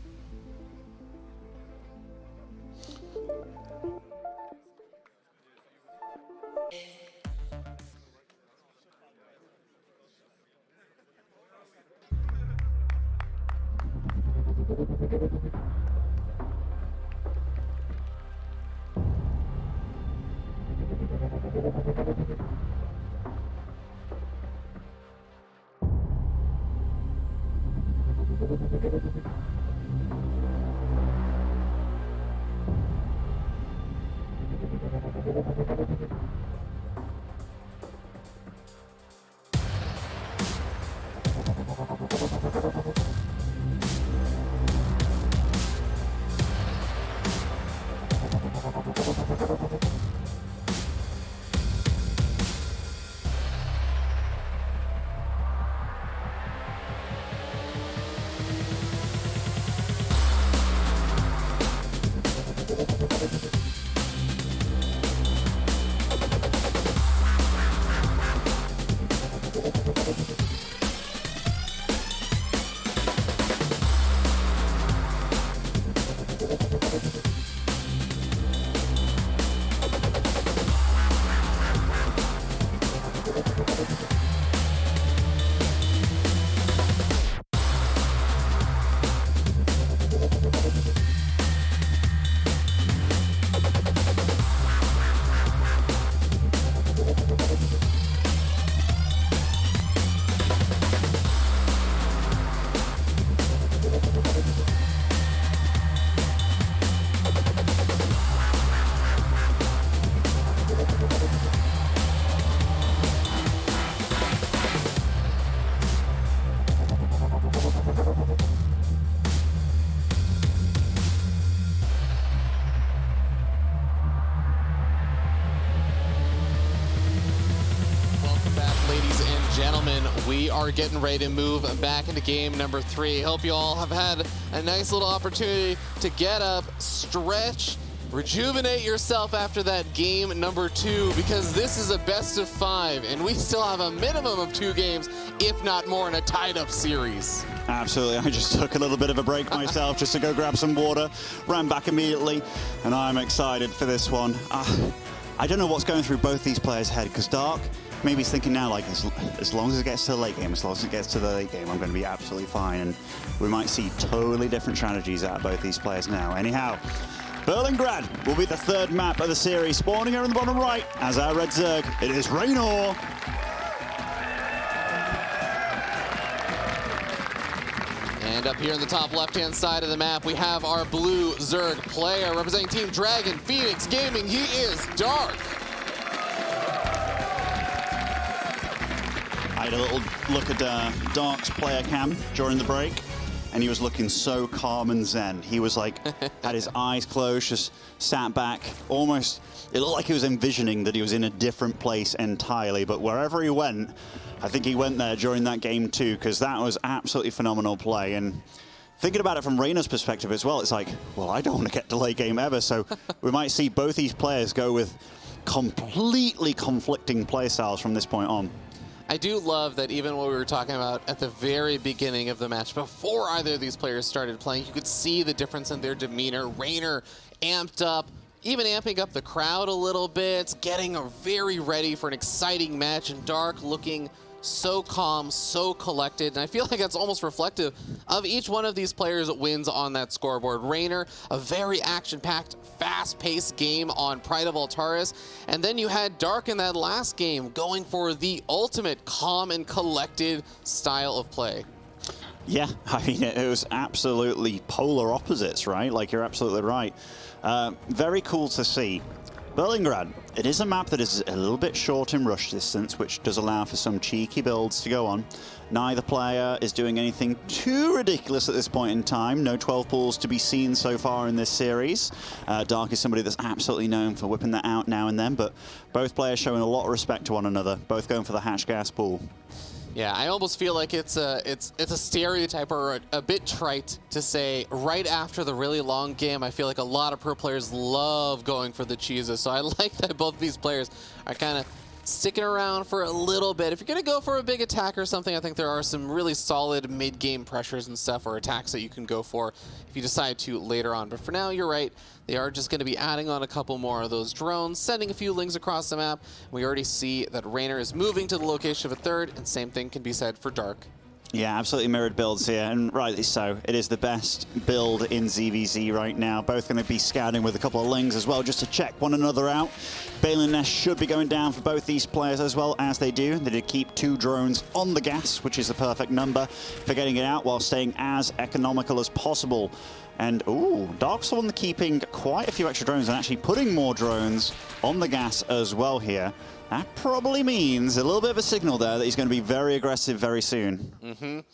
We are getting ready to move back into game number 3. Hope you all have had a nice little opportunity to get up, stretch, rejuvenate yourself after that game number 2, because this is a best of 5 and we still have a minimum of 2 games, if not more, in a tied up series. Absolutely. I just took a little bit of a break myself just to go grab some water, ran back immediately, and I'm excited for this one. I don't know what's going through both these players' head, because Dark, maybe he's thinking now, like, as long as it gets to the late game, I'm going to be absolutely fine. And we might see totally different strategies out of both these players now. Anyhow, Berlingrad will be the 3rd map of the series. Spawning here in the bottom right, as our red Zerg, it is Raynor. And up here in the top left-hand side of the map, we have our blue Zerg player representing Team Dragon Phoenix Gaming. He is Dark. I had a little look at Dark's player cam during the break, and he was looking so calm and zen. He was like, had his eyes closed, just sat back, almost, it looked like he was envisioning that he was in a different place entirely, but wherever he went, I think he went there during that game too, because that was absolutely phenomenal play. And thinking about it from Reyna's perspective as well, it's like, well, I don't want to get to late game ever, so we might see both these players go with completely conflicting play styles from this point on. I do love that even what we were talking about at the very beginning of the match, before either of these players started playing, you could see the difference in their demeanor. Raynor amped up, even amping up the crowd a little bit, getting very ready for an exciting match, and Dark looking so calm, so collected, and I feel like that's almost reflective of each one of these players' wins on that scoreboard. Raynor, a very action-packed, fast-paced game on Pride of Altaris, and then you had Dark in that last game going for the ultimate calm and collected style of play. Yeah, I mean, it was absolutely polar opposites, right? Like, you're absolutely right. Very cool to see. Berlingrad, it is a map that is a little bit short in rush distance, which does allow for some cheeky builds to go on. Neither player is doing anything too ridiculous at this point in time. No 12 pools to be seen so far in this series. Dark is somebody that's absolutely known for whipping that out now and then, but both players showing a lot of respect to one another, both going for the hatch gas pool. Yeah, I almost feel like it's a stereotype or a bit trite to say right after the really long game. I feel like a lot of pro players love going for the cheeses, so I like that both these players are kind of sticking around for a little bit. If you're going to go for a big attack or something, I think there are some really solid mid-game pressures and stuff or attacks that you can go for if you decide to later on. But for now, you're right. They are just going to be adding on a couple more of those drones, sending a few lings across the map. We already see that Raynor is moving to the location of a third, and same thing can be said for Dark. Yeah, absolutely mirrored builds here, and rightly so. It is the best build in ZVZ right now. Both going to be scouting with a couple of lings as well, just to check one another out. Balin Nest should be going down for both these players as well as they do. They did keep 2 drones on the gas, which is the perfect number for getting it out while staying as economical as possible. And, ooh, Dark's the one keeping quite a few extra drones and actually putting more drones on the gas as well here. That probably means a little bit of a signal there that he's going to be very aggressive very soon.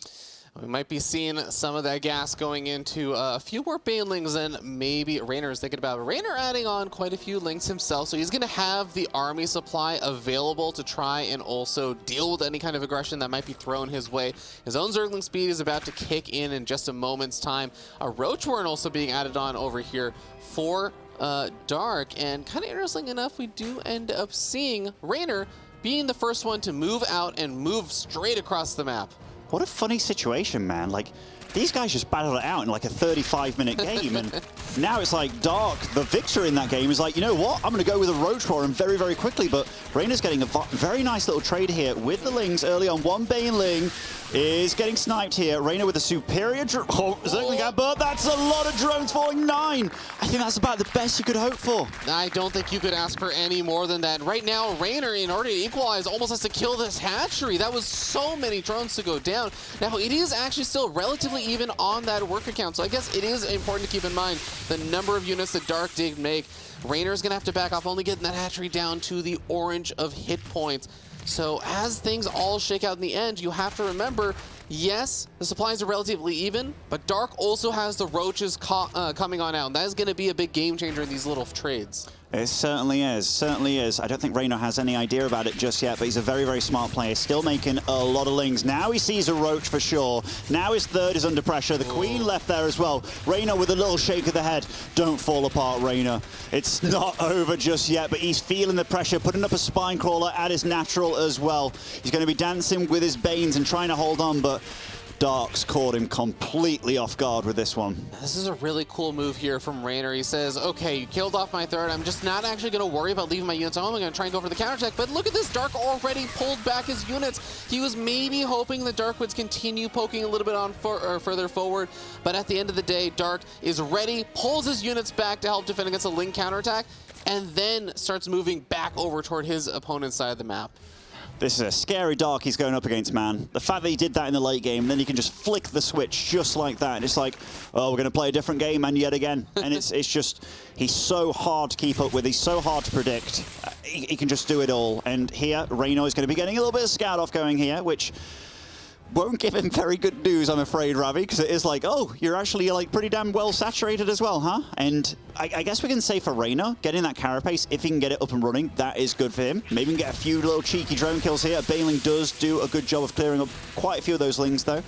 We might be seeing some of that gas going into a few more Banelings than maybe Raynor is thinking about. Raynor adding on quite a few links himself, so he's going to have the army supply available to try and also deal with any kind of aggression that might be thrown his way. His own Zergling speed is about to kick in just a moment's time. A Roach Warren also being added on over here for Dark, and kind of interesting enough, we do end up seeing Raynor being the first one to move out and move straight across the map. What a funny situation, man. Like, these guys just battled it out in like a 35-minute game, and now it's like Dark, the victor in that game, is like, you know what? I'm going to go with a Roach Warren very, very quickly, but Raynor's getting a very nice little trade here with the Lings early on. One Baneling is getting sniped here. Raynor with a superior Zergling Gap, but that's a lot of drones falling. 9. I think that's about the best you could hope for. I don't think you could ask for any more than that. Right now, Raynor, in order to equalize, almost has to kill this hatchery. That was so many drones to go down. Now, it is actually still relatively even on that work account, so I guess it is important to keep in mind the number of units that Dark did make. Raynor's going to have to back off, only getting that hatchery down to the orange of hit points. So as things all shake out in the end, you have to remember, yes, the supplies are relatively even, but Dark also has the roaches coming on out, and that is going to be a big game changer in these little trades. It certainly is, certainly is. I don't think Raynor has any idea about it just yet, but he's a very, very smart player, still making a lot of lings. Now he sees a Roach for sure. Now his third is under pressure. The Queen left there as well. Raynor with a little shake of the head. Don't fall apart, Raynor. It's not over just yet, but he's feeling the pressure, putting up a spine crawler at his natural as well. He's going to be dancing with his Banes and trying to hold on, but Dark's caught him completely off guard with this one. This is a really cool move here from Raynor. He says, okay, you killed off my third. I'm just not actually going to worry about leaving my units at home. I'm going to try and go for the counterattack. But look at this. Dark already pulled back his units. He was maybe hoping that Dark would continue poking a little bit on further forward. But at the end of the day, Dark is ready, pulls his units back to help defend against a Ling counterattack, and then starts moving back over toward his opponent's side of the map. This is a scary Dark he's going up against, man. The fact that he did that in the late game, then he can just flick the switch just like that. And it's like, oh, we're going to play a different game, and yet again. And it's just, he's so hard to keep up with. He's so hard to predict. He can just do it all. And here, Raynor is going to be getting a little bit of scout off going here, which won't give him very good news, I'm afraid, Ravi, because it is like, oh, you're actually like pretty damn well saturated as well, huh? And I guess we can say for Raynor, getting that carapace, if he can get it up and running, that is good for him. Maybe we can get a few little cheeky drone kills here. Baneling does do a good job of clearing up quite a few of those Lings, though.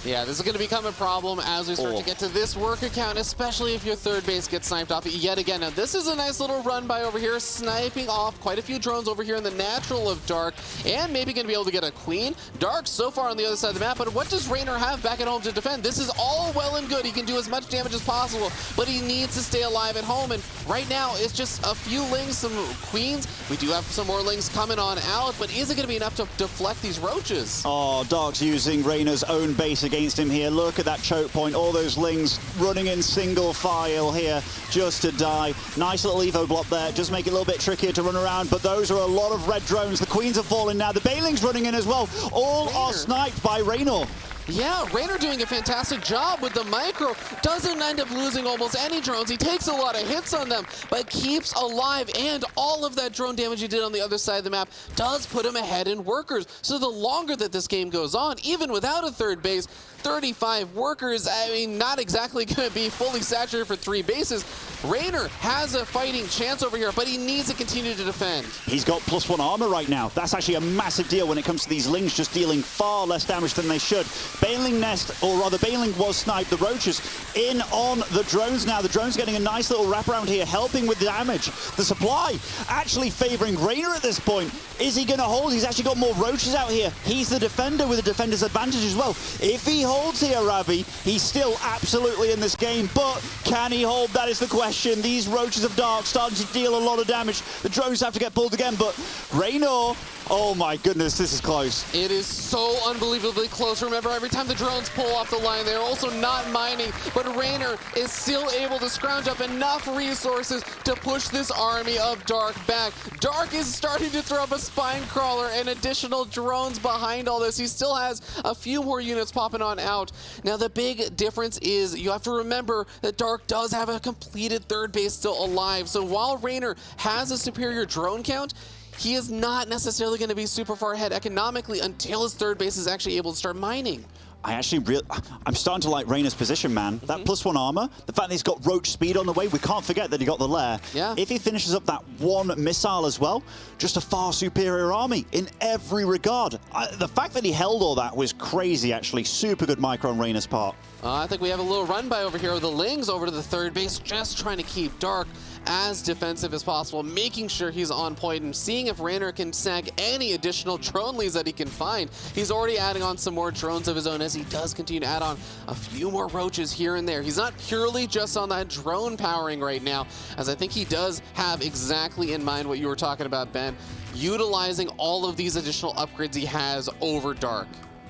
Yeah, this is going to become a problem as we start to get to this work account, especially if your third base gets sniped off yet again. Now, this is a nice little run by over here, sniping off quite a few drones over here in the natural of Dark, and maybe going to be able to get a Queen. Dark so far on the other side of the map, but what does Raynor have back at home to defend? This is all well and good. He can do as much damage as possible, but he needs to stay alive at home, and right now, it's just a few Lings, some Queens. We do have some more Lings coming on out, but is it going to be enough to deflect these roaches? Oh, Dark's using Raynor's own base against him here. Look at that choke point. All those Lings running in single file here just to die. Nice little Evo block there. Just make it a little bit trickier to run around, but those are a lot of red drones. The Queens are falling now. The Banelings running in as well. All are sniped by Raynor. Yeah, Raynor doing a fantastic job with the micro. Doesn't end up losing almost any drones. He takes a lot of hits on them, but keeps alive. And all of that drone damage he did on the other side of the map does put him ahead in workers. So the longer that this game goes on, even without a third base, 35 workers, I mean, not exactly going to be fully saturated for 3 bases. Raynor has a fighting chance over here, but he needs to continue to defend. He's got +1 armor right now. That's actually a massive deal when it comes to these Lings just dealing far less damage than they should. Baneling Nest, or rather Baneling was sniped. The Roaches in on the drones now. The drones getting a nice little wraparound here, helping with the damage. The supply actually favoring Raynor at this point. Is he going to hold? He's actually got more Roaches out here. He's the defender with a defender's advantage as well. If he holds here, Ravi, he's still absolutely in this game, but can he hold? That is the question. These Roaches of Dark starting to deal a lot of damage. The drones have to get pulled again, but Raynor, oh my goodness, this is close. It is so unbelievably close. Remember, every time the drones pull off the line, they're also not mining, but Raynor is still able to scrounge up enough resources to push this army of Dark back. Dark is starting to throw up a spine crawler and additional drones behind all this. He still has a few more units popping on out. Now, the big difference is you have to remember that Dark does have a completed third base still alive. So while Raynor has a superior drone count, he is not necessarily going to be super far ahead economically until his third base is actually able to start mining. I'm starting to like Raynor's position, man. That +1 armor, the fact that he's got Roach speed on the way, we can't forget that he got the lair. Yeah. If he finishes up that one missile as well, just a far superior army in every regard. The fact that he held all that was crazy, actually. Super good micro on Raynor's part. I think we have a little run by over here. The Lings over to the third base, just trying to keep Dark as defensive as possible, making sure he's on point and seeing if Raynor can snag any additional drone leads that he can find. He's already adding on some more drones of his own as he does continue to add on a few more Roaches here and there. He's not purely just on that drone powering right now, as I think he does have exactly in mind what you were talking about, Ben, utilizing all of these additional upgrades he has over Dark.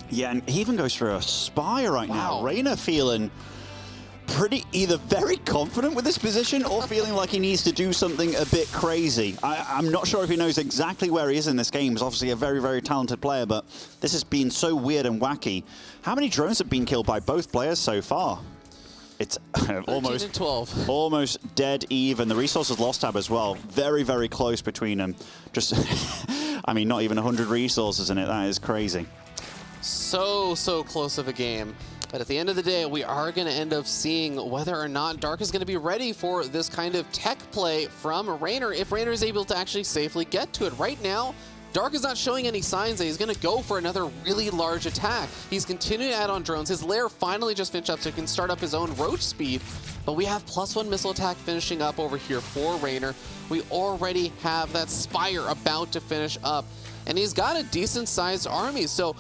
Yeah, and he even goes for a Spire right now. Raynor feeling either very confident with this position or feeling like he needs to do something a bit crazy. I'm not sure if he knows exactly where he is in this game. He's obviously a very, very talented player, but this has been so weird and wacky. How many drones have been killed by both players so far? It's almost dead even. The resources lost tab as well. Very, very close between them. Just, I mean, not even 100 resources in it. That is crazy. So close of a game. But at the end of the day, we are going to end up seeing whether or not Dark is going to be ready for this kind of tech play from Raynor, if Raynor is able to actually safely get to it. Right now, Dark is not showing any signs that he's going to go for another really large attack. He's continuing to add on drones. His lair finally just finished up, so he can start up his own Roach speed. But we have +1 missile attack finishing up over here for Raynor. We already have that Spire about to finish up. And he's got a decent-sized army, so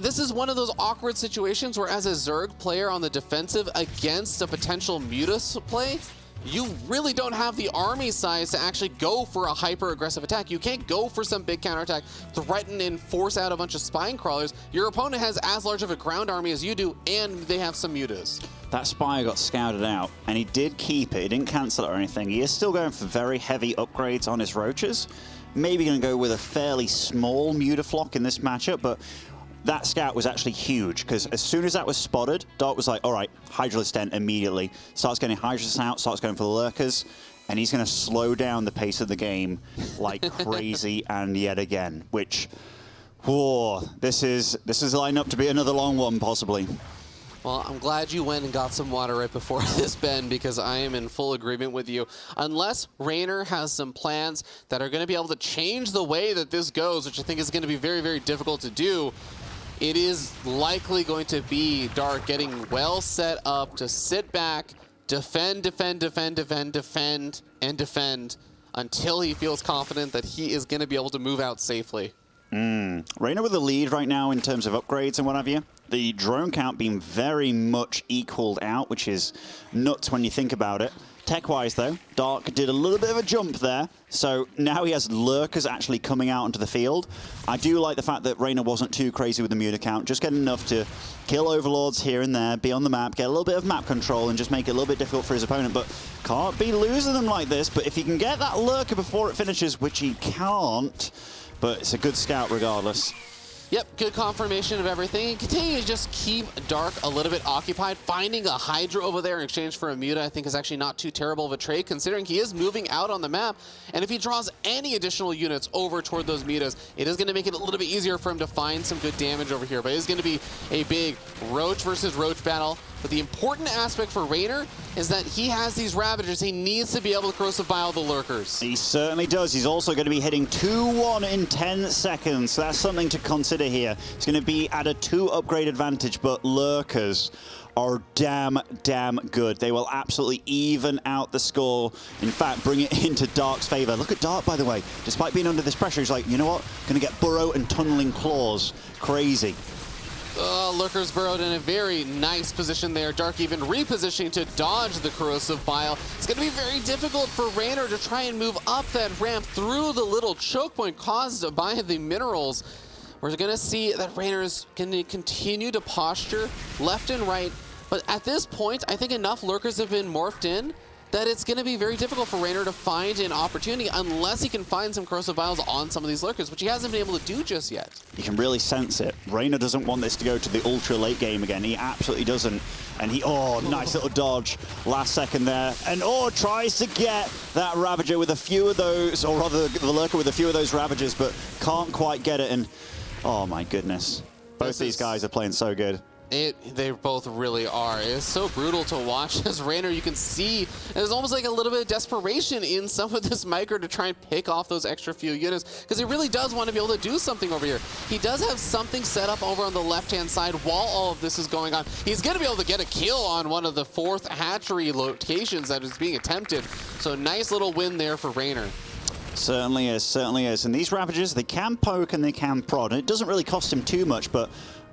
this is one of those awkward situations where as a Zerg player on the defensive against a potential Mutas play, you really don't have the army size to actually go for a hyper-aggressive attack. You can't go for some big counterattack, threaten and force out a bunch of spine crawlers. Your opponent has as large of a ground army as you do, and they have some Mutas. That Spire got scouted out, and he did keep it. He didn't cancel it or anything. He is still going for very heavy upgrades on his Roaches. Maybe going to go with a fairly small Mutaflock in this matchup, but that scout was actually huge, because as soon as that was spotted, Dark was like, all right, Hydralisk Dent immediately. Starts getting Hydralisk out, starts going for the Lurkers, and he's going to slow down the pace of the game like crazy and yet again, which, whoa, this is lining up to be another long one, possibly. Well, I'm glad you went and got some water right before this, Ben, because I am in full agreement with you. Unless Raynor has some plans that are going to be able to change the way that this goes, which I think is going to be very, very difficult to do, it is likely going to be Dark getting well set up to sit back, defend, and defend until he feels confident that he is going to be able to move out safely. Raynor with the lead right now in terms of upgrades and what have you. The drone count being very much equaled out, which is nuts when you think about it. Tech-wise, though, Dark did a little bit of a jump there, so now he has Lurkers actually coming out onto the field. I do like the fact that Raynor wasn't too crazy with the Muta count, just get enough to kill Overlords here and there, be on the map, get a little bit of map control, and just make it a little bit difficult for his opponent, but can't be losing them like this. But if he can get that Lurker before it finishes, which he can't, but it's a good scout regardless. Yep, good confirmation of everything. And continue to just keep Dark a little bit occupied. Finding a Hydra over there in exchange for a Muta, I think, is actually not too terrible of a trade, considering he is moving out on the map. And if he draws any additional units over toward those Mutas, it is going to make it a little bit easier for him to find some good damage over here. But it is going to be a big Roach versus Roach battle. But the important aspect for Raynor is that he has these Ravagers. He needs to be able to Corrosive Bile the Lurkers. He certainly does. He's also going to be hitting 2-1 in 10 seconds. So that's something to consider here. He's going to be at a 2 upgrade advantage, but Lurkers are damn good. They will absolutely even out the score. In fact, bring it into Dark's favor. Look at Dark, by the way. Despite being under this pressure, he's like, you know what? Going to get Burrow and Tunneling Claws. Crazy. Lurkers burrowed in a very nice position there. Dark even repositioning to dodge the Corrosive Bile. It's going to be very difficult for Raynor to try and move up that ramp through the little choke point caused by the minerals. We're going to see that Raynor is going to continue to posture left and right. But at this point, I think enough Lurkers have been morphed in that it's going to be very difficult for Raynor to find an opportunity unless he can find some Corrosive Biles on some of these Lurkers, which he hasn't been able to do just yet. You can really sense it. Raynor doesn't want this to go to the ultra late game again. He absolutely doesn't. And he, nice little dodge last second there. And tries to get that Ravager with a few of those, or rather the Lurker with a few of those Ravagers, but can't quite get it. And oh my goodness. Both these guys are playing so good. They both really are. It's so brutal to watch as Raynor, you can see there's almost like a little bit of desperation in some of this micro to try and pick off those extra few units, because he really does want to be able to do something over here. He does have something set up over on the left-hand side while all of this is going on. He's going to be able to get a kill on one of the 4th hatchery locations that is being attempted. So nice little win there for Raynor. Certainly is, certainly is. And these Ravagers, they can poke and they can prod, and it doesn't really cost him too much, but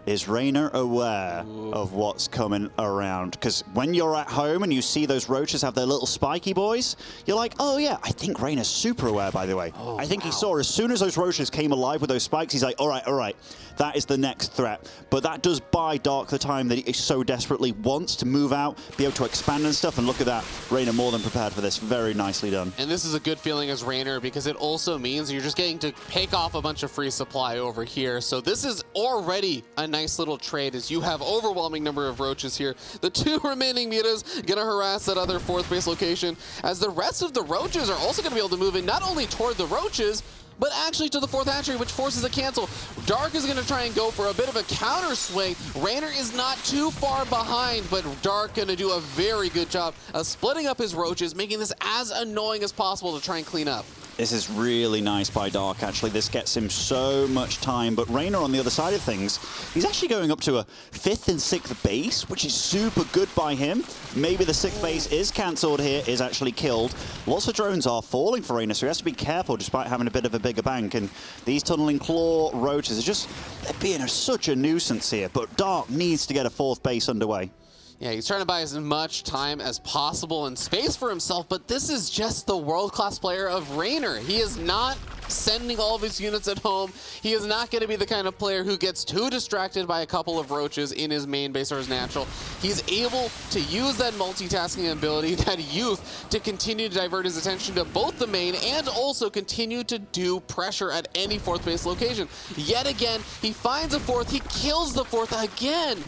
is Raynor aware of what's coming around? Because when you're at home and you see those roaches have their little spiky boys, you're like, oh yeah, I think Raynor's super aware, by the way. I think he saw as soon as those roaches came alive with those spikes, he's like, all right, that is the next threat. But that does buy Dark the time that he so desperately wants to move out, be able to expand and stuff, and look at that. Raynor more than prepared for this. Very nicely done. And this is a good feeling as Raynor, because it also means you're just getting to pick off a bunch of free supply over here. So this is already a nice little trade as you have overwhelming number of roaches here. The 2 remaining mutas gonna harass that other 4th base location, as the rest of the roaches are also gonna be able to move in not only toward the roaches, but actually to the 4th hatchery, which forces a cancel. Dark is gonna try and go for a bit of a counter swing. Raynor is not too far behind, but Dark gonna do a very good job of splitting up his roaches, making this as annoying as possible to try and clean up. This is really nice by Dark, actually. This gets him so much time. But Raynor, on the other side of things, he's actually going up to a 5th and 6th base, which is super good by him. Maybe the 6th base is cancelled here, is actually killed. Lots of drones are falling for Raynor, so he has to be careful despite having a bit of a bigger bank. And these Tunneling Claw roaches are just, they're being such a nuisance here. But Dark needs to get a 4th base underway. Yeah, he's trying to buy as much time as possible and space for himself, but this is just the world-class player of Raynor. He is not sending all of his units at home. He is not going to be the kind of player who gets too distracted by a couple of roaches in his main base or his natural. He's able to use that multitasking ability, that youth, to continue to divert his attention to both the main and also continue to do pressure at any 4th base location. Yet again, he finds a 4th, he kills the 4th again.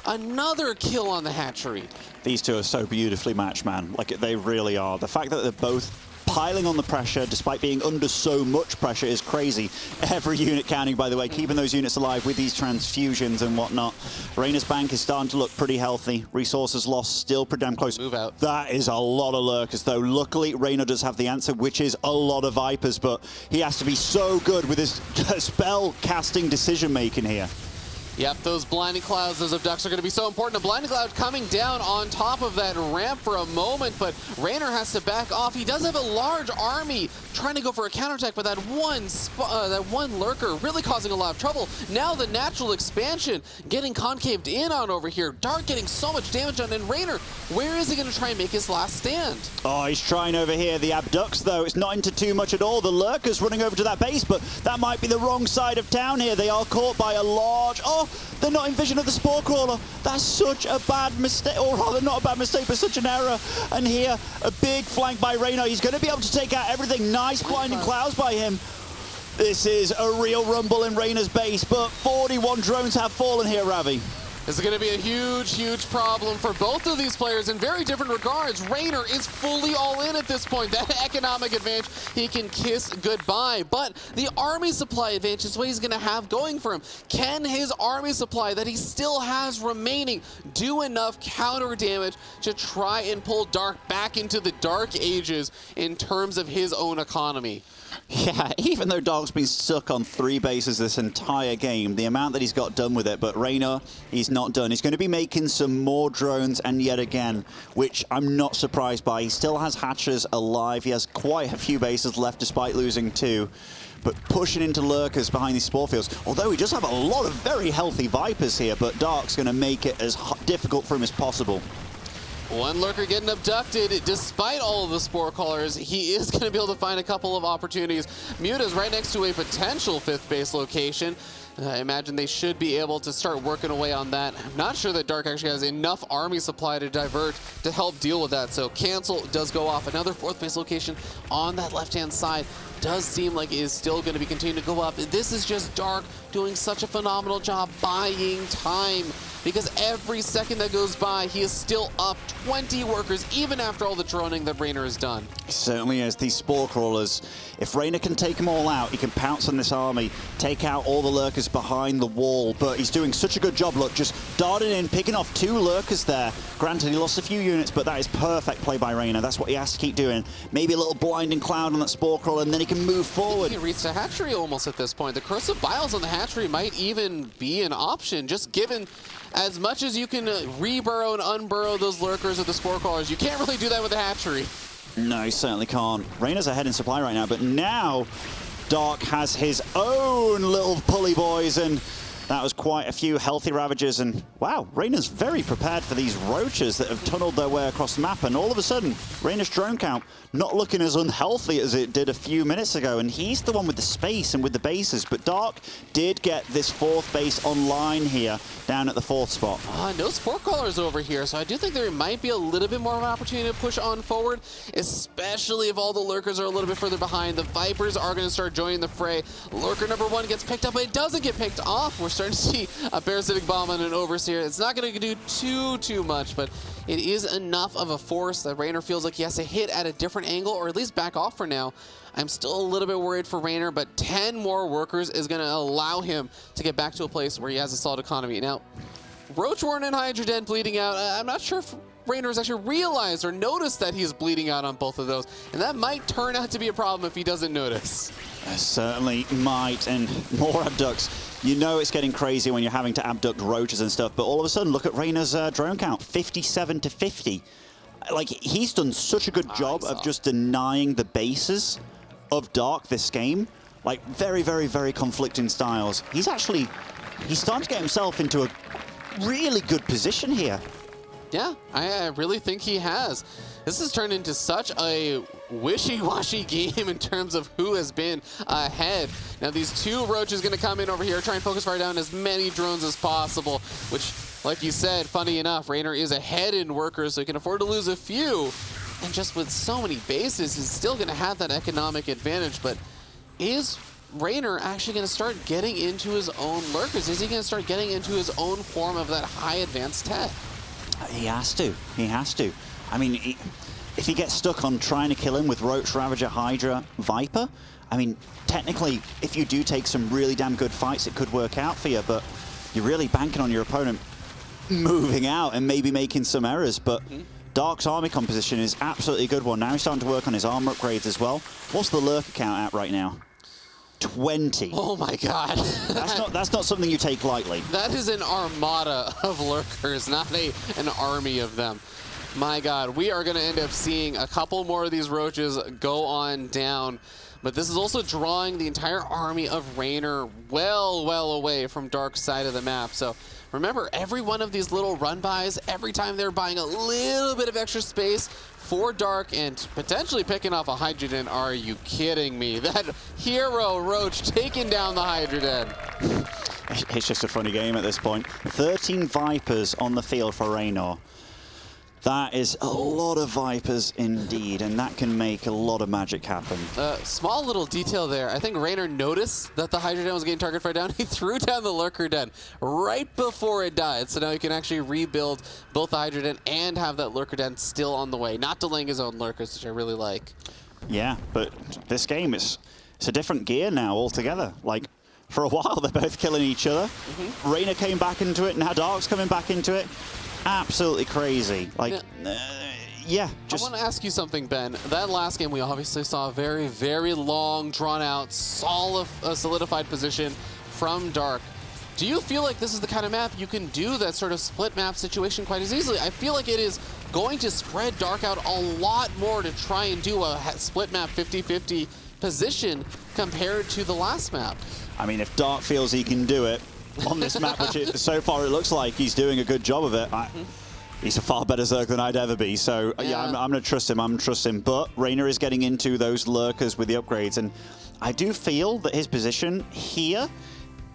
Another kill on the hatchery. These two are so beautifully matched, man. Like, they really are. The fact that they're both piling on the pressure, despite being under so much pressure, is crazy. Every unit counting, by the way, keeping those units alive with these transfusions and whatnot. Raynor's bank is starting to look pretty healthy. Resources lost still pretty damn close. Move out. That is a lot of Lurkers, though. Luckily, Raynor does have the answer, which is a lot of Vipers, but he has to be so good with his spell-casting decision-making here. Yep, those Blinding Clouds, those Abducts are going to be so important. A Blinding Cloud coming down on top of that ramp for a moment, but Raynor has to back off. He does have a large army trying to go for a counterattack, but that one Lurker really causing a lot of trouble. Now the natural expansion getting concaved in on over here. Dark getting so much damage on, and Raynor, where is he going to try and make his last stand? Oh, he's trying over here. The Abducts, though, it's not into too much at all. The Lurkers running over to that base, but that might be the wrong side of town here. They are caught by a large... Oh, they're not in vision of the Spore Crawler. That's such a bad mistake, or rather not a bad mistake, but such an error. And here, a big flank by Raynor. He's going to be able to take out everything. Nice Blinding Clouds by him. This is a real rumble in Raynor's base, but 41 drones have fallen here, Ravi. This is going to be a huge, huge problem for both of these players in very different regards. Raynor is fully all in at this point. That economic advantage, he can kiss goodbye. But the army supply advantage is what he's going to have going for him. Can his army supply that he still has remaining do enough counter damage to try and pull Dark back into the Dark Ages in terms of his own economy? Yeah, even though Dark's been stuck on 3 bases this entire game, the amount that he's got done with it, but Raynor, he's not done. He's going to be making some more drones, and yet again, which I'm not surprised by. He still has hatchers alive. He has quite a few bases left despite losing 2. But pushing into lurkers behind these spore fields, although he does have a lot of very healthy Vipers here, but Dark's going to make it as difficult for him as possible. One lurker getting abducted. Despite all of the spore callers, he is going to be able to find a couple of opportunities. Muta's right next to a potential 5th base location. I imagine they should be able to start working away on that. I'm not sure that Dark actually has enough army supply to divert to help deal with that. So cancel does go off. Another 4th base location on that left-hand side does seem like it is still going to be continuing to go up. This is just Dark doing such a phenomenal job buying time, because every second that goes by, he is still up 20 workers, even after all the droning that Raynor has done. It certainly is. These spore crawlers, if Raynor can take them all out, he can pounce on this army, take out all the lurkers behind the wall, but he's doing such a good job. Look, just darting in, picking off 2 lurkers there. Granted, he lost a few units, but that is perfect play by Raynor. That's what he has to keep doing. Maybe a little blinding cloud on that spore crawler, and then he can move forward. He reached a hatchery almost at this point. The corrosive biles on the hatchery might even be an option, just given as much as you can reburrow and unburrow those lurkers or the spore crawlers. You can't really do that with the hatchery. No, he certainly can't. Raynor's ahead in supply right now, but now Dark has his own little pulley boys, and that was quite a few healthy Ravagers, and wow, Raynor's very prepared for these roaches that have tunneled their way across the map, and all of a sudden, Raynor's drone count not looking as unhealthy as it did a few minutes ago, and he's the one with the space and with the bases, but Dark did get this 4th base online here, down at the 4th spot. No spore callers over here, so I do think there might be a little bit more of an opportunity to push on forward, especially if all the lurkers are a little bit further behind. The Vipers are going to start joining the fray. Lurker number 1 gets picked up, but it doesn't get picked off. We're starting to see a parasitic bomb and an overseer. It's not going to do too much, but it is enough of a force that Raynor feels like he has to hit at a different angle, or at least back off for now. I'm still a little bit worried for Raynor, but 10 more workers is going to allow him to get back to a place where he has a solid economy. Now, Roachworn and Hydra Den bleeding out. I'm not sure if Raynor has actually realized or noticed that he's bleeding out on both of those, and that might turn out to be a problem if he doesn't notice. Certainly might, and more abducts. You know it's getting crazy when you're having to abduct roaches and stuff, but all of a sudden, look at Raynor's drone count, 57 to 50. Like, he's done such a good job of just denying the bases of Dark this game. Like, very, very, very conflicting styles. He's starting to get himself into a really good position here. Yeah, I really think he has. This has turned into such a wishy-washy game in terms of who has been ahead. Now these 2 roaches going to come in over here, try and focus fire down as many drones as possible, which, like you said, funny enough, Raynor is ahead in workers, so he can afford to lose a few. And just with so many bases, he's still going to have that economic advantage, but is Raynor actually going to start getting into his own lurkers? Is he going to start getting into his own form of that high advanced tech? He has to. He has to. I mean, if he gets stuck on trying to kill him with Roach, Ravager, Hydra, Viper, I mean, technically, if you do take some really damn good fights, it could work out for you, but you're really banking on your opponent moving out and maybe making some errors, but Dark's army composition is absolutely a good one. Now he's starting to work on his armor upgrades as well. What's the lurker count at right now? 20. Oh my god. That's not something you take lightly. That is an armada of lurkers, not an army of them. My god, we are going to end up seeing a couple more of these roaches go on down. But this is also drawing the entire army of Raynor well away from Dark's side of the map. So remember, every one of these little run-bys, every time they're buying a little bit of extra space for Dark and potentially picking off a Hydra Den. Are you kidding me? That hero Roach taking down the Hydra Den. It's just a funny game at this point. 13 Vipers on the field for Raynor. That is a lot of Vipers indeed, and that can make a lot of magic happen. Small little detail there. I think Raynor noticed that the Hydra Den was getting target fire down. He threw down the Lurker Den right before it died. So now he can actually rebuild both the Hydra Den and have that Lurker Den still on the way, not delaying his own Lurkers, which I really like. Yeah, but this game it's a different gear now altogether. Like, for a while, they're both killing each other. Raynor came back into it, now Dark's coming back into it. Absolutely crazy. Like, yeah. I want to ask you something, Ben. That last game, we obviously saw a very, very long, drawn-out, solidified position from Dark. Do you feel like this is the kind of map you can do that sort of split map situation quite as easily? I feel like it is going to spread Dark out a lot more to try and do a split map 50-50 position compared to the last map. I mean, if Dark feels he can do it on this map, which so far it looks like he's doing a good job of it, he's a far better Zerg than I'd ever be. So yeah, I'm going to trust him. I'm going to trust him. But Raynor is getting into those lurkers with the upgrades, and I do feel that his position here,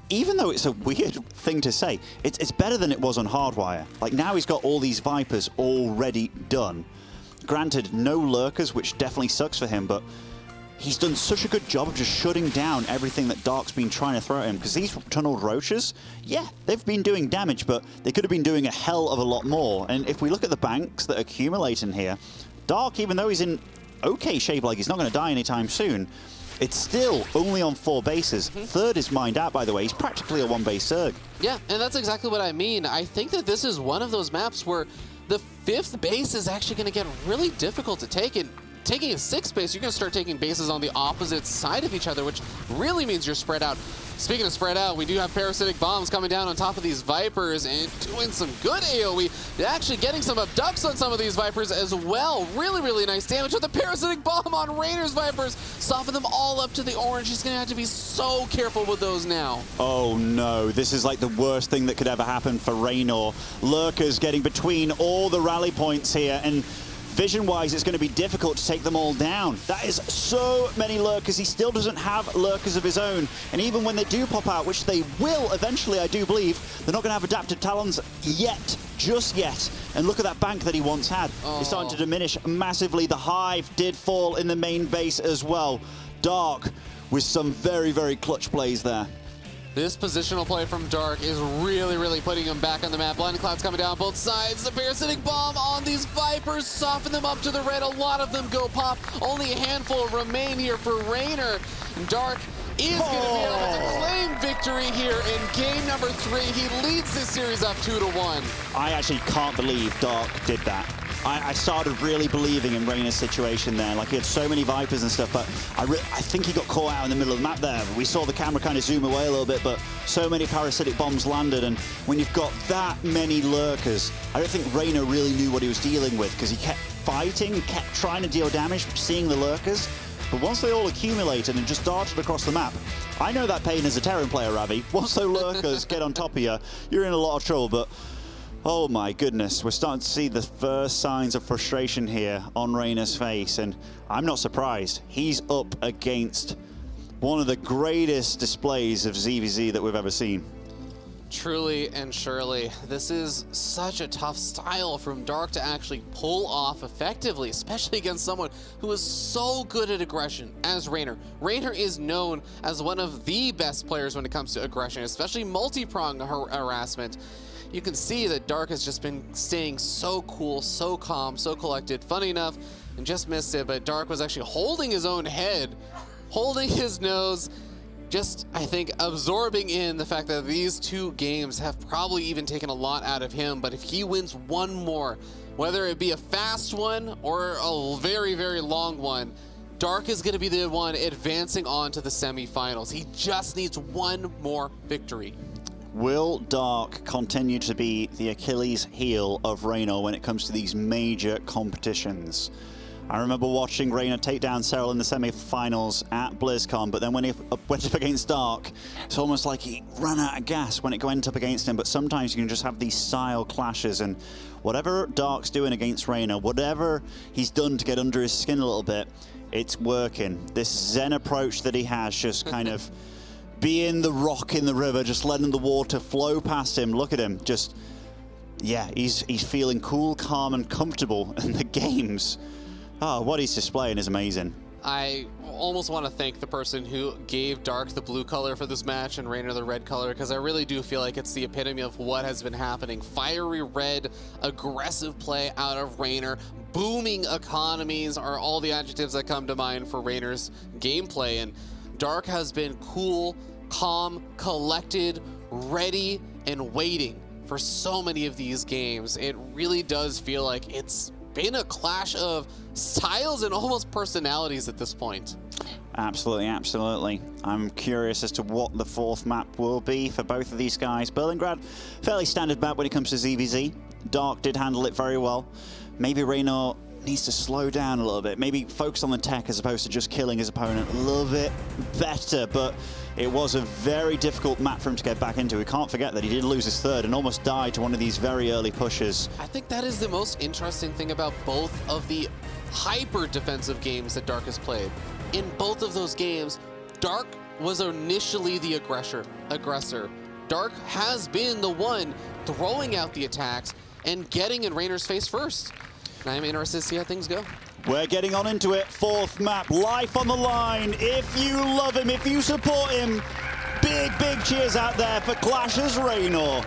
even though it's a weird thing to say, it's better than it was on Hardwire. Like, now he's got all these Vipers already done. Granted, no lurkers, which definitely sucks for him, but he's done such a good job of just shutting down everything that Dark's been trying to throw at him. Because these tunneled roaches, yeah, they've been doing damage, but they could have been doing a hell of a lot more. And if we look at the banks that accumulate in here, Dark, even though he's in okay shape, like he's not going to die anytime soon, it's still only on 4 bases. Third is mined out, by the way. He's practically a 1-base Zerg. Yeah, and that's exactly what I mean. I think that this is one of those maps where the 5th base is actually going to get really difficult to take. And taking a 6th base, you're going to start taking bases on the opposite side of each other, which really means you're spread out. Speaking of spread out, we do have parasitic bombs coming down on top of these Vipers and doing some good AoE. They're actually getting some abducts on some of these Vipers as well. Really, really nice damage with the parasitic bomb on Raynor's Vipers. Soften them all up to the orange. He's going to have to be so careful with those now. Oh no, this is like the worst thing that could ever happen for Raynor. Lurkers getting between all the rally points here, and vision-wise, it's going to be difficult to take them all down. That is so many lurkers. He still doesn't have lurkers of his own. And even when they do pop out, which they will eventually, I do believe, they're not going to have adaptive talons yet, just yet. And look at that bank that he once had. It's starting to diminish massively. The Hive did fall in the main base as well. Dark with some very, very clutch plays there. This positional play from Dark is really, really putting him back on the map. Blinding Cloud's coming down both sides. The parasitic bomb on these Vipers, soften them up to the red. A lot of them go pop. Only a handful remain here for Raynor. Dark is going to be able to claim victory here in game number 3. He leads this series up 2-1. I actually can't believe Dark did that. I started really believing in Raynor's situation there. Like, he had so many Vipers and stuff, but I think he got caught out in the middle of the map there. We saw the camera kind of zoom away a little bit, but so many parasitic bombs landed, and when you've got that many lurkers, I don't think Raynor really knew what he was dealing with, because he kept fighting, kept trying to deal damage, seeing the lurkers. But once they all accumulated and just darted across the map, I know that pain as a Terran player, Ravi. Once those lurkers get on top of you, you're in a lot of trouble, but oh my goodness, we're starting to see the first signs of frustration here on Raynor's face, and I'm not surprised. He's up against one of the greatest displays of ZVZ that we've ever seen. Truly and surely, this is such a tough style from Dark to actually pull off effectively, especially against someone who is so good at aggression as Raynor. Raynor is known as one of the best players when it comes to aggression, especially multi-prong harassment. You can see that Dark has just been staying so cool, so calm, so collected. Funny enough, and just missed it, but Dark was actually holding his own head, holding his nose, just, I think, absorbing in the fact that these 2 games have probably even taken a lot out of him. But if he wins one more, whether it be a fast one or a very, very long one, Dark is going to be the one advancing on to the semifinals. He just needs one more victory. Will Dark continue to be the Achilles heel of Raynor when it comes to these major competitions? I remember watching Raynor take down Cyril in the semi-finals at BlizzCon, but then when he went up against Dark, it's almost like he ran out of gas when it went up against him. But sometimes you can just have these style clashes, and whatever Dark's doing against Raynor, whatever he's done to get under his skin a little bit, it's working. This Zen approach that he has, just kind of being the rock in the river, just letting the water flow past him. Look at him, just yeah, he's feeling cool, calm, and comfortable in the games. Oh, what he's displaying is amazing. I almost want to thank the person who gave Dark the blue color for this match and Raynor the red color, because I really do feel like it's the epitome of what has been happening. Fiery red, aggressive play out of Raynor, booming economies are all the adjectives that come to mind for Raynor's gameplay. And Dark has been cool, calm, collected, ready, and waiting for so many of these games. It really does feel like it's been a clash of styles and almost personalities at this point. Absolutely, absolutely. I'm curious as to what the fourth map will be for both of these guys. Berlingrad, fairly standard map when it comes to ZVZ. Dark did handle it very well. Maybe Raynor needs to slow down a little bit. Maybe focus on the tech as opposed to just killing his opponent a little bit better. But it was a very difficult map for him to get back into. We can't forget that he did lose his third and almost died to one of these very early pushes. I think that is the most interesting thing about both of the hyper defensive games that Dark has played. In both of those games, Dark was initially the aggressor. Dark has been the one throwing out the attacks and getting in Raynor's face first. And I'm interested to see how things go. We're getting on into it. Fourth map, life on the line. If you love him, if you support him, big, big cheers out there for Clash's Raynor.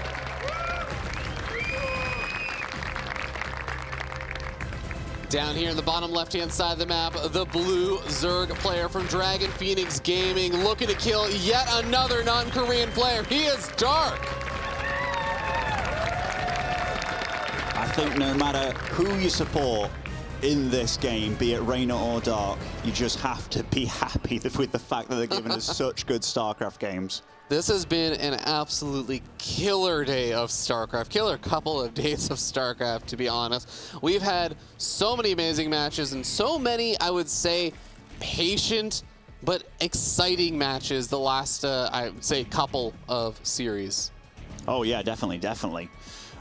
Down here in the bottom left-hand side of the map, the blue Zerg player from Dragon Phoenix Gaming looking to kill yet another non-Korean player. He is Dark. I think no matter who you support in this game, be it Raynor or Dark, you just have to be happy with the fact that they're giving us such good StarCraft games. This has been an absolutely killer day of StarCraft, killer couple of days of StarCraft, to be honest. We've had so many amazing matches and so many, I would say, patient but exciting matches the last, I would say, couple of series. Oh yeah, definitely, definitely.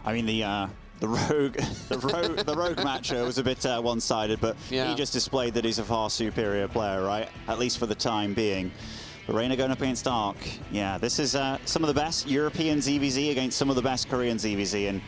I mean, the Rogue match was a bit one-sided, but yeah, he just displayed that he's a far superior player, right? At least for the time being. But Raynor going up against Dark. Yeah, this is some of the best European ZVZ against some of the best Korean ZVZ, and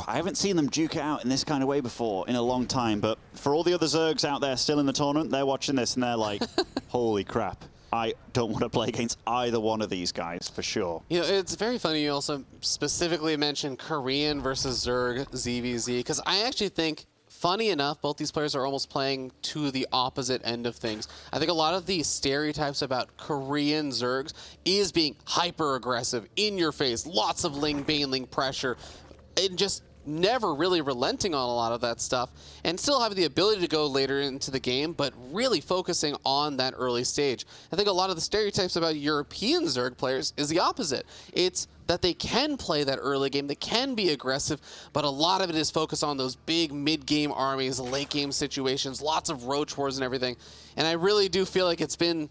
I haven't seen them duke it out in this kind of way before in a long time. But for all the other Zergs out there still in the tournament, they're watching this and they're like, holy crap. I don't want to play against either one of these guys, for sure. You know, it's very funny you also specifically mentioned Korean versus Zerg ZVZ, because I actually think, funny enough, both these players are almost playing to the opposite end of things. I think a lot of the stereotypes about Korean Zergs is being hyper-aggressive, in your face, lots of bailing pressure, and just never really relenting on a lot of that stuff, and still having the ability to go later into the game, but really focusing on that early stage. I think a lot of the stereotypes about European Zerg players is the opposite. It's that they can play that early game, they can be aggressive, but a lot of it is focused on those big mid-game armies, late-game situations, lots of roach wars and everything. And I really do feel like it's been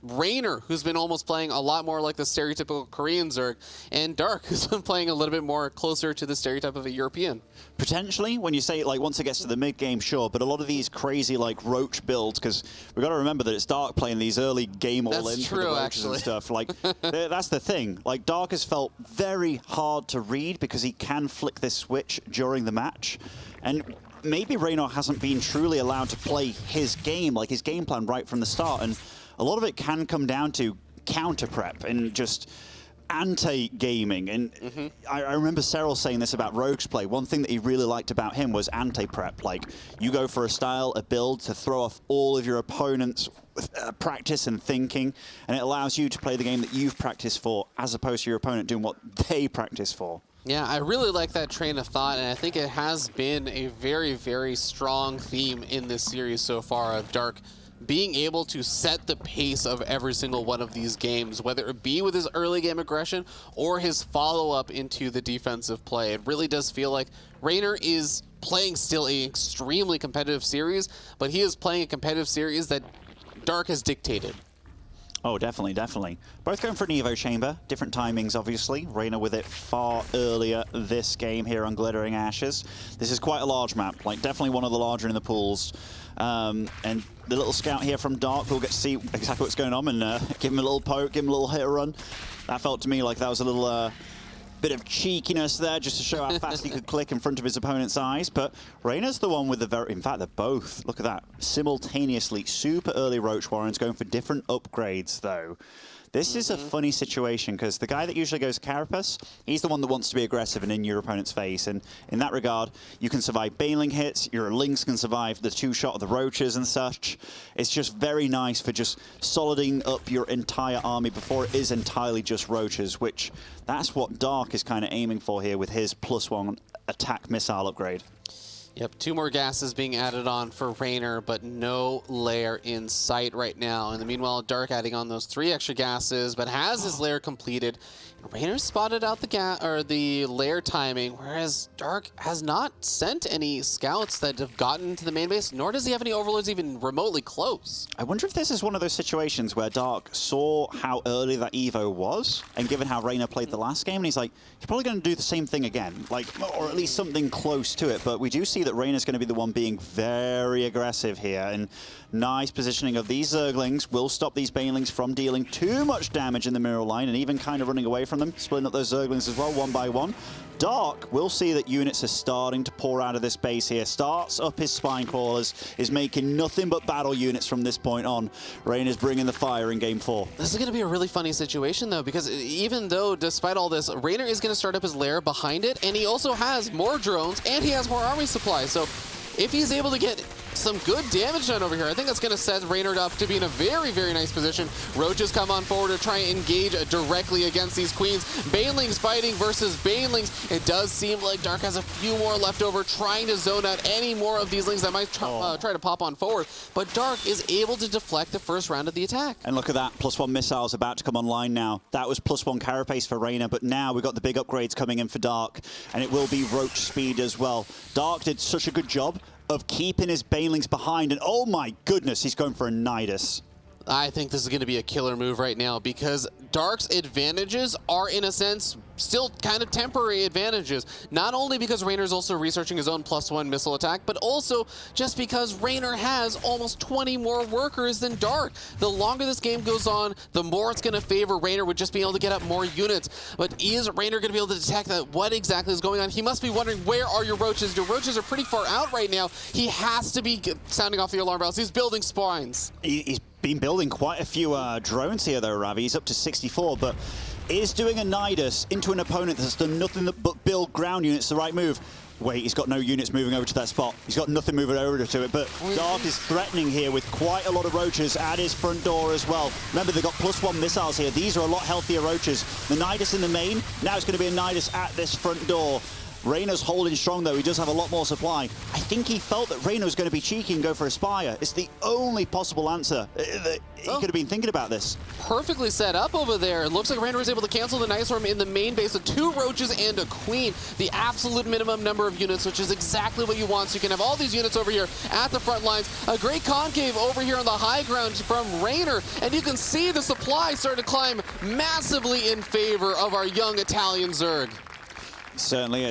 Raynor, who's been almost playing a lot more like the stereotypical Korean Zerg, and Dark, who's been playing a little bit more closer to the stereotype of a European. Potentially, when you say, like, once it gets to the mid-game, sure, but a lot of these crazy, like, roach builds, because we've got to remember that it's Dark playing these early game all-ins with the roaches and stuff. Like, that's the thing. Like, Dark has felt very hard to read because he can flick this switch during the match, and maybe Raynor hasn't been truly allowed to play his game, like his game plan right from the start, and a lot of it can come down to counter prep and just anti-gaming. And I remember Cyril saying this about Rogue's play. One thing that he really liked about him was anti-prep. Like, you go for a style, a build to throw off all of your opponent's practice and thinking, and it allows you to play the game that you've practiced for as opposed to your opponent doing what they practice for. Yeah, I really like that train of thought, and I think it has been a very, very strong theme in this series so far of Dark being able to set the pace of every single one of these games, whether it be with his early game aggression or his follow-up into the defensive play. It really does feel like Raynor is playing still an extremely competitive series, but he is playing a competitive series that Dark has dictated. Oh, definitely, definitely. Both going for an Evo Chamber. Different timings, obviously. Raynor with it far earlier this game here on Glittering Ashes. This is quite a large map, like definitely one of the larger in the pools. And the little scout here from Dark, we'll get to see exactly what's going on and give him a little poke, give him a little hit or run. That felt to me like that was a little Bit of cheekiness there just to show how fast he could click in front of his opponent's eyes. But Reyna's the one with the very... In fact, they're both. Look at that. Simultaneously, super early Roach Warrens going for different upgrades, though. This is a funny situation because the guy that usually goes Carapace, he's the one that wants to be aggressive and in your opponent's face. And in that regard, you can survive Baneling hits, your Lynx can survive the two-shot of the Roaches and such. It's just very nice for just soliding up your entire army before it is entirely just Roaches, which that's what Dark is kind of aiming for here with his +1 attack missile upgrade. Yep, 2 more gases being added on for Raynor, but no lair in sight right now. In the meanwhile, Dark adding on those 3 extra gases, but has his lair completed. Raynor spotted out the lair timing, whereas Dark has not sent any scouts that have gotten to the main base, nor does he have any overlords even remotely close. I wonder if this is one of those situations where Dark saw how early that Evo was, and given how Raynor played the last game, and he's like, he's probably going to do the same thing again, like, or at least something close to it. But we do see that Reynor's going to be the one being very aggressive here, and nice positioning of these Zerglings will stop these Banelings from dealing too much damage in the middle line, and even kind of running away from them, splitting up those Zerglings as well, one by one. Dark will see that units are starting to pour out of this base here, starts up his Spine Crawlers, is making nothing but battle units from this point on. Reynor's bringing the fire in Game 4. This is going to be a really funny situation, though, because even though, despite all this, Raynor is going to start up his lair behind it, and he also has more drones, and he has more army supply. So if he's able to get some good damage done over here, I think that's going to set Raynor up to be in a very, very nice position. Roaches come on forward to try and engage directly against these queens. Banelings fighting versus Banelings. It does seem like Dark has a few more left over, trying to zone out any more of these lings that might try to pop on forward. But Dark is able to deflect the first round of the attack. And look at that, +1 missiles about to come online now. That was +1 Carapace for Raynor, but now we've got the big upgrades coming in for Dark, and it will be Roach speed as well. Dark did such a good job of keeping his Banelings behind, and oh my goodness, he's going for a Nidus. I think this is going to be a killer move right now because Dark's advantages are, in a sense, still kind of temporary advantages. Not only because Raynor's also researching his own +1 missile attack, but also just because Raynor has almost 20 more workers than Dark. The longer this game goes on, the more it's going to favor Raynor with just being able to get up more units. But is Raynor going to be able to detect that? What exactly is going on? He must be wondering, where are your Roaches? Your Roaches are pretty far out right now. He has to be sounding off the alarm bells. He's building spines. He's been building quite a few drones here, though, Ravi. He's up to 64, but is doing a Nidus into an opponent that's done nothing but build ground units the right move? Wait, he's got no units moving over to that spot. He's got nothing moving over to it, but Dark is threatening here with quite a lot of Roaches at his front door as well. Remember, they've got +1 missiles here. These are a lot healthier Roaches. The Nidus in the main, now it's going to be a Nidus at this front door. Reynor's holding strong, though. He does have a lot more supply. I think he felt that Raynor was going to be cheeky and go for a Spire. It's the only possible answer. He could have been thinking about this. Perfectly set up over there. It looks like Raynor was able to cancel the Night Storm in the main base with 2 Roaches and a Queen. The absolute minimum number of units, which is exactly what you want. So you can have all these units over here at the front lines. A great concave over here on the high ground from Raynor. And you can see the supply start to climb massively in favor of our young Italian Zerg. Certainly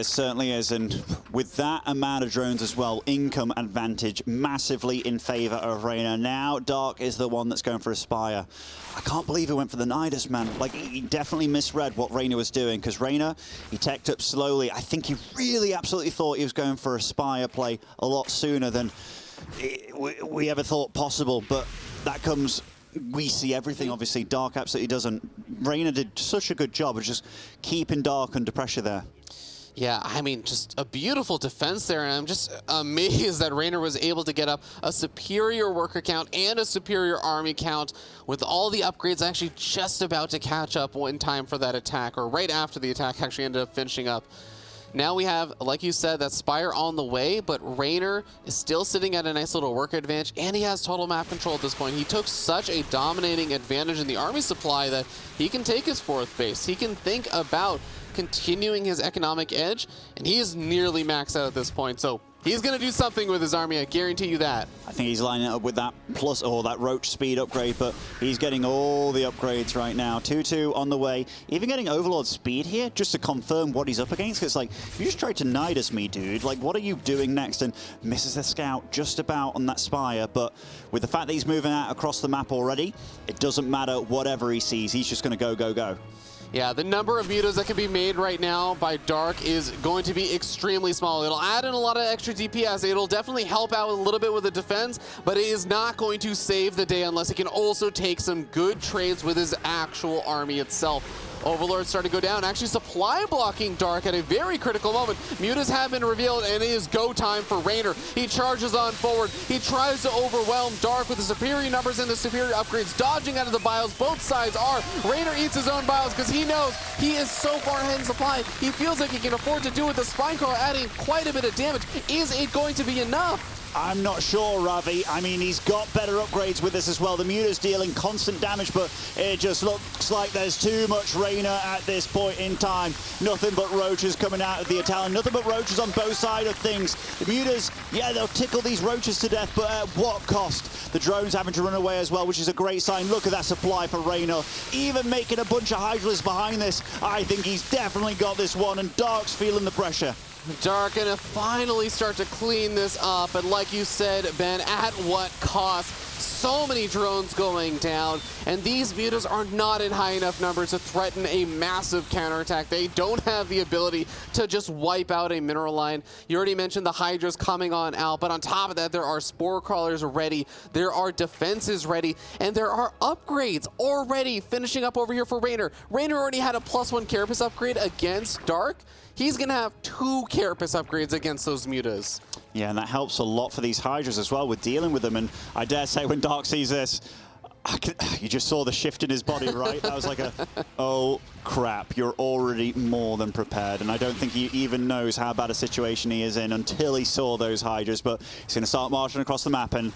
is, and with that amount of drones as well, income advantage massively in favor of Raynor. Now Dark is the one that's going for a Spire. I can't believe he went for the Nidus, man. Like, he definitely misread what Raynor was doing, because Raynor, he teched up slowly. I think he really absolutely thought he was going for a Spire play a lot sooner than we ever thought possible, but that comes... We see everything, obviously. Dark absolutely doesn't. Raynor did such a good job of just keeping Dark under pressure there. Yeah, I mean, just a beautiful defense there, and I'm just amazed that Raynor was able to get up a superior worker count and a superior army count with all the upgrades actually just about to catch up in time for that attack, or right after the attack actually ended up finishing up. Now we have, like you said, that Spire on the way, but Raynor is still sitting at a nice little work advantage, and he has total map control at this point. He took such a dominating advantage in the army supply that he can take his 4th base. He can think about continuing his economic edge, and he is nearly maxed out at this point. So he's going to do something with his army, I guarantee you that. I think he's lining up with that plus, or that Roach speed upgrade, but he's getting all the upgrades right now. 2-2 on the way. Even getting Overlord speed here, just to confirm what he's up against. Because, like, you just tried to Nidus me, dude. Like, what are you doing next? And misses the scout just about on that Spire. But with the fact that he's moving out across the map already, it doesn't matter whatever he sees. He's just going to go, go, go. Yeah, the number of mutas that can be made right now by Dark is going to be extremely small. It'll add in a lot of extra DPS. It'll definitely help out a little bit with the defense, but it is not going to save the day unless he can also take some good trades with his actual army itself. Overlord starting to go down, actually supply blocking Dark at a very critical moment. Mutas have been revealed, and it is go time for Raynor. He charges on forward. He tries to overwhelm Dark with the superior numbers and the superior upgrades, dodging out of the bios. Both sides are. Raynor eats his own bios because he knows he is so far ahead in supply. He feels like he can afford to do it. The Spinecrawler adding quite a bit of damage. Is it going to be enough? I'm not sure, Ravi. I mean, he's got better upgrades with this as well. The Muta's dealing constant damage, but it just looks like there's too much Raynor at this point in time. Nothing but roaches coming out of the Italian. Nothing but roaches on both sides of things. The Mutas, yeah, they'll tickle these roaches to death, but at what cost? The drone's having to run away as well, which is a great sign. Look at that supply for Raynor. Even making a bunch of Hydralisks behind this. I think he's definitely got this one, and Dark's feeling the pressure. Dark gonna finally start to clean this up, but like you said, Ben, at what cost? So many drones going down, and these mutas are not in high enough numbers to threaten a massive counterattack. They don't have the ability to just wipe out a mineral line. You already mentioned the Hydras coming on out, but on top of that, there are Spore Crawlers ready, there are defenses ready, and there are upgrades already finishing up over here for Raynor. Raynor already had a +1 Carapace upgrade against Dark. He's going to have 2 Carapace upgrades against those mutas. Yeah, and that helps a lot for these Hydras as well with dealing with them. And I dare say when Dark sees this, you just saw the shift in his body, right? That was like a, oh crap, you're already more than prepared. And I don't think he even knows how bad a situation he is in until he saw those Hydras. But he's going to start marching across the map, and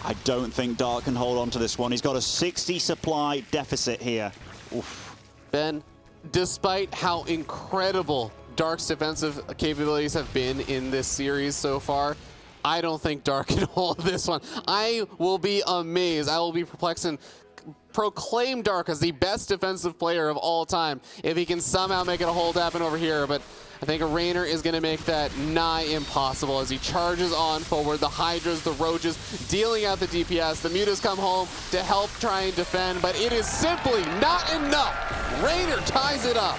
I don't think Dark can hold on to this one. He's got a 60 supply deficit here. Oof. Ben, despite how incredible Dark's defensive capabilities have been in this series so far, I don't think Dark can hold this one. I will be amazed. I will be perplexed and proclaim Dark as the best defensive player of all time if he can somehow make it a hold happen over here. But I think Raynor is going to make that nigh impossible as he charges on forward. The Hydras, the Roaches, dealing out the DPS. The Mutas come home to help try and defend, but it is simply not enough. Raynor ties it up.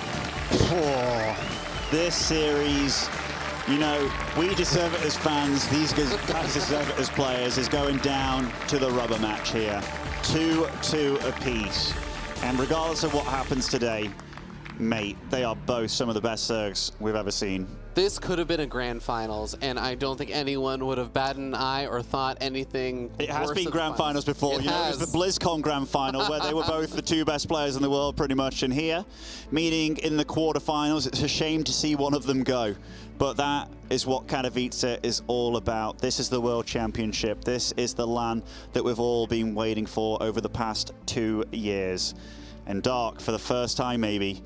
This series, you know, we deserve it as fans. These guys deserve it as players. Is going down to the rubber match here. 2-2 apiece. And regardless of what happens today, mate, they are both some of the best Zergs we've ever seen. This could have been a grand finals, and I don't think anyone would have batted an eye or thought anything. It has been grand finals before. You know, it was the BlizzCon grand final where they were both the 2 best players in the world, pretty much. And here, meeting in the quarterfinals, it's a shame to see one of them go. But that is what Katowice is all about. This is the World Championship. This is the LAN that we've all been waiting for over the past 2 years. And Dark, for the first time maybe,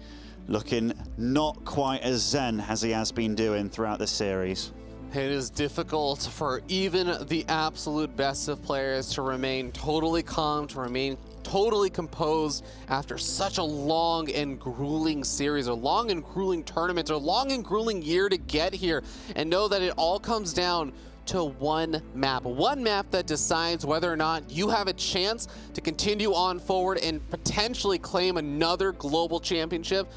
looking not quite as zen as he has been doing throughout this series. It is difficult for even the absolute best of players to remain totally calm, to remain totally composed after such a long and grueling series, or long and grueling tournament, or long and grueling year to get here, and know that it all comes down to one map that decides whether or not you have a chance to continue on forward and potentially claim another global championship,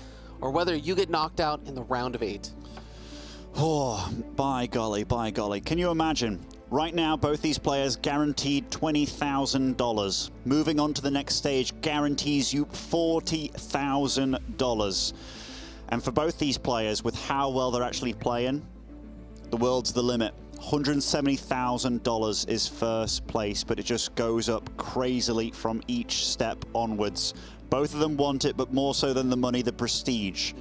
or whether you get knocked out in the round of 8. Oh, by golly, by golly. Can you imagine? Right now, both these players guaranteed $20,000. Moving on to the next stage guarantees you $40,000. And for both these players, with how well they're actually playing, the world's the limit. $170,000 is first place, but it just goes up crazily from each step onwards. Both of them want it, but more so than the money, the prestige.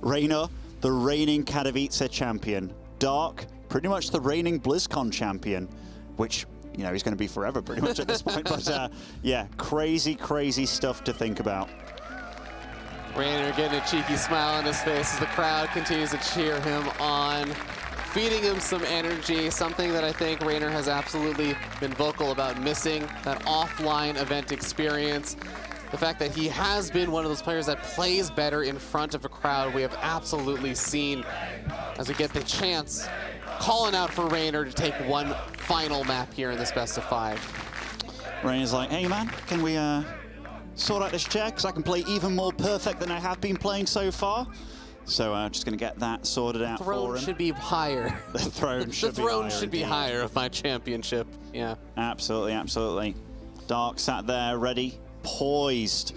Raynor, the reigning Katowice champion. Dark, pretty much the reigning BlizzCon champion, which, you know, he's going to be forever pretty much at this point. But yeah, crazy, crazy stuff to think about. Raynor getting a cheeky smile on his face as the crowd continues to cheer him on, feeding him some energy, something that I think Raynor has absolutely been vocal about missing, that offline event experience. The fact that he has been one of those players that plays better in front of a crowd, we have absolutely seen as we get the chance, calling out for Raynor to take one final map here in this best of 5. Raynor's like, hey man, can we sort out this chair because I can play even more perfect than I have been playing so far. So I'm just going to get that sorted out for him. The throne should be higher. The throne should the throne should be higher of my championship. Yeah. Absolutely, absolutely. Dark sat there, ready, poised.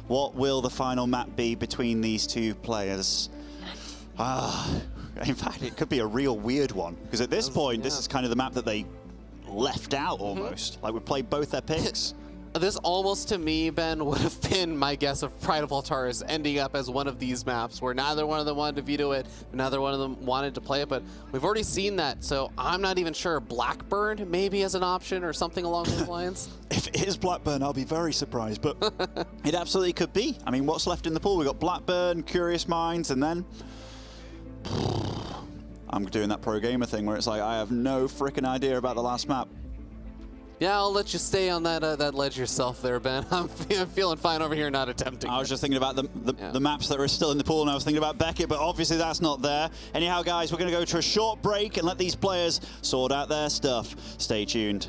What will the final map be between these two players? In fact, it could be a real weird one because at this point, this is kind of the map that they left out almost. Like we played both their picks. This almost to me, Ben, would have been my guess of Pride of Altaris ending up as one of these maps where neither one of them wanted to veto it, neither one of them wanted to play it, but we've already seen that, so I'm not even sure. Blackburn maybe as an option or something along those lines? If it is Blackburn, I'll be very surprised, but it absolutely could be. I mean, what's left in the pool? We've got Blackburn, Curious Minds, and then I'm doing that pro gamer thing where it's like, I have no freaking idea about the last map. Yeah, I'll let you stay on that ledge yourself there, Ben. I'm feeling fine over here, not attempting. I was just thinking about the maps that are still in the pool, and I was thinking about Beckett, but obviously that's not there. Anyhow, guys, we're going to go to a short break and let these players sort out their stuff. Stay tuned.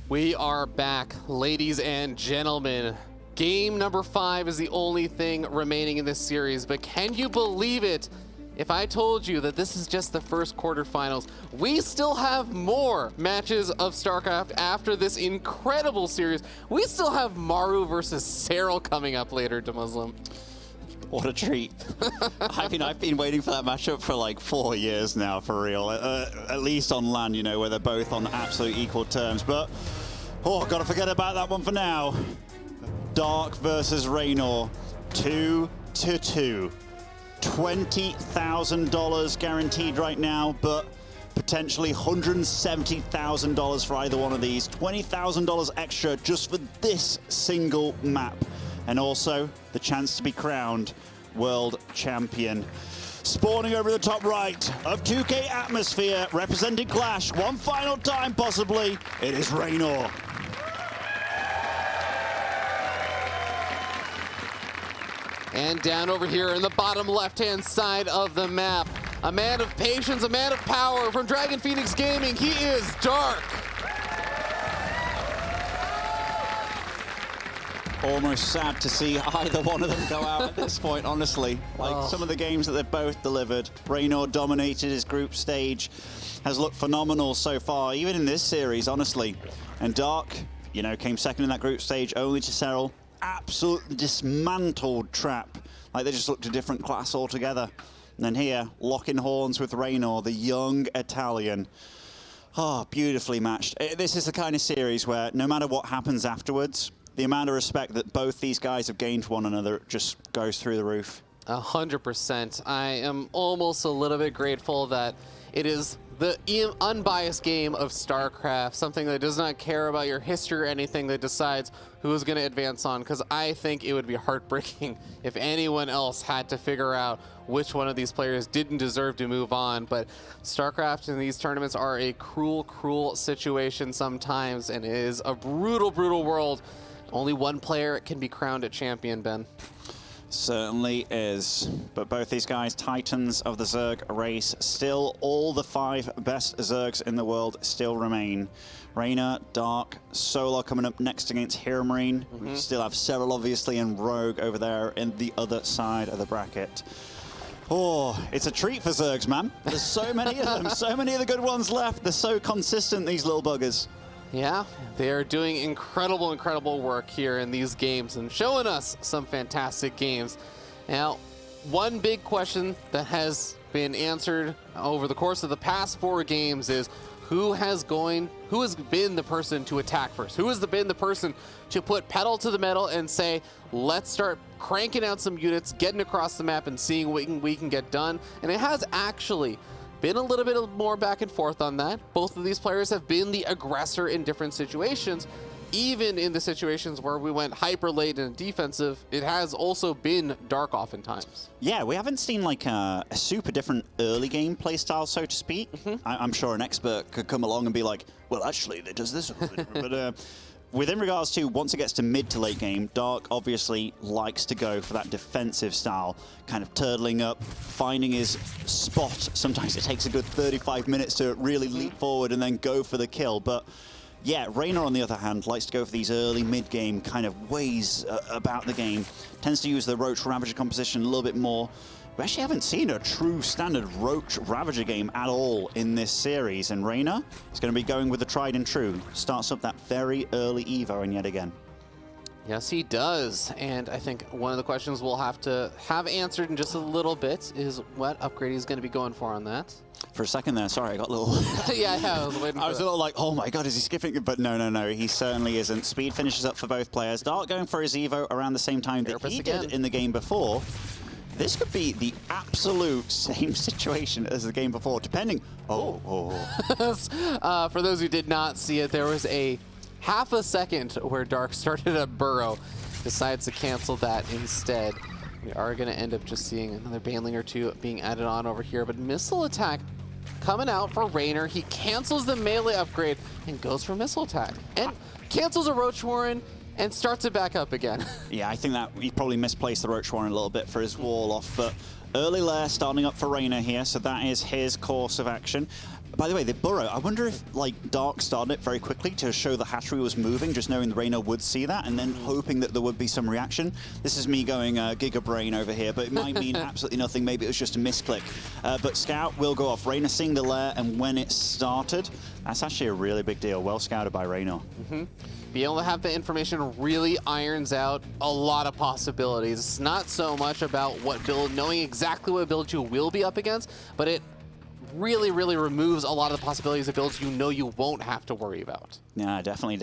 We are back, ladies and gentlemen. Game number 5 is the only thing remaining in this series, but can you believe it? If I told you that this is just the first quarterfinals, we still have more matches of StarCraft after this incredible series. We still have Maru versus Serral coming up later, to Muslim. What a treat. I mean, I've been waiting for that matchup for like 4 years now, for real. At least on LAN, you know, where they're both on absolute equal terms. But, oh, gotta forget about that one for now. Dark versus Raynor, 2-2. $20,000 guaranteed right now, but Potentially $170,000 for either one of these. $20,000 extra just for this single map. And also the chance to be crowned world champion. Spawning over the top right of 2K Atmosphere, representing Clash one final time possibly, it is Raynor. And down over here in the bottom left-hand side of the map, a man of patience, a man of power from Dragon Phoenix Gaming, he is Dark. Almost sad to see either one of them go out at this point, honestly. Like some of the games that they've both delivered. Raynor dominated his group stage, has looked phenomenal so far, even in this series, honestly. And Dark, you know, came second in that group stage, only to Serral. Absolutely dismantled Trap. Like they just looked a different class altogether. And then here, locking horns with Raynor, the young Italian. Oh, beautifully matched. This is the kind of series where no matter what happens afterwards, the amount of respect that both these guys have gained for one another just goes through the roof. 100%. I am almost a little bit grateful that it is the unbiased game of StarCraft, something that does not care about your history or anything, that decides who is going to advance on, because I think it would be heartbreaking if anyone else had to figure out which one of these players didn't deserve to move on. But StarCraft in these tournaments are a cruel, cruel situation sometimes, and it is a brutal, brutal world. Only one player can be crowned a champion, Ben. Certainly is. But both these guys, titans of the Zerg race, still all the 5 best Zergs in the world still remain. Raynor, Dark, Solar coming up next against Hero Marine. We still have Serral, obviously, and Rogue over there in the other side of the bracket. Oh, it's a treat for Zergs, man. There's so many of them, so many of the good ones left. They're so consistent, these little buggers. Yeah, they are doing incredible, incredible work here in these games and showing us some fantastic games. Now, one big question that has been answered over the course of the past 4 games is who has been the person to attack first? Who has been the person to put pedal to the metal and say, let's start cranking out some units, getting across the map and seeing what we can get done? And it has actually been a little bit more back and forth on that. Both of these players have been the aggressor in different situations. Even in the situations where we went hyper late and defensive, it has also been Dark oftentimes. Yeah, we haven't seen like a super different early game playstyle, so to speak. I'm sure an expert could come along and be like, well, actually, it does this. But within regards to once it gets to mid to late game, Dark obviously likes to go for that defensive style, kind of turtling up, finding his spot. Sometimes it takes a good 35 minutes to really leap forward and then go for the kill. But yeah, Raynor, on the other hand, likes to go for these early mid-game kind of ways about the game. Tends to use the Roach Ravager composition a little bit more. We actually haven't seen a true standard Roach Ravager game at all in this series, and Raynor is going to be going with the tried and true. Starts up that very early Evo, and yet again. Yes, he does. And I think one of the questions we'll have to have answered in just a little bit is what upgrade he's going to be going for on that. For a second there, sorry, I got a little... yeah, I was waiting for I was a little like, oh my god, is he skipping? But no, he certainly isn't. Speed finishes up for both players. Dark going for his Evo around the same time that he did in the game before. This could be the absolute same situation as the game before, depending... For those who did not see it, there was a half a second where Dark started a burrow, decides to cancel that instead. We are going to end up just seeing another Baneling or two being added on over here, but missile attack coming out for Raynor. He cancels the melee upgrade and goes for missile attack, and cancels a Roach Warren and starts it back up again. Yeah, I think that he probably misplaced the Roach Warren a little bit for his wall off, but early lair starting up for Raynor here, so that is his course of action. By the way, the burrow, I wonder if like Dark started it very quickly to show the hatchery was moving, just knowing the Raynor would see that, and then hoping that there would be some reaction. This is me going Giga Brain over here, but it might mean absolutely nothing. Maybe it was just a misclick. But Scout will go off. Raynor seeing the lair, and when it started, that's actually a really big deal. Well scouted by Raynor. Being able to have the information really irons out a lot of possibilities. It's not so much about what build, knowing exactly what build you will be up against, but it really, really removes a lot of the possibilities of builds you know you won't have to worry about. Yeah, definitely.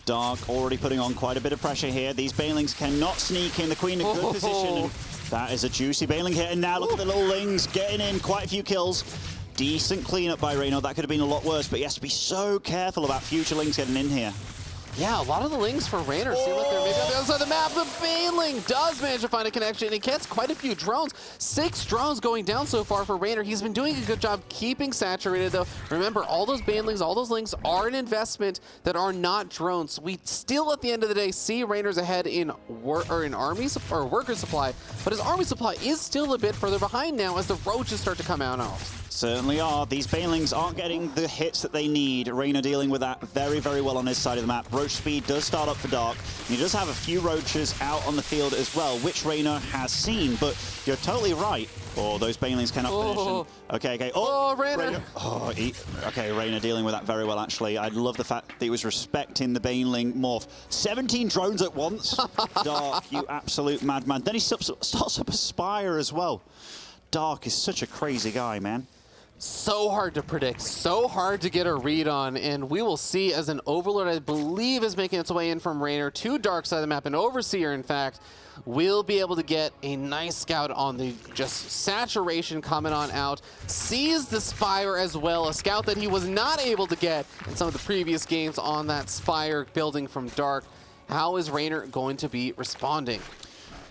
Dark already putting on quite a bit of pressure here. These Banelings cannot sneak in. The Queen in good position. That is a juicy Baneling hit, and now look at the little Lings getting in quite a few kills. Decent cleanup by Reyno. That could have been a lot worse, but he has to be so careful about future Lings getting in here. Yeah, a lot of the Lings for Raynor seem like they're maybe on the other side of the map. The Baneling does manage to find a connection. He gets quite a few drones. 6 drones going down so far for Raynor. He's been doing a good job keeping saturated, though. Remember, all those Banelings, all those Lings are an investment that are not drones. We still, at the end of the day, see Raynor's ahead in army or worker supply, but his army supply is still a bit further behind now as the roaches start to come out. Certainly are. These Banelings aren't getting the hits that they need. Raynor dealing with that very, very well on his side of the map. Roach speed does start up for Dark. And he does have a few roaches out on the field as well, which Raynor has seen. But you're totally right. Oh, those Banelings cannot finish. Okay. Oh, Raynor. Okay, Raynor dealing with that very well, actually. I love the fact that he was respecting the Baneling morph. 17 drones at once. Dark, you absolute madman. Then he starts up a Spire as well. Dark is such a crazy guy, man. So hard to predict, so hard to get a read on, and we will see as an Overlord, I believe, is making its way in from Raynor to Dark side of the map. An Overseer, in fact, will be able to get a nice scout on the just saturation coming on out. Sees the Spire as well, a scout that he was not able to get in some of the previous games on that Spire building from Dark. How is Raynor going to be responding?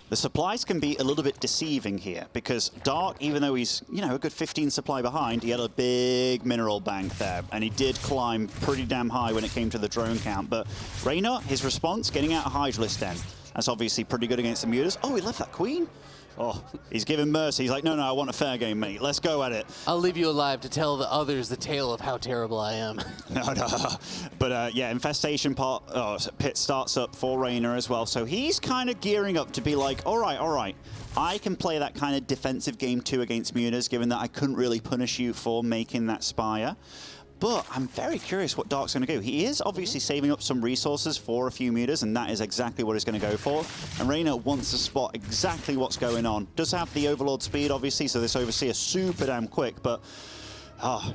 The supplies can be a little bit deceiving here because Dark, even though he's, a good 15 supply behind, he had a big mineral bank there, and he did climb pretty damn high when it came to the drone count. But Raynor, his response, getting out of Hydralisk Den. That's obviously pretty good against the Mutas. Oh, he left that Queen? Oh, he's giving mercy. He's like, no, I want a fair game, mate. Let's go at it. I'll leave you alive to tell the others the tale of how terrible I am. No. But yeah, Infestation Pit starts up for Raynor as well. So he's kind of gearing up to be like, all right. I can play that kind of defensive game too against Mutas, given that I couldn't really punish you for making that Spire. But I'm very curious what Dark's going to do. He is obviously saving up some resources for a few Mutas, and that is exactly what he's going to go for. And Raynor wants to spot exactly what's going on. Does have the Overlord speed, obviously, so this Overseer is super damn quick. But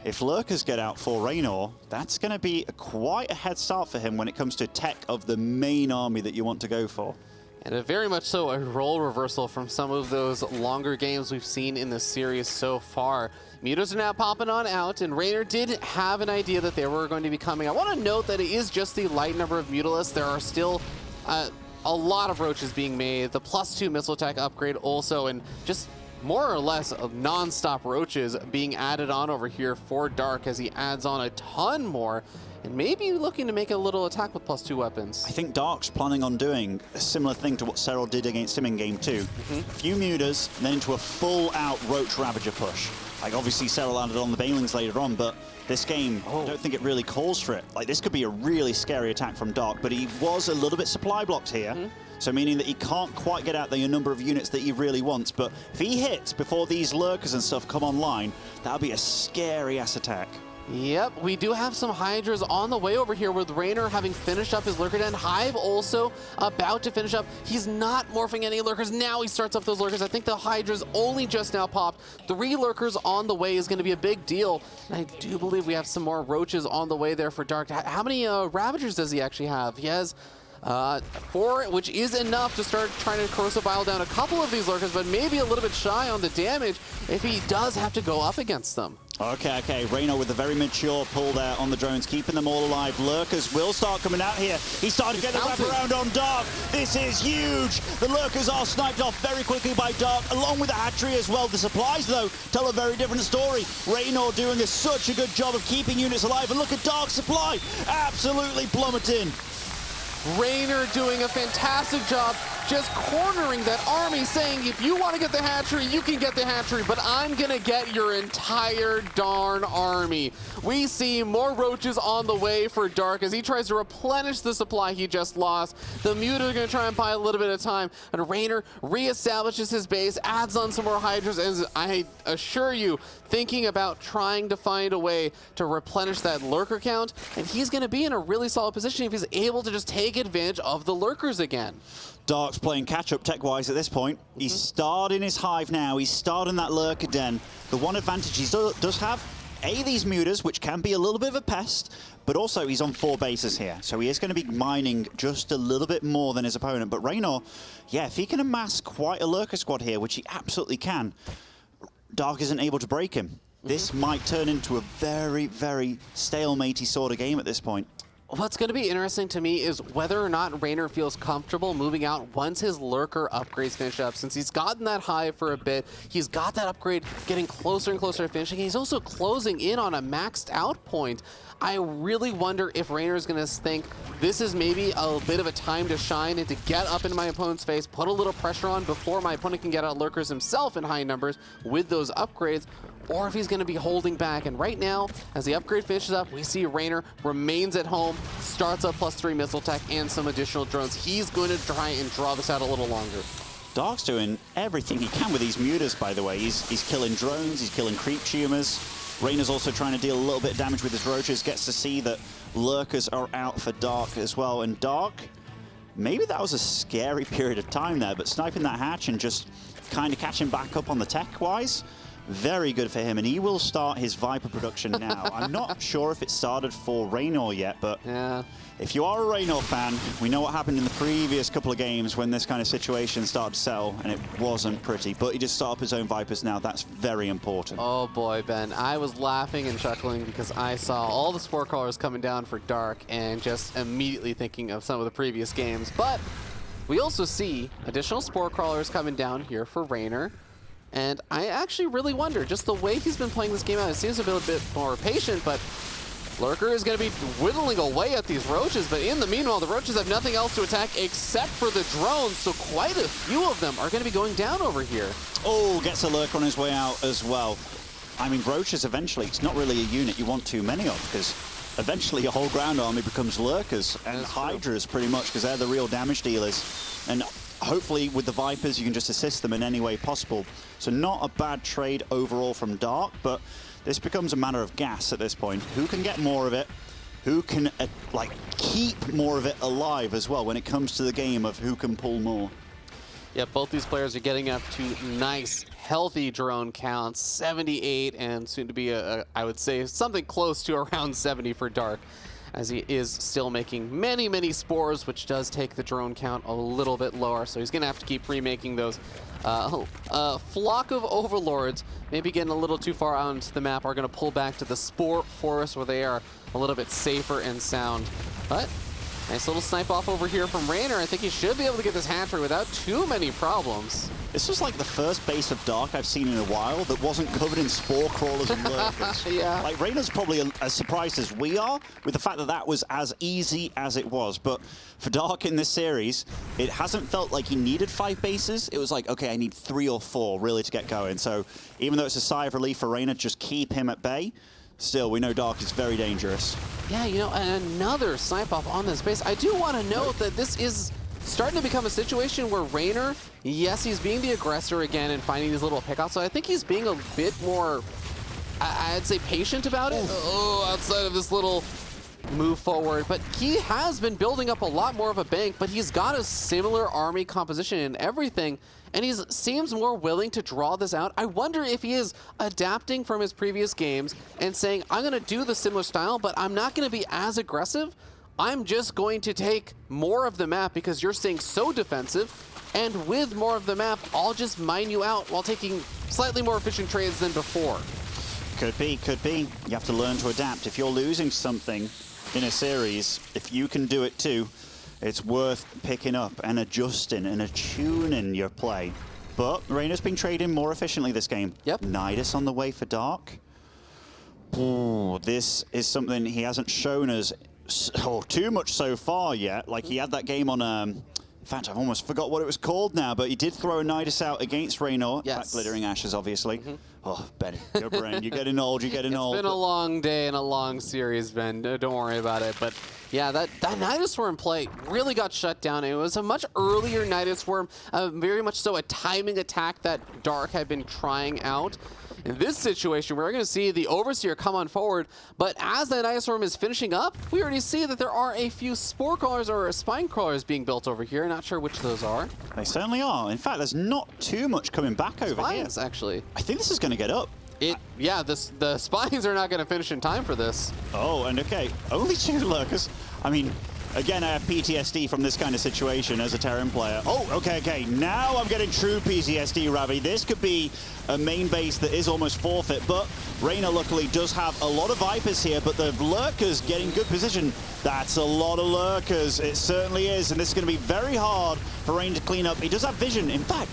if Lurkers get out for Raynor, that's going to be quite a head start for him when it comes to tech of the main army that you want to go for. And very much so a role reversal from some of those longer games we've seen in this series so far. Mutas are now popping on out, and Raynor did have an idea that they were going to be coming. I want to note that it is just the light number of Mutalisks. There are still a lot of roaches being made. The +2 missile attack upgrade also, and just more or less of non-stop roaches being added on over here for Dark as he adds on a ton more. And maybe looking to make a little attack with +2 weapons. I think Dark's planning on doing a similar thing to what Serral did against him in Game 2. A few Mutas, and then into a full-out Roach Ravager push. Like, obviously, Serral landed on the Banelings later on, but this game, I don't think it really calls for it. Like, this could be a really scary attack from Dark, but he was a little bit supply blocked here. So meaning that he can't quite get out the number of units that he really wants. But if he hits before these Lurkers and stuff come online, that'll be a scary-ass attack. Yep, we do have some Hydras on the way over here with Raynor having finished up his Lurker Den. Hive also about to finish up. He's not morphing any Lurkers. Now he starts up those Lurkers. I think the Hydras only just now popped. 3 Lurkers on the way is going to be a big deal. And I do believe we have some more Roaches on the way there for Dark. How many Ravagers does he actually have? He has 4, which is enough to start trying to corrosive bile down a couple of these Lurkers, but maybe a little bit shy on the damage if he does have to go up against them. Okay. Raynor with a very mature pull there on the drones, keeping them all alive. Lurkers will start coming out here. He's starting to get the wraparound on Dark. This is huge. The Lurkers are sniped off very quickly by Dark, along with the hatchery as well. The supplies, though, tell a very different story. Raynor doing such a good job of keeping units alive. And look at Dark's supply. Absolutely plummeting. Raynor doing a fantastic job just cornering that army, saying if you want to get the hatchery, you can get the hatchery, but I'm going to get your entire darn army. We see more roaches on the way for Dark as he tries to replenish the supply he just lost. The Muta are going to try and buy a little bit of time, and Raynor reestablishes his base, adds on some more Hydras, and I assure you, thinking about trying to find a way to replenish that Lurker count, and he's going to be in a really solid position if he's able to just take advantage of the Lurkers again. Dark's playing catch-up tech-wise at this point. He's starting his Hive now. He's starting that Lurker Den. The one advantage he does have, these Mutas, which can be a little bit of a pest, but also he's on 4 bases here. So he is going to be mining just a little bit more than his opponent. But Raynor, yeah, if he can amass quite a Lurker squad here, which he absolutely can, Dark isn't able to break him. this might turn into a very, very stalematey sort of game at this point. What's going to be interesting to me is whether or not Raynor feels comfortable moving out once his Lurker upgrades finish up. Since he's gotten that high for a bit, he's got that upgrade getting closer and closer to finishing. He's also closing in on a maxed out point. I really wonder if Raynor is going to think this is maybe a bit of a time to shine and to get up into my opponent's face, put a little pressure on before my opponent can get out Lurkers himself in high numbers with those upgrades, or if he's going to be holding back. And right now, as the upgrade finishes up, we see Raynor remains at home, starts up +3 missile tech and some additional drones. He's going to try and draw this out a little longer. Dark's doing everything he can with these mutas, by the way. He's killing drones, he's killing creep tumors. Raynor's also trying to deal a little bit of damage with his roaches, gets to see that Lurkers are out for Dark as well. And Dark, maybe that was a scary period of time there, but sniping that hatch and just kind of catching back up on the tech-wise, very good for him, and he will start his Viper production now. I'm not sure if it started for Raynor yet, but yeah. If you are a Raynor fan, we know what happened in the previous couple of games when this kind of situation started to sell, and it wasn't pretty. But he just started up his own Vipers now. That's very important. Oh boy, Ben. I was laughing and chuckling because I saw all the spore crawlers coming down for Dark and just immediately thinking of some of the previous games. But we also see additional spore crawlers coming down here for Raynor. And I actually really wonder, just the way he's been playing this game out, it seems a bit more patient, but Lurker is going to be whittling away at these roaches, but in the meanwhile, the roaches have nothing else to attack except for the drones, so quite a few of them are going to be going down over here. Oh, gets a Lurker on his way out as well. I mean, roaches eventually, it's not really a unit you want too many of, because eventually your whole ground army becomes Lurkers and Hydras pretty much, because they're the real damage dealers. And hopefully with the Vipers, you can just assist them in any way possible. So not a bad trade overall from Dark, but this becomes a matter of gas at this point. Who can get more of it? Who can like keep more of it alive as well when it comes to the game of who can pull more? Yeah, both these players are getting up to nice, healthy drone counts, 78, and soon to be, I would say, something close to around 70 for Dark, as he is still making many, many spores, which does take the drone count a little bit lower. So he's going to have to keep remaking those. Flock of Overlords, maybe getting a little too far out onto the map, are going to pull back to the Spore Forest where they are a little bit safer and sound. But nice little snipe off over here from Raynor. I think he should be able to get this hatchery without too many problems. This was like the first base of Dark I've seen in a while that wasn't covered in spore crawlers and lurkers. Yeah. Like, Raynor's probably as surprised as we are with the fact that that was as easy as it was. But for Dark in this series, it hasn't felt like he needed 5 bases. It was like, okay, I need 3 or 4 really to get going. So even though it's a sigh of relief for Raynor, just keep him at bay. Still, we know Dark is very dangerous. Yeah, you know, another snipe off on this base. I do want to note that this is starting to become a situation where Raynor, yes, he's being the aggressor again and finding these little pickoffs, so I think he's being a bit more, I'd say, patient about it. Oh, outside of this little move forward. But he has been building up a lot more of a bank, but he's got a similar army composition and everything, and he seems more willing to draw this out. I wonder if he is adapting from his previous games and saying, I'm going to do the similar style, but I'm not going to be as aggressive. I'm just going to take more of the map because you're staying so defensive, and with more of the map, I'll just mine you out while taking slightly more efficient trades than before. Could be, could be. You have to learn to adapt. If you're losing something in a series, if you can do it too, it's worth picking up and adjusting and attuning your play. But Raynor's been trading more efficiently this game. Yep. Nidus on the way for Dark. Ooh, this is something he hasn't shown us too much so far yet. Like, he had that game on, in fact, I've almost forgot what it was called now, but he did throw a Nidus out against Raynor. Yes. That Glittering Ashes, obviously. Oh, Ben, your brain, you're getting old, you're getting old. It's been a long day and a long series, Ben. Don't worry about it. But yeah, that Nidus Swarm play really got shut down. It was a much earlier Nidus Swarm, very much so a timing attack that Dark had been trying out. In this situation, we're going to see the Overseer come on forward, but as that Nidus Swarm is finishing up, we already see that there are a few Spore Crawlers or Spine Crawlers being built over here. Not sure which those are. They certainly are. In fact, there's not too much coming back over Spines, here. Actually. I think this is going to get up. Yeah, the Spines are not going to finish in time for this. Oh, and okay, only 2 Lurkers. I mean, Again, I have PTSD from this kind of situation as a Terran player. Oh, okay. Now I'm getting true PTSD, Ravi. This could be a main base that is almost forfeit, but Reina luckily does have a lot of Vipers here, but the Lurkers getting good position. That's a lot of Lurkers. It certainly is, and this is going to be very hard for Reina to clean up. He does have vision. In fact,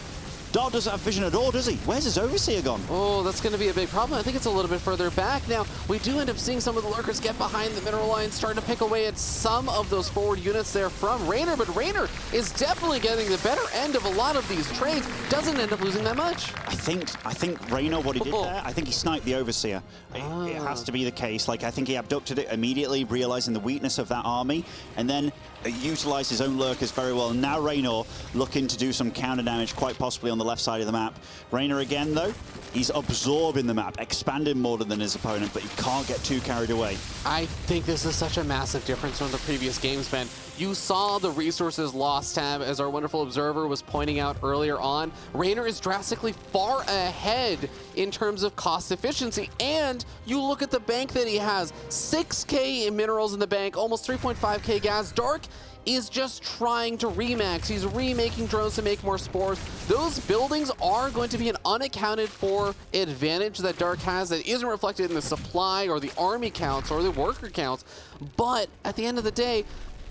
Dark doesn't have vision at all, does he? Where's his Overseer gone? Oh, that's going to be a big problem. I think it's a little bit further back. Now, we do end up seeing some of the Lurkers get behind the mineral line, starting to pick away at some of those forward units there from Raynor, but Raynor is definitely getting the better end of a lot of these trades. Doesn't end up losing that much. I think Raynor, what he did there, I think he sniped the Overseer. It has to be the case. Like, I think he abducted it immediately, realizing the weakness of that army, and then utilized his own Lurkers very well. Now Raynor looking to do some counter damage, quite possibly on the left side of the map. Raynor again, though, he's absorbing the map, expanding more than his opponent, but he can't get too carried away. I think this is such a massive difference from the previous games, Ben. You saw the resources lost tab, as our wonderful observer was pointing out earlier on. Raynor is drastically far ahead in terms of cost efficiency, and you look at the bank that he has. 6K in minerals in the bank, almost 3.5K gas. Dark is just trying to remax. He's remaking drones to make more spores. Those buildings are going to be an unaccounted for advantage that Dark has that isn't reflected in the supply or the army counts or the worker counts. But at the end of the day,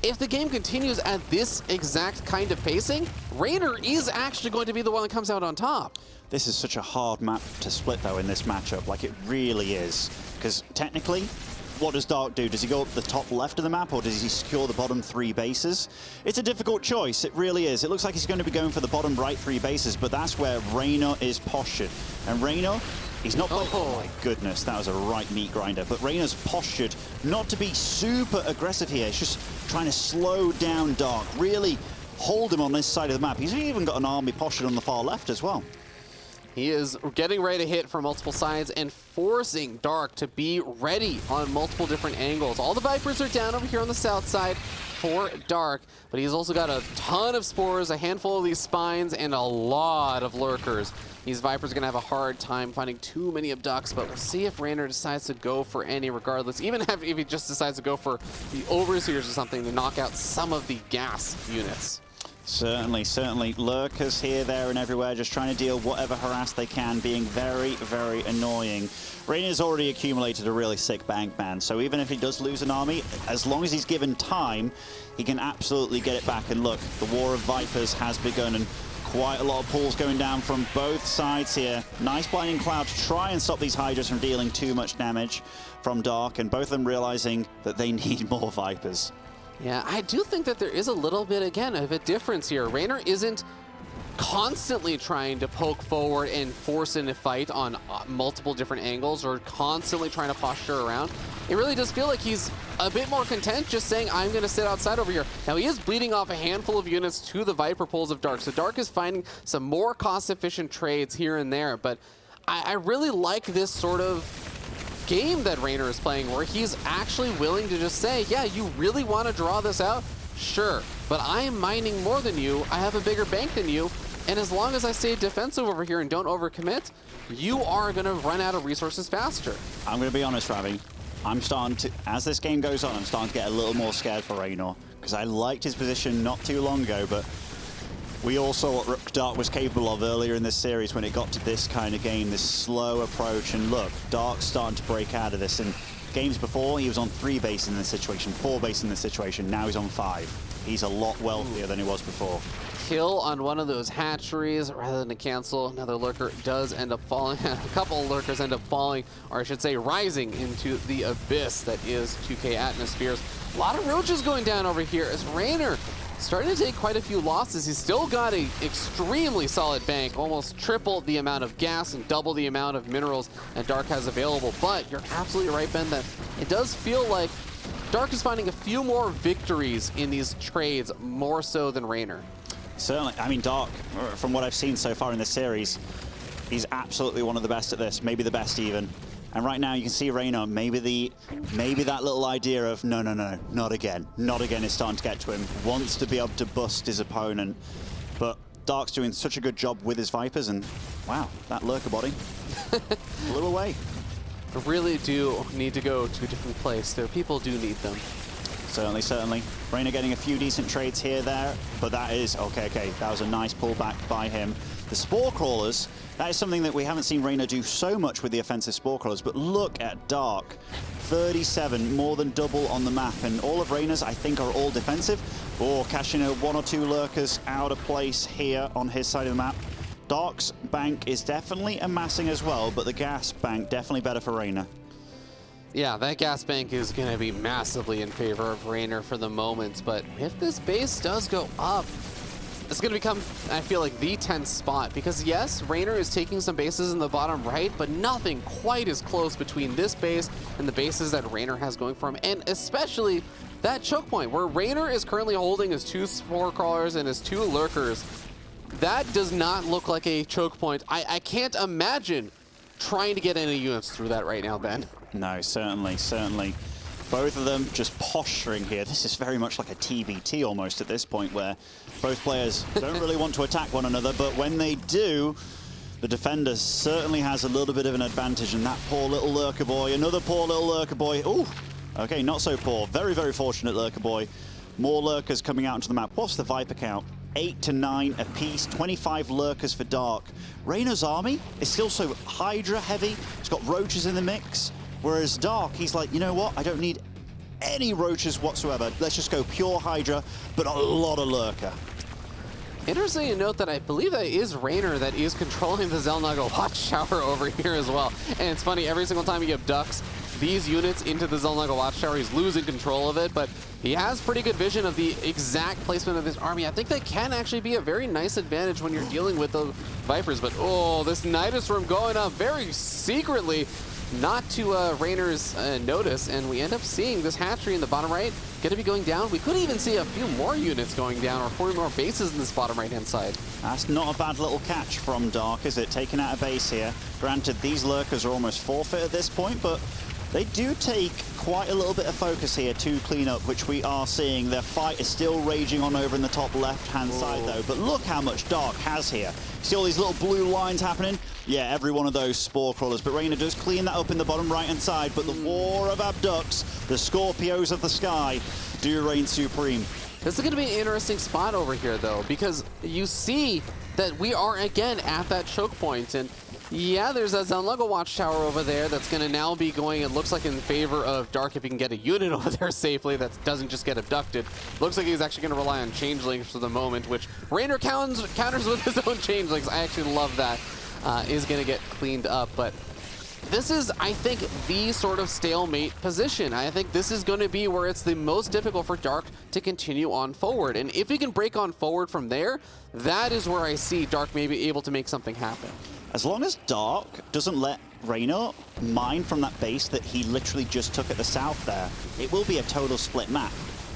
if the game continues at this exact kind of pacing, Raynor is actually going to be the one that comes out on top. This is such a hard map to split, though, in this matchup. Like, it really is. Because technically, what does Dark do? Does he go up the top left of the map, or does he secure the bottom 3 bases? It's a difficult choice. It really is. It looks like he's going to be going for the bottom right 3 bases, but that's where Raynor is postured. And Raynor, he's not playing. Oh my goodness, that was a right meat grinder. But Raynor's postured not to be super aggressive here. It's just trying to slow down Dark, really hold him on this side of the map. He's even got an army postured on the far left as well. He is getting ready to hit from multiple sides and forcing Dark to be ready on multiple different angles. All the Vipers are down over here on the south side for Dark, but he's also got a ton of spores, a handful of these spines, and a lot of lurkers. These Vipers are going to have a hard time finding too many abducts, but we'll see if Raynor decides to go for any regardless, even if he just decides to go for the Overseers or something to knock out some of the gas units. Certainly. Lurkers here, there, and everywhere, just trying to deal whatever harass they can, being very, very annoying. Raynor's already accumulated a really sick bank, man, so even if he does lose an army, as long as he's given time, he can absolutely get it back. And look, the War of Vipers has begun, and quite a lot of pulls going down from both sides here. Nice Blinding Cloud to try and stop these Hydras from dealing too much damage from Dark, and both of them realizing that they need more Vipers. Yeah, I do think that there is a little bit, again, of a difference here. Raynor isn't constantly trying to poke forward and force in a fight on multiple different angles or constantly trying to posture around. It really does feel like he's a bit more content just saying, I'm going to sit outside over here. Now, he is bleeding off a handful of units to the Viper pulls of Dark, so Dark is finding some more cost-efficient trades here and there, but I really like this sort of game that Raynor is playing where he's actually willing to just say, yeah, you really want to draw this out? Sure, but I am mining more than you, I have a bigger bank than you, and as long as I stay defensive over here and don't overcommit, you are going to run out of resources faster. I'm going to be honest, Ravi. I'm starting to, as this game goes on, I'm starting to get a little more scared for Raynor, because I liked his position not too long ago, but we all saw what Dark was capable of earlier in this series when it got to this kind of game, this slow approach. And look, Dark's starting to break out of this. And games before, he was on 3 bases in this situation, 4 bases in this situation. Now he's on 5. He's a lot wealthier than he was before. Kill on one of those hatcheries rather than to cancel. Another lurker does end up falling. A couple of lurkers end up falling, or I should say rising into the abyss that is 2K Atmospheres. A lot of roaches going down over here as Raynor starting to take quite a few losses. He's still got an extremely solid bank, almost triple the amount of gas and double the amount of minerals that Dark has available. But you're absolutely right, Ben, that it does feel like Dark is finding a few more victories in these trades, more so than Raynor. Certainly. I mean, Dark, from what I've seen so far in this series, he's absolutely one of the best at this, maybe the best even. And right now you can see Raynor, maybe that little idea of no, not again is starting to get to him. Wants to be able to bust his opponent. But Dark's doing such a good job with his Vipers, and wow, that lurker body blew away. I really do need to go to a different place. There, people do need them. Certainly, certainly. Reina getting a few decent trades here, there, but that is, okay, that was a nice pullback by him. The Spore Crawlers, that is something that we haven't seen Reina do so much with the offensive Spore Crawlers, but look at Dark. 37, more than double on the map, and all of Reina's, I think, are all defensive. Oh, catching a 1 or 2 lurkers out of place here on his side of the map. Dark's bank is definitely amassing as well, but the gas bank definitely better for Reina. Yeah, that gas bank is going to be massively in favor of Raynor for the moment, but if this base does go up, it's going to become, I feel like, the tense spot, because yes, Raynor is taking some bases in the bottom right, but nothing quite as close between this base and the bases that Raynor has going for him, and especially that choke point, where Raynor is currently holding his 2 Spore Crawlers and his 2 Lurkers. That does not look like a choke point. I can't imagine trying to get any units through that right now, Ben. No, certainly, certainly. Both of them just posturing here. This is very much like a TBT almost at this point, where both players don't really want to attack one another, but when they do, the defender certainly has a little bit of an advantage, and that poor little Lurker Boy, another poor little Lurker Boy. Ooh, okay, not so poor. Very, very fortunate Lurker Boy. More Lurkers coming out into the map. What's the Viper count? 8 to 9 apiece, 25 Lurkers for Dark. Reyna's army is still so Hydra heavy. It's got roaches in the mix. Whereas Dark, he's like, you know what? I don't need any roaches whatsoever. Let's just go pure Hydra, but a lot of Lurker. Interesting to note that I believe that is Raynor that is controlling the Xel'Naga Watchtower over here as well. And it's funny, every single time he abducts these units into the Xel'Naga Watchtower, he's losing control of it, but he has pretty good vision of the exact placement of his army. I think that can actually be a very nice advantage when you're dealing with the Vipers, but oh, this Nidus Room going up very secretly, not to Raynor's notice, and we end up seeing this hatchery in the bottom right going to be going down. We could even see a few more units going down, or 4 more bases in this bottom right-hand side. That's not a bad little catch from Dark, is it? Taking out a base here. Granted, these Lurkers are almost forfeit at this point, but they do take quite a little bit of focus here to clean up, which we are seeing. Their fight is still raging on over in the top left-hand side, though. But look how much Dark has here. See all these little blue lines happening? Yeah, every one of those Spore Crawlers. But Raynor does clean that up in the bottom right-hand side. But the war of abducts, the Scorpios of the sky, do reign supreme. This is going to be an interesting spot over here, though, because you see that we are, again, at that choke point. And yeah, there's a Xel'Naga Watchtower over there that's going to now be going, it looks like, in favor of Dark if he can get a unit over there safely that doesn't just get abducted. Looks like he's actually going to rely on Changelings for the moment, which Raynor counters with his own Changelings. I actually love that. Is going to get cleaned up, but this is, I think, the sort of stalemate position. I think this is going to be where it's the most difficult for Dark to continue on forward. And if he can break on forward from there, that is where I see Dark maybe able to make something happen. As long as Dark doesn't let Raynor mine from that base that he literally just took at the south there, it will be a total split map,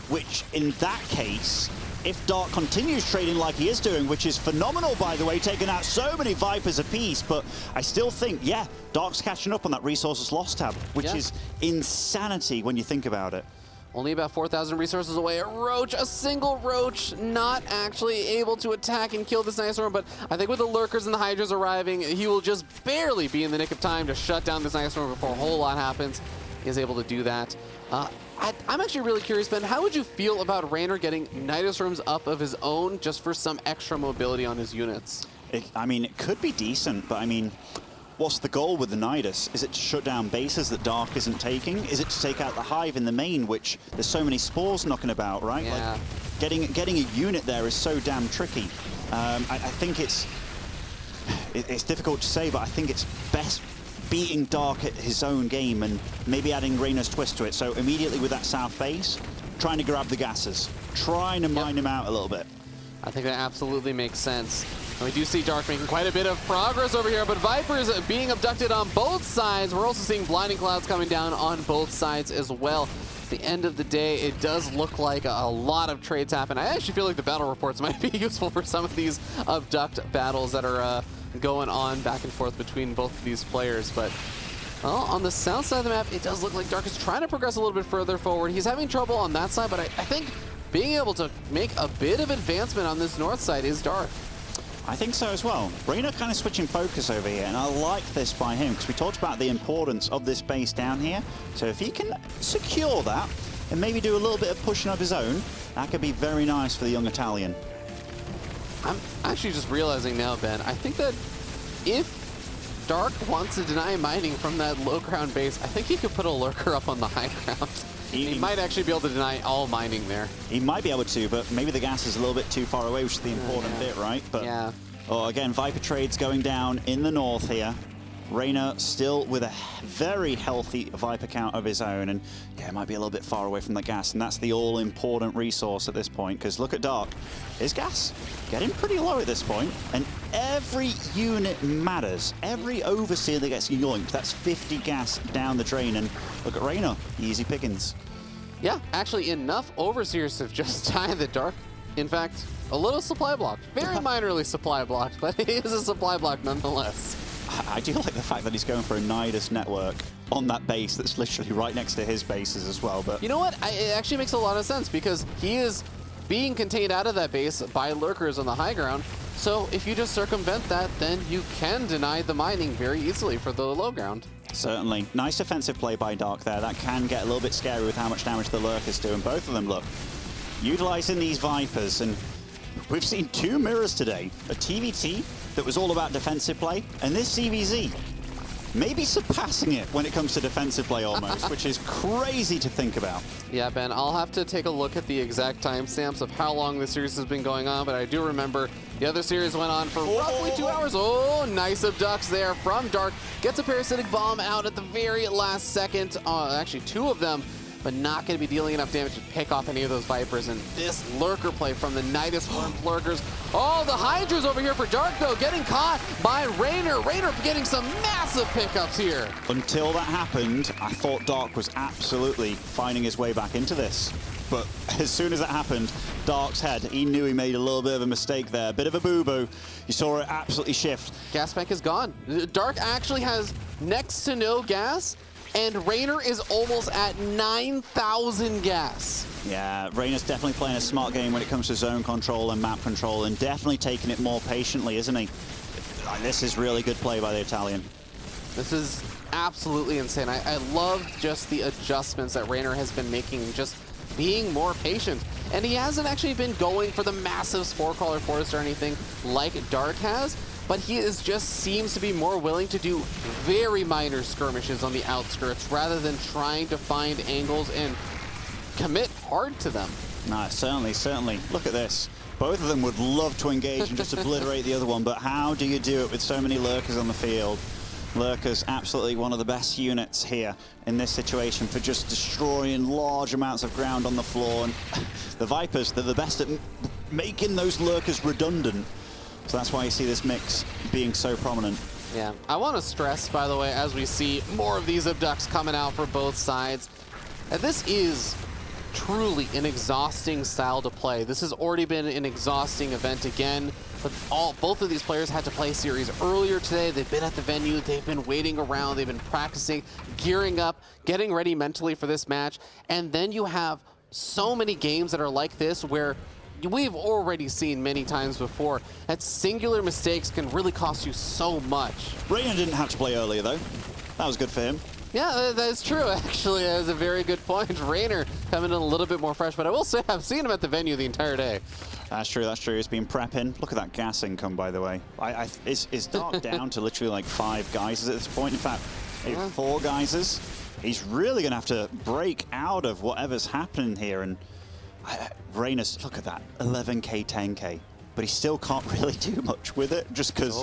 which in that case, if Dark continues trading like he is doing, which is phenomenal, by the way, taking out so many Vipers apiece, but I still think, yeah, Dark's catching up on that resources lost tab, which is insanity when you think about it. Only about 4,000 resources away. A Roach, a single Roach, not actually able to attack and kill this Nidus Room, but I think with the Lurkers and the Hydras arriving, he will just barely be in the nick of time to shut down this Nidus Room before a whole lot happens. He is able to do that. I'm actually really curious, Ben, how would you feel about Raynor getting Nidus Rooms up of his own just for some extra mobility on his units? I mean, it could be decent, but I mean, what's the goal with the Nidus? Is it to shut down bases that Dark isn't taking? Is it to take out the Hive in the main, which there's so many spores knocking about, right? Yeah. Like, getting a unit there is so damn tricky. I think it's difficult to say, but I think it's best beating Dark at his own game and maybe adding Raynor's twist to it. So immediately with that south base, trying to grab the gases, trying to mine him out a little bit. I think that absolutely makes sense. And we do see Dark making quite a bit of progress over here, but Vipers being abducted on both sides. We're also seeing Blinding Clouds coming down on both sides as well. At the end of the day, it does look like a lot of trades happen. I actually feel like the battle reports might be useful for some of these abduct battles that are going on back and forth between both of these players. But well, on the south side of the map, it does look like Dark is trying to progress a little bit further forward. He's having trouble on that side, but I think being able to make a bit of advancement on this north side is Dark. I think so as well. Raynor kind of switching focus over here, and I like this by him because we talked about the importance of this base down here. So if he can secure that, and maybe do a little bit of pushing of his own, that could be very nice for the young Italian. I'm actually just realizing now, Ben, I think that if Dark wants to deny mining from that low ground base, I think he could put a lurker up on the high ground. He might actually be able to deny all mining there. He might be able to, but maybe the gas is a little bit too far away, which is the important bit, right? But yeah. Oh, again, Viper trades going down in the north here. Reina still with a very healthy Viper count of his own, and yeah, it might be a little bit far away from the gas, and that's the all-important resource at this point, because look at Dark. His gas getting pretty low at this point, and every unit matters. Every Overseer that gets yoinked, that's 50 gas down the drain, and look at Reina, easy pickings. Yeah, actually enough Overseers to just tie the Dark. In fact, a little supply block. Very minorly supply blocked, but it is a supply block nonetheless. I do like the fact that he's going for a Nidus network on that base that's literally right next to his bases as well. But you know what? It actually makes a lot of sense because he is being contained out of that base by lurkers on the high ground. So if you just circumvent that, then you can deny the mining very easily for the low ground. Certainly. Nice defensive play by Dark there. That can get a little bit scary with how much damage the lurkers do. And both of them, look, utilizing these Vipers. And we've seen two mirrors today. A TVT that was all about defensive play, and this CVZ maybe surpassing it when it comes to defensive play almost, which is crazy to think about. Yeah, Ben, I'll have to take a look at the exact timestamps of how long this series has been going on, but I do remember the other series went on for roughly 2 hours. Oh, nice abducts there from Dark. Gets a parasitic bomb out at the very last second. Actually, two of them, but not going to be dealing enough damage to pick off any of those Vipers. And this lurker play from the Nidus Horned lurkers. Oh, the Hydras over here for Dark, though, getting caught by Raynor. Raynor getting some massive pickups here. Until that happened, I thought Dark was absolutely finding his way back into this. But as soon as that happened, Dark's head, he knew he made a little bit of a mistake there. A bit of a boo-boo. You saw it absolutely shift. Gas bank is gone. Dark actually has next to no gas, and Raynor is almost at 9,000 gas. Yeah, Raynor's definitely playing a smart game when it comes to zone control and map control, and definitely taking it more patiently, isn't he? This is really good play by the Italian. This is absolutely insane. I love just the adjustments that Raynor has been making, just being more patient. And he hasn't actually been going for the massive Spore Crawler Forest or anything like Dark has, but he just seems to be more willing to do very minor skirmishes on the outskirts rather than trying to find angles and commit hard to them. No, certainly. Look at this. Both of them would love to engage and just obliterate the other one, but how do you do it with so many lurkers on the field? Lurkers, absolutely one of the best units here in this situation for just destroying large amounts of ground on the floor. And the Vipers, they're the best at making those lurkers redundant. So that's why you see this mix being so prominent. Yeah, I want to stress, by the way, as we see more of these abducts coming out for both sides, that this is truly an exhausting style to play. This has already been an exhausting event again, but both of these players had to play series earlier today. They've been at the venue, they've been waiting around, they've been practicing, gearing up, getting ready mentally for this match, and then you have so many games that are like this where we've already seen many times before that singular mistakes can really cost you so much. Raynor didn't have to play earlier, though. That was good for him. Yeah, that is true, actually. That is a very good point. Raynor coming in a little bit more fresh, but I will say I've seen him at the venue the entire day. That's true. He's been prepping. Look at that gas income, by the way. It's Dark down to literally like 5 geysers at this point. In fact, 4 geysers. He's really going to have to break out of whatever's happening here. And Raynor's, look at that, 11k, 10k. But he still can't really do much with it, just because...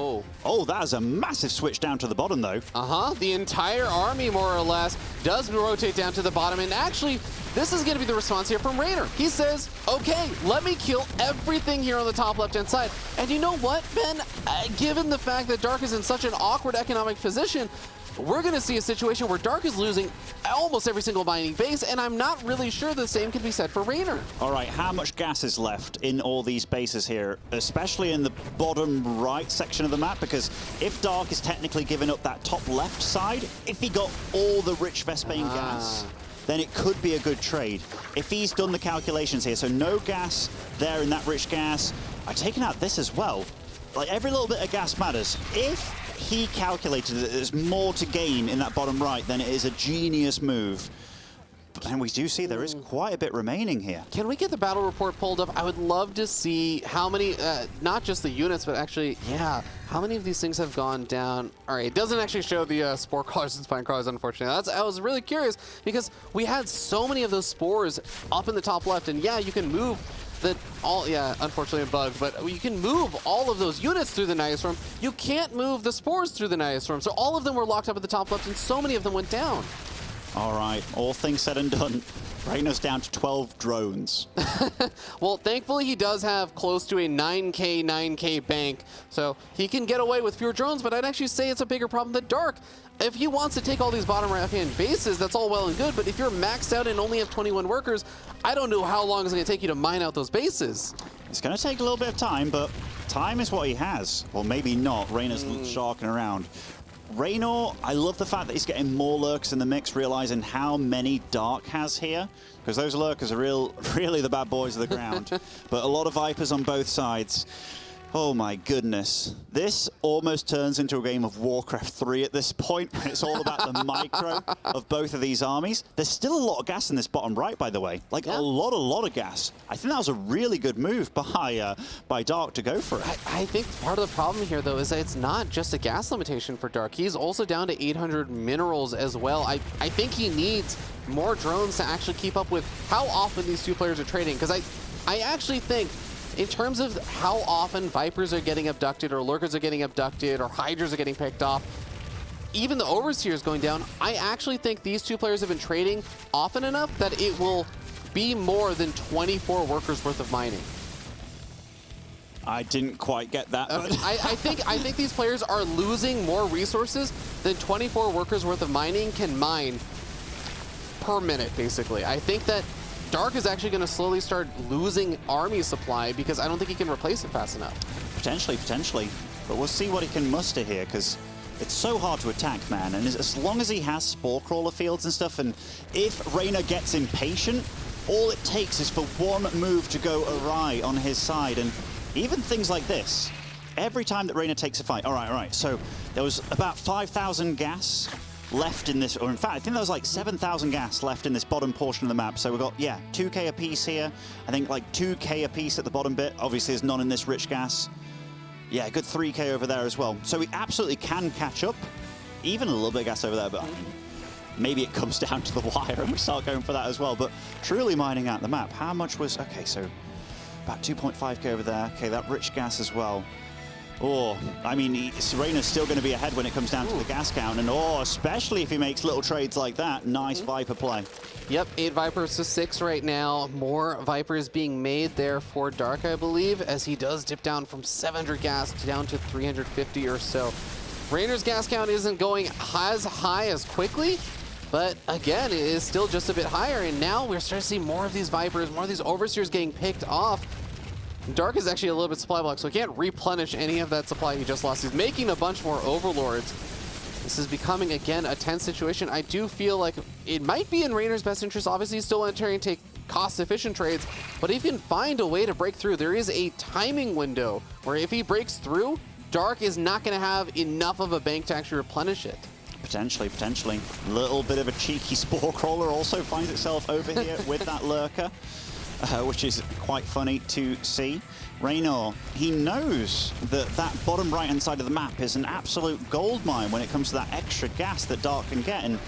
Oh, that is a massive switch down to the bottom, though. The entire army, more or less, does rotate down to the bottom. And actually, this is going to be the response here from Raynor. He says, okay, let me kill everything here on the top left-hand side. And you know what, Ben? Given the fact that Dark is in such an awkward economic position, we're going to see a situation where Dark is losing almost every single mining base, and I'm not really sure the same can be said for Raynor. All right, how much gas is left in all these bases here, especially in the bottom right section of the map? Because if Dark is technically giving up that top left side, if he got all the rich Vespane gas, then it could be a good trade. If he's done the calculations here, so no gas there in that rich gas, I've taken out this as well. Like, every little bit of gas matters. If he calculated that there's more to gain in that bottom right, then it is a genius move. And we do see there is quite a bit remaining here. Can we get the battle report pulled up? I would love to see how many, not just the units, but actually, yeah, how many of these things have gone down. All right, it doesn't actually show the spore crawlers and spine crawlers, unfortunately. I was really curious because we had so many of those spores up in the top left, and yeah, you can move unfortunately a bug, but you can move all of those units through the Naya Storm. You can't move the spores through the Naya Storm, so all of them were locked up at the top left, and so many of them went down. All right, all things said and done, Reyna's down to 12 drones. Well, thankfully he does have close to a 9K bank, so he can get away with fewer drones, but I'd actually say it's a bigger problem than Dark. If he wants to take all these bottom right-hand bases, that's all well and good, but if you're maxed out and only have 21 workers, I don't know how long it's going to take you to mine out those bases. It's going to take a little bit of time, but time is what he has. Or maybe not. Reyna's sharking around. Raynor, I love the fact that he's getting more lurkers in the mix, realizing how many Dark has here, because those lurkers are really the bad boys of the ground. But a lot of Vipers on both sides. Oh my goodness. This almost turns into a game of Warcraft 3 at this point, when it's all about the micro of both of these armies. There's still a lot of gas in this bottom right, by the way. Like, a lot of gas. I think that was a really good move by Dark to go for it. I think part of the problem here, though, is that it's not just a gas limitation for Dark. He's also down to 800 minerals as well. I think he needs more drones to actually keep up with how often these two players are trading, because I actually think in terms of how often Vipers are getting abducted or Lurkers are getting abducted or Hydras are getting picked off, even the Overseers going down, I actually think these two players have been trading often enough that it will be more than 24 workers worth of mining. I didn't quite get that. I think these players are losing more resources than 24 workers worth of mining can mine per minute, basically. I think that Dark is actually going to slowly start losing army supply because I don't think he can replace it fast enough. Potentially. But we'll see what he can muster here, because it's so hard to attack, man. And as long as he has Spore Crawler fields and stuff, and if Reyna gets impatient, all it takes is for one move to go awry on his side. And even things like this, every time that Reyna takes a fight, all right, so there was about 5,000 gas left in this, or in fact, I think there was like 7,000 gas left in this bottom portion of the map. So we've got, 2k a piece here. I think like 2k a piece at the bottom bit. Obviously, there's none in this rich gas. Yeah, a good 3k over there as well. So we absolutely can catch up. Even a little bit of gas over there, but maybe it comes down to the wire and we start going for that as well. But truly mining out the map. How much was, okay, so about 2.5k over there. Okay, that rich gas as well. Oh, I mean, Serena's still going to be ahead when it comes down to the gas count, and especially if he makes little trades like that. Nice Viper play. Yep, 8 Vipers to 6 right now. More Vipers being made there for Dark, I believe, as he does dip down from 700 gas down to 350 or so. Raynor's gas count isn't going as high as quickly, but again, it is still just a bit higher, and now we're starting to see more of these Vipers, more of these Overseers getting picked off. Dark is actually a little bit supply blocked, so he can't replenish any of that supply he just lost. He's making a bunch more Overlords. This is becoming, again, a tense situation. I do feel like it might be in Raynor's best interest. Obviously, he's still entering to take cost-efficient trades, but if he can find a way to break through, there is a timing window where if he breaks through, Dark is not going to have enough of a bank to actually replenish it. Potentially. A little bit of a cheeky Spore Crawler also finds itself over here with that Lurker. Which is quite funny to see. Raynor, he knows that that bottom right-hand side of the map is an absolute gold mine when it comes to that extra gas that Dark can get, and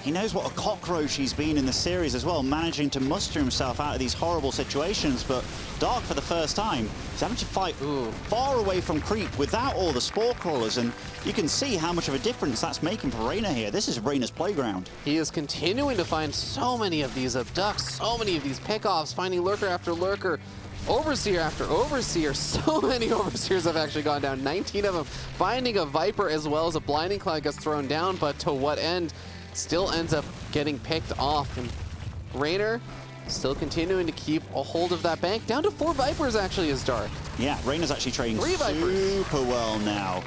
he knows what a cockroach he's been in the series as well, managing to muster himself out of these horrible situations. But Dark, for the first time, is having to fight far away from creep without all the Spore Crawlers, and you can see how much of a difference that's making for Raynor here. This is Raynor's playground. He is continuing to find so many of these abducts, so many of these pickoffs, finding Lurker after Lurker, Overseer after Overseer. So many Overseers have actually gone down, 19 of them. Finding a Viper as well as a Blinding Cloud gets thrown down, but to what end? Still ends up getting picked off, and Raynor still continuing to keep a hold of that bank. Down to 4 Vipers actually is Dark. Yeah, Raynor's actually trading super well now.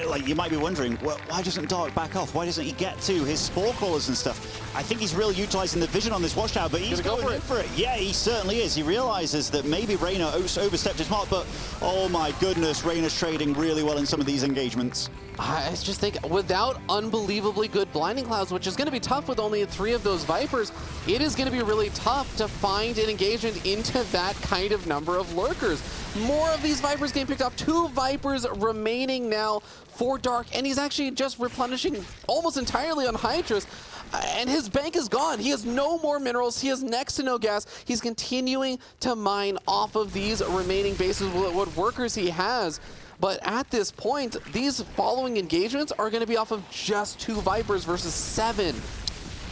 Like, you might be wondering, well, why doesn't Dark back off? Why doesn't he get to his Spore Crawlers and stuff? I think he's really utilizing the vision on this Watchtower, but he's going in for it. Yeah, he certainly is. He realizes that maybe Raynor overstepped his mark, but oh my goodness, Raynor's trading really well in some of these engagements. I just think without unbelievably good blinding clouds, which is going to be tough with only 3 of those Vipers, it is going to be really tough to find an engagement into that kind of number of lurkers. More of these Vipers getting picked off. 2 Vipers remaining now for Dark, and he's actually just replenishing almost entirely on Hydras. And his bank is gone. He has no more minerals. He has next to no gas. He's continuing to mine off of these remaining bases, what workers he has. But at this point, these following engagements are going to be off of just 2 Vipers versus 7.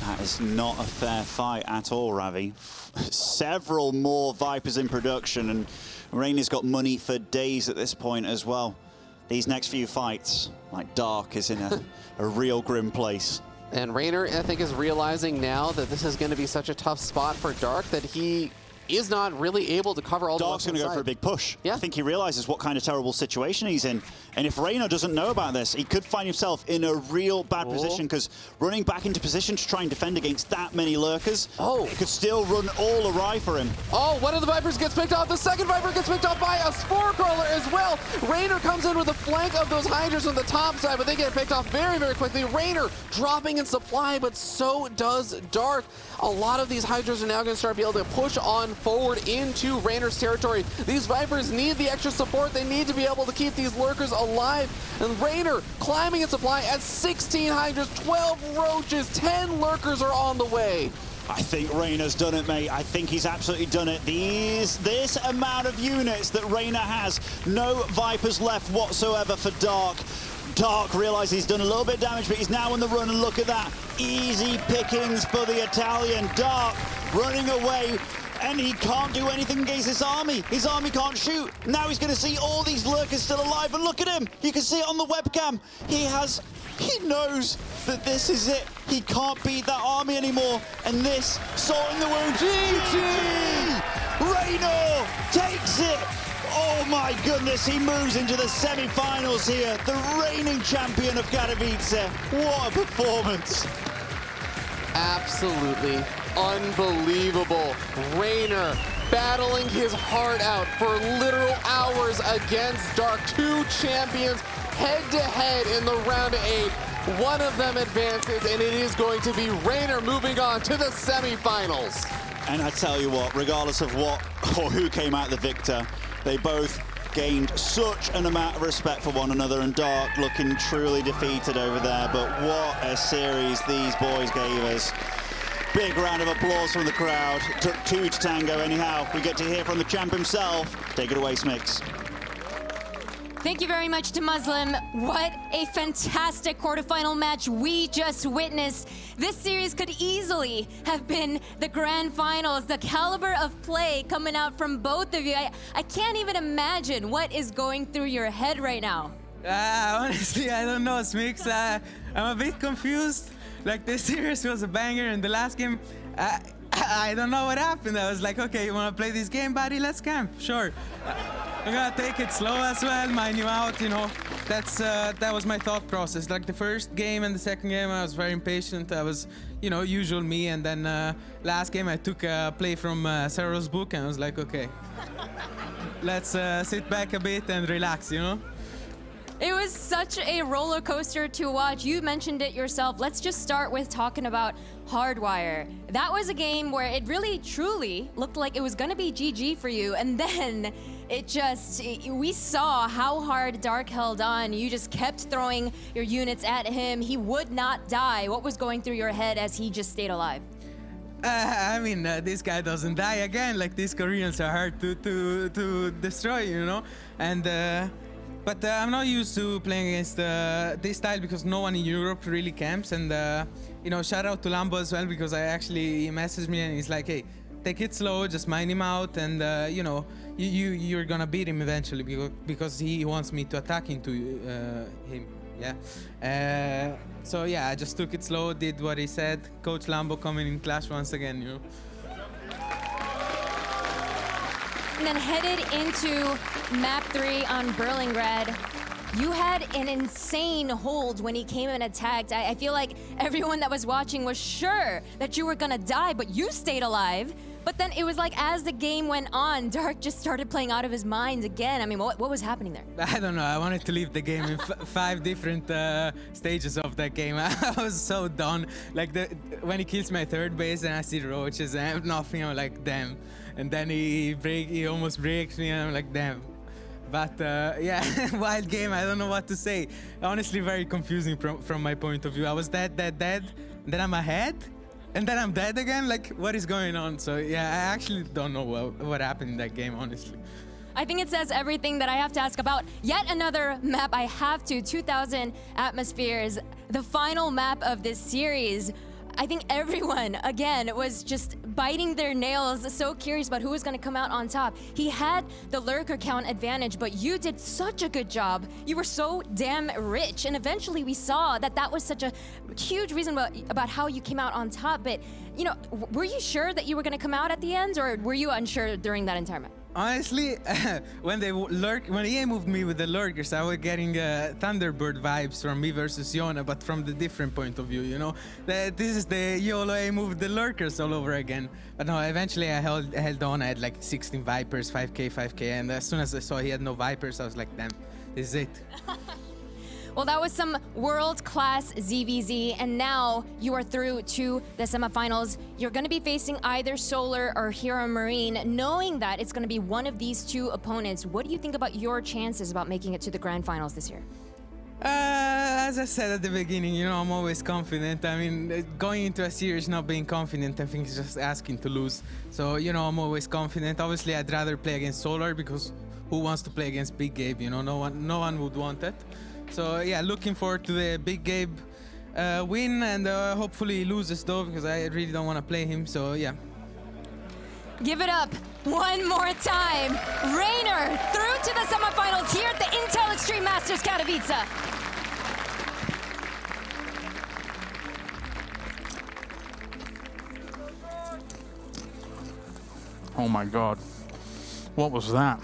That is not a fair fight at all, Ravi. Several more Vipers in production, and Rainier's got money for days at this point as well. These next few fights, like Dark, is in a real grim place. And Raynor, I think, is realizing now that this is going to be such a tough spot for Dark that he is not really able to cover all Dark's going to go for a big push. Yeah. I think he realizes what kind of terrible situation he's in. And if Raynor doesn't know about this, he could find himself in a real bad position, because running back into position to try and defend against that many lurkers, it could still run all awry for him. Oh, one of the Vipers gets picked off. The second Viper gets picked off by a Spore Crawler as well. Raynor comes in with a flank of those Hydras on the top side, but they get picked off very, very quickly. Raynor dropping in supply, but so does Dark. A lot of these Hydras are now going to start being able to push on forward into Raynor's territory. These Vipers need the extra support. They need to be able to keep these lurkers alive. And Raynor climbing in supply at 16 Hydras, 12 Roaches, 10 lurkers are on the way. I think Raynor's done it, mate. I think he's absolutely done it. This amount of units that Raynor has, no Vipers left whatsoever for Dark. Dark realizes he's done a little bit of damage, but he's now on the run, and look at that. Easy pickings for the Italian. Dark running away, and he can't do anything against this army. His army can't shoot. Now he's going to see all these lurkers still alive, and look at him. You can see it on the webcam. He knows that this is it. He can't beat that army anymore, and this, salt in the wound. GG! Raynor takes it. Oh my goodness, he moves into the semi-finals here. The reigning champion of Katowice. What a performance. Absolutely unbelievable. Raynor battling his heart out for literal hours against Dark. 2 champions head-to-head in the round of 8. One of them advances, and it is going to be Raynor moving on to the semi-finals. And I tell you what, regardless of what or who came out the victor, they both gained such an amount of respect for one another, and Dark looking truly defeated over there. But what a series these boys gave us. Big round of applause from the crowd. Took 2 to tango anyhow. We get to hear from the champ himself. Take it away, Smix. Thank you very much to Muslim. What a fantastic quarterfinal match we just witnessed. This series could easily have been the grand finals. The caliber of play coming out from both of you. I can't even imagine what is going through your head right now. Honestly, I don't know, Smix. I'm a bit confused. Like, this series was a banger, and the last game, I don't know what happened. I was like, okay, you want to play this game, buddy? Let's camp. Sure. I'm gonna take it slow as well, mine you out, you know. That was my thought process. Like, the first game and the second game, I was very impatient. I was, you know, usual me. And then last game, I took a play from Sarah's book, and I was like, okay, let's sit back a bit and relax, you know. It was such a roller coaster to watch. You mentioned it yourself. Let's just start with talking about Hardwire. That was a game where it really, truly looked like it was gonna be GG for you, and then we saw how hard Dark held on. You just kept throwing your units at him. He would not die. What was going through your head as he just stayed alive? I mean, this guy doesn't die again. Like, these Koreans are hard to destroy, you know? And but I'm not used to playing against this style, because no one in Europe really camps. And you know, shout out to Lambo as well, because he messaged me and he's like, hey, take it slow, just mine him out, and you know, you're gonna beat him eventually, because he wants me to attack into him. Yeah. So yeah, I just took it slow, did what he said. Coach Lambo coming in clash once again, you know. And then headed into map 3 on Berlingrad. You had an insane hold when he came and attacked. I feel like everyone that was watching was sure that you were gonna die, but you stayed alive. But then it was like as the game went on, Dark just started playing out of his mind again. I mean, what was happening there? I don't know. I wanted to leave the game in 5 different stages of that game. I was so done. Like when he kills my third base and I see roaches and I have nothing, I'm like, damn. And then he almost breaks me and I'm like, damn. But yeah, wild game. I don't know what to say. Honestly, very confusing from my point of view. I was dead, and then I'm ahead. And then I'm dead again? Like, what is going on? So yeah, I actually don't know what happened in that game, honestly. I think it says everything that I have to ask about. Yet another map I have to. 2000 Atmospheres, the final map of this series. I think everyone, again, was just biting their nails, so curious about who was going to come out on top. He had the lurker count advantage, but you did such a good job. You were so damn rich, and eventually we saw that was such a huge reason about how you came out on top. But, you know, were you sure that you were going to come out at the end, or were you unsure during that entire map? Honestly, when EA moved me with the lurkers, I was getting Thunderbird vibes from me versus Yona, but from the different point of view, you know? This is the YOLO EA moved the lurkers all over again. But no, eventually I held on. I had like 16 Vipers, 5k, and as soon as I saw he had no Vipers, I was like, damn, this is it. Well, that was some world-class ZVZ, and now you are through to the semifinals. You're going to be facing either Solar or Hero Marine. Knowing that it's going to be one of these two opponents, what do you think about your chances about making it to the grand finals this year? As I said at the beginning, you know, I'm always confident. I mean, going into a series not being confident, I think is just asking to lose. So, you know, I'm always confident. Obviously, I'd rather play against Solar because who wants to play against Big Gabe? You know, no one would want it. So yeah, looking forward to the Big Gabe win, and hopefully he loses though, because I really don't want to play him. So yeah. Give it up one more time. Rainer through to the semifinals here at the Intel Extreme Masters Katowice. Oh my God, what was that?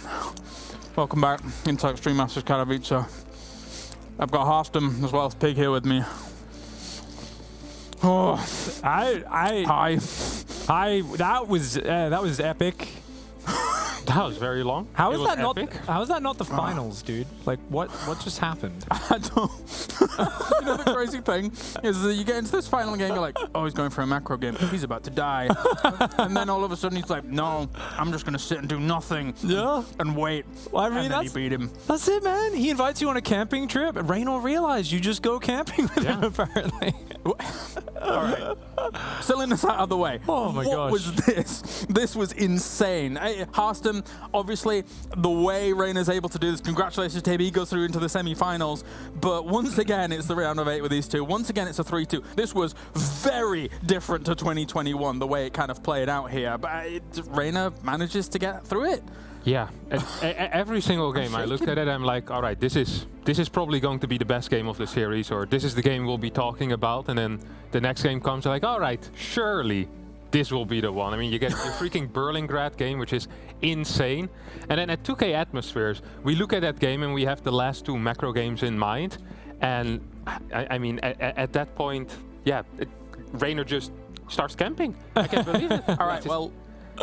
Welcome back, Intel Extreme Masters Katowice. I've got Harstem as well as Pig here with me. Oh, hi. That was epic. That was very long. How is that not the finals, dude? Like, what just happened? I don't. You know, the crazy thing is that you get into this final game, you're like, oh, he's going for a macro game. He's about to die. And then all of a sudden he's like, no, I'm just going to sit and do nothing. Yeah. And wait. Well, I mean, and then he beat him. That's it, man. He invites you on a camping trip, and Raynor realized you just go camping with him, apparently. All right. Silliness this out of the way. Oh my gosh. What was this? This was insane. Harstem, obviously, the way Raynor's able to do this, congratulations to him. He goes through into the semi-finals. But once again, it's the round of 8 with these two. Once again, it's a 3-2. This was very different to 2021, the way it kind of played out here. But Raynor manages to get through it. Yeah, every single game I looked at it, I'm like, all right, this is probably going to be the best game of the series, or this is the game we'll be talking about. And then the next game comes, like, all right, surely this will be the one. I mean, you get your freaking Berlingrad game, which is insane. And then at 2K Atmospheres, we look at that game and we have the last 2 macro games in mind. And I mean, at that point, yeah, Raynor just starts camping. I can't believe it. All right, well,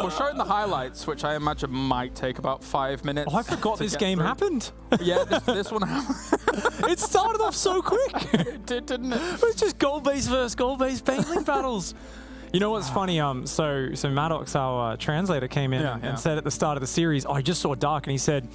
we're showing the highlights, which I imagine might take about 5 minutes. Oh, I forgot this game happened. Yeah, this one happened. It started off so quick. It did, didn't it? It was just goal-based versus goal-based Baneling battles. You know what's funny? So Maddox, our translator, came in and said at the start of the series, oh, I just saw Dark, and he said,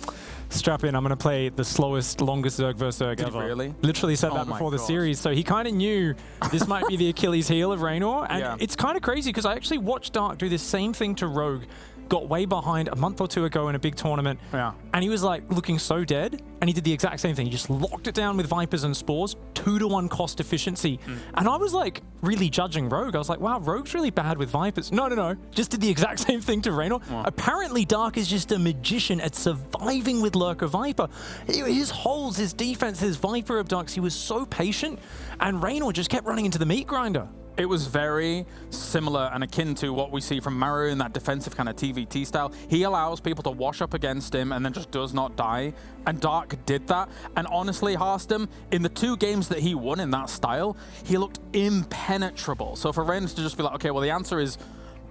strap in, I'm going to play the slowest, longest Zerg versus Zerg ever. Really? Literally said that before the series. So he kind of knew this might be the Achilles heel of Raynor. And it's kind of crazy because I actually watched Dark do this same thing to Rogue. Got way behind a month or 2 ago in a big tournament. Yeah. And he was like looking so dead. And he did the exact same thing. He just locked it down with Vipers and Spores, 2-to-1 cost efficiency. And I was like really judging Rogue. I was like, wow, Rogue's really bad with Vipers. No. Just did the exact same thing to Raynor. Apparently Dark is just a magician at surviving with Lurker Viper. His holes, his defense, his Viper abducts, he was so patient. And Raynor just kept running into the meat grinder. It was very similar and akin to what we see from Maru in that defensive kind of TVT style. He allows people to wash up against him and then just does not die. And Dark did that. And honestly, Harstem, in the 2 games that he won in that style, he looked impenetrable. So for Raynor to just be like, okay, well, the answer is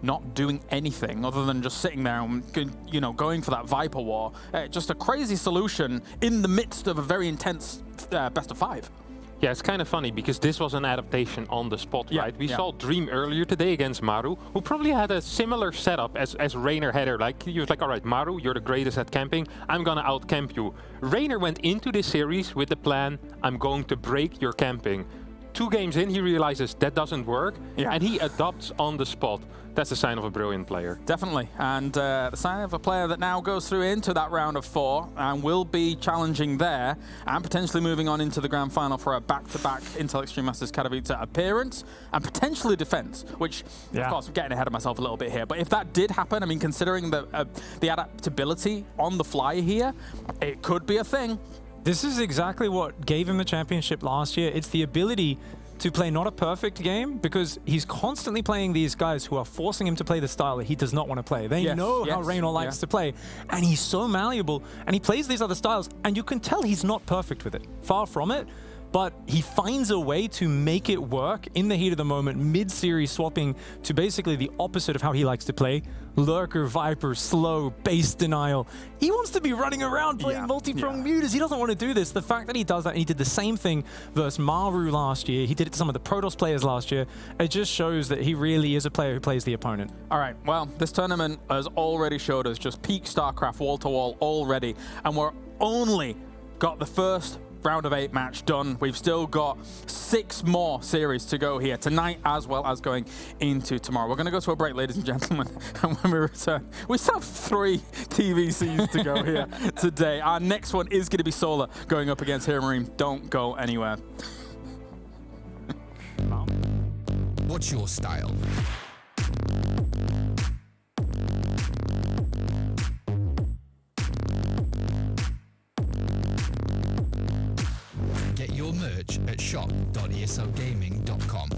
not doing anything other than just sitting there and, you know, going for that Viper War. Just a crazy solution in the midst of a very intense best of 5. Yeah, it's kind of funny because this was an adaptation on the spot, right? We saw Dream earlier today against Maru, who probably had a similar setup as Reiner had her. Like, he was like, all right, Maru, you're the greatest at camping. I'm gonna out-camp you. Reiner went into this series with the plan, I'm going to break your camping. 2 games in, he realizes that doesn't work, and he adopts on the spot. That's a sign of a brilliant player. Definitely, and the sign of a player that now goes through into that round of 4 and will be challenging there and potentially moving on into the grand final for a back-to-back Intel Extreme Masters Katowice appearance and potentially defense, which, of course, I'm getting ahead of myself a little bit here, but if that did happen, I mean, considering the adaptability on the fly here, it could be a thing. This is exactly what gave him the championship last year. It's the ability to play not a perfect game, because he's constantly playing these guys who are forcing him to play the style that he does not want to play. They know how Reiner likes to play, and he's so malleable, and he plays these other styles, and you can tell he's not perfect with it. Far from it. But he finds a way to make it work in the heat of the moment, mid-series swapping to basically the opposite of how he likes to play. Lurker, Viper, slow, base denial. He wants to be running around playing multi-pronged mutas. He doesn't want to do this. The fact that he does that, and he did the same thing versus Maru last year, he did it to some of the Protoss players last year, it just shows that he really is a player who plays the opponent. All right, well, this tournament has already showed us just peak StarCraft wall-to-wall already, and we're only got the first round of 8 match done. We've still got 6 more series to go here tonight, as well as going into tomorrow. We're going to go to a break, ladies and gentlemen, and when we return, we still have 3 TVCs to go here today. Our next one is going to be Solar going up against Hero Marine. Don't go anywhere. What's your style? Get your merch at shop.eslgaming.com.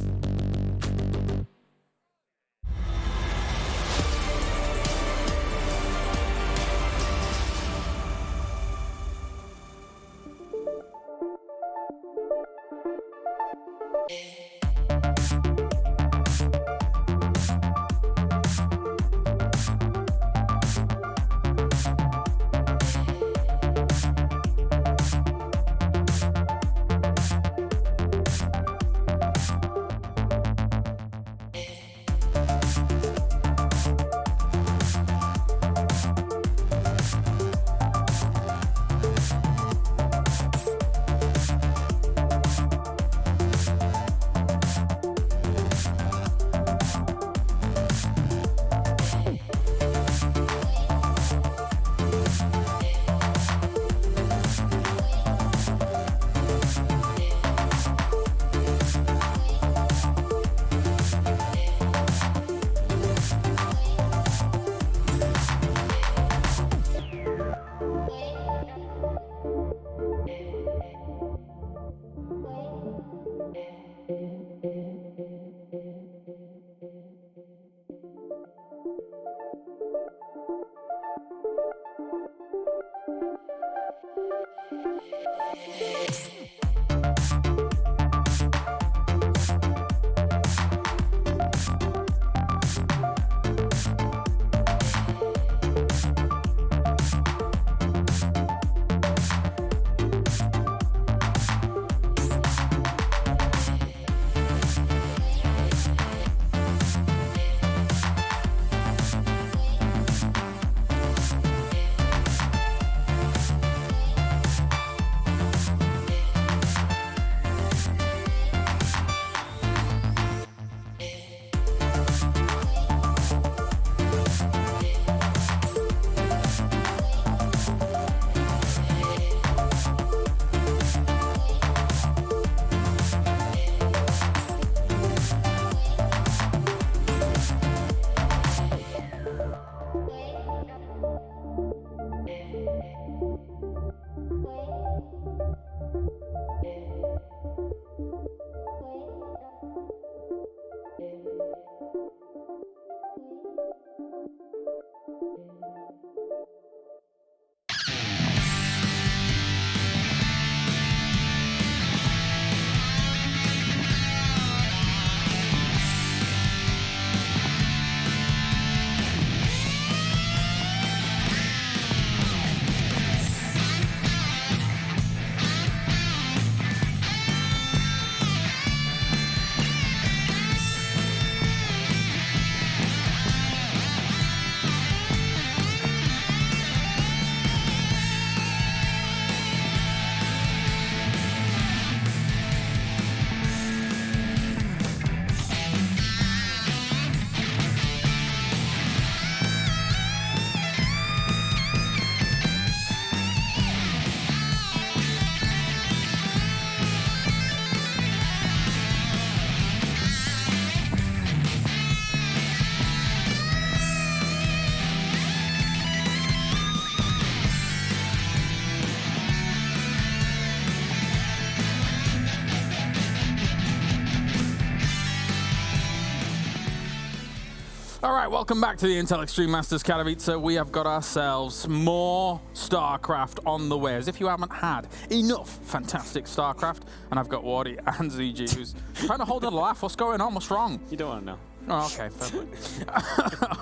All right, welcome back to the Intel Extreme Masters Katowice. We have got ourselves more StarCraft on the way, as if you haven't had enough fantastic StarCraft. And I've got Wardy and ZG, who's trying to hold a laugh. What's going on? What's wrong? You don't want to know. Oh, okay, fair play.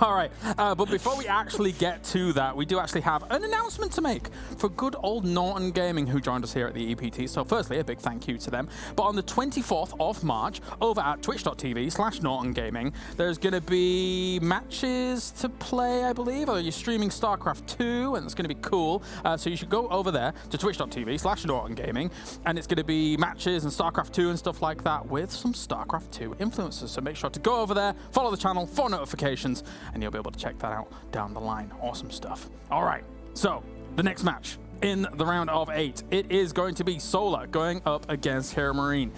All right, but before we actually get to that, we do actually have an announcement to make for good old Norton Gaming, who joined us here at the EPT. So firstly, a big thank you to them. But on the 24th of March, over at twitch.tv/Norton Gaming, there's going to be matches to play, I believe, or you're streaming StarCraft 2, and it's going to be cool. So you should go over there to twitch.tv/Norton Gaming, and it's going to be matches and StarCraft 2 and stuff like that with some StarCraft 2 influencers. So make sure to go over there, follow the channel for notifications, and you'll be able to check that out down the line. Awesome stuff. All right, so the next match in the round of 8, it is going to be Solar going up against Hero Marine.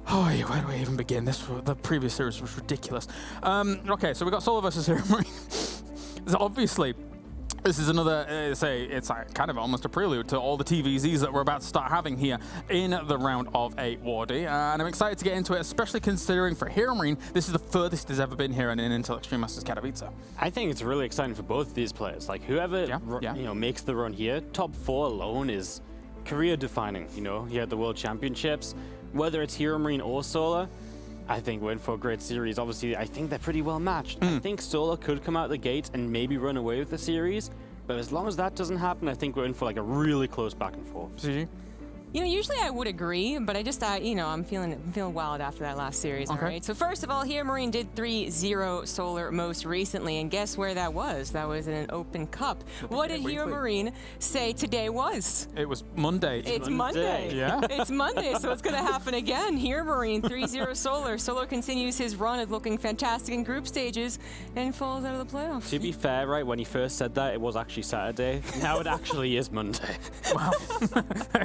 Oh, where do we even begin? The previous series was ridiculous. Okay, so we got Solar versus Hero Marine. So obviously, this is another, it's like kind of almost a prelude to all the TVZs that we're about to start having here in the round of 8, Wardy. And I'm excited to get into it, especially considering for Hero Marine, this is the furthest it's ever been here in Intel Extreme Masters Katowice. I think it's really exciting for both of these players. Like whoever you know makes the run here, top 4 alone is career defining. You know, here at the World Championships, whether it's Hero Marine or Solar, I think we're in for a great series. Obviously, I think they're pretty well matched. I think Solar could come out the gate and maybe run away with the series, but as long as that doesn't happen, I think we're in for like a really close back and forth. CG? You know, usually I would agree, but you know, I'm feeling wild after that last series. Okay. All right. So first of all, Hero Marine did 3-0 Solar most recently, and guess where that was? That was in an open cup. What did Hero Marine say today was? It was Monday. It's Monday. Yeah. It's Monday, so it's going to happen again. Hero Marine 3-0 Solar. Solar continues his run of looking fantastic in group stages and falls out of the playoffs. To be fair, right, when he first said that, it was actually Saturday. Now it actually is Monday. Wow.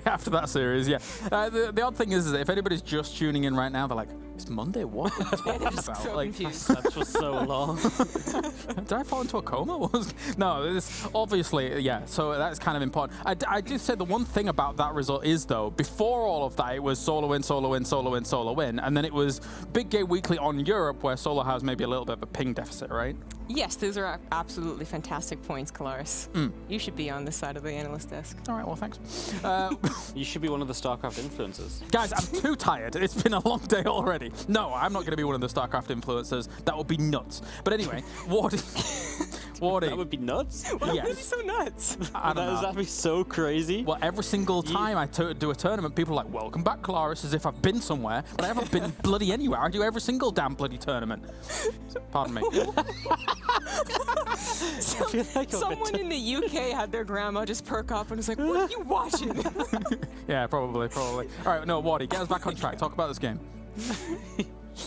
After that series, yeah. The odd thing is that if anybody's just tuning in right now, they're like, it's Monday? What are you talking They're just about? so Like, confused. That's for so long. did I fall into a coma? No, it's obviously, yeah, so that's kind of important. I do say the one thing about that result is, though, before all of that, it was Solar win, Solar win, Solar win, Solar win, and then it was Big Game Weekly on Europe, where Solar has maybe a little bit of a ping deficit, right? Yes, those are absolutely fantastic points, Kalaris. You should be on this side of the analyst desk. All right, well, thanks. You should be one of the StarCraft influencers. Guys, I'm too tired. It's been a long day already. No, I'm not going to be one of the StarCraft influencers. That would be nuts. But anyway, Wardy. That would be nuts? Why Yes. would it be so nuts? I don't know. That'd be so crazy. Well, every single time I do a tournament, people are like, welcome back, Claris, as if I've been somewhere, but I haven't been bloody anywhere. I do every single damn bloody tournament. Pardon me. Someone in the UK had their grandma just perk up and was like, what are you watching? Yeah, probably. All right, no, Wardy, get us back on track. Talk about this game.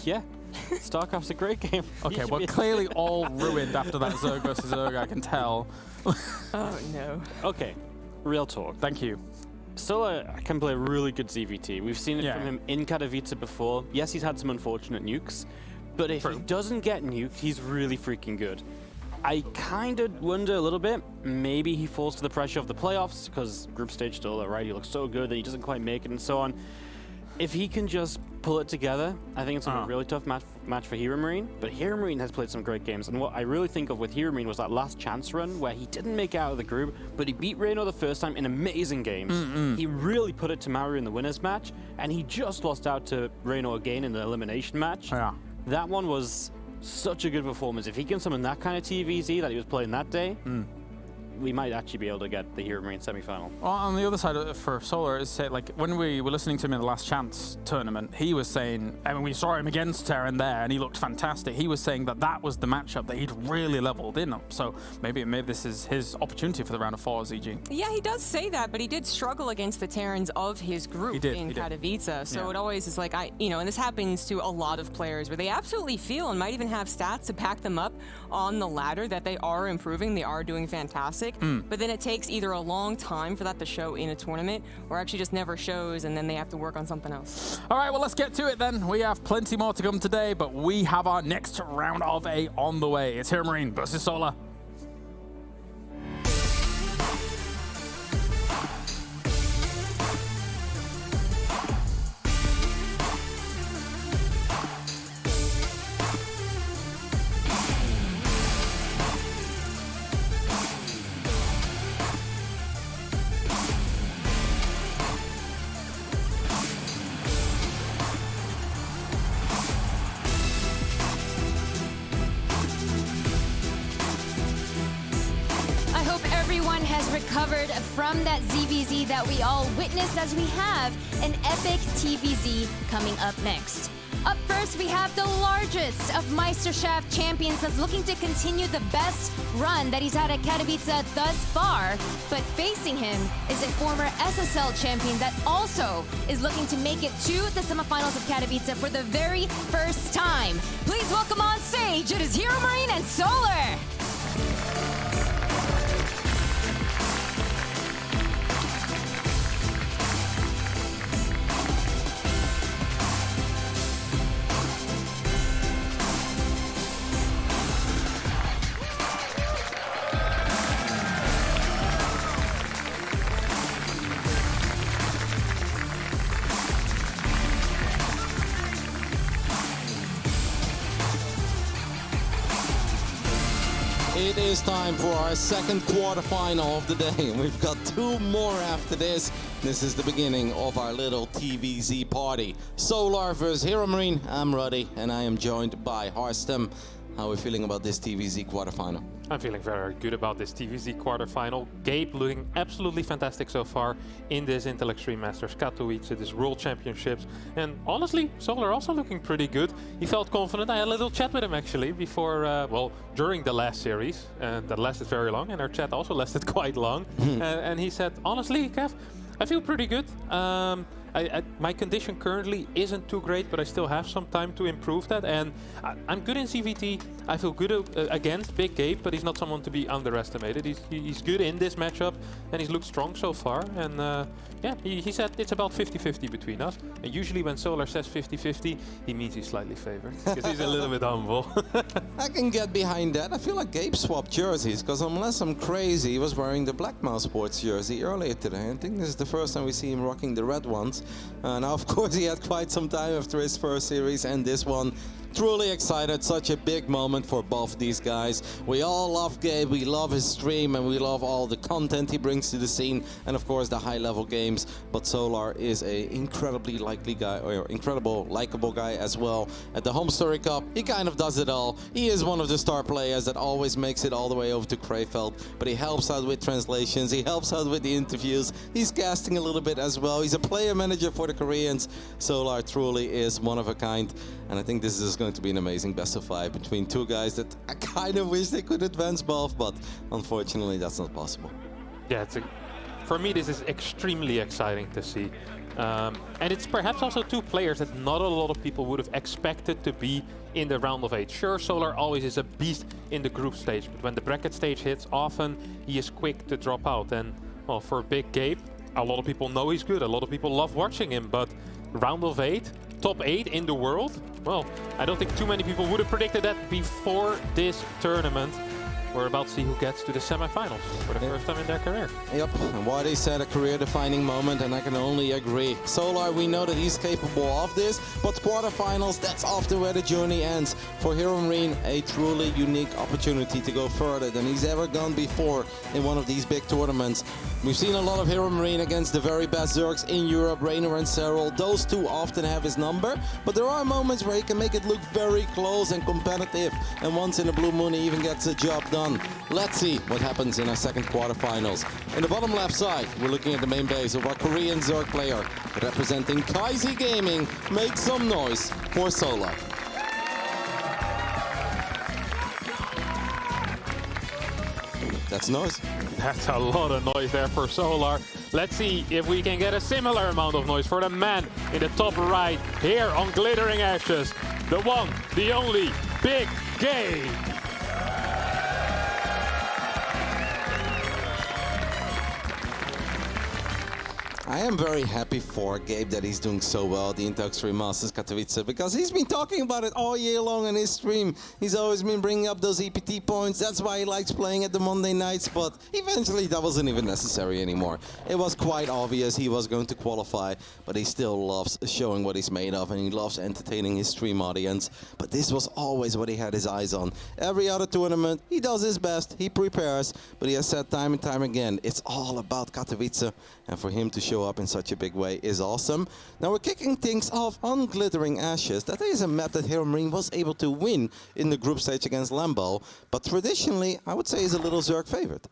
Yeah. StarCraft's a great game. Okay, well, clearly all ruined after that Zerg versus Zerg, I can tell. Oh, no. Okay, real talk. Thank you. Solar can play really good ZVT. We've seen it from him in Katowice before. Yes, he's had some unfortunate nukes, but if he doesn't get nuked, he's really freaking good. I kind of wonder a little bit, maybe he falls to the pressure of the playoffs, because group stage Solar, right? He looks so good that he doesn't quite make it and so on. If he can just pull it together, I think it's a really tough match for Hero Marine. But Hero Marine has played some great games, and what I really think of with Hero Marine was that last chance run where he didn't make it out of the group, but he beat Reno the first time in amazing games. He really put it to Maru in the winners match, and he just lost out to Reno again in the elimination match. Yeah. That one was such a good performance. If he can summon that kind of TVZ that he was playing that day, we might actually be able to get the Hero Marine semifinal. Well, on the other side for Solar, is say, like when we were listening to him in the Last Chance tournament, he was saying, I mean, we saw him against Terran there, and he looked fantastic. He was saying that was the matchup that he'd really leveled in up. So maybe this is his opportunity for the round of 4, ZG. Yeah, he does say that, but he did struggle against the Terrans of his group in Katowice. So it always is like, and this happens to a lot of players where they absolutely feel and might even have stats to back them up on the ladder that they are improving, they are doing fantastic. But then it takes either a long time for that to show in a tournament or actually just never shows, and then they have to work on something else. All right, well, let's get to it then. We have plenty more to come today, but we have our next round of 8 on the way. It's Hero Marine versus Solar. recovered from that ZVZ that we all witnessed, as we have an epic TVZ coming up next. Up first, we have the largest of Meisterschaft champions that's looking to continue the best run that he's had at Katowice thus far. But facing him is a former SSL champion that also is looking to make it to the semifinals of Katowice for the very first time. Please welcome on stage, it is Hero Marine and Solar. It is time for our second quarterfinal of the day. We've got 2 more after this. This is the beginning of our little TVZ party. Solar versus Hero Marine. I'm Ruddy, and I am joined by Harstem. How are we feeling about this TVZ quarterfinal? I'm feeling very good about this TVZ quarterfinal. Gabe looking absolutely fantastic so far in this Intel Extreme Masters Katowice, this World Championships. And honestly, Solar also looking pretty good. He felt confident. I had a little chat with him actually before, well, during the last series. And that lasted very long, and our chat also lasted quite long. And he said, honestly, Kev, I feel pretty good. My condition currently isn't too great, but I still have some time to improve that. And I'm good in CVT. I feel good against Big Gabe, but he's not someone to be underestimated. He's good in this matchup, and he's looked strong so far. And yeah, he said it's about 50-50 between us. And usually when Solar says 50-50, he means he's slightly favored, because he's a little bit humble. I can get behind that. I feel like Gabe swapped jerseys, because unless I'm crazy, he was wearing the Black Mouse Sports jersey earlier today. I think this is the first time we see him rocking the red ones. Now, of course, he had quite some time after his first series and this one. Truly excited, such a big moment for both these guys. We all love Gabe, we love his stream, and we love all the content he brings to the scene, and of course the high-level games. But Solar is an incredibly likely guy, or incredible, likable guy as well. At the Home Story Cup, he kind of does it all. He is one of the star players that always makes it all the way over to Krefeld, but he helps out with translations, he helps out with the interviews, he's casting a little bit as well. He's a player manager for the Koreans. Solar truly is one of a kind, and I think this is going to be an amazing best of 5 between 2 guys that I kind of wish they could advance both, but unfortunately that's not possible. Yeah, for me this is extremely exciting to see. And it's perhaps also 2 players that not a lot of people would have expected to be in the round of 8. Sure, Solar always is a beast in the group stage, but when the bracket stage hits, often he is quick to drop out. And well, for Big Gabe, a lot of people know he's good, a lot of people love watching him, but round of 8, top 8 in the world? Well, I don't think too many people would have predicted that before this tournament. We're about to see who gets to the semifinals for the first time in their career. Yep, and what he said, a career-defining moment, and I can only agree. Solar, we know that he's capable of this, but quarterfinals, that's often where the journey ends. For Hero Marine, a truly unique opportunity to go further than he's ever gone before in one of these big tournaments. We've seen a lot of Hero Marine against the very best Zergs in Europe, Rainer and Cyril. Those 2 often have his number, but there are moments where he can make it look very close and competitive, and once in a blue moon, he even gets the job done. Let's see what happens in our second quarterfinals. In the bottom left side, we're looking at the main base of our Korean Zerg player. Representing Kaisi Gaming, make some noise for Solar. That's noise. That's a lot of noise there for Solar. Let's see if we can get a similar amount of noise for the man in the top right here on Glittering Ashes. The one, the only, Big Gabe. I am very happy for Gabe that he's doing so well at the Intel Extreme Masters Katowice, because he's been talking about it all year long on his stream. He's always been bringing up those EPT points. That's why he likes playing at the Monday nights, but eventually that wasn't even necessary anymore. It was quite obvious he was going to qualify, but he still loves showing what he's made of, and he loves entertaining his stream audience. But this was always what he had his eyes on. Every other tournament, he does his best, he prepares, but he has said time and time again, it's all about Katowice, and for him to show up in such a big way is awesome. Now we're kicking things off on Glittering Ashes. That is a map that Hero Marine was able to win in the group stage against Lambeau, but traditionally I would say is a little Zerg favorite.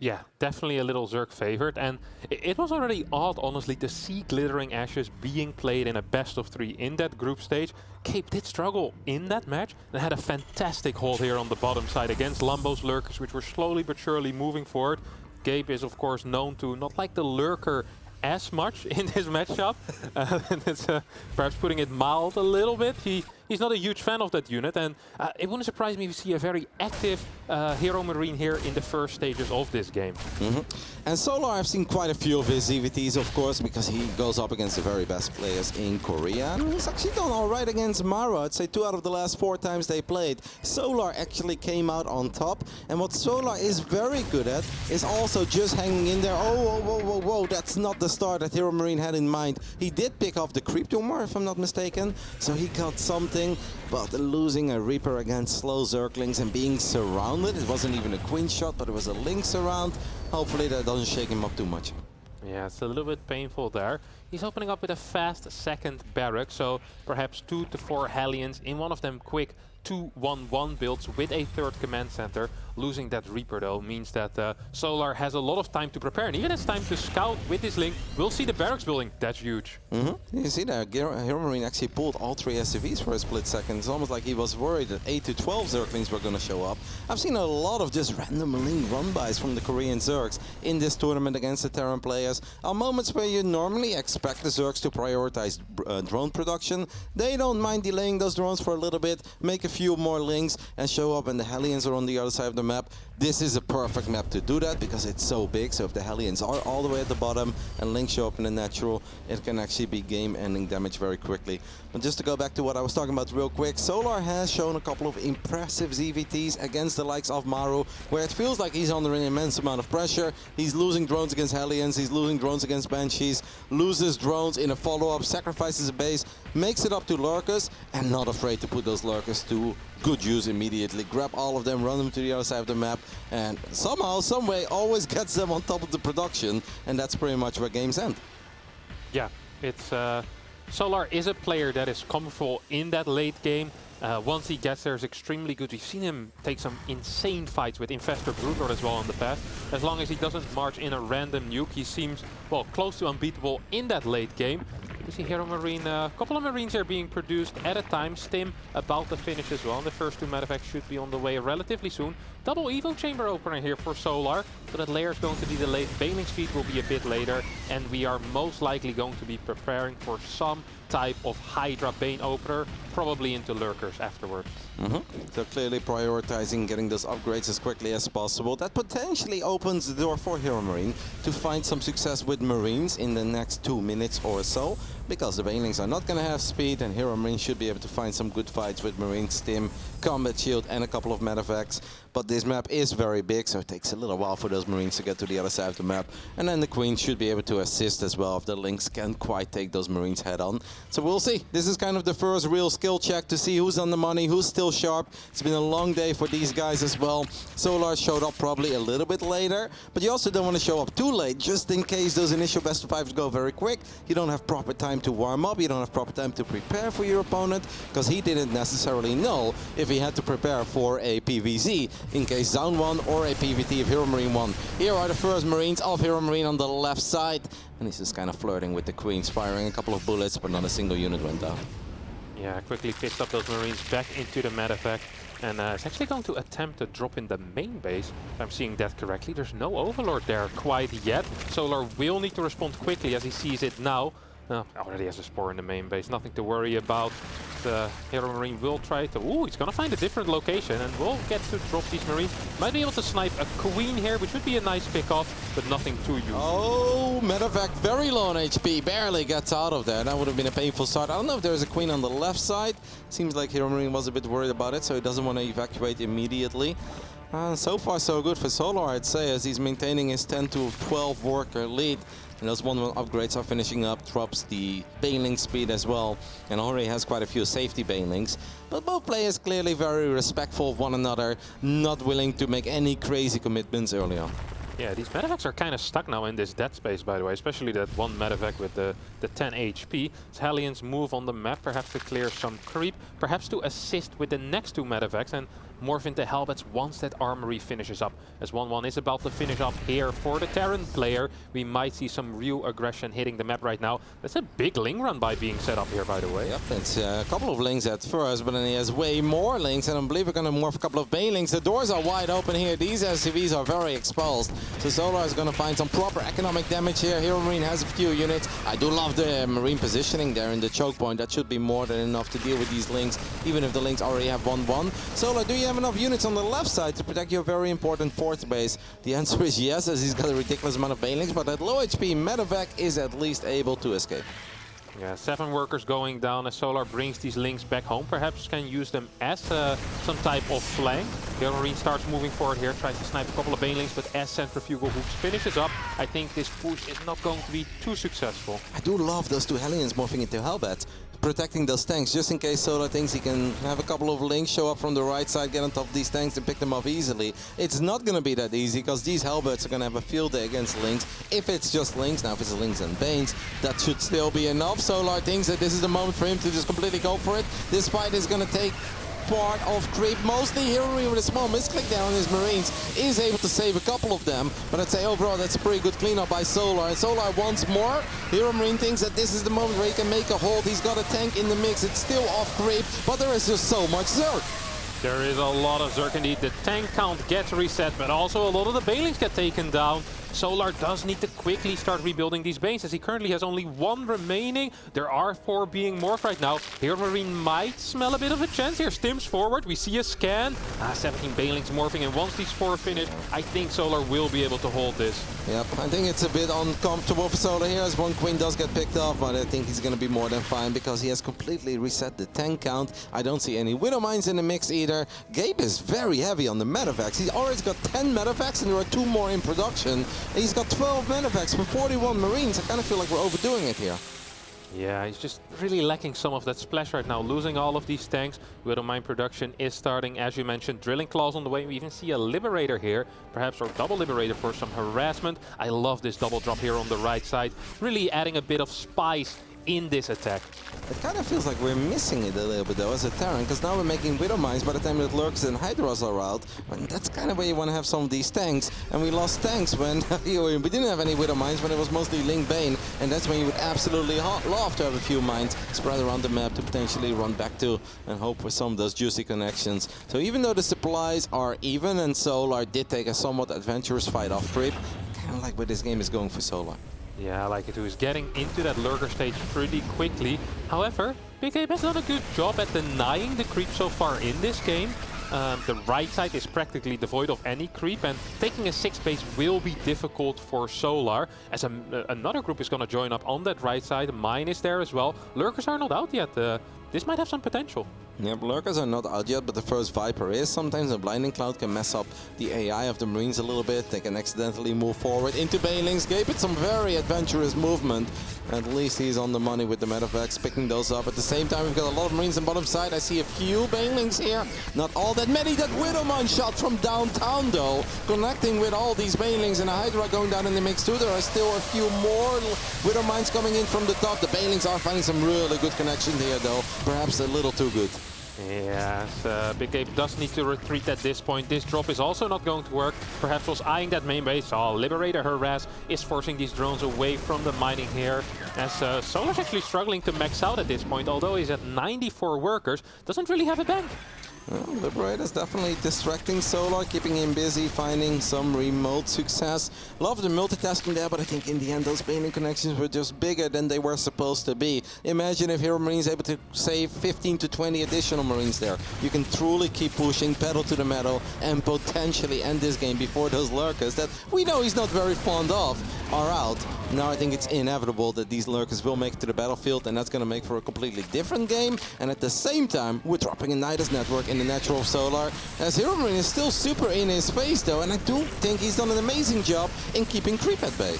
Yeah, definitely a little Zerg favored, and it was already odd, honestly, to see Glittering Ashes being played in a best-of-3 in that group stage. Cape did struggle in that match and had a fantastic hold here on the bottom side against Lambo's Lurkers, which were slowly but surely moving forward. Gabe is, of course, known to not like the Lurker as much in this matchup, and it's perhaps putting it mild a little bit. He's not a huge fan of that unit, and it wouldn't surprise me if we see a very active Hero Marine here in the first stages of this game. And Solar, I've seen quite a few of his ZVTs, of course, because he goes up against the very best players in Korea. And he's actually done all right against Maru. I'd say 2 out of the last 4 times they played, Solar actually came out on top. And what Solar is very good at is also just hanging in there. Oh, whoa, whoa, whoa, that's not the start that Hero Marine had in mind. He did pick off the Creep Tumor, if I'm not mistaken, so he got something. But losing a Reaper against slow Zerglings and being surrounded, it wasn't even a Queen shot, but it was a Lynx around. Hopefully that doesn't shake him up too much. Yeah, it's a little bit painful there. He's opening up with a fast second barrack, so perhaps 2 to 4 Hellions, in one of them quick 2-1-1 builds with a 3rd command center. Losing that Reaper though means that Solar has a lot of time to prepare, and even has time to scout with his Link. We'll see the barracks building. That's huge. You see that Hero Marine actually pulled all 3 SCVs for a split second. It's almost like he was worried that 8 to 12 Zerglings were going to show up. I've seen a lot of just random Link run-bys from the Korean Zergs in this tournament against the Terran players. On moments where you normally expect the Zergs to prioritize drone production, they don't mind delaying those drones for a little bit, make a few more Links and show up, and the Hellions are on the other side of the map. This is a perfect map to do that because it's so big, so if the Hellions are all the way at the bottom and Links show up in the natural, it can actually be game-ending damage very quickly. But just to go back to what I was talking about real quick, Solar has shown a couple of impressive ZVTs against the likes of Maru, where it feels like he's under an immense amount of pressure. He's losing drones against Hellions, he's losing drones against Banshees, loses drones in a follow-up, sacrifices a base, makes it up to Lurkers, and not afraid to put those Lurkers to good use immediately. Grab all of them, run them to the other side of the map, and somehow, someway, always gets them on top of the production, and that's pretty much where games end. Yeah, it's Solar is a player that is comfortable in that late game. Once he gets there, is extremely good. We've seen him take some insane fights with Infestor Broodlord as well in the past. As long as he doesn't march in a random nuke, he seems, well, close to unbeatable in that late game. We see Hero Marine, a couple of Marines are being produced at a time. Stim about to finish as well. And the first 2 medevacs should be on the way relatively soon. Double Evo Chamber opener here for Solar. So that layer is going to be delayed. Bailing speed will be a bit later. And we are most likely going to be preparing for some type of Hydra Bane opener, probably into Lurkers afterwards. So clearly prioritizing getting those upgrades as quickly as possible. That potentially opens the door for Hero Marine to find some success with Marines in the next 2 minutes or so, because the Banelings are not going to have speed, and Hero Marine should be able to find some good fights with Marine Stim, Combat Shield, and a couple of medevacs. But this map is very big, so it takes a little while for those Marines to get to the other side of the map. And then the Queen should be able to assist as well if the Lynx can't quite take those Marines head on. So we'll see. This is kind of the first real skill check to see who's on the money, who's still sharp. It's been a long day for these guys as well. Solar showed up probably a little bit later, but you also don't want to show up too late, just in case those initial best of 5s go very quick. You don't have proper time to warm up, you don't have proper time to prepare for your opponent, because he didn't necessarily know if he had to prepare for a PVZ in case Zone 1 or a PVT of Hero Marine 1. Here are the first Marines of Hero Marine on the left side, and he's just kind of flirting with the Queens, firing a couple of bullets, but not a single unit went down. Yeah, quickly picked up those Marines back into the medevac, and it's actually going to attempt to drop in the main base, if I'm seeing that correctly. There's no Overlord there quite yet. Solar will need to respond quickly as he sees it now. Already has a Spore in the main base, nothing to worry about. The Hero Marine will try to... Ooh, he's gonna find a different location and will get to drop these Marines. Might be able to snipe a Queen here, which would be a nice pick-off, but nothing too useful. Oh, medevac very low on HP, barely gets out of there. That would have been a painful start. I don't know if there's a Queen on the left side. Seems like Hero Marine was a bit worried about it, so he doesn't want to evacuate immediately. So far so good for Solar, I'd say, as he's maintaining his 10 to 12 worker lead. And those 1-1 upgrades are finishing up, drops the Baneling speed as well, and already has quite a few safety Banelings. But both players clearly very respectful of one another, not willing to make any crazy commitments early on. Yeah, these medevacs are kind of stuck now in this dead space, by the way, especially that one medevac with the 10 HP. As Hellions move on the map, perhaps to clear some creep, perhaps to assist with the next 2 medevacs, and morph into Hellbats once that armory finishes up. As 1-1 is about to finish up here for the Terran player, we might see some real aggression hitting the map right now. That's a big Ling run by being set up here, by the way. Yep, it's a couple of Lings at first, but then he has way more Lings, and I believe we're going to morph a couple of Banelings. The doors are wide open here. These SCVs are very exposed. So Solar is going to find some proper economic damage here. Hero Marine has a few units. I do love the Marine positioning there in the choke point. That should be more than enough to deal with these Lings, even if the Lings already have 1-1. Solar, do you have enough units on the left side to protect your very important fourth base? The answer is yes, as he's got a ridiculous amount of Banelings, but at low HP, Medevac is at least able to escape. Yeah, 7 workers going down as Solar brings these Lings back home. Perhaps can use them as some type of flank. The Marine starts moving forward here, tries to snipe a couple of Banelings, but as Centrifugal Hooks finishes up, I think this push is not going to be too successful. I do love those two Hellions morphing into Hellbats, protecting those tanks, just in case Solar thinks he can have a couple of Lings show up from the right side, get on top of these tanks and pick them up easily. It's not going to be that easy, because these Hellbats are going to have a field day against Lings. If it's just Lings, now if it's Lings and Banes, that should still be enough. Solar thinks that this is the moment for him to just completely go for it. This fight is going to take part of creep. Mostly Hero Marine with a small misclick there on his Marines is able to save a couple of them, but I'd say overall that's a pretty good cleanup by Solar. And Solar once more, Hero Marine thinks that this is the moment where he can make a hold. He's got a tank in the mix. It's still off creep, but there is just so much Zerg. There is a lot of Zerg indeed. The tank count gets reset, but also a lot of the Banelings get taken down. Solar does need to quickly start rebuilding these bases, as he currently has only 1 remaining. There are 4 being morphed right now. Hero Marine might smell a bit of a chance here. Stims forward, we see a scan. 17 Banelings morphing, and once these 4 finish, I think Solar will be able to hold this. Yep, I think it's a bit uncomfortable for Solar here, as 1 Queen does get picked off, but I think he's going to be more than fine, because he has completely reset the tank count. I don't see any Widow Mines in the mix either. Gabe is very heavy on the Medevacs. He's already got 10 Medevacs, and there are 2 more in production. He's got 12 Medevacs for 41 Marines. I kind of feel like we're overdoing it here. Yeah, he's just really lacking some of that splash right now, losing all of these tanks. Widow Mine production is starting, as you mentioned. Drilling Claws on the way. We even see a Liberator here, perhaps, or double Liberator for some harassment. I love this double drop here on the right side, really adding a bit of spice in this attack. It kind of feels like we're missing it a little bit though as a Terran, because now we're making Widow Mines by the time that Lurks and Hydras are out. And that's kind of where you want to have some of these tanks. And we lost tanks when we didn't have any Widow Mines, when it was mostly Ling Bane. And that's when you would absolutely love to have a few mines spread around the map to potentially run back to and hope for some of those juicy connections. So even though the supplies are even and Solar did take a somewhat adventurous fight off creep, kind of like where this game is going for Solar. Yeah, I like it too. He's getting into that lurker stage pretty quickly. However, Big Ape has done a good job at denying the creep so far in this game. The right side is practically devoid of any creep, and taking a 6 base will be difficult for Solar, as another group is going to join up on that right side. Mine is there as well. Lurkers are not out yet. This might have some potential. Yep, Lurkers are not out yet, but the first Viper is. Sometimes a Blinding Cloud can mess up the AI of the Marines a little bit. They can accidentally move forward into Banelings. Gabe with some very adventurous movement. At least he's on the money with the Medevacs, picking those up. At the same time, we've got a lot of Marines on bottom side. I see a few Banelings here. Not all that many. That Widow Mine shot from downtown, though, connecting with all these Banelings, and a Hydra going down in the mix, too. There are still a few more Widow Mines coming in from the top. The Banelings are finding some really good connection here, though. Perhaps a little too good. Yes, Big Ape does need to retreat at this point. This drop is also not going to work. Perhaps was eyeing that main base. Liberator Harass is forcing these drones away from the mining here. As Solar's actually struggling to max out at this point, although he's at 94 workers. Doesn't really have a bank. Well, Liberator's definitely distracting Solar, keeping him busy, finding some remote success. Love the multitasking there, but I think in the end those Baneling connections were just bigger than they were supposed to be. Imagine if Hero Marine is able to save 15 to 20 additional Marines there. You can truly keep pushing, pedal to the metal, and potentially end this game before those Lurkers that we know he's not very fond of are out. Now I think it's inevitable that these Lurkers will make it to the battlefield, and that's going to make for a completely different game. And at the same time, we're dropping a Nidus network in the natural Solar, as Hero Marine is still super in his face though, and I do think he's done an amazing job in keeping creep at bay.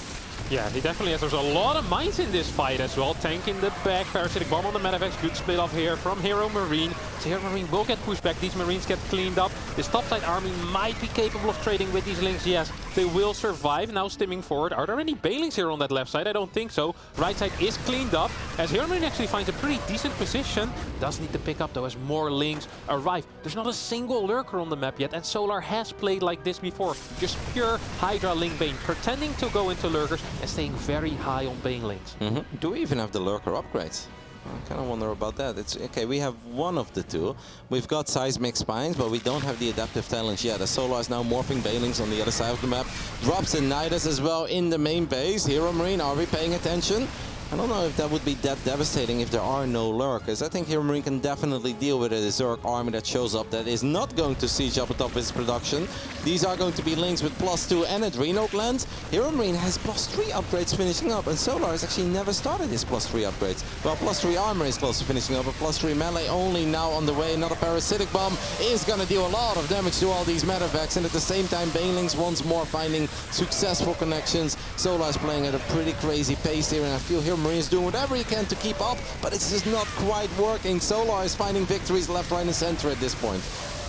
Yeah, he definitely has. There's a lot of mines in this fight as well. Tank in the back, Parasitic Bomb on the Medevacs. Good split off here from Hero Marine. So Hero Marine will get pushed back. These Marines get cleaned up. This topside army might be capable of trading with these Lings. Yes, they will survive. Now stimming forward. Are there any Banelings here on that left side? I don't think so. Right side is cleaned up, as HeroMarine actually finds a pretty decent position. Does need to pick up though as more Lings arrive. There's not a single lurker on the map yet, and Solar has played like this before. Just pure Hydra Ling Bane, pretending to go into lurkers and staying very high on Banelings. Do we even have the lurker upgrades? I kind of wonder about that. It's okay, we have one of the two. We've got Seismic Spines, but we don't have the adaptive talents yet. As Solar is now morphing Banelings on the other side of the map. Drops in Nidus as well in the main base. HeroMarine, are we paying attention? I don't know if that would be that devastating if there are no lurkers. I think HeroMarine can definitely deal with a Zerg army that shows up that is not going to siege up atop its production. These are going to be Lings with +2 and Adreno Glands. HeroMarine has +3 upgrades finishing up, and Solar has actually never started his +3 upgrades. Well, +3 armor is close to finishing up, but +3 melee only now on the way. Another Parasitic Bomb is going to deal a lot of damage to all these medevacs, and at the same time, Banelings once more finding successful connections. Solar is playing at a pretty crazy pace here, and I feel HeroMarine is doing whatever he can to keep up, but it's just not quite working. Solar is finding victories left, right, and center at this point.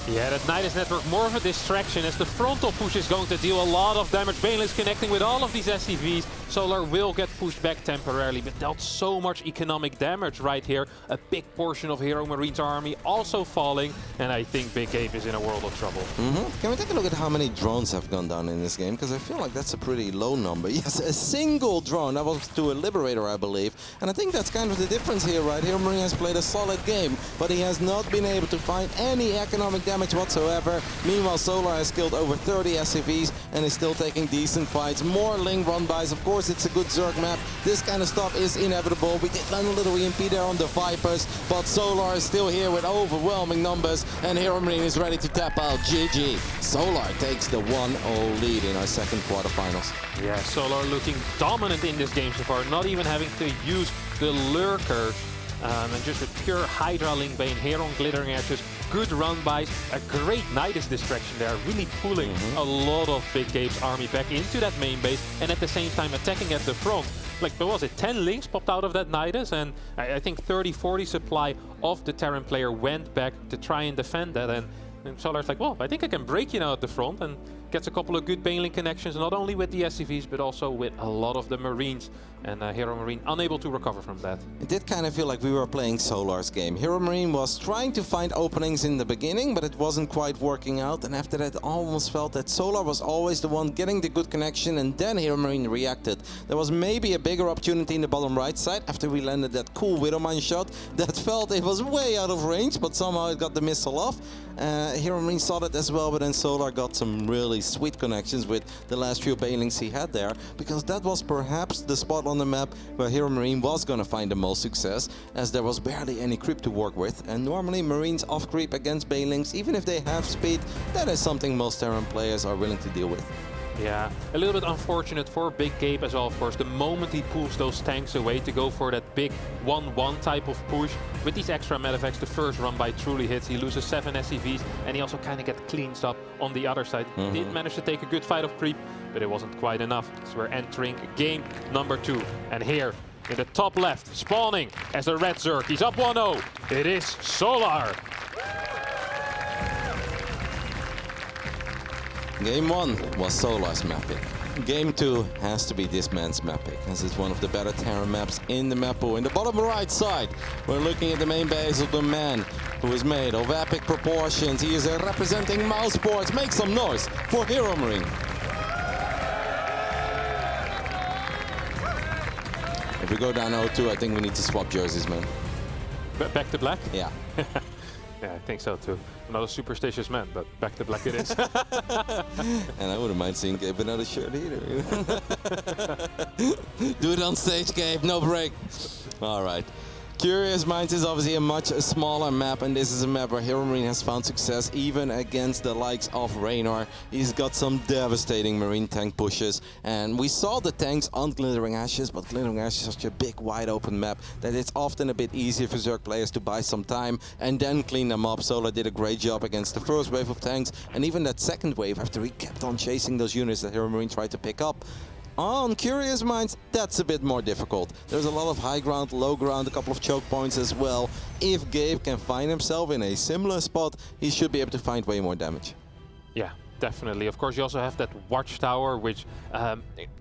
Yeah, that Nidus network more of a distraction as the frontal push is going to deal a lot of damage. Banelings connecting with all of these SCVs. Solar will get pushed back temporarily, but dealt so much economic damage right here. A big portion of HeroMarine's army also falling, and I think Big Gabe is in a world of trouble. Can we take a look at how many drones have gone down in this game? Because I feel like that's a pretty low number. Yes, a single drone. That was to a Liberator, I believe. And I think that's kind of the difference here, right? HeroMarine has played a solid game, but he has not been able to find any economic damage whatsoever. Meanwhile, Solar has killed over 30 SCVs and is still taking decent fights. More Ling run-bys. Of course, it's a good Zerg map. This kind of stuff is inevitable. We did land a little EMP there on the Vipers, but Solar is still here with overwhelming numbers, and HeroMarine is ready to tap out. GG. Solar takes the 1-0 lead in our second quarterfinals. Yeah, Solar looking dominant in this game so far, not even having to use the lurkers. And just with pure Hydra Ling Bane here on Glittering Ashes. Good run-bys, a great Nidus distraction there, really pulling a lot of Big Gabe's army back into that main base, and at the same time attacking at the front. Like, what was it, 10 Lings popped out of that Nidus, and I think 30-40 supply of the Terran player went back to try and defend that, and Solar's like, well, I think I can break you now at the front, and gets a couple of good Baneling connections, not only with the SCVs, but also with a lot of the Marines. And HeroMarine unable to recover from that. It did kind of feel like we were playing Solar's game. HeroMarine was trying to find openings in the beginning, but it wasn't quite working out. And after that, almost felt that Solar was always the one getting the good connection, and then HeroMarine reacted. There was maybe a bigger opportunity in the bottom right side after we landed that cool Widowmine shot that felt it was way out of range, but somehow it got the missile off. HeroMarine saw that as well, but then Solar got some really sweet connections with the last few Banelings he had there, because that was perhaps the spot on the map where HeroMarine was going to find the most success, as there was barely any creep to work with, and normally Marines off creep against Banelings, even if they have speed, that is something most Terran players are willing to deal with. Yeah, a little bit unfortunate for Big Gabe as well, of course. The moment he pulls those tanks away to go for that big 1-1 type of push, with these extra medevacs, the first run by truly hits. He loses 7 SCVs, and he also kind of gets cleansed up on the other side. He did manage to take a good fight of creep, but it wasn't quite enough. So we're entering game number 2. And here, in the top left, spawning as a red Zerg. He's up 1-0. It is Solar. Game 1 was Solar's mapping. Game 2 has to be this man's mapping, as it's one of the better Terran maps in the map pool. In the bottom right side, we're looking at the main base of the man who is made of epic proportions. He is representing Mousesports. Make some noise for HeroMarine. If we go down 0-2, I think we need to swap jerseys, man. Back to black? Yeah. Yeah, I think so too. I'm not a superstitious man, but back to black it is. And I wouldn't mind seeing Gabe without a shirt either. Do it on stage, Gabe, no break. All right. Curious Minds is obviously a much smaller map, and this is a map where HeroMarine has found success even against the likes of Raynor. He's got some devastating Marine tank pushes, and we saw the tanks on Glittering Ashes, but Glittering Ashes is such a big, wide open map that it's often a bit easier for Zerg players to buy some time and then clean them up. Solar did a great job against the first wave of tanks, and even that second wave after he kept on chasing those units that HeroMarine tried to pick up. On Curious Minds, that's a bit more difficult. There's a lot of high ground, low ground, a couple of choke points as well. If Gabe can find himself in a similar spot, he should be able to find way more damage. Yeah, Definitely. Of course, you also have that watchtower, which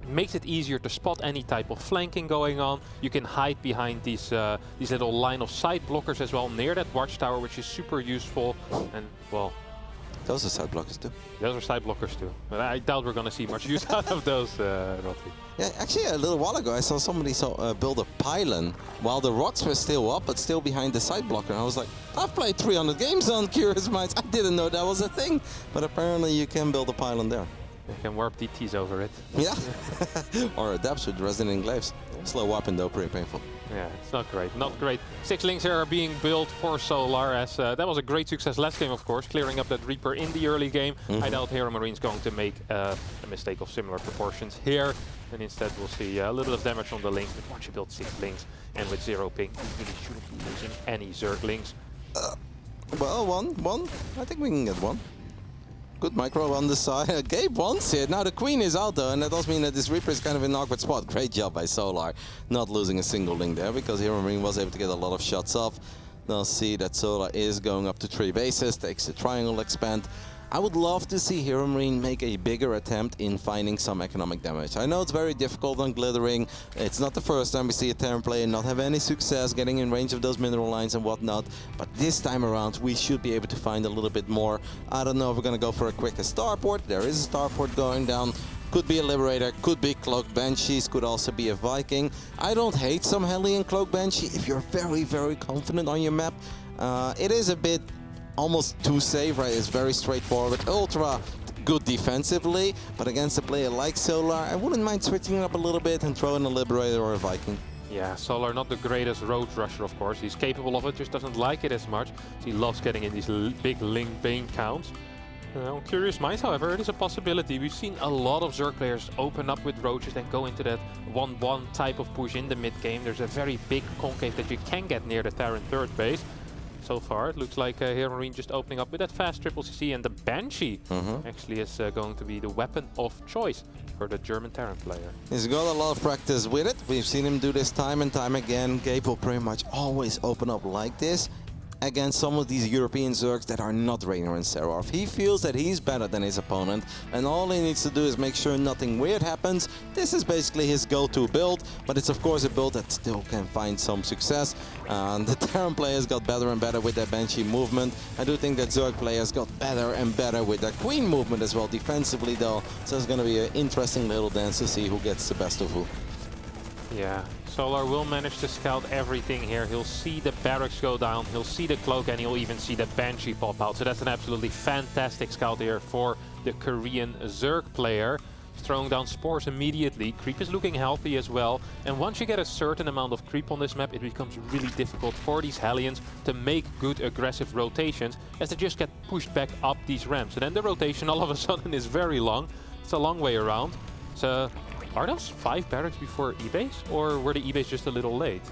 makes it easier to spot any type of flanking going on. You can hide behind these little line of sight blockers as well near that watchtower, which is super useful. And well, those are side blockers too. Those are side blockers too. But I doubt we're going to see much use out of those, Rotti. Yeah, actually, a little while ago, I saw somebody build a pylon while the rocks were still up, but still behind the side blocker. And I was like, I've played 300 games on Curious Minds. I didn't know that was a thing. But apparently, you can build a pylon there. You can warp DTs over it. Yeah. Or adapts with Resonant Glaives. Slow weapon though, pretty painful. Yeah, it's not great, not great. 6 links here are being built for Solar, as that was a great success last game, of course, clearing up that Reaper in the early game. I doubt Hero Marine's going to make a mistake of similar proportions here, and instead we'll see a little bit of damage on the links, but once you build 6 links and with 0 ping, you really shouldn't be losing any Zerg links. Well, one. I think we can get one. Good micro on the side. Gabe wants it. Now the Queen is out though, and that does mean that this Reaper is kind of in an awkward spot. Great job by Solar, not losing a single link there, because Hero Marine was able to get a lot of shots off. Now see that Solar is going up to 3 bases, takes the triangle expand. I would love to see Hero Marine make a bigger attempt in finding some economic damage. I know it's very difficult on Glittering. It's not the first time we see a Terran player not have any success getting in range of those mineral lines and whatnot, but this time around we should be able to find a little bit more. I don't know if we're going to go for a quicker starport. There is a starport going down. Could be a Liberator, could be Cloak Banshees, could also be a Viking. I don't hate some Hellion Cloak Banshee if you're very, very confident on your map. It is a bit almost too safe, right? It's very straightforward. Ultra good defensively, but against a player like Solar, I wouldn't mind switching it up a little bit and throwing a Liberator or a Viking. Yeah, Solar not the greatest road rusher, of course. He's capable of it, just doesn't like it as much. He loves getting in these big link bane counts. Curious Minds, however, it is a possibility. We've seen a lot of Zerg players open up with roaches and go into that 1-1 type of push in the mid game. There's a very big concave that you can get near the Terran third base. So far, it looks like Hero Marine just opening up with that fast triple CC, and the Banshee actually is going to be the weapon of choice for the German Terran player. He's got a lot of practice with it. We've seen him do this time and time again. Gabe will pretty much always open up like this against some of these European Zergs that are not Raynor and Seraph. He feels that he's better than his opponent, and all he needs to do is make sure nothing weird happens. This is basically his go-to build, but it's of course a build that still can find some success. The Terran players got better and better with their Banshee movement. I do think that Zerg players got better and better with their Queen movement as well, defensively though. So it's going to be an interesting little dance to see who gets the best of who. Yeah, Solar will manage to scout everything here. He'll see the barracks go down, he'll see the cloak, and he'll even see the Banshee pop out. So that's an absolutely fantastic scout here for the Korean Zerg player. He's throwing down spores immediately. Creep is looking healthy as well. And once you get a certain amount of creep on this map, it becomes really difficult for these Hellions to make good aggressive rotations, as they just get pushed back up these ramps. And then the rotation all of a sudden is very long. It's a long way around. So are those 5 barracks before E-base, or were the E-base just a little late?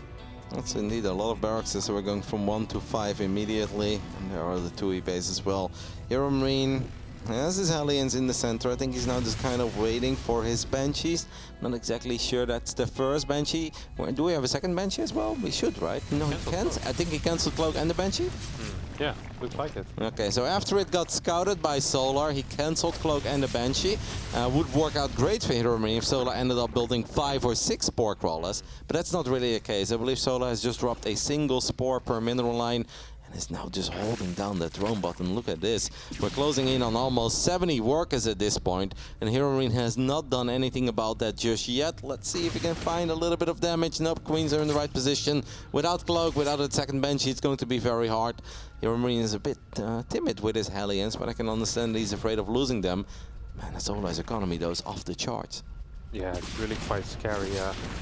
That's indeed a lot of barracks, so we're going from 1 to 5 immediately. And there are the 2 E-bases as well. Hero Marine has his Hellions in the center. I think he's now just kind of waiting for his Banshees. Not exactly sure that's the first Banshee. Do we have a second Banshee as well? We should, right? No, he can't. I think he cancelled Cloak and the Banshee. Yeah, looks like it. Okay, so after it got scouted by Solar, he cancelled Cloak and the Banshee. Would work out great for Hero Marine if Solar ended up building 5 or 6 Spore Crawlers, but that's not really the case. I believe Solar has just dropped a single Spore per mineral line, and is now just holding down that drone button. Look at this. We're closing in on almost 70 workers at this point, and Hero Marine has not done anything about that just yet. Let's see if we can find a little bit of damage. Nope, Queens are in the right position. Without Cloak, without a second Banshee, it's going to be very hard. Hero Marine is a bit timid with his Hellions, but I can understand he's afraid of losing them. Man, that's Solar's economy though is off the charts. Yeah, it's really quite scary.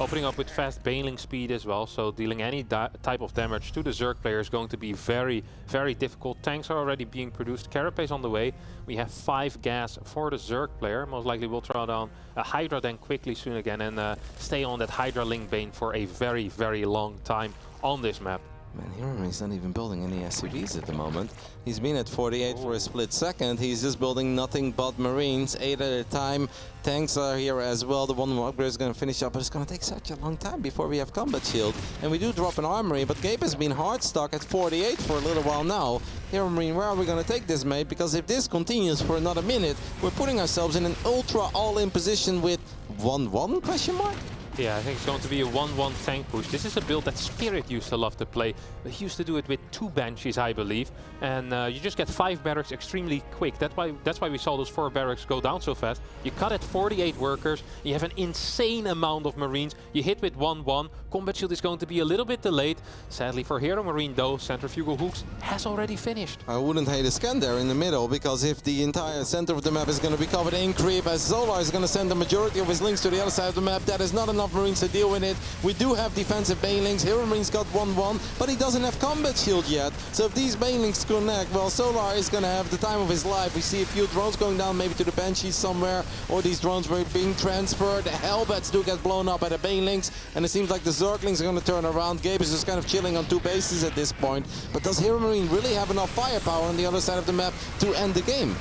Opening up with fast baneling speed as well, so dealing any type of damage to the Zerg player is going to be very, very difficult. Tanks are already being produced. Carapace on the way. We have 5 gas for the Zerg player. Most likely we'll throw down a Hydra then quickly soon again and stay on that Hydra link bane for a very, very long time on this map. Man, He's not even building any SCVs at the moment. He's been at 48 for a split second. He's just building nothing but Marines, 8 at a time. Tanks are here as well. The one upgrade is going to finish up, but it's going to take such a long time before we have combat shield. And we do drop an armory, but Gabe has been hard stuck at 48 for a little while now. Hero Marine, where are we going to take this, mate? Because if this continues for another minute, we're putting ourselves in an ultra all-in position with 1-1 question mark? Yeah, I think it's going to be a 1-1 tank push. This is a build that Spirit used to love to play. He used to do it with 2 Banshees, I believe. And you just get 5 barracks extremely quick. That's why we saw those 4 barracks go down so fast. You cut at 48 workers. You have an insane amount of Marines. You hit with 1-1. Combat shield is going to be a little bit delayed. Sadly for Hero Marine though, Centrifugal Hooks has already finished. I wouldn't hate a scan there in the middle, because if the entire center of the map is going to be covered in creep, as Solar is going to send the majority of his links to the other side of the map, that is not enough Marines to deal with it. We do have defensive banelings. Hero Marine's got 1-1, but he doesn't have combat shield yet. So if these banelings connect, well, Solar is going to have the time of his life. We see a few drones going down maybe to the Banshees somewhere, or these drones were being transferred. The Hellbats do get blown up by the banelings, and it seems like the Zerglings are going to turn around. Gabe is just kind of chilling on 2 bases at this point. But does Hero Marine really have enough firepower on the other side of the map to end the game?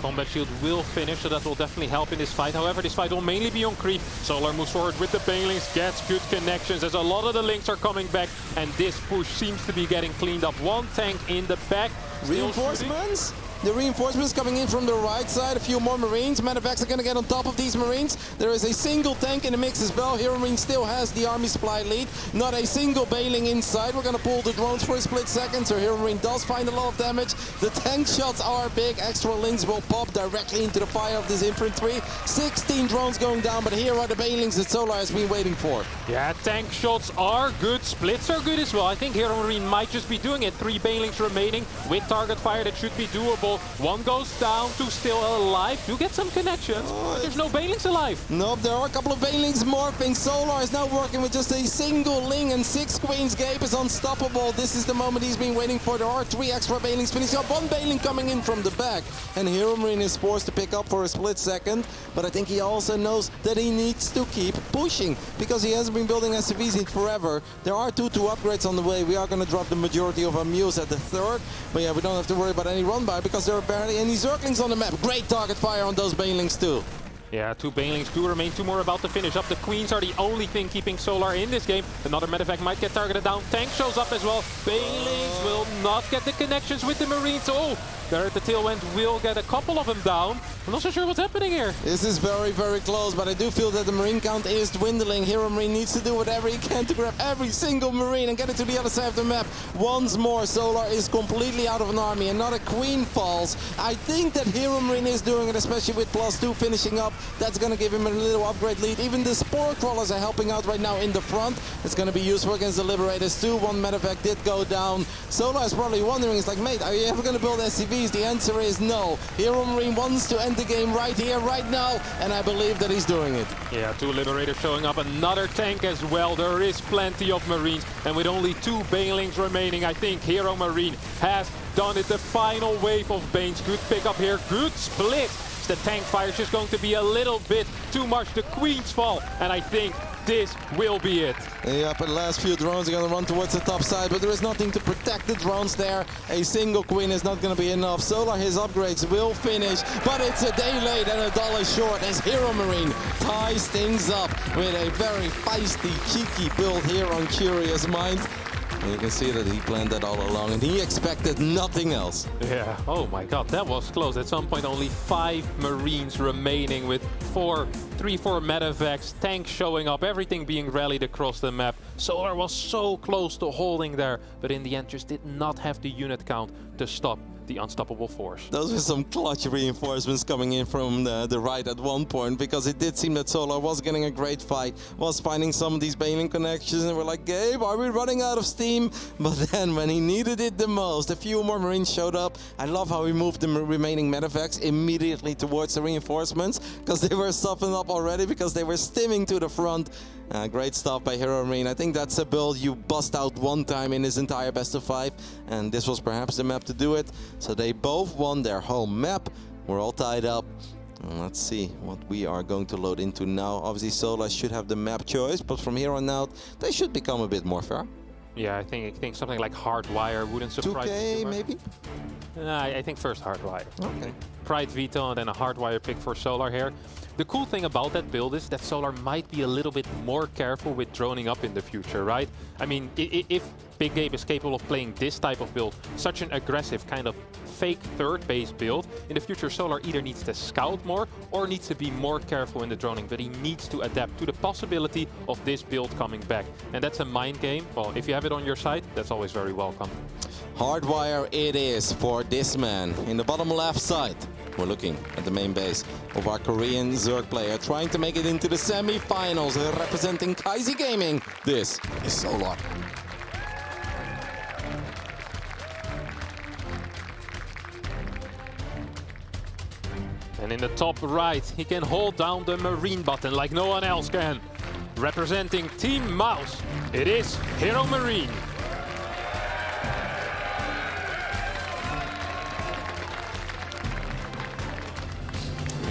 Combat shield will finish, so that will definitely help in this fight. However, this fight will mainly be on creep. Solar moves forward with the banelings, gets good connections as a lot of the links are coming back, and this push seems to be getting cleaned up. 1 tank in the back. Reinforcements? The reinforcements coming in from the right side. A few more Marines. Medevacs are going to get on top of these Marines. There is a single tank in the mix as well. Hero Marine still has the army supply lead. Not a single bailing inside. We're going to pull the drones for a split second, so Hero Marine does find a lot of damage. The tank shots are big. Extra links will pop directly into the fire of this infantry. 16 drones going down, but here are the bailings that Solar has been waiting for. Yeah, tank shots are good. Splits are good as well. I think Hero Marine might just be doing it. 3 bailings remaining with target fire. That should be doable. 1 goes down, 2 still alive. Do get some connections, but there's no banelings alive. Nope, there are a couple of banelings morphing. Solar is now working with just a single Ling and 6 Queens. Gabe is unstoppable. This is the moment he's been waiting for. There are 3 extra banelings finishing up. 1 bailing coming in from the back. And Hero Marine is forced to pick up for a split second. But I think he also knows that he needs to keep pushing, because he hasn't been building SCVs in forever. There are 2 upgrades on the way. We are going to drop the majority of our mules at the 3rd. But yeah, we don't have to worry about any run by, because there are barely any Zerglings on the map. Great target fire on those banelings too. Yeah, 2 banelings do remain. 2 more about to finish up. The Queens are the only thing keeping Solar in this game. Another medevac might get targeted down. Tank shows up as well. Banelings will not get the connections with the Marines. Oh, there at the tail end will get a couple of them down. I'm not so sure what's happening here. This is very, very close, but I do feel that the Marine count is dwindling. Hero Marine needs to do whatever he can to grab every single Marine and get it to the other side of the map. Once more, Solar is completely out of an army. Another Queen falls. I think that Hero Marine is doing it, especially with +2 finishing up. That's going to give him a little upgrade lead. Even the Spore Crawlers are helping out right now in the front. It's going to be useful against the Liberators too. 1 medevac did go down. Solar is probably wondering, it's like, mate, are you ever going to build SCVs? The answer is no. Hero Marine wants to end the game right here, right now, and I believe that he's doing it. Yeah, 2 Liberators showing up. Another tank as well. There is plenty of Marines, and with only 2 banelings remaining, I think Hero Marine has done it. The final wave of Banes. Good pickup here. Good split. The tank fire is just going to be a little bit too much. The Queens fall, and I think this will be it. Yep, and the last few drones are going to run towards the top side, but there is nothing to protect the drones there. A single Queen is not going to be enough. Solar, his upgrades will finish, but it's a day late and $1 short as Hero Marine ties things up with a very feisty, cheeky build here on Curious Mind. And you can see that he planned that all along, and he expected nothing else. Yeah, oh my god, that was close. At some point, only 5 Marines remaining with 3-4 medevacs, tanks showing up, everything being rallied across the map. Solar was so close to holding there, but in the end just did not have the unit count to stop the unstoppable force. Those were some clutch reinforcements coming in from the right at one point, because it did seem that Solar was getting a great fight, was finding some of these bailing connections, and we're like, Gabe, are we running out of steam? But then when he needed it the most, a few more Marines showed up. I love how he moved the remaining medevacs immediately towards the reinforcements, because they were softened up already, because they were stimming to the front. Great stuff by Hero Marine. I think that's a build you bust out 1 time in his entire best of 5, and this was perhaps the map to do it. So they both won their home map. We're all tied up. Let's see what we are going to load into now. Obviously Solar should have the map choice, but from here on out they should become a bit more fair. Yeah, I think something like Hardwire wouldn't surprise me 2K too much. maybe? I think first Hardwire. Okay. Pride Veto and then a Hardwire pick for Solar here. The cool thing about that build is that Solar might be a little bit more careful with droning up in the future, right? I mean, if Big Gabe is capable of playing this type of build, such an aggressive kind of fake third base build, in the future Solar either needs to scout more or needs to be more careful in the droning, but he needs to adapt to the possibility of this build coming back. And that's a mind game. Well, if you have it on your side, that's always very welcome. Hardwire it is for this man. In the bottom left side, we're looking at the main base of our Korean Zerg player trying to make it into the semi-finals, representing Kaisi Gaming. This is Solar. And in the top right, he can hold down the Marine button like no one else can. Representing Team Mouse, it is Hero Marine.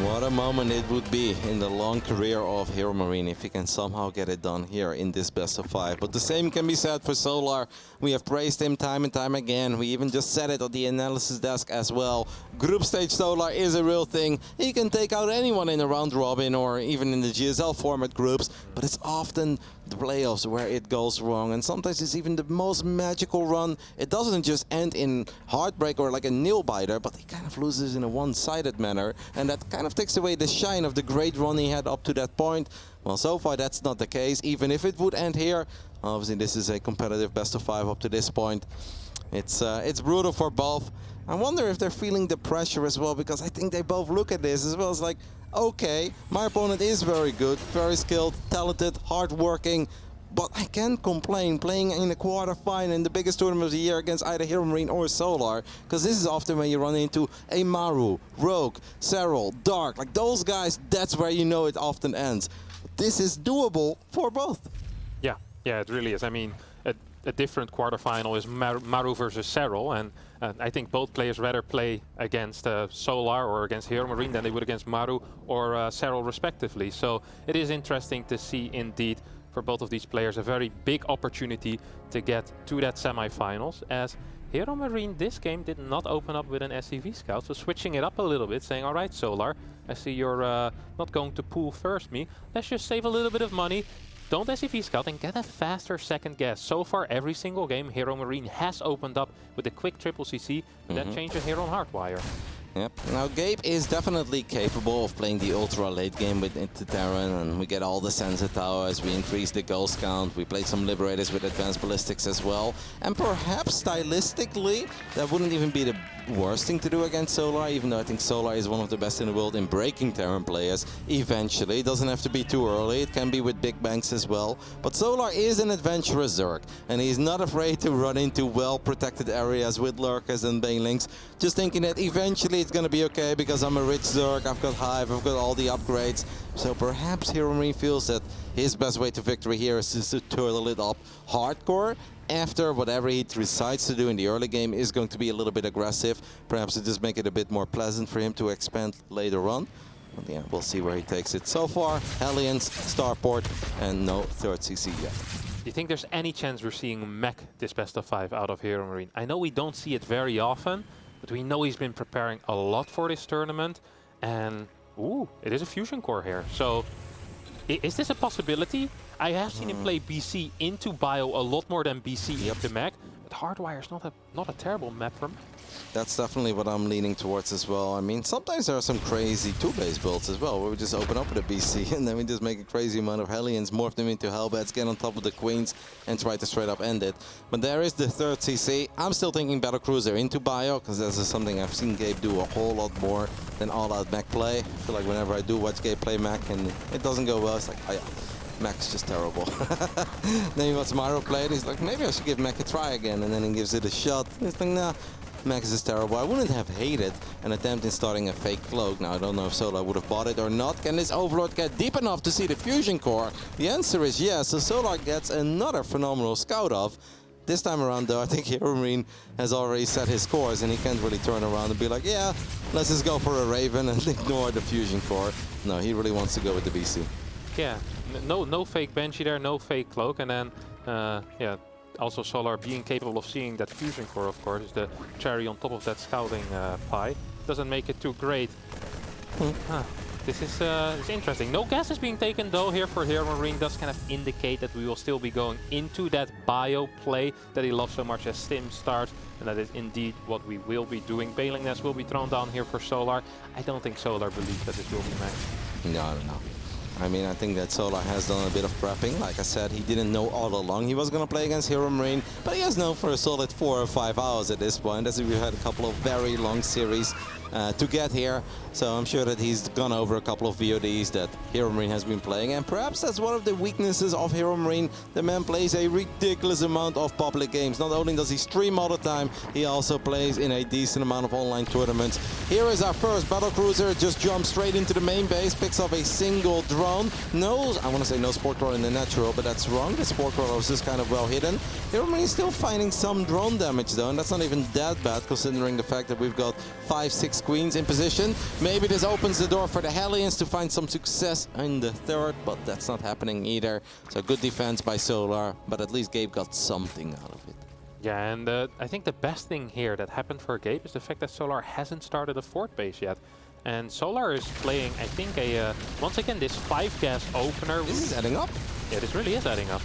What a moment it would be in the long career of Hero Marine if he can somehow get it done here in this best of 5. But the same can be said for Solar. We have praised him time and time again. We even just said it on the analysis desk as well. Group stage Solar is a real thing. He can take out anyone in a round robin or even in the GSL format groups, but it's often the playoffs where it goes wrong, and sometimes it's even the most magical run. It doesn't just end in heartbreak or like a nail biter, but he kind of loses in a one-sided manner, and that kind of takes away the shine of the great run he had up to that point. Well, so far that's not the case. Even if it would end here, obviously this is a competitive best of 5 up to this point. It's brutal for both. I wonder if they're feeling the pressure as well, because I think they both look at this as well as like, okay, my opponent is very good, very skilled, talented, hardworking, but I can't complain playing in a quarterfinal in the biggest tournament of the year against either Hero Marine or Solar, because this is often when you run into a Maru, Rogue, Serral, Dark, like those guys, that's where you know it often ends. But this is doable for both. Yeah, it really is. I mean, a different quarterfinal is Maru versus Serral, and I think both players rather play against Solar or against Hero Marine than they would against Maru or Serral respectively. So it is interesting to see indeed for both of these players a very big opportunity to get to that semi-finals, as Hero Marine this game did not open up with an SCV scout, so switching it up a little bit, saying, all right, Solar, I see you're not going to pool first me, let's just save a little bit of money. Don't SCV scout and get a faster second guess. So far, every single game, Hero Marine has opened up with a quick triple CC. That changed here on Hardwire. Yep. Now Gabe is definitely capable of playing the ultra late game with into Terran, and we get all the Sensor Towers, we increase the ghost count, we played some Liberators with advanced ballistics as well, and perhaps stylistically that wouldn't even be the worst thing to do against Solar, even though I think Solar is one of the best in the world in breaking Terran players. Eventually, it doesn't have to be too early, it can be with big banks as well, but Solar is an adventurous Zerg, and he's not afraid to run into well-protected areas with Lurkers and Banelings, just thinking that eventually it's gonna be okay because I'm a rich Zerg, I've got Hive, I've got all the upgrades. So perhaps Hero Marine feels that his best way to victory here is to turtle it up hardcore after whatever he decides to do in the early game is going to be a little bit aggressive. Perhaps to just make it a bit more pleasant for him to expand later on. But yeah, we'll see where he takes it. So far, Hellions, Starport, and no third CC yet. Do you think there's any chance we're seeing Mech this best of 5 out of Hero Marine? I know we don't see it very often, but we know he's been preparing a lot for this tournament, and ooh, it is a fusion core here. So is this a possibility? I have seen him play BC into Bio a lot more than BC up to Mech, but Hardwire is not a terrible map for Mech. That's definitely what I'm leaning towards as well. I mean, sometimes there are some crazy 2-base builds as well, where we just open up with a BC and then we just make a crazy amount of Hellions, morph them into Hellbats, get on top of the Queens, and try to straight up end it. But there is the third CC. I'm still thinking Battlecruiser into Bio, because this is something I've seen Gabe do a whole lot more than all-out Mech play. I feel like whenever I do watch Gabe play Mech and it doesn't go well, it's like, oh yeah, Mech's just terrible. Then he watches Mario play it, he's like, maybe I should give Mech a try again, and then he gives it a shot. He's like, nah. Max is terrible. I wouldn't have hated an attempt in starting a fake cloak. Now, I don't know if Solar would have bought it or not. Can this Overlord get deep enough to see the fusion core? The answer is yes. So Solar gets another phenomenal scout off. This time around, though, I think Hero Marine has already set his course, and he can't really turn around and be like, yeah, let's just go for a Raven and ignore the fusion core. No, he really wants to go with the BC. Yeah, no fake Banshee there, no fake cloak, and then, yeah, also Solar being capable of seeing that fusion core, of course, is the cherry on top of that scouting pie. Doesn't make it too great. This is it's interesting. No gas is being taken though here for Hero Marine. Does kind of indicate that we will still be going into that bio play that he loves so much as Stim starts. And that is indeed what we will be doing. Bailing Nest will be thrown down here for Solar. I don't think Solar believes that this will be maxed. No. I mean, I think that Solar has done a bit of prepping. Like I said, he didn't know all along he was going to play against Hero Marine, but he has known for a solid 4 or 5 hours at this point, as we've had a couple of very long series to get here. So I'm sure that he's gone over a couple of VODs that Hero Marine has been playing, and perhaps that's one of the weaknesses of Hero Marine. The man plays a ridiculous amount of public games. Not only does he stream all the time, he also plays in a decent amount of online tournaments. Here is our first battlecruiser, just jumps straight into the main base, picks up a single drone. No, I want to say no sport crawler in the natural, but that's wrong. The sport crawler was just kind of well hidden. Hero Marine is still finding some drone damage though, and that's not even that bad considering the fact that we've got 5-6 queens in position. Maybe this opens the door for the Hellions to find some success in the third, but that's not happening either. So good defense by Solar, but at least Gabe got something out of it. Yeah, and I think the best thing here that happened for Gabe is the fact that Solar hasn't started a fort base yet. And Solar is playing, I think, once again, this 5-gas opener. This is adding up. Yeah, this really is adding up.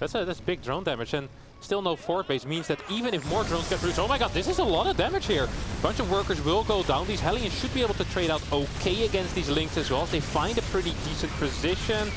That's big drone damage, and still no fort base means that even if more drones get through, oh my god, this is a lot of damage here. A bunch of workers will go down. These Hellions should be able to trade out okay against these Lynx as well. They find a pretty decent position.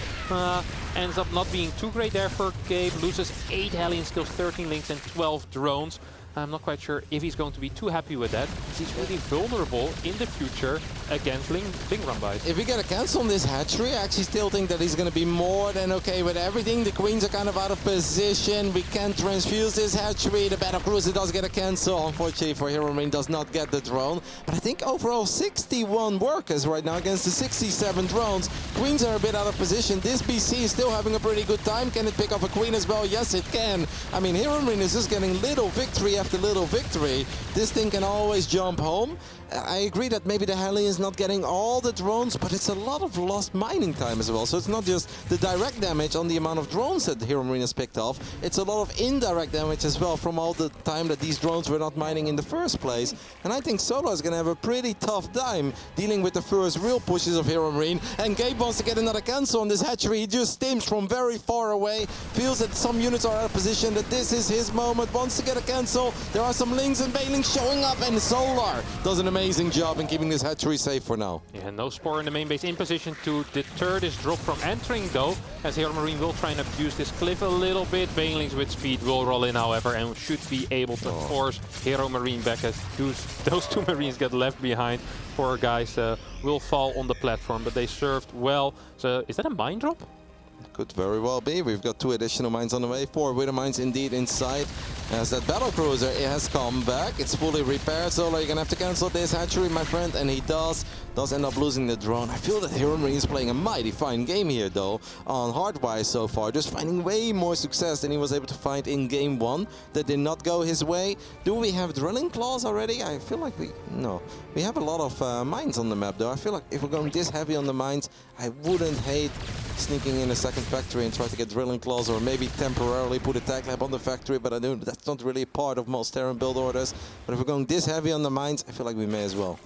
Ends up not being too great there for Gabe. Loses 8 Hellions, kills 13 Lynx and 12 drones. I'm not quite sure if he's going to be too happy with that. He's really vulnerable in the future against Ling run buys. If we get a cancel on this hatchery, I actually still think that he's going to be more than okay with everything. The queens are kind of out of position. We can't transfuse this hatchery. The battlecruiser does get a cancel. Unfortunately for Hero Marine, does not get the drone. But I think overall 61 workers right now against the 67 drones. Queens are a bit out of position. This BC is still having a pretty good time. Can it pick off a queen as well? Yes, it can. I mean, Hero Marine is just getting little victory after little victory. This thing can always jump home. I agree that maybe the Hellions not getting all the drones, but it's a lot of lost mining time as well. So it's not just the direct damage on the amount of drones that Hero Marine has picked off. It's a lot of indirect damage as well from all the time that these drones were not mining in the first place. And I think Solar is going to have a pretty tough time dealing with the first real pushes of Hero Marine. And Gabe wants to get another cancel on this hatchery. He just stims from very far away. Feels that some units are out of position, that this is his moment. Wants to get a cancel. There are some Lynx and Bailings showing up, and Solar does an amazing job in keeping this hatchery safe for now. Yeah, no Spore in the main base in position to deter this drop from entering though, as Hero Marine will try and abuse this cliff a little bit. Bailings with speed will roll in however and should be able to force Hero Marine back as those two Marines get left behind. Poor guys will fall on the platform, but they served well. So is that a mine drop? Could very well be. We've got 2 additional mines on the way. 4 Widow mines indeed inside. As that battlecruiser, it has come back. It's fully repaired. Solar, you're gonna have to cancel this hatchery, my friend, and he does end up losing the drone. I feel that Hero Marine is playing a mighty fine game here, though, on Hardwise so far. Just finding way more success than he was able to find in game 1. That did not go his way. Do we have drilling claws already? I feel like no. We have a lot of mines on the map, though. I feel like if we're going this heavy on the mines, I wouldn't hate sneaking in a second factory and try to get drilling claws, or maybe temporarily put a tag lab on the factory, but I know that's not really part of most Terran build orders. But if we're going this heavy on the mines, I feel like we may as well.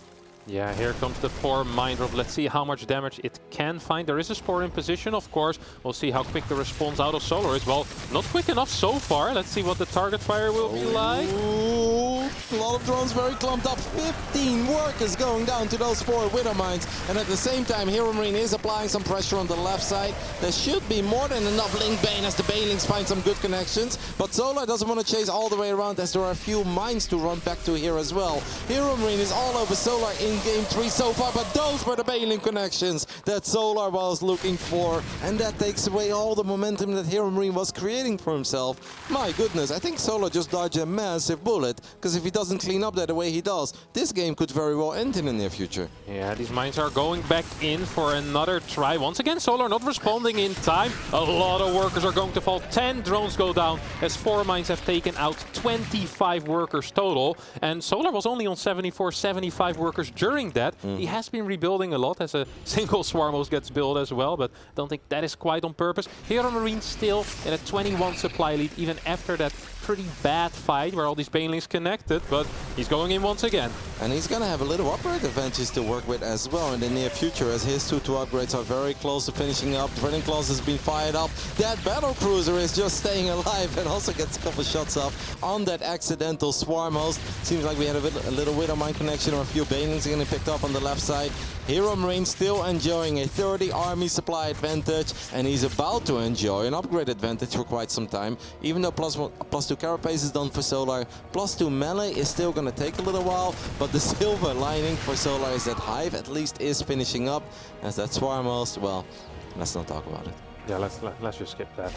Yeah, here comes the 4 mine drop. Let's see how much damage it can find. There is a Spore in position, of course. We'll see how quick the response out of Solar is. Well, not quick enough so far. Let's see what the target fire will be like. A lot of drones very clumped up. 15 workers going down to those 4 Widow mines. And at the same time, Hero Marine is applying some pressure on the left side. There should be more than enough Link Bane as the Banelings find some good connections. But Solar doesn't want to chase all the way around, as there are a few mines to run back to here as well. Hero Marine is all over Solar in game 3 so far, but those were the Baneling connections that Solar was looking for. And that takes away all the momentum that Hero Marine was creating for himself. My goodness, I think Solar just dodged a massive bullet, because if he doesn't clean up that the way he does, this game could very well end in the near future. Yeah, these mines are going back in for another try. Once again, Solar not responding in time. A lot of workers are going to fall. 10 drones go down as 4 mines have taken out 25 workers total. And Solar was only on 74, 75 workers during that. He has been rebuilding a lot as a single Swarmos gets built as well, but I don't think that is quite on purpose. Hero Marine still in a 20 21 supply lead even after that pretty bad fight where all these banelings connected, but he's going in once again. And he's going to have a little upgrade advantage to work with as well in the near future, as his 2-2 upgrades are very close to finishing up. Drilling Claws has been fired up. That battle cruiser is just staying alive and also gets a couple shots off on that accidental swarm host. Seems like we had a little Widowmine connection or a few banelings getting picked up on the left side. Hero Marine still enjoying a 30 army supply advantage, and he's about to enjoy an upgrade advantage for quite some time. Even though +2 carapace is done for Solar, +2 melee is still going to take a little while, but the silver lining for Solar is that Hive at least is finishing up, as that swarm host, well, let's not talk about it. Yeah, let's just skip that.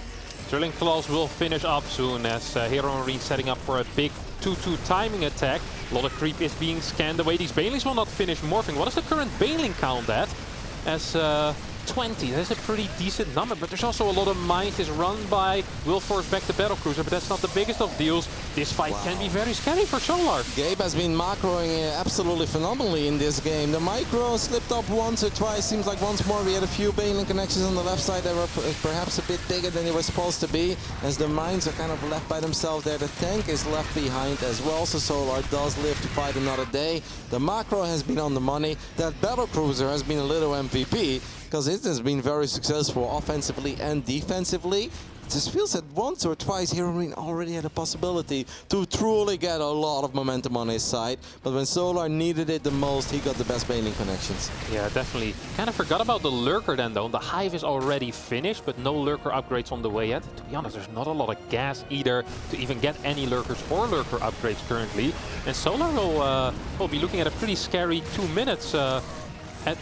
Drilling Claws will finish up soon as Hero Marine setting up for a big 2-2 timing attack. A lot of creep is being scanned away. These banelings will not finish morphing. What is the current baneling count at? As 20, that's a pretty decent number, but there's also a lot of mines. Is run by will force back the battle cruiser, but that's not the biggest of deals. This fight can be very scary for Solar. Gabe has been macroing absolutely phenomenally in this game. The micro slipped up once or twice. Seems like once more we had a few baneling connections on the left side that were perhaps a bit bigger than they were supposed to be, as the mines are kind of left by themselves there. The tank is left behind as well, so Solar does live to fight another day. The macro has been on the money. That battle cruiser has been a little MVP, because it has been very successful offensively and defensively. It just feels that once or twice Hero Marine already had a possibility to truly get a lot of momentum on his side, but when Solar needed it the most, he got the best baneling connections. Yeah, definitely. Kind of forgot about the Lurker then though. The Hive is already finished, but no Lurker upgrades on the way yet. To be honest, there's not a lot of gas either to even get any Lurkers or Lurker upgrades currently. And Solar will be looking at a pretty scary 2 minutes.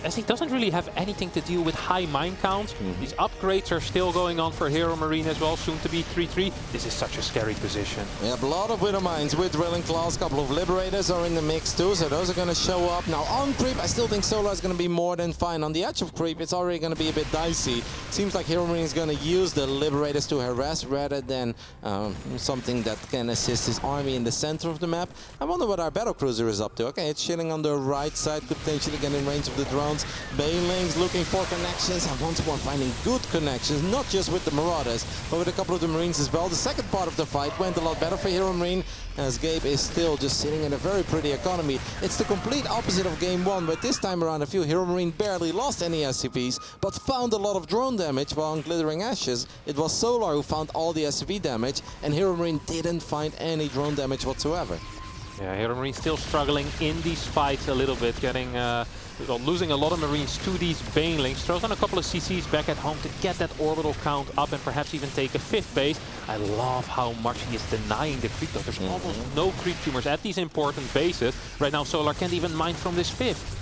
As he doesn't really have anything to deal with high mine counts. These upgrades are still going on for Hero Marine as well, soon to be 3-3. This is such a scary position. We have a lot of Widow Mines with Drilling Claws. A couple of Liberators are in the mix too, so those are going to show up. Now on creep, I still think Solar is going to be more than fine. On the edge of creep, it's already going to be a bit dicey. Seems like Hero Marine is going to use the Liberators to harass rather than something that can assist his army in the center of the map. I wonder what our battle cruiser is up to. Okay, it's chilling on the right side, could potentially get in range of the drones. Banelings looking for connections and once more finding good connections, not just with the Marauders, but with a couple of the Marines as well. The second part of the fight went a lot better for Hero Marine, as Gabe is still just sitting in a very pretty economy. It's the complete opposite of game one, but this time around I feel Hero Marine barely lost any SCVs, but found a lot of drone damage while on Glittering Ashes. It was Solar who found all the SCV damage, and Hero Marine didn't find any drone damage whatsoever. Yeah, Hero Marine still struggling in these fights a little bit, getting losing a lot of Marines to these banelings. Throws on a couple of CCs back at home to get that orbital count up and perhaps even take a 5th base. I love how much he is denying the creep though. There's almost no creep tumors at these important bases. Right now Solar can't even mine from this 5th.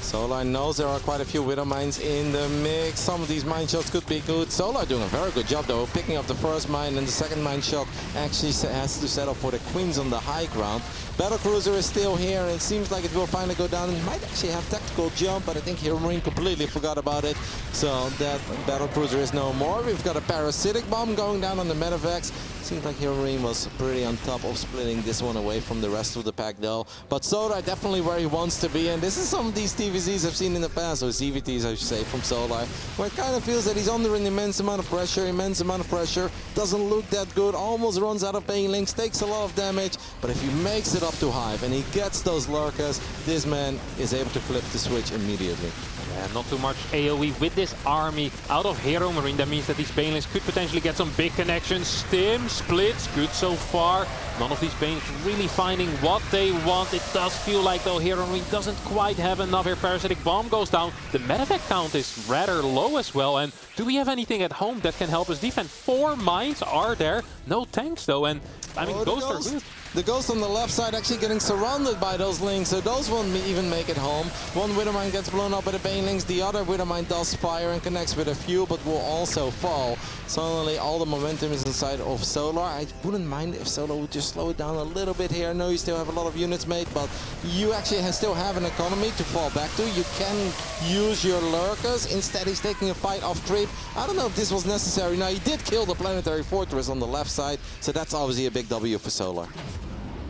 Solar knows there are quite a few Widow Mines in the mix. Some of these mine shots could be good. Solar doing a very good job though, picking up the first mine, and the second mine shot actually has to settle for the Queens on the high ground. Battle Cruiser is still here, and it seems like it will finally go down. It might actually have tactical jump, but I think Hero Marine completely forgot about it. So that Battle Cruiser is no more. We've got a Parasitic Bomb going down on the Medivacs. Seems like Hero Marine was pretty on top of splitting this one away from the rest of the pack though. But Solar definitely where he wants to be, and this is some of these TVZs I've seen in the past, or CVTs I should say, from Solar, where it kind of feels that he's under an immense amount of pressure, doesn't look that good, almost runs out of banelings, takes a lot of damage, but if he makes it up to Hive and he gets those Lurkers, this man is able to flip the switch immediately. Yeah, not too much AoE with this army out of Hero Marine. That means that these banelings could potentially get some big connections. Stim, splits, good so far. None of these banelings really finding what they want. It does feel like though Hero Marine doesn't quite have enough here. Parasitic Bomb goes down. The medevac count is rather low as well. And do we have anything at home that can help us defend? 4 mines are there. No tanks though. And I mean, ghosts are good. The Ghost on the left side actually getting surrounded by those Lings, so those won't even make it home. One Widowmine gets blown up by the Banelings, the other Widowmine does fire and connects with a few, but will also fall. Suddenly all the momentum is inside of Solar. I wouldn't mind if Solar would just slow it down a little bit here. I know you still have a lot of units made, but you actually still have an economy to fall back to. You can use your Lurkers. Instead he's taking a fight off creep. I don't know if this was necessary. Now he did kill the Planetary Fortress on the left side, so that's obviously a big W for Solar.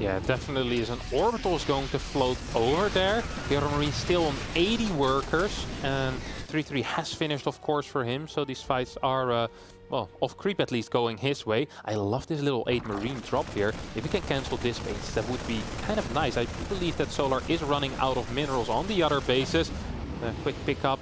Yeah, definitely is. An orbital is going to float over there. Hero Marine still on 80 workers, and 3-3 has finished, of course, for him. So these fights are well, of creep at least going his way. I love this little 8 Marine drop here. If we can cancel this base, that would be kind of nice. I believe that Solar is running out of minerals on the other bases. Quick pickup.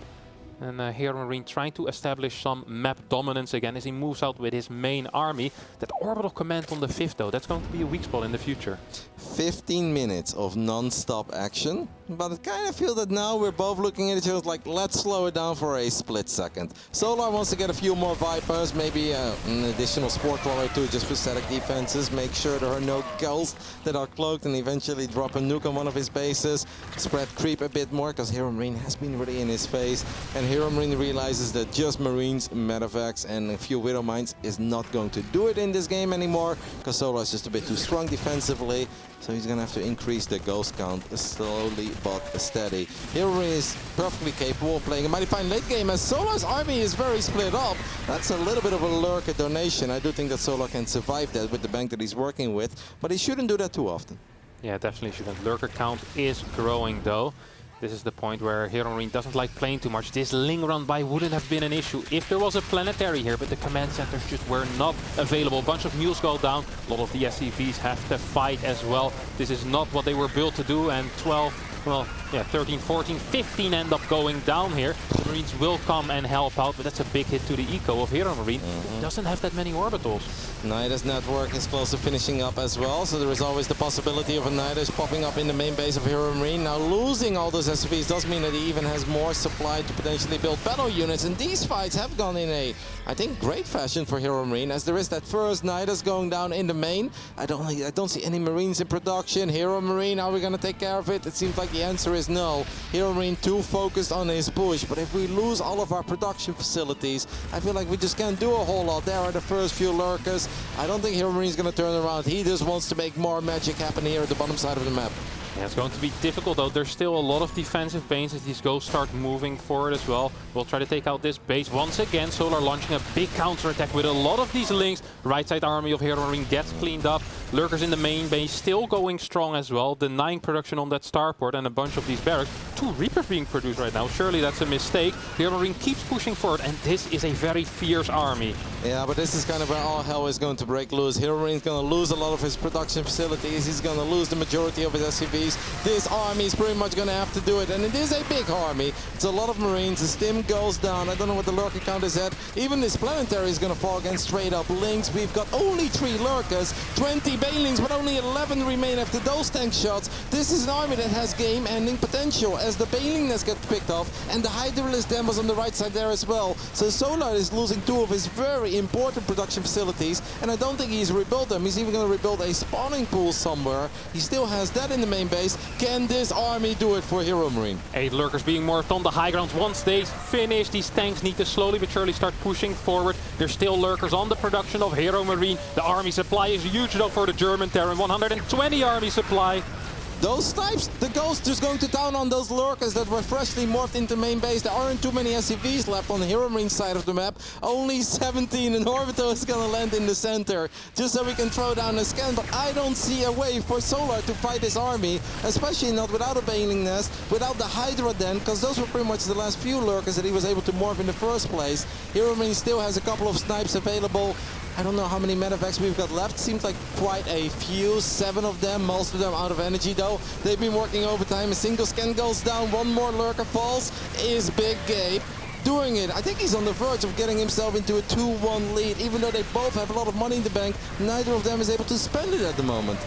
And Hero Marine trying to establish some map dominance again as he moves out with his main army. That orbital command on the 5th though, that's going to be a weak spot in the future. 15 minutes of non-stop action, but I kind of feel that now we're both looking at each other like, let's slow it down for a split second. Solar wants to get a few more Vipers, maybe an additional Sport Crawler or two just for static defenses, make sure there are no gulls that are cloaked, and eventually drop a nuke on one of his bases, spread creep a bit more, because Hero Marine has been really in his face, and Hero Marine realizes that just Marines, Medevacs and a few Widow Mines is not going to do it in this game anymore, because Solar is just a bit too strong defensively. So he's going to have to increase the ghost count slowly but steady. Hero Marine is perfectly capable of playing a mighty fine late game as Solar's army is very split up. That's a little bit of a lurker donation. I do think that Solar can survive that with the bank that he's working with, but he shouldn't do that too often. Yeah, definitely shouldn't. Lurker count is growing though. This is the point where Hero Marine doesn't like playing too much. This Ling run by wouldn't have been an issue if there was a planetary here, but the command centers just were not available. A bunch of mules go down. A lot of the SCVs have to fight as well. This is not what they were built to do, and 12, well, yeah, 13, 14, 15 end up going down here. The Marines will come and help out, but that's a big hit to the eco of Hero Marine. It doesn't have that many orbitals. Nidus network is close to finishing up as well, so there is always the possibility of a Nidus popping up in the main base of Hero Marine. Now losing all those SCVs does mean that he even has more supply to potentially build battle units, and these fights have gone in a, I think, great fashion for Hero Marine, as there is that first Nidus going down in the main. I don't see any Marines in production. Hero Marine, are we going to take care of it? It seems like the answer is no. Hero Marine too focused on his push, but if we lose all of our production facilities, I feel like we just can't do a whole lot. There are the first few lurkers. I don't think Hero Marine is going to turn around. He just wants to make more magic happen here at the bottom side of the map. Yeah, it's going to be difficult though. There's still a lot of defensive bases as these ghosts start moving forward as well. We'll try to take out this base once again. Solar launching a big counterattack with a lot of these links. Right side army of Hero Marine gets cleaned up. Lurkers in the main base still going strong as well. Denying production on that starport and a bunch of these barracks. 2 Reapers being produced right now. Surely that's a mistake. Hero Marine keeps pushing forward, and this is a very fierce army. Yeah, but this is kind of where all hell is going to break loose. Hero Marine is going to lose a lot of his production facilities. He's going to lose the majority of his SCVs. This army is pretty much going to have to do it, and it is a big army. It's a lot of Marines. The stim goes down. I don't know what the lurker count is at. Even this planetary is going to fall against straight up links. We've got only 3 lurkers, 20 banelings, but only 11 remain after those tank shots. This is an army that has game-ending potential as the banelingness gets picked off, and the Hydralisk Dam was on the right side there as well. So Solar is losing 2 of his very important production facilities, and I don't think he's rebuilt them. He's even going to rebuild a spawning pool somewhere. He still has that in the main base. Can this army do it for Hero Marine? 8 lurkers being morphed on the high ground. Once they finish, these tanks need to slowly but surely start pushing forward. There's still lurkers on the production of Hero Marine. The army supply is huge though for the German Terran. 120 army supply. Those snipes, the ghost just going to town on those lurkers that were freshly morphed into main base. There aren't too many SCVs left on the Hero Marine side of the map. Only 17, and Orbital is going to land in the center just so we can throw down a scan. But I don't see a way for Solar to fight this army, especially not without a Baneling Nest, without the Hydra Den, because those were pretty much the last few lurkers that he was able to morph in the first place. Hero Marine still has a couple of snipes available. I don't know how many medevacs we've got left. Seems like quite a few, 7 of them, most of them out of energy though. They've been working overtime. A single scan goes down, 1 more lurker falls. Is Big Gabe doing it? I think he's on the verge of getting himself into a 2-1 lead. Even though they both have a lot of money in the bank, neither of them is able to spend it at the moment.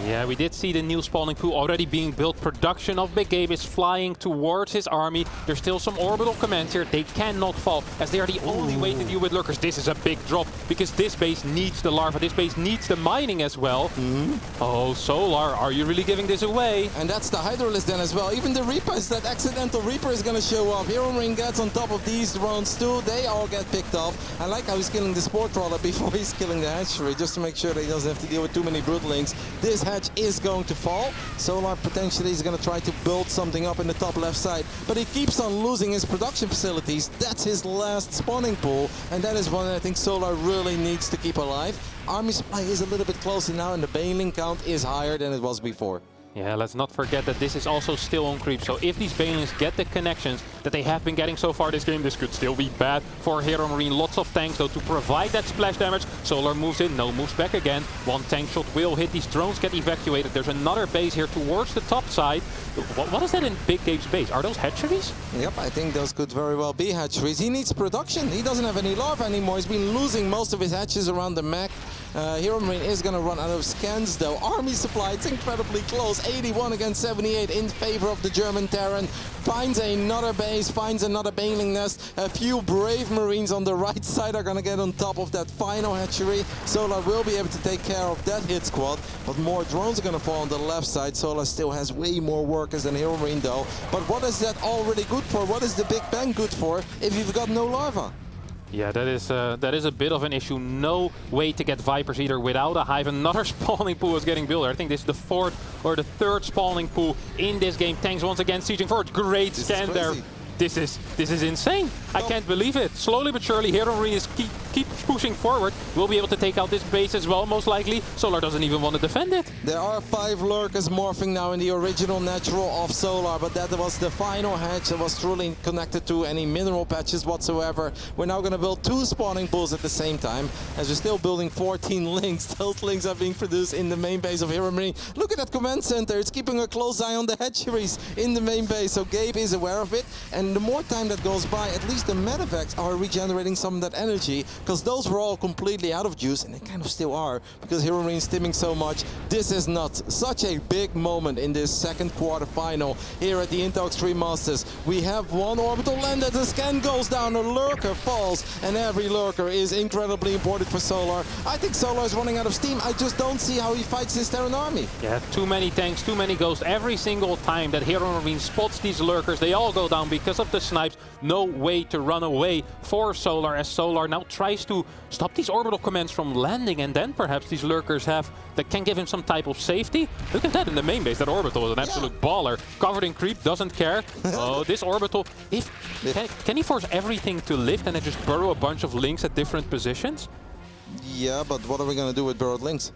Yeah, we did see the new spawning pool already being built. Production of Big Gabe is flying towards his army. There's still some orbital commands here. They cannot fall, as they are the only way to deal with lurkers. This is a big drop, because this base needs the larva. This base needs the mining as well. Oh, Solar, are you really giving this away? And that's the Hydralisk Den as well. Even the Reapers, that accidental Reaper is going to show up. Hero Marine gets on top of these drones too. They all get picked off. I like how he's killing the Sport Trawler before he's killing the hatchery, just to make sure that he doesn't have to deal with too many Broodlings. This hatch is going to fall. Solar potentially is going to try to build something up in the top left side, but he keeps on losing his production facilities. That's his last spawning pool, and that is one that I think Solar really needs to keep alive. Army supply is a little bit closer now, and the Baneling count is higher than it was before. Yeah, let's not forget that this is also still on creep, so if these Banelings get the connections that they have been getting so far this game, this could still be bad for Hero Marine. Lots of tanks though to provide that splash damage. Solar moves in, no moves back again. One tank shot will hit, these drones get evacuated. There's another base here towards the top side. What is that in Big Gabe's base? Are those hatcheries? Yep, I think those could very well be hatcheries. He needs production. He doesn't have any larvae anymore. He's been losing most of his hatches around the mech. Hero Marine is going to run out of scans though. Army supply, it's incredibly close. 81 against 78 in favor of the German Terran. Finds another base, finds another Baneling nest. A few brave Marines on the right side are going to get on top of that final hatchery. Solar will be able to take care of that hit squad, but more drones are going to fall on the left side. Solar still has way more workers than Hero Marine though. But what is that already good for? What is the Big Bang good for if you've got no larva? Yeah, that is a bit of an issue. No way to get Vipers either without a hive. Another spawning pool is getting built. I think this is the 4th or the 3rd spawning pool in this game. Tanks once again sieging for it. Great scan there. This is insane. I can't believe it. Slowly but surely, Hero Marine is keep pushing forward. We'll be able to take out this base as well, most likely. Solar doesn't even want to defend it. There are 5 lurkers morphing now in the original natural of Solar, but that was the final hatch that was truly connected to any mineral patches whatsoever. We're now going to build 2 spawning pools at the same time, as we're still building 14 links. Those links are being produced in the main base of Hero Marine. Look at that command center. It's keeping a close eye on the hatcheries in the main base, so Gabe is aware of it. And the more time that goes by, at least the medevacs are regenerating some of that energy, because those were all completely out of juice, and they kind of still are, because Hero Marine is stimming so much. This is nuts. Such a big moment in this second quarter final here at the Intel Extreme Masters. We have one orbital landed, the scan goes down, a lurker falls, and every lurker is incredibly important for Solar. I think Solar is running out of steam. I just don't see how he fights this Terran army. Yeah, too many tanks, too many ghosts. Every single time that Hero Marine spots these lurkers, they all go down because of the snipes. No way to run away for Solar, as Solar now tries to stop these orbital commands from landing, and then perhaps these lurkers have that can give him some type of safety. Look at that in the main base. That orbital is an absolute baller. Covered in creep, doesn't care. Oh, this orbital, can he force everything to lift and then just burrow a bunch of links at different positions? Yeah, but what are we going to do with burrowed links?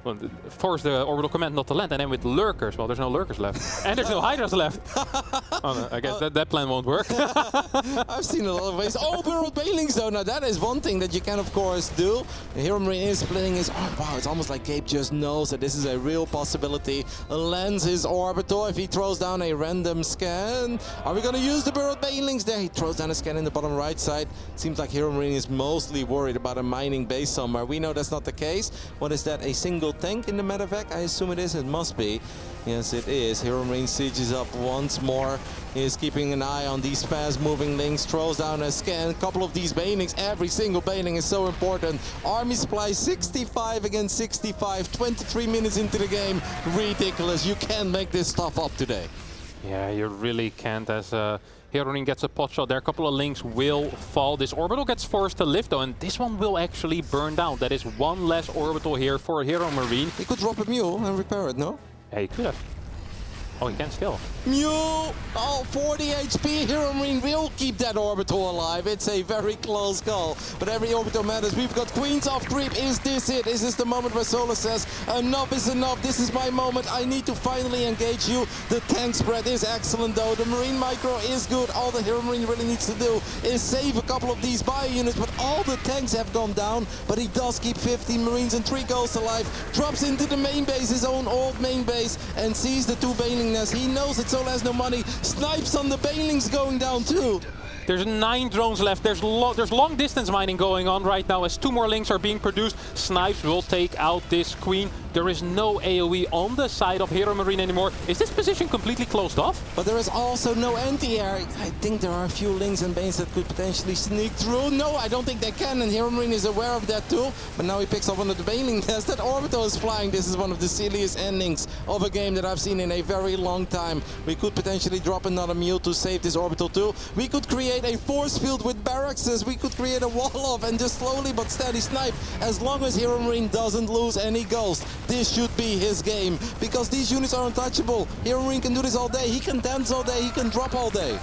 Well, force the orbital command not to land, and then with lurkers, well, there's no lurkers left. And there's no hydras left. Oh, no, I guess that plan won't work. I've seen a lot of ways. Oh, burrowed banelings though. Now that is one thing that you can of course do. Hero Marine is splitting his arm. Wow, it's almost like Gabe just knows that this is a real possibility. Lands his orbital if he throws down a random scan. Are we going to use the burrowed banelings there? He throws down a scan in the bottom right side. Seems like Hero Marine is mostly worried about a mining base somewhere. We know that's not the case. What is that? A single tank in the medevac? I assume it is. It must be. Yes, it is. Hero Marine sieges up once more. He is keeping an eye on these fast-moving links. Throws down a scan. A couple of these banelings. Every single baneling is so important. Army supply 65 against 65. 23 minutes into the game. Ridiculous. You can't make this stuff up today. Yeah, you really can't, as Hero Marine gets a pot shot there. A couple of links will fall. This orbital gets forced to lift though, and this one will actually burn down. That is one less orbital here for Hero Marine. He could drop a mule and repair it, no? Yeah, he could have. Oh, he can still. Mule! Oh, 40 HP. Hero Marine will keep that orbital alive. It's a very close call, but every orbital matters. We've got Queens off creep. Is this it? Is this the moment where Solar says, enough is enough. This is my moment. I need to finally engage you. The tank spread is excellent though. The Marine micro is good. All the Hero Marine really needs to do is save a couple of these bio units, but all the tanks have gone down, but he does keep 15 Marines and 3 ghosts alive. Drops into the main base, his own old main base, and sees the 2 baneling nests. He knows that Solar has no money. Snipes on the banelings going down too. There's 9 drones left. There's long distance mining going on right now as 2 more links are being produced. Snipes will take out this queen. There is no AoE on the side of Hero Marine anymore. Is this position completely closed off? But there is also no anti-air. I think there are a few links and banes that could potentially sneak through. No, I don't think they can, and Hero Marine is aware of that too. But now he picks up one of the baneling nests. That orbital is flying. This is one of the silliest endings of a game that I've seen in a very long time. We could potentially drop another mule to save this orbital too. We could create a force field with barracks. We could create a wall off and just slowly but steady snipe. As long as Hero Marine doesn't lose any ghosts, this should be his game, because these units are untouchable. Hero Marine can do this all day. He can dance all day. He can drop all day.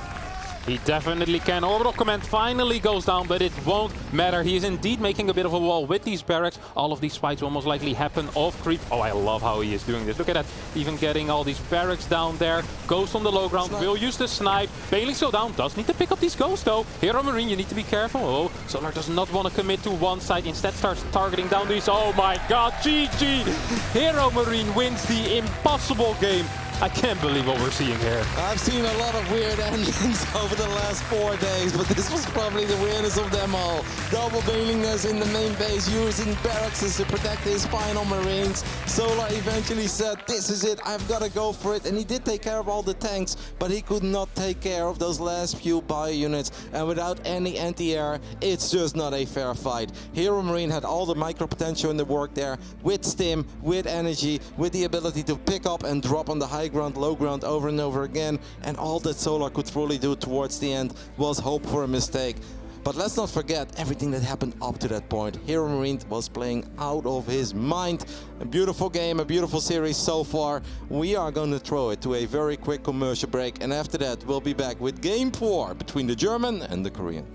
He definitely can. Orbital Command finally goes down, but it won't matter. He is indeed making a bit of a wall with these barracks. All of these fights will most likely happen off creep. Oh, I love how he is doing this. Look at that. Even getting all these barracks down there. Ghost on the low ground. Will use the snipe. Bailing's go down. Does need to pick up these ghosts, though. Hero Marine, you need to be careful. Oh, Solar does not want to commit to one side. Instead starts targeting down these. Oh my god, GG! Hero Marine wins the impossible game. I can't believe what we're seeing here. I've seen a lot of weird endings over the last 4 days, but this was probably the weirdest of them all. Double Bailingness in the main base, using barracks to protect his final Marines. Solar eventually said, this is it, I've got to go for it. And he did take care of all the tanks, but he could not take care of those last few bio units. And without any anti-air, it's just not a fair fight. Hero Marine had all the micro potential in the work there, with stim, with energy, with the ability to pick up and drop on the high ground, low ground over and over again, and all that Solar could truly do towards the end was hope for a mistake. But let's not forget everything that happened up to that point. Hero Marine was playing out of his mind. A beautiful game, a beautiful series so far. We are going to throw it to a very quick commercial break, and after that we'll be back with Game 4 between the German and the Korean.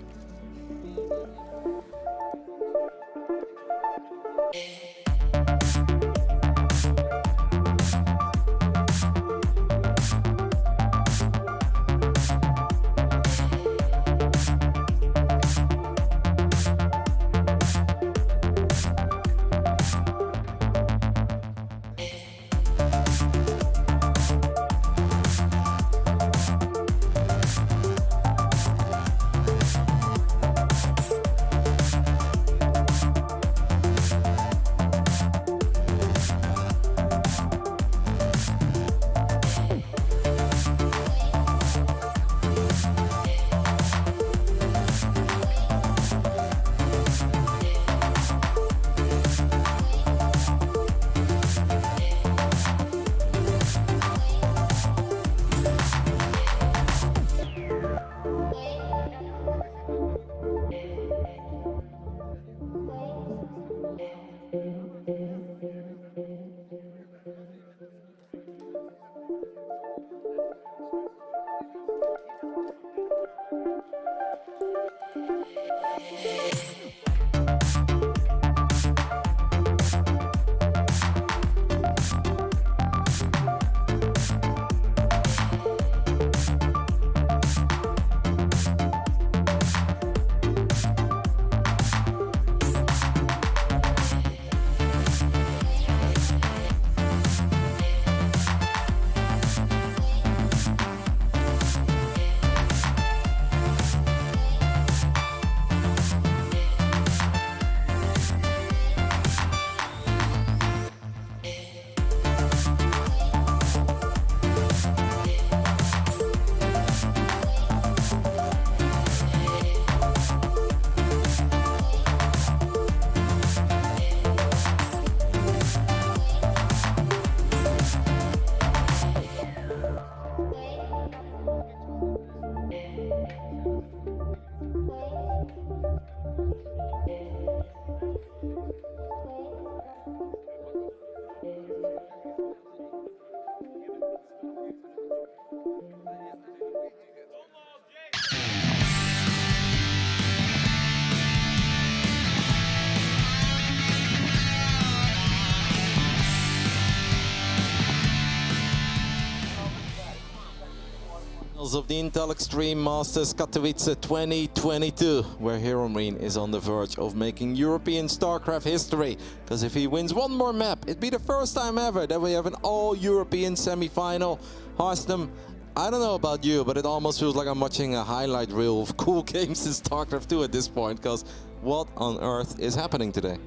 Of the Intel Extreme Masters Katowice 2022, where Hero Marine is on the verge of making European StarCraft history. Because if he wins one more map, it'd be the first time ever that we have an all-European semi-final. Harstem, I don't know about you, but it almost feels like I'm watching a highlight reel of cool games in StarCraft 2 at this point, because what on earth is happening today?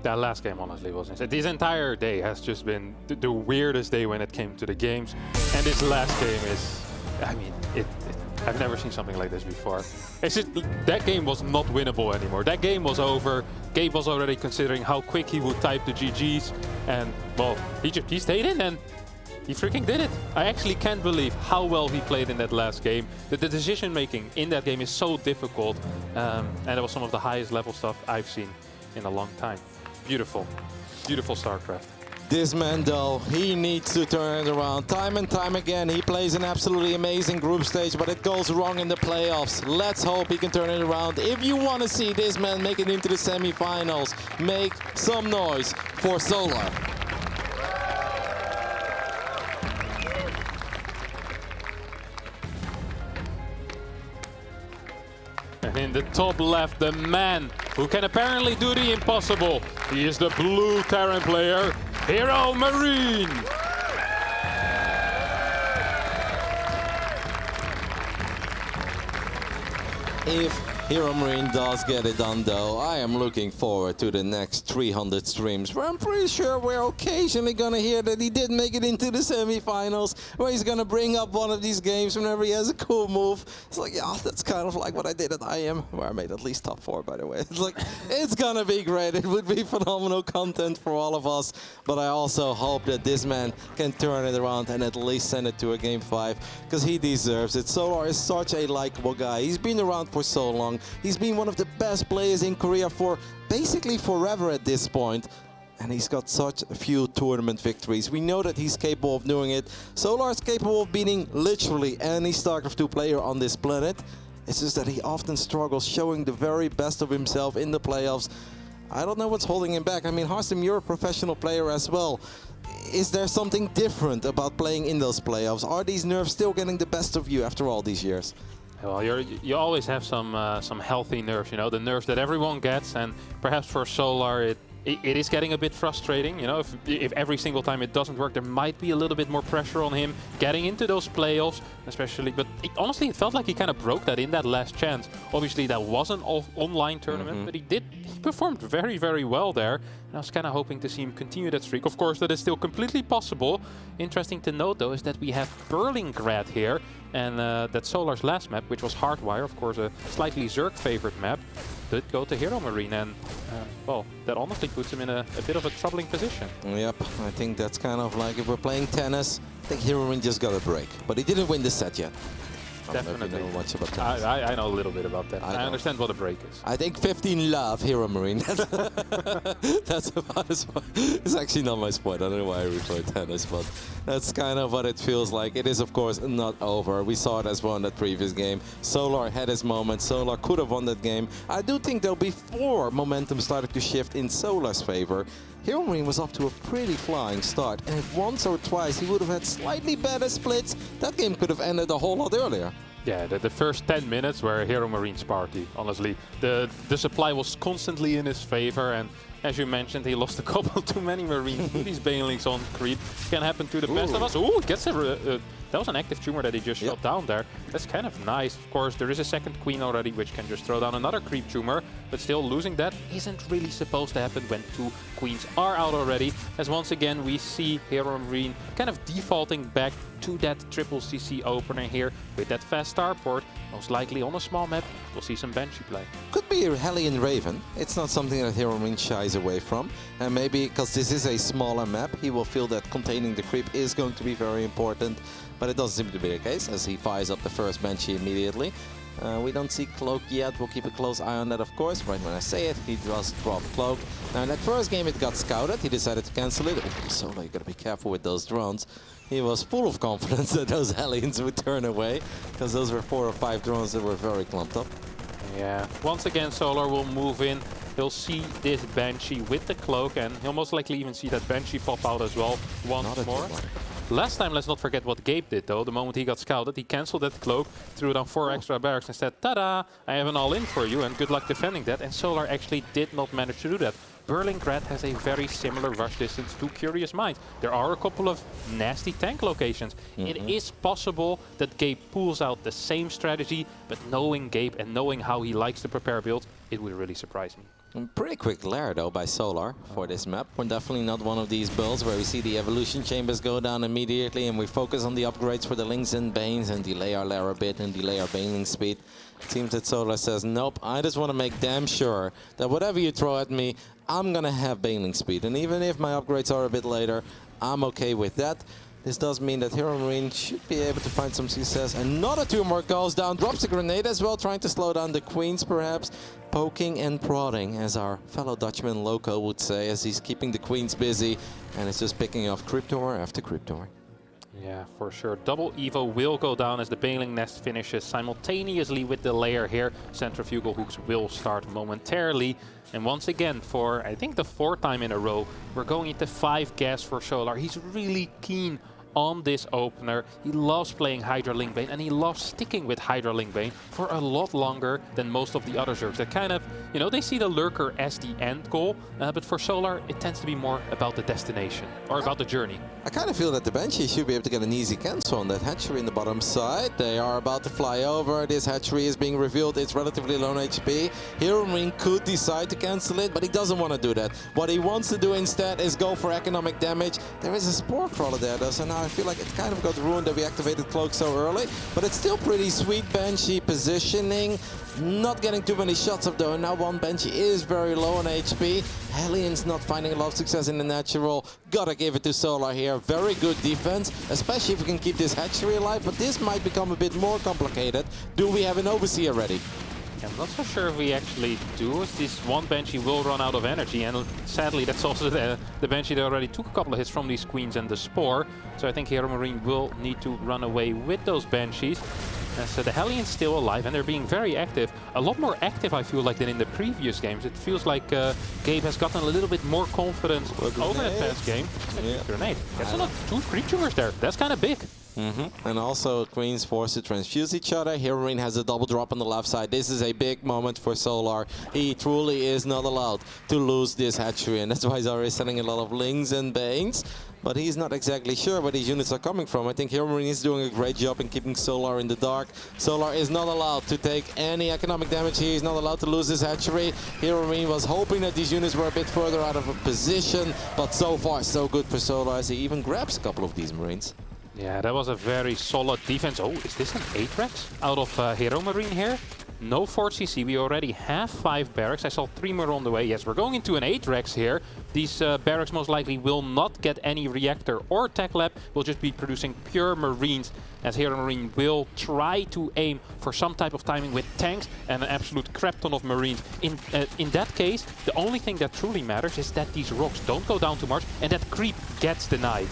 That last game honestly was insane. This entire day has just been the weirdest day when it came to the games. And this last game is, I mean, I've never seen something like this before. It's just, that game was not winnable anymore. That game was over. Gabe was already considering how quick he would type the GGs. And, well, he stayed in and he freaking did it. I actually can't believe how well he played in that last game. The decision making in that game is so difficult. And it was some of the highest level stuff I've seen in a long time. Beautiful. Beautiful StarCraft. This man, though, he needs to turn it around. Time and time again, he plays an absolutely amazing group stage, but it goes wrong in the playoffs. Let's hope he can turn it around. If you want to see this man make it into the semifinals, make some noise for Solar. And in the top left, the man who can apparently do the impossible. He is the blue Terran player, Hero Marine. If Hero Marine does get it done, though, I am looking forward to the next 300 streams, where I'm pretty sure we're occasionally going to hear that he did make it into the semifinals, where he's going to bring up one of these games whenever he has a cool move. It's like, yeah, that's kind of like what I did at IEM, where I made at least top 4, by the way. It's like, it's going to be great. It would be phenomenal content for all of us, but I also hope that this man can turn it around and at least send it to a Game 5, because he deserves it. Solar is such a likable guy. He's been around for so long. He's been one of the best players in Korea for basically forever at this point. And he's got such a few tournament victories. We know that he's capable of doing it. Solar is capable of beating literally any StarCraft 2 player on this planet. It's just that he often struggles showing the very best of himself in the playoffs. I don't know what's holding him back. I mean, Harstem, you're a professional player as well. Is there something different about playing in those playoffs? Are these nerfs still getting the best of you after all these years? Well, you always have some healthy nerves, you know, the nerves that everyone gets, and perhaps for Solar it is getting a bit frustrating, you know, if every single time it doesn't work, there might be a little bit more pressure on him getting into those playoffs, especially, but honestly, it felt like he kind of broke that in that last chance. Obviously, that was an online tournament, but he performed very, very well there, and I was kind of hoping to see him continue that streak. Of course, that is still completely possible. Interesting to note, though, is that we have Berlingrad here, and that Solar's last map, which was Hardwire, of course, a slightly Zerg favorite map, did go to Hero Marine, and well, that honestly puts him in a bit of a troubling position. Yep, I think that's kind of like if we're playing tennis, I think Hero Marine just got a break, but he didn't win the set yet. Definitely. I don't know if you know much about tennis. I know a little bit about that. I understand what a break is. I think 15 love Hero Marine. That's about as much. It's actually not my sport. I don't know why I replay tennis, but that's kind of what it feels like. It is, of course, not over. We saw it as well in that previous game. Solar had his moment. Solar could have won that game. I do think, though, before momentum started to shift in Solar's favor, Hero Marine was off to a pretty flying start, and if once or twice he would have had slightly better splits, that game could have ended a whole lot earlier. Yeah, the first 10 minutes were Hero Marine's party, honestly. The supply was constantly in his favor, and as you mentioned, he lost a couple too many Marines to these Banelings on creep. Can happen to the best of us. Ooh, gets that was an active tumor that he just shot down there. That's kind of nice. Of course, there is a second queen already, which can just throw down another creep tumor, but still losing that isn't really supposed to happen when 2 queens are out already, as once again we see Hero Marine kind of defaulting back to that triple CC opener here with that fast starport. Most likely on a small map, we'll see some Banshee play. Could be a Hellion Raven. It's not something that Hero Marine shies away from. And maybe because this is a smaller map, he will feel that containing the creep is going to be very important. But it doesn't seem to be the case, as he fires up the first Banshee immediately. We don't see Cloak yet. We'll keep a close eye on that, of course. Right when I say it, he does drop Cloak. Now, in that first game, it got scouted. He decided to cancel it. So you gotta be careful with those drones. He was full of confidence that those Hellions would turn away, because those were 4 or 5 drones that were very clumped up. Yeah, once again, Solar will move in. He'll see this Banshee with the Cloak, and he'll most likely even see that Banshee pop out as well once more. Last time, let's not forget what Gabe did, though. The moment he got scouted, he cancelled that Cloak, threw down 4 extra barracks and said, "Ta-da! I have an all-in for you, and good luck defending that." And Solar actually did not manage to do that. Berlingrad has a very similar rush distance to Curious Minds. There are a couple of nasty tank locations. It is possible that Gabe pulls out the same strategy, but knowing Gabe and knowing how he likes to prepare builds, it would really surprise me. Pretty quick lair, though, by Solar for this map. We're definitely not one of these builds where we see the evolution chambers go down immediately and we focus on the upgrades for the Lings and Banes and delay our lair a bit and delay our Baneling speed. It seems that Solar says, nope, I just want to make damn sure that whatever you throw at me, I'm going to have Baneling speed. And even if my upgrades are a bit later, I'm okay with that. This does mean that Hero Marine should be able to find some success. Another tumor goes down, drops a grenade as well, trying to slow down the Queens perhaps. Poking and prodding, as our fellow Dutchman Loco would say, as he's keeping the Queens busy. And it's just picking off Cryptor after Cryptor. Yeah, for sure. Double Evo will go down as the Baneling Nest finishes simultaneously with the layer here. Centrifugal hooks will start momentarily. And once again, for I think the 4th time in a row, we're going into 5 gas for Solar. He's really keen on this opener. He loves playing Hydra Link Bane, and he loves sticking with Hydra Link Bane for a lot longer than most of the other Zergs. That kind of, you know, they see the Lurker as the end goal, but for Solar, it tends to be more about the destination, or about the journey. I kind of feel that the Banshee should be able to get an easy cancel on that hatchery in the bottom side. They are about to fly over. This hatchery is being revealed. It's relatively low on HP. Hero Marine could decide to cancel it, but he doesn't want to do that. What he wants to do instead is go for economic damage. There is a Spore Crawler there, though, so now I feel like it kind of got ruined that we activated Cloak so early. But it's still pretty sweet Banshee positioning. Not getting too many shots of though. Now one Banshee is very low on HP. Hellions not finding a lot of success in the natural. Gotta give it to Solar here. Very good defense, especially if we can keep this hatchery alive. But this might become a bit more complicated. Do we have an Overseer ready? I'm not so sure if we actually do. This one Banshee will run out of energy, and sadly that's also the Banshee that already took a couple of hits from these Queens and the Spore. So I think Hero Marine will need to run away with those Banshees. So the Hellions still alive, and they're being very active. A lot more active, I feel like, than in the previous games. It feels like Gabe has gotten a little bit more confidence over that past game. Yeah. Grenade. That's not 2 creatures there. That's kind of big. And also Queens forced to transfuse each other. Hero Marine has a double drop on the left side. This is a big moment for Solar. He truly is not allowed to lose this hatchery, and that's why he's already sending a lot of Lings and Banes. But he's not exactly sure where these units are coming from. I think Hero Marine is doing a great job in keeping Solar in the dark. Solar is not allowed to take any economic damage here. He's not allowed to lose this hatchery. Hero Marine was hoping that these units were a bit further out of a position, but so far so good for Solar as he even grabs a couple of these Marines. Yeah, that was a very solid defense. Oh, is this an 8-Rex out of Hero Marine here? No 4 CC, we already have 5 barracks. I saw 3 more on the way. Yes, we're going into an 8-Rex here. These barracks most likely will not get any reactor or tech lab. Will just be producing pure Marines, as Hero Marine will try to aim for some type of timing with tanks and an absolute crap ton of Marines. In that case, the only thing that truly matters is that these rocks don't go down too much and that creep gets denied.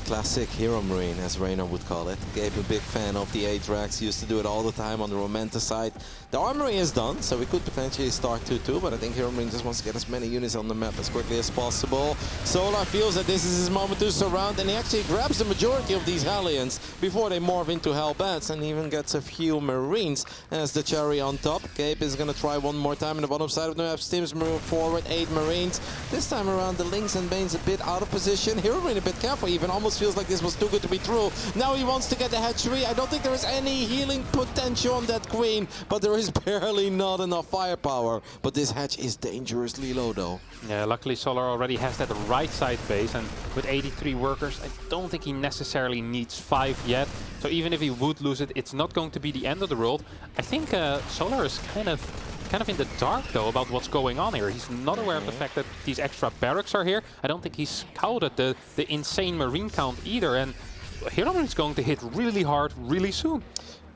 Classic Hero Marine, as Reynor would call it. Gabe, a big fan of the 8-Rex, used to do it all the time on the Romanta side. The armory is done, so we could potentially start 2-2, but I think Hero Marine just wants to get as many units on the map as quickly as possible. Solar feels that this is his moment to surround, and he actually grabs the majority of these Hellions before they morph into Hellbats, and even gets a few Marines as the cherry on top. Gabe is going to try one more time in the bottom side of the map. Stims move forward, 8 Marines. This time around, the Lynx and Bane's a bit out of position. Hero Marine a bit careful, even almost feels like this was too good to be true. Now he wants to get the hatchery. I don't think there is any healing potential on that Queen, but there is barely not enough firepower. But this hatch is dangerously low though. Yeah, luckily Solar already has that right side base, and with 83 workers, I don't think he necessarily needs 5 yet. So even if he would lose it, it's not going to be the end of the world. I think Solar is kind of in the dark though about what's going on here. He's not aware of the fact that these extra barracks are here. I don't think he's scouted the insane Marine count either, and Hero Marine is going to hit really hard really soon.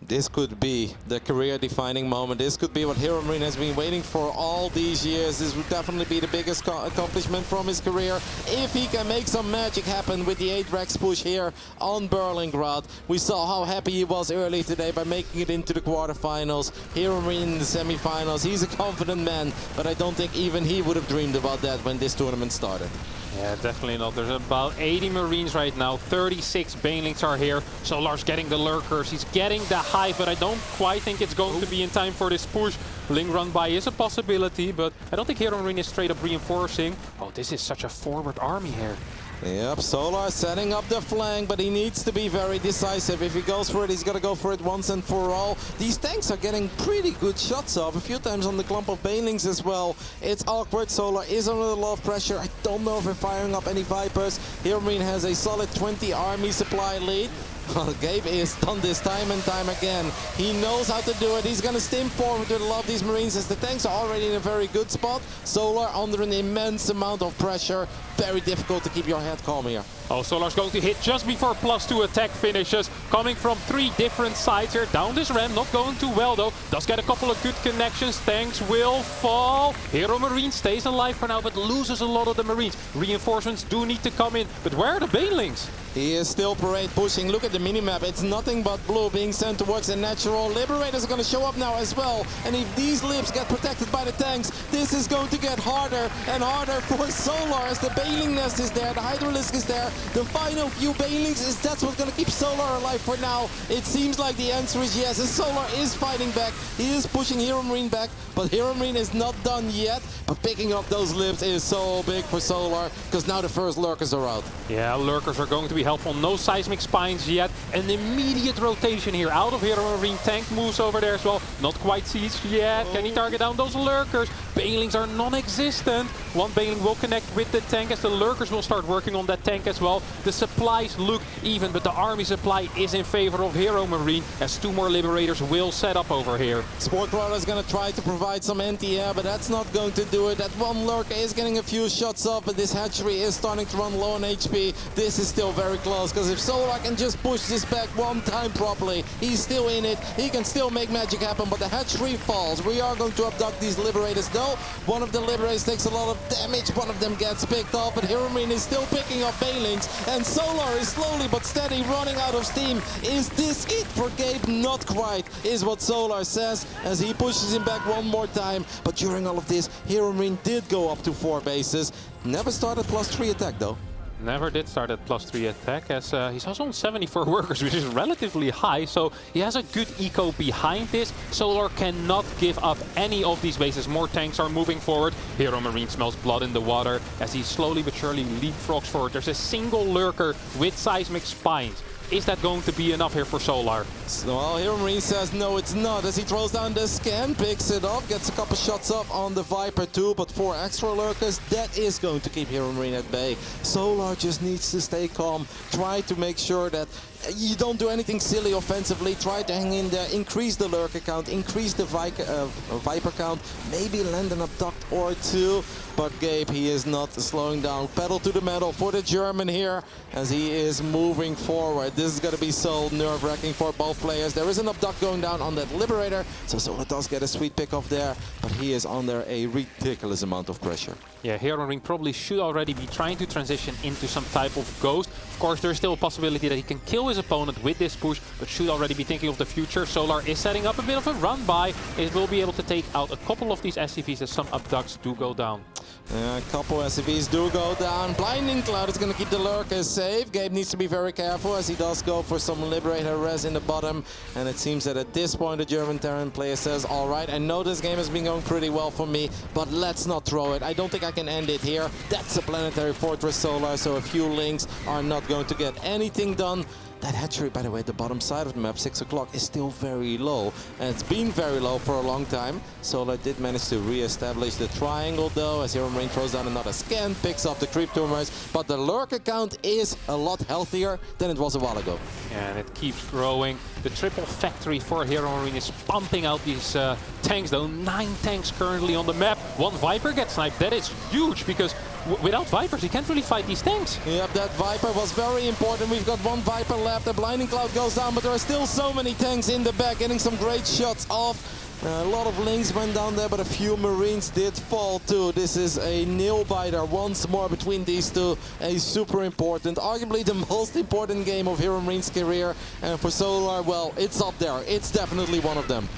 This could be the career-defining moment. This could be what Hero Marine has been waiting for all these years. This would definitely be the biggest accomplishment from his career if he can make some magic happen with the 8-Rex push here on Berlingrad. We saw how happy he was early today by making it into the quarterfinals. Hero Marine in the semifinals. He's a confident man, but I don't think even he would have dreamed about that when this tournament started. Yeah, definitely not. There's about 80 Marines right now. 36 Banelings are here. Solar's getting the lurkers. He's getting the hive, but I don't quite think it's going to be in time for this push. Ling run by is a possibility, but I don't think Hero Marine is straight up reinforcing. Oh, this is such a forward army here. Yep, Solar setting up the flank, but he needs to be very decisive. If he goes for it, he's got to go for it once and for all. These tanks are getting pretty good shots off, a few times on the clump of Banelings as well. It's awkward. Solar is under a lot of pressure. I don't know if we're firing up any Vipers. Hero Marine has a solid 20 army supply lead. Well, Gabe is done this time and time again. He knows how to do it. He's going to stim forward with a lot of these Marines as the tanks are already in a very good spot. Solar under an immense amount of pressure. Very difficult to keep your head calm here. Oh, Solar's going to hit just before +2 attack finishes. Coming from 3 different sides here. Down this ramp, not going too well though. Does get a couple of good connections. Tanks will fall. Hero Marine stays alive for now, but loses a lot of the Marines. Reinforcements do need to come in. But where are the Banelings? He is still parade pushing. Look at the minimap. It's nothing but blue being sent towards the natural. Liberators are going to show up now as well. And if these libs get protected by the tanks, this is going to get harder and harder for Solar as the Baneling nest is there, the Hydralisk is there. The final few Banelings is that's what's going to keep Solar alive for now. It seems like the answer is yes. And Solar is fighting back. He is pushing Hero Marine back, but Hero Marine is not done yet. But picking up those libs is so big for Solar because now the first lurkers are out. Yeah, lurkers are going to be helpful. No seismic spines yet. An immediate rotation here out of Hero Marine. Tank moves over there as well. Not quite sieged yet. Can he target down those lurkers? Banelings are non-existent. One Baneling will connect with the tank as the lurkers will start working on that tank as well. The supplies look even, but the army supply is in favor of Hero Marine as 2 more Liberators will set up over here. Sport Crawler is going to try to provide some anti-air, but that's not going to do it. That one lurker is getting a few shots off, but this hatchery is starting to run low on HP. This is still very close, because if Solar can just push this back one time properly, he's still in it. He can still make magic happen, but the hatchery falls. We are going to abduct these Liberators though. One of the Liberators takes a lot of damage. One of them gets picked off, but Hero Marine is still picking up Banelings, and Solar is slowly but steady running out of steam. Is this it for Gabe? Not quite, is what Solar says as he pushes him back one more time. But during all of this, Hero Marine did go up to 4 bases. Never started +3 attack though. Never did start at +3 attack as he's also on 74 workers, which is relatively high, so he has a good eco behind this. Solar cannot give up any of these bases. More tanks are moving forward. Hero Marine smells blood in the water as he slowly but surely leapfrogs forward. There's a single lurker with seismic spines. Is that going to be enough here for Solar? Well, Hero Marine says no, it's not, as he throws down the scan, picks it up, gets a couple shots off on the Viper too, but 4 extra lurkers, that is going to keep Hero Marine at bay. Solar just needs to stay calm, try to make sure that you don't do anything silly offensively. Try to hang in there, increase the lurker count, increase the Viper count, maybe land an abduct or 2. But Gabe, he is not slowing down. Pedal to the metal for the German here as he is moving forward. This is going to be so nerve-wracking for both players. There is an abduct going down on that Liberator, so Solar does get a sweet pick off there, but he is under a ridiculous amount of pressure. Yeah, Hero Marine probably should already be trying to transition into some type of ghost. Of course, there's still a possibility that he can kill his opponent with this push, but should already be thinking of the future. Solar is setting up a bit of a run by. It will be able to take out a couple of these SCVs as some abducts do go down. A couple SCVs do go down. Blinding Cloud is going to keep the lurkers safe. Gabe needs to be very careful as he does go for some Liberator res in the bottom. And it seems that at this point the German Terran player says, all right, I know this game has been going pretty well for me, but let's not throw it. I don't think I can end it here. That's a Planetary Fortress Solar, so a few links are not going to get anything done. That hatchery, by the way, at the bottom side of the map, 6 o'clock, is still very low. And it's been very low for a long time. Solar did manage to re-establish the triangle, though, as Hero Marine throws down another scan, picks up the creep tumors. But the lurker count is a lot healthier than it was a while ago. And it keeps growing. The triple factory for Hero Marine is pumping out these tanks, though. 9 tanks currently on the map. 1 Viper gets sniped. That is huge, because without Vipers, he can't really fight these tanks. Yep, that Viper was very important. We've got 1 Viper left. The Blinding Cloud goes down, but there are still so many tanks in the back, getting some great shots off. A lot of links went down there, but a few Marines did fall too. This is a nail-biter once more between these two. A super important, arguably the most important game of Hero Marine's career. And for Solar, well, it's up there. It's definitely one of them.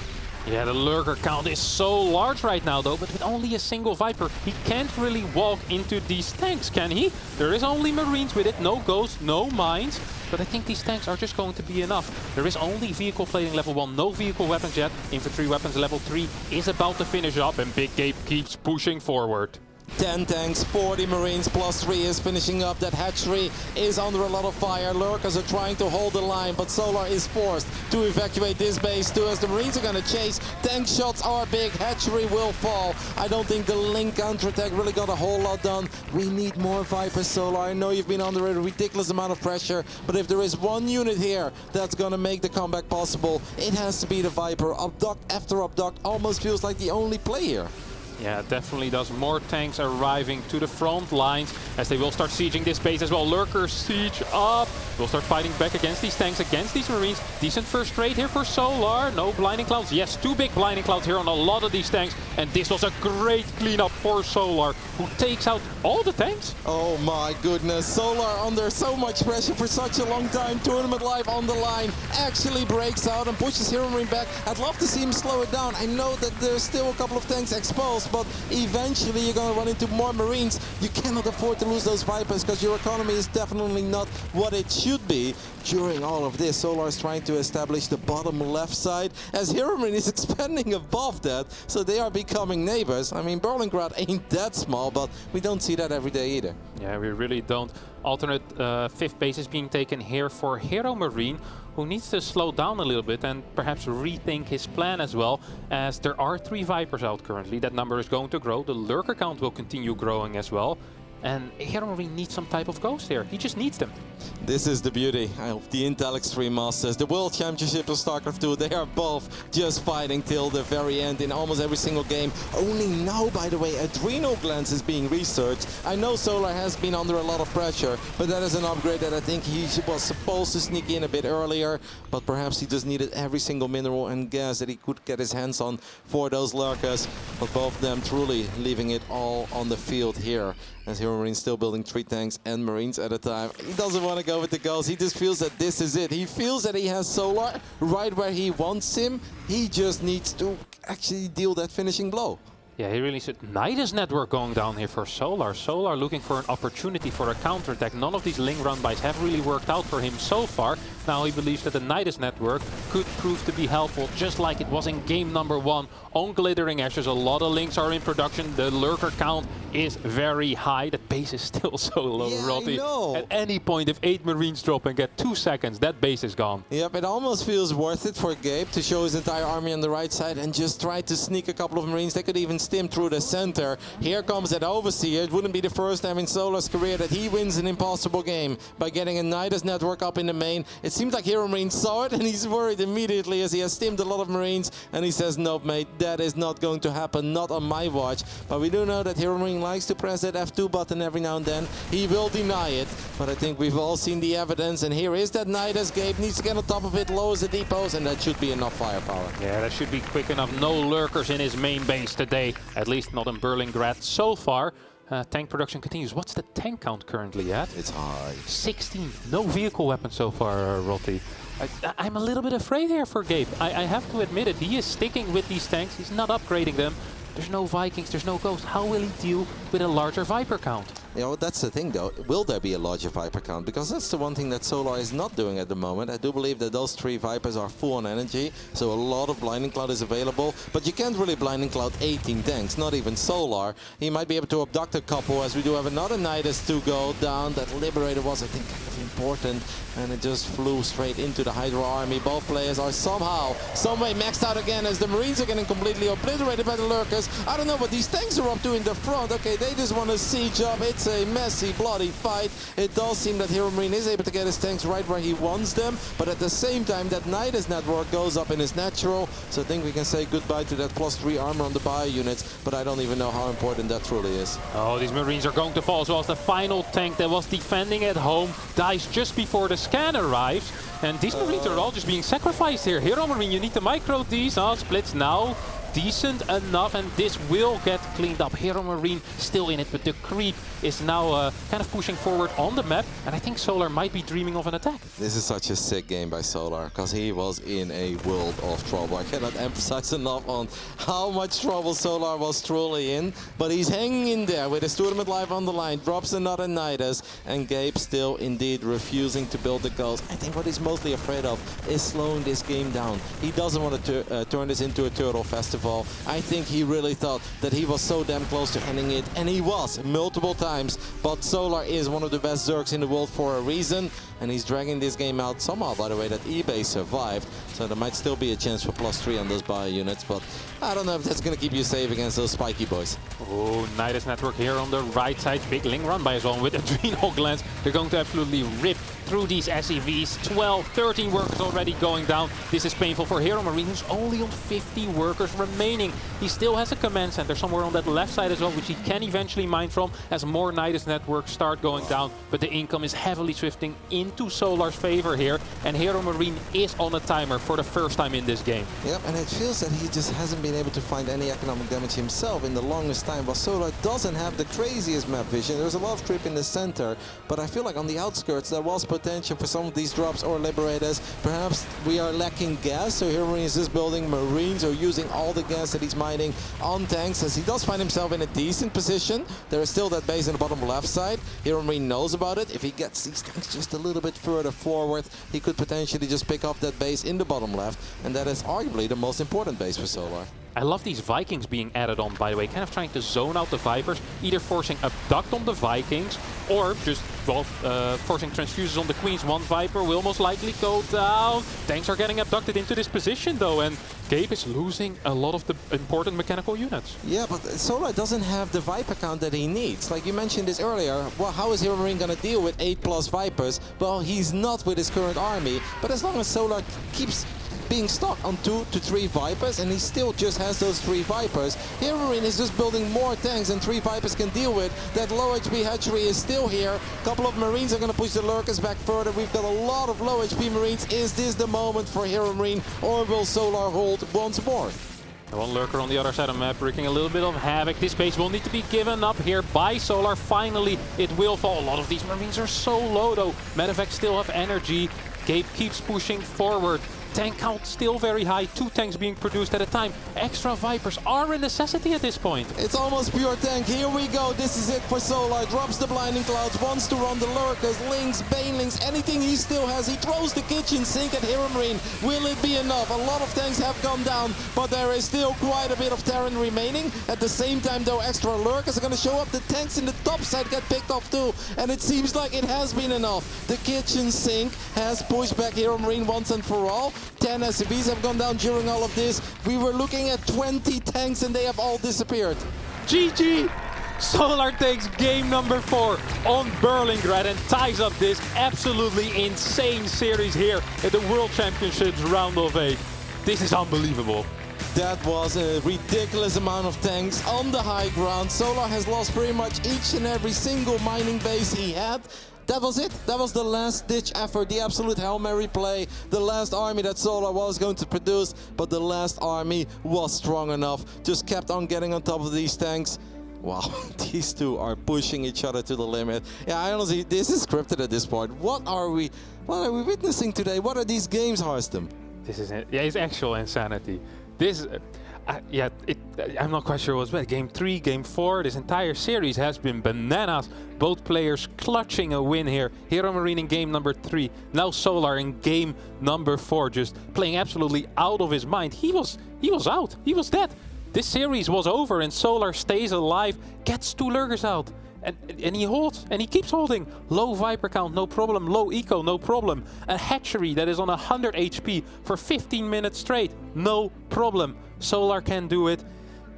Yeah, the lurker count is so large right now, though, but with only a single Viper, he can't really walk into these tanks, can he? There is only Marines with it, no ghosts, no mines, but I think these tanks are just going to be enough. There is only vehicle plating level 1, no vehicle weapons yet. Infantry weapons level 3 is about to finish up, and Big Gabe keeps pushing forward. 10 tanks, 40 Marines, +3 is finishing up. That hatchery is under a lot of fire. Lurkers are trying to hold the line, but Solar is forced to evacuate this base too, as the Marines are going to chase. Tank shots are big, hatchery will fall. I don't think the Link counterattack really got a whole lot done. We need more Vipers, Solar. I know you've been under a ridiculous amount of pressure, but if there is one unit here that's going to make the comeback possible, it has to be the Viper. Abduct after Abduct almost feels like the only play here. Yeah, definitely does. More tanks arriving to the front lines as they will start sieging this base as well. Lurkers siege up. We'll start fighting back against these tanks, against these Marines. Decent first trade here for Solar. No blinding clouds. Yes, 2 big blinding clouds here on a lot of these tanks. And this was a great cleanup for Solar, who takes out all the tanks. Oh my goodness. Solar under so much pressure for such a long time. Tournament life on the line. Actually breaks out and pushes Hero Marine back. I'd love to see him slow it down. I know that there's still a couple of tanks exposed, but eventually you're going to run into more Marines. You cannot afford to lose those Vipers because your economy is definitely not what it should be. During all of this, Solar is trying to establish the bottom left side as Hero Marine is expanding above that, so they are becoming neighbors. I mean, Berlingrad ain't that small, but we don't see that every day either. Yeah, we really don't. Alternate 5th base is being taken here for Hero Marine, who needs to slow down a little bit and perhaps rethink his plan as well, as there are 3 Vipers out currently. That number is going to grow. The Lurker count will continue growing as well. And Hero Marine needs some type of ghost here. He just needs them. This is the beauty of the Intel Extreme Masters. The World Championship of StarCraft 2, they are both just fighting till the very end in almost every single game. Only now, by the way, Adrenal Glands is being researched. I know Solar has been under a lot of pressure, but that is an upgrade that I think he was supposed to sneak in a bit earlier, but perhaps he just needed every single mineral and gas that he could get his hands on for those Lurkers. But both of them truly leaving it all on the field here, as Hero Marine still building 3 tanks and Marines at a time. He doesn't want to go with the ghost. He just feels that this is it. He feels that he has Solar right where he wants him. He just needs to actually deal that finishing blow. Yeah, he really said Nidus network going down here for Solar. Solar looking for an opportunity for a counterattack. None of these Ling run-bys have really worked out for him so far. Now he believes that the Nidus network could prove to be helpful, just like it was in game number 1 on Glittering Ashes. A lot of Links are in production. The Lurker count is very high. The base is still so low, Rotti. At any point, if 8 Marines drop and get 2 seconds, that base is gone. Yep, it almost feels worth it for Gabe to show his entire army on the right side and just try to sneak a couple of Marines. They could even stim through the center. Here comes that Overseer. It wouldn't be the first time in Solar's career that he wins an impossible game by getting a Nidus network up in the main. It seems like Hero Marine saw it and he's worried immediately as he has stimmed a lot of Marines, and he says, nope mate, that is not going to happen, not on my watch. But we do know that Hero Marine likes to press that F2 button every now and then. He will deny it, but I think we've all seen the evidence, and here is that Nidus. Gabe needs to get on top of it, lowers the depots, and that should be enough firepower. Yeah, that should be quick enough. No Lurkers in his main base today, at least not in Berlingrad so far. Tank production continues. What's the tank count currently at? It's high. 16. No vehicle weapons so far, Rotti. I'm a little bit afraid here for Gabe. I have to admit it. He is sticking with these tanks. He's not upgrading them. There's no Vikings, there's no Ghost. How will he deal with a larger Viper count? Yeah, well, that's the thing though. Will there be a larger Viper count? Because that's the one thing that Solar is not doing at the moment. I do believe that those 3 Vipers are full on energy, so a lot of Blinding Cloud is available. But you can't really Blinding Cloud 18 tanks, not even Solar. He might be able to abduct a couple, as we do have another Nidus to go down. That Liberator was, I think, kind of important, and it just flew straight into the Hydra army. Both players are somehow, someway maxed out again, as the Marines are getting completely obliterated by the Lurkers. I don't know what these tanks are up to in the front. Okay, they just want to siege up. It's a messy, bloody fight. It does seem that Hero Marine is able to get his tanks right where he wants them, but at the same time, that Nidus network goes up in his natural, so I think we can say goodbye to that +3 armor on the bio units, but I don't even know how important that truly is. Oh, these Marines are going to fall as well as the final tank that was defending at home dies just before the scan arrives, and these Marines are all just being sacrificed here. Hero Marine, you need to micro these. Splits now. Decent enough, and this will get cleaned up. Hero Marine still in it, but the creep is now kind of pushing forward on the map, and I think Solar might be dreaming of an attack. This is such a sick game by Solar, because he was in a world of trouble. I cannot emphasize enough on how much trouble Solar was truly in, but he's hanging in there with his tournament life on the line, drops another Nidus, and Gabe still indeed refusing to build the Ghost. I think what he's mostly afraid of is slowing this game down. He doesn't want to turn this into a turtle festival. of all. I think he really thought that he was so damn close to ending it, and he was multiple times. But Solar is one of the best Zergs in the world for a reason, and he's dragging this game out somehow, by the way, that eBay survived. So there might still be a chance for +3 on those bio units, but I don't know if that's going to keep you safe against those spiky boys. Oh, Nidus Network here on the right side. Big Ling run by his own with Adrenal Glands. They're going to absolutely rip through these SCVs. 12, 13 workers already going down. This is painful for Hero Marine, who's only on 50 workers remaining. He still has a command center somewhere on that left side as well, which he can eventually mine from as more Nidus Networks start going down. But the income is heavily shifting into Solar's favor here, and Hero Marine is on a timer for the first time in this game. Yep, and it feels that he just hasn't been able to find any economic damage himself in the longest time, while Solar doesn't have the craziest map vision. There's a lot of creep in the center, but I feel like on the outskirts there was potential for some of these drops or liberators. Perhaps we are lacking gas, so Hero Marine is just building Marines or using all the gas that he's mining on tanks, as he does find himself in a decent position. There is still that base in the bottom left side. Hero Marine knows about it. If he gets these tanks just a little bit further forward, he could potentially just pick up that base in the bottom left, and that is arguably the most important base for Solar. I love these Vikings being added on, by the way, kind of trying to zone out the Vipers, either forcing Abduct on the Vikings, or just, well, forcing Transfuses on the Queens. One Viper will most likely go down. Tanks are getting abducted into this position, though, and Gabe is losing a lot of the important mechanical units. Yeah, but Solar doesn't have the Viper count that he needs. Like you mentioned this earlier, well, how is Hero Marine going to deal with 8+ Vipers? Well, he's not with his current army, but as long as Solar keeps being stuck on 2 to 3 Vipers, and he still just has those 3 Vipers, Hero Marine is just building more tanks than 3 Vipers can deal with. That low HP hatchery is still here. A couple of Marines are going to push the Lurkers back further. We've got a lot of low HP Marines. Is this the moment for Hero Marine, or will Solar hold once more? One Lurker on the other side of the map, wreaking a little bit of havoc. This base will need to be given up here by Solar. Finally, it will fall. A lot of these Marines are so low, though. Medevacs still have energy. Gabe keeps pushing forward. Tank count still very high, 2 tanks being produced at a time. Extra Vipers are a necessity at this point. It's almost pure tank. Here we go. This is it for Solar. Drops the Blinding Clouds, wants to run the Lurkers, Lings, Banelings, anything he still has. He throws the kitchen sink at Hero Marine. Will it be enough? A lot of tanks have gone down, but there is still quite a bit of Terran remaining. At the same time, though, extra Lurkers are going to show up. The tanks in the top side get picked off too, and it seems like it has been enough. The kitchen sink has pushed back Hero Marine once and for all. 10 SCVs have gone down during all of this. We were looking at 20 tanks and they have all disappeared. GG! Solar takes game number 4 on Berlingrad and ties up this absolutely insane series here at the World Championships round of 8. This is unbelievable. That was a ridiculous amount of tanks on the high ground. Solar has lost pretty much each and every single mining base he had. That was it. That was the last-ditch effort, the absolute Hail Mary play, the last army that Solar was going to produce, but the last army was strong enough, just kept on getting on top of these tanks. Wow, these two are pushing each other to the limit. Yeah, I honestly, this is scripted at this point. What are we witnessing today? What are these games, Harstem? This is it. Yeah, it's actual insanity. This, I'm not quite sure what's better. Game 3, Game 4, this entire series has been bananas. Both players clutching a win here. Hero Marine in game number 3. Now Solar in game number 4, just playing absolutely out of his mind. He was out. He was dead. This series was over, and Solar stays alive, gets 2 Lurkers out. And he holds, and he keeps holding. Low Viper count, no problem. Low eco, no problem. A hatchery that is on 100 HP for 15 minutes straight, no problem. Solar can do it,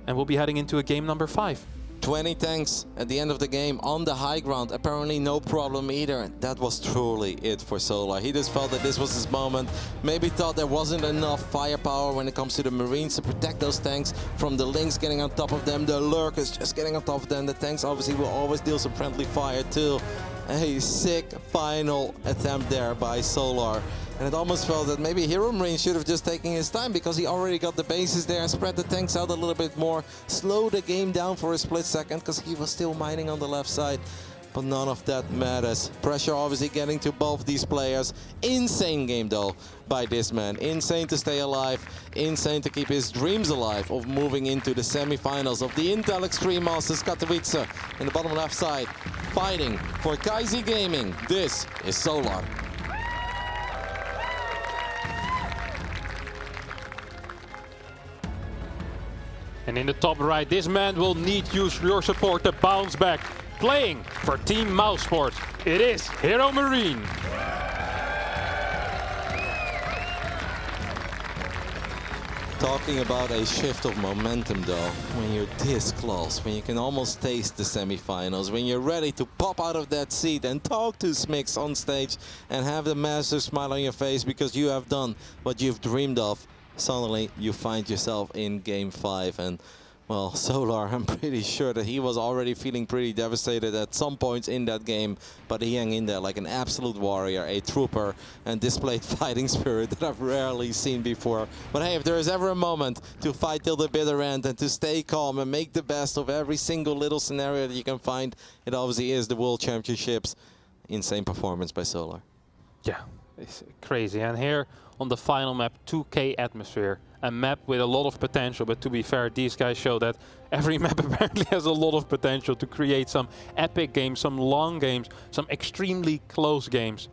and we'll be heading into a game number 5. 20 tanks at the end of the game on the high ground. Apparently no problem either. That was truly it for Solar. He just felt that this was his moment. Maybe thought there wasn't enough firepower when it comes to the Marines to protect those tanks from the Lings getting on top of them, the Lurkers just getting on top of them. The tanks obviously will always deal some friendly fire too. A sick final attempt there by Solar. And it almost felt that maybe Hero Marine should have just taken his time, because he already got the bases there, spread the tanks out a little bit more, slow the game down for a split second, because he was still mining on the left side. But none of that matters. Pressure obviously getting to both these players. Insane game though by this man. Insane to stay alive. Insane to keep his dreams alive of moving into the semifinals of the Intel Extreme Masters Katowice in the bottom left side. Fighting for Kaizi Gaming. This is Solar. And in the top right, this man will need your support to bounce back. Playing for Team Mousesports, it is Hero Marine. Talking about a shift of momentum though, when you're this close, when you can almost taste the semifinals, when you're ready to pop out of that seat and talk to Smix on stage and have the massive smile on your face because you have done what you've dreamed of, suddenly you find yourself in Game 5. And well, Solar, I'm pretty sure that he was already feeling pretty devastated at some points in that game, but he hung in there like an absolute warrior, a trooper, and displayed fighting spirit that I've rarely seen before. But hey, if there is ever a moment to fight till the bitter end and to stay calm and make the best of every single little scenario that you can find, it obviously is the World Championships. Insane performance by Solar. Yeah, it's crazy. And here on the final map, 2K Atmosphere. A map with a lot of potential, but to be fair, these guys show that every map apparently has a lot of potential to create some epic games, some long games, some extremely close games.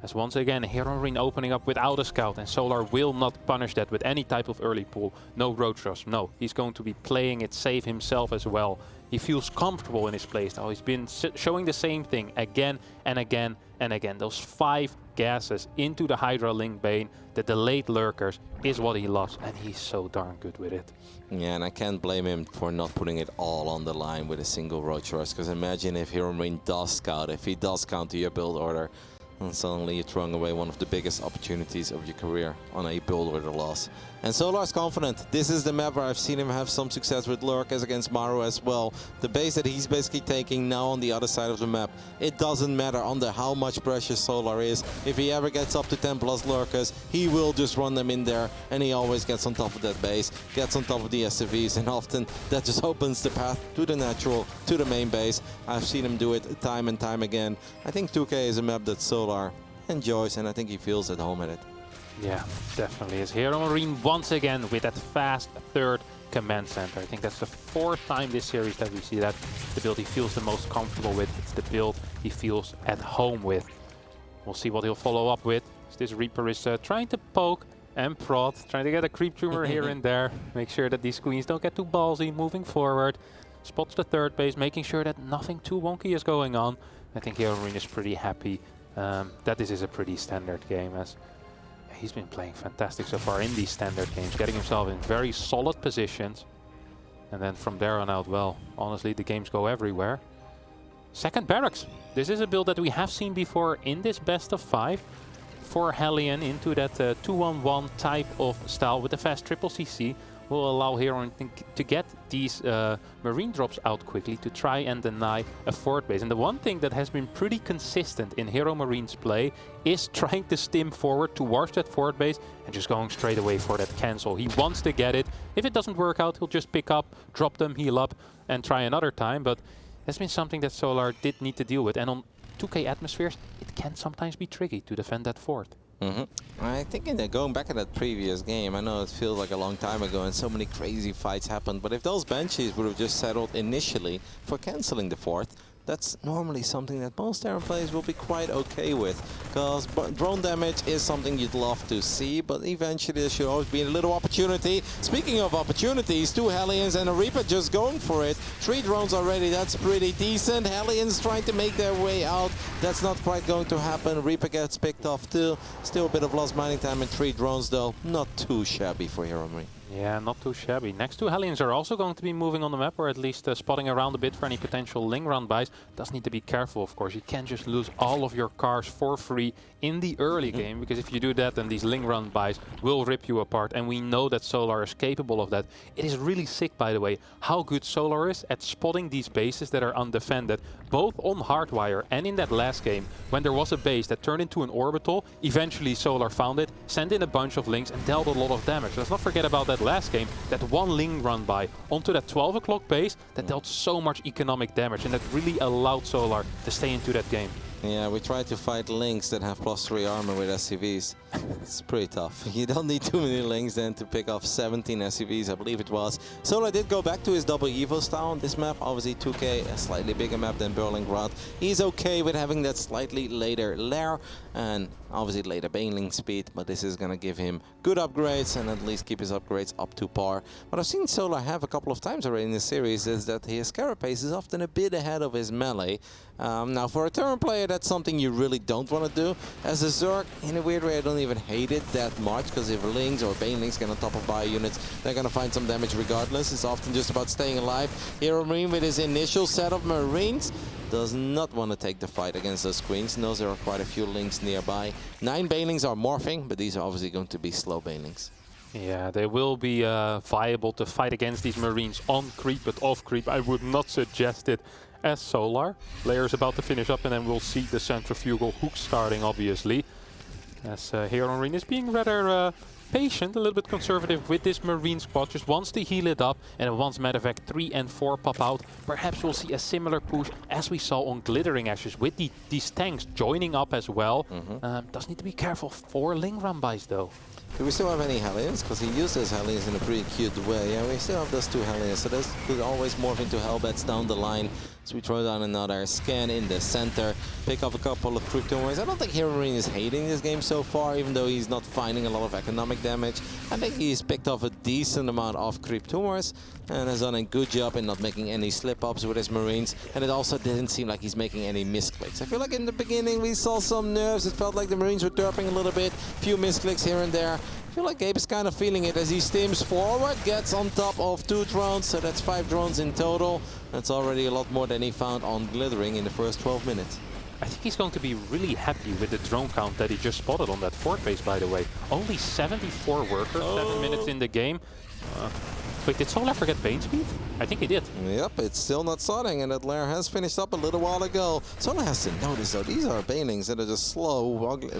As once again, Hero Marine opening up without a scout, and Solar will not punish that with any type of early pull. No road rush, no. He's going to be playing it safe himself as well. He feels comfortable in his playstyle. He's been showing the same thing again and again and again. Those 5 gases into the Hydra Link Bane, the delayed lurkers, is what he loves, and he's so darn good with it. Yeah, and I can't blame him for not putting it all on the line with a single roach rush, because imagine if Hero Marine does scout, if he does counter your build order, and suddenly you're throwing away one of the biggest opportunities of your career on a build order loss. And Solar's confident. This is the map where I've seen him have some success with lurkers against Maru as well. The base that he's basically taking now on the other side of the map, it doesn't matter under how much pressure Solar is. If he ever gets up to 10 plus lurkers, he will just run them in there, and he always gets on top of that base, gets on top of the SCVs, and often that just opens the path to the natural, to the main base. I've seen him do it time and time again. I think 2K is a map that Solar enjoys, and I think he feels at home at it. Yeah, definitely is. Hero Marine once again with that fast third command center. I think that's the 4th time this series that we see that. The build he feels the most comfortable with. It's the build he feels at home with. We'll see what he'll follow up with. This Reaper is trying to poke and prod, trying to get a creep tumor here and there. Make sure that these queens don't get too ballsy moving forward. Spots the third base, making sure that nothing too wonky is going on. I think Hero Marine is pretty happy that this is a pretty standard game, as he's been playing fantastic so far in these standard games, getting himself in very solid positions. And then from there on out, well, honestly, the games go everywhere. Second barracks. This is a build that we have seen before in this best of 5. For Hellion into that 2-1-1 type of style with the fast triple CC will allow Hero to get these marine drops out quickly to try and deny a forward base. And the one thing that has been pretty consistent in Hero Marine's play is trying to stim forward towards that forward base and just going straight away for that cancel. He wants to get it. If it doesn't work out, he'll just pick up, drop them, heal up, and try another time. But that's been something that Solar did need to deal with. And on 2K Atmospheres, it can sometimes be tricky to defend that fort. I think going back to that previous game, I know it feels like a long time ago and so many crazy fights happened, but if those Banshees would have just settled initially for cancelling the fort, that's normally something that most Terran players will be quite okay with, because drone damage is something you'd love to see, but eventually there should always be a little opportunity. Speaking of opportunities, 2 Hellions and a Reaper just going for it. 3 drones already, that's pretty decent. Hellions trying to make their way out. That's not quite going to happen. Reaper gets picked off too. Still a bit of lost mining time and 3 drones though. Not too shabby for Hero Marine. Yeah, not too shabby. Next 2 Hellions are also going to be moving on the map, or at least spotting around a bit for any potential Ling run buys. Does need to be careful, of course. You can't just lose all of your cars for free in the early game, because if you do that, then these Ling run buys will rip you apart, and we know that Solar is capable of that. It is really sick, by the way, how good Solar is at spotting these bases that are undefended, both on Hardwire and in that last game, when there was a base that turned into an orbital. Eventually Solar found it, sent in a bunch of Lings, and dealt a lot of damage. Let's not forget about that last game, that one Ling run by onto that 12 o'clock base that dealt so much economic damage, and that really allowed Solar to stay into that game. Yeah, we tried to fight Lynx that have +3 armor with SCVs. It's pretty tough. You don't need too many Lynx then to pick off 17 SCVs, I believe it was. Solar did go back to his double Evo style on this map. Obviously 2K, a slightly bigger map than Berlingrad. He's okay with having that slightly later lair and obviously later Baneling speed, but this is going to give him good upgrades and at least keep his upgrades up to par. What I've seen Solar have a couple of times already in this series is that his carapace is often a bit ahead of his melee. Now for a turn player, that's something you really don't want to do. As a Zerg, in a weird way, I don't even hate it that much, because if Lynx or Banelings get on top of bio units, they're going to find some damage regardless. It's often just about staying alive. Hero Marine with his initial set of Marines does not want to take the fight against those queens. Knows there are quite a few Lynx nearby. 9 Banelings are morphing, but these are obviously going to be slow Banelings. Yeah, they will be viable to fight against these Marines on creep, but off creep I would not suggest it as Solar. Layer's about to finish up and then we'll see the centrifugal hook starting, obviously. As Hero Marine is being rather patient, a little bit conservative with this Marine squad, just wants to heal it up, and once matter of fact 3 and 4 pop out, perhaps we'll see a similar push as we saw on Glittering Ashes with these tanks joining up as well. Does need to be careful for Lingram buys though. Do we still have any Hellions? Because he used those Hellions in a pretty cute way. Yeah, we still have those 2 Hellions, so those could always morph into Hellbats down the line. So we throw down another scan in the center, pick up a couple of Crypto Marines. I don't think Hero Marine is hating this game so far, even though he's not finding a lot of economic damage. I think he's picked off a decent amount of Crypto Marines and has done a good job in not making any slip-ups with his Marines. And it also didn't seem like he's making any misclicks. I feel like in the beginning we saw some nerves. It felt like the Marines were derping a little bit, few misclicks here and there. I feel like Gabe is kind of feeling it as he steams forward, gets on top of 2 drones, so that's 5 drones in total. That's already a lot more than he found on Glittering in the first 12 minutes. I think he's going to be really happy with the drone count that he just spotted on that fort base, by the way. Only 74 workers, 7 minutes in the game. Wait, did Solar forget Bane speed? I think he did. Yep, it's still not starting, and that lair has finished up a little while ago. Solar has to notice, though, these are Banelings that are just slow,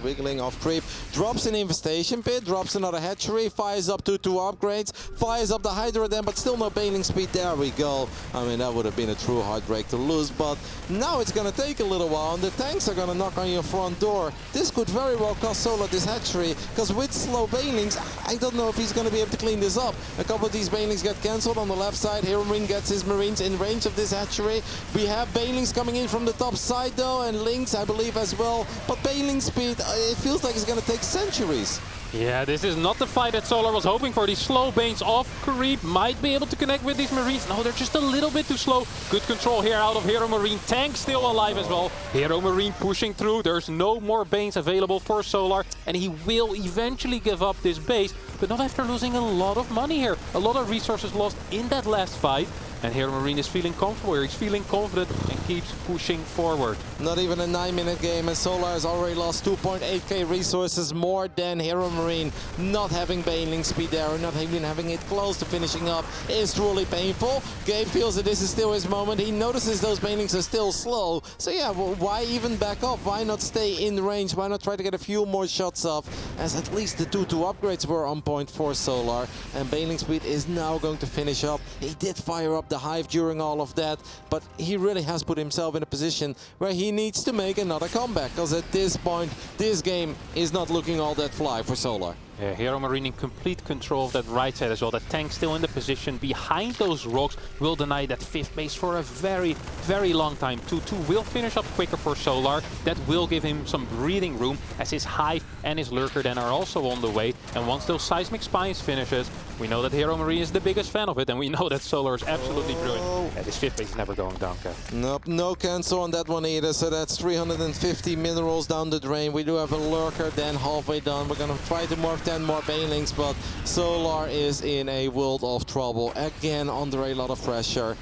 wiggling off creep. Drops an Infestation Pit, drops another hatchery, fires up 2 upgrades, fires up the Hydra then, but still no Baneling speed. There we go. I mean, that would have been a true heartbreak to lose, but now it's going to take a little while, and the tanks are going to knock on your front door. This could very well cost Solar this hatchery, because with slow Banelings, I don't know if he's going to be able to clean this up. A couple of these Banelings get cancelled on the left side. Hero Marine gets his Marines in range of this hatchery. We have Banelings coming in from the top side though, and Lynx I believe as well. But Baneling speed, it feels like it's going to take centuries. Yeah, this is not the fight that Solar was hoping for. These slow Banes off creep might be able to connect with these Marines. No, they're just a little bit too slow. Good control here out of Hero Marine. Tank still alive as well. Hero Marine pushing through. There's no more Banes available for Solar, and he will eventually give up this base, but not after losing a lot of money here. A lot of resources lost in that last fight. And Hero Marine is feeling comfortable here. He's feeling confident and keeps pushing forward. Not even a 9-minute game, and Solar has already lost 2.8k resources more than Hero Marine. Not having Baneling speed there, not even having it close to finishing up is truly painful. Gabe feels that this is still his moment. He notices those Banelings are still slow. So yeah, well, why even back off? Why not stay in range? Why not try to get a few more shots off? As at least the 2 upgrades were on point for Solar. And Baneling speed is now going to finish up. He did fire up the Hive during all of that, but he really has put himself in a position where he needs to make another comeback, because at this point this game is not looking all that fly for Solar. Yeah, Hero Marine in complete control of that right side as well. That tank still in the position behind those rocks will deny that 5th base for a very, very long time. 2-2 will finish up quicker for Solar. That will give him some breathing room, as his Hive and his Lurker then are also on the way. And once those Seismic Spines finishes, we know that Hero Marine is the biggest fan of it, and we know that Solar is absolutely brilliant. Yeah, this 5th base is never going down, Kev. Nope, no cancel on that one either, so that's 350 minerals down the drain. We do have a Lurker then halfway done. We're going to try to morph 10 more Banelings, but Solar is in a world of trouble. Again, under a lot of pressure.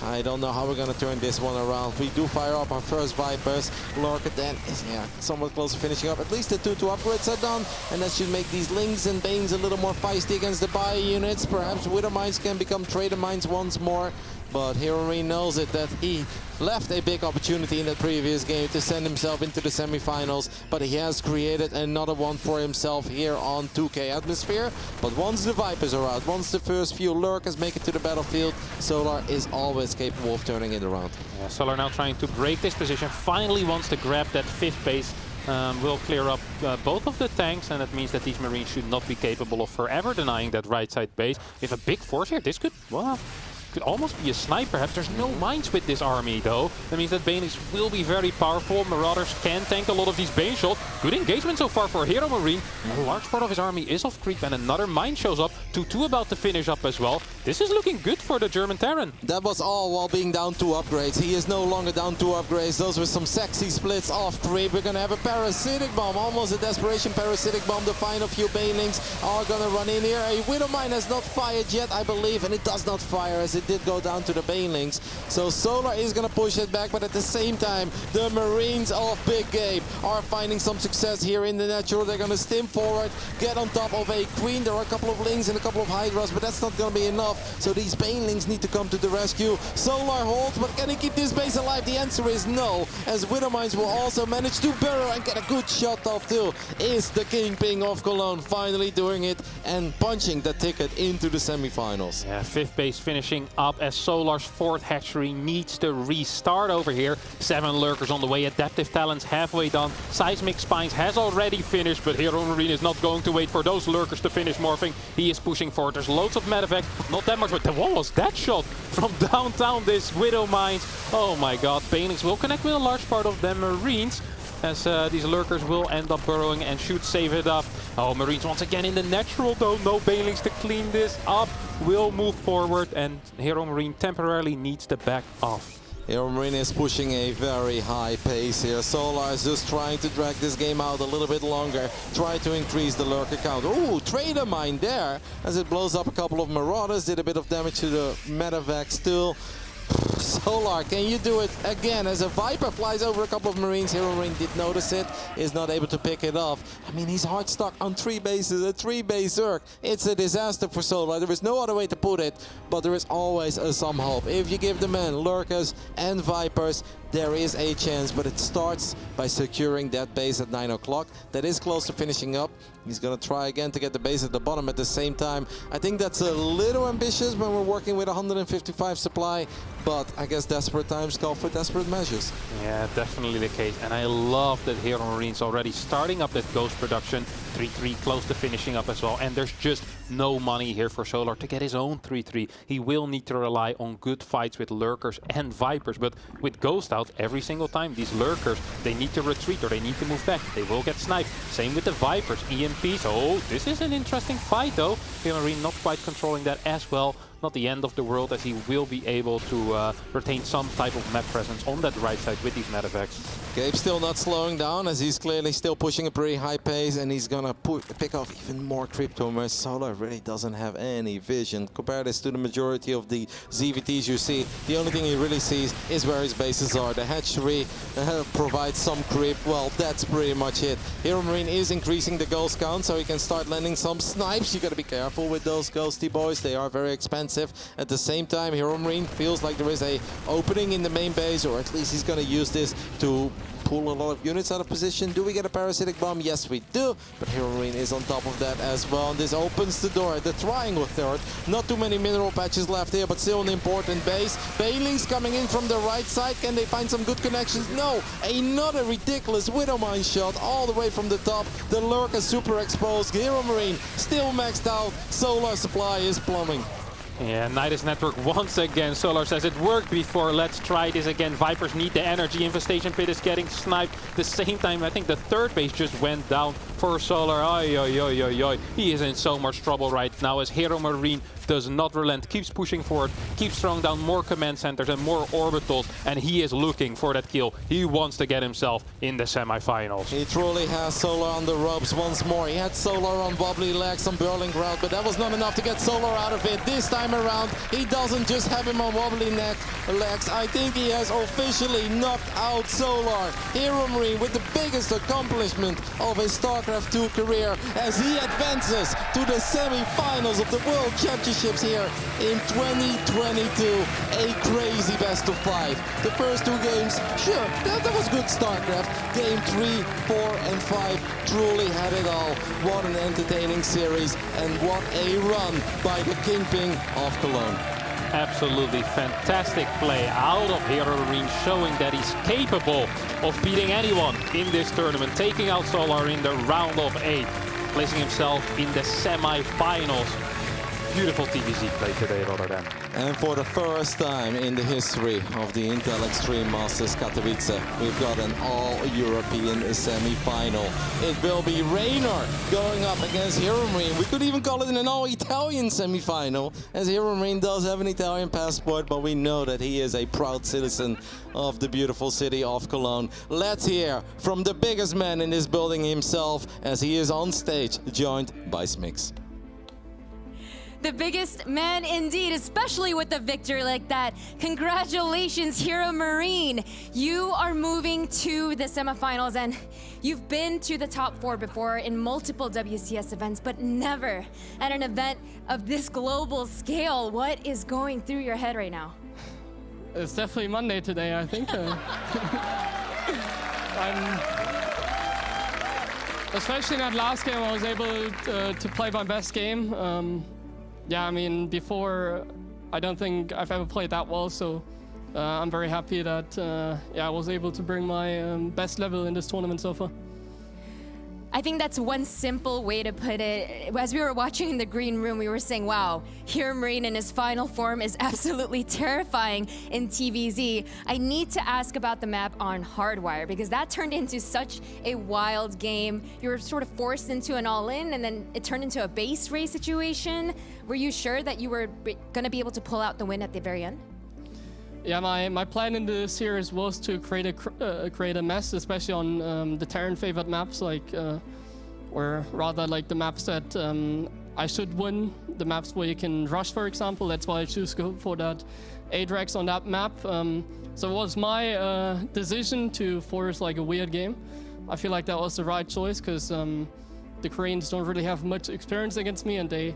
I don't know how we're going to turn this one around. We do fire up our first Vipers. Lurker then is somewhat close to finishing up. At least the 2 upgrades are done, and that should make these Lynx and Banes a little more feisty against the bio units. Perhaps Wither Mines can become Trader Mines once more. but Hero Marine knows it, that he left a big opportunity in that previous game to send himself into the semifinals, but he has created another one for himself here on 2K Atmosphere. But once the Vipers are out, once the first few lurkers make it to the battlefield, Solar is always capable of turning it around. Yeah, Solar now trying to break this position, finally wants to grab that 5th base. Will clear up both of the tanks, and that means that these Marines should not be capable of forever denying that right side base. With a big force here, this could, well, could almost be a snipe perhaps. There's no mines with this army though. That means that Banelings will be very powerful. Marauders can tank a lot of these Bane shots. Good engagement so far for Hero Marine. A large part of his army is off creep, and another mine shows up. 2-2 about to finish up as well. This is looking good for the German Terran. That was all while being down 2 upgrades. He is no longer down 2 upgrades. Those were some sexy splits off creep. We're gonna have a parasitic bomb, almost a desperation parasitic bomb. The final few Banelings are gonna run in here. A Widow Mine has not fired yet, I believe, and it does not fire as it did go down to the Banelings. So Solar is gonna push it back, but at the same time, the Marines of Big Game are finding some success here in the natural. They're gonna stim forward, get on top of a Queen. There are a couple of Lings and a couple of Hydras, but that's not gonna be enough. So these Banelings need to come to the rescue. Solar holds, but can he keep this base alive? The answer is no, as Widow Mines will also manage to burrow and get a good shot off too. Is the Kingpin of Cologne finally doing it and punching the ticket into the semifinals. Yeah, 5th base finishing up as Solar's 4th hatchery needs to restart over here. 7 lurkers on the way, Adaptive Talents halfway done. Seismic Spines has already finished, but Hero Marine is not going to wait for those lurkers to finish morphing. He is pushing forward. There's loads of medevacs, not that much, but what was that shot from downtown, this Widow Mines? Oh my god, Banelings will connect with a large part of them Marines, as these lurkers will end up burrowing and should save it up. Oh, Marines once again in the natural though, no Banelings to clean this up. Will move forward, and Hero Marine temporarily needs to back off. Hero Marine is pushing a very high pace here. Solar is just trying to drag this game out a little bit longer, try to increase the lurker count. Ooh, Trader Mine there, as it blows up a couple of Marauders, did a bit of damage to the medevacs too. Solar, can you do it again? As a Viper flies over a couple of Marines, Hero Marine did notice it, is not able to pick it off. I mean, he's hard stuck on 3 bases, a 3-base Zerg. It's a disaster for Solar. There is no other way to put it, but there is always some hope. If you give the men Lurkers and Vipers, there is a chance, but it starts by securing that base at 9 o'clock. That is close to finishing up. He's gonna try again to get the base at the bottom at the same time. I think that's a little ambitious when we're working with 155 supply, but I guess desperate times call for desperate measures. Yeah, definitely the case. And I love that Hero Marine's already starting up that Ghost production. 3-3 close to finishing up as well. And there's just no money here for Solar to get his own 3-3. He will need to rely on good fights with Lurkers and Vipers. But with Ghost out every single time, these Lurkers, they need to retreat or they need to move back. They will get sniped. Same with the Vipers, EMPs. Oh, this is an interesting fight though. Hero Marine not quite controlling that as well. Not the end of the world, as he will be able to retain some type of map presence on that right side with these medevacs. Gabe's still not slowing down, as he's clearly still pushing a pretty high pace, and he's gonna pick off even more Cryptomers. Solar really doesn't have any vision. Compare this to the majority of the ZVTs you see. The only thing he really sees is where his bases are. The hatchery provides some creep. Well, that's pretty much it. Hero Marine is increasing the ghost count, so he can start landing some snipes. You gotta be careful with those ghosty boys. They are very expensive. At the same time, Hero Marine feels like there is a opening in the main base, or at least he's gonna use this to pull a lot of units out of position. Do we get a parasitic bomb? Yes, we do. But Hero Marine is on top of that as well. And this opens the door. The triangle turret. Not too many mineral patches left here, but still an important base. Banelings coming in from the right side. Can they find some good connections? No. Another ridiculous Widow Mine shot all the way from the top. The Lurk is super exposed. Hero Marine still maxed out. Solar supply is plumbing. Yeah, Nidus Network once again. Solar says it worked before, let's try this again. Vipers need the energy. Infestation Pit is getting sniped. The same time, I think the 3rd base just went down for Solar. Oi, oi, oi, oi, oi. He is in so much trouble right now, as Hero Marine does not relent, keeps pushing forward, keeps throwing down more command centers and more orbitals, and he is looking for that kill. He wants to get himself in the semifinals. He truly has Solar on the ropes once more. He had Solar on wobbly legs, on Burling Ground, but that was not enough to get Solar out of it. This time around, he doesn't just have him on wobbly legs. I think he has officially knocked out Solar. Hero Marine with the biggest accomplishment of his StarCraft 2 career, as he advances to the semi-finals of the World Championship championships here in 2022. A crazy best of 5. The first 2 games, sure, that was good StarCraft. Game 3, 4, and 5 truly had it all. What an entertaining series, and what a run by the Kingpin of Cologne. Absolutely fantastic play out of Hero Marine, showing that he's capable of beating anyone in this tournament, taking out Solar in the round of 8, placing himself in the semi-finals. Beautiful TVZ play today, Rotterdam. And for the first time in the history of the Intel Extreme Masters Katowice, we've got an all-European semi-final. It will be Rainer going up against Hero Marine. We could even call it an all-Italian semi-final, as Hero Marine does have an Italian passport, but we know that he is a proud citizen of the beautiful city of Cologne. Let's hear from the biggest man in this building himself, as he is on stage, joined by Smix. The biggest man indeed, especially with a victory like that. Congratulations, Hero Marine. You are moving to the semifinals, and you've been to the top 4 before in multiple WCS events, but never at an event of this global scale. What is going through your head right now? It's definitely Monday today, I think. Especially in that last game, I was able to play my best game. Yeah, I mean, before, I don't think I've ever played that well, so I'm very happy that I was able to bring my best level in this tournament so far. I think that's one simple way to put it. As we were watching in the green room, we were saying, wow, Hero Marine in his final form is absolutely terrifying in TVZ. I need to ask about the map on Hardwire, because that turned into such a wild game. You were sort of forced into an all-in, and then it turned into a base race situation. Were you sure that you were going to be able to pull out the win at the very end? Yeah, my plan in the series was to create a mess, especially on the Terran-favored maps, or rather like the maps that I should win, the maps where you can rush, for example. That's why I choose to go for that Adrex on that map. So it was my decision to force like a weird game. I feel like that was the right choice, because the Koreans don't really have much experience against me, and they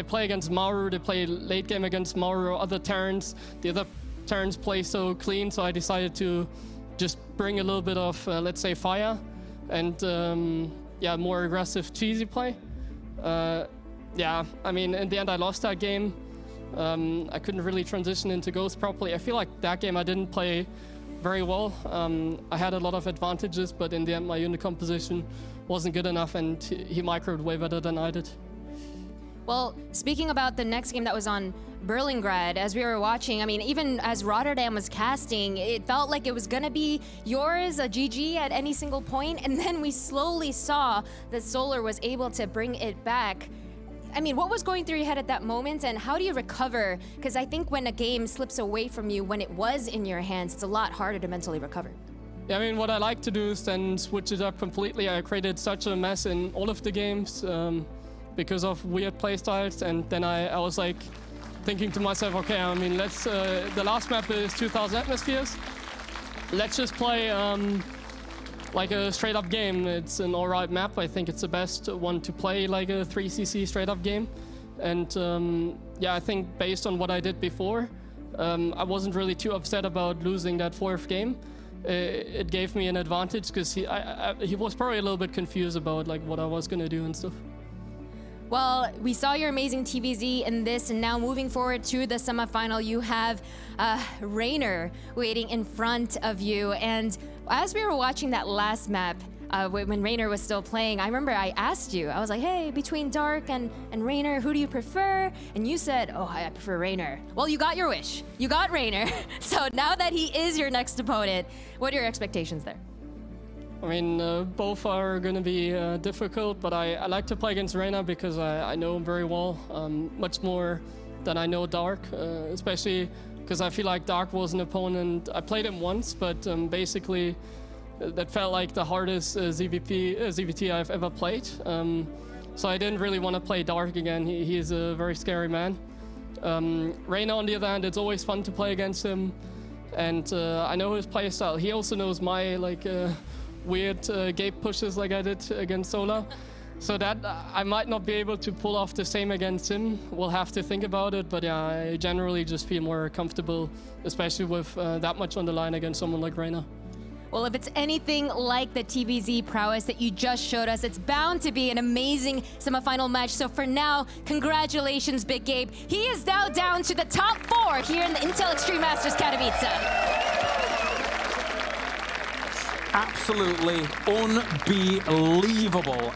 play against Maru, they play late game against Maru or other Terrans. The other Terrans play so clean, so I decided to just bring a little bit of, let's say, fire and more aggressive, cheesy play. Yeah, I mean, in the end, I lost that game. I couldn't really transition into Ghost properly. I feel like that game I didn't play very well. I had a lot of advantages, but in the end, my unit composition wasn't good enough, and he microed way better than I did. Well, speaking about the next game that was on Berlingrad, as we were watching, I mean, even as Rotterdam was casting, it felt like it was gonna be yours, a GG at any single point, and then we slowly saw that Solar was able to bring it back. I mean, what was going through your head at that moment, and how do you recover? Because I think when a game slips away from you when it was in your hands, it's a lot harder to mentally recover. Yeah, I mean, what I like to do is then switch it up completely. I created such a mess in all of the games because of weird playstyles, and then I was like thinking to myself, okay, I mean, let's the last map is 2000 atmospheres. Let's just play like a straight up game. It's an alright map. I think it's the best one to play, like a 3cc straight up game. And yeah, I think based on what I did before, I wasn't really too upset about losing that 4th game. It gave me an advantage, because he was probably a little bit confused about like what I was gonna do and stuff. Well, we saw your amazing TVZ in this, and now moving forward to the semifinal, you have Rainer waiting in front of you. And as we were watching that last map, when Rainer was still playing, I remember I asked you, I was like, hey, between Dark and Rainer, who do you prefer? And you said, oh, I prefer Rainer. Well, you got your wish. You got Rainer. So now that he is your next opponent, what are your expectations there? I mean, both are going to be difficult, but I like to play against Rainer because I know him very well, much more than I know Dark, especially because I feel like Dark was an opponent. I played him once, but basically that felt like the hardest ZVT I've ever played. So I didn't really want to play Dark again. He's a very scary man. Rainer, on the other hand, it's always fun to play against him, and I know his playstyle. He also knows my weird gate pushes like I did against Solar. So that I might not be able to pull off the same against him. We'll have to think about it, but yeah, I generally just feel more comfortable, especially with that much on the line against someone like Reina. Well, if it's anything like the TVZ prowess that you just showed us, it's bound to be an amazing semifinal match. So for now, congratulations, Big Gabe. He is now down to the top 4 here in the Intel Extreme Masters Katowice. Absolutely unbelievable.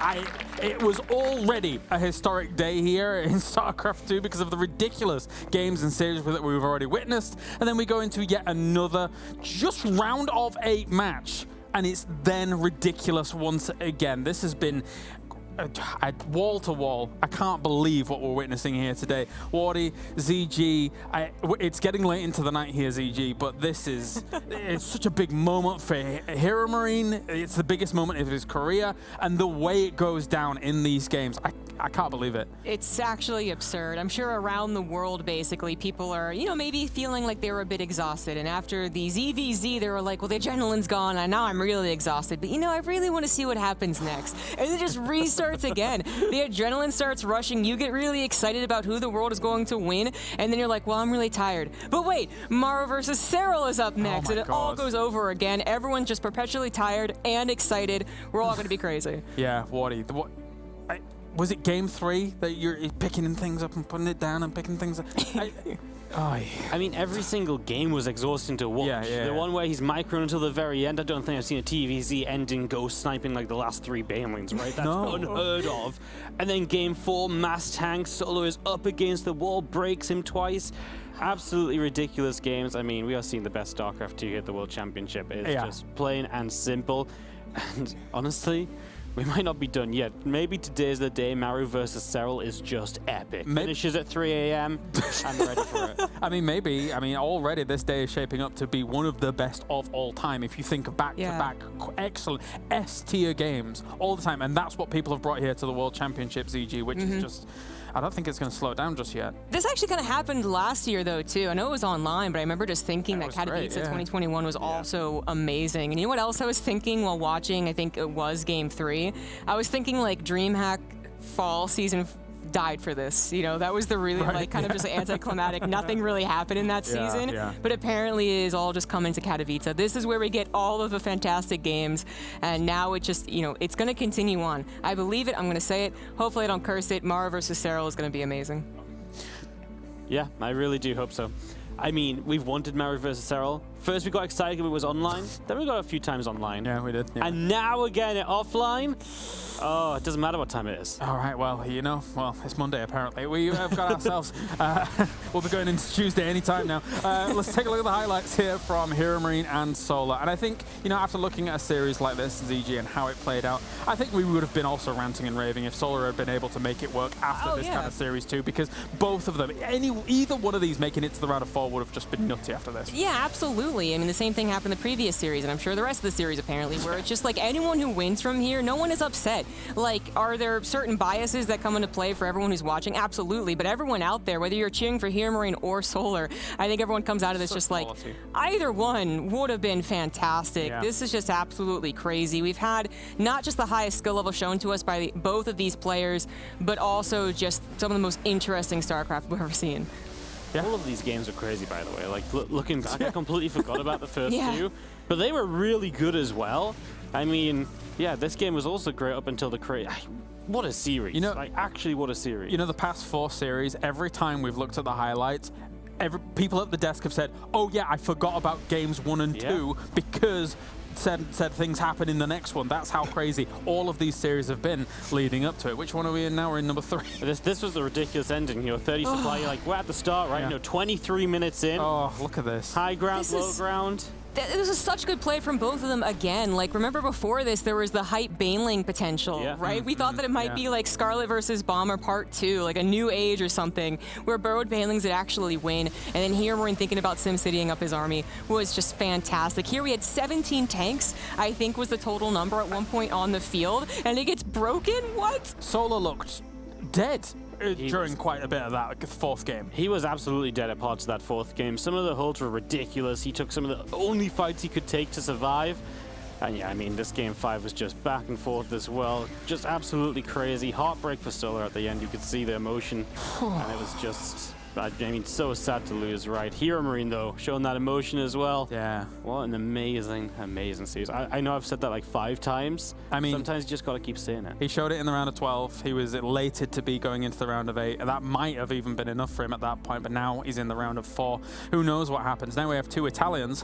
It was already a historic day here in StarCraft 2 because of the ridiculous games and series that we've already witnessed. And then we go into yet another just round of 8 match. And it's then ridiculous once again. This has been wall to wall. I can't believe what we're witnessing here today. Wardy, ZG, it's getting late into the night here, ZG, but this is it's such a big moment for Hero Marine. It's the biggest moment of his career, and the way it goes down in these games, I can't believe it. It's actually absurd. I'm sure around the world, basically, people are, maybe feeling like they were a bit exhausted. And after the ZVZ, they were like, well, the adrenaline's gone, and now I'm really exhausted. But, I really want to see what happens next. And it just restarts again. The adrenaline starts rushing. You get really excited about who the world is going to win. And then you're like, well, I'm really tired. But wait, Mara versus Cyril is up next. And it all goes over again. Everyone's just perpetually tired and excited. We're all going to be crazy. Yeah, Wardy. Was it game 3 that you're picking things up and putting it down and picking things up? I mean, every single game was exhausting to watch. The one where he's microing until the very end, I don't think I've seen a TVZ ending ghost sniping like the last 3 Banelings, right? That's unheard of. And then game 4, mass tank, Solo is up against the wall, breaks him twice. Absolutely ridiculous games. I mean, we are seeing the best StarCraft 2 here at the World Championship. It's just plain and simple. And honestly, we might not be done yet. Maybe today's the day. Maru versus Cyril is just epic. Finishes at 3 a.m. I'm ready for it. I mean, maybe. I mean, already this day is shaping up to be one of the best of all time. If you think back-to-back excellent S-tier games all the time. And that's what people have brought here to the World Championship, ZG, which is just... I don't think it's going to slow down just yet. This actually kind of happened last year, though, too. I know it was online, but I remember just thinking that Katowice 2021 was also amazing. And you know what else I was thinking while watching? I think it was Game 3. I was thinking, like, DreamHack Fall Season died for this. That was the really, kind of just anticlimactic. Nothing really happened in that season. But apparently it is all just coming to Katowice. This is where we get all of the fantastic games. And now it just, it's going to continue on. I believe it. I'm going to say it. Hopefully I don't curse it. Mara versus Cyril is going to be amazing. Yeah, I really do hope so. I mean, we've wanted Mara versus Cyril. First we got excited when it was online, then we got a few times online. Yeah, we did. Yeah. And now again offline. Oh, it doesn't matter what time it is. All right, well, it's Monday apparently. We have got ourselves, we'll be going into Tuesday anytime now. Let's take a look at the highlights here from Hero Marine and Solar. And I think, after looking at a series like this, ZG, and how it played out, I think we would have been also ranting and raving if Solar had been able to make it work after this kind of series too, because both of them, either one of these making it to the round of 4 would have just been nutty after this. Yeah, absolutely. I mean, the same thing happened the previous series, and I'm sure the rest of the series apparently, where it's just like anyone who wins from here, no one is upset. Like, are there certain biases that come into play for everyone who's watching? Absolutely, but everyone out there, whether you're cheering for Hero Marine or Solar, I think everyone comes out of this just like, either one would have been fantastic. Yeah. This is just absolutely crazy. We've had not just the highest skill level shown to us by both of these players, but also just some of the most interesting StarCraft we've ever seen. Yeah. All of these games are crazy, by the way. Like, looking back, I completely forgot about the first 2, but they were really good as well. I mean, yeah, this game was also great up until the what a series. Actually, what a series. The past 4 series, every time we've looked at the highlights, people at the desk have said, oh yeah, I forgot about games 1 and 2 because said things happen in the next one. That's how crazy all of these series have been leading up to it. Which one are we in now? We're in number 3. This was the ridiculous ending here. 30 supply, you're like, we're at the start, right? 23 minutes in. Oh, look at this. High ground, low ground. This is such good play from both of them again. Like, remember before this, there was the hype Baneling potential, right? We thought that it might be like Scarlet versus Bomber Part 2, like a new age or something, where both Banelings would actually win. And then here we're thinking about SimCitying up his army was just fantastic. Here we had 17 tanks, I think was the total number at one point on the field, and it gets broken? What? Solar looked dead during quite a bit of that 4th game. He was absolutely dead at parts of that 4th game. Some of the holds were ridiculous. He took some of the only fights he could take to survive. And yeah, I mean, this game 5 was just back and forth as well. Just absolutely crazy. Heartbreak for Solar at the end. You could see the emotion. And it was just, I mean, so sad to lose, right? Hero Marine, though, showing that emotion as well. Yeah. What an amazing, amazing series. I know I've said that like 5 times. I mean, sometimes you just got to keep saying it. He showed it in the round of 12. He was elated to be going into the round of 8. That might have even been enough for him at that point, but now he's in the round of 4. Who knows what happens? Now we have 2 Italians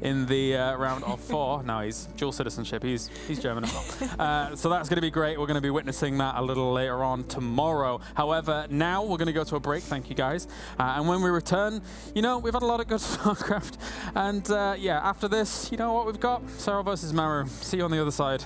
in the round of 4. No, he's dual citizenship. He's German as well. So that's going to be great. We're going to be witnessing that a little later on tomorrow. However, now we're going to go to a break. Thank you, guys. And when we return, you know, we've had a lot of good StarCraft. And yeah, after this, you know what we've got? Serral versus Maru. See you on the other side.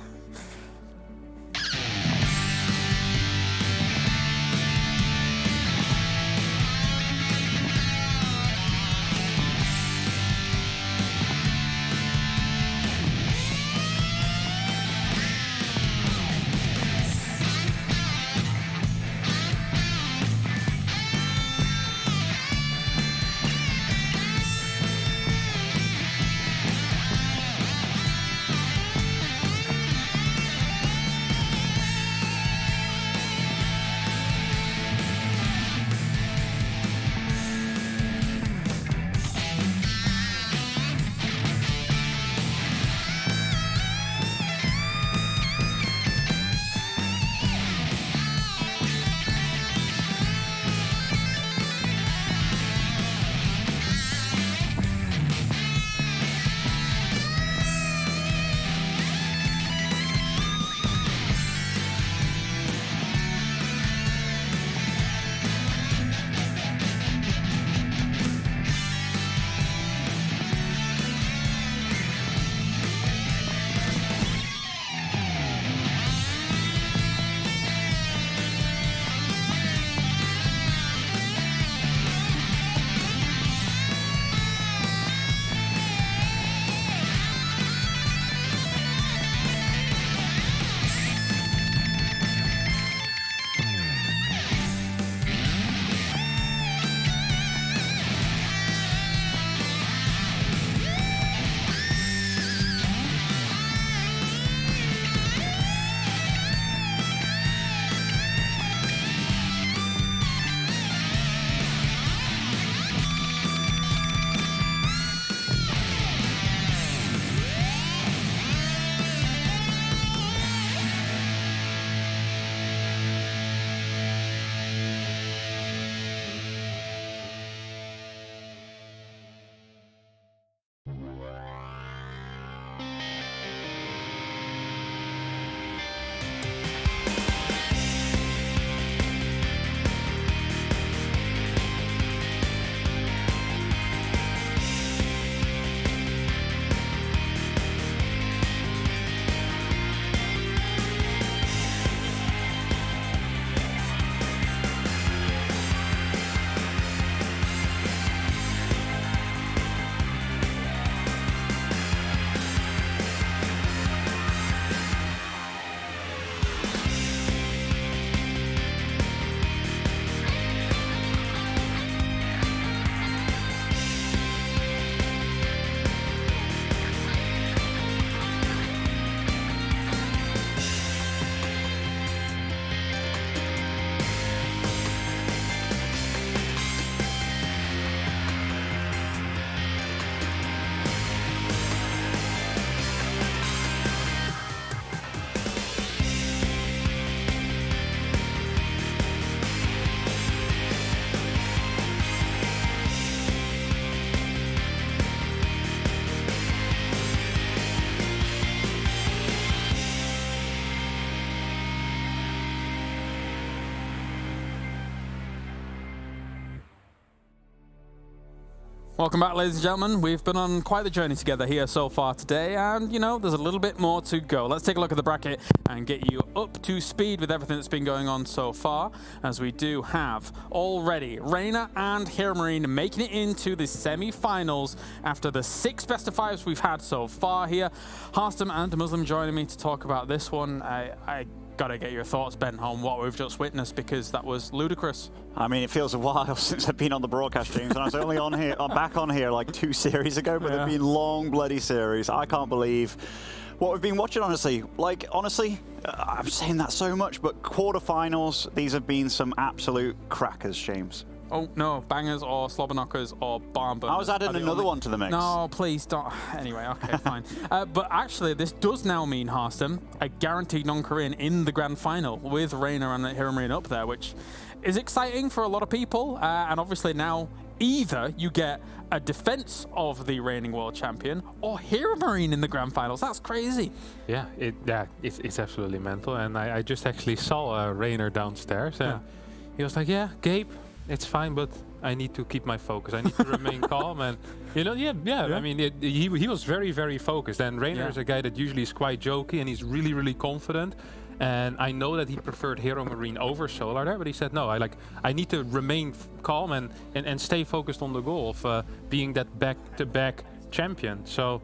Welcome back, ladies and gentlemen. We've been on quite the journey together here so far today, and, you know, there's a little bit more to go. Let's take a look at the bracket and get you up to speed with everything that's been going on so far, as we do have already Reina and Hero Marine making it into the semi-finals after the 6 best-of-5s we've had so far here. Harstam and Muslim joining me to talk about this one. I gotta get your thoughts, Ben, on what we've just witnessed, because that was ludicrous. I mean, it feels a while since I've been on the broadcast streams, and I was only on here, back on here like 2 series ago, but they've been long, bloody series. I can't believe what we've been watching, honestly. Like, honestly, I'm saying that so much, but quarterfinals, these have been some absolute crackers, James. Oh, no, bangers or slobber knockers or barn burners. I was adding another one to the mix. No, please don't. Anyway, okay, fine. But actually, this does now mean, Harston, a guaranteed non-Korean in the grand final with Reina and Hero Marine up there, which is exciting for a lot of people. And obviously now, either you get a defense of the reigning world champion or Hero Marine in the grand finals. That's crazy. Yeah, it's absolutely mental. And I just actually saw Rainer downstairs, and he was like, "Yeah, Gabe, it's fine, but I need to keep my focus. I need to remain calm." And you know, I mean, he was very, very focused. And Rainer is a guy that usually is quite jokey, and he's really, really confident. And I know that he preferred Hero Marine over Solar there, but he said, no, I need to remain calm and stay focused on the goal of being that back-to-back champion. So,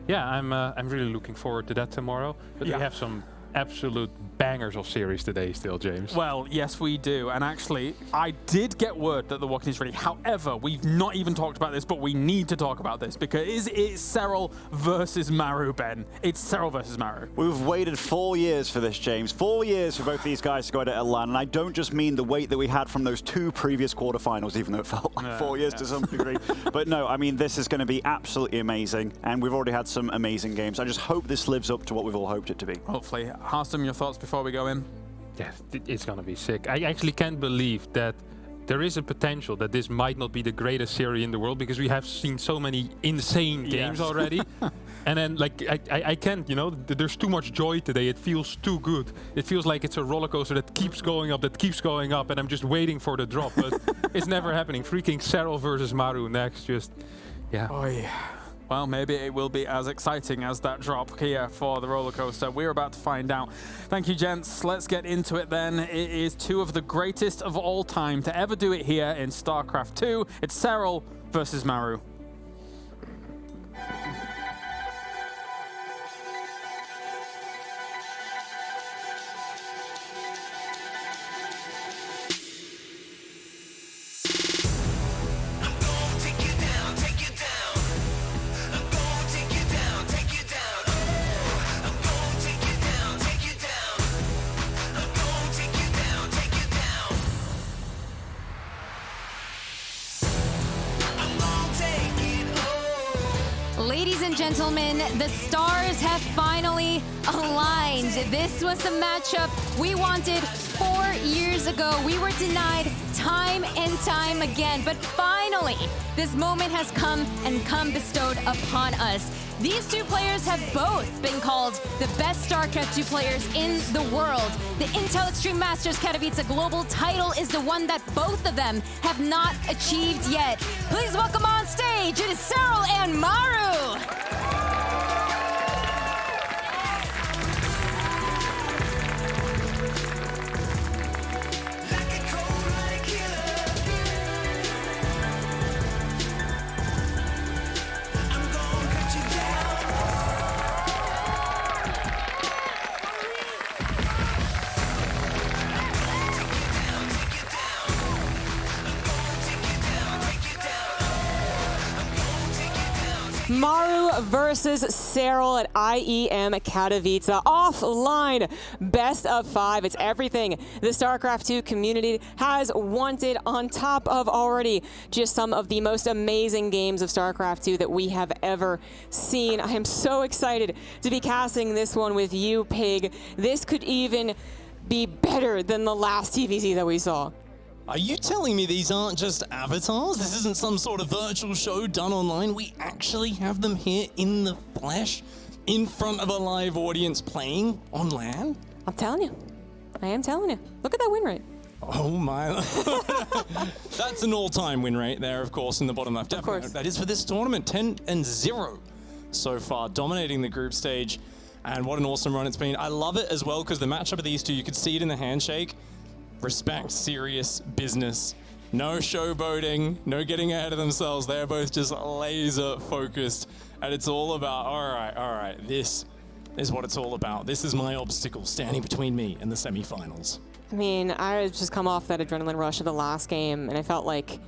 yeah, I'm really looking forward to that tomorrow. But we have some absolute bangers of series today still, James. Well, yes, we do. And actually, I did get word that the walk-in is ready. However, we've not even talked about this, but we need to talk about this because it's Serral versus Maru, Ben. It's Serral versus Maru. We've waited 4 years for this, James. 4 years for both these guys to go to Atlanta. And I don't just mean the wait that we had from those 2 previous quarterfinals, even though it felt like 4 years to some degree. But no, I mean, this is going to be absolutely amazing. And we've already had some amazing games. I just hope this lives up to what we've all hoped it to be. Hopefully. Harston, your thoughts before we go in? Yeah, it's going to be sick. I actually can't believe that there is a potential that this might not be the greatest series in the world because we have seen so many insane games already. And then, like, I can't, you know, there's too much joy today. It feels too good. It feels like it's a roller coaster that keeps going up, and I'm just waiting for the drop. But it's never happening. Freaking Serral versus Maru next, just, yeah. Oh, yeah. Well, maybe it will be as exciting as that drop here for the roller coaster. We're about to find out. Thank you, gents. Let's get into it then. It is 2 of the greatest of all time to ever do it here in StarCraft 2. It's Serral versus Maru. Ladies and gentlemen, the stars have finally aligned. This was the matchup we wanted 4 years ago. We were denied time and time again, but finally, this moment has come and come bestowed upon us. These 2 players have both been called the best StarCraft 2 players in the world. The Intel Extreme Masters Katowice global title is the one that both of them have not achieved yet. Please welcome on stage, it is Serral and Maru. Maru versus Serral at IEM Katowice. Offline, best of 5. It's everything the StarCraft 2 community has wanted, on top of already just some of the most amazing games of StarCraft 2 that we have ever seen. I am so excited to be casting this one with you, Pig. This could even be better than the last TVZ that we saw. Are you telling me these aren't just avatars? This isn't some sort of virtual show done online? We actually have them here in the flesh, in front of a live audience playing on LAN? I'm telling you. I am telling you. Look at that win rate. Oh my. That's an all-time win rate there, of course, in the bottom left. Of course. That is for this tournament, 10-0 so far, dominating the group stage. And what an awesome run it's been. I love it as well, because the matchup of these 2, you could see it in the handshake. Respect, serious business. No showboating, no getting ahead of themselves. They're both just laser focused. And it's all about, all right, this is what it's all about. This is my obstacle standing between me and the semifinals. I mean, I had just come off that adrenaline rush of the last game, and I felt like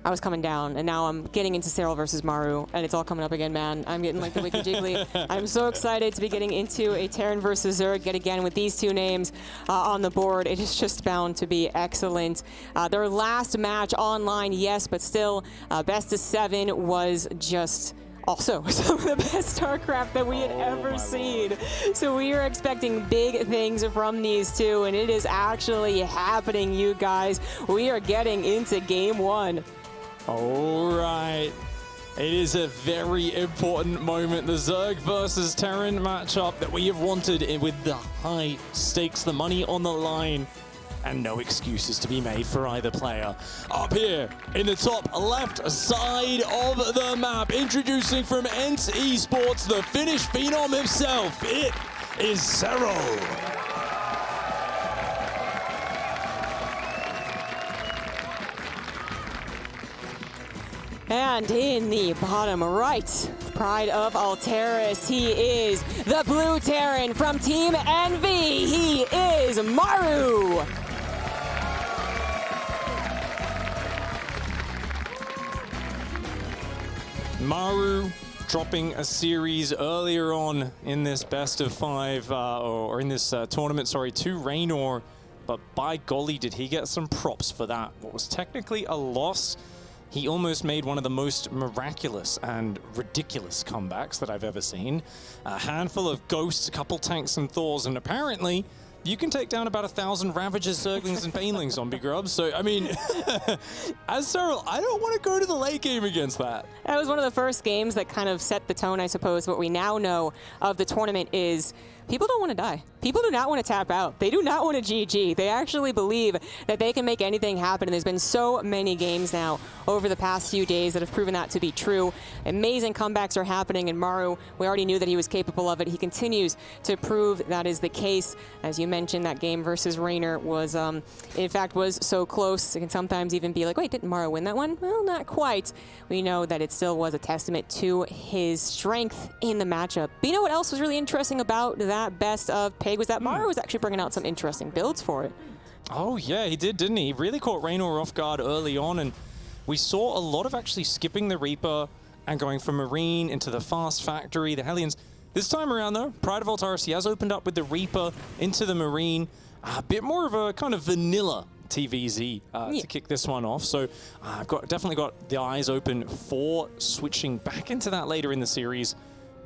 I was coming down, and now I'm getting into Serral versus Maru, and it's all coming up again, man. I'm getting like the wicked jiggly. I'm so excited to be getting into a Terran versus Zerg yet again with these two names on the board. It is just bound to be excellent. Their last match online, yes, but still, best of 7 was just also some of the best StarCraft that we had ever seen. So we are expecting big things from these two, and it is actually happening, you guys. We are getting into game 1. All right. It is a very important moment. The Zerg versus Terran matchup that we have wanted with the high stakes, the money on the line, and no excuses to be made for either player. Up here in the top left side of the map, introducing from ENT Esports, the Finnish phenom himself, it is Serral. And in the bottom right, Pride of Alteris, he is the Blue Terran from Team Envy. He is Maru. Maru dropping a series earlier on in this best of 5, or in this tournament, sorry, to Raynor. But by golly, did he get some props for that. What was technically a loss. He almost made one of the most miraculous and ridiculous comebacks that I've ever seen. A handful of ghosts, a couple tanks and Thors, and apparently you can take down about 1,000 Ravagers, Zerglings, and Banelings, zombie grubs. So, I mean, as Serral, I don't want to go to the late game against that. That was one of the first games that kind of set the tone, I suppose. What we now know of the tournament is people don't want to die. People do not want to tap out. They do not want to GG. They actually believe that they can make anything happen. And there's been so many games now over the past few days that have proven that to be true. Amazing comebacks are happening, and Maru, we already knew that he was capable of it. He continues to prove that is the case. As you mentioned, that game versus Raynor was, in fact, was so close. It can sometimes even be like, wait, didn't Maru win that one? Well, not quite. We know that it still was a testament to his strength in the matchup. But you know what else was really interesting about that best of Pig was that Maru was actually bringing out some interesting builds for it. Oh yeah, he did, didn't he? He really caught Raynor off guard early on, and we saw a lot of actually skipping the Reaper and going from Marine into the Fast Factory, the Hellions. This time around though, Pride of Alteris, he has opened up with the Reaper into the Marine. A bit more of a kind of vanilla TVZ to kick this one off. So I've definitely got the eyes open for switching back into that later in the series.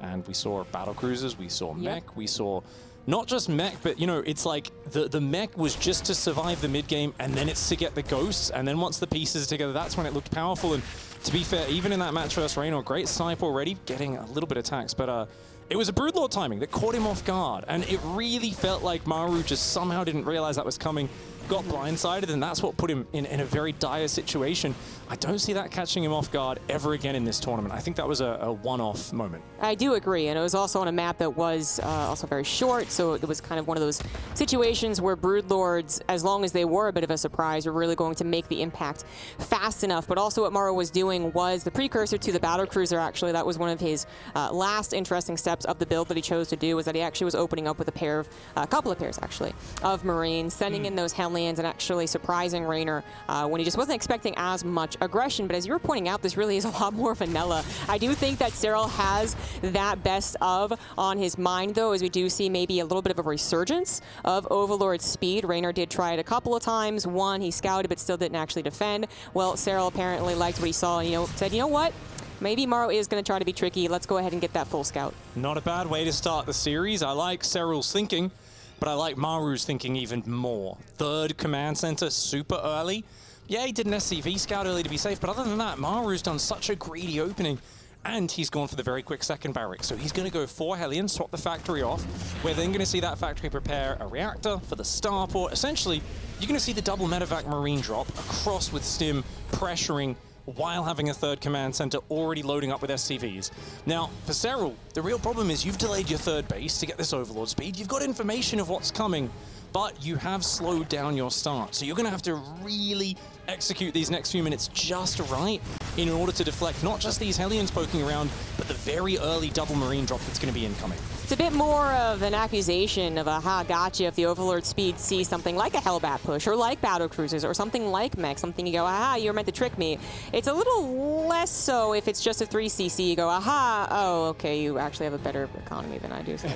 And we saw battle cruisers, we saw mech, we saw not just mech, but, you know, it's like the mech was just to survive the mid game, and then it's to get the ghosts, and then once the pieces are together, that's when it looked powerful. And to be fair, even in that match versus Raynor, great snipe already, getting a little bit of tax, but it was a Broodlord timing that caught him off guard, and it really felt like Maru just somehow didn't realize that was coming, got blindsided, and that's what put him in a very dire situation. I don't see that catching him off guard ever again in this tournament. I think that was a one-off moment. I do agree, and it was also on a map that was also very short, so it was kind of one of those situations where Broodlords, as long as they were a bit of a surprise, were really going to make the impact fast enough. But also what Maru was doing was the precursor to the Battlecruiser, actually. That was one of his last interesting steps of the build that he chose to do, was that he actually was opening up with a couple of pairs, actually, of Marines, sending in those Hellions and actually surprising Raynor when he just wasn't expecting as much aggression. But as you were pointing out, this really is a lot more vanilla. I do think that Serral has that best of on his mind, though, as we do see maybe a little bit of a resurgence of Overlord's speed. Raynor did try it a couple of times. One, he scouted, but still didn't actually defend. Well, Serral apparently liked what he saw and, said, you know what? Maybe Maru is going to try to be tricky. Let's go ahead and get that full scout. Not a bad way to start the series. I like Serral's thinking, but I like Maru's thinking even more. Third command center super early. Yeah, he did an SCV scout early to be safe, but other than that, Maru's done such a greedy opening, and he's gone for the very quick second barrack. So he's going to go 4 Hellions, swap the factory off. We're then going to see that factory prepare a reactor for the starport. Essentially, you're going to see the double medevac Marine drop across with Stim pressuring while having a third command center already loading up with SCVs. Now, for Serral, the real problem is you've delayed your third base to get this Overlord speed. You've got information of what's coming, but you have slowed down your start. So you're going to have to really execute these next few minutes just right in order to deflect not just these Hellions poking around, but the very early double Marine drop that's going to be incoming. It's a bit more of an accusation of aha, gotcha if the Overlord speed sees something like a Hellbat push or like battle cruisers or something like mech, something you go, aha, you were meant to trick me. It's a little less so if it's just a 3cc, you go, aha, oh, okay, you actually have a better economy than I do, so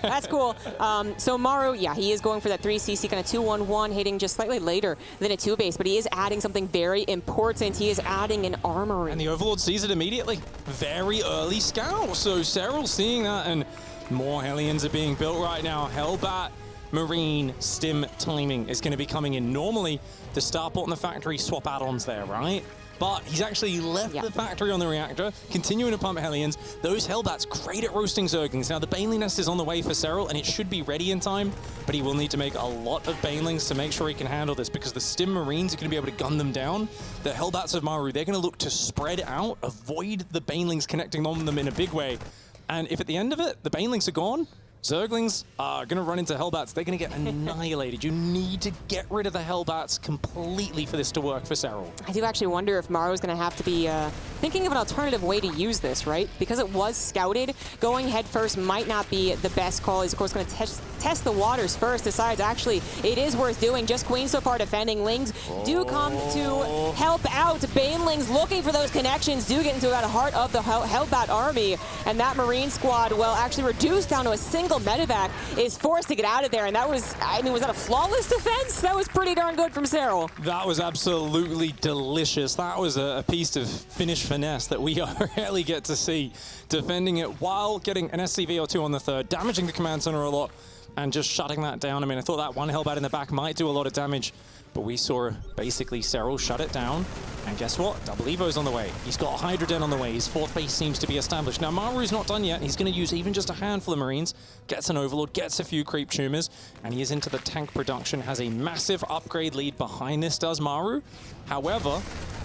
that's cool. So Maru, yeah, he is going for that 3cc, kind of 2-1-1, hitting just slightly later than a 2-base, but he is adding something very important. He is adding an armory. And the Overlord sees it immediately. Very early scout. So Serral seeing that, and more Hellions are being built right now. Hellbat, Marine, Stim timing is going to be coming in. Normally, the starport and the factory swap add-ons there, right? But he's actually left the factory on the reactor, continuing to pump Hellions. Those Hellbats great at roasting Zerglings. Now, the Baneling Nest is on the way for Serral, and it should be ready in time, but he will need to make a lot of Banelings to make sure he can handle this, because the Stim Marines are going to be able to gun them down. The Hellbats of Maru, they're going to look to spread out, avoid the Banelings connecting on them in a big way. And if at the end of it, the Banelings are gone, Zerglings are going to run into Hellbats. They're going to get annihilated. You need to get rid of the Hellbats completely for this to work for Serral. I do actually wonder if Maru's going to have to be thinking of an alternative way to use this, right? Because it was scouted, going head first might not be the best call. He's, of course, going to test the waters first, decides actually it is worth doing. Just Queen so far defending. Lings do come to help out. Banelings looking for those connections, do get into the heart of the Hellbat army. And that Marine squad, well, actually reduced down to a single medevac, is forced to get out of there, and that was, I mean, was that a flawless defense? That was pretty darn good from Serral. That was absolutely delicious. That was a piece of Finnish finesse that we rarely get to see. Defending it while getting an SCV or two on the third, damaging the command center a lot, and just shutting that down. I mean, I thought that one Hellbat in the back might do a lot of damage, but we saw basically Serral shut it down. And guess what? Double Evo's on the way. He's got Hydra Den on the way. His fourth base seems to be established. Now, Maru's not done yet. He's going to use even just a handful of Marines, gets an Overlord, gets a few creep tumors, and he is into the tank production, has a massive upgrade lead behind this, does Maru. However,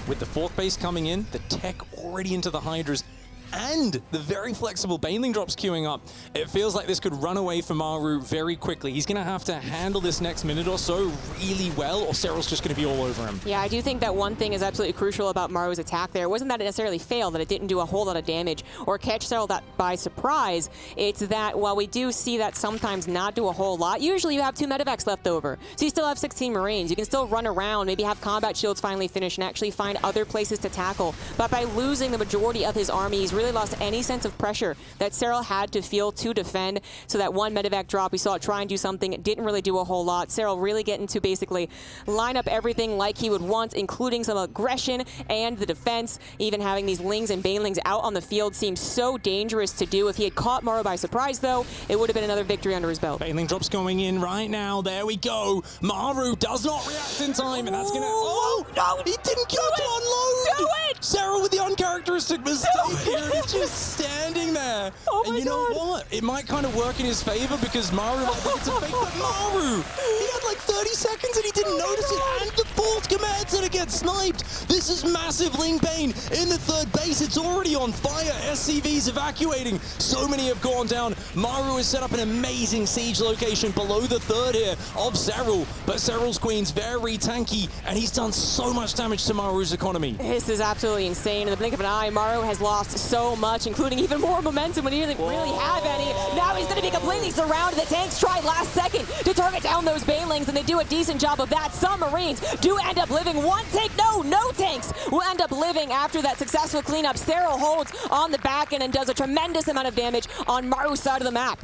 with the fourth base coming in, the tech already into the Hydras, and the very flexible Baneling drops queuing up, it feels like this could run away for Maru very quickly. He's going to have to handle this next minute or so really well, or Serral's just going to be all over him. Yeah, I do think that one thing is absolutely crucial about Maru's attack there. It wasn't that it necessarily failed, that it didn't do a whole lot of damage or catch Serral that by surprise. It's that while we do see that sometimes not do a whole lot, usually you have 2 medevacs left over. So you still have 16 Marines. You can still run around, maybe have combat shields finally finish and actually find other places to tackle. But by losing the majority of his army, he's really lost any sense of pressure that Serral had to feel to defend. So that one medevac drop, we saw it try and do something, it didn't really do a whole lot. Serral really getting to basically line up everything like he would want, including some aggression and the defense. Even having these Lings and Banelings out on the field seems so dangerous to do. If he had caught Maru by surprise, though, it would have been another victory under his belt. Baneling drops going in right now. There we go. Maru does not react in time, and that's going to... Oh, no! He didn't go to unload! Do it! Serral with the uncharacteristic mistake here. He's just standing there. Oh and you know what? It might kind of work in his favor because Maru might think it's a fake, but Maru, he had like 30 seconds and he didn't notice it, and the fourth command center gets sniped. This is massive. Ling Bane in the third base. It's already on fire. SCV's evacuating. So many have gone down. Maru has set up an amazing siege location below the third here of Serral, but Serral's Queen's very tanky, and he's done so much damage to Maru's economy. This is absolutely insane. In the blink of an eye, Maru has lost so much, including even more momentum when he didn't really have any. Now he's going to be completely surrounded. The tanks tried last second to target down those Banelings, and they do a decent job of that. Some Marines do end up living. One tank, no tanks will end up living after that successful cleanup. Serral holds on the back end and does a tremendous amount of damage on Maru's side of the map.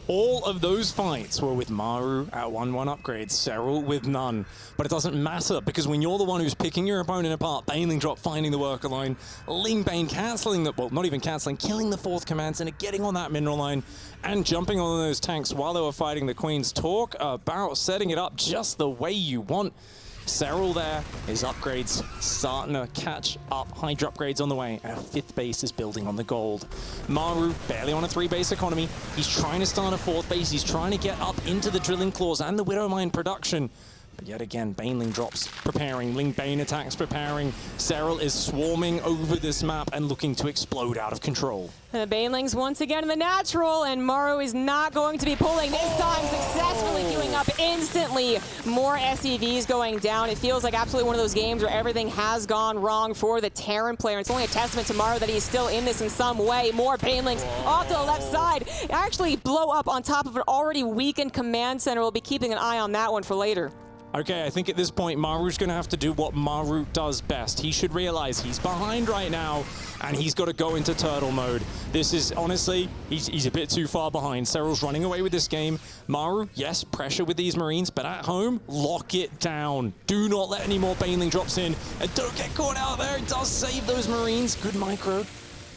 All of those fights were with Maru at 1-1 upgrades, Serral with none. But it doesn't matter, because when you're the one who's picking your opponent apart, Baneling drop finding the worker line, Ling Bane cancelling the, well, not even cancelling, killing the fourth command center, getting on that mineral line, and jumping on those tanks while they were fighting the Queens. Talk about setting it up just the way you want. Serral there, his upgrades starting to catch up. Hydra upgrades on the way, and a fifth base is building on the gold. Maru barely on a 3-base economy. He's trying to start a fourth base. He's trying to get up into the drilling claws and the Widow Mine production. But yet again, Baneling drops preparing, Ling Bane attacks preparing. Serral is swarming over this map and looking to explode out of control. The Banelings once again in the natural, and Maru is not going to be pulling this time, successfully queuing up instantly. More SEVs going down. It feels like absolutely one of those games where everything has gone wrong for the Terran player. It's only a testament to Maru that he's still in this in some way. More Banelings off to the left side. Actually blow up on top of an already weakened command center. We'll be keeping an eye on that one for later. Okay, I think at this point, Maru's going to have to do what Maru does best. He should realize he's behind right now, and he's got to go into turtle mode. This is, honestly, he's a bit too far behind. Serral's running away with this game. Maru, yes, pressure with these Marines, but at home, lock it down. Do not let any more Baneling drops in, and don't get caught out there. It does save those Marines. Good micro.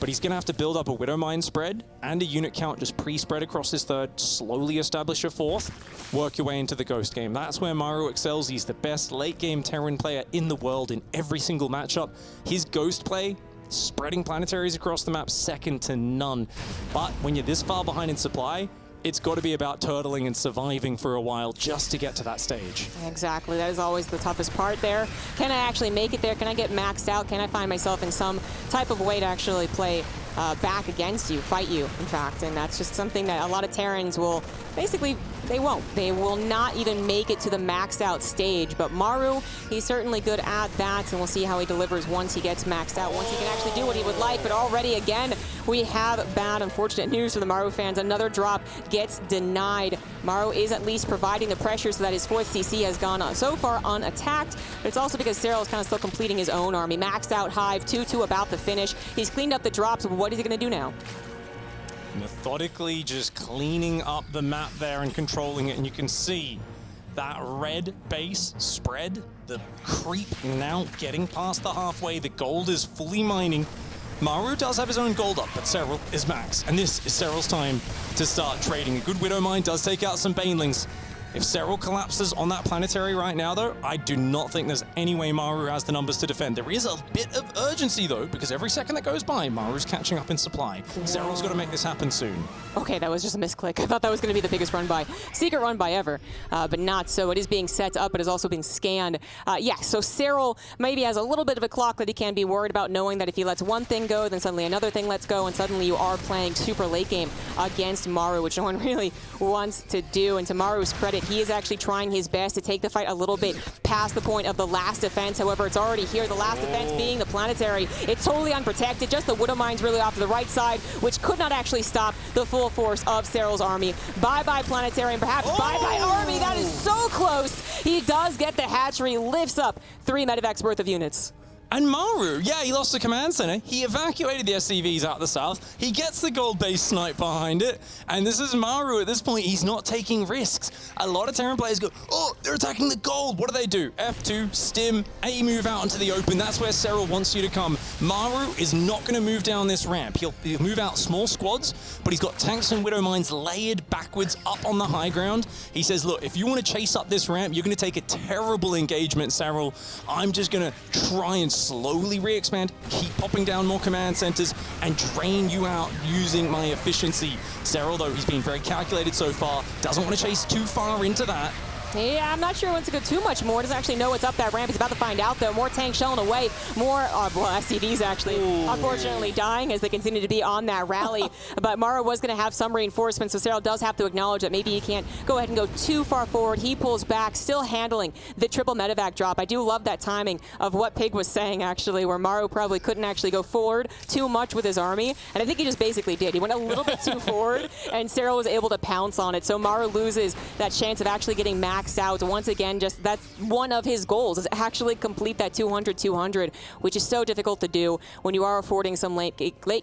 But he's going to have to build up a Widowmine spread and a unit count just pre-spread across his third, slowly establish a fourth, work your way into the Ghost game. That's where Maru excels. He's the best late-game Terran player in the world in every single matchup. His Ghost play, spreading planetaries across the map, second to none. But when you're this far behind in supply, it's got to be about turtling and surviving for a while just to get to that stage. Exactly. That is always the toughest part there. Can I actually make it there? Can I get maxed out? Can I find myself in some type of way to actually play back against you, fight you, in fact? And that's just something that a lot of Terrans will basically, they won't. They will not even make it to the maxed out stage. But Maru, he's certainly good at that, and we'll see how he delivers once he gets maxed out, once he can actually do what he would like. But already, again, we have bad, unfortunate news for the Maru fans. Another drop gets denied. Maru is at least providing the pressure so that his fourth CC has gone so far unattacked, but it's also because Serral is kind of still completing his own army. Maxed out Hive, 2-2 about to finish. He's cleaned up the drops, but what is he going to do now? Methodically just cleaning up the map there and controlling it, and you can see that red base spread, the creep now getting past the halfway, the gold is fully mining. Maru does have his own gold up, but Serral is max, and this is Serral's time to start trading. A good Widowmine does take out some Banelings. If Serral collapses on that planetary right now, though, I do not think there's any way Maru has the numbers to defend. There is a bit of urgency, though, because every second that goes by, Maru's catching up in supply. Serral's got to make this happen soon. Okay, that was just a misclick. I thought that was going to be the biggest run by, secret run by ever, but not so. It is being set up. It is also being scanned. Yeah, so Serral maybe has a little bit of a clock that he can be worried about, knowing that if he lets one thing go, then suddenly another thing lets go, and suddenly you are playing super late game against Maru, which no one really wants to do. And to Maru's credit, he is actually trying his best to take the fight a little bit past the point of the last defense. However, it's already here. The last defense being the planetary. It's totally unprotected. Just the Widowmine's really off to the right side, which could not actually stop the full force of Serral's army. Bye-bye planetary, and perhaps bye-bye army. That is so close. He does get the hatchery, lifts up 3 medevacs worth of units. And Maru, yeah, he lost the command center. He evacuated the SCVs out the south. He gets the gold base snipe behind it. And this is Maru at this point. He's not taking risks. A lot of Terran players go, oh, they're attacking the gold. What do? F2, stim, A move out into the open. That's where Serral wants you to come. Maru is not going to move down this ramp. He'll move out small squads, but he's got tanks and Widowmines layered backwards up on the high ground. He says, look, if you want to chase up this ramp, you're going to take a terrible engagement, Serral. I'm just going to try and slowly re-expand, keep popping down more command centers, and drain you out using my efficiency. Serral, though, he's been very calculated so far, doesn't want to chase too far into that. Yeah, I'm not sure he wants to go too much more. Doesn't actually know what's up that ramp. He's about to find out, though. More tanks shelling away. More, well, SCVs actually, unfortunately dying as they continue to be on that rally. But Maru was going to have some reinforcements, so Serral does have to acknowledge that maybe he can't go ahead and go too far forward. He pulls back, still handling the triple medevac drop. I do love that timing of what Pig was saying, actually, where Maru probably couldn't actually go forward too much with his army. And I think he just basically did. He went a little bit too forward, and Serral was able to pounce on it. So Maru loses that chance of actually getting maxed out. Once again, just that's one of his goals, is actually complete that 200-200, which is so difficult to do when you are affording some late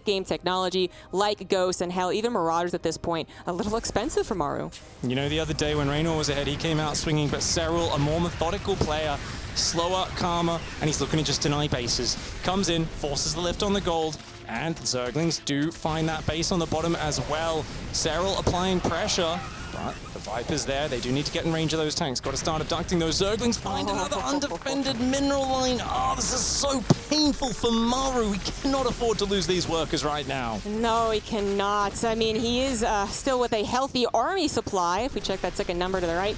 game technology like Ghost, and hell, even Marauders at this point, a little expensive for Maru. You know, the other day when Raynor was ahead, he came out swinging, but Serral, a more methodical player, slower, calmer, and he's looking to just deny bases. Comes in, forces the lift on the gold, and Zerglings do find that base on the bottom as well. Serral applying pressure, but the Viper's there. They do need to get in range of those tanks. Got to start abducting those Zerglings. Find another undefended mineral line. Oh, this is so painful for Maru. He cannot afford to lose these workers right now. No, he cannot. I mean, he is still with a healthy army supply. If we check that second number to the right,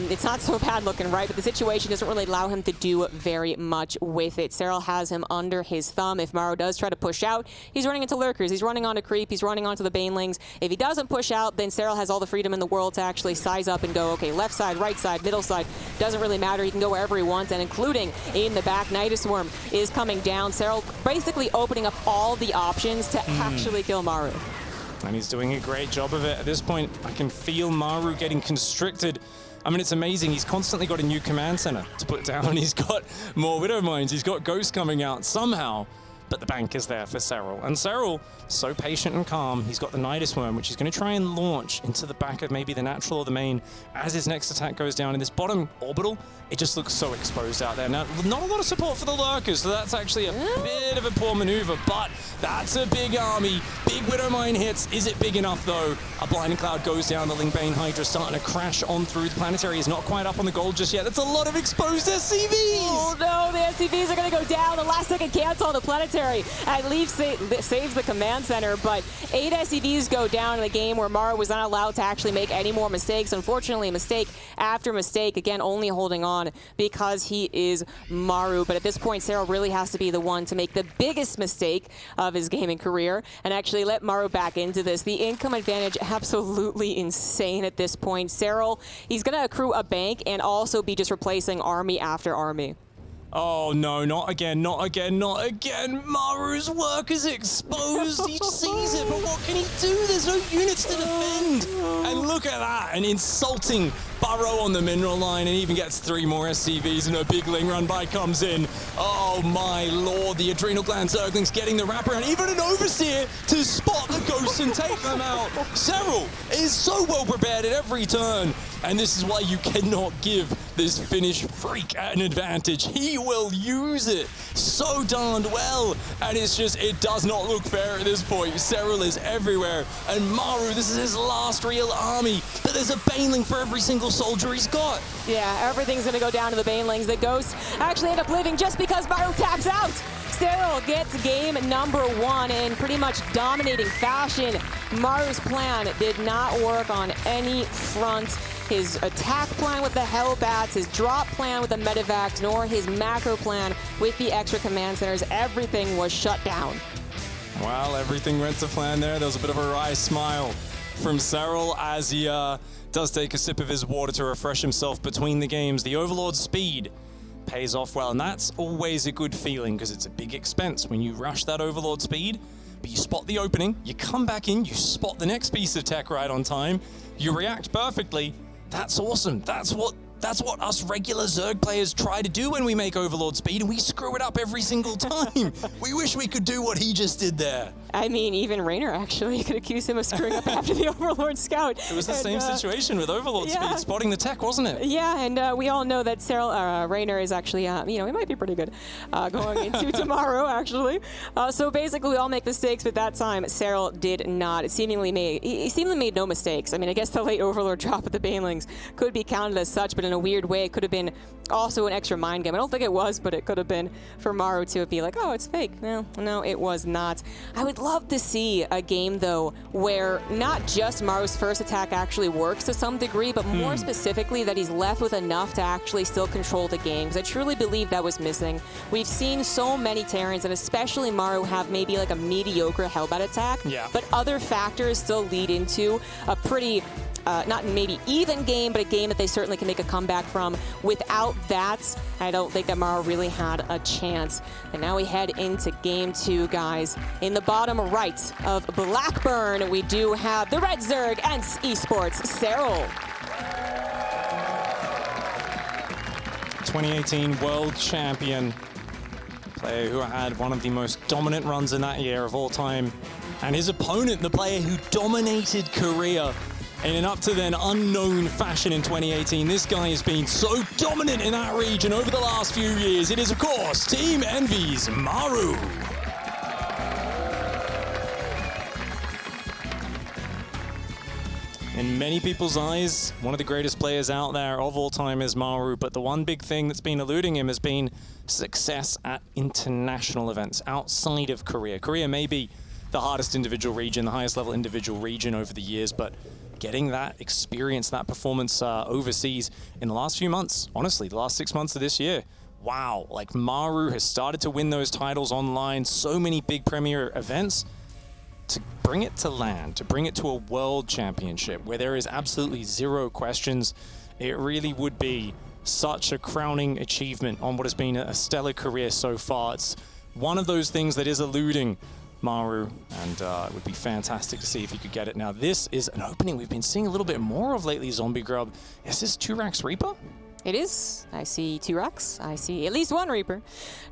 it's not so bad looking, right? But the situation doesn't really allow him to do very much with it. Serral has him under his thumb. If Maru does try to push out, he's running into lurkers. He's running onto creep. He's running onto the Banelings. If he doesn't push out, then Serral has all the freedom in the world world to actually size up and go, okay, left side, right side, middle side, doesn't really matter. He can go wherever he wants, and including in the back, Nidus Swarm is coming down. Serral basically opening up all the options to actually kill Maru. And he's doing a great job of it. At this point, I can feel Maru getting constricted. I mean, it's amazing. He's constantly got a new command center to put down. He's got more Widow Mines. He's got Ghost coming out somehow. But the bank is there for Serral. And Serral, so patient and calm. He's got the Nidus Worm, which he's going to try and launch into the back of maybe the natural or the main as his next attack goes down. In this bottom orbital, it just looks so exposed out there. Now, not a lot of support for the Lurkers, so that's actually a bit of a poor maneuver, but that's a big army. Big Widow Mine hits. Is it big enough, though? A Blinding Cloud goes down. The Lingbane Hydra starting to crash on through. The Planetary is not quite up on the gold just yet. That's a lot of exposed SCVs! Oh, no, the SCVs are going to go down. The last-second cancel on the Planetary. At least saves the command center, but 8 SCVs go down in the game where Maru was not allowed to actually make any more mistakes. Unfortunately, mistake after mistake, again, only holding on because he is Maru. But at this point, Serral really has to be the one to make the biggest mistake of his gaming career and actually let Maru back into this. The income advantage, absolutely insane at this point. Serral, he's going to accrue a bank and also be just replacing army after army. Oh no, not again, not again, not again. Maru's work is exposed. He sees it, but what can he do? There's no units to defend. And look at that, an insulting burrow on the mineral line, and even gets 3 more SCVs, and a big Ling run by comes in. Oh my lord, the Adrenal Gland Zerglings getting the wraparound, even an Overseer to spot the ghosts and take them out. Serral is so well prepared at every turn, and this is why you cannot give this Finnish freak an advantage. He will use it so darned well, and it's just, it does not look fair at this point. Serral is everywhere, and Maru, this is his last real army, but there's a Baneling for every single soldier he's got. Yeah, everything's gonna go down to the Banelings. The Ghosts actually end up living just because Maru taps out. Serral gets game number 1 in pretty much dominating fashion. Maru's plan did not work on any front. His attack plan with the Hellbats, his drop plan with the Medivacs, nor his macro plan with the extra command centers. Everything was shut down. Well, everything went to plan there. There was a bit of a wry smile from Serral as he does take a sip of his water to refresh himself between the games. The Overlord speed pays off well, and that's always a good feeling because it's a big expense when you rush that Overlord speed, but you spot the opening, you come back in, you spot the next piece of tech right on time, you react perfectly. That's awesome. That's what us regular Zerg players try to do when we make Overlord speed, and we screw it up every single time. We wish we could do what he just did there. I mean, even Raynor, actually, you could accuse him of screwing up after the Overlord Scout. It was the same situation with Overlord speed, spotting the tech, wasn't it? Yeah, and we all know that Raynor is actually, he might be pretty good going into tomorrow, actually. So basically, we all make mistakes, but that time, Serral did not. He seemingly made no mistakes. I mean, I guess the late Overlord drop of the Banelings could be counted as such, but in a weird way, it could have been also an extra mind game. I don't think it was, but it could have been for Maru to be like, oh, it's fake. No, it was not. I would love to see a game, though, where not just Maru's first attack actually works to some degree, but more specifically that he's left with enough to actually still control the game, because I truly believe that was missing. We've seen so many Terrans, and especially Maru, have maybe like a mediocre Hellbat attack, but other factors still lead into a pretty not maybe even game, but a game that they certainly can make a comeback from. Without that, I don't think that Maru really had a chance. And now we head into game 2, guys. In the bottom right of Blackburn, we do have the Red Zerg and Esports Serral. 2018 World Champion. Player who had one of the most dominant runs in that year of all time. And his opponent, the player who dominated Korea in an up-to-then unknown fashion in 2018. This guy has been so dominant in that region over the last few years. It is, of course, Team Envy's Maru. In many people's eyes, one of the greatest players out there of all time is Maru, but the one big thing that's been eluding him has been success at international events outside of Korea. Korea may be the hardest individual region, the highest level individual region over the years, but getting that experience, that performance overseas in the last few months, honestly, the last 6 months of this year, wow, like Maru has started to win those titles online, so many big premier events. to bring it to land, to bring it to a world championship where there is absolutely zero questions, it really would be such a crowning achievement on what has been a stellar career so far. It's one of those things that is eluding Maru, and it would be fantastic to see if he could get it. Now, this is an opening we've been seeing a little bit more of lately, Zombie Grub. Is this 2-Rax Reaper? It is. I see 2 Rux. I see at least 1 Reaper.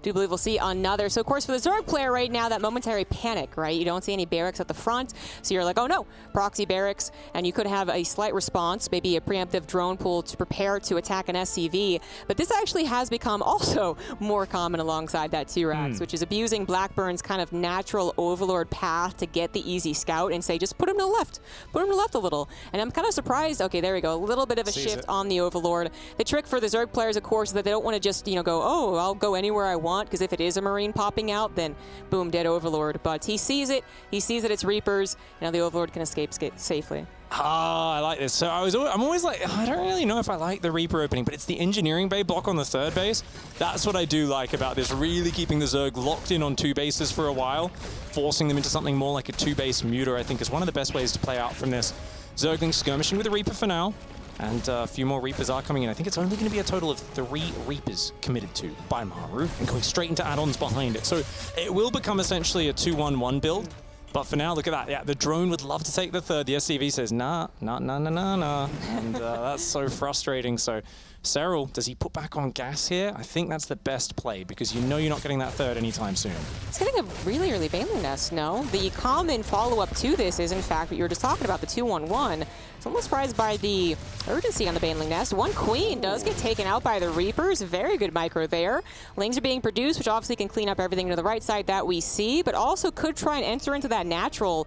Do believe we'll see another. So, of course, for the Zerg player right now, that momentary panic, right? You don't see any barracks at the front, so you're like, oh no, proxy barracks, and you could have a slight response, maybe a preemptive drone pool to prepare to attack an SCV. But this actually has become also more common alongside that 2 Rax, which is abusing Blackburn's kind of natural overlord path to get the easy scout and say, just put him to the left. Put him to the left a little. And I'm kind of surprised. Okay, there we go. A little bit of a shift on the overlord. The trick for the Zerg players, of course, is that they don't want to just, go, oh, I'll go anywhere I want, because if it is a Marine popping out, then boom, dead Overlord. But he sees it. He sees that it's Reapers. Now the Overlord can escape safely. Ah, I like this. So I'm always like, I don't really know if I like the Reaper opening, but it's the engineering bay block on the 3rd base. That's what I do like about this, really keeping the Zerg locked in on 2 bases for a while, forcing them into something more like a 2-base muter, I think is one of the best ways to play out from this. Zergling skirmishing with a Reaper for now. And a few more Reapers are coming in. I think it's only going to be a total of 3 Reapers committed to by Maru and going straight into add-ons behind it. So it will become essentially a 2-1-1 build. But for now, look at that. Yeah, the drone would love to take the 3rd. The SCV says, nah. And that's so frustrating. So Cyril, does he put back on gas here? I think that's the best play because you know you're not getting that 3rd anytime soon. It's getting a really early Baneling Nest, no? The common follow-up to this is, in fact, what you were just talking about, the 2-1-1. So I'm a little surprised by the urgency on the Baneling Nest. 1 Queen does get taken out by the Reapers. Very good micro there. Lings are being produced, which obviously can clean up everything to the right side that we see, but also could try and enter into that natural.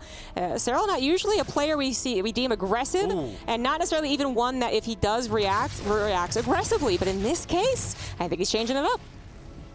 Cyril, not usually a player we deem aggressive, and not necessarily even one that if he does reacts aggressively, but in this case, I think he's changing it up.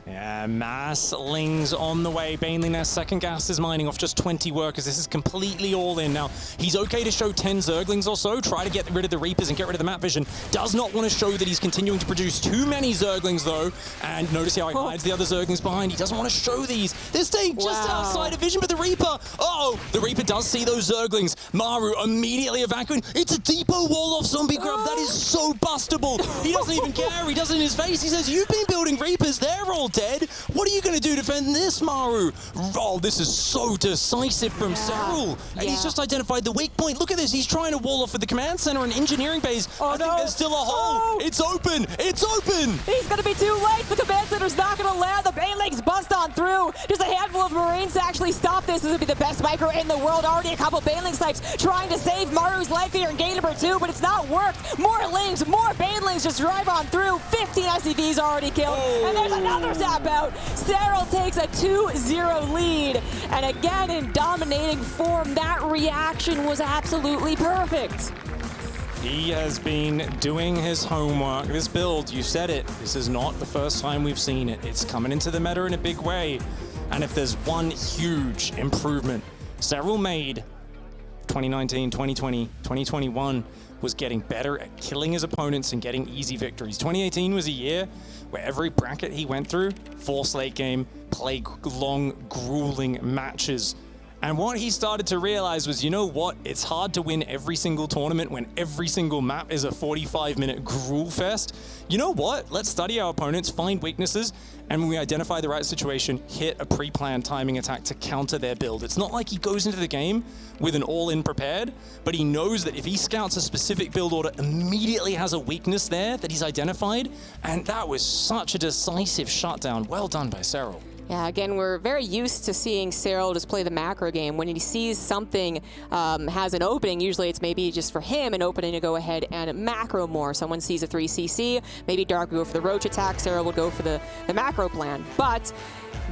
Yeah, mass Lings on the way. Baneling Nest, second gas is mining off just 20 workers. This is completely all in. Now, he's okay to show 10 Zerglings or so, try to get rid of the Reapers and get rid of the map vision. Does not want to show that he's continuing to produce too many Zerglings, though. And notice how he hides the other Zerglings behind. He doesn't want to show these. They're staying just outside of vision, but the Reaper, uh-oh, the Reaper does see those Zerglings. Maru immediately evacuating. It's a depot wall off Zombie Grub. That is so bustable. He doesn't even care. He does it in his face. He says, you've been building Reapers. They're all dead. What are you going to do to defend this, Maru? Oh, this is so decisive from Cyril. And he's just identified the weak point. Look at this. He's trying to wall off with the command center and engineering base. I think there's still a hole. It's open. It's open. He's going to be too late. The command center's not going to land. The Banelings bust on through. Just a handful of Marines to actually stop this. This would be the best micro in the world. Already a couple Baneling snipes trying to save Maru's life here in game number 2, but it's not worked. More Lings, more Banelings just drive on through. 15 SCVs already killed. And there's another zap out. Cyril takes a 2-0 lead. And again, in dominating form, that reaction was absolutely perfect. He has been doing his homework. This build, you said it, this is not the first time we've seen it. It's coming into the meta in a big way. And if there's one huge improvement Cyril made, 2019, 2020, 2021, was getting better at killing his opponents and getting easy victories. 2018 was a year where every bracket he went through, forced late game, played long, grueling matches. And what he started to realize was, you know what? It's hard to win every single tournament when every single map is a 45-minute gruel fest. You know what? Let's study our opponents, find weaknesses, and when we identify the right situation, hit a pre-planned timing attack to counter their build. It's not like he goes into the game with an all-in prepared, but he knows that if he scouts a specific build order, immediately has a weakness there that he's identified, and that was such a decisive shutdown. Well done by Cyril. Yeah, again, we're very used to seeing Cyril just play the macro game. When he sees something has an opening, usually it's maybe just for him an opening to go ahead and macro more. Someone sees a 3CC, maybe Dark would go for the Roach attack, Cyril would go for the macro plan. But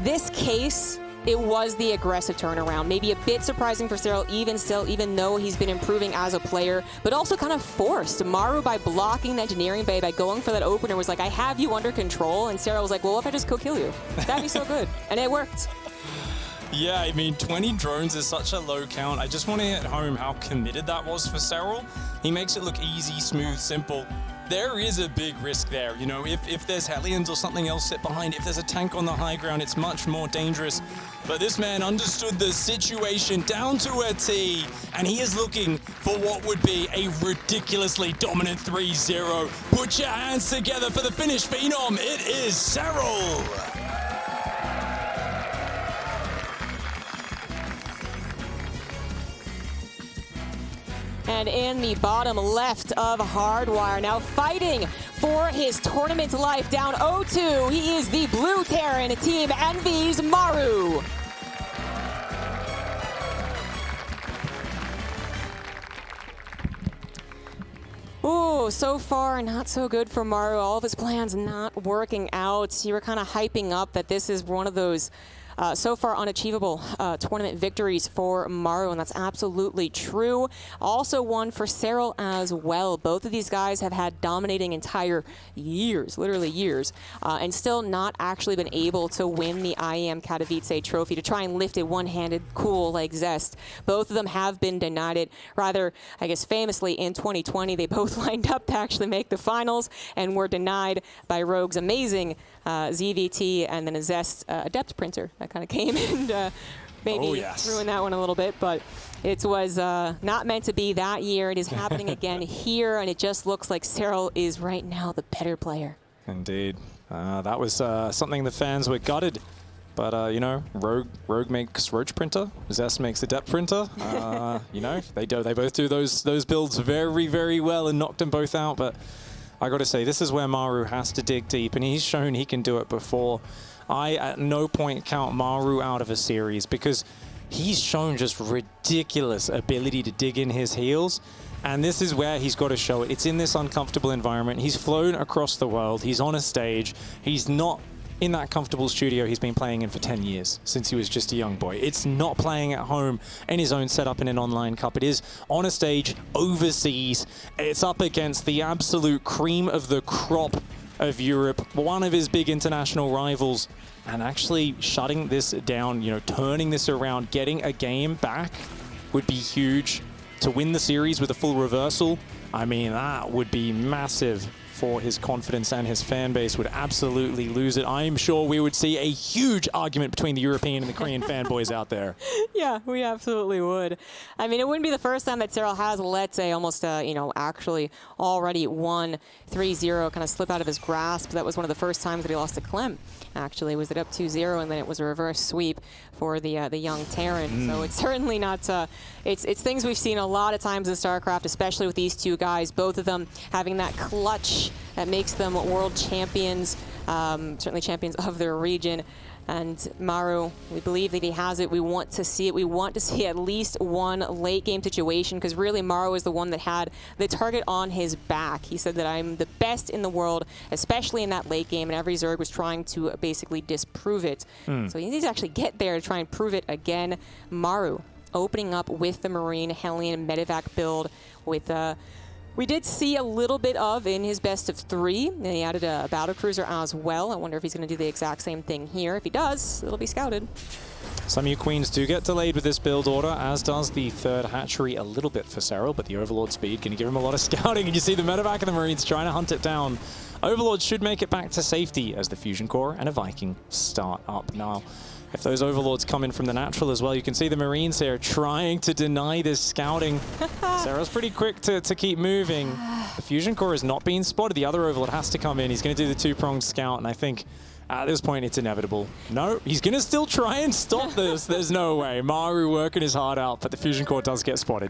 this case, it was the aggressive turnaround. Maybe a bit surprising for Cyril, even though he's been improving as a player, but also kind of forced. Maru, by blocking the engineering bay, by going for that opener, was like, I have you under control. And Cyril was like, well, what if I just co-kill you? That'd be so good. And it worked. Yeah, I mean, 20 drones is such a low count. I just want to hit home how committed that was for Cyril. He makes it look easy, smooth, simple. there is a big risk there. You know, if there's Hellions or something else set behind, if there's a tank on the high ground, it's much more dangerous. But this man understood the situation down to a T, and he is looking for what would be a ridiculously dominant 3-0. Put your hands together for the finish, Phenom. It is Serral. And in the bottom left of Hardwire, now fighting for his tournament life, down 0-2. He is the Blue Terran, Team Envy's Maru. Ooh, so far not so good for Maru. All of his plans not working out. You were kind of hyping up that this is one of those so far unachievable tournament victories for Maru, and that's absolutely true. Also one for Serral as well. Both of these guys have had dominating entire years, literally years, and still not actually been able to win the IEM Katowice trophy, to try and lift it one-handed, cool like Zest. Both of them have been denied it. Rather, I guess famously in 2020, they both lined up to actually make the finals and were denied by Rogue's amazing ZVT and then a Zest Adept printer that kind of came and maybe ruined that one a little bit, but it was not meant to be that year. It is happening again here, and it just looks like Serral is right now the better player. Indeed. That was something the fans were gutted. But, you know, Rogue makes Roach printer, Zest makes Adept printer. You know, they both do those builds very, very well and knocked them both out. But I got to say, this is where Maru has to dig deep, and he's shown he can do it before. I, at no point, count Maru out of a series because he's shown just ridiculous ability to dig in his heels. And this is where he's got to show it. It's in this uncomfortable environment. He's flown across the world. He's on a stage. He's not in that comfortable studio he's been playing in for 10 years, since he was just a young boy. It's not playing at home in his own setup in an online cup. It is on a stage overseas. It's up against the absolute cream of the crop of Europe, one of his big international rivals, and actually shutting this down, you know, turning this around, getting a game back would be huge. To win the series with a full reversal, I mean, that would be massive for his confidence, and his fan base would absolutely lose it. I'm sure we would see a huge argument between the European and the Korean fanboys out there. Yeah, we absolutely would. I mean, it wouldn't be the first time that Serral has, let's say, almost, you know, actually already won 3-0, kind of slip out of his grasp. That was one of the first times that he lost to Clem, actually. Was it up 2-0, and then it was a reverse sweep for the young Terran. So it's certainly not, it's things we've seen a lot of times in StarCraft, especially with these two guys, both of them having that clutch that makes them world champions, certainly champions of their region. And Maru, we believe that he has it. We want to see it. We want to see at least one late game situation, because really Maru is the one that had the target on his back. He said that I'm the best in the world, especially in that late game, and every Zerg was trying to basically disprove it. So he needs to actually get there to try and prove it again. Maru opening up with the Marine Hellion Medevac build with we did see a little bit of in his best of 3, and he added a battlecruiser as well. I wonder if he's going to do the exact same thing here. If he does, it'll be scouted. Some of you queens do get delayed with this build order, as does the third hatchery a little bit for Serral, but the Overlord speed can give him a lot of scouting, and you see the medevac and the Marines trying to hunt it down. Overlord should make it back to safety as the Fusion Core and a Viking start up now. If those Overlords come in from the natural as well, you can see the Marines here trying to deny this scouting. Serral's pretty quick to keep moving. The Fusion Core has not been spotted. The other Overlord has to come in. He's going to do the two-pronged scout, and I think at this point it's inevitable. No, he's going to still try and stop this. There's no way. Maru working his heart out, but the Fusion Core does get spotted.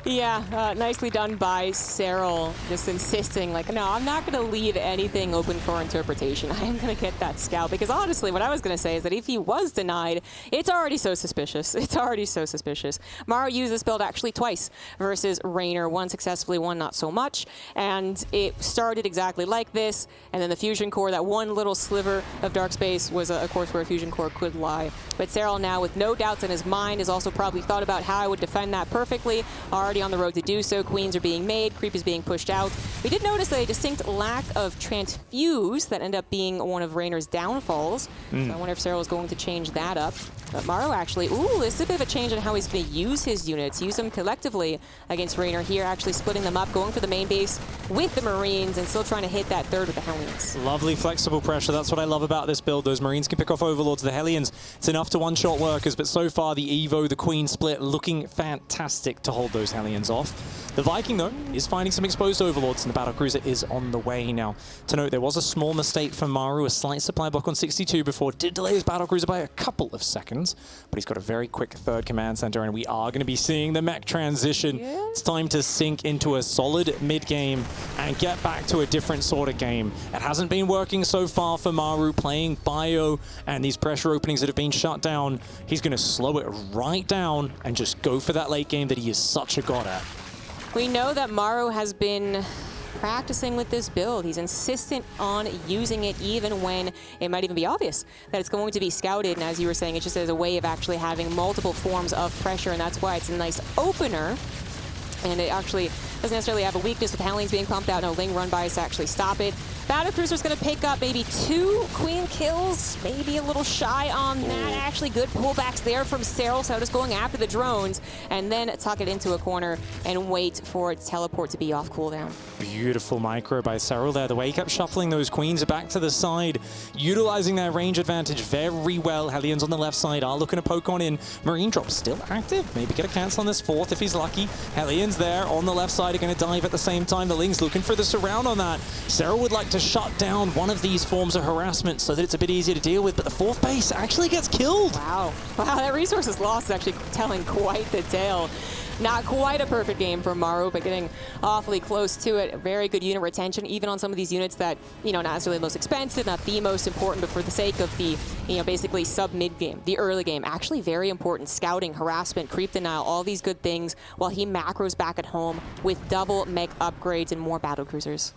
Yeah, nicely done by Serral, just insisting, like, no, I'm not going to leave anything open for interpretation. I am going to get that scout, because honestly, what I was going to say is that if he was denied, it's already so suspicious. It's already so suspicious. Maru used this build actually twice versus Raynor, one successfully, one not so much, and it started exactly like this, and then the Fusion Core, that one little sliver of dark space, was a course where a Fusion Core could lie. But Serral now, with no doubts in his mind, has also probably thought about how I would defend that perfectly. Already on the road to do so. Queens are being made, creep is being pushed out. We did notice a distinct lack of transfuse that ended up being one of Raynor's downfalls. So I wonder if Serral is going to change that up. But Maru actually, ooh, this is a bit of a change in how he's going to use his units. Use them collectively against Raynor here, actually splitting them up, going for the main base with the Marines and still trying to hit that third with the Hellions. Lovely flexible pressure. That's what I love about this build. Those Marines can pick off Overlords. The Hellions, it's enough to one-shot workers, but so far the Evo, the Queen split, looking fantastic to hold those Hellions off. The Viking, though, is finding some exposed Overlords, and the Battlecruiser is on the way now. To note, there was a small mistake from Maru, a slight supply block on 62 before, did delay his Battlecruiser by a couple of seconds, but he's got a very quick third command center, and we are going to be seeing the mech transition. Yeah. It's time to sink into a solid mid-game and get back to a different sort of game. It hasn't been working so far for Maru, playing bio and these pressure openings that have been shut down. He's going to slow it right down and just go for that late game that he is such a god at. We know that Maru has been practicing with this build. He's insistent on using it even when it might even be obvious that it's going to be scouted. And as you were saying, it's just as a way of actually having multiple forms of pressure, and that's why it's a nice opener. And it actually doesn't necessarily have a weakness with Hellions being pumped out. No Ling run bys to actually stop it. Battlecruiser's going to pick up maybe 2 Queen kills, maybe a little shy on that. Actually, good pullbacks there from Serral. So just going after the drones and then tuck it into a corner and wait for its teleport to be off cooldown. Beautiful micro by Serral there. The way he kept shuffling those Queens back to the side, utilizing their range advantage very well. Hellions on the left side are looking to poke on in. Marine drop still active. Maybe get a cancel on this 4th if he's lucky. Hellions there on the left side are going to dive at the same time. The Ling's looking for the surround on that. Serral would like to shut down one of these forms of harassment so that it's a bit easier to deal with, but the 4th base actually gets killed. Wow, that resources lost is actually telling quite the tale. Not quite a perfect game from Maru, but getting awfully close to it. Very good unit retention, even on some of these units that, not necessarily the most expensive, not the most important, but for the sake of the, basically sub-mid game, the early game. Actually very important. Scouting, harassment, creep denial, all these good things while he macros back at home with double mech upgrades and more battlecruisers.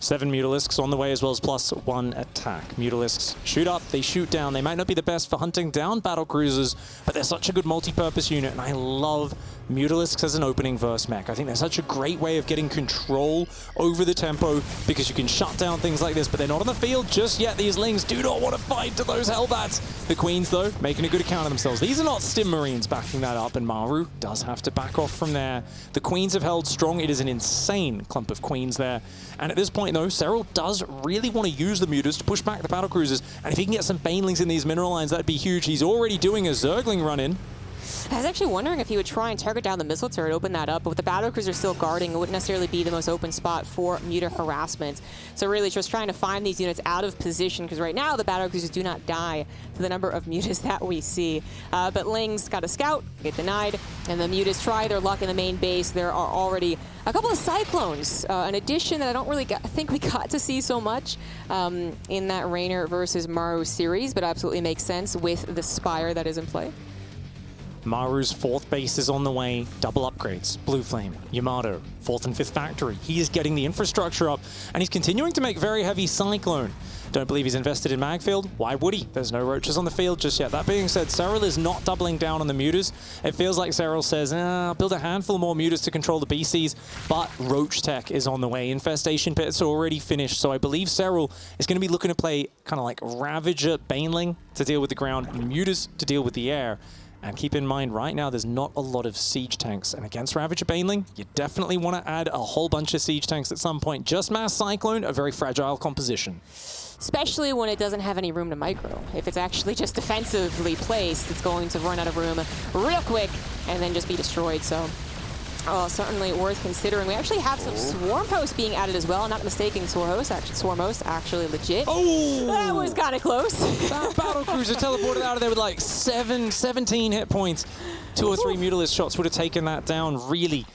7 Mutalisks on the way, as well as +1 attack. Mutalisks shoot up, they shoot down. They might not be the best for hunting down battlecruisers, but they're such a good multi-purpose unit, and I love Mutalisks as an opening verse mech. I think they're such a great way of getting control over the tempo because you can shut down things like this, but they're not on the field just yet. These Lings do not want to fight to those Hellbats. The Queens, though, making a good account of themselves. These are not Stim Marines backing that up, and Maru does have to back off from there. The Queens have held strong. It is an insane clump of Queens there. And at this point, though, Serral does really want to use the Mutas to push back the battlecruisers. And if he can get some Banelings in these mineral lines, that'd be huge. He's already doing a Zergling run-in. I was actually wondering if he would try and target down the missile turret, open that up, but with the battlecruiser still guarding, it wouldn't necessarily be the most open spot for Muta harassment. So really just trying to find these units out of position, because right now the battlecruisers do not die to the number of Mutas that we see. But Ling's got a scout, get denied, and the Mutas try their luck in the main base. There are already a couple of Cyclones, an addition that I don't really think we got to see so much in that Raynor versus Maru series, but absolutely makes sense with the Spire that is in play. Maru's 4th base is on the way. Double upgrades. Blue Flame, Yamato, 4th and 5th factory. He is getting the infrastructure up, and he's continuing to make very heavy Cyclone. Don't believe he's invested in Magfield. Why would he? There's no roaches on the field just yet. That being said, Serral is not doubling down on the Mutas. It feels like Serral says, I'll build a handful more Mutas to control the BCs, but Roach Tech is on the way. Infestation Pits are already finished, so I believe Serral is going to be looking to play kind of like Ravager Baneling to deal with the ground, Mutas to deal with the air. And keep in mind, right now, there's not a lot of siege tanks. And against Ravager Baneling, you definitely want to add a whole bunch of siege tanks at some point. Just Mass Cyclone, a very fragile composition. Especially when it doesn't have any room to micro. If it's actually just defensively placed, it's going to run out of room real quick and then just be destroyed. So, certainly worth considering. We actually have some Swarm Hosts being added as well. Not mistaking Swarm Host actually legit. Oh! That was kind of close. That battlecruiser teleported out of there with like 17 hit points. 2 or 3 Mutalist shots would have taken that down. Really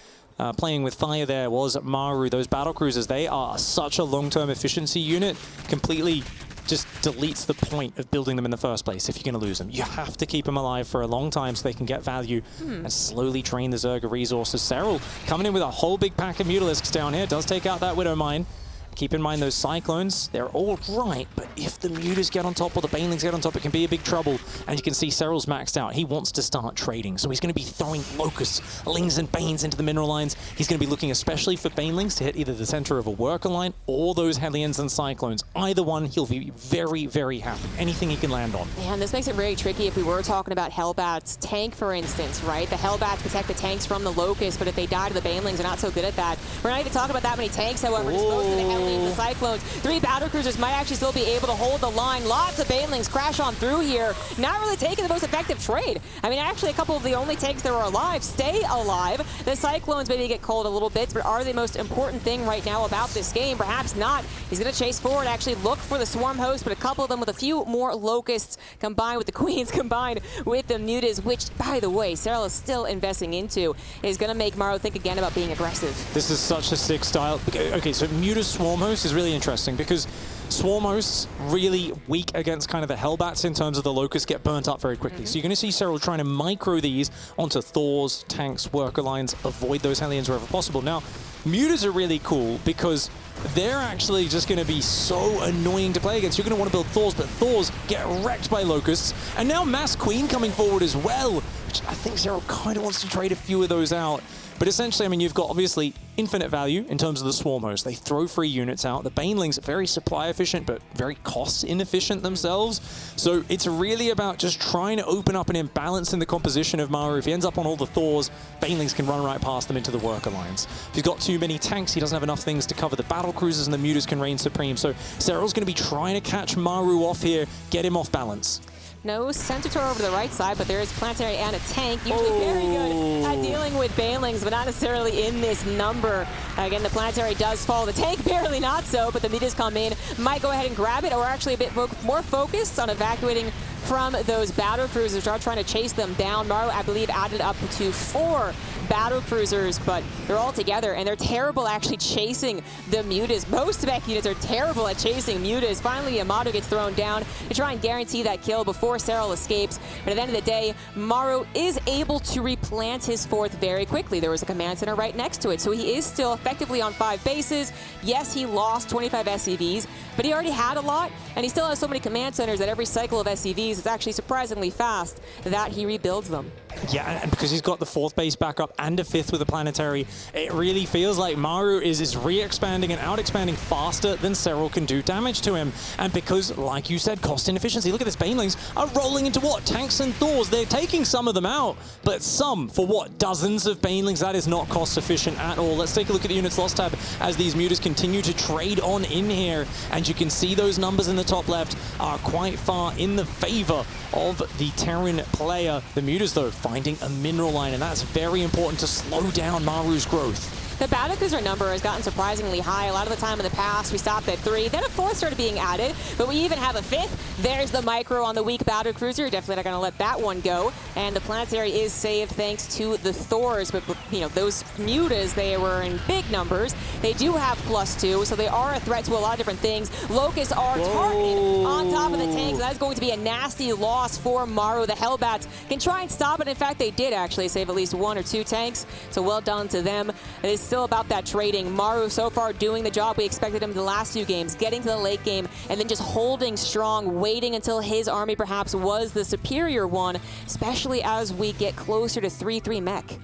playing with fire there was Maru. Those battlecruisers, they are such a long-term efficiency unit. Completely just deletes the point of building them in the first place if you're going to lose them. You have to keep them alive for a long time so they can get value and slowly drain the Zerga resources. Serral coming in with a whole big pack of Mutalisks down here. Does take out that Widow Mine. Keep in mind those Cyclones, they're all right, but if the Mutas get on top or the Banelings get on top, it can be a big trouble. And you can see Serral's maxed out. He wants to start trading, so he's going to be throwing Locusts, Lings and Banes into the mineral lines. He's going to be looking especially for Banelings to hit either the center of a worker line or those Hellions and Cyclones. Either one, he'll be very, very happy. Anything he can land on. Man, this makes it very tricky if we were talking about Hellbats. Tank, for instance, right? The Hellbats protect the tanks from the Locusts, but if they die to the Banelings, they're not so good at that. We're not even talking about that many tanks, however, just most of the Hellions, the Cyclones. 3 battlecruisers might actually still be able to hold the line. Lots of Banelings crash on through here. Not really taking the most effective trade. I mean, actually, a couple of the only tanks that are alive stay alive. The Cyclones maybe get cold a little bit, but are the most important thing right now about this game? Perhaps not. He's going to chase forward, actually look for the Swarm host, but a couple of them with a few more Locusts combined with the Queens, combined with the Mutas, which, by the way, Serral is still investing into, is going to make Maro think again about being aggressive. This is such a sick style. Okay, so Mutas Swarm host is really interesting because Swarm hosts really weak against kind of the Hellbats in terms of the Locusts get burnt up very quickly. So you're going to see Serral trying to micro these onto Thors, tanks, worker lines, avoid those Hellions wherever possible. Now, Mutas are really cool because they're actually just going to be so annoying to play against. You're going to want to build Thors, but Thors get wrecked by Locusts. And now Mass Queen coming forward as well, which I think Serral kind of wants to trade a few of those out. But essentially, I mean, you've got obviously infinite value in terms of the Swarm host. They throw free units out. The Banelings are very supply efficient, but very cost inefficient themselves. So it's really about just trying to open up an imbalance in the composition of Maro. If he ends up on all the Thors, Banelings can run right past them into the worker lines. If he's got too many tanks, he doesn't have enough things to cover the battle cruisers, and the Mutas can reign supreme. So Serral's going to be trying to catch Maru off here, get him off balance. No Centaur over the right side, but there is Planetary and a tank. Usually very good at dealing with Banelings, but not necessarily in this number. Again, the Planetary does fall. The tank barely not so, but the Mutas come in, might go ahead and grab it, or actually a bit more focused on evacuating from those battle cruisers, are trying to chase them down. Maro, I believe, added up to 4 battle cruisers, but they're all together, and they're terrible actually chasing the Mutas. Most spec units are terrible at chasing Mutas. Finally, Yamato gets thrown down to try and guarantee that kill before Serral escapes. But at the end of the day, Maro is able to replant his 4th very quickly. There was a command center right next to it, so he is still effectively on 5 bases. Yes, he lost 25 SCVs, but he already had a lot, and he still has so many command centers that every cycle of SCVs is actually surprisingly fast that he rebuilds them. Yeah, and because he's got the 4th base back up and a 5th with a Planetary, it really feels like Maru is re-expanding and out-expanding faster than Serral can do damage to him. And because, like you said, cost inefficiency. Look at this, Banelings are rolling into what? Tanks and Thors. They're taking some of them out, but some, for what? Dozens of Banelings? That is not cost efficient at all. Let's take a look at the units lost tab as these Mutas continue to trade on in here. And you can see those numbers in the top left are quite far in the favor of the Terran player. The Mutas, though, finding a mineral line, and that's very important to slow down Maru's growth. The battlecruiser number has gotten surprisingly high. A lot of the time in the past, we stopped at 3. Then a 4th started being added, but we even have a 5th. There's the micro on the weak battlecruiser. Definitely not going to let that one go. And the Planetary is saved thanks to the Thors. But, you know, those Mutas, they were in big numbers. They do have +2, so they are a threat to a lot of different things. Locusts are targeted on top of the tanks. That is going to be a nasty loss for Maru. The Hellbats can try and stop it. In fact, they did actually save at least 1 or 2 tanks. So well done to them. It is still about that trading. Maru so far doing the job we expected him the last 2 games, getting to the late game and then just holding strong, waiting until his army perhaps was the superior one, especially as we get closer to 3-3 mech.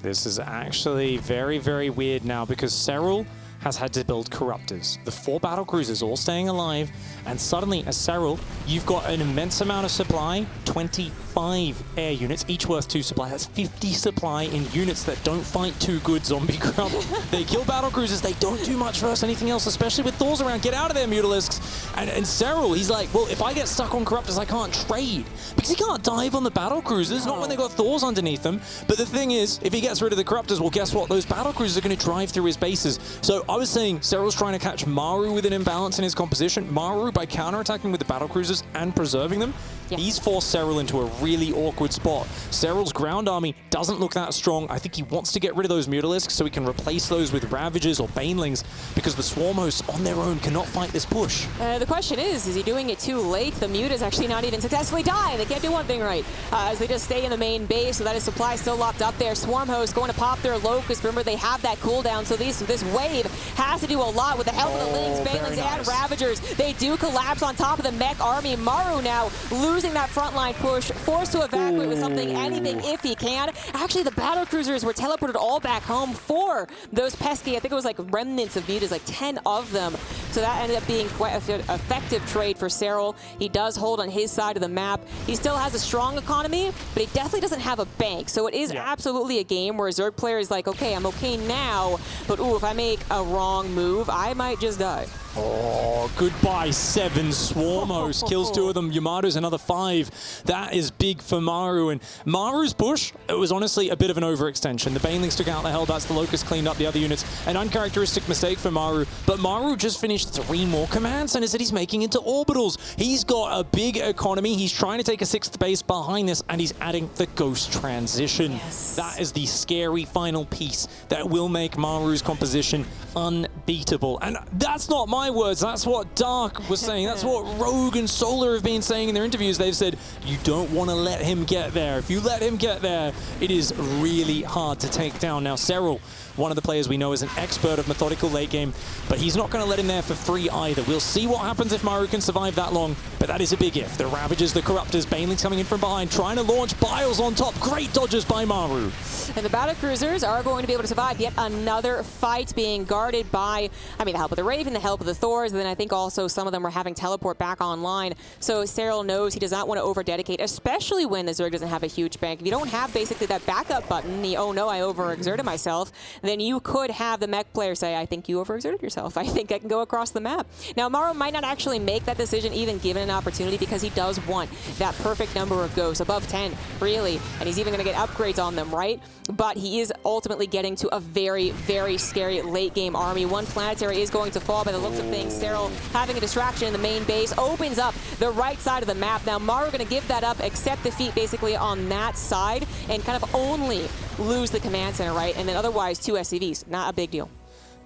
This is actually very, very weird now because Serral has had to build Corruptors. The 4 battle cruisers all staying alive, and suddenly as Serral, you've got an immense amount of supply, 25 air units, each worth 2 supply. That's 50 supply in units that don't fight too good, Zombie Grub. They kill battle cruisers, they don't do much versus anything else, especially with Thors around. Get out of there, Mutalisks. And Serral, he's like, well, if I get stuck on Corruptors, I can't trade. Because he can't dive on the battle cruisers, not when they've got Thors underneath them. But the thing is, if he gets rid of the Corruptors, well, guess what? Those battle cruisers are going to drive through his bases. So I was saying Serral's trying to catch Maru with an imbalance in his composition. Maru, by counterattacking with the battle cruisers and preserving them, he's forced Serral into a really awkward spot. Serral's ground army doesn't look that strong. I think he wants to get rid of those Mutalisks so he can replace those with Ravagers or Banelings, because the Swarm hosts on their own cannot fight this push. The question is he doing it too late? The Mutas actually not even successfully die. They can't do one thing right, as they just stay in the main base, so that is supply still locked up there. Swarm hosts going to pop their Locusts. Remember, they have that cooldown, so this wave has to do a lot with the help of the Lynx, Banelings, and Ravagers. They do collapse on top of the mech army. Maru now losing that frontline push, forced to evacuate with something, anything if he can. Actually, the battle cruisers were teleported all back home for those pesky, I think it was like remnants of Mutas, like 10 of them. So that ended up being quite an effective trade for Serral. He does hold on his side of the map. He still has a strong economy, but he definitely doesn't have a bank. So it is absolutely a game where a Zerg player is like, okay, I'm okay now, but ooh, if I make a wrong move, I might just die. Oh, goodbye 7 Swarm hosts. Kills 2 of them. Yamato's another 5. That is big for Maru. And Maru's push, it was honestly a bit of an overextension. The Banelings took out the Hellbats, the Locust cleaned up the other units. An uncharacteristic mistake for Maru. But Maru just finished 3 more command centers that he's making into orbitals. He's got a big economy. He's trying to take a 6th base behind this, and he's adding the Ghost transition. Yes. That is the scary final piece that will make Maru's composition unbeatable. And that's not my words, that's what Dark was saying, that's what Rogue and Solar have been saying in their interviews. They've said, you don't want to let him get there. If you let him get there, it is really hard to take down. Now, Serral, one of the players we know is an expert of methodical late game, but he's not going to let him there for free either. We'll see what happens if Maru can survive that long, but that is a big if. The Ravagers, the Corruptors, Banelings coming in from behind, trying to launch Biles on top. Great dodges by Maru. And the battle cruisers are going to be able to survive yet another fight, being guarded by, the help of the Raven, the help of the Thors, and then I think also some of them are having teleport back online. So Serral knows he does not want to over-dedicate, especially when the Zerg doesn't have a huge bank. If you don't have basically that backup button, the oh no, I overexerted myself, then you could have the mech player say, I think you overexerted yourself. I think I can go across the map. Now, Maru might not actually make that decision even given an opportunity, because he does want that perfect number of ghosts, above 10, really, and he's even going to get upgrades on them, right? But he is ultimately getting to a very, very scary late game army. One planetary is going to fall by the looks of things. Serral having a distraction in the main base opens up the right side of the map. Now Maru going to give that up, accept defeat basically on that side, and kind of only lose the command center, right? And then otherwise 2 SCVs, not a big deal.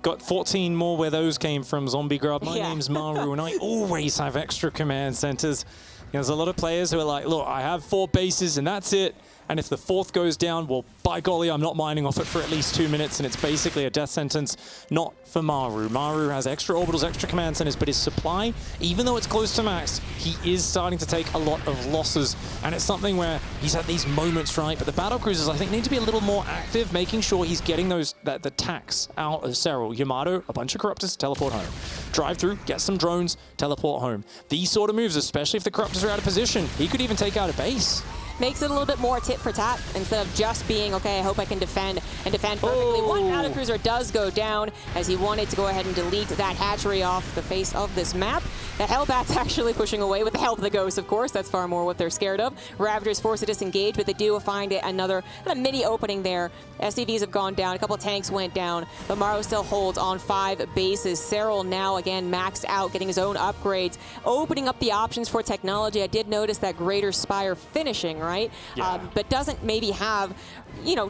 Got 14 more where those came from, Zombie Grub. My name's Maru, and I always have extra command centers. There's a lot of players who are like, look, I have 4 bases and that's it. And if the 4th goes down, well, by golly, I'm not mining off it for at least 2 minutes, and it's basically a death sentence. Not for Maru. Maru has extra orbitals, extra command centers, but his supply, even though it's close to max, he is starting to take a lot of losses. And it's something where he's had these moments, right? But the battle cruisers, I think, need to be a little more active, making sure he's getting the tax out of Serral. Yamato, a bunch of Corruptors, teleport home. Drive through, get some drones, teleport home. These sort of moves, especially if the Corruptors are out of position, he could even take out a base. Makes it a little bit more tit for tat instead of just being, okay, I hope I can defend and defend perfectly. One battle cruiser does go down as he wanted to go ahead and delete that hatchery off the face of this map. The Hellbat's actually pushing away with the help of the Ghost, of course. That's far more what they're scared of. Ravagers forced to disengage, but they do find another kind of mini opening there. SCVs have gone down, a couple of tanks went down, but Maru still holds on 5 bases. Serral now again maxed out, getting his own upgrades, opening up the options for technology. I did notice that Greater Spire finishing, right? Yeah. But doesn't maybe have,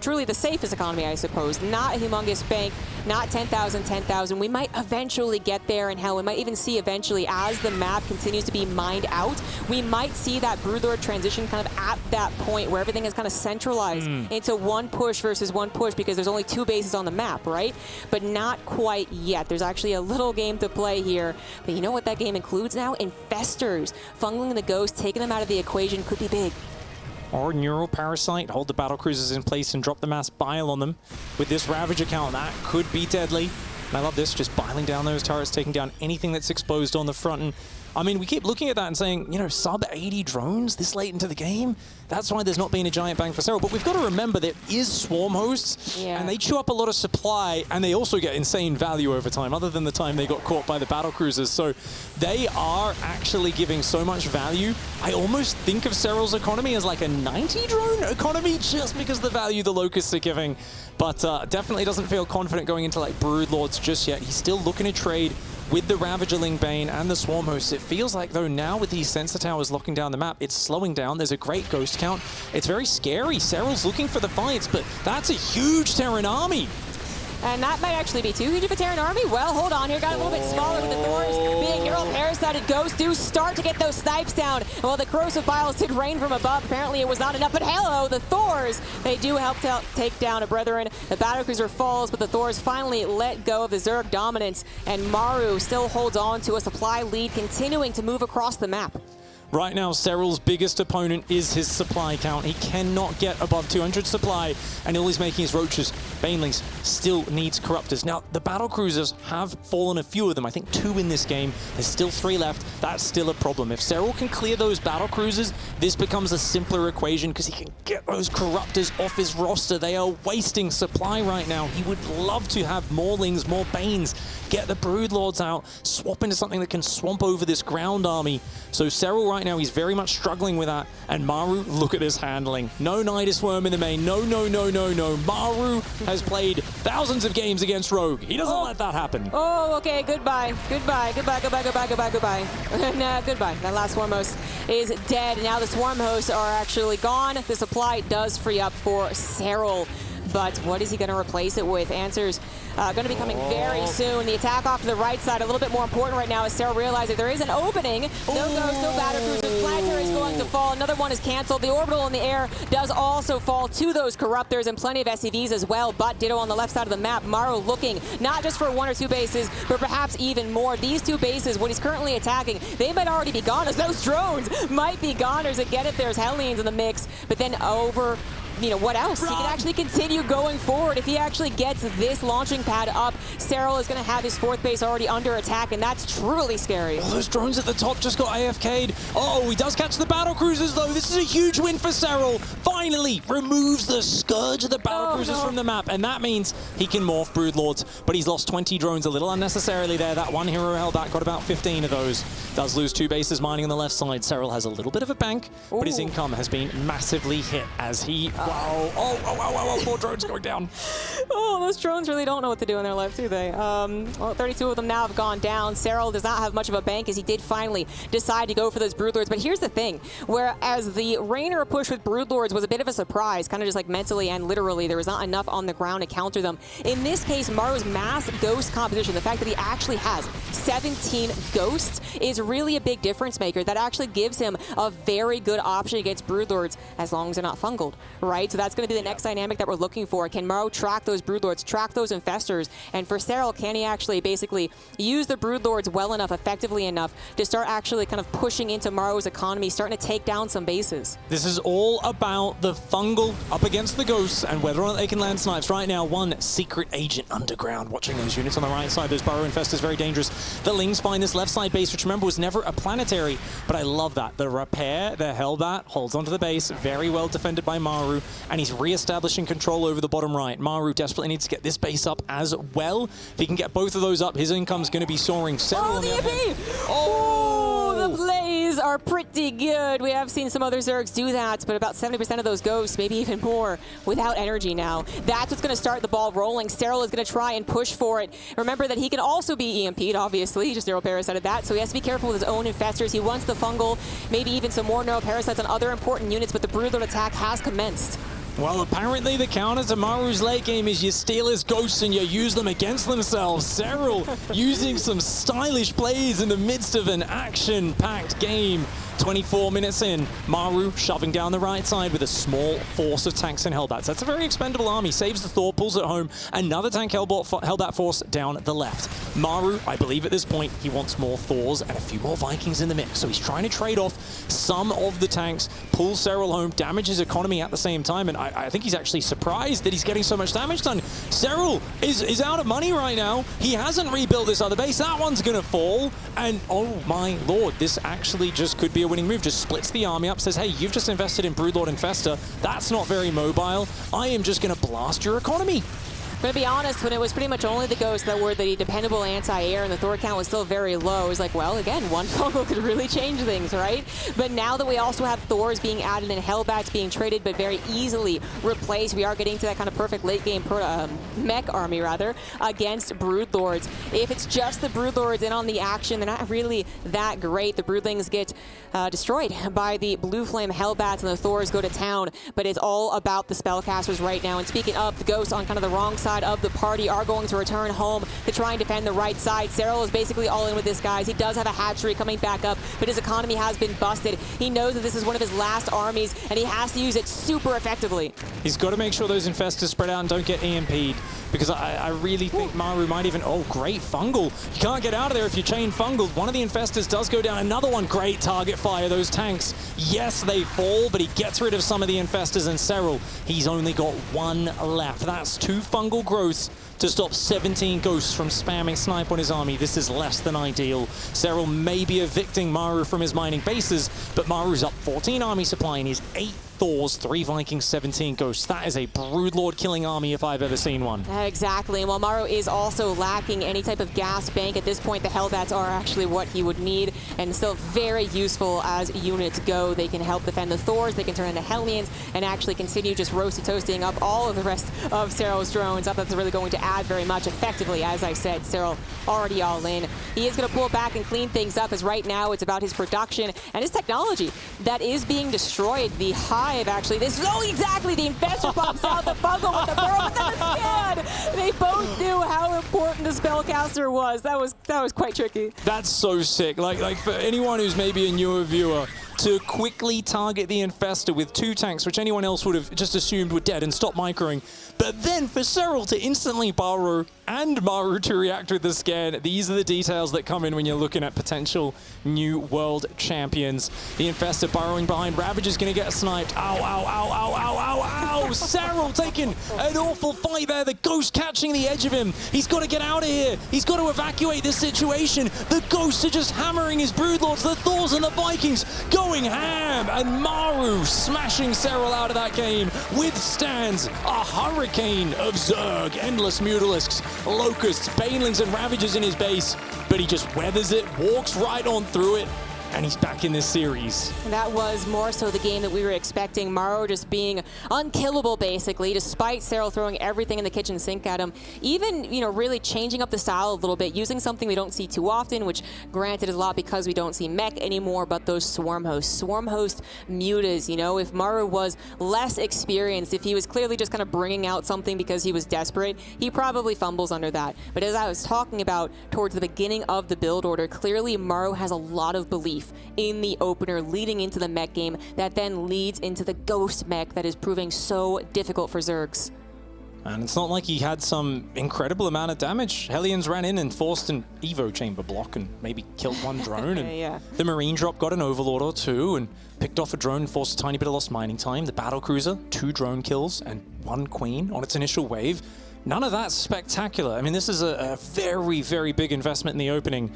truly the safest economy, I suppose. Not a humongous bank, not 10,000, 10,000. We might eventually get there, and hell, we might even see eventually as the map continues to be mined out, we might see that Broodlord transition kind of at that point where everything is kind of centralized into one push versus one push, because there's only 2 bases on the map, right? But not quite yet. There's actually a little game to play here. But you know what that game includes now? Infestors. Fungling the Ghost, taking them out of the equation could be big. Or Neural Parasite, hold the battle cruisers in place and drop the mass bile on them. With this Ravager count, that could be deadly. And I love this, just biling down those turrets, taking down anything that's exposed on the front. And I mean, we keep looking at that and saying, sub 80 drones this late into the game? That's why there's not been a giant bang for Serral. But we've got to remember there is Swarm hosts, and they chew up a lot of supply, and they also get insane value over time, other than the time they got caught by the battle cruisers. So they are actually giving so much value. I almost think of Serral's economy as like a 90 drone economy, just because of the value the Locusts are giving. But definitely doesn't feel confident going into like Broodlords just yet. He's still looking to trade with the Ravagerling Bane and the Swarm hosts. It feels like, though, now with these sensor towers locking down the map, it's slowing down. There's a great ghost count. It's very scary. Serral's looking for the fights, but that's a huge Terran army. And that might actually be too huge of a Terran army. Well, hold on here. Got a little bit smaller with the Thors being hero parasited. Ghosts do start to get those snipes down. Well, the corrosive biles did rain from above. Apparently it was not enough. But hello, the Thors. They do help to take down a Brethren. The battlecruiser falls, but the Thors finally let go of the Zerg dominance. And Maru still holds on to a supply lead, continuing to move across the map. Right now, Serral's biggest opponent is his supply count. He cannot get above 200 supply, and all he's making is roaches. Banelings still needs corruptors. Now, the battlecruisers have fallen, a few of them. I think 2 in this game. There's still 3 left. That's still a problem. If Serral can clear those battlecruisers, this becomes a simpler equation because he can get those corruptors off his roster. They are wasting supply right now. He would love to have more Lings, more Banes, get the Broodlords out, swap into something that can swamp over this ground army. So Serral right now, he's very much struggling with that. And Maru, look at this handling. No Nidus Worm in the main. No, no, no, no, no. Maru has played thousands of games against Rogue. He doesn't let that happen. Oh, okay, goodbye. Goodbye, goodbye, goodbye, goodbye, goodbye, goodbye. Nah, goodbye. That last Swarm Host is dead. Now the Swarm Hosts are actually gone. The supply does free up for Serral. But what is he going to replace it with? Answers going to be coming very soon. The attack off to the right side, a little bit more important right now as Serral realizes there is an opening. No Ghosts, no Battlecruisers. Planetary is going to fall. Another one is canceled. The Orbital in the air does also fall to those Corruptors and plenty of SCVs as well. But Ditto on the left side of the map. Maru looking not just for 1 or 2 bases, but perhaps even more. These 2 bases, what he's currently attacking, they might already be goners. Those drones might be goners. Again, if there's Hellions in the mix. But then over... You know, what else? He can actually continue going forward. If he actually gets this launching pad up, Serral is going to have his 4th base already under attack, and that's truly scary. Oh, those drones at the top just got AFK'd. Oh, he does catch the battlecruisers, though. This is a huge win for Serral. Finally removes the scourge of the battlecruisers from the map, and that means he can morph Broodlords, but he's lost 20 drones a little unnecessarily there. That one hero held back, got about 15 of those. Does lose 2 bases mining on the left side. Serral has a little bit of a bank, but his income has been massively hit as he... Wow. Oh, 4 drones going down. Oh, those drones really don't know what to do in their life, do they? Well, 32 of them now have gone down. Serral does not have much of a bank as he did finally decide to go for those Broodlords. But here's the thing, whereas the Rainer push with Broodlords was a bit of a surprise, kind of just like mentally and literally, there was not enough on the ground to counter them. In this case, Maru's mass ghost composition, the fact that he actually has 17 ghosts is really a big difference maker. That actually gives him a very good option against Broodlords as long as they're not fungled, right? So that's going to be the next dynamic that we're looking for. Can Maru track those Broodlords, track those Infestors? And for Serral, can he actually basically use the Broodlords well enough, effectively enough, to start actually kind of pushing into Maru's economy, starting to take down some bases? This is all about the fungal up against the Ghosts and whether or not they can land snipes. Right now, one secret agent underground watching those units on the right side. Those Burrow Infestors, very dangerous. The Lings find this left side base, which remember was never a planetary, but I love that. The repair, the Hellbat, holds onto the base, very well defended by Maru, and he's re-establishing control over the bottom right. Maru desperately needs to get this base up as well. If he can get both of those up, his income's going to be soaring. Oh, the EP! Oh, the plays are pretty good. We have seen some other Zergs do that, but about 70% of those ghosts, maybe even more, without energy now. That's what's going to start the ball rolling. Serral is going to try and push for it. Remember that he can also be EMP'd, obviously. He just neuroparasited that, so he has to be careful with his own Infestors. He wants the fungal, maybe even some more neuroparasites on other important units, but the Broodlord attack has commenced. Well, apparently the counter to Maru's late game is you steal his ghosts and you use them against themselves. Serral using some stylish plays in the midst of an action-packed game. 24 minutes in, Maru shoving down the right side with a small force of tanks and Hellbats. That's a very expendable army. Saves the Thor, pulls it home. Another tank Hellbat force down the left. Maru, I believe at this point, he wants more Thors and a few more Vikings in the mix. So he's trying to trade off some of the tanks, pull Serral home, damage his economy at the same time. And I think he's actually surprised that he's getting so much damage done. Serral is out of money right now. He hasn't rebuilt this other base. That one's going to fall. And oh my lord, this actually just could be a winning move. Just splits the army up, says, hey, you've just invested in Broodlord Infestor. That's not very mobile. I am just going to blast your economy. I'm going to be honest, when it was pretty much only the Ghosts that were the dependable anti-air and the Thor count was still very low, it was like, well, again, one fungal could really change things, right? But now that we also have Thors being added and Hellbats being traded but very easily replaced, we are getting to that kind of perfect late game mech army, rather, against Broodlords. If it's just the Broodlords in on the action, they're not really that great. The Broodlings get destroyed by the Blue Flame Hellbats and the Thors go to town, but it's all about the spellcasters right now. And speaking of the Ghosts on kind of the wrong side side of the party are going to return home to try and defend the right side. Cyril is basically all in with this, guys. He does have a hatchery coming back up, but his economy has been busted. He knows that this is one of his last armies, and he has to use it super effectively. He's got to make sure those infestors spread out and don't get EMP'd, because I really think Maru might even... Oh, great fungal. You can't get out of there if you chain fungal. One of the infestors does go down. Another one, great target fire. Those tanks, yes, they fall, but he gets rid of some of the infestors, and Cyril, he's only got one left. That's 2 fungal growths to stop 17 ghosts from spamming snipe on his army. This is less than ideal. Cyril may be evicting Maru from his mining bases, but Maru's up 14 army supply and he's 8 Thors, 3 Vikings, 17 Ghosts. That is a Broodlord killing army if I've ever seen one. Exactly, and while Maru is also lacking any type of gas bank, at this point the Hellbats are actually what he would need, and still very useful as units go. They can help defend the Thors, they can turn into Hellions, and actually continue just roasty toasting up all of the rest of Cyril's drones. Up that's really going to add very much effectively. As I said, Cyril already all in. He is going to pull back and clean things up, as right now it's about his production and his technology that is being destroyed. The Hive, actually, this, oh, exactly, the Infestor pops out, the Fungal with the Burrow, but then the Scan. They both knew how important the Spellcaster was. That was quite tricky. That's so sick. Like for anyone who's maybe a newer viewer, to quickly target the Infestor with 2 tanks, which anyone else would have just assumed were dead and stop microing. But then for Cyril to instantly burrow and Maru to react with the scan, these are the details that come in when you're looking at potential new world champions. The Infestor burrowing behind Ravage is going to get sniped. Ow, ow, ow, ow, ow, ow, ow! Cyril taking an awful fight there. The Ghost catching the edge of him. He's got to get out of here. He's got to evacuate this situation. The Ghosts are just hammering his Broodlords. The Thors and the Vikings going ham. And Maru smashing Cyril out of that game withstands a hurricane of Zerg, endless Mutalisks, Locusts, Banelings, and Ravagers in his base, but he just weathers it, walks right on through it, and he's back in this series. That was more so the game that we were expecting. Maru just being unkillable, basically, despite Cyril throwing everything in the kitchen sink at him. Even, you know, really changing up the style a little bit, using something we don't see too often, which granted is a lot because we don't see mech anymore, but those Swarm Hosts mutas, you know, if Maru was less experienced, if he was clearly just kind of bringing out something because he was desperate, he probably fumbles under that. But as I was talking about towards the beginning of the build order, clearly Maru has a lot of belief in the opener leading into the mech game that then leads into the Ghost mech that is proving so difficult for Zergs. And it's not like he had some incredible amount of damage. Hellions ran in and forced an Evo chamber block and maybe killed one drone. And yeah. The Marine drop got an Overlord or 2 and picked off a drone and forced a tiny bit of lost mining time. The Battlecruiser, 2 drone kills and 1 Queen on its initial wave. None of that's spectacular. I mean, this is a very, very big investment in the opening.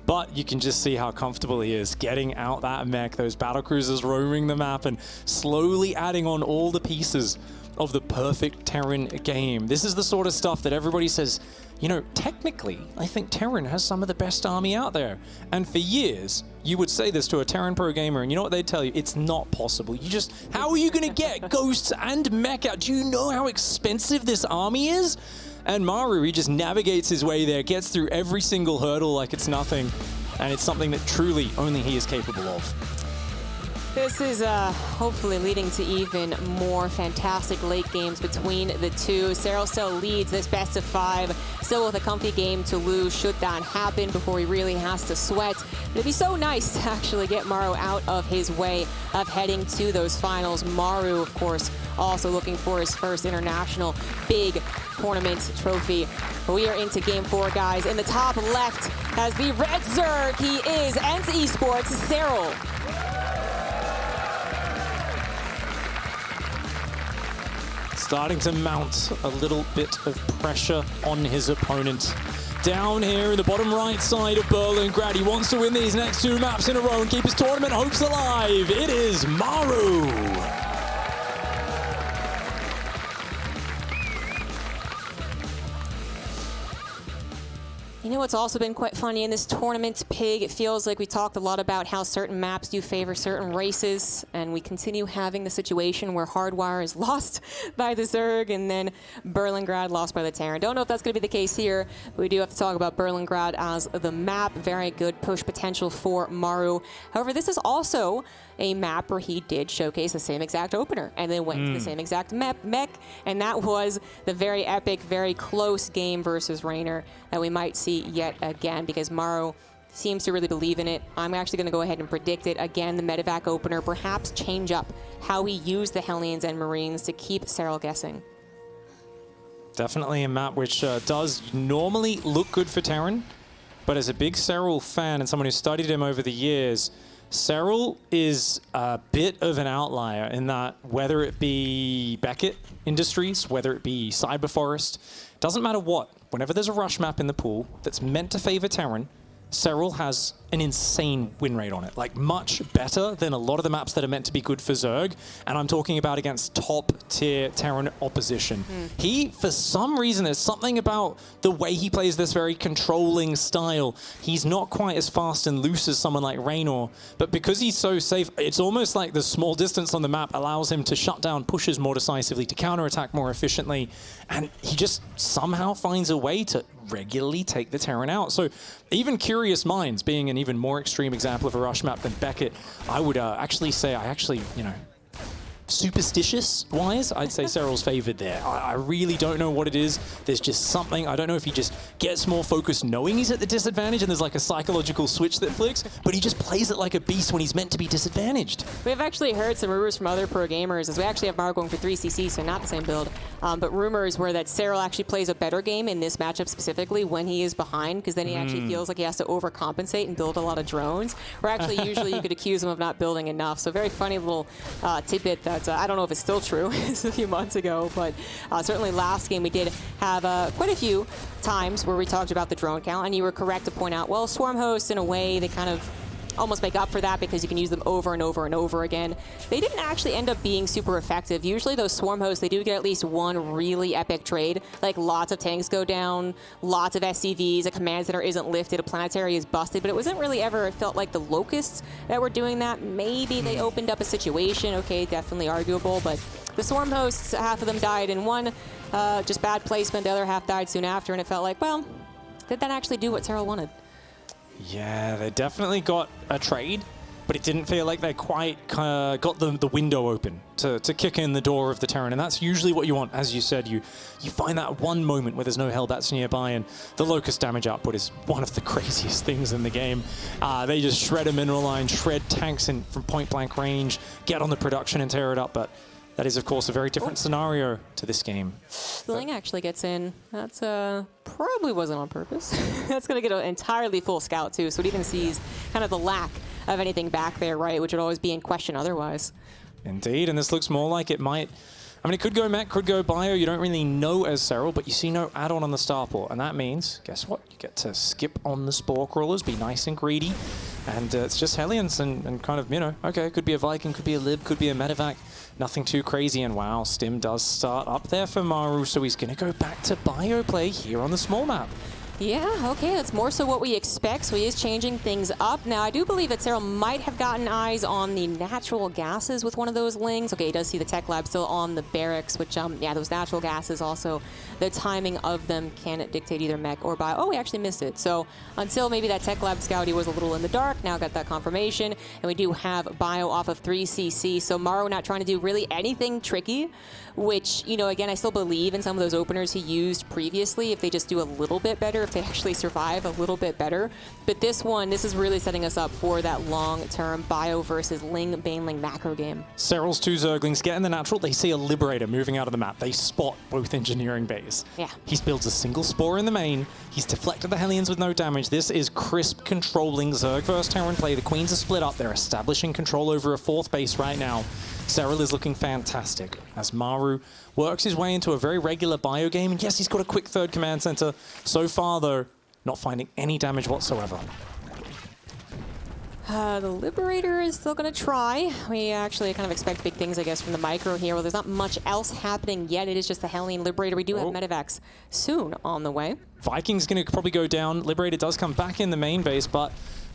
But you can just see how comfortable he is getting out that mech, those battlecruisers roaming the map and slowly adding on all the pieces of the perfect Terran game. This is the sort of stuff that everybody says, you know, technically, I think Terran has some of the best army out there. And for years, you would say this to a Terran pro gamer, and you know what they'd tell you? It's not possible. You just, how are you going to get Ghosts and mech out? Do you know how expensive this army is? And Maru, he just navigates his way there, gets through every single hurdle like it's nothing, and it's something that truly only he is capable of. This is hopefully leading to even more fantastic late games between the two. Cyril still leads this best of 5, still with a comfy game to lose should that happen before he really has to sweat. But it'd be so nice to actually get Maru out of his way of heading to those finals. Maru, of course, also looking for his first international big tournament trophy. But we are into game 4, guys. In the top left has the Red Zerg. He is ENCE Esports, Cyril. Starting to mount a little bit of pressure on his opponent. Down here in the bottom right side of Berlingrad, he wants to win these next 2 maps in a row and keep his tournament hopes alive. It is Maru. You You know what's also been quite funny in this tournament, Pig? It feels like we talked a lot about how certain maps do favor certain races, and we continue having the situation where Hardwire is lost by the Zerg, and then Berlingrad lost by the Terran. Don't know if that's going to be the case here, but we do have to talk about Berlingrad as the map. Very good push potential for Maru. However, this is also a map where he did showcase the same exact opener and then went to the same exact mech, and that was the very epic, very close game versus Raynor that we might see yet again, because Maru seems to really believe in it. I'm actually going to go ahead and predict it. Again, the medevac opener, perhaps change up how he used the Hellions and Marines to keep Serral guessing. Definitely a map which does normally look good for Terran, but as a big Serral fan and someone who studied him over the years, Serral is a bit of an outlier in that whether it be Beckett Industries, whether it be Cyberforest, doesn't matter what, whenever there's a rush map in the pool that's meant to favor Terran, Serral has an insane win rate on it, like much better than a lot of the maps that are meant to be good for Zerg, and I'm talking about against top tier Terran opposition. He, for some reason, there's something about the way he plays this very controlling style. He's not quite as fast and loose as someone like Raynor, but because he's so safe, it's almost like the small distance on the map allows him to shut down pushes more decisively, to counterattack more efficiently, and he just somehow finds a way to regularly take the Terran out. So even Curious Minds, being an even more extreme example of a rush map than Beckett, I would actually say, you know, superstitious-wise, I'd say Serral's favored there. I really don't know what it is. There's just something. I don't know if he just gets more focused knowing he's at the disadvantage and there's like a psychological switch that flicks, but he just plays it like a beast when he's meant to be disadvantaged. We've actually heard some rumors from other pro gamers, as we actually have Maru going for 3cc, so not the same build, but rumors were that Serral actually plays a better game in this matchup specifically when he is behind, because then he actually feels like he has to overcompensate and build a lot of drones, where actually usually you could accuse him of not building enough. So very funny little tidbit that I don't know if it's still true. It's a few months ago, but certainly last game we did have quite a few times where we talked about the drone count, and you were correct to point out, well, Swarm Hosts, in a way, they kind of almost make up for that because you can use them over and over and over again. They didn't actually end up being super effective. Usually those Swarm Hosts, they do get at least one really epic trade, like lots of tanks go down, lots of SCVs, a command center isn't lifted, a planetary is busted, but it wasn't really ever, it felt like the Locusts that were doing that. Maybe they opened up a situation, okay, definitely arguable, but the Swarm Hosts, half of them died in one, just bad placement, the other half died soon after, and it felt like, well, did that actually do what Serral wanted? Yeah, they definitely got a trade, but it didn't feel like they quite got the window open to kick in the door of the Terran, and that's usually what you want. As you said, you find that one moment where there's no Hellbats nearby, and the Locust damage output is one of the craziest things in the game. They just shred a mineral line, shred tanks from point-blank range, get on the production and tear it up, but that is, of course, a very different scenario to this game. Ling actually gets in. That's probably wasn't on purpose. That's going to get an entirely full scout, too, so it even sees kind of the lack of anything back there, right, which would always be in question otherwise. Indeed, and this looks more like it might... I mean, it could go mech, could go bio. You don't really know as Serral, but you see no add-on on the starport, and that means, guess what? You get to skip on the Spore Crawlers, be nice and greedy, and it's just Hellions and kind of, you know, okay, could be a Viking, could be a Lib, could be a Medevac, nothing too crazy, and wow, Stim does start up there for Maru, so he's going to go back to bio play here on the small map. Yeah, okay, that's more so what we expect, so he is changing things up. Now, I do believe that Serral might have gotten eyes on the natural gases with one of those Lings. Okay, he does see the tech lab still on the barracks, which, yeah, those natural gases also, the timing of them can dictate either mech or bio. Oh, we actually missed it. So until maybe that tech lab scouty was a little in the dark, now got that confirmation, and we do have bio off of 3cc, so Maru not trying to do really anything tricky, which, you know, again, I still believe in some of those openers he used previously, if they just do a little bit better, if they actually survive a little bit better. But this one, this is really setting us up for that long-term bio versus Ling-Baneling macro game. Serral's two Zerglings get in the natural. They see a Liberator moving out of the map. They spot both engineering bays. Yeah. He builds a single Spore in the main. He's deflected the Hellions with no damage. This is crisp controlling Zerg versus Terran play. The Queens are split up. They're establishing control over a fourth base right now. Serral is looking fantastic as Maru works his way into a very regular bio game. And yes, he's got a quick third command center. So far, though, not finding any damage whatsoever. The Liberator is still going to try. We actually kind of expect big things, I guess, from the micro here. Well, there's not much else happening yet. It is just the Hellion Liberator. We do have Medevacs soon on the way. Viking's going to probably go down. Liberator does come back in the main base, but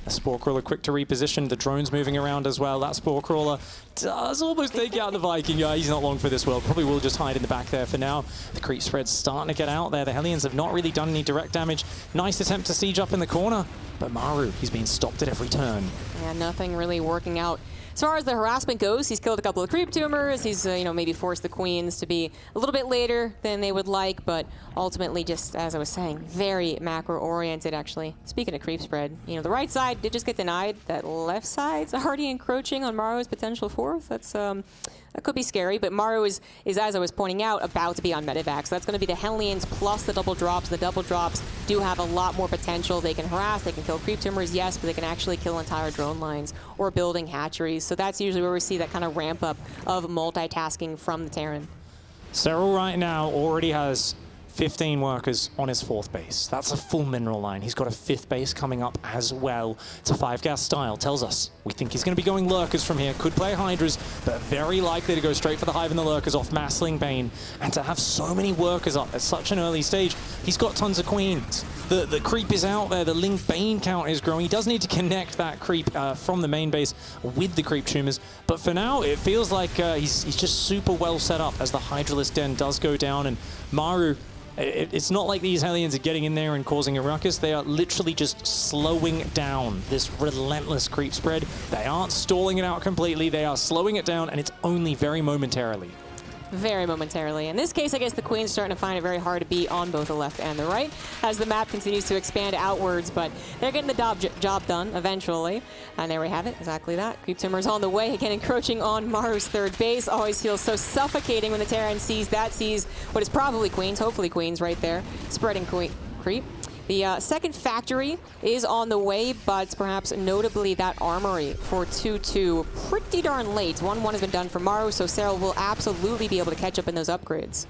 a Spore Crawler quick to reposition. The drone's moving around as well. That Spore Crawler does almost take out the Viking. He's not long for this world. Probably will just hide in the back there for now. The creep spread's starting to get out there. The Hellions have not really done any direct damage. Nice attempt to siege up in the corner. But Maru, he's being stopped at every turn. Yeah, nothing really working out. As far as the harassment goes, he's killed a couple of creep tumors. He's, maybe forced the queens to be a little bit later than they would like, but ultimately, just as I was saying, very macro-oriented, actually. Speaking of creep spread, the right side did just get denied. That left side's already encroaching on Maru's potential fourth. That's, that could be scary, but Maru is, as I was pointing out, about to be on medevac. So that's going to be the Hellions plus the double drops. The double drops do have a lot more potential. They can harass, they can kill creep tumors, yes, but they can actually kill entire drone lines or building hatcheries. So that's usually where we see that kind of ramp up of multitasking from the Terran. Cyril right now already has 15 workers on his fourth base. That's a full mineral line. He's got a fifth base coming up as well. It's a 5-gas style. Tells us we think he's going to be going lurkers from here. Could play Hydras, but very likely to go straight for the Hive and the lurkers off Massling Bane. And to have so many workers up at such an early stage, he's got tons of queens. The creep is out there. The Ling Bane count is growing. He does need to connect that creep from the main base with the creep tumors. But for now, it feels like he's just super well set up as the Hydralisk Den does go down. And Maru, it's not like these Hellions are getting in there and causing a ruckus. They are literally just slowing down this relentless creep spread. They aren't stalling it out completely. They are slowing it down, and it's only very momentarily. Very momentarily. In this case, I guess the Queen's starting to find it very hard to beat on both the left and the right as the map continues to expand outwards, but they're getting the job done eventually. And there we have it, exactly that. Creep Tumor's on the way, again encroaching on Maru's third base. Always feels so suffocating when the Terran sees what is probably Queens, hopefully Queens right there, spreading creep. The second factory is on the way, but perhaps notably that armory for 2-2 pretty darn late. 1-1 has been done for Maru, so Cyril will absolutely be able to catch up in those upgrades.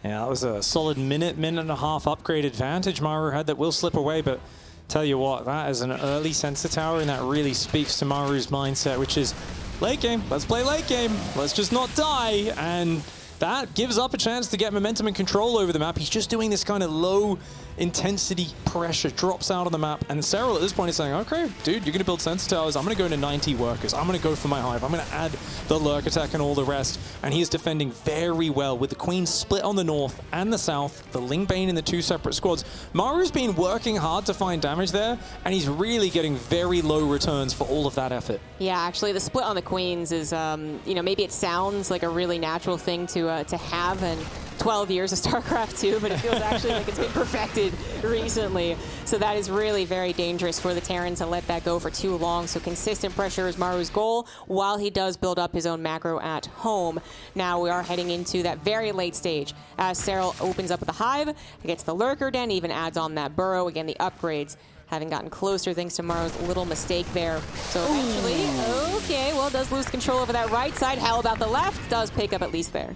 Yeah, that was a solid minute and a half upgrade advantage Maru had that will slip away, but tell you what, that is an early sensor tower, and that really speaks to Maru's mindset, which is late game, let's play late game, let's just not die, and that gives up a chance to get momentum and control over the map. He's just doing this kind of low intensity pressure, drops out on the map, and Cyril at this point is saying, okay, dude, you're going to build sensor towers, I'm going to go into 90 workers, I'm going to go for my hive, I'm going to add the lurk attack and all the rest, and he is defending very well with the Queen split on the north and the south, the Ling Bane in the two separate squads. Maru's been working hard to find damage there, and he's really getting very low returns for all of that effort. Yeah, actually, the split on the Queens is, maybe it sounds like a really natural thing to have, and 12 years of StarCraft 2, but it feels actually like it's been perfected recently. So that is really very dangerous for the Terran to let that go for too long. So consistent pressure is Maru's goal while he does build up his own macro at home. Now we are heading into that very late stage as Cyril opens up with the Hive, gets the Lurker Den, even adds on that Burrow. Again, the upgrades having gotten closer thanks to Maru's little mistake there. So eventually, okay, well, does lose control over that right side. How about the left? Does pick up at least there.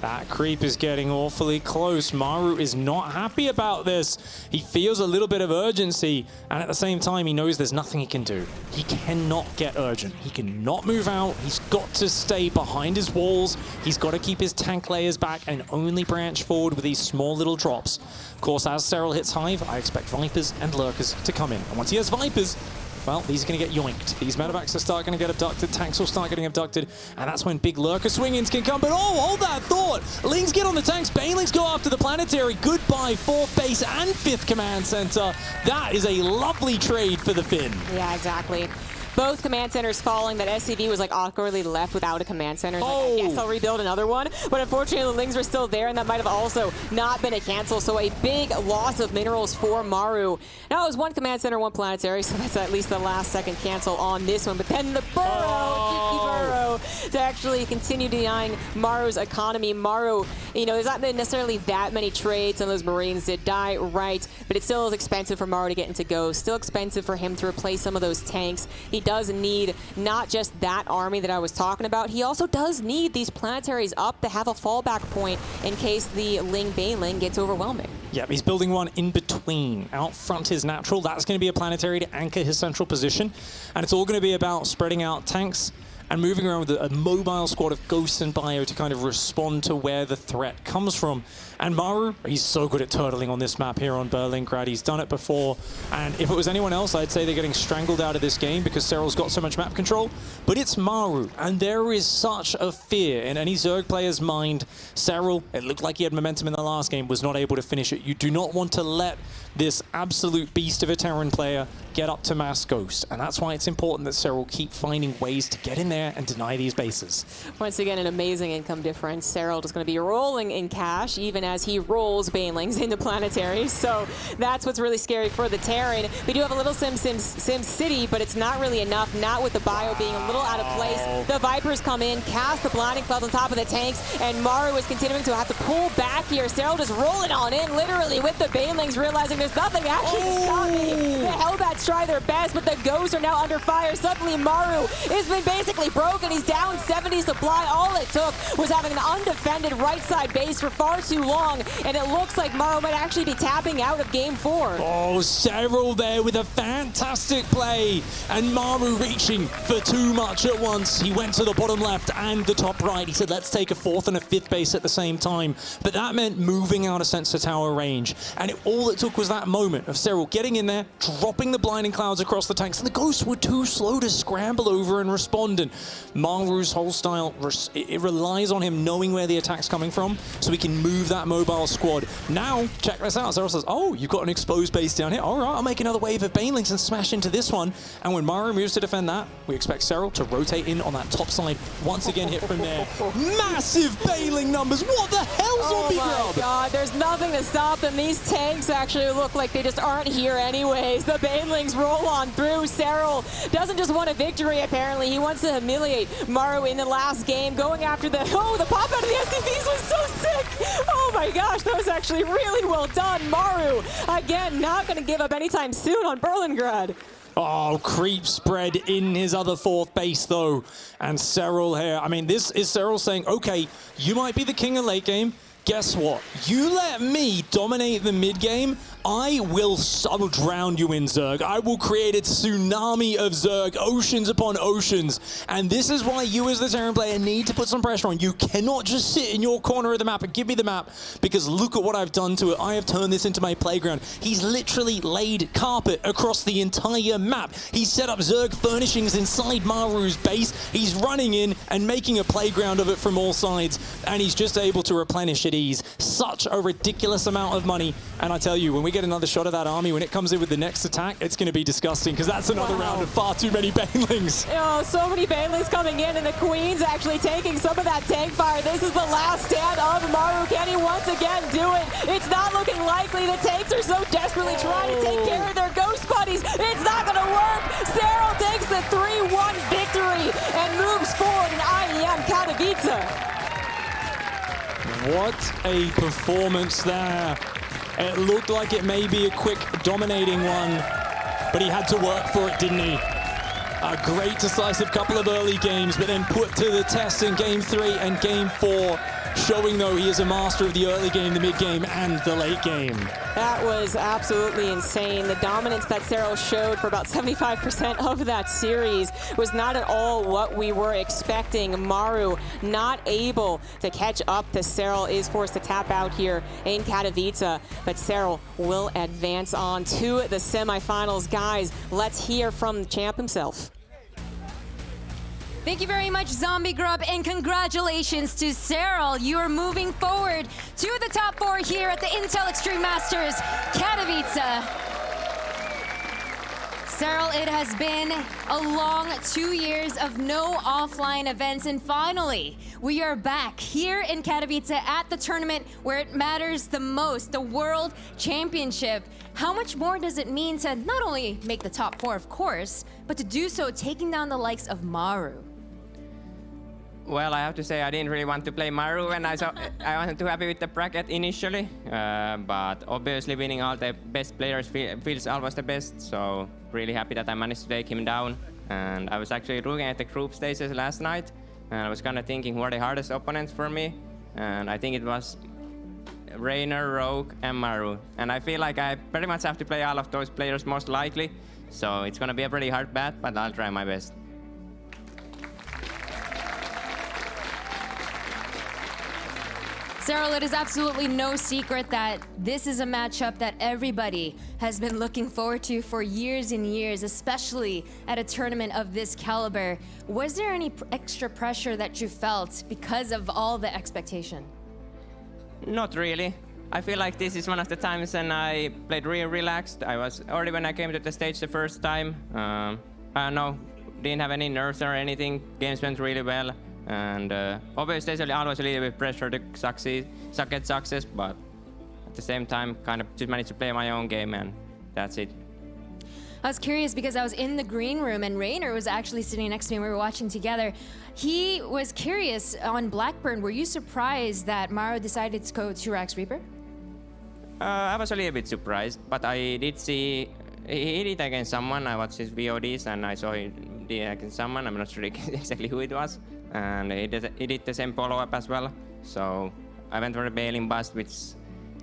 That creep is getting awfully close. Maru is not happy about this. He feels a little bit of urgency, and at the same time, he knows there's nothing he can do. He cannot get urgent. He cannot move out. He's got to stay behind his walls. He's got to keep his tank layers back and only branch forward with these small little drops. Of course, as Cyril hits Hive, I expect Vipers and Lurkers to come in. And once he has Vipers, well, these are going to get yoinked. These medevacs are start going to get abducted. Tanks will start getting abducted. And that's when big lurker swing-ins can come. But oh, hold that thought. Lings get on the tanks. Banelings go after the planetary. Goodbye, 4th base and 5th command center. That is a lovely trade for the Finn. Yeah, exactly. Both command centers falling. That SCV was like awkwardly left without a command center. Like, I guess I'll rebuild another one. But unfortunately, the Lings were still there, and that might have also not been a cancel. So a big loss of minerals for Maru. Now it was one command center, one planetary, so that's at least the last second cancel on this one. But then the Burrow, to actually continue denying Maru's economy. Maru, there's not been necessarily that many trades. Some of those Marines did die, right? But it still is expensive for Maru to get into Go. Still expensive for him to replace some of those tanks. He does need not just that army that I was talking about, he also does need these planetaries up to have a fallback point in case the Ling Baneling gets overwhelming. Yep, he's building one in between. Out front his natural, that's going to be a planetary to anchor his central position. And it's all going to be about spreading out tanks and moving around with a mobile squad of Ghost and Bio to kind of respond to where the threat comes from. And Maru, he's so good at turtling on this map here on Berlingrad. He's done it before, and if it was anyone else, I'd say they're getting strangled out of this game because Serral's got so much map control, but it's Maru, and there is such a fear in any Zerg player's mind. Serral, it looked like he had momentum in the last game, was not able to finish it. You do not want to let this absolute beast of a Terran player get up to Mass Ghost, and that's why it's important that Serral keep finding ways to get in there and deny these bases. Once again, an amazing income difference. Serral just going to be rolling in cash, even as he rolls Banelings into Planetary, so that's what's really scary for the Terran. We do have a little Sim City, but it's not really enough, not with the Bio being a little out of place. The Vipers come in, cast the Blinding Clouds on top of the tanks, and Maru is continuing to have to pull back here. Serral just rolling on in, literally, with the Banelings, realizing there's nothing actually to stop me. The Hellbats try their best, but the Ghosts are now under fire. Suddenly, Maru has been basically broken. He's down 70 supply. All it took was having an undefended right side base for far too long, and it looks like Maru might actually be tapping out of game 4. Oh, Serral there with a fantastic play, and Maru reaching for too much at once. He went to the bottom left and the top right. He said, let's take a 4th and a 5th base at the same time, but that meant moving out of Sensor Tower range, and all it took was that moment of Serral getting in there, dropping the Blinding Clouds across the tanks, and the Ghosts were too slow to scramble over and respond. And Maru's whole style, it relies on him knowing where the attack's coming from, so he can move that mobile squad. Now, check this out. Serral says, oh, you've got an exposed base down here. All right, I'll make another wave of Banelings and smash into this one. And when Maru moves to defend that, we expect Serral to rotate in on that top side. Once again, hit from there. Massive Baneling numbers. What the hell, Zombie Grub? Oh my god, there's nothing to stop them. These tanks actually look like they just aren't here anyways. The Banelings roll on through. Serral doesn't just want a victory, apparently. He wants to humiliate Maru in the last game, going after the... Oh, the pop out of the SCVs was so sick! Oh my gosh, that was actually really well done. Maru, again, not going to give up anytime soon on Berlingrad. Oh, creep spread in his other 4th base, though. And Serral here. I mean, this is Serral saying, okay, you might be the king of late game. Guess what? You let me dominate the mid game, I will drown you in Zerg. I will create a tsunami of Zerg, oceans upon oceans. And this is why you as the Terran player need to put some pressure on. You cannot just sit in your corner of the map and give me the map, because look at what I've done to it. I have turned this into my playground. He's literally laid carpet across the entire map. He's set up Zerg furnishings inside Maru's base. He's running in and making a playground of it from all sides. And he's just able to replenish at ease. Such a ridiculous amount of money. And I tell you, when we get another shot of that army, when it comes in with the next attack, it's going to be disgusting, because that's another round of far too many Banelings. Oh, so many Banelings coming in, and the Queen's actually taking some of that tank fire. This is the last stand of Maru. Can he once again do it? It's not looking likely. The tanks are so desperately trying to take care of their ghost buddies. It's not going to work. Serral takes the 3-1 victory and moves forward in IEM Katowice. What a performance there. It looked like it may be a quick dominating one, but he had to work for it, didn't he? A great decisive couple of early games, but then put to the test in game 3 and game 4, showing though he is a master of the early game, the mid game, and the late game. That was absolutely insane. The dominance that Serral showed for about 75% of that series was not at all what we were expecting. Maru not able to catch up to Serral, is forced to tap out here in Katowice, but Serral will advance on to the semifinals. Guys, let's hear from the champ himself. Thank you very much, Zombie Grub, and congratulations to Serral. You are moving forward to the top 4 here at the Intel Extreme Masters Katowice. Serral, it has been a long 2 years of no offline events, and finally, we are back here in Katowice at the tournament where it matters the most, the World Championship. How much more does it mean to not only make the top 4, of course, but to do so taking down the likes of Maru? Well, I have to say I didn't really want to play Maru, and I wasn't too happy with the bracket initially. But obviously winning all the best players feels always the best, so really happy that I managed to take him down. And I was actually looking at the group stages last night, and I was kind of thinking who are the hardest opponents for me. And I think it was Raynor, Rogue, and Maru. And I feel like I pretty much have to play all of those players most likely. So it's going to be a pretty hard bet, but I'll try my best. Cyril, it is absolutely no secret that this is a matchup that everybody has been looking forward to for years and years, especially at a tournament of this caliber. Was there any extra pressure that you felt because of all the expectation? Not really. I feel like this is one of the times when I played really relaxed. I was already when I came to the stage the first time. I don't know, didn't have any nerves or anything. Games went really well. And obviously there's always a little bit of pressure to get success, but at the same time, kind of just managed to play my own game, and that's it. I was curious because I was in the green room and Rainer was actually sitting next to me. We were watching together. He was curious on Blackburn. Were you surprised that Maru decided to go 2-Rax Reaper? I was a little bit surprised, but I did see he did against someone. I watched his VODs and I saw he did against someone. I'm not sure exactly who it was. And he did the same follow-up as well. So I went for the bailing bust, which,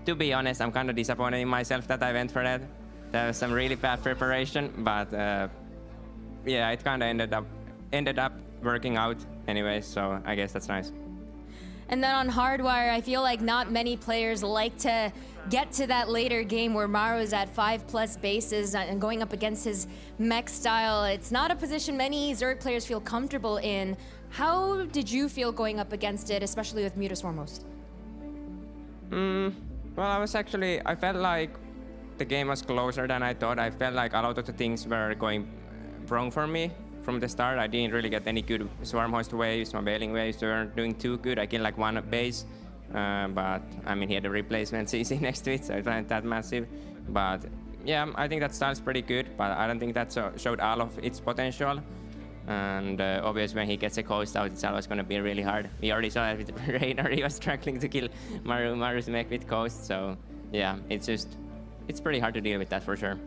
to be honest, I'm kind of disappointed in myself that I went for that. There was some really bad preparation, but yeah, it kind of ended up working out anyway. So I guess that's nice. And then on Hardwire, I feel like not many players like to get to that later game where Maru is at 5+ bases and going up against his mech style. It's not a position many Zerg players feel comfortable in. How did you feel going up against it, especially with Mutus Foremost? Well, I felt like the game was closer than I thought. I felt like a lot of the things were going wrong for me from the start. I didn't really get any good Swarm Host waves. My bailing waves weren't doing too good. I killed like one base, but I mean, he had a replacement CC next to it, so it wasn't that massive. But yeah, I think that style's pretty good, but I don't think that showed all of its potential. And obviously, when he gets a coast out, it's always going to be really hard. We already saw that with Rainer. He was struggling to kill Maru's mech with coast. So yeah, it's pretty hard to deal with that for sure.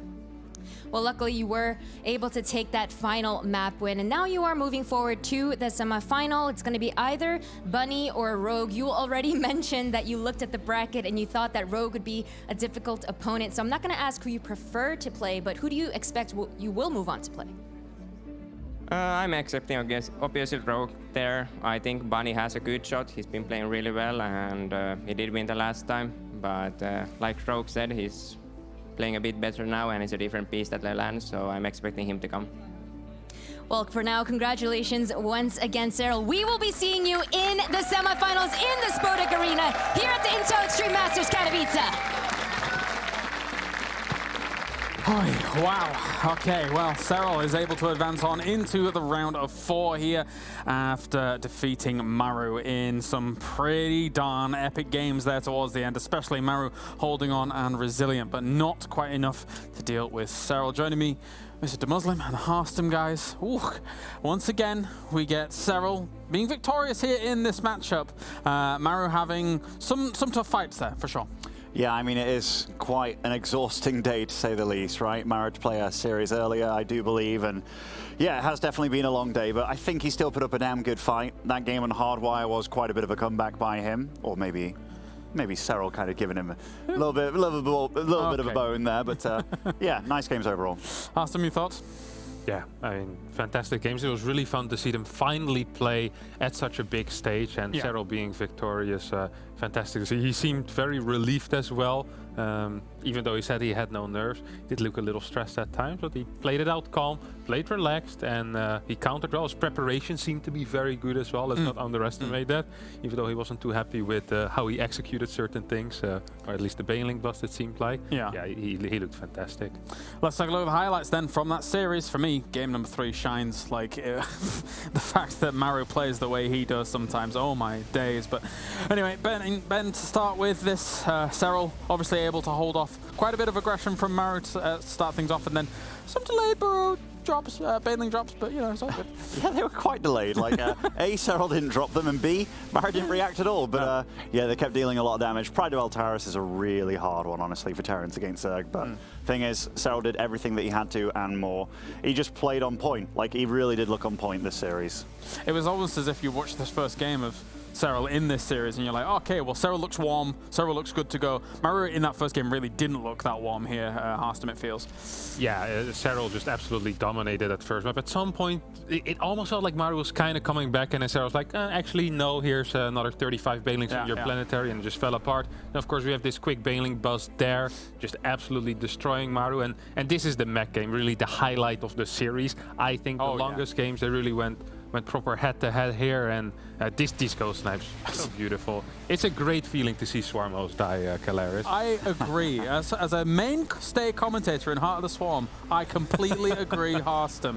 Well, luckily you were able to take that final map win, and now you are moving forward to the semifinal. It's going to be either Bunny or Rogue. You already mentioned that you looked at the bracket and you thought that Rogue would be a difficult opponent. So I'm not going to ask who you prefer to play, but who do you expect you will move on to play? I'm accepting, I guess, obviously Rogue there. I think Bunny has a good shot. He's been playing really well, and he did win the last time. But like Rogue said, he's playing a bit better now, and it's a different piece that they land, so I'm expecting him to come. Well, for now, congratulations once again, Cyril. We will be seeing you in the semifinals in the Spodek Arena here at the Intel Extreme Masters Katowice. Wow. Okay, well, Cyril is able to advance on into the round of 4 here after defeating Maru in some pretty darn epic games there towards the end, especially Maru holding on and resilient, but not quite enough to deal with Cyril. Joining me, Mr. DeMuslim and Harstem, guys. Ooh. Once again, we get Cyril being victorious here in this matchup. Maru having some tough fights there, for sure. Yeah, I mean, it is quite an exhausting day, to say the least, right? Maru to play a series earlier, I do believe, and yeah, it has definitely been a long day, but I think he still put up a damn good fight. That game on Hardwire was quite a bit of a comeback by him, or maybe Cyril kind of giving him a little bit of a bone there, but yeah, nice games overall. Harstem, your thoughts? Yeah, I mean, fantastic games. It was really fun to see them finally play at such a big stage, and Cyril being victorious, fantastic. So he seemed very relieved as well, even though he said he had no nerves. He did look a little stressed at times, but he played it out calm, played relaxed, and he countered well. His preparation seemed to be very good as well. Let's not underestimate that, even though he wasn't too happy with how he executed certain things, or at least the bailing bust, it seemed like. Yeah, he looked fantastic. Let's take a look at the highlights then from that series. For me, game number 3 shines like the fact that Maru plays the way he does sometimes. Oh my days. But anyway, Ben, to start with this, Cyril obviously able to hold off quite a bit of aggression from Maru to start things off, and then some delayed burrow drops, bailing drops, but you know, it's all good. Yeah, they were quite delayed. Like, A, Cyril didn't drop them, and B, Maru didn't react at all. But yeah, they kept dealing a lot of damage. Pride of Altaris is a really hard one, honestly, for Terrans against Zerg. But thing is, Cyril did everything that he had to and more. He just played on point. Like, he really did look on point this series. It was almost as if you watched this first game of Serral in this series, and you're like, okay, well, Serral looks warm, Serral looks good to go. Maru in that first game really didn't look that warm here, Harstem, it feels. Yeah, Serral just absolutely dominated that first map. At some point, it almost felt like Maru was kind of coming back, and then Serral was like, actually, no, here's another 35 Banelings in your planetary, and it just fell apart. And of course, we have this quick Baneling buzz there, just absolutely destroying Maru. And this is the mech game, really the highlight of the series. I think the longest games, they really went proper head-to-head here, and these ghost snipes, so beautiful. It's a great feeling to see Swarm host die, Calaris. I agree. As a mainstay commentator in Heart of the Swarm, I completely agree, Harstem.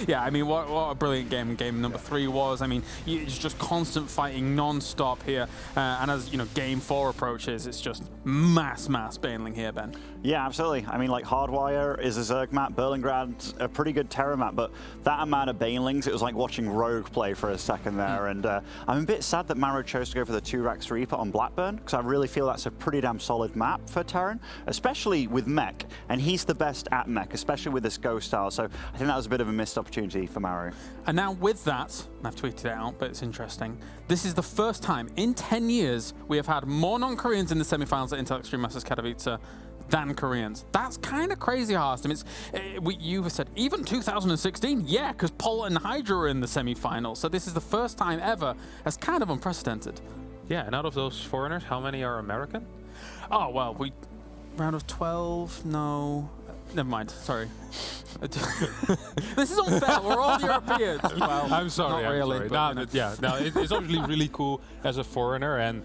Yeah, I mean, what a brilliant game number 3 was. I mean, it's just constant fighting non-stop here, and as you know, game 4 approaches, it's just mass Baneling here, Ben. Yeah, absolutely. I mean, like, Hardwire is a Zerg map, Berlingrad's a pretty good Terra map, but that amount of Banelings, it was like watching Rogue play for a second there. And I'm a bit sad that Maru chose to go for the 2-Rax Reaper on Blackburn, because I really feel that's a pretty damn solid map for Terran, especially with mech. And he's the best at mech, especially with this Ghost style. So I think that was a bit of a missed opportunity for Maru. And now with that, I've tweeted it out, but it's interesting. This is the first time in 10 years we have had more non-Koreans in the semifinals at Intel Extreme Masters Katowice than Koreans. That's kind of crazy, Harstem. You said even 2016, yeah, because Pol and Hydra were in the semi-finals. So this is the first time ever. That's kind of unprecedented. Yeah, and out of those foreigners, how many are American? Oh, well, round of 12, no. Never mind, sorry. This is unfair, we're all Europeans. Well, I'm sorry, not really. It's obviously really cool as a foreigner, and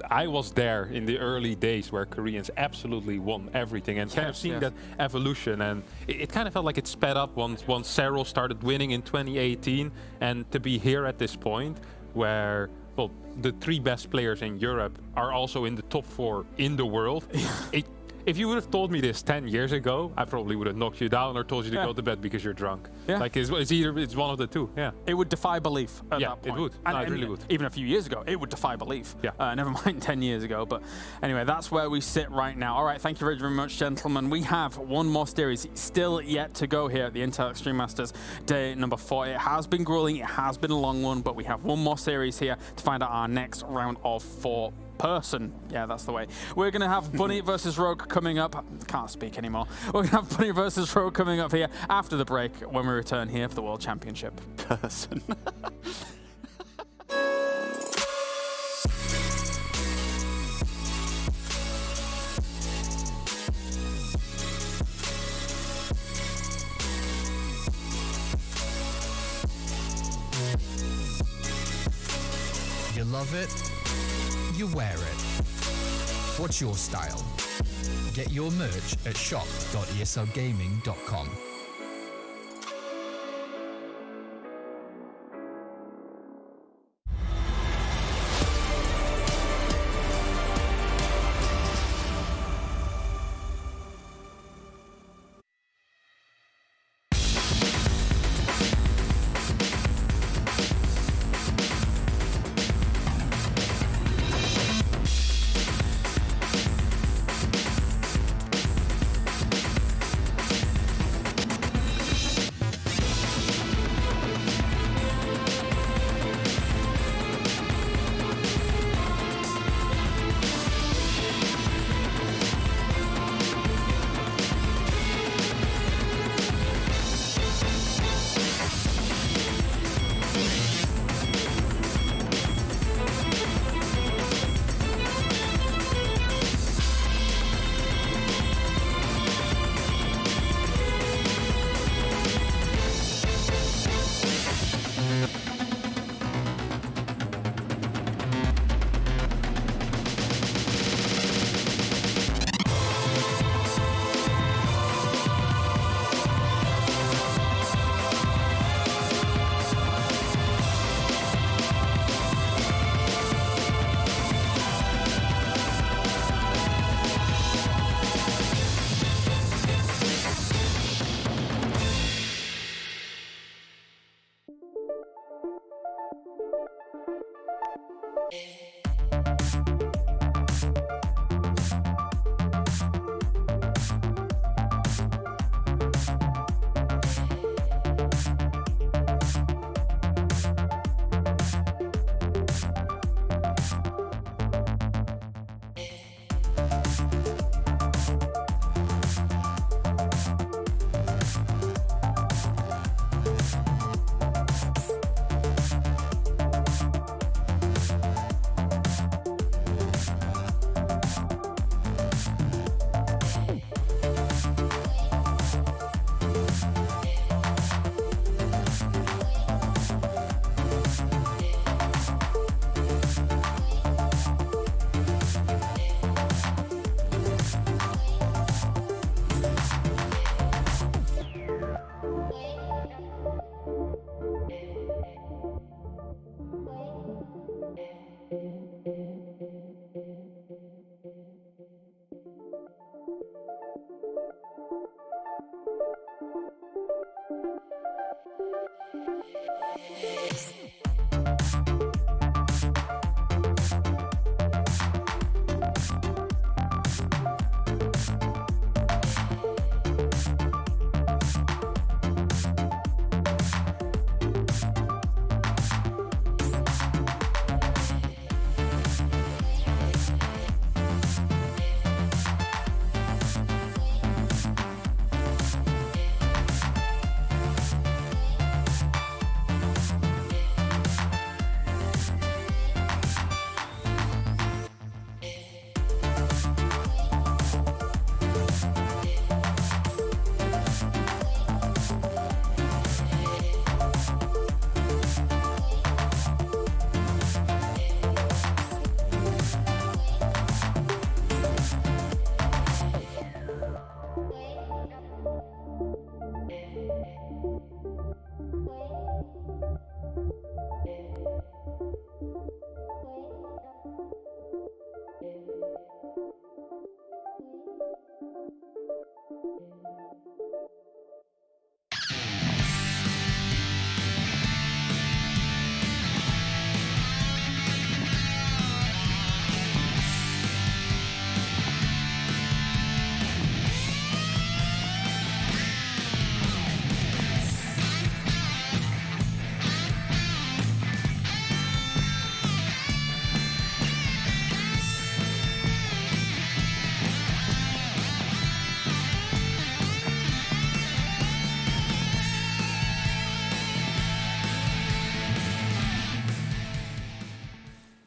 I was there in the early days where Koreans absolutely won everything, and kind of seeing that evolution, and it kind of felt like it sped up once Serral started winning in 2018, and to be here at this point where, well, the 3 best players in Europe are also in the top 4 in the world. If you would have told me this 10 years ago, I probably would have knocked you down or told you to go to bed because you're drunk. Yeah. Like it's one of the two. Yeah. It would defy belief at that point. It would. It really would. Even a few years ago, it would defy belief. Yeah. Never mind 10 years ago. But anyway, that's where we sit right now. All right, thank you very, very much, gentlemen. We have one more series still yet to go here at the Intel Extreme Masters day number 4. It has been grueling. It has been a long one, but we have one more series here to find out our next round of 4 person. Yeah, that's the way. We're going to have Bunny versus Rogue coming up. Can't speak anymore. We're going to have Bunny versus Rogue coming up here after the break when we return here for the World Championship. Person. You love it, you wear it. What's your style? Get your merch at shop.eslgaming.com.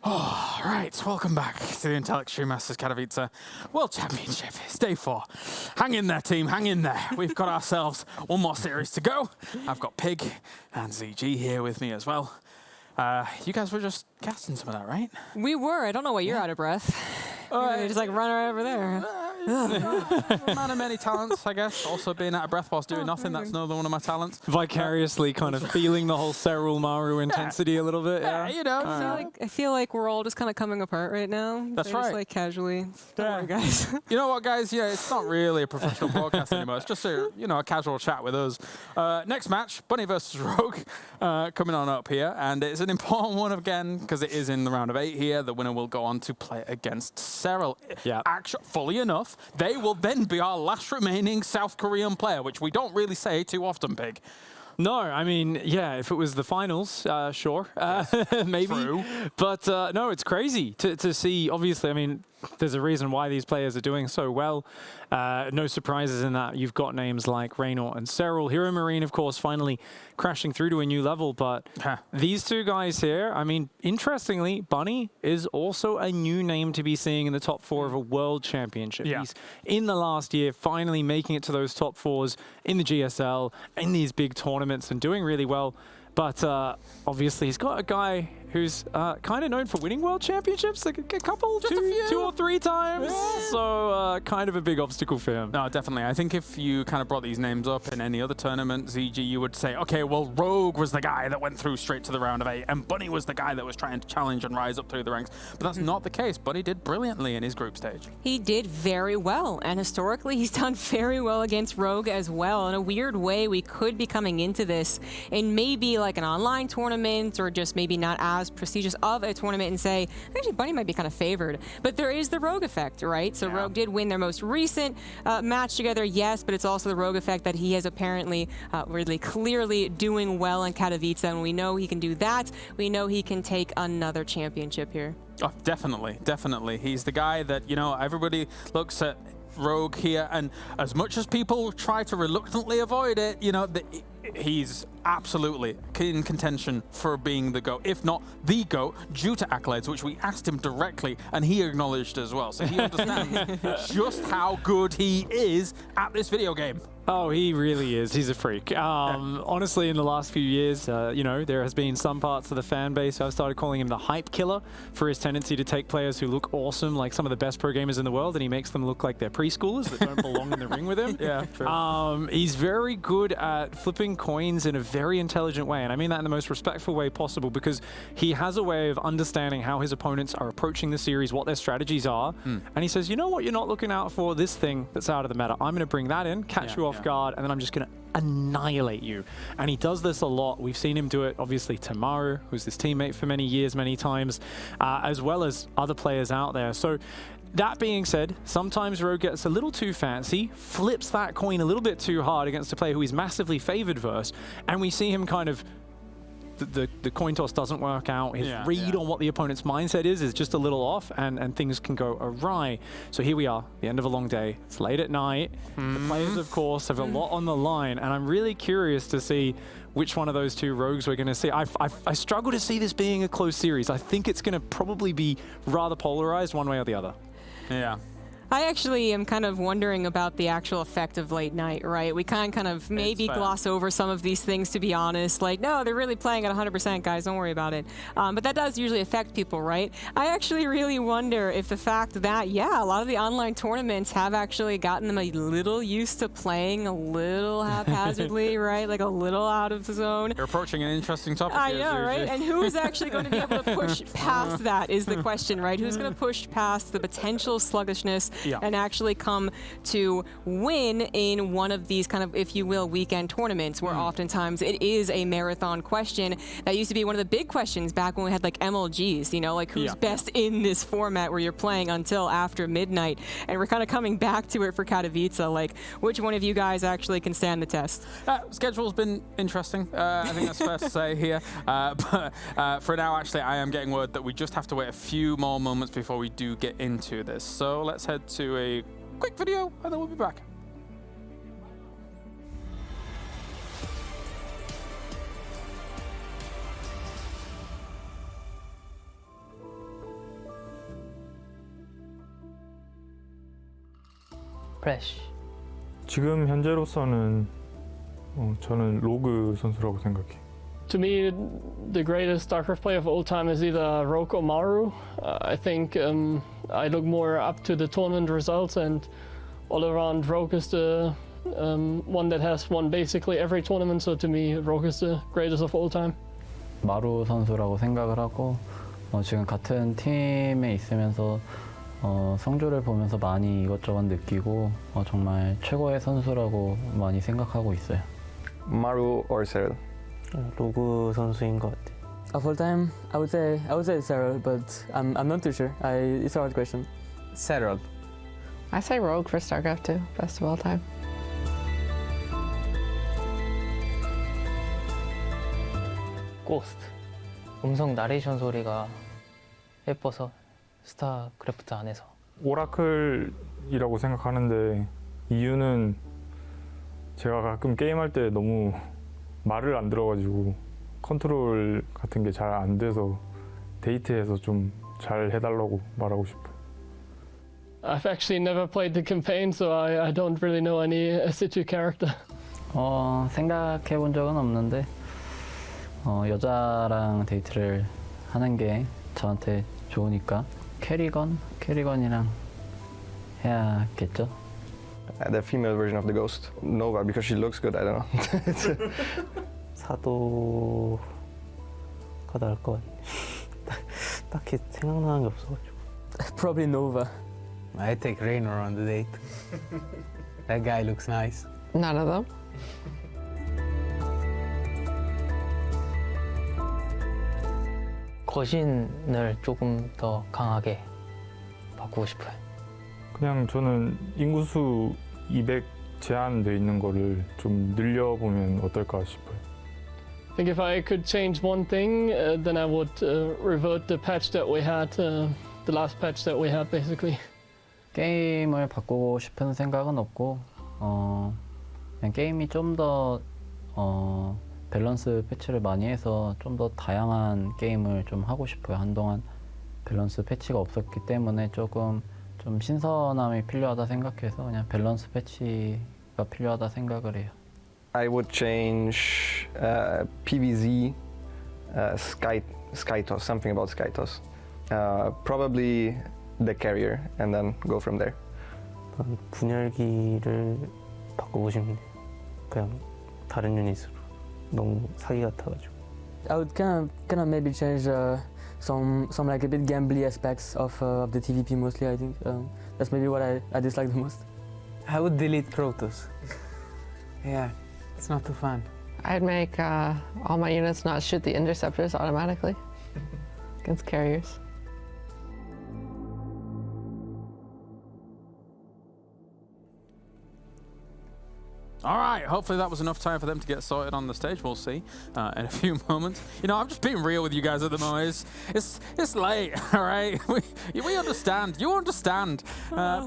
All right, welcome back to the Intel Extreme Masters Katowice World Championship. It's day 4. Hang in there, team, hang in there. We've got ourselves one more series to go. I've got Pig and ZG here with me as well. You guys were just casting some of that, right? We were. I don't know why you're out of breath. You're just like run right over there. Man of many talents, I guess. Also being out of breath whilst doing nothing, that's another one of my talents. Vicariously kind of feeling the whole Serral Maru intensity a little bit. Yeah, you know. I feel like we're all just kind of coming apart right now. That's Just right. like casually. Don't worry, guys. You know what, guys? Yeah, it's not really a professional broadcast anymore. It's just a casual chat with us. Next match, Bunny versus Rogue, coming on up here, and it's an important one again because it is in the round of 8 here. The winner will go on to play against Serral. Yeah. Fully enough, they will then be our last remaining South Korean player, which we don't really say too often, Pig. No, I mean, yeah, if it was the finals, sure, maybe. True. But no, it's crazy to see, obviously, I mean, there's a reason why these players are doing so well. No surprises in that. You've got names like Raynor and Serral. Hero Marine, of course, finally crashing through to a new level. But these two guys here, I mean, interestingly, Bunny is also a new name to be seeing in the top 4 of a world championship. Yeah. He's in the last year finally making it to those top 4s in the GSL, in these big tournaments and doing really well. But obviously, he's got a guy who's kind of known for winning world championships, like a couple, two or three times. Yeah. So kind of a big obstacle for him. No, definitely. I think if you kind of brought these names up in any other tournament, ZG, you would say, okay, well, Rogue was the guy that went through straight to the round of 8, and Bunny was the guy that was trying to challenge and rise up through the ranks. But that's not the case. Bunny did brilliantly in his group stage. He did very well, and historically, he's done very well against Rogue as well. In a weird way, we could be coming into this in maybe like an online tournament or just maybe not as prestigious of a tournament and say, actually, Bunny might be kind of favored. But there is the Rogue effect, right? So Rogue did win their most recent match together, yes, but it's also the Rogue effect that he is apparently really clearly doing well in Katowice, and we know he can do that. We know he can take another championship here. Oh, definitely, definitely. He's the guy that, everybody looks at Rogue here, and as much as people try to reluctantly avoid it, he's absolutely in contention for being the GOAT, if not the GOAT, due to accolades, which we asked him directly, and he acknowledged as well. So he understands just how good he is at this video game. Oh, he really is. He's a freak. Honestly, in the last few years, there has been some parts of the fan base who I've started calling him the hype killer for his tendency to take players who look awesome, like some of the best pro gamers in the world, and he makes them look like they're preschoolers that don't belong in the ring with him. Yeah, true. He's very good at flipping coins in a very intelligent way, and I mean that in the most respectful way possible, because he has a way of understanding how his opponents are approaching the series, what their strategies are, and he says, you know what, you're not looking out for this thing that's out of the meta. I'm going to bring that in, catch you off guard, and then I'm just going to annihilate you. And he does this a lot. We've seen him do it, obviously, to Maru, who's his teammate for many years, many times, as well as other players out there. So that being said, sometimes Rogue gets a little too fancy, flips that coin a little bit too hard against a player who he's massively favored versus, and we see him kind of the coin toss doesn't work out. His read on what the opponent's mindset is just a little off, and things can go awry. So here we are, the end of a long day. It's late at night. The players, of course, have a lot on the line, and I'm really curious to see which one of those two Rogues we're going to see. I struggle to see this being a close series. I think it's going to probably be rather polarized one way or the other. Yeah. I actually am kind of wondering about the actual effect of late night, right? We kind of maybe gloss over some of these things, to be honest. Like, no, they're really playing at 100%, guys. Don't worry about it. But that does usually affect people, right? I actually really wonder if the fact that, a lot of the online tournaments have actually gotten them a little used to playing a little haphazardly, right? Like a little out of the zone. You're approaching an interesting topic. I know, right? And who is actually going to be able to push past that is the question, right? Who's going to push past the potential sluggishness and actually come to win in one of these kind of, if you will, weekend tournaments, where oftentimes it is a marathon question. That used to be one of the big questions back when we had like MLGs, like who's best in this format where you're playing until after midnight. And we're kind of coming back to it for Katowice, like which one of you guys actually can stand the test? Schedule's been interesting. I think that's fair to say here. But for now, actually, I am getting word that we just have to wait a few more moments before we do get into this. So let's head to a quick video, and then we'll be back. Fresh. 지금 현재로서는 저는 로그 선수라고 생각해. To me, the greatest StarCraft player of all time is either Rogue or Maru. I think I look more up to the tournament results, and all around Rogue is the one that has won basically every tournament. So to me, Rogue is the greatest of all time. 마루 선수라고 생각을 하고 지금 같은 팀에 있으면서 성조를 보면서 많이 이것저것 느끼고 정말 최고의 선수라고 많이 생각하고 있어요. Maru or Cyril? 로그 선수인 것 같아요. Of all time, I would say Cyril, but I'm not too sure. It's a hard question. Cyril. I say Rogue for StarCraft 2, best of all time. 고스트. 음성 나레이션 소리가 예뻐서 스타크래프트 안에서. 오라클이라고 생각하는데 이유는 제가 가끔 게임할 때 너무 말을 안 들어가지고 컨트롤 같은 게 잘 안 돼서 데이트에서 좀 잘 해달라고 말하고 싶어요. I've actually never played the campaign, so I don't really know any SC2 character. 생각해 본 적은 없는데 여자랑 데이트를 하는 게 저한테 좋으니까 캐리건이랑 해야겠죠. The female version of the ghost. Nova, because she looks good, I don't know. 사도가 나을 것 같아요. 딱히 생각나는 게 없어가지고. Probably Nova. I take Raynor on the date. That guy looks nice. None of them. 거신을 조금 더 강하게 바꾸고 싶어요. 그냥 저는 인구수 200 제한돼 있는 거를 좀 늘려보면 어떨까 싶어요. I think if I could change one thing, then I would revert the patch that we had, the last patch that we had, basically. 게임을 바꾸고 싶은 생각은 없고 그냥 게임이 좀 더 밸런스 패치를 많이 해서 좀 더 다양한 게임을 좀 하고 싶어요. 한동안 밸런스 패치가 없었기 때문에 조금 좀 신선함이 필요하다 생각해서 그냥 밸런스 패치가 필요하다 생각을 해요. I would change PVZ, Skytos, something about Skytos. Probably the carrier, and then go from there. 분열기를 바꾸고 싶네. 그냥 다른 유닛으로 너무 사기 같아가지고. I would kind of maybe change some like a bit gambly aspects of the TVP mostly. I think that's maybe what I dislike the most. I would delete Protoss. Yeah, it's not too fun. I'd make all my units not shoot the interceptors automatically against carriers. All right, hopefully that was enough time for them to get sorted on the stage. We'll see in a few moments. You know, I'm just being real with you guys at the moment. It's late, all right? We understand. You understand.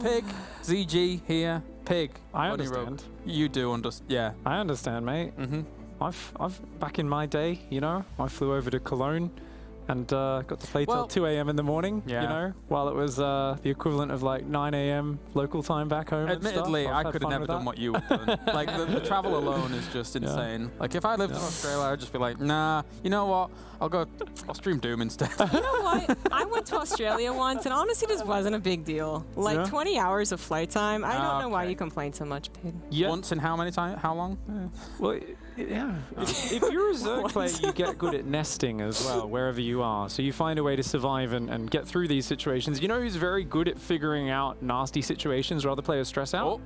Pig, ZG here. Pig. I understand. You do understand. Yeah. I understand, mate. I've back in my day, you know, I flew over to Cologne and got to play till 2 a.m. in the morning, you know, while it was the equivalent of like 9 a.m. local time back home. Admittedly, I could have never done what you would have done. Like, the travel alone is just insane. Like, if I lived in Australia, I'd just be like, nah, you know what? I'll stream Doom instead. You know what? I went to Australia once, and honestly, this wasn't a big deal. Like 20 hours of flight time. I don't know why you complain so much, Pig. Once in how many times? How long? Well, yeah. If you're a Zerg player, you get good at nesting as well, wherever you are. So you find a way to survive and get through these situations. You know who's very good at figuring out nasty situations where other players stress out?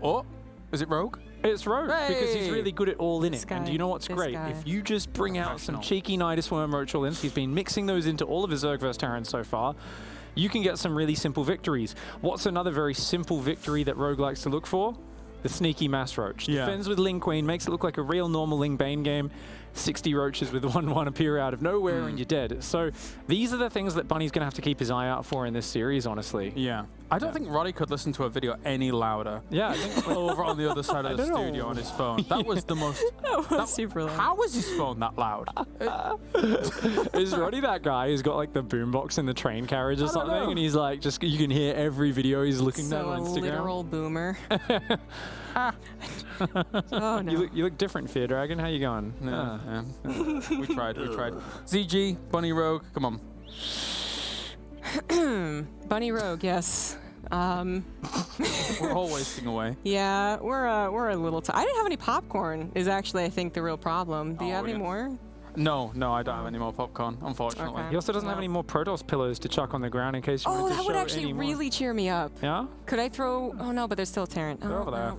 Is it Rogue? It's Rogue, because he's really good at all in it. Guy, and you know what's this great? guy. If you just bring out some cheeky Nidus Worm Roach Links, he's been mixing those into all of his Zerg vs Terrans so far, you can get some really simple victories. What's another very simple victory that Rogue likes to look for? The sneaky Mass Roach. Defends with Ling Queen, makes it look like a real normal Ling Bane game, 60 roaches with 1-1 appear out of nowhere and you're dead. So these are the things that Bunny's going to have to keep his eye out for in this series, honestly. Yeah. I don't think Roddy could listen to a video any louder. Yeah, I think over on the other side of the studio on his phone. That was the most... That was super loud. How was his phone that loud? Is Roddy that guy who's got like the boombox in the train carriage or something? And he's like, just you can hear every video he's looking at on Instagram. Literal boomer. Oh, no. You look different, Fear Dragon. How you going? Yeah. We tried. ZG, Bunny Rogue, come on. Bunny Rogue, yes. We're all wasting away. Yeah, we're a little. I didn't have any popcorn. Is actually, I think, the real problem. Do you have any more? No, I don't have any more popcorn, unfortunately. Okay. He also doesn't have any more Protoss pillows to chuck on the ground in case you wanted to show that would actually any more. really cheer me up. Yeah? Could I throw? Oh no, but there's still Terran. They're over there.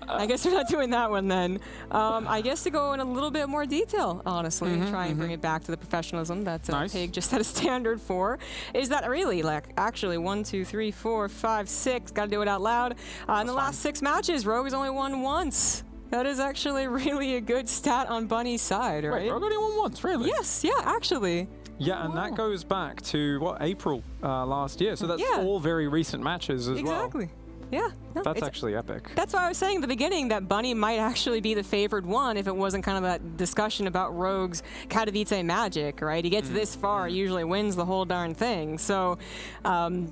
I guess we're not doing that one then. I guess to go in a little bit more detail, honestly, and try and bring it back to the professionalism that Pig just had a standard for, is that really, like, actually 1, 2, 3, 4, 5, 6, gotta do it out loud. In the last 6 matches, Rogue has only won once. That is actually really a good stat on Bunny's side, right? Wait, Rogue only won once, really? Yes, yeah, actually. Yeah, and that goes back to, what, April last year. So that's all very recent matches as well. Exactly. Yeah. No, That's actually epic. That's why I was saying at the beginning that Bunny might actually be the favored one if it wasn't kind of that discussion about Rogue's Katowice magic, right? He gets this far, usually wins the whole darn thing. So I'm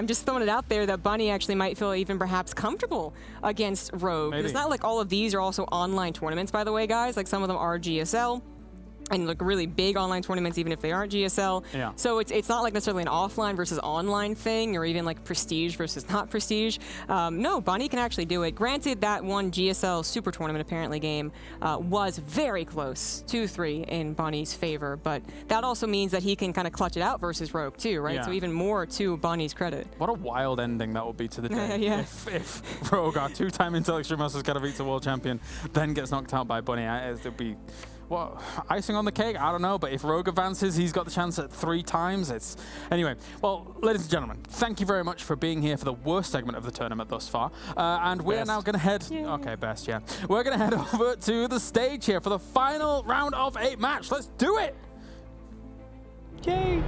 just throwing it out there that Bunny actually might feel even perhaps comfortable against Rogue. It's not like all of these are also online tournaments, by the way, guys. Like some of them are GSL. And like really big online tournaments, even if they aren't GSL. Yeah. So it's not like necessarily an offline versus online thing, or even like prestige versus not prestige. No, Bunny can actually do it. Granted, that one GSL Super Tournament apparently game was very close, 2-3 in Bunny's favor, but that also means that he can kind of clutch it out versus Rogue too, right? Yeah. So even more to Bunny's credit. What a wild ending that would be to the day. Yeah. If Rogue, our 2-time Intel Extreme Masters Katowice World Champion, then gets knocked out by Bunny, it would be... Well, icing on the cake, I don't know, but if Rogue advances, he's got the chance at 3 times. Anyway, well, ladies and gentlemen, thank you very much for being here for the worst segment of the tournament thus far. And we're now going to head... Okay, best, yeah. We're going to head over to the stage here for the final round of 8 match. Let's do it! Yay!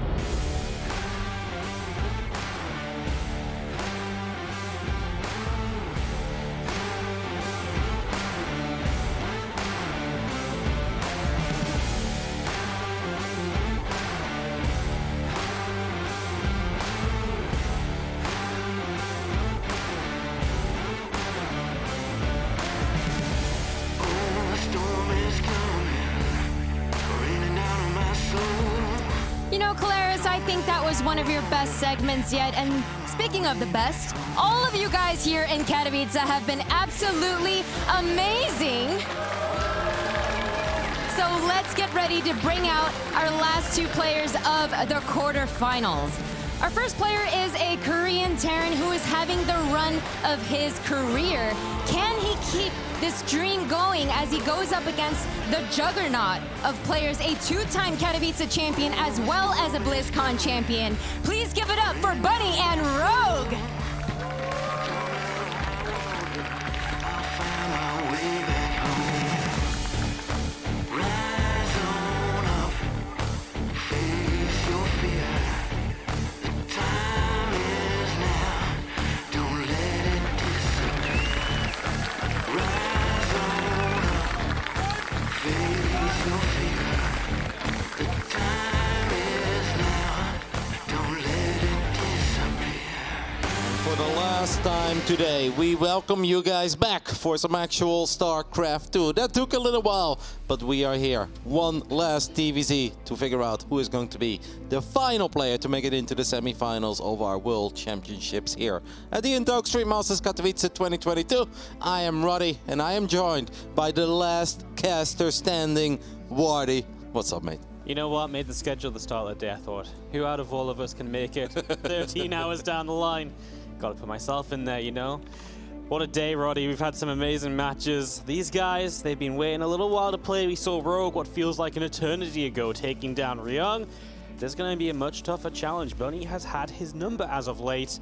You know, Calaris, I think that was one of your best segments yet. And speaking of the best, all of you guys here in Katowice have been absolutely amazing. So let's get ready to bring out our last 2 players of the quarterfinals. Our first player is a Korean Terran who is having the run of his career. Can he keep this dream going as he goes up against the juggernaut of players, a 2-time Katowice champion as well as a BlizzCon champion? Please give it up for Bunny and Rogue. For the last time today, we welcome you guys back for some actual StarCraft 2. That took a little while, but we are here. One last TVZ to figure out who is going to be the final player to make it into the semifinals of our World Championships here at the Intel Extreme Masters Katowice 2022. I am Roddy, and I am joined by the last caster standing, Wardy. What's up, mate? You know what? Made the schedule the start of the day, I thought. Who out of all of us can make it 13 hours down the line? Gotta put myself in there, you know? What a day, Roddy. We've had some amazing matches. These guys, they've been waiting a little while to play. We saw Rogue, what feels like an eternity ago, taking down Ryung. There's gonna be a much tougher challenge. Bunny has had his number as of late.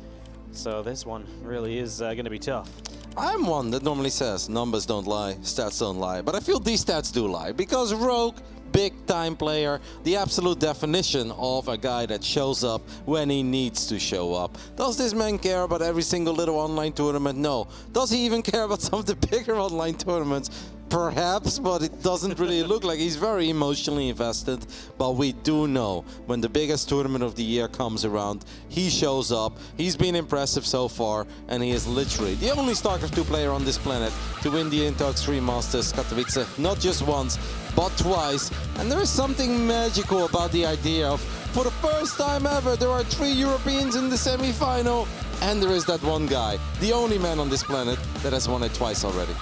So this one really is gonna be tough. I'm one that normally says numbers don't lie, stats don't lie, but I feel these stats do lie, because Rogue, big time player, the absolute definition of a guy that shows up when he needs to show up. Does this man care about every single little online tournament? No. Does he even care about some of the bigger online tournaments? Perhaps, but it doesn't really look like he's very emotionally invested. But we do know when the biggest tournament of the year comes around, he shows up. He's been impressive so far, and he is literally the only StarCraft 2 player on this planet to win the Intel Extreme Masters Katowice, not just once, but twice. And there is something magical about the idea of, for the first time ever, there are 3 Europeans in the semi-final, and there is that one guy, the only man on this planet that has won it twice already.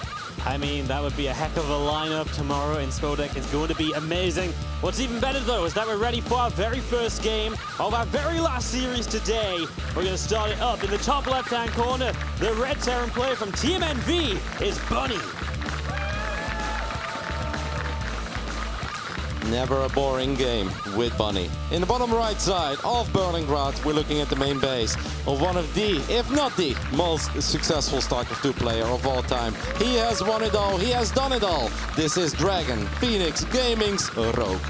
I mean, that would be a heck of a lineup tomorrow in Spodek. It's going to be amazing. What's even better, though, is that we're ready for our very first game of our very last series today. We're going to start it up in the top left-hand corner. The red Terran player from Team NV is Bunny. Never a boring game with Bunny. In the bottom right side of Berlingrad, we're looking at the main base of one of the, if not the, most successful StarCraft 2 player of all time. He has won it all, he has done it all. This is Dragon Phoenix Gaming's Rogue.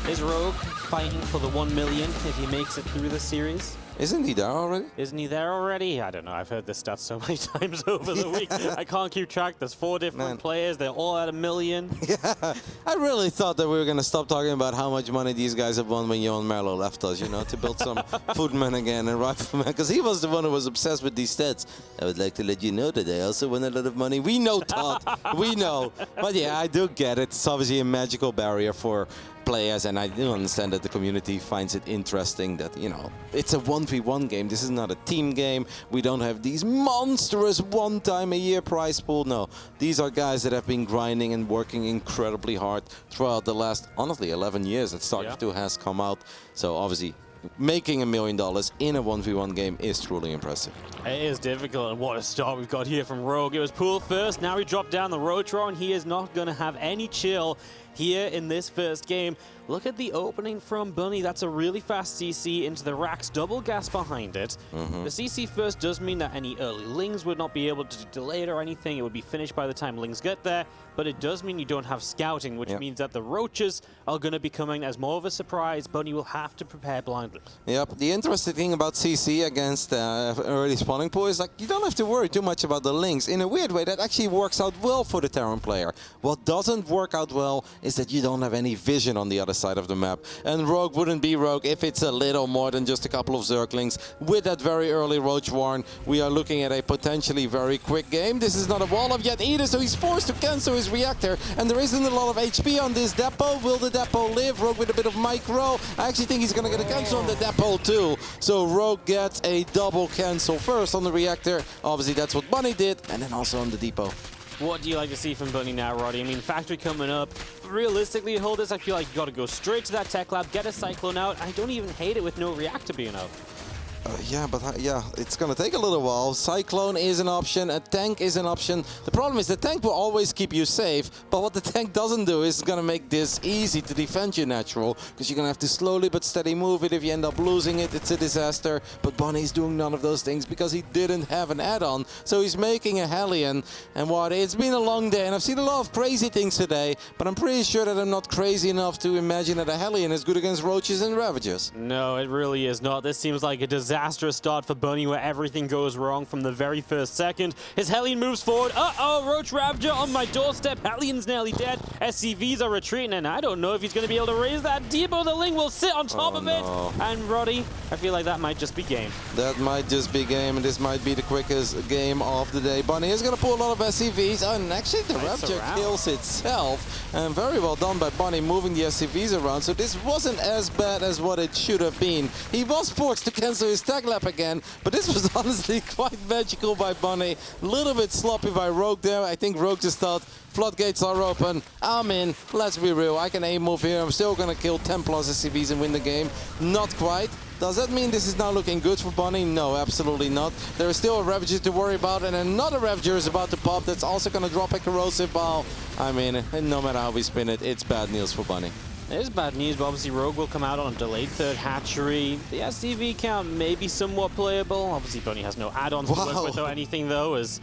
Is Rogue fighting for the 1 million if he makes it through this series? Isn't he there already? Isn't he there already? I don't know. I've heard this stat so many times over the week. I can't keep track. There's 4 different players. They're all at 1 million. Yeah, I really thought that we were going to stop talking about how much money these guys have won when Johan Merlo left us, you know, to build some Foodman again and Rifleman, because he was the one who was obsessed with these stats. I would like to let you know that I also won a lot of money. We know, Todd. We know. But yeah, I do get it. It's obviously a magical barrier for players, and I do understand that the community finds it interesting that, you know, it's a 1v1 game. This is not a team game. We don't have these monstrous one-time-a-year prize pool. No, these are guys that have been grinding and working incredibly hard throughout the last, honestly, 11 years that StarCraft 2 has come out. So obviously, making $1 million in a 1v1 game is truly impressive. It is difficult, and what a start we've got here from Rogue. It was pool first, now he dropped down the Rotron, and he is not going to have any chill here in this first game. Look at the opening from Bunny. That's a really fast CC into the racks, double gas behind it. The CC first does mean that any early Lings would not be able to delay it or anything. It would be finished by the time Lings get there, but it does mean you don't have scouting, which means that the Roaches are going to be coming as more of a surprise. Bunny will have to prepare blindly. Yep, the interesting thing about CC against early spawning pool is, like, you don't have to worry too much about the Lings. In a weird way, that actually works out well for the Terran player. What doesn't work out well is that you don't have any vision on the other side of the map. And Rogue wouldn't be Rogue if it's a little more than just a couple of Zerglings. With that very early Roach Warren, we are looking at a potentially very quick game. This is not a wall of yet either, so he's forced to cancel his reactor. And there isn't a lot of HP on this depot. Will the depot live? Rogue with a bit of micro. I actually think he's going to get a cancel on the depot too. So Rogue gets a double cancel. First on the reactor. Obviously that's what Bunny did. And then also on the depot. What do you like to see from Bunny now, Roddy? I mean, factory coming up. Realistically, hold this, I feel like you got to go straight to that tech lab, get a Cyclone out. I don't even hate it with no reactor being out. Yeah, but it's going to take a little while. Cyclone is an option, a tank is an option. The problem is the tank will always keep you safe, but what the tank doesn't do is going to make this easy to defend your natural, because you're going to have to slowly but steady move it. If you end up losing it, it's a disaster. But Bunny's doing none of those things because he didn't have an add-on, so he's making a Hellion. And what? It's been a long day, and I've seen a lot of crazy things today, but I'm pretty sure that I'm not crazy enough to imagine that a Hellion is good against Roaches and Ravagers. No, it really is not. This seems like a disastrous start for Bunny where everything goes wrong from the very first second. His Hellion moves forward. Uh-oh, Roach Ravager on my doorstep. Hellion's nearly dead. SCVs are retreating, and I don't know if he's going to be able to raise that. Debo the Ling will sit on top of it. And Roddy, I feel like that might just be game. That might just be game, and this might be the quickest game of the day. Bunny is going to pull a lot of SCVs, and actually the Ravager kills itself. And very well done by Bunny moving the SCVs around, so this wasn't as bad as what it should have been. He was forced to cancel his tag lap again, but this was honestly quite magical by Bunny. A little bit sloppy by Rogue there. I think Rogue just thought, floodgates are open, I'm in, let's be real, I can aim move here, I'm still gonna kill 10 plus SCVs and win the game. Not quite. Does that mean this is now looking good for Bunny? No, absolutely not. There is still a Ravager to worry about, and another Ravager is about to pop that's also gonna drop a corrosive ball. I mean, no matter how we spin it, it's bad news for Bunny. It is bad news, but obviously Rogue will come out on a delayed third hatchery. The SCV count may be somewhat playable. Obviously Bunny has no add-ons to work with or anything though, as,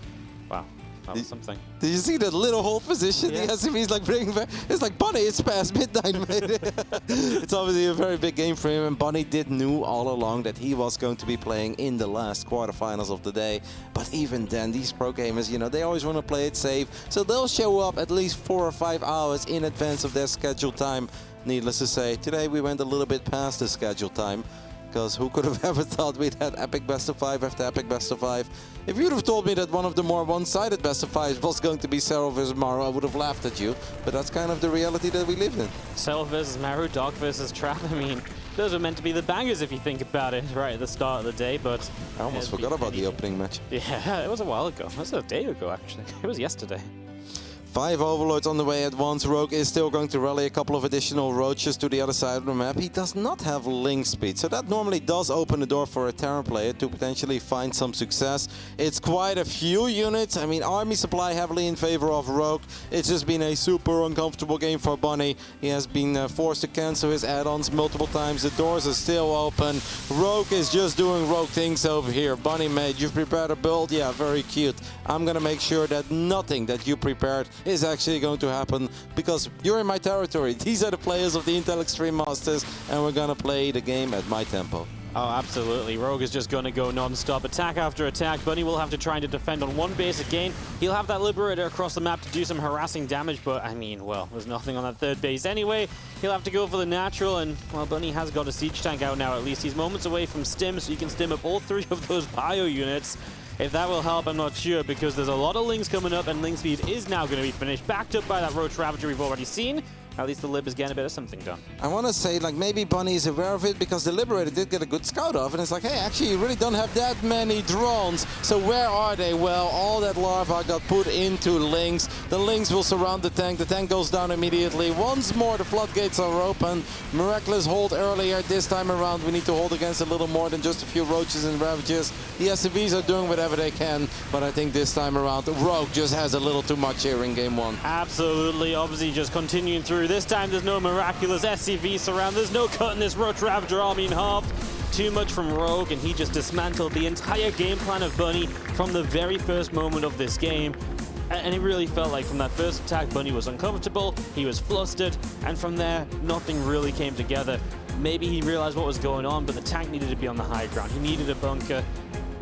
wow, that was something. Did you see that little hold position the SCV's like bringing back? It's like, Bunny, it's past midnight, mate. It's obviously a very big game for him, and Bunny did knew all along that he was going to be playing in the last quarterfinals of the day. But even then, these pro gamers, you know, they always want to play it safe, so they'll show up at least 4 or 5 hours in advance of their scheduled time. Needless to say, today we went a little bit past the scheduled time, because who could have ever thought we'd had epic best of 5 after epic best of 5? If you'd have told me that one of the more one-sided best of 5s was going to be Cero versus Maru, I would have laughed at you. But that's kind of the reality that we live in. Cero versus Maru, Doc versus Trap. I mean, those were meant to be the bangers if you think about it right at the start of the day, but... I almost forgot about the opening match. Yeah, it was a while ago. It was a day ago, actually. It was yesterday. 5 overlords on the way at once. Rogue is still going to rally a couple of additional roaches to the other side of the map. He does not have link speed, so that normally does open the door for a Terran player to potentially find some success. It's quite a few units. I mean, army supply heavily in favor of Rogue. It's just been a super uncomfortable game for Bunny. He has been forced to cancel his add-ons multiple times. The doors are still open. Rogue is just doing Rogue things over here. Bunny, mate, you've prepared a build? Yeah, very cute. I'm gonna make sure that nothing that you prepared is actually going to happen, because you're in my territory. These are the players of the Intel Extreme Masters, and we're gonna play the game at my tempo. Oh, absolutely. Rogue is just going to go non-stop, attack after attack. Bunny will have to try to defend on one base again. He'll have that Liberator across the map to do some harassing damage, but I mean, well, there's nothing on that third base anyway. He'll have to go for the natural, and, well, Bunny has got a siege tank out now at least. He's moments away from stim, so you can stim up all 3 of those bio units. If that will help, I'm not sure, because there's a lot of links coming up, and link speed is now going to be finished. Backed up by that Roach Ravager we've already seen. At least the Lib is getting a bit of something done. I want to say, like, maybe Bunny is aware of it, because the Liberator did get a good scout off, and it's like, hey, actually, you really don't have that many drones, so where are they? Well, all that larva got put into links. The links will surround the tank goes down immediately. Once more, the floodgates are open. Miraculous hold earlier. This time around, we need to hold against a little more than just a few roaches and ravages. The SCVs are doing whatever they can, but I think this time around, Rogue just has a little too much here in game 1. Absolutely, obviously just continuing through. This time there's no miraculous SCV surround. There's no cutting this Roach Ravager army in half. Too much from Rogue, and he just dismantled the entire game plan of Bunny from the very first moment of this game. And it really felt like from that first attack, Bunny was uncomfortable, he was flustered, and from there, nothing really came together. Maybe he realized what was going on, but the tank needed to be on the high ground. He needed a bunker.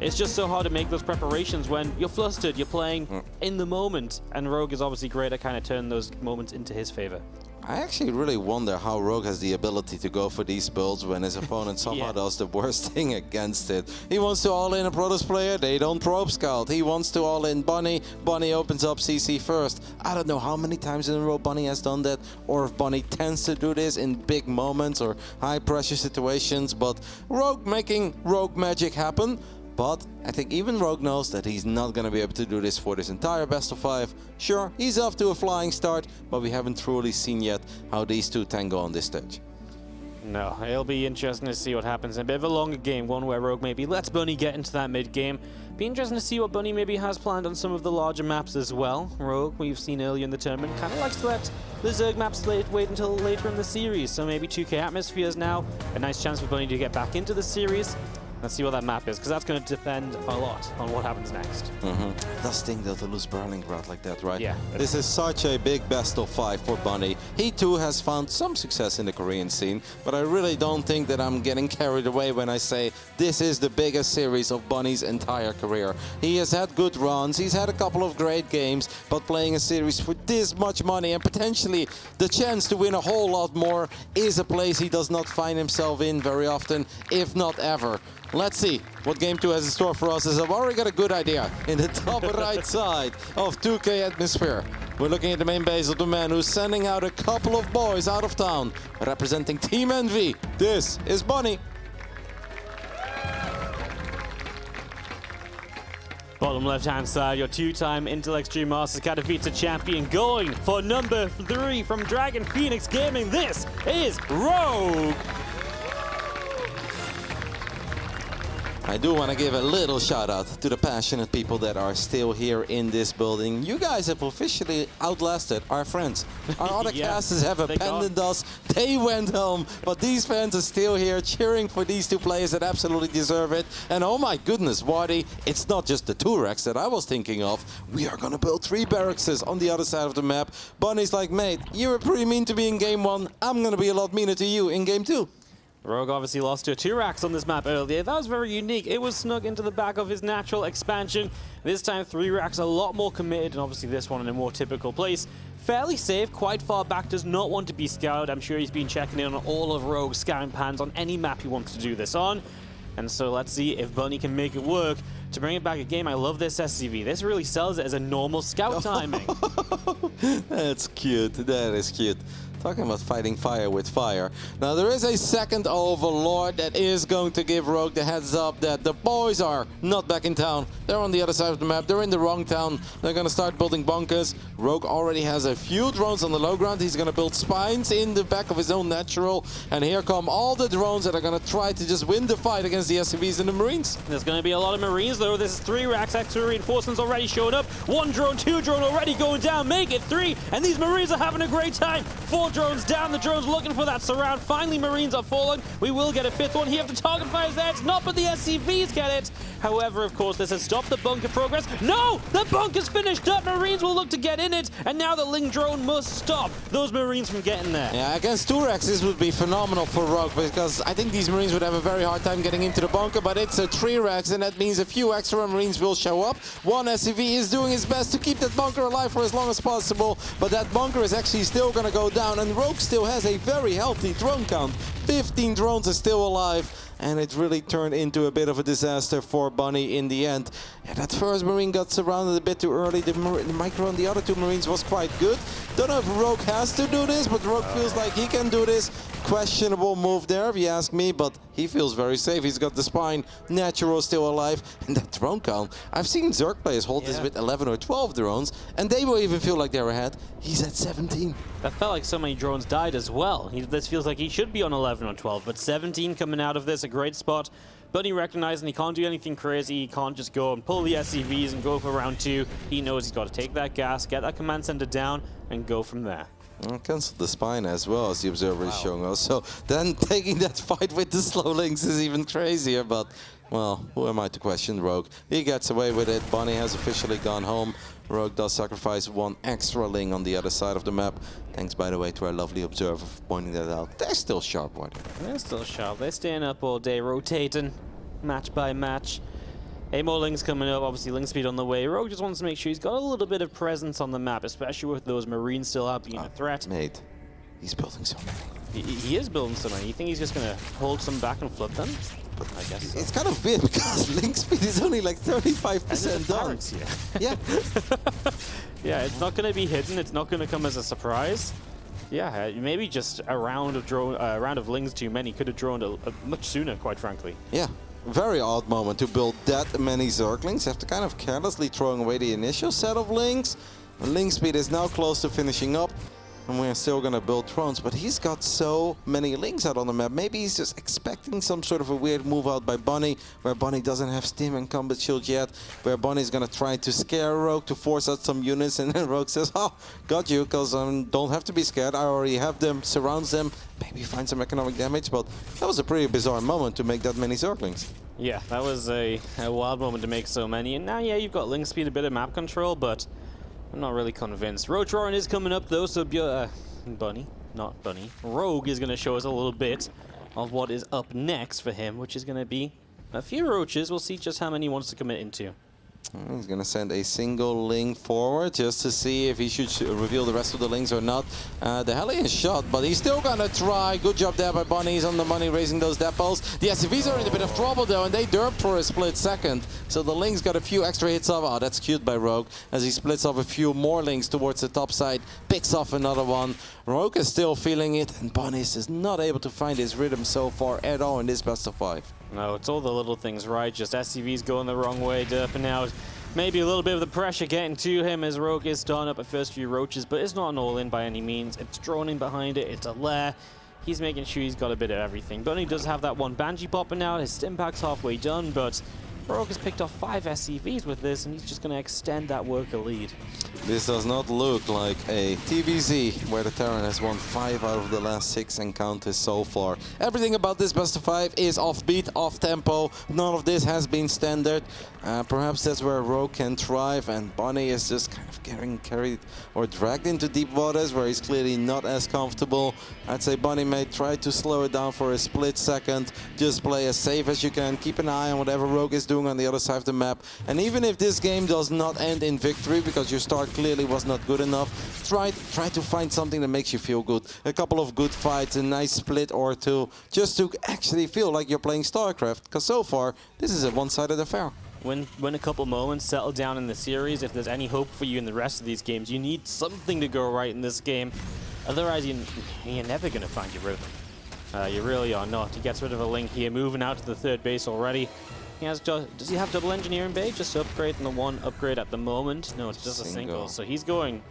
It's just so hard to make those preparations when you're flustered, you're playing in the moment, and Rogue is obviously great at kind of turning those moments into his favor. I actually really wonder how Rogue has the ability to go for these builds when his opponent somehow does the worst thing against it. He wants to all-in a Protoss player, they don't probe scout. He wants to all-in Bunny, Bunny opens up CC first. I don't know how many times in a row Bunny has done that, or if Bunny tends to do this in big moments or high-pressure situations, but Rogue making Rogue magic happen. But I think even Rogue knows that he's not going to be able to do this for this entire best of 5. Sure, he's off to a flying start, but we haven't truly seen yet how these two tango on this stage. No, it'll be interesting to see what happens in a bit of a longer game, one where Rogue maybe lets Bunny get into that mid-game. Be interesting to see what Bunny maybe has planned on some of the larger maps as well. Rogue, we've seen earlier in the tournament, kind of likes to let the Zerg maps wait until later in the series, so maybe 2K Atmospheres now, a nice chance for Bunny to get back into the series. Let's see what that map is, because that's going to depend a lot on what happens next. It does sting though to lose Berlingrad like that, right? Yeah. This is such a big best of 5 for Bunny. He too has found some success in the Korean scene, but I really don't think that I'm getting carried away when I say this is the biggest series of Bunny's entire career. He has had good runs, he's had a couple of great games, but playing a series for this much money and potentially the chance to win a whole lot more is a place he does not find himself in very often, if not ever. Let's see what Game 2 has in store for us, as I've already got a good idea in the top right side of 2K Atmosphere. We're looking at the main base of the man who's sending out a couple of boys out of town, representing Team Envy. This is Bunny. Bottom left-hand side, your 2-time Intel Extreme Masters Katowice champion going for number 3 from Dragon Phoenix Gaming. This is Rogue. I do want to give a little shout out to the passionate people that are still here in this building. You guys have officially outlasted our friends. Our other casters have abandoned us. They went home, but these fans are still here cheering for these two players that absolutely deserve it. And oh my goodness, Wardy, it's not just the 2 racks that I was thinking of. We are going to build 3 barracks on the other side of the map. Bunny's like, mate, you were pretty mean to me in game 1. I'm going to be a lot meaner to you in game 2. Rogue obviously lost to 2 racks on this map earlier. That was very unique. It was snug into the back of his natural expansion. This time 3 racks, a lot more committed, and obviously this one in a more typical place. Fairly safe, quite far back, does not want to be scouted. I'm sure he's been checking in on all of Rogue's scouting pans on any map he wants to do this on. And so let's see if Bunny can make it work to bring it back a game. I love this SCV. This really sells it as a normal scout timing. That's cute. That is cute. Talking about fighting fire with fire. Now there is a second overlord that is going to give Rogue the heads up that the boys are not back in town. They're on the other side of the map. They're in the wrong town. They're going to start building bunkers. Rogue already has a few drones on the low ground. He's going to build spines in the back of his own natural. And here come all the drones that are going to try to just win the fight against the SCVs and the Marines. There's going to be a lot of Marines though. This is 3 racks. Extra reinforcements already showing up. 1 drone, 2 drone already going down. Make it 3. And these Marines are having a great time. 4 drones down. The drones looking for that surround. Finally, Marines are falling. We will get a 5th one. Here, if the target fires there, it's not, but the SCVs get it. However, of course, this has stopped the bunker progress. No! The bunker's finished up. Marines will look to get in it. And now the Ling drone must stop those Marines from getting there. Yeah, against 2 racks, this would be phenomenal for Rogue because I think these Marines would have a very hard time getting into the bunker, but it's a 3 racks, and that means a few extra Marines will show up. 1 SCV is doing his best to keep that bunker alive for as long as possible, but that bunker is actually still going to go down, and Rogue still has a very healthy drone count. 15 drones are still alive, and it really turned into a bit of a disaster for Bunny in the end. Yeah, that first Marine got surrounded a bit too early. The micro on the other 2 Marines was quite good. Don't know if Rogue has to do this, but Rogue feels like he can do this. Questionable move there, if you ask me, but he feels very safe. He's got the spine, natural still alive, and that drone count. I've seen Zerg players hold this with 11 or 12 drones, and they will even feel like they're ahead. He's at 17. That felt like so many drones died as well. This feels like he should be on 11 or 12, but 17 coming out of this, a great spot. Bunny recognizing he can't do anything crazy. He can't just go and pull the SCVs and go for round 2. He knows he's got to take that gas, get that command center down, and go from there. Cancel the spine as well, as the observer is showing us. So then taking that fight with the slow links is even crazier, but well, who am I to question Rogue? He gets away with it. Bunny has officially gone home. Rogue does sacrifice 1 extra ling on the other side of the map. Thanks, by the way, to our lovely observer for pointing that out. They're still sharp, Wardy. They're still sharp. They're staying up all day, rotating, match by match. 8 more Lings coming up, obviously Ling speed on the way. Rogue just wants to make sure he's got a little bit of presence on the map, especially with those Marines still out being a threat. Mate, he's building so many. He is building so many. You think he's just going to hold some back and flip them? I guess so. It's kind of weird because Ling speed is only like 35% done. Yeah. Yeah, it's not going to be hidden. It's not going to come as a surprise. Yeah, maybe just a round of Lings too many. Could have droned a much sooner, quite frankly. Yeah. Very odd moment to build that many Zerglings after kind of carelessly throwing away the initial set of Lings. Ling speed is now close to finishing up, and we're still going to build drones, but he's got so many Lings out on the map. Maybe he's just expecting some sort of a weird move out by Bunny, where Bunny doesn't have Stim and Combat Shield yet, where Bunny's going to try to scare Rogue to force out some units, and then Rogue says, oh, got you, because don't have to be scared, I already have them, surrounds them, maybe find some economic damage, but that was a pretty bizarre moment to make that many Zerglings. Yeah, that was a wild moment to make so many, and now, yeah, you've got Ling speed, a bit of map control, but I'm not really convinced. Roach Roaring is coming up though, so Bunny, not Bunny. Rogue is going to show us a little bit of what is up next for him, which is going to be a few roaches. We'll see just how many he wants to commit into. He's going to send a single Ling forward just to see if he should reveal the rest of the Lings or not. The Hellion shot, but he's still going to try. Good job there by Bunny. He's on the money raising those depots. The SCVs are in a bit of trouble though, and they derped for a split second. So the Lings got a few extra hits off. Oh, that's cute by Rogue as he splits off a few more Lings towards the top side. Picks off another one. Rogue is still feeling it, and Bunny is not able to find his rhythm so far at all in this best of 5. No, it's all the little things, right? Just SCVs going the wrong way, derping out. Maybe a little bit of the pressure getting to him as Rogue is starting up at first few roaches, but it's not an all-in by any means. It's droning behind it, it's a lair. he's making sure he's got a bit of everything. Bunny does have that one Banshee popping out, his stim pack's halfway done, but Rogue has picked off 5 SCVs with this, and he's just going to extend that worker lead. This does not look like a TVZ, where the Terran has won 5 out of the last 6 encounters so far. Everything about this best of 5 is offbeat, off-tempo. None of this has been standard. Perhaps that's where Rogue can thrive, and Bunny is just kind of getting carried or dragged into deep waters, where he's clearly not as comfortable. I'd say Bunny may try to slow it down for a split second. Just play as safe as you can. Keep an eye on whatever Rogue is doing on the other side of the map. And even if this game does not end in victory, because your start clearly was not good enough, try to find something that makes you feel good. A couple of good fights, a nice split or two, just to actually feel like you're playing StarCraft. Because so far, this is a one-sided affair. When a couple moments settle down in the series, if there's any hope for you in the rest of these games, you need something to go right in this game. Otherwise, you're never going to find your rhythm. You really are not. He gets rid of a Link here, moving out to the 3rd base already. Does he have double engineering bay? Just to upgrade and the one upgrade at the moment? No, it's just a single. So he's going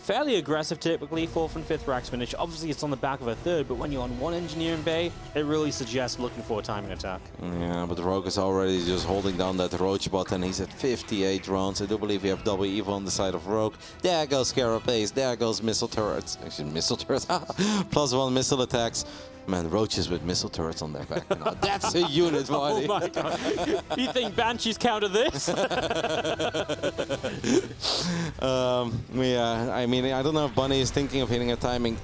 fairly aggressive typically, 4th and 5th racks finish. Obviously it's on the back of a 3rd, but when you're on 1 engineering bay, it really suggests looking for a timing attack. Yeah, but Rogue is already just holding down that Roach button. He's at 58 rounds. I do believe we have double Evo on the side of Rogue. There goes Carapace, there goes missile turrets. Actually, missile turrets, +1 missile attacks. Man, Roaches with missile turrets on their back. Now, that's a unit, buddy. Oh my god. You think Banshees counter this? Yeah, I mean, I don't know if Bunny is thinking of hitting a timing.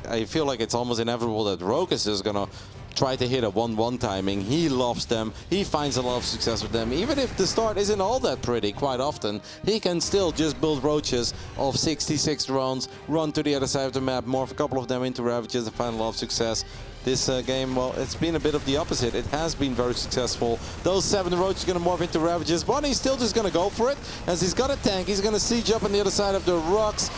I feel like it's almost inevitable that Rogue is just gonna try to hit a 1-1 timing. He loves them. He finds a lot of success with them. Even if the start isn't all that pretty, quite often, he can still just build Roaches of 66 rounds, run to the other side of the map, morph a couple of them into Ravages and find a lot of success. This game, well, it's been a bit of the opposite. It has been very successful. Those 7 Roaches are going to morph into Ravages. Bunny's still just going to go for it. As he's got a tank, he's going to siege up on the other side of the rocks.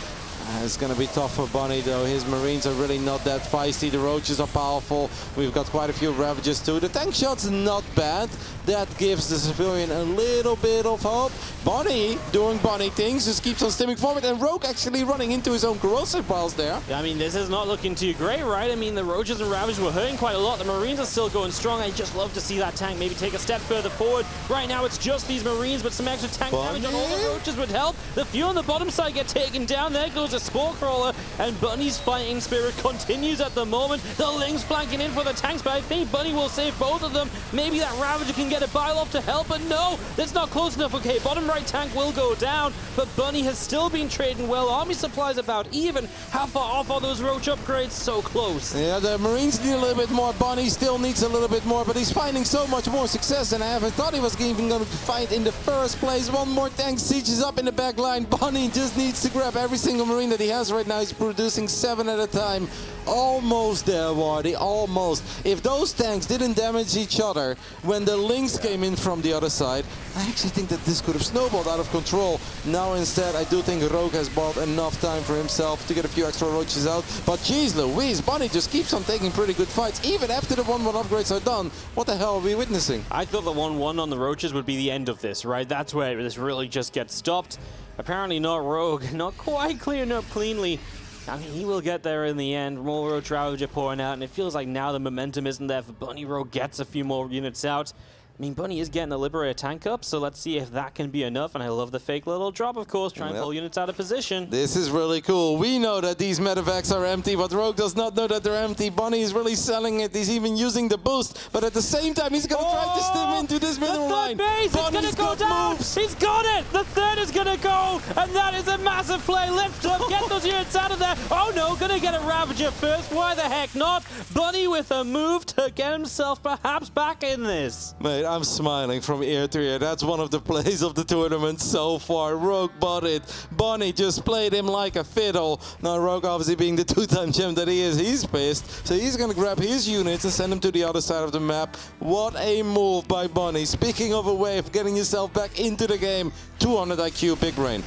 It's going to be tough for Bunny, though. His Marines are really not that feisty. The Roaches are powerful. We've got quite a few Ravages, too. The tank shot's not bad. That gives the civilian a little bit of hope. Bunny doing Bunny things, just keeps on stimming forward, and Rogue actually running into his own corrosive piles there. I mean, this is not looking too great, right? I mean, the Roaches and Ravages were hurting quite a lot. The Marines are still going strong. I just love to see that tank maybe take a step further forward. Right now, it's just these Marines, but some extra tank damage on all the Roaches would help. The few on the bottom side get taken down. There goes a Spore Crawler, and Bunny's fighting spirit continues at the moment. The Lings flanking in for the tanks, but I think Bunny will save both of them. Maybe that Ravager can get a bile off to help, but no, that's not close enough. Okay, bottom right tank will go down, but Bunny has still been trading well. Army supplies about even. How far off are those Roach upgrades? So close. Yeah, the Marines need a little bit more. Bunny still needs a little bit more, but he's finding so much more success than I ever thought he was even going to fight in the first place. One more tank sieges up in the back line. Bunny just needs to grab every single Marine that he has right now. He's producing 7 at a time. Almost there, Wardy, almost. If those tanks didn't damage each other when the Lynx came in from the other side, I actually think that this could have snowballed out of control. Now instead, I do think Rogue has bought enough time for himself to get a few extra Roaches out. But jeez Louise, Bunny just keeps on taking pretty good fights, even after the 1-1 upgrades are done. What the hell are we witnessing? I thought the 1-1 on the Roaches would be the end of this, right? That's where this really just gets stopped. Apparently not Rogue, not quite clearing up cleanly. I mean, he will get there in the end. More Roach Ravager pouring out, and it feels like now the momentum isn't there for Bunny. Rogue gets a few more units out. I mean, Bunny is getting the Liberator tank up, so let's see if that can be enough. And I love the fake little drop, of course, trying to pull units out of position. This is really cool. We know that these medevacs are empty, but Rogue does not know that they're empty. Bunny is really selling it. He's even using the boost, but at the same time, he's going to try to stim into this middle line. Base, it's going to go down. Moves. He's got it. The 3rd is going to go, and that is a massive play. Lift up, get those units out of there. Oh no, going to get a Ravager first. Why the heck not? Bunny with a move to get himself perhaps back in this. Mate, I'm smiling from ear to ear. That's one of the plays of the tournament so far. Rogue bought it. Bunny just played him like a fiddle. Now Rogue, obviously being the 2-time champ that he is, he's pissed. So he's going to grab his units and send them to the other side of the map. What a move by Bunny. Speaking of a way of getting yourself back into the game, 200 IQ, big brain.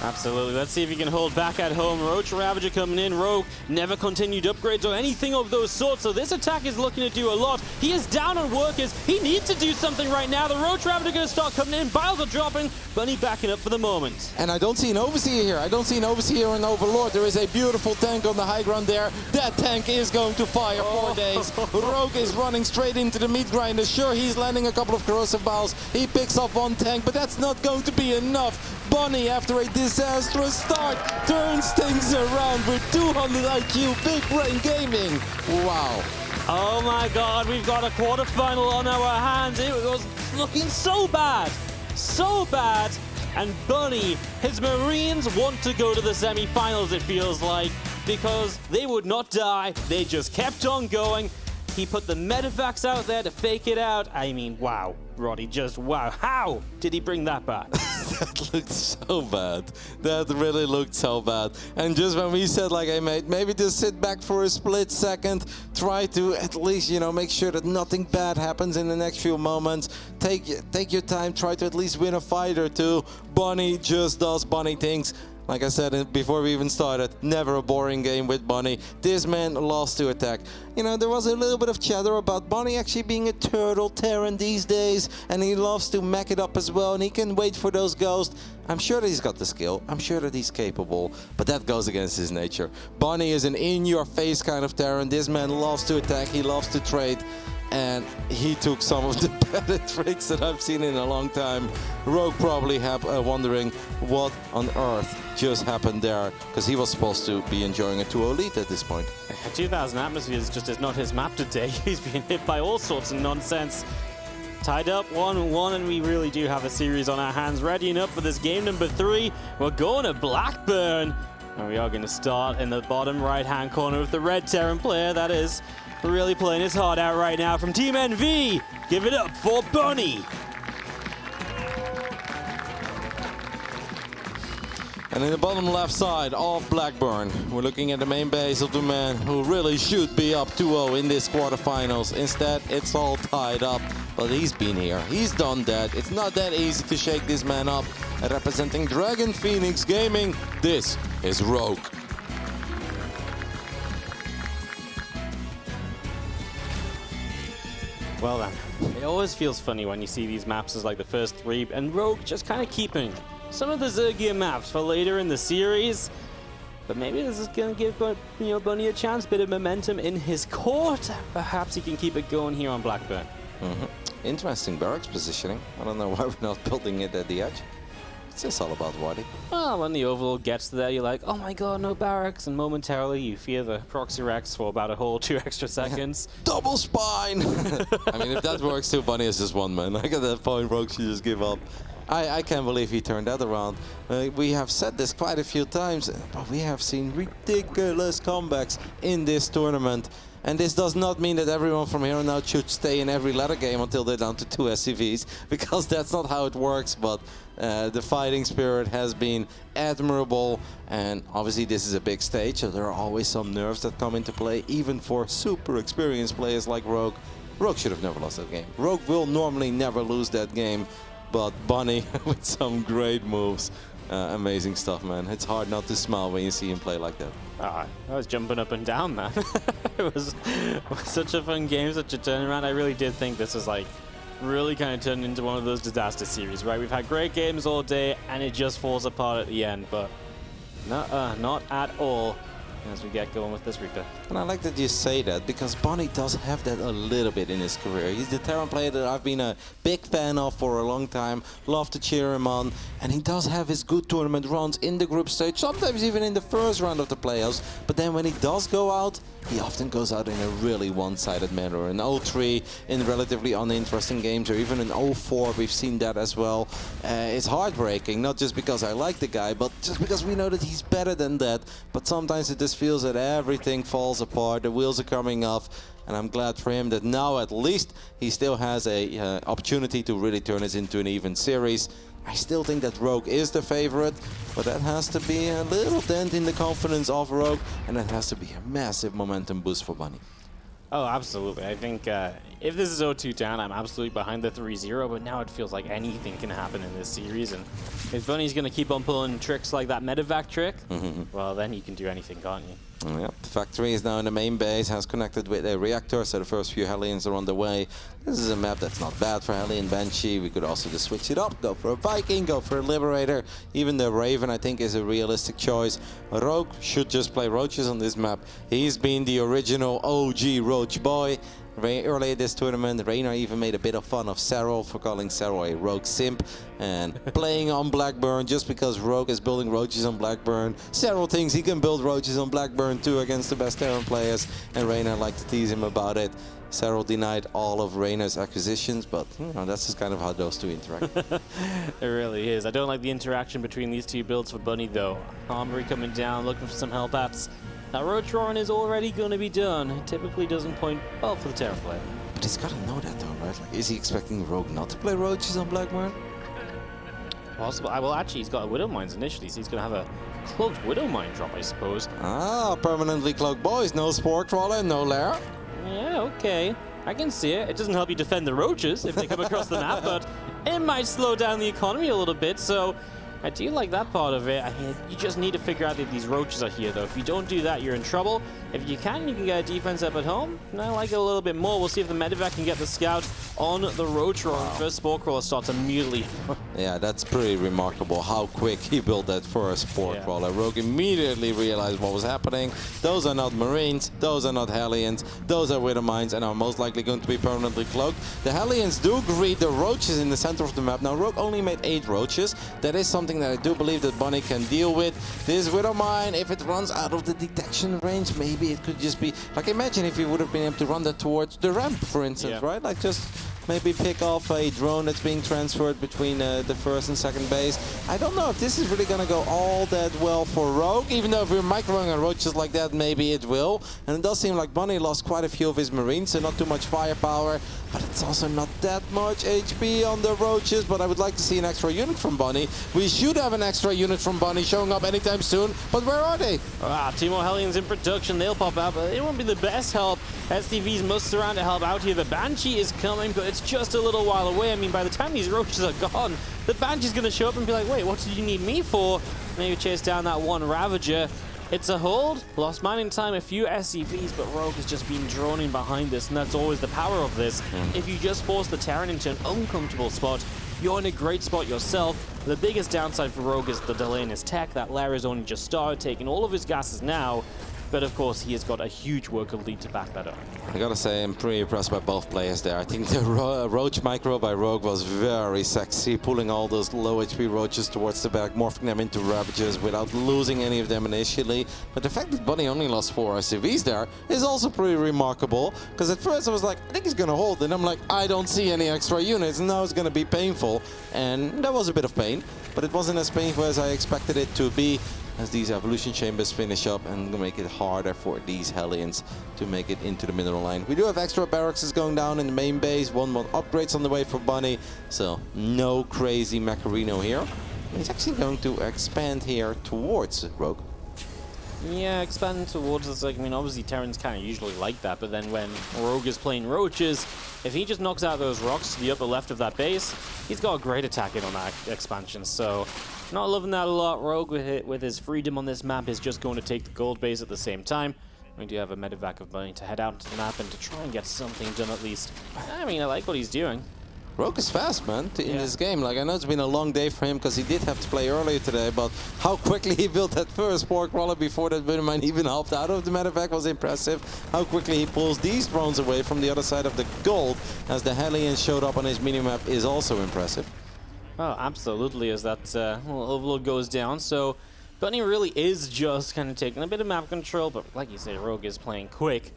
Absolutely. Let's see if he can hold back at home. Roach Ravager coming in. Rogue never continued upgrades or anything of those sorts, so this attack is looking to do a lot. He is down on workers. He needs to do something right now. The Roach Ravager going to start coming in. Biles are dropping. Bunny backing up for the moment. And I don't see an Overseer here. I don't see an Overseer and Overlord. There is a beautiful tank on the high ground there. That tank is going to fire 4 days. Rogue is running straight into the meat grinder. Sure, he's landing a couple of corrosive biles. He picks up one tank, but that's not going to be enough. Bunny, after a disastrous start, turns things around with 200 IQ. Big Brain Gaming. Wow. Oh my god, we've got a quarterfinal on our hands. It was looking so bad. So bad. And Bunny, his Marines want to go to the semi-finals, it feels like, because they would not die. They just kept on going. He put the Medivacs out there to fake it out. I mean, wow. Roddy, just wow. How did he bring that back? That looked so bad. That really looked so bad. And just when we said, like, hey, mate, maybe just sit back for a split second, try to at least, you know, make sure that nothing bad happens in the next few moments. Take your time, try to at least win a fight or two. Bunny just does Bunny things. Like I said before we even started, never a boring game with Bunny. This man lost to attack. You know, there was a little bit of chatter about Bunny actually being a turtle Terran these days, and he loves to mech it up as well, and he can wait for those ghosts. I'm sure that he's got the skill. I'm sure that he's capable, but that goes against his nature. Bunny is an in-your-face kind of Terran. This man loves to attack. He loves to trade. And he took some of the better tricks that I've seen in a long time. Rogue probably wondering what on earth just happened there, because he was supposed to be enjoying a 2-0 lead at this point. 2000 Atmospheres just is not his map today. He's being hit by all sorts of nonsense. Tied up 1-1, and we really do have a series on our hands. Readying up for this game number 3. We're going to Blackburn. And we are going to start in the bottom right-hand corner with the red Terran player, that is. Really playing his heart out right now from Team NV. Give it up for Bunny. And in the bottom left side of Blackburn, we're looking at the main base of the man who really should be up 2-0 in this quarterfinals. Instead, it's all tied up. But he's been here. He's done that. It's not that easy to shake this man up. And representing Dragon Phoenix Gaming, this is Rogue. Well then, it always feels funny when you see these maps as like the first 3, and Rogue just kind of keeping some of the Zergia maps for later in the series. But maybe this is going to give Bunny a chance, bit of momentum in his court. Perhaps he can keep it going here on Blackburn. Interesting barracks positioning. I don't know why we're not building it at the edge. What's this all about, Waddy? Well, when the Overlord gets there, you're like, oh my god, no barracks. And momentarily, you fear the Proxy Rex for about a whole 2 extra seconds. Double spine! I mean, if that works too, Bunny is just one man. Like at that point, Rogue should just give up. I can't believe he turned that around. We have said this quite a few times, but we have seen ridiculous comebacks in this tournament. And this does not mean that everyone from here on out should stay in every ladder game until they're down to 2 SCVs, because that's not how it works. But the fighting spirit has been admirable, and obviously this is a big stage, so there are always some nerves that come into play, even for super experienced players like Rogue. Rogue should have never lost that game. Rogue will normally never lose that game, but Bunny with some great moves. Amazing stuff, man. It's hard not to smile when you see him play like that. I was jumping up and down, man. It was such a fun game, such a turnaround. I really did think this was like really kind of turned into one of those disaster series, right? We've had great games all day, and it just falls apart at the end, but not at all as we get going with this Reaper. And I like that you say that, because Bunny does have that a little bit in his career. He's the Terran player that I've been a big fan of for a long time. Love to cheer him on. And he does have his good tournament runs in the group stage, sometimes even in the first round of the playoffs. But then when he does go out, he often goes out in a really one-sided manner. An 0-3 in relatively uninteresting games, or even an 0-4, we've seen that as well. It's heartbreaking, not just because I like the guy, but just because we know that he's better than that. But sometimes it just feels that everything falls apart, the wheels are coming off, and I'm glad for him that now at least he still has a opportunity to really turn this into an even series. I still think that Rogue is the favorite, but that has to be a little dent in the confidence of Rogue, and that has to be a massive momentum boost for Bunny. Oh, absolutely. I think if this is 0-2 down, I'm absolutely behind the 3-0, but now it feels like anything can happen in this series. And if Bunny's going to keep on pulling tricks like that medevac trick, well, then you can do anything, can't you? Yep, the factory is now in the main base, has connected with a reactor, so the first few Hellions are on the way. This is a map that's not bad for Hellion Banshee. We could also just switch it up, go for a Viking, go for a Liberator. Even the Raven, I think, is a realistic choice. Rogue should just play Roaches on this map. He's been the original OG Roach boy. Earlier this tournament, Reynor even made a bit of fun of Serral for calling Serral a Rogue simp and playing on Blackburn just because Rogue is building Roaches on Blackburn. Serral thinks he can build Roaches on Blackburn too against the best Terran players, and Reynor liked to tease him about it. Serral denied all of Reynor's acquisitions, but you know, that's just kind of how those two interact. It really is. I don't like the interaction between these two builds for Bunny though. Armory coming down, looking for some help outs. That Roach Roaring is already going to be done. It typically doesn't point well for the Terran player. But he's got to know that though, right? Like, is he expecting Rogue not to play Roaches on Blackburn? Possible. Well, actually, he's got a Widow Mines initially, so he's going to have a cloaked Widow Mine drop, I suppose. Ah, permanently cloaked boys. No Spore Crawler, no Lair. Yeah, okay. I can see it. It doesn't help you defend the Roaches if they come across the map, but it might slow down the economy a little bit, so I do like that part of it. I mean, you just need to figure out that these Roaches are here, though. If you don't do that, you're in trouble. If you can get a defense up at home, and I like it a little bit more. We'll see if the Medevac can get the scout on the Roach Roar. First Spore Crawler starts immediately. Yeah, that's pretty remarkable how quick he built that first Spore Crawler. Rogue immediately realized what was happening. Those are not Marines, those are not Hellions, those are Widow Mines and are most likely going to be permanently cloaked. The Hellions do greet the Roaches in the center of the map. Now, Rogue only made 8 Roaches. That is something that I do believe that Bunny can deal with. This Widow Mine, if it runs out of the detection range, maybe it could just be, like, imagine if you would have been able to run that towards the ramp, for instance, right? Like, just maybe pick off a drone that's being transferred between the first and second base. I don't know if this is really going to go all that well for Rogue, even though if we're microing on Roaches like that, maybe it will. And it does seem like Bunny lost quite a few of his Marines, so not too much firepower, but it's also not that much HP on the Roaches, but I would like to see an extra unit from Bunny. We should have an extra unit from Bunny showing up anytime soon, but where are they? Two more Hellions in production, they'll pop out, but it won't be the best help. STV's most surround to help out here. The Banshee is coming, but it's just a little while away. I mean, by the time these Roaches are gone, the Banshee's going to show up and be like, wait, what did you need me for? Maybe chase down that one Ravager. It's a hold, lost mining time, a few SCVs, but Rogue has just been drawn in behind this, and that's always the power of this. If you just force the Terran into an uncomfortable spot, you're in a great spot yourself. The biggest downside for Rogue is the delay in his tech. That Lair is only just started, taking all of his gases now. But of course, he has got a huge worker lead to back that up. I gotta say, I'm pretty impressed by both players there. I think the Roach micro by Rogue was very sexy, pulling all those low HP Roaches towards the back, morphing them into Ravagers without losing any of them initially. But the fact that Bunny only lost 4 SCVs there is also pretty remarkable, because at first I was like, I think he's gonna hold, and I'm like, I don't see any extra units, and now it's gonna be painful. And that was a bit of pain, but it wasn't as painful as I expected it to be, as these evolution chambers finish up and make it harder for these Hellions to make it into the middle line. We do have extra barracks going down in the main base, 1 more upgrades on the way for Bunny, so no crazy Macarino here. He's actually going to expand here towards Rogue. Yeah, expanding towards us, like, I mean, obviously Terrans kind of usually like that, but then when Rogue is playing Roaches, if he just knocks out those rocks to the upper left of that base, he's got a great attack in on that expansion, so not loving that a lot. Rogue with his freedom on this map is just going to take the gold base at the same time. We do have a medevac of Bunny to head out to the map and to try and get something done at least. I mean, I like what he's doing. Rogue is fast, man, in this game. Like, I know it's been a long day for him because he did have to play earlier today, but how quickly he built that first Spore Crawler before that Widow Mine even helped out of the medevac was impressive. How quickly he pulls these drones away from the other side of the gold as the Hellions showed up on his minimap is also impressive. Oh, absolutely, as that little overload goes down. So Bunny really is just kind of taking a bit of map control, but like you say, Rogue is playing quick.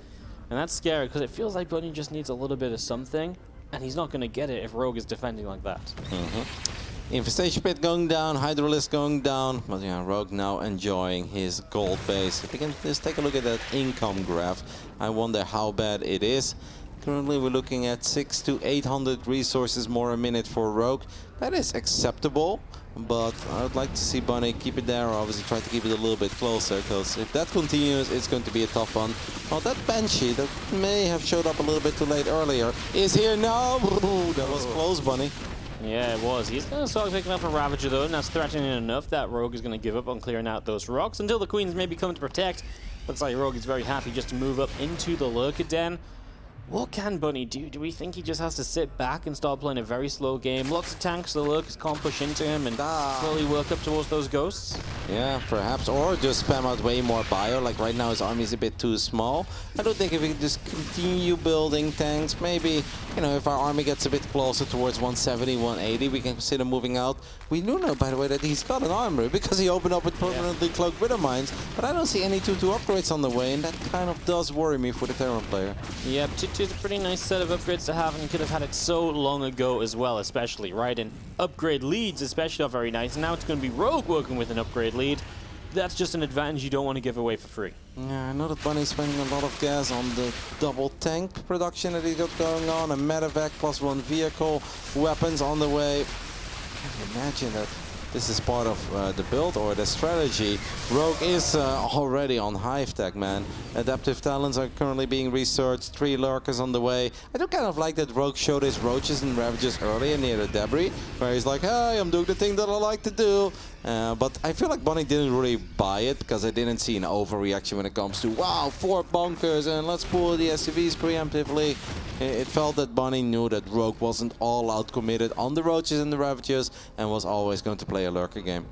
And that's scary because it feels like Bunny just needs a little bit of something, and he's not going to get it if Rogue is defending like that. Infestation Pit going down, Hydralisk going down, but yeah, Rogue now enjoying his gold base. If we can just take a look at that income graph, I wonder how bad it is. Currently we're looking at 600 to 800 resources more a minute for Rogue. That is acceptable, but I would like to see Bunny keep it there, or obviously try to keep it a little bit closer, because if that continues, it's going to be a tough one. Well, that Banshee that may have showed up a little bit too late earlier is here now. Ooh, that was close, Bunny. Yeah, it was. He's going to start picking up a Ravager, though, and that's threatening enough that Rogue is going to give up on clearing out those rocks until the Queens maybe come to protect. Looks like Rogue is very happy just to move up into the Lurker Den. What can Bunny do? Do we think he just has to sit back and start playing a very slow game? Lots of tanks, the Lurkers can't push into him and slowly work up towards those ghosts? Yeah, perhaps. Or just spam out way more bio. Like right now his army is a bit too small. I don't think if we can just continue building tanks, maybe, you know, if our army gets a bit closer towards 170, 180, we can consider moving out. We do know, by the way, that he's got an armory because he opened up with permanently cloaked Wither Mines, but I don't see any 2-2 upgrades on the way, and that kind of does worry me for the Terran player. Yep, 2-2 is a pretty nice set of upgrades to have, and you could have had it so long ago as well, especially, right? And upgrade leads especially are very nice. And now it's going to be Rogue working with an upgrade lead. That's just an advantage you don't want to give away for free. Yeah, I know that Bunny's spending a lot of gas on the double tank production that he got going on, a medevac plus one vehicle, weapons on the way. I can't imagine that this is part of the build or the strategy. Rogue is already on Hive Tech, man. Adaptive talents are currently being researched, 3 Lurkers on the way. I do kind of like that Rogue showed his Roaches and Ravagers earlier near the debris, where he's like, hey, I'm doing the thing that I like to do. But I feel like Bunny didn't really buy it, because I didn't see an overreaction when it comes to, wow, 4 bunkers and let's pull the SCVs preemptively. It felt that Bunny knew that Rogue wasn't all out committed on the Roaches and the Ravagers and was always going to play a Lurker game.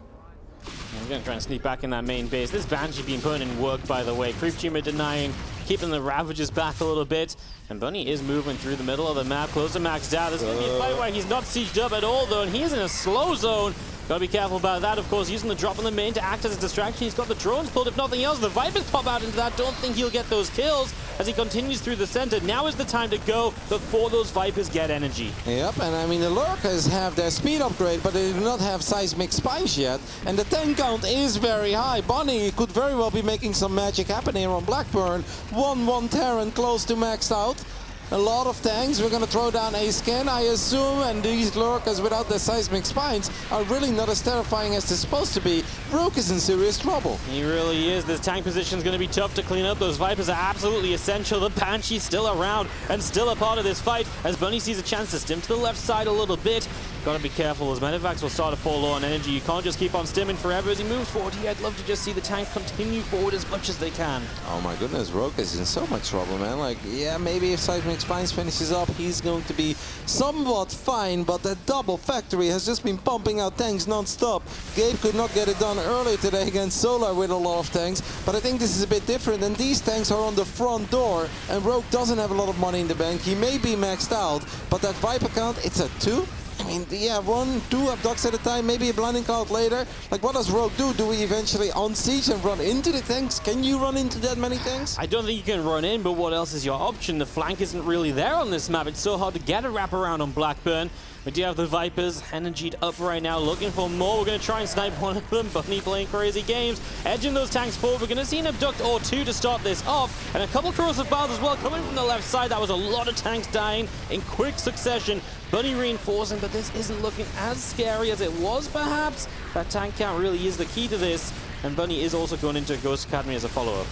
He's going to try and sneak back in that main base. This Banshee being put in work, by the way. Creep Tumor denying, keeping the Ravagers back a little bit. And Bunny is moving through the middle of the map, close to maxed out. There's going to be a fight where he's not sieged up at all, though, and he is in a slow zone. Got to be careful about that, of course, using the drop on the main to act as a distraction. He's got the drones pulled, if nothing else. The Vipers pop out into that. Don't think he'll get those kills as he continues through the center. Now is the time to go before those Vipers get energy. Yep, and I mean, the Lurkers have their speed upgrade, but they do not have seismic spines yet. And the tank count is very high. Bunny could very well be making some magic happen here on Blackburn. 1-1 Terran close to maxed out. A lot of tanks. We're going to throw down a scan, I assume, and these Lurkers without their seismic spines are really not as terrifying as they're supposed to be. Rogue is in serious trouble. He really is. This tank position is going to be tough to clean up. Those Vipers are absolutely essential. The Banshee's still around and still a part of this fight as Bunny sees a chance to stim to the left side a little bit. Got to be careful as medevacs will start to fall low on energy. You can't just keep on stimming forever as he moves forward. Yeah, I'd love to just see the tank continue forward as much as they can. Oh my goodness, Rogue is in so much trouble, man. Like, yeah, maybe if seismic spines finishes up, he's going to be somewhat fine, but that double factory has just been pumping out tanks non-stop. Gabe could not get it done earlier today against Solar with a lot of tanks, but I think this is a bit different, and these tanks are on the front door, and Rogue doesn't have a lot of money in the bank. He may be maxed out, but that Viper count, it's at 2. I mean, yeah, 1, 2 abducts at a time, maybe a blinding cloud later. Like, what does Rogue do? Do we eventually unsiege and run into the tanks? Can you run into that many tanks? I don't think you can run in, but what else is your option? The flank isn't really there on this map. It's so hard to get a wraparound on Blackburn. We do have the Vipers energied up right now, looking for more. We're going to try and snipe one of them. Bunny playing crazy games, edging those tanks forward. We're going to see an abduct or 2 to start this off, and a couple corrosive bars as well coming from the left side. That was a lot of tanks dying in quick succession. Bunny reinforcing, but this isn't looking as scary as it was, perhaps. That tank count really is the key to this. And Bunny is also going into Ghost Academy as a follow-up.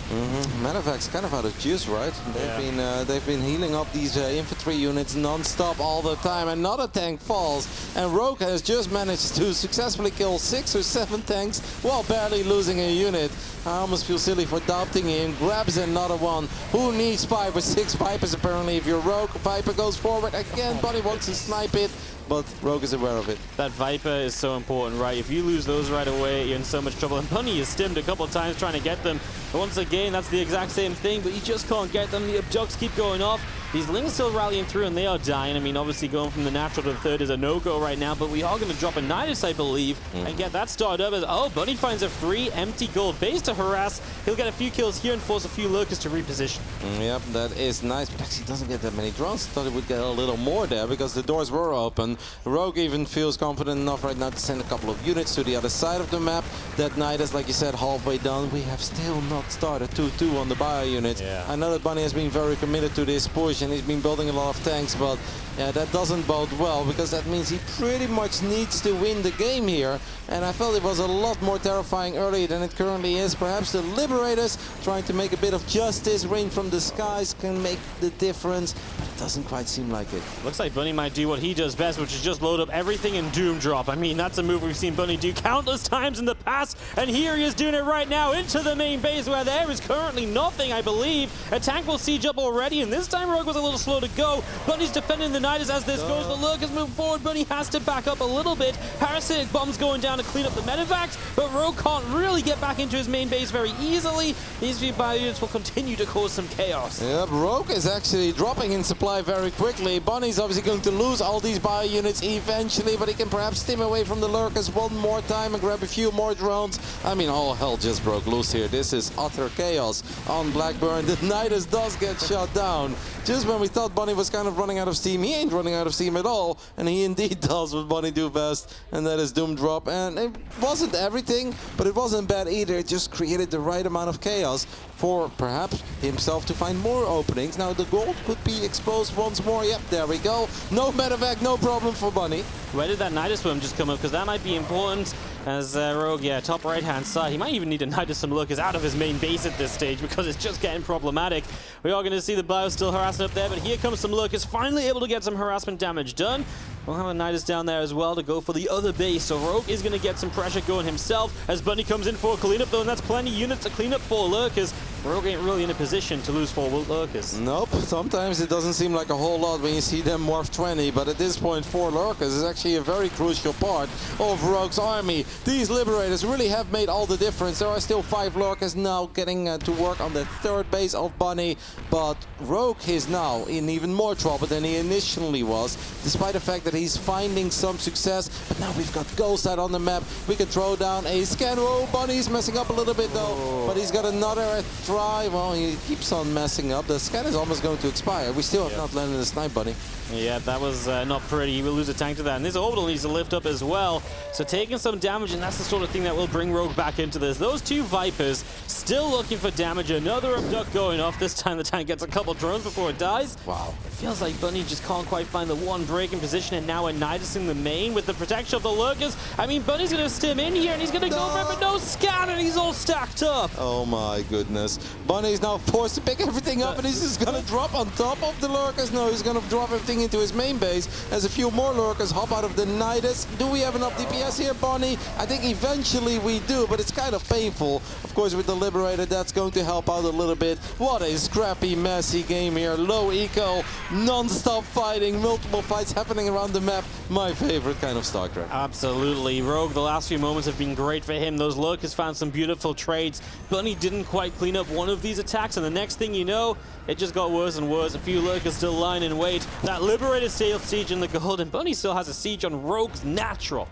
Medevac's kind of out of juice, right? They've been healing up these infantry units non-stop all the time. Another tank falls, and Rogue has just managed to successfully kill 6 or 7 tanks while barely losing a unit. I almost feel silly for doubting him. Grabs another one. Who needs 5 or 6 Vipers apparently? If you're Rogue, Viper goes forward again. Bunny wants to snipe it, but Rogue is aware of it. That Viper is so important, right? If you lose those right away, you're in so much trouble. And Bunny is stimmed a couple of times trying to get them. But once again, that's the exact same thing, but you just can't get them. The abducts keep going off. These Lings still rallying through, and they are dying. I mean, obviously going from the natural to the third is a no-go right now, but we are going to drop a Nidus, I believe, and get that started up as, oh, Bunny finds a free empty gold base to harass. He'll get a few kills here and force a few Lurkers to reposition. Yep, that is nice, but actually doesn't get that many drones. Thought it would get a little more there because the doors were open. Rogue even feels confident enough right now to send a couple of units to the other side of the map. That Nidus, like you said, halfway done. We have still not not start a 2-2 on the bio unit. I know that Bunny has been very committed to this push and he's been building a lot of tanks, but yeah, that doesn't bode well because that means he pretty much needs to win the game here. And I felt it was a lot more terrifying earlier than it currently is. Perhaps the Liberators trying to make a bit of justice. Rain from the skies can make the difference, but it doesn't quite seem like it. Looks like Bunny might do what he does best, which is just load up everything in Doom Drop. I mean, that's a move we've seen Bunny do countless times in the past, and here he is doing it right now into the main base where there is currently nothing, I believe. A tank will siege up already, and this time Rogue was a little slow to go. Bunny's defending the Nidus as this goes. The Lurkers move forward. Bunny has to back up a little bit. Parasitic bombs going down to clean up the medevacs, but Rogue can't really get back into his main base very easily. These few bio units will continue to cause some chaos. Yep, Rogue is actually dropping in supply very quickly. Bunny's obviously going to lose all these bio units eventually, but he can perhaps stim away from the Lurkers one more time and grab a few more drones. I mean, all hell just broke loose here. This is utter chaos on Blackburn. The Nidus does get shot down. Just when we thought Bunny was kind of running out of steam, he ain't running out of steam at all, and he indeed does what Bunny do best, and that is Doom Drop. And it wasn't everything, but it wasn't bad either. It just created the right amount of chaos for perhaps himself to find more openings. Now the gold could be exposed once more. Yep, there we go. No medevac, no problem for Bunny. Where did that Nidus Worm just come up? Because that might be important as Rogue, top right-hand side. He might even need to Nidus some Lurkers out of his main base at this stage because it's just getting problematic. We are going to see the bio still harassing up there, but here comes some Lurkers finally able to get some harassment damage done. We'll have a Nidus down there as well to go for the other base. So Rogue is going to get some pressure going himself as Bunny comes in for a cleanup, though, and that's plenty of units to clean up 4 Lurkers. Rogue ain't really in a position to lose 4 Lurkers. Nope, sometimes it doesn't seem like a whole lot when you see them morph 20, but at this point 4 Lurkers is actually a very crucial part of Rogue's army. These Liberators really have made all the difference. There are still 5 Lurkers now getting to work on the 3rd base of Bunny, but Rogue is now in even more trouble than he initially was, despite the fact that he's finding some success. But now we've got Ghost out on the map. We can throw down a scan. Oh, Bunny's messing up a little bit though, but he's got another try. Well, he keeps on messing up. The scan is almost going to expire. We still have not landed a snipe, Bunny. Yeah, that was not pretty. He will lose a tank to that. And this orbital needs to lift up as well. So taking some damage, and that's the sort of thing that will bring Rogue back into this. Those 2 Vipers still looking for damage. Another abduct going off. This time the tank gets a couple drones before it dies. Wow. It feels like Bunny just can't quite find the one break in position, and now a Nidus in the main with the protection of the Lurkers. I mean, Bunny's going to stim in here, and he's going to go for it, but no scan, and he's all stacked up. Oh my goodness. Bunny's now forced to pick everything up, and he's just going to drop on top of the Lurkers. No, he's going to drop everything into his main base as a few more Lurkers hop out of the Nidus. Do we have enough DPS here, Bunny? I think eventually we do, but it's kind of painful. Of course, with the Liberator, that's going to help out a little bit. What a scrappy, messy game here. Low eco, non-stop fighting, multiple fights happening around the map. My favorite kind of StarCraft. Absolutely. Rogue, the last few moments have been great for him. Those Lurkers found some beautiful trades. Bunny didn't quite clean up one of these attacks, and the next thing you know, it just got worse and worse. A few Lurkers still lying in wait. That Liberator still siege in the gold, and Bunny still has a siege on Rogue's natural.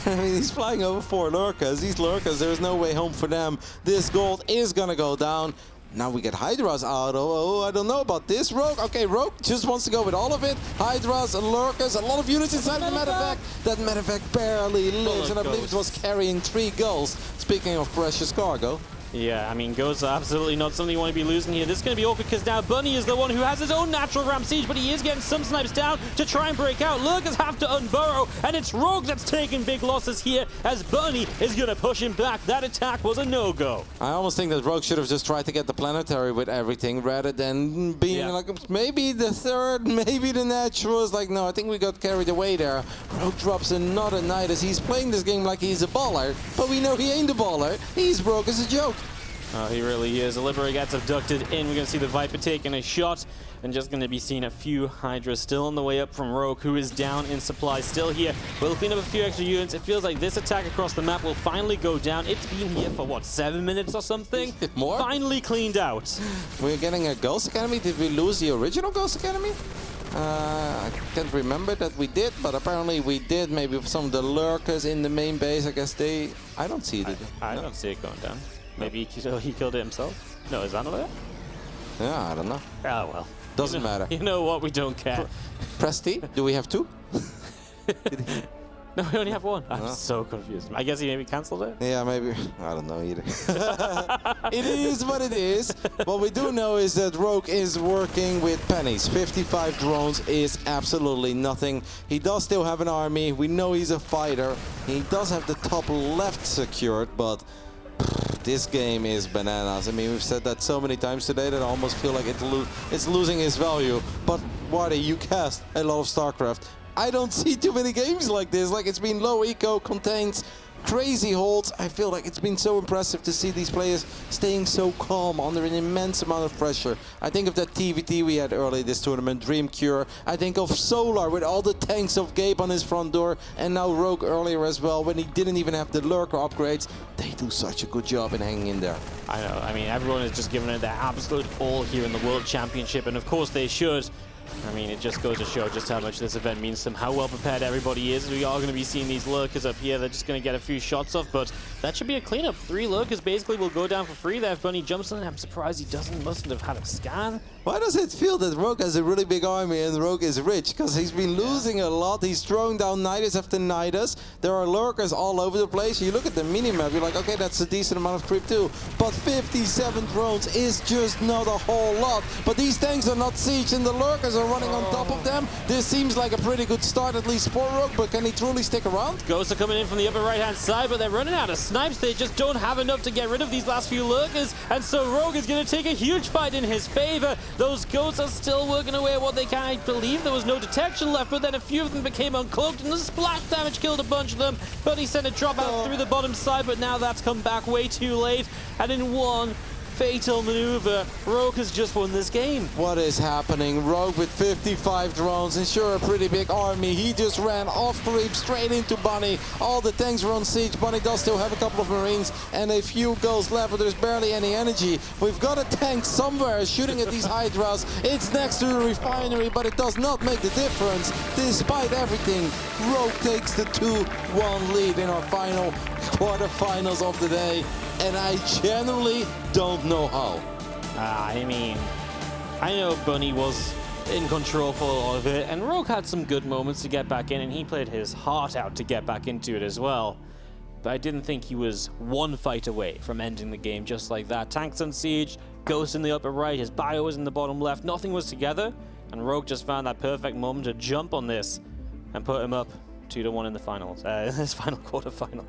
I mean, he's flying over 4 Lurkers. These Lurkers, there's no way home for them. This gold is gonna go down. Now we get Hydras out. Oh, I don't know about this. Rogue, okay, Rogue just wants to go with all of it. Hydras, Lurkers, a lot of units inside the medevac. That medevac barely lives, and I believe it was carrying 3 gulls. Speaking of precious cargo. Yeah, I mean, ghosts are absolutely not something you want to be losing here. This is going to be awkward because now Bunny is the one who has his own natural ramp siege, but he is getting some snipes down to try and break out. Lurkers have to unburrow, and it's Rogue that's taking big losses here as Bunny is going to push him back. That attack was a no-go. I almost think that Rogue should have just tried to get the planetary with everything rather than being like maybe the 3rd, maybe the natural. It's like, no, I think we got carried away there. Rogue drops another Nidus. He's playing this game like he's a baller, but we know he ain't a baller. He's broke as a joke. Oh, he really is. The Liberator gets abducted in. We're going to see the Viper taking a shot, and just going to be seeing a few Hydras still on the way up from Rogue, who is down in supply still here. We'll clean up a few extra units. It feels like this attack across the map will finally go down. It's been here for, what, 7 minutes or something? More? Finally cleaned out. We're getting a Ghost Academy. Did we lose the original Ghost Academy? I can't remember that we did, but apparently we did. Maybe with some of the Lurkers in the main base. I guess they... I don't see it. I don't see it going down. Maybe he killed it himself? No, is that not it? Yeah, I don't know. Oh, well. Doesn't matter. You know what? We don't care. Press T? Do we have 2? No, we only have one. I'm so confused. I guess he maybe cancelled it? Yeah, maybe. I don't know either. It is what it is. What we do know is that Rogue is working with pennies. 55 drones is absolutely nothing. He does still have an army. We know he's a fighter. He does have the top left secured, but this game is bananas. I mean, we've said that so many times today that I almost feel like it's losing its value. But Wadi, you cast a lot of StarCraft. I don't see too many games like this. Like, it's been low eco, contains crazy holds. I feel like it's been so impressive to see these players staying so calm under an immense amount of pressure. I think of that TVT we had early this tournament, Dream Cure. I think of Solar with all the tanks of Gabe on his front door, and now Rogue earlier as well when he didn't even have the lurker upgrades. They do such a good job in hanging in there. I know. I mean, everyone is just giving it their absolute all here in the World Championship, and of course they should. I mean, it just goes to show just how much this event means to them, how well prepared everybody is. We are going to be seeing these lurkers up here. They're just going to get a few shots off, but that should be a cleanup. 3 lurkers basically will go down for free there if Bunny jumps in. I'm surprised he mustn't have had a scan. Why does it feel that Rogue has a really big army and Rogue is rich? Because he's been losing a lot. He's throwing down Nidus after Nidus. There are lurkers all over the place. You look at the minimap, you're like, okay, that's a decent amount of creep too. But 57 drones is just not a whole lot. But these tanks are not siege and the lurkers are running on top of them. This seems like a pretty good start, at least for Rogue, but can he truly stick around? Ghosts are coming in from the upper right-hand side, but they're running out of snipes. They just don't have enough to get rid of these last few lurkers, and so Rogue is going to take a huge fight in his favor. Those ghosts are still working away at what they can. I believe there was no detection left, but then a few of them became uncloaked, and the splash damage killed a bunch of them. But he sent a drop out through the bottom side, but now that's come back way too late, and in one fatal maneuver, Rogue has just won this game. What is happening? Rogue with 55 drones, and sure, a pretty big army. He just ran off creep straight into Bunny. All the tanks were on siege. Bunny does still have a couple of Marines and a few ghosts left, but there's barely any energy. We've got a tank somewhere shooting at these Hydras. It's next to the refinery, but it does not make the difference. Despite everything, Rogue takes the 2-1 lead in our final quarterfinals of the day, and I genuinely don't know how. I mean, I know Bunny was in control for a lot of it, and Rogue had some good moments to get back in, and he played his heart out to get back into it as well. But I didn't think he was one fight away from ending the game just like that. Tanks on siege, Ghost in the upper right, his bio was in the bottom left, nothing was together, and Rogue just found that perfect moment to jump on this and put him up 2-1 in the finals, this final quarterfinal.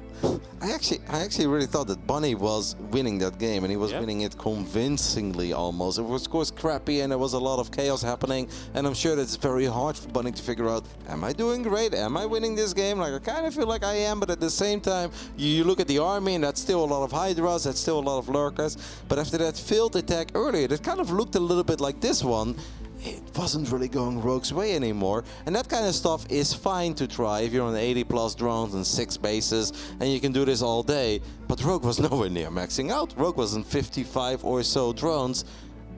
I actually really thought that Bunny was winning that game, and he was winning it convincingly almost. It was, of course, crappy, and there was a lot of chaos happening, and I'm sure that it's very hard for Bunny to figure out, am I doing great? Am I winning this game? Like, I kind of feel like I am, but at the same time, you look at the army, and that's still a lot of Hydras, that's still a lot of lurkers, but after that failed attack earlier, that kind of looked a little bit like this one. It wasn't really going Rogue's way anymore, and that kind of stuff is fine to try if you're on 80 plus drones and 6 bases and you can do this all day, but Rogue was nowhere near maxing out. Rogue was on 55 or so drones,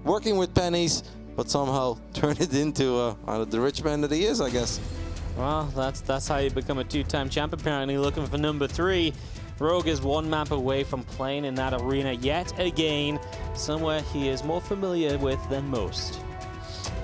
working with pennies, but somehow turned it into the rich man that he is, I guess. Well, that's how you become a 2-time champ, apparently, looking for number 3. Rogue is 1 map away from playing in that arena yet again, somewhere he is more familiar with than most.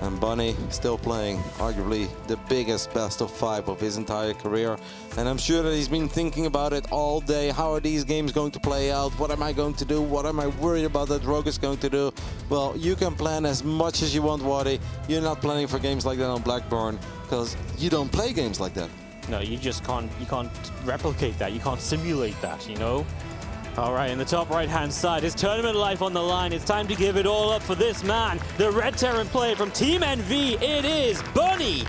And Bunny still playing arguably the biggest best of 5 of his entire career. And I'm sure that he's been thinking about it all day. How are these games going to play out? What am I going to do? What am I worried about that Rogue is going to do? Well, you can plan as much as you want, Wadi. You're not planning for games like that on Blackburn, because you don't play games like that. No, you just can't replicate that. You can't simulate that, you know? All right, in the top right-hand side, his tournament life on the line. It's time to give it all up for this man, the Red Terran player from Team NV. It is Bunny.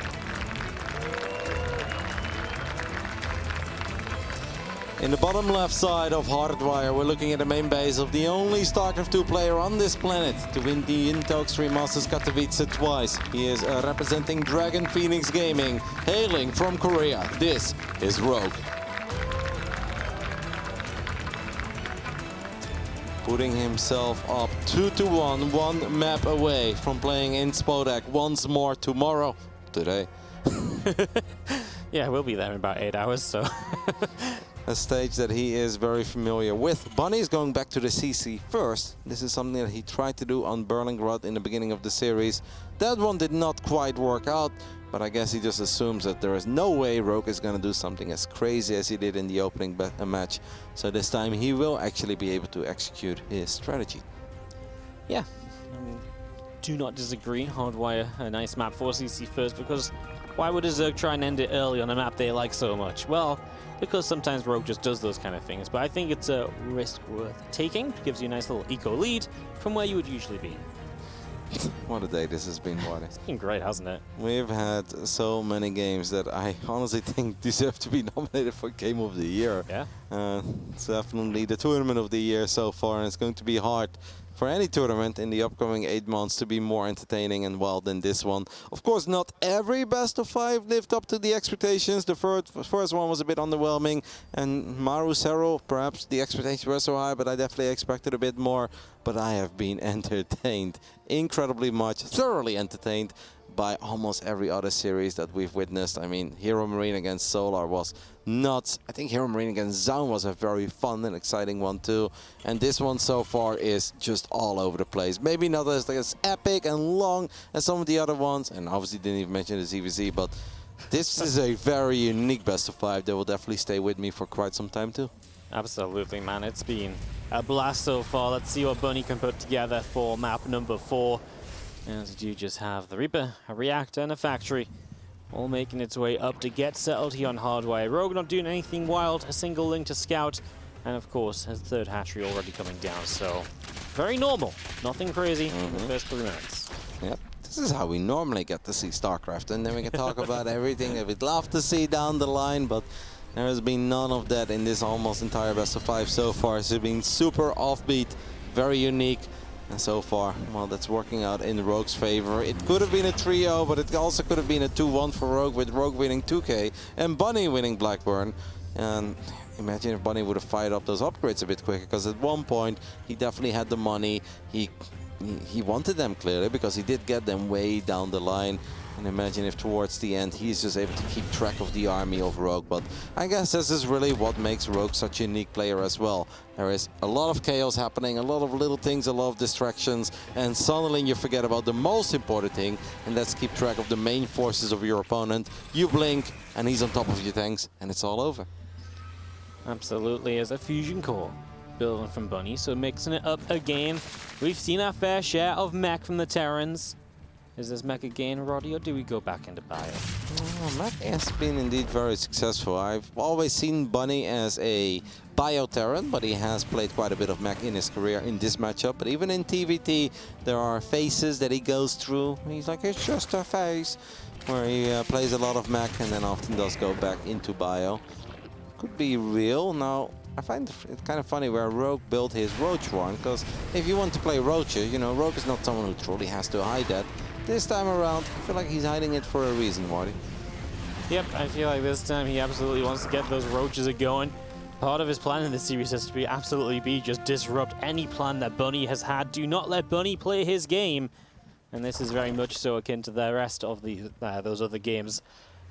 In the bottom left side of Hardwire, we're looking at the main base of the only StarCraft 2 player on this planet to win the Intel Extreme Masters Katowice twice. He is representing Dragon Phoenix Gaming, hailing from Korea. This is Rogue. Putting himself up 2-1, 1 map away from playing in Spodek once more tomorrow. Today. Yeah, we'll be there in about 8 hours, so. a stage that he is very familiar with. Bunny is going back to the CC first. This is something that he tried to do on Berlingrad in the beginning of the series. That one did not quite work out, but I guess he just assumes that there is no way Rogue is going to do something as crazy as he did in the opening match. So this time he will actually be able to execute his strategy. Yeah, I mean, do not disagree. Hardwire, a nice map for CC first, because why would a Zerg try and end it early on a map they like so much? Well, because sometimes Rogue just does those kind of things, but I think it's a risk worth taking. It gives you a nice little eco lead from where you would usually be. What a day this has been, Marty. It's been great, hasn't it? We've had so many games that I honestly think deserve to be nominated for Game of the Year. Yeah. It's definitely the tournament of the year so far, and it's going to be hard for any tournament in the upcoming 8 months to be more entertaining and wild than this one. Of course, not every best of 5 lived up to the expectations. The first one was a bit underwhelming, and Maru Cero, perhaps the expectations were so high, but I definitely expected a bit more. But I have been entertained incredibly much, thoroughly entertained by almost every other series that we've witnessed. I mean, Hero Marine against Solar was nuts. I think Hero Marine against Zaun was a very fun and exciting one too. And this one so far is just all over the place. Maybe not as epic and long as some of the other ones. And obviously didn't even mention the ZVZ, but this is a very unique best of 5 that will definitely stay with me for quite some time too. Absolutely, man. It's been a blast so far. Let's see what Bunny can put together for map number 4. And we do just have the Reaper, a Reactor, and a Factory, all making its way up to get settled here on Hardwire. Rogue not doing anything wild, a single link to scout, and of course, his third hatchery already coming down, so very normal. Nothing crazy in the first 3 minutes. Yep. This is how we normally get to see StarCraft, and then we can talk about everything that we'd love to see down the line, but there has been none of that in this almost entire best of 5 so far. It's been super offbeat, very unique. And so far, well, that's working out in Rogue's favor. It could have been a trio, but it also could have been a 2-1 for Rogue, with Rogue winning 2K and Bunny winning Blackburn. And imagine if Bunny would have fired up those upgrades a bit quicker, because at one point he definitely had the money. He wanted them clearly, because he did get them way down the line. And imagine if towards the end he's just able to keep track of the army of Rogue. But I guess this is really what makes Rogue such a unique player as well. There is a lot of chaos happening, a lot of little things, a lot of distractions, and suddenly you forget about the most important thing, and that's keep track of the main forces of your opponent. You blink and he's on top of your tanks and it's all over. Absolutely, as a fusion core building from Bunny, so mixing it up again. We've seen our fair share of mech from the Terrans. Is this mech again, Roddy, or do we go back into bio? Oh, mech has been indeed very successful. I've always seen Bunny as a bio Terran, but he has played quite a bit of mech in his career in this matchup. But even in TVT, there are phases that he goes through. He's like, it's just a phase, where he plays a lot of mech and then often does go back into bio. Could be real. Now, I find it kind of funny where Rogue built his Roach one, because if you want to play Roaches, you know, Rogue is not someone who truly has to hide that. This time around, I feel like he's hiding it for a reason, Marty. Yep, I feel like this time he absolutely wants to get those Roaches going. Part of his plan in this series has to be absolutely just disrupt any plan that Bunny has had. Do not let Bunny play his game. And this is very much so akin to the rest of those other games.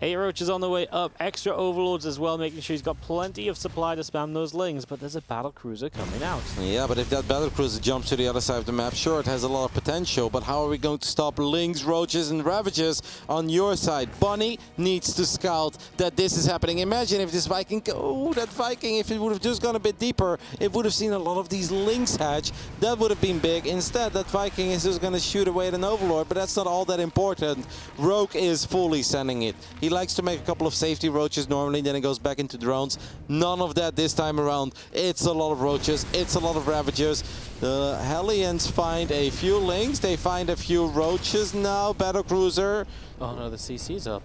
8 Roaches on the way up, extra Overlords as well, making sure he's got plenty of supply to spam those lings, but there's a battle cruiser coming out. Yeah, but if that battle cruiser jumps to the other side of the map, sure, it has a lot of potential, but how are we going to stop lings, roaches, and ravages on your side? Bunny needs to scout that this is happening. Imagine if this Viking, that Viking, if it would have just gone a bit deeper, it would have seen a lot of these lings hatch. That would have been big. Instead, that Viking is just going to shoot away at an Overlord, but that's not all that important. Rogue is fully sending it. He likes to make a couple of safety roaches normally, then it goes back into drones. None of that this time around. It's a lot of roaches, it's a lot of ravagers. The Hellions find a few lings, they find a few roaches now. Battlecruiser. Oh no, the CC's up.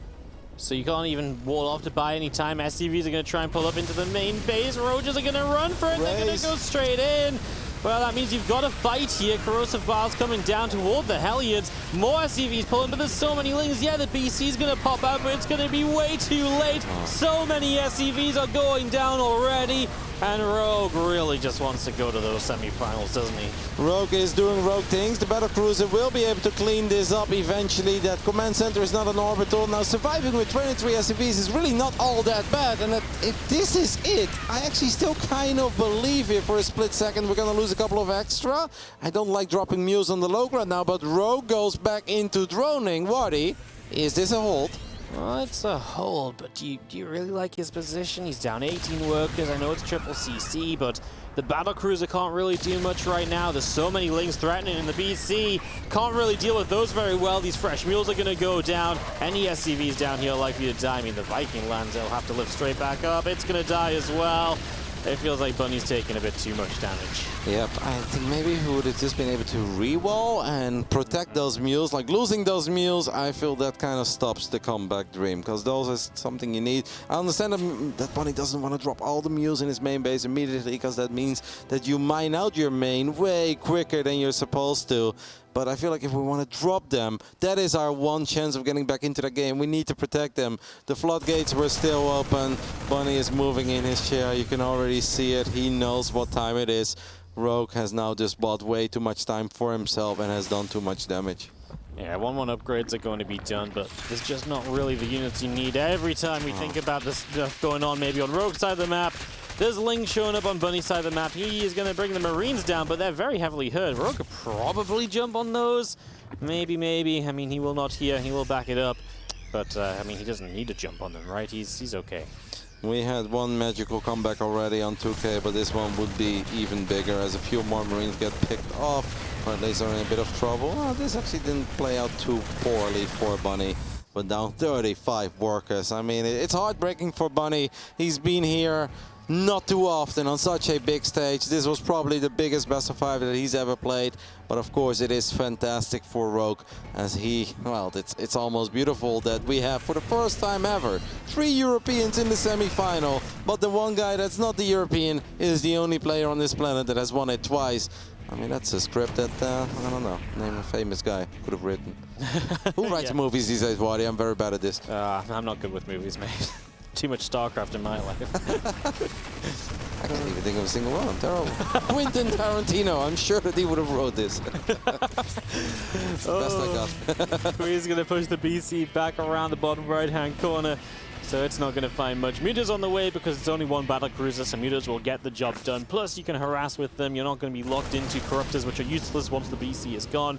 So you can't even wall off to buy any time. SCVs are going to try and pull up into the main base. Roaches are going to run for it, they're going to go straight in. Well, that means you've got to fight here. Corrosive Vials coming down toward the Hellions. More SCVs pulling, but there's so many lings. Yeah, the BC's going to pop out, but it's going to be way too late. So many SCVs are going down already. And Rogue really just wants to go to those semifinals, doesn't he? Rogue is doing Rogue things. The Battlecruiser will be able to clean this up eventually. That command center is not an orbital. Now surviving with 23 SCVs is really not all that bad. And if this is it, I actually still kind of believe here for a split second. We're going to lose a couple of extra. I don't like dropping Muse on the low ground now, but Rogue goes back into droning. Waddy, is this a hold? Well, it's a hold, but do you really like his position? He's down 18 workers. I know it's triple CC, but the Battlecruiser can't really do much right now. There's so many Lings threatening, and the BC can't really deal with those very well. These fresh mules are going to go down. Any SCVs down here are likely to die. I mean, the Viking lands, they'll have to lift straight back up. It's going to die as well. It feels like Bunny's taking a bit too much damage. Yep, I think maybe he would have just been able to re-wall and protect those mules. Like losing those mules, I feel that kind of stops the comeback dream, because those is something you need. I understand that Bunny doesn't want to drop all the mules in his main base immediately, because that means that you mine out your main way quicker than you're supposed to. But I feel like if we want to drop them, that is our one chance of getting back into the game. We need to protect them. The floodgates were still open. Bunny is moving in his chair. You can already see it. He knows what time it is. Rogue has now just bought way too much time for himself and has done too much damage. Yeah, 1-1 upgrades are going to be done, but there's just not really the units you need. Every time we think about this stuff going on, maybe on Rogue's side of the map, there's Ling showing up on Bunny's side of the map. He is going to bring the Marines down, but they're very heavily hurt. Rogue could probably jump on those. Maybe. I mean, he will not here. He will back it up. But, I mean, he doesn't need to jump on them, right? He's okay. We had one magical comeback already on 2K, but this one would be even bigger as a few more Marines get picked off, or at least are in a bit of trouble. Well, this actually didn't play out too poorly for Bunny, but down 35 workers. I mean, it's heartbreaking for Bunny. He's been here not too often on such a big stage. This was probably the biggest best of 5 that he's ever played. But of course it is fantastic for Rogue, as well, it's almost beautiful that we have for the first time ever 3 Europeans in the semi-final. But the one guy that's not the European is the only player on this planet that has won it twice. I mean, that's a script that, I don't know, name a famous guy could have written. Who writes movies these days, Waddy? I'm very bad at this. I'm not good with movies, mate. Too much StarCraft in my life. I can't even think of a single one. I'm terrible. Quentin Tarantino, I'm sure that he would have wrote this. It's the best I got. He's going to push the BC back around the bottom right-hand corner. So it's not going to find much. Mutas on the way because it's only one Battlecruiser, so Mutas will get the job done. Plus, you can harass with them. You're not going to be locked into Corruptors, which are useless once the BC is gone.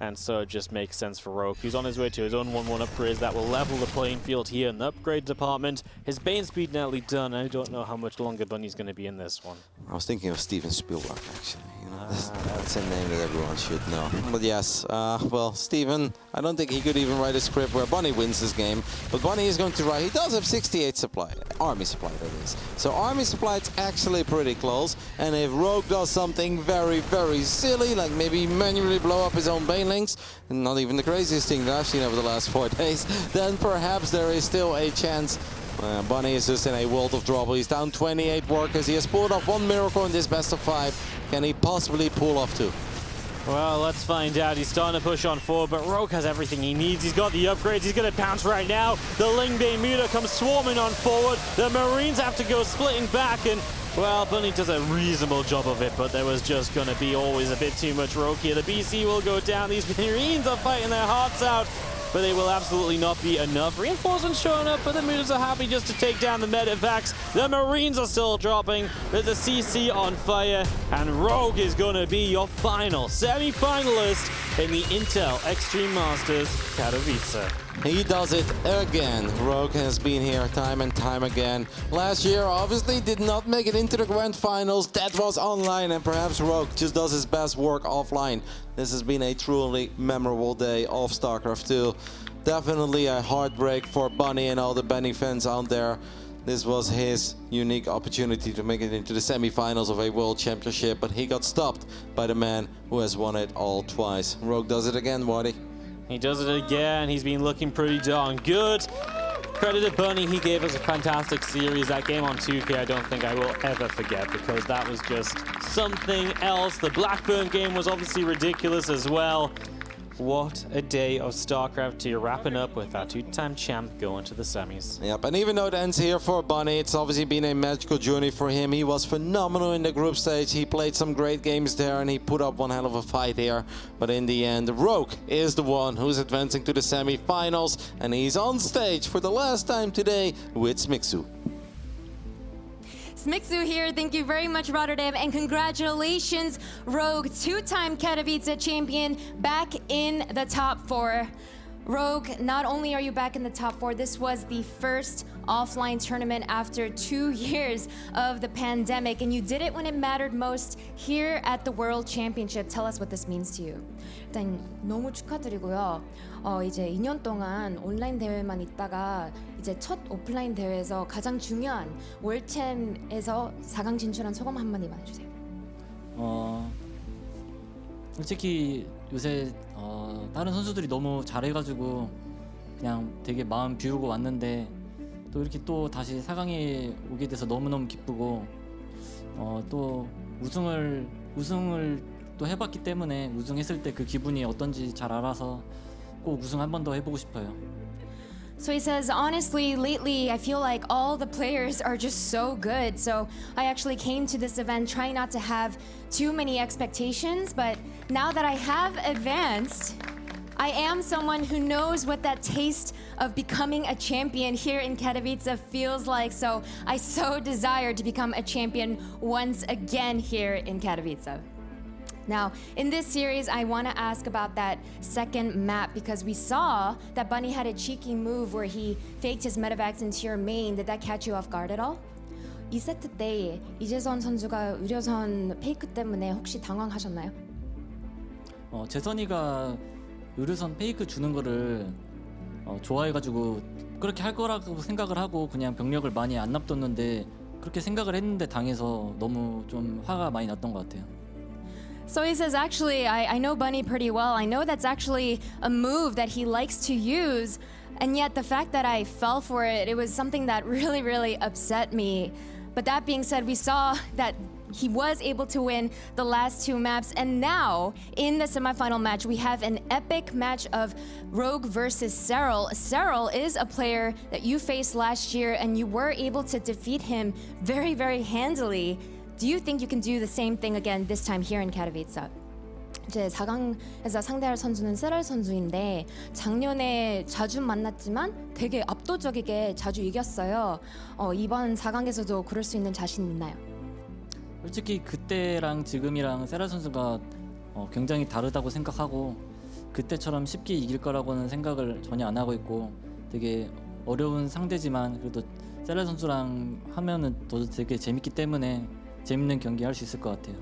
And so it just makes sense for Rogue. He's on his way to his own 1-1 upgrades that will level the playing field here in the upgrade department. His Bane speed nearly done. I don't know how much longer Bunny's going to be in this one. I was thinking of Steven Spielberg, actually. You know, that's a name that everyone should know. But yes, well, Steven, I don't think he could even write a script where Bunny wins this game. But Bunny is going to write. He does have 68 supply, army supply that is. So army supply is actually pretty close. And if Rogue does something very, very silly, like maybe manually blow up his own Banelings, not even the craziest thing that I've seen over the last 4 days, then perhaps there is still a chance. Bunny is just in a world of trouble. He's down 28 workers. He has pulled off 1 miracle in this best of 5. Can he possibly pull off 2? Well, let's find out. He's starting to push on forward, but Rogue has everything he needs. He's got the upgrades. He's going to pounce right now. The Lingbane Muta comes swarming on forward. The Marines have to go splitting back, and, well, Bunny does a reasonable job of it, but there was just going to be always a bit too much Rogue here. The BC will go down. These Marines are fighting their hearts out, but they will absolutely not be enough. Reinforcements showing up, but the Mutas are happy just to take down the Medivacs. The Marines are still dropping. There's a CC on fire, and Rogue is going to be your final semi-finalist in the Intel Extreme Masters Katowice. He does it again. Rogue has been here time and time again. Last year, obviously, did not make it into the Grand Finals. That was online, and perhaps Rogue just does his best work offline. This has been a truly memorable day of StarCraft 2. Definitely a heartbreak for Bunny and all the Bunny fans out there. This was his unique opportunity to make it into the semi-finals of a World Championship, but he got stopped by the man who has won it all twice. Rogue does it again, Waddy. He does it again. He's been looking pretty darn good. Credit to Bunny, he gave us a fantastic series. That game on 2K I don't think I will ever forget, because that was just something else. The Blackburn game was obviously ridiculous as well. What a day of StarCraft 2, wrapping up with our two-time champ going to the semis. Yep, and even though it ends here for Bunny, it's obviously been a magical journey for him. He was phenomenal in the group stage. He played some great games there, and he put up one hell of a fight here. But in the end, Rogue is the one who's advancing to the semi-finals, and he's on stage for the last time today with Smixu. Smixu here, thank you very much, Rotterdam, and congratulations, Rogue, two-time Katowice champion, back in the top 4. Rogue, not only are you back in the top 4, this was the first offline tournament after 2 years of the pandemic, and you did it when it mattered most here at the World Championship. Tell us what this means to you. 일단 너무 축하드리고요. 이제 2년 동안 온라인 대회만 있다가 이제 첫 오프라인 대회에서 가장 중요한 월챔에서 4강 진출한 소감 한마디만 해주세요. 솔직히 요새 다른 선수들이 너무 잘해가지고 그냥 되게 마음 비우고 왔는데 또 이렇게 또 다시 4강에 오게 돼서 너무너무 기쁘고 또 우승을 또 해봤기 때문에 우승했을 때 그 기분이 어떤지 잘 알아서 꼭 우승 한 번 더 해보고 싶어요. So he says, honestly, lately I feel like all the players are just so good. So I actually came to this event trying not to have too many expectations, but now that I have advanced, I am someone who knows what that taste of becoming a champion here in Katowice feels like. So I so desire to become a champion once again here in Katowice. Now, in this series, I want to ask about that second map because we saw that Bunny had a cheeky move where he faked his medevacs into your main. Did that catch you off guard at all? 2세트 때 이재선 선수가 의료선 페이크 때문에 혹시 당황하셨나요? 재선이가 의료선 페이크 주는 거를 좋아해가지고 그렇게 할 거라고 생각을 하고 그냥 병력을 많이 안 납뒀는데 그렇게 생각을 했는데 당해서 너무 좀 화가 많이 났던 것 같아요. So he says, actually, I know Bunny pretty well. I know that's actually a move that he likes to use. And yet the fact that I fell for it, it was something that really, really upset me. But that being said, we saw that he was able to win the last 2 maps. And now, in the semifinal match, we have an epic match of Rogue versus Serral. Serral is a player that you faced last year, and you were able to defeat him very, very handily. Do you think you can do the same thing again this time here in Katowice? 이제 4강에서 상대할 선수는 세랄 선수인데 작년에 자주 만났지만 되게 압도적이게 자주 이겼어요. 이번 4강에서도 그럴 수 있는 자신 있나요? 솔직히 그때랑 지금이랑 세랄 선수가 굉장히 다르다고 생각하고 그때처럼 쉽게 이길 거라고는 생각을 전혀 안 하고 있고 되게 어려운 상대지만 그래도 세랄 선수랑 하면은 또 되게 재밌기 때문에 재밌는 경기 할 수 있을 것 같아요.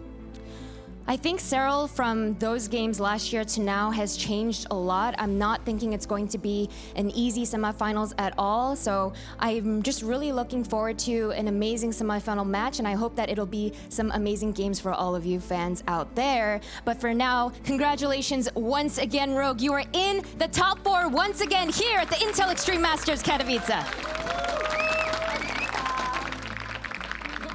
I think Serral from those games last year to now has changed a lot. I'm not thinking it's going to be an easy semifinals at all. So I'm just really looking forward to an amazing semifinal match, and I hope that it'll be some amazing games for all of you fans out there. But for now, congratulations once again, Rogue. You are in the top 4 once again here at the Intel Extreme Masters Katowice.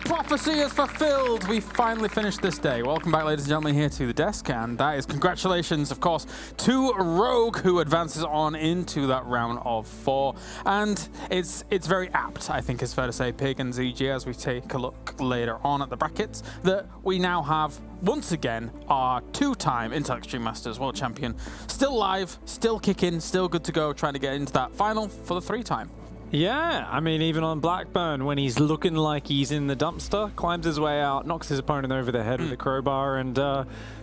Prophecy is fulfilled. We finally finished this day. Welcome back, ladies and gentlemen, here to the desk, and that is congratulations, of course, to Rogue, who advances on into that round of 4. And it's very apt, I think it's fair to say, Pig and ZG, as we take a look later on at the brackets, that we now have once again our 2-time Intel Extreme Masters World Champion still live, still kicking, still good to go, trying to get into that final for the 3-time. Yeah, I mean, even on Blackburn, when he's looking like he's in the dumpster, climbs his way out, knocks his opponent over the head with a crowbar, and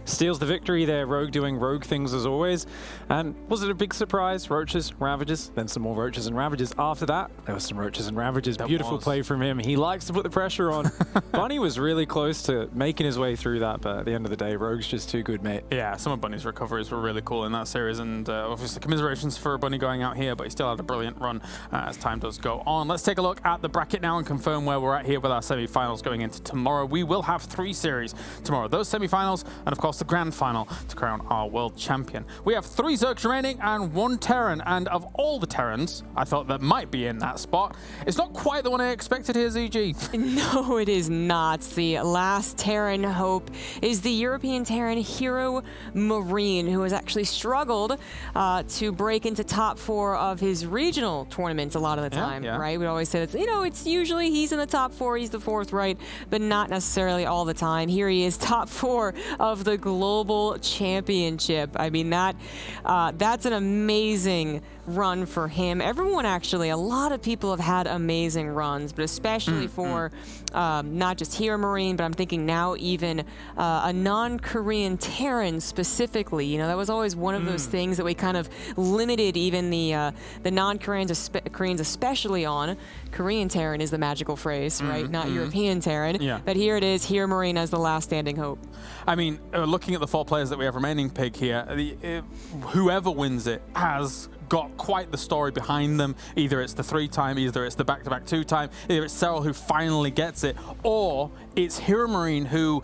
steals the victory there. Rogue doing Rogue things as always. And was it a big surprise? Roaches, Ravages, then some more Roaches and Ravages. After that, there was some Roaches and Ravages. Beautiful play from him. He likes to put the pressure on. Bunny was really close to making his way through that, but at the end of the day, Rogue's just too good, mate. Yeah, some of Bunny's recoveries were really cool in that series, and obviously commiserations for Bunny going out here, but he still had a brilliant run as time does go on. Let's take a look at the bracket now and confirm where we're at here with our semi-finals going into tomorrow. We will have 3 series tomorrow. Those semi-finals, and of course, course, the grand final to crown our world champion. We have 3 Zergs remaining and 1 Terran, and of all the Terrans I thought that might be in that spot, it's not quite the one I expected here, ZG. No, it is not. The last Terran hope is the European Terran Hero Marine, who has actually struggled to break into top 4 of his regional tournaments a lot of the time, right? We always say that, it's usually he's in the top 4, he's the 4th, right? But not necessarily all the time. Here he is, top 4 of the global championship. I mean, that's an amazing run for him. Everyone, actually, a lot of people have had amazing runs, but especially for not just Hero Marine, but I'm thinking now even a non-Korean Terran specifically. That was always one of those things that we kind of limited even the non-Koreans, Koreans especially on. Korean Terran is the magical phrase, right? Not European Terran. Yeah. But here it is, Hero Marine as the last standing hope. I mean, looking at the 4 players that we have remaining, Pig, here, whoever wins it has got quite the story behind them. Either it's the 3-time, either it's the back-to-back 2-time, either it's Serral who finally gets it, or it's Hero Marine who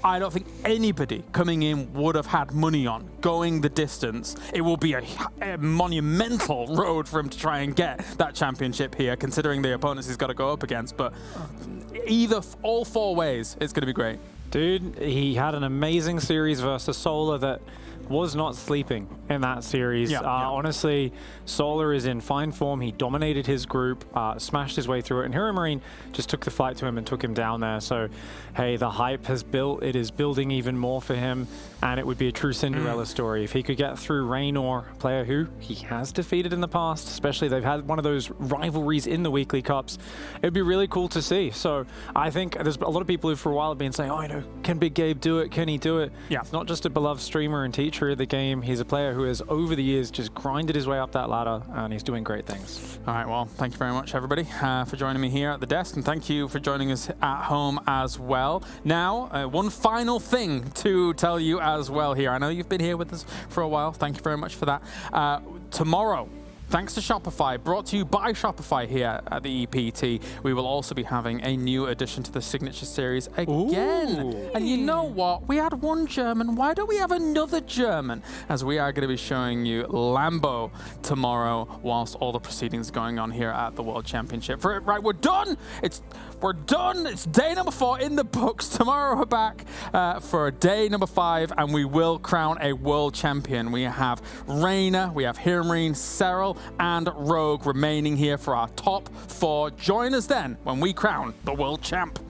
I don't think anybody coming in would have had money on going the distance. It will be a monumental road for him to try and get that championship here, considering the opponents he's got to go up against. But all 4 ways, it's going to be great. Dude, he had an amazing series versus Solar that was not sleeping in that series. Honestly, Solar is in fine form. He dominated his group, smashed his way through it, and Hero Marine just took the fight to him and took him down there. So, hey, the hype has built. It is building even more for him, and it would be a true Cinderella story. If he could get through Raynor, a player who he has defeated in the past, especially they've had one of those rivalries in the weekly cups, it would be really cool to see. So I think there's a lot of people who for a while have been saying, can Big Gabe do it? Can he do it? Yeah. It's not just a beloved streamer and teacher of the game. He's a player who has, over the years, just grinded his way up that ladder, and he's doing great things. All right, well, thank you very much, everybody, for joining me here at the desk, and thank you for joining us at home as well. Now, one final thing to tell you as well here. I know you've been here with us for a while. Thank you very much for that. Tomorrow, thanks to Shopify, brought to you by Shopify here at the EPT, we will also be having a new addition to the Signature Series again. Ooh. And you know what? We had 1 German. Why don't we have another German? As we are going to be showing you Lambo tomorrow whilst all the proceedings are going on here at the World Championship. Right, we're done. We're done. It's day number 4 in the books. Tomorrow we're back for day number 5, and we will crown a world champion. We have Raynor, we have Hero Marine, Serral, and Rogue remaining here for our top 4. Join us then when we crown the world champ.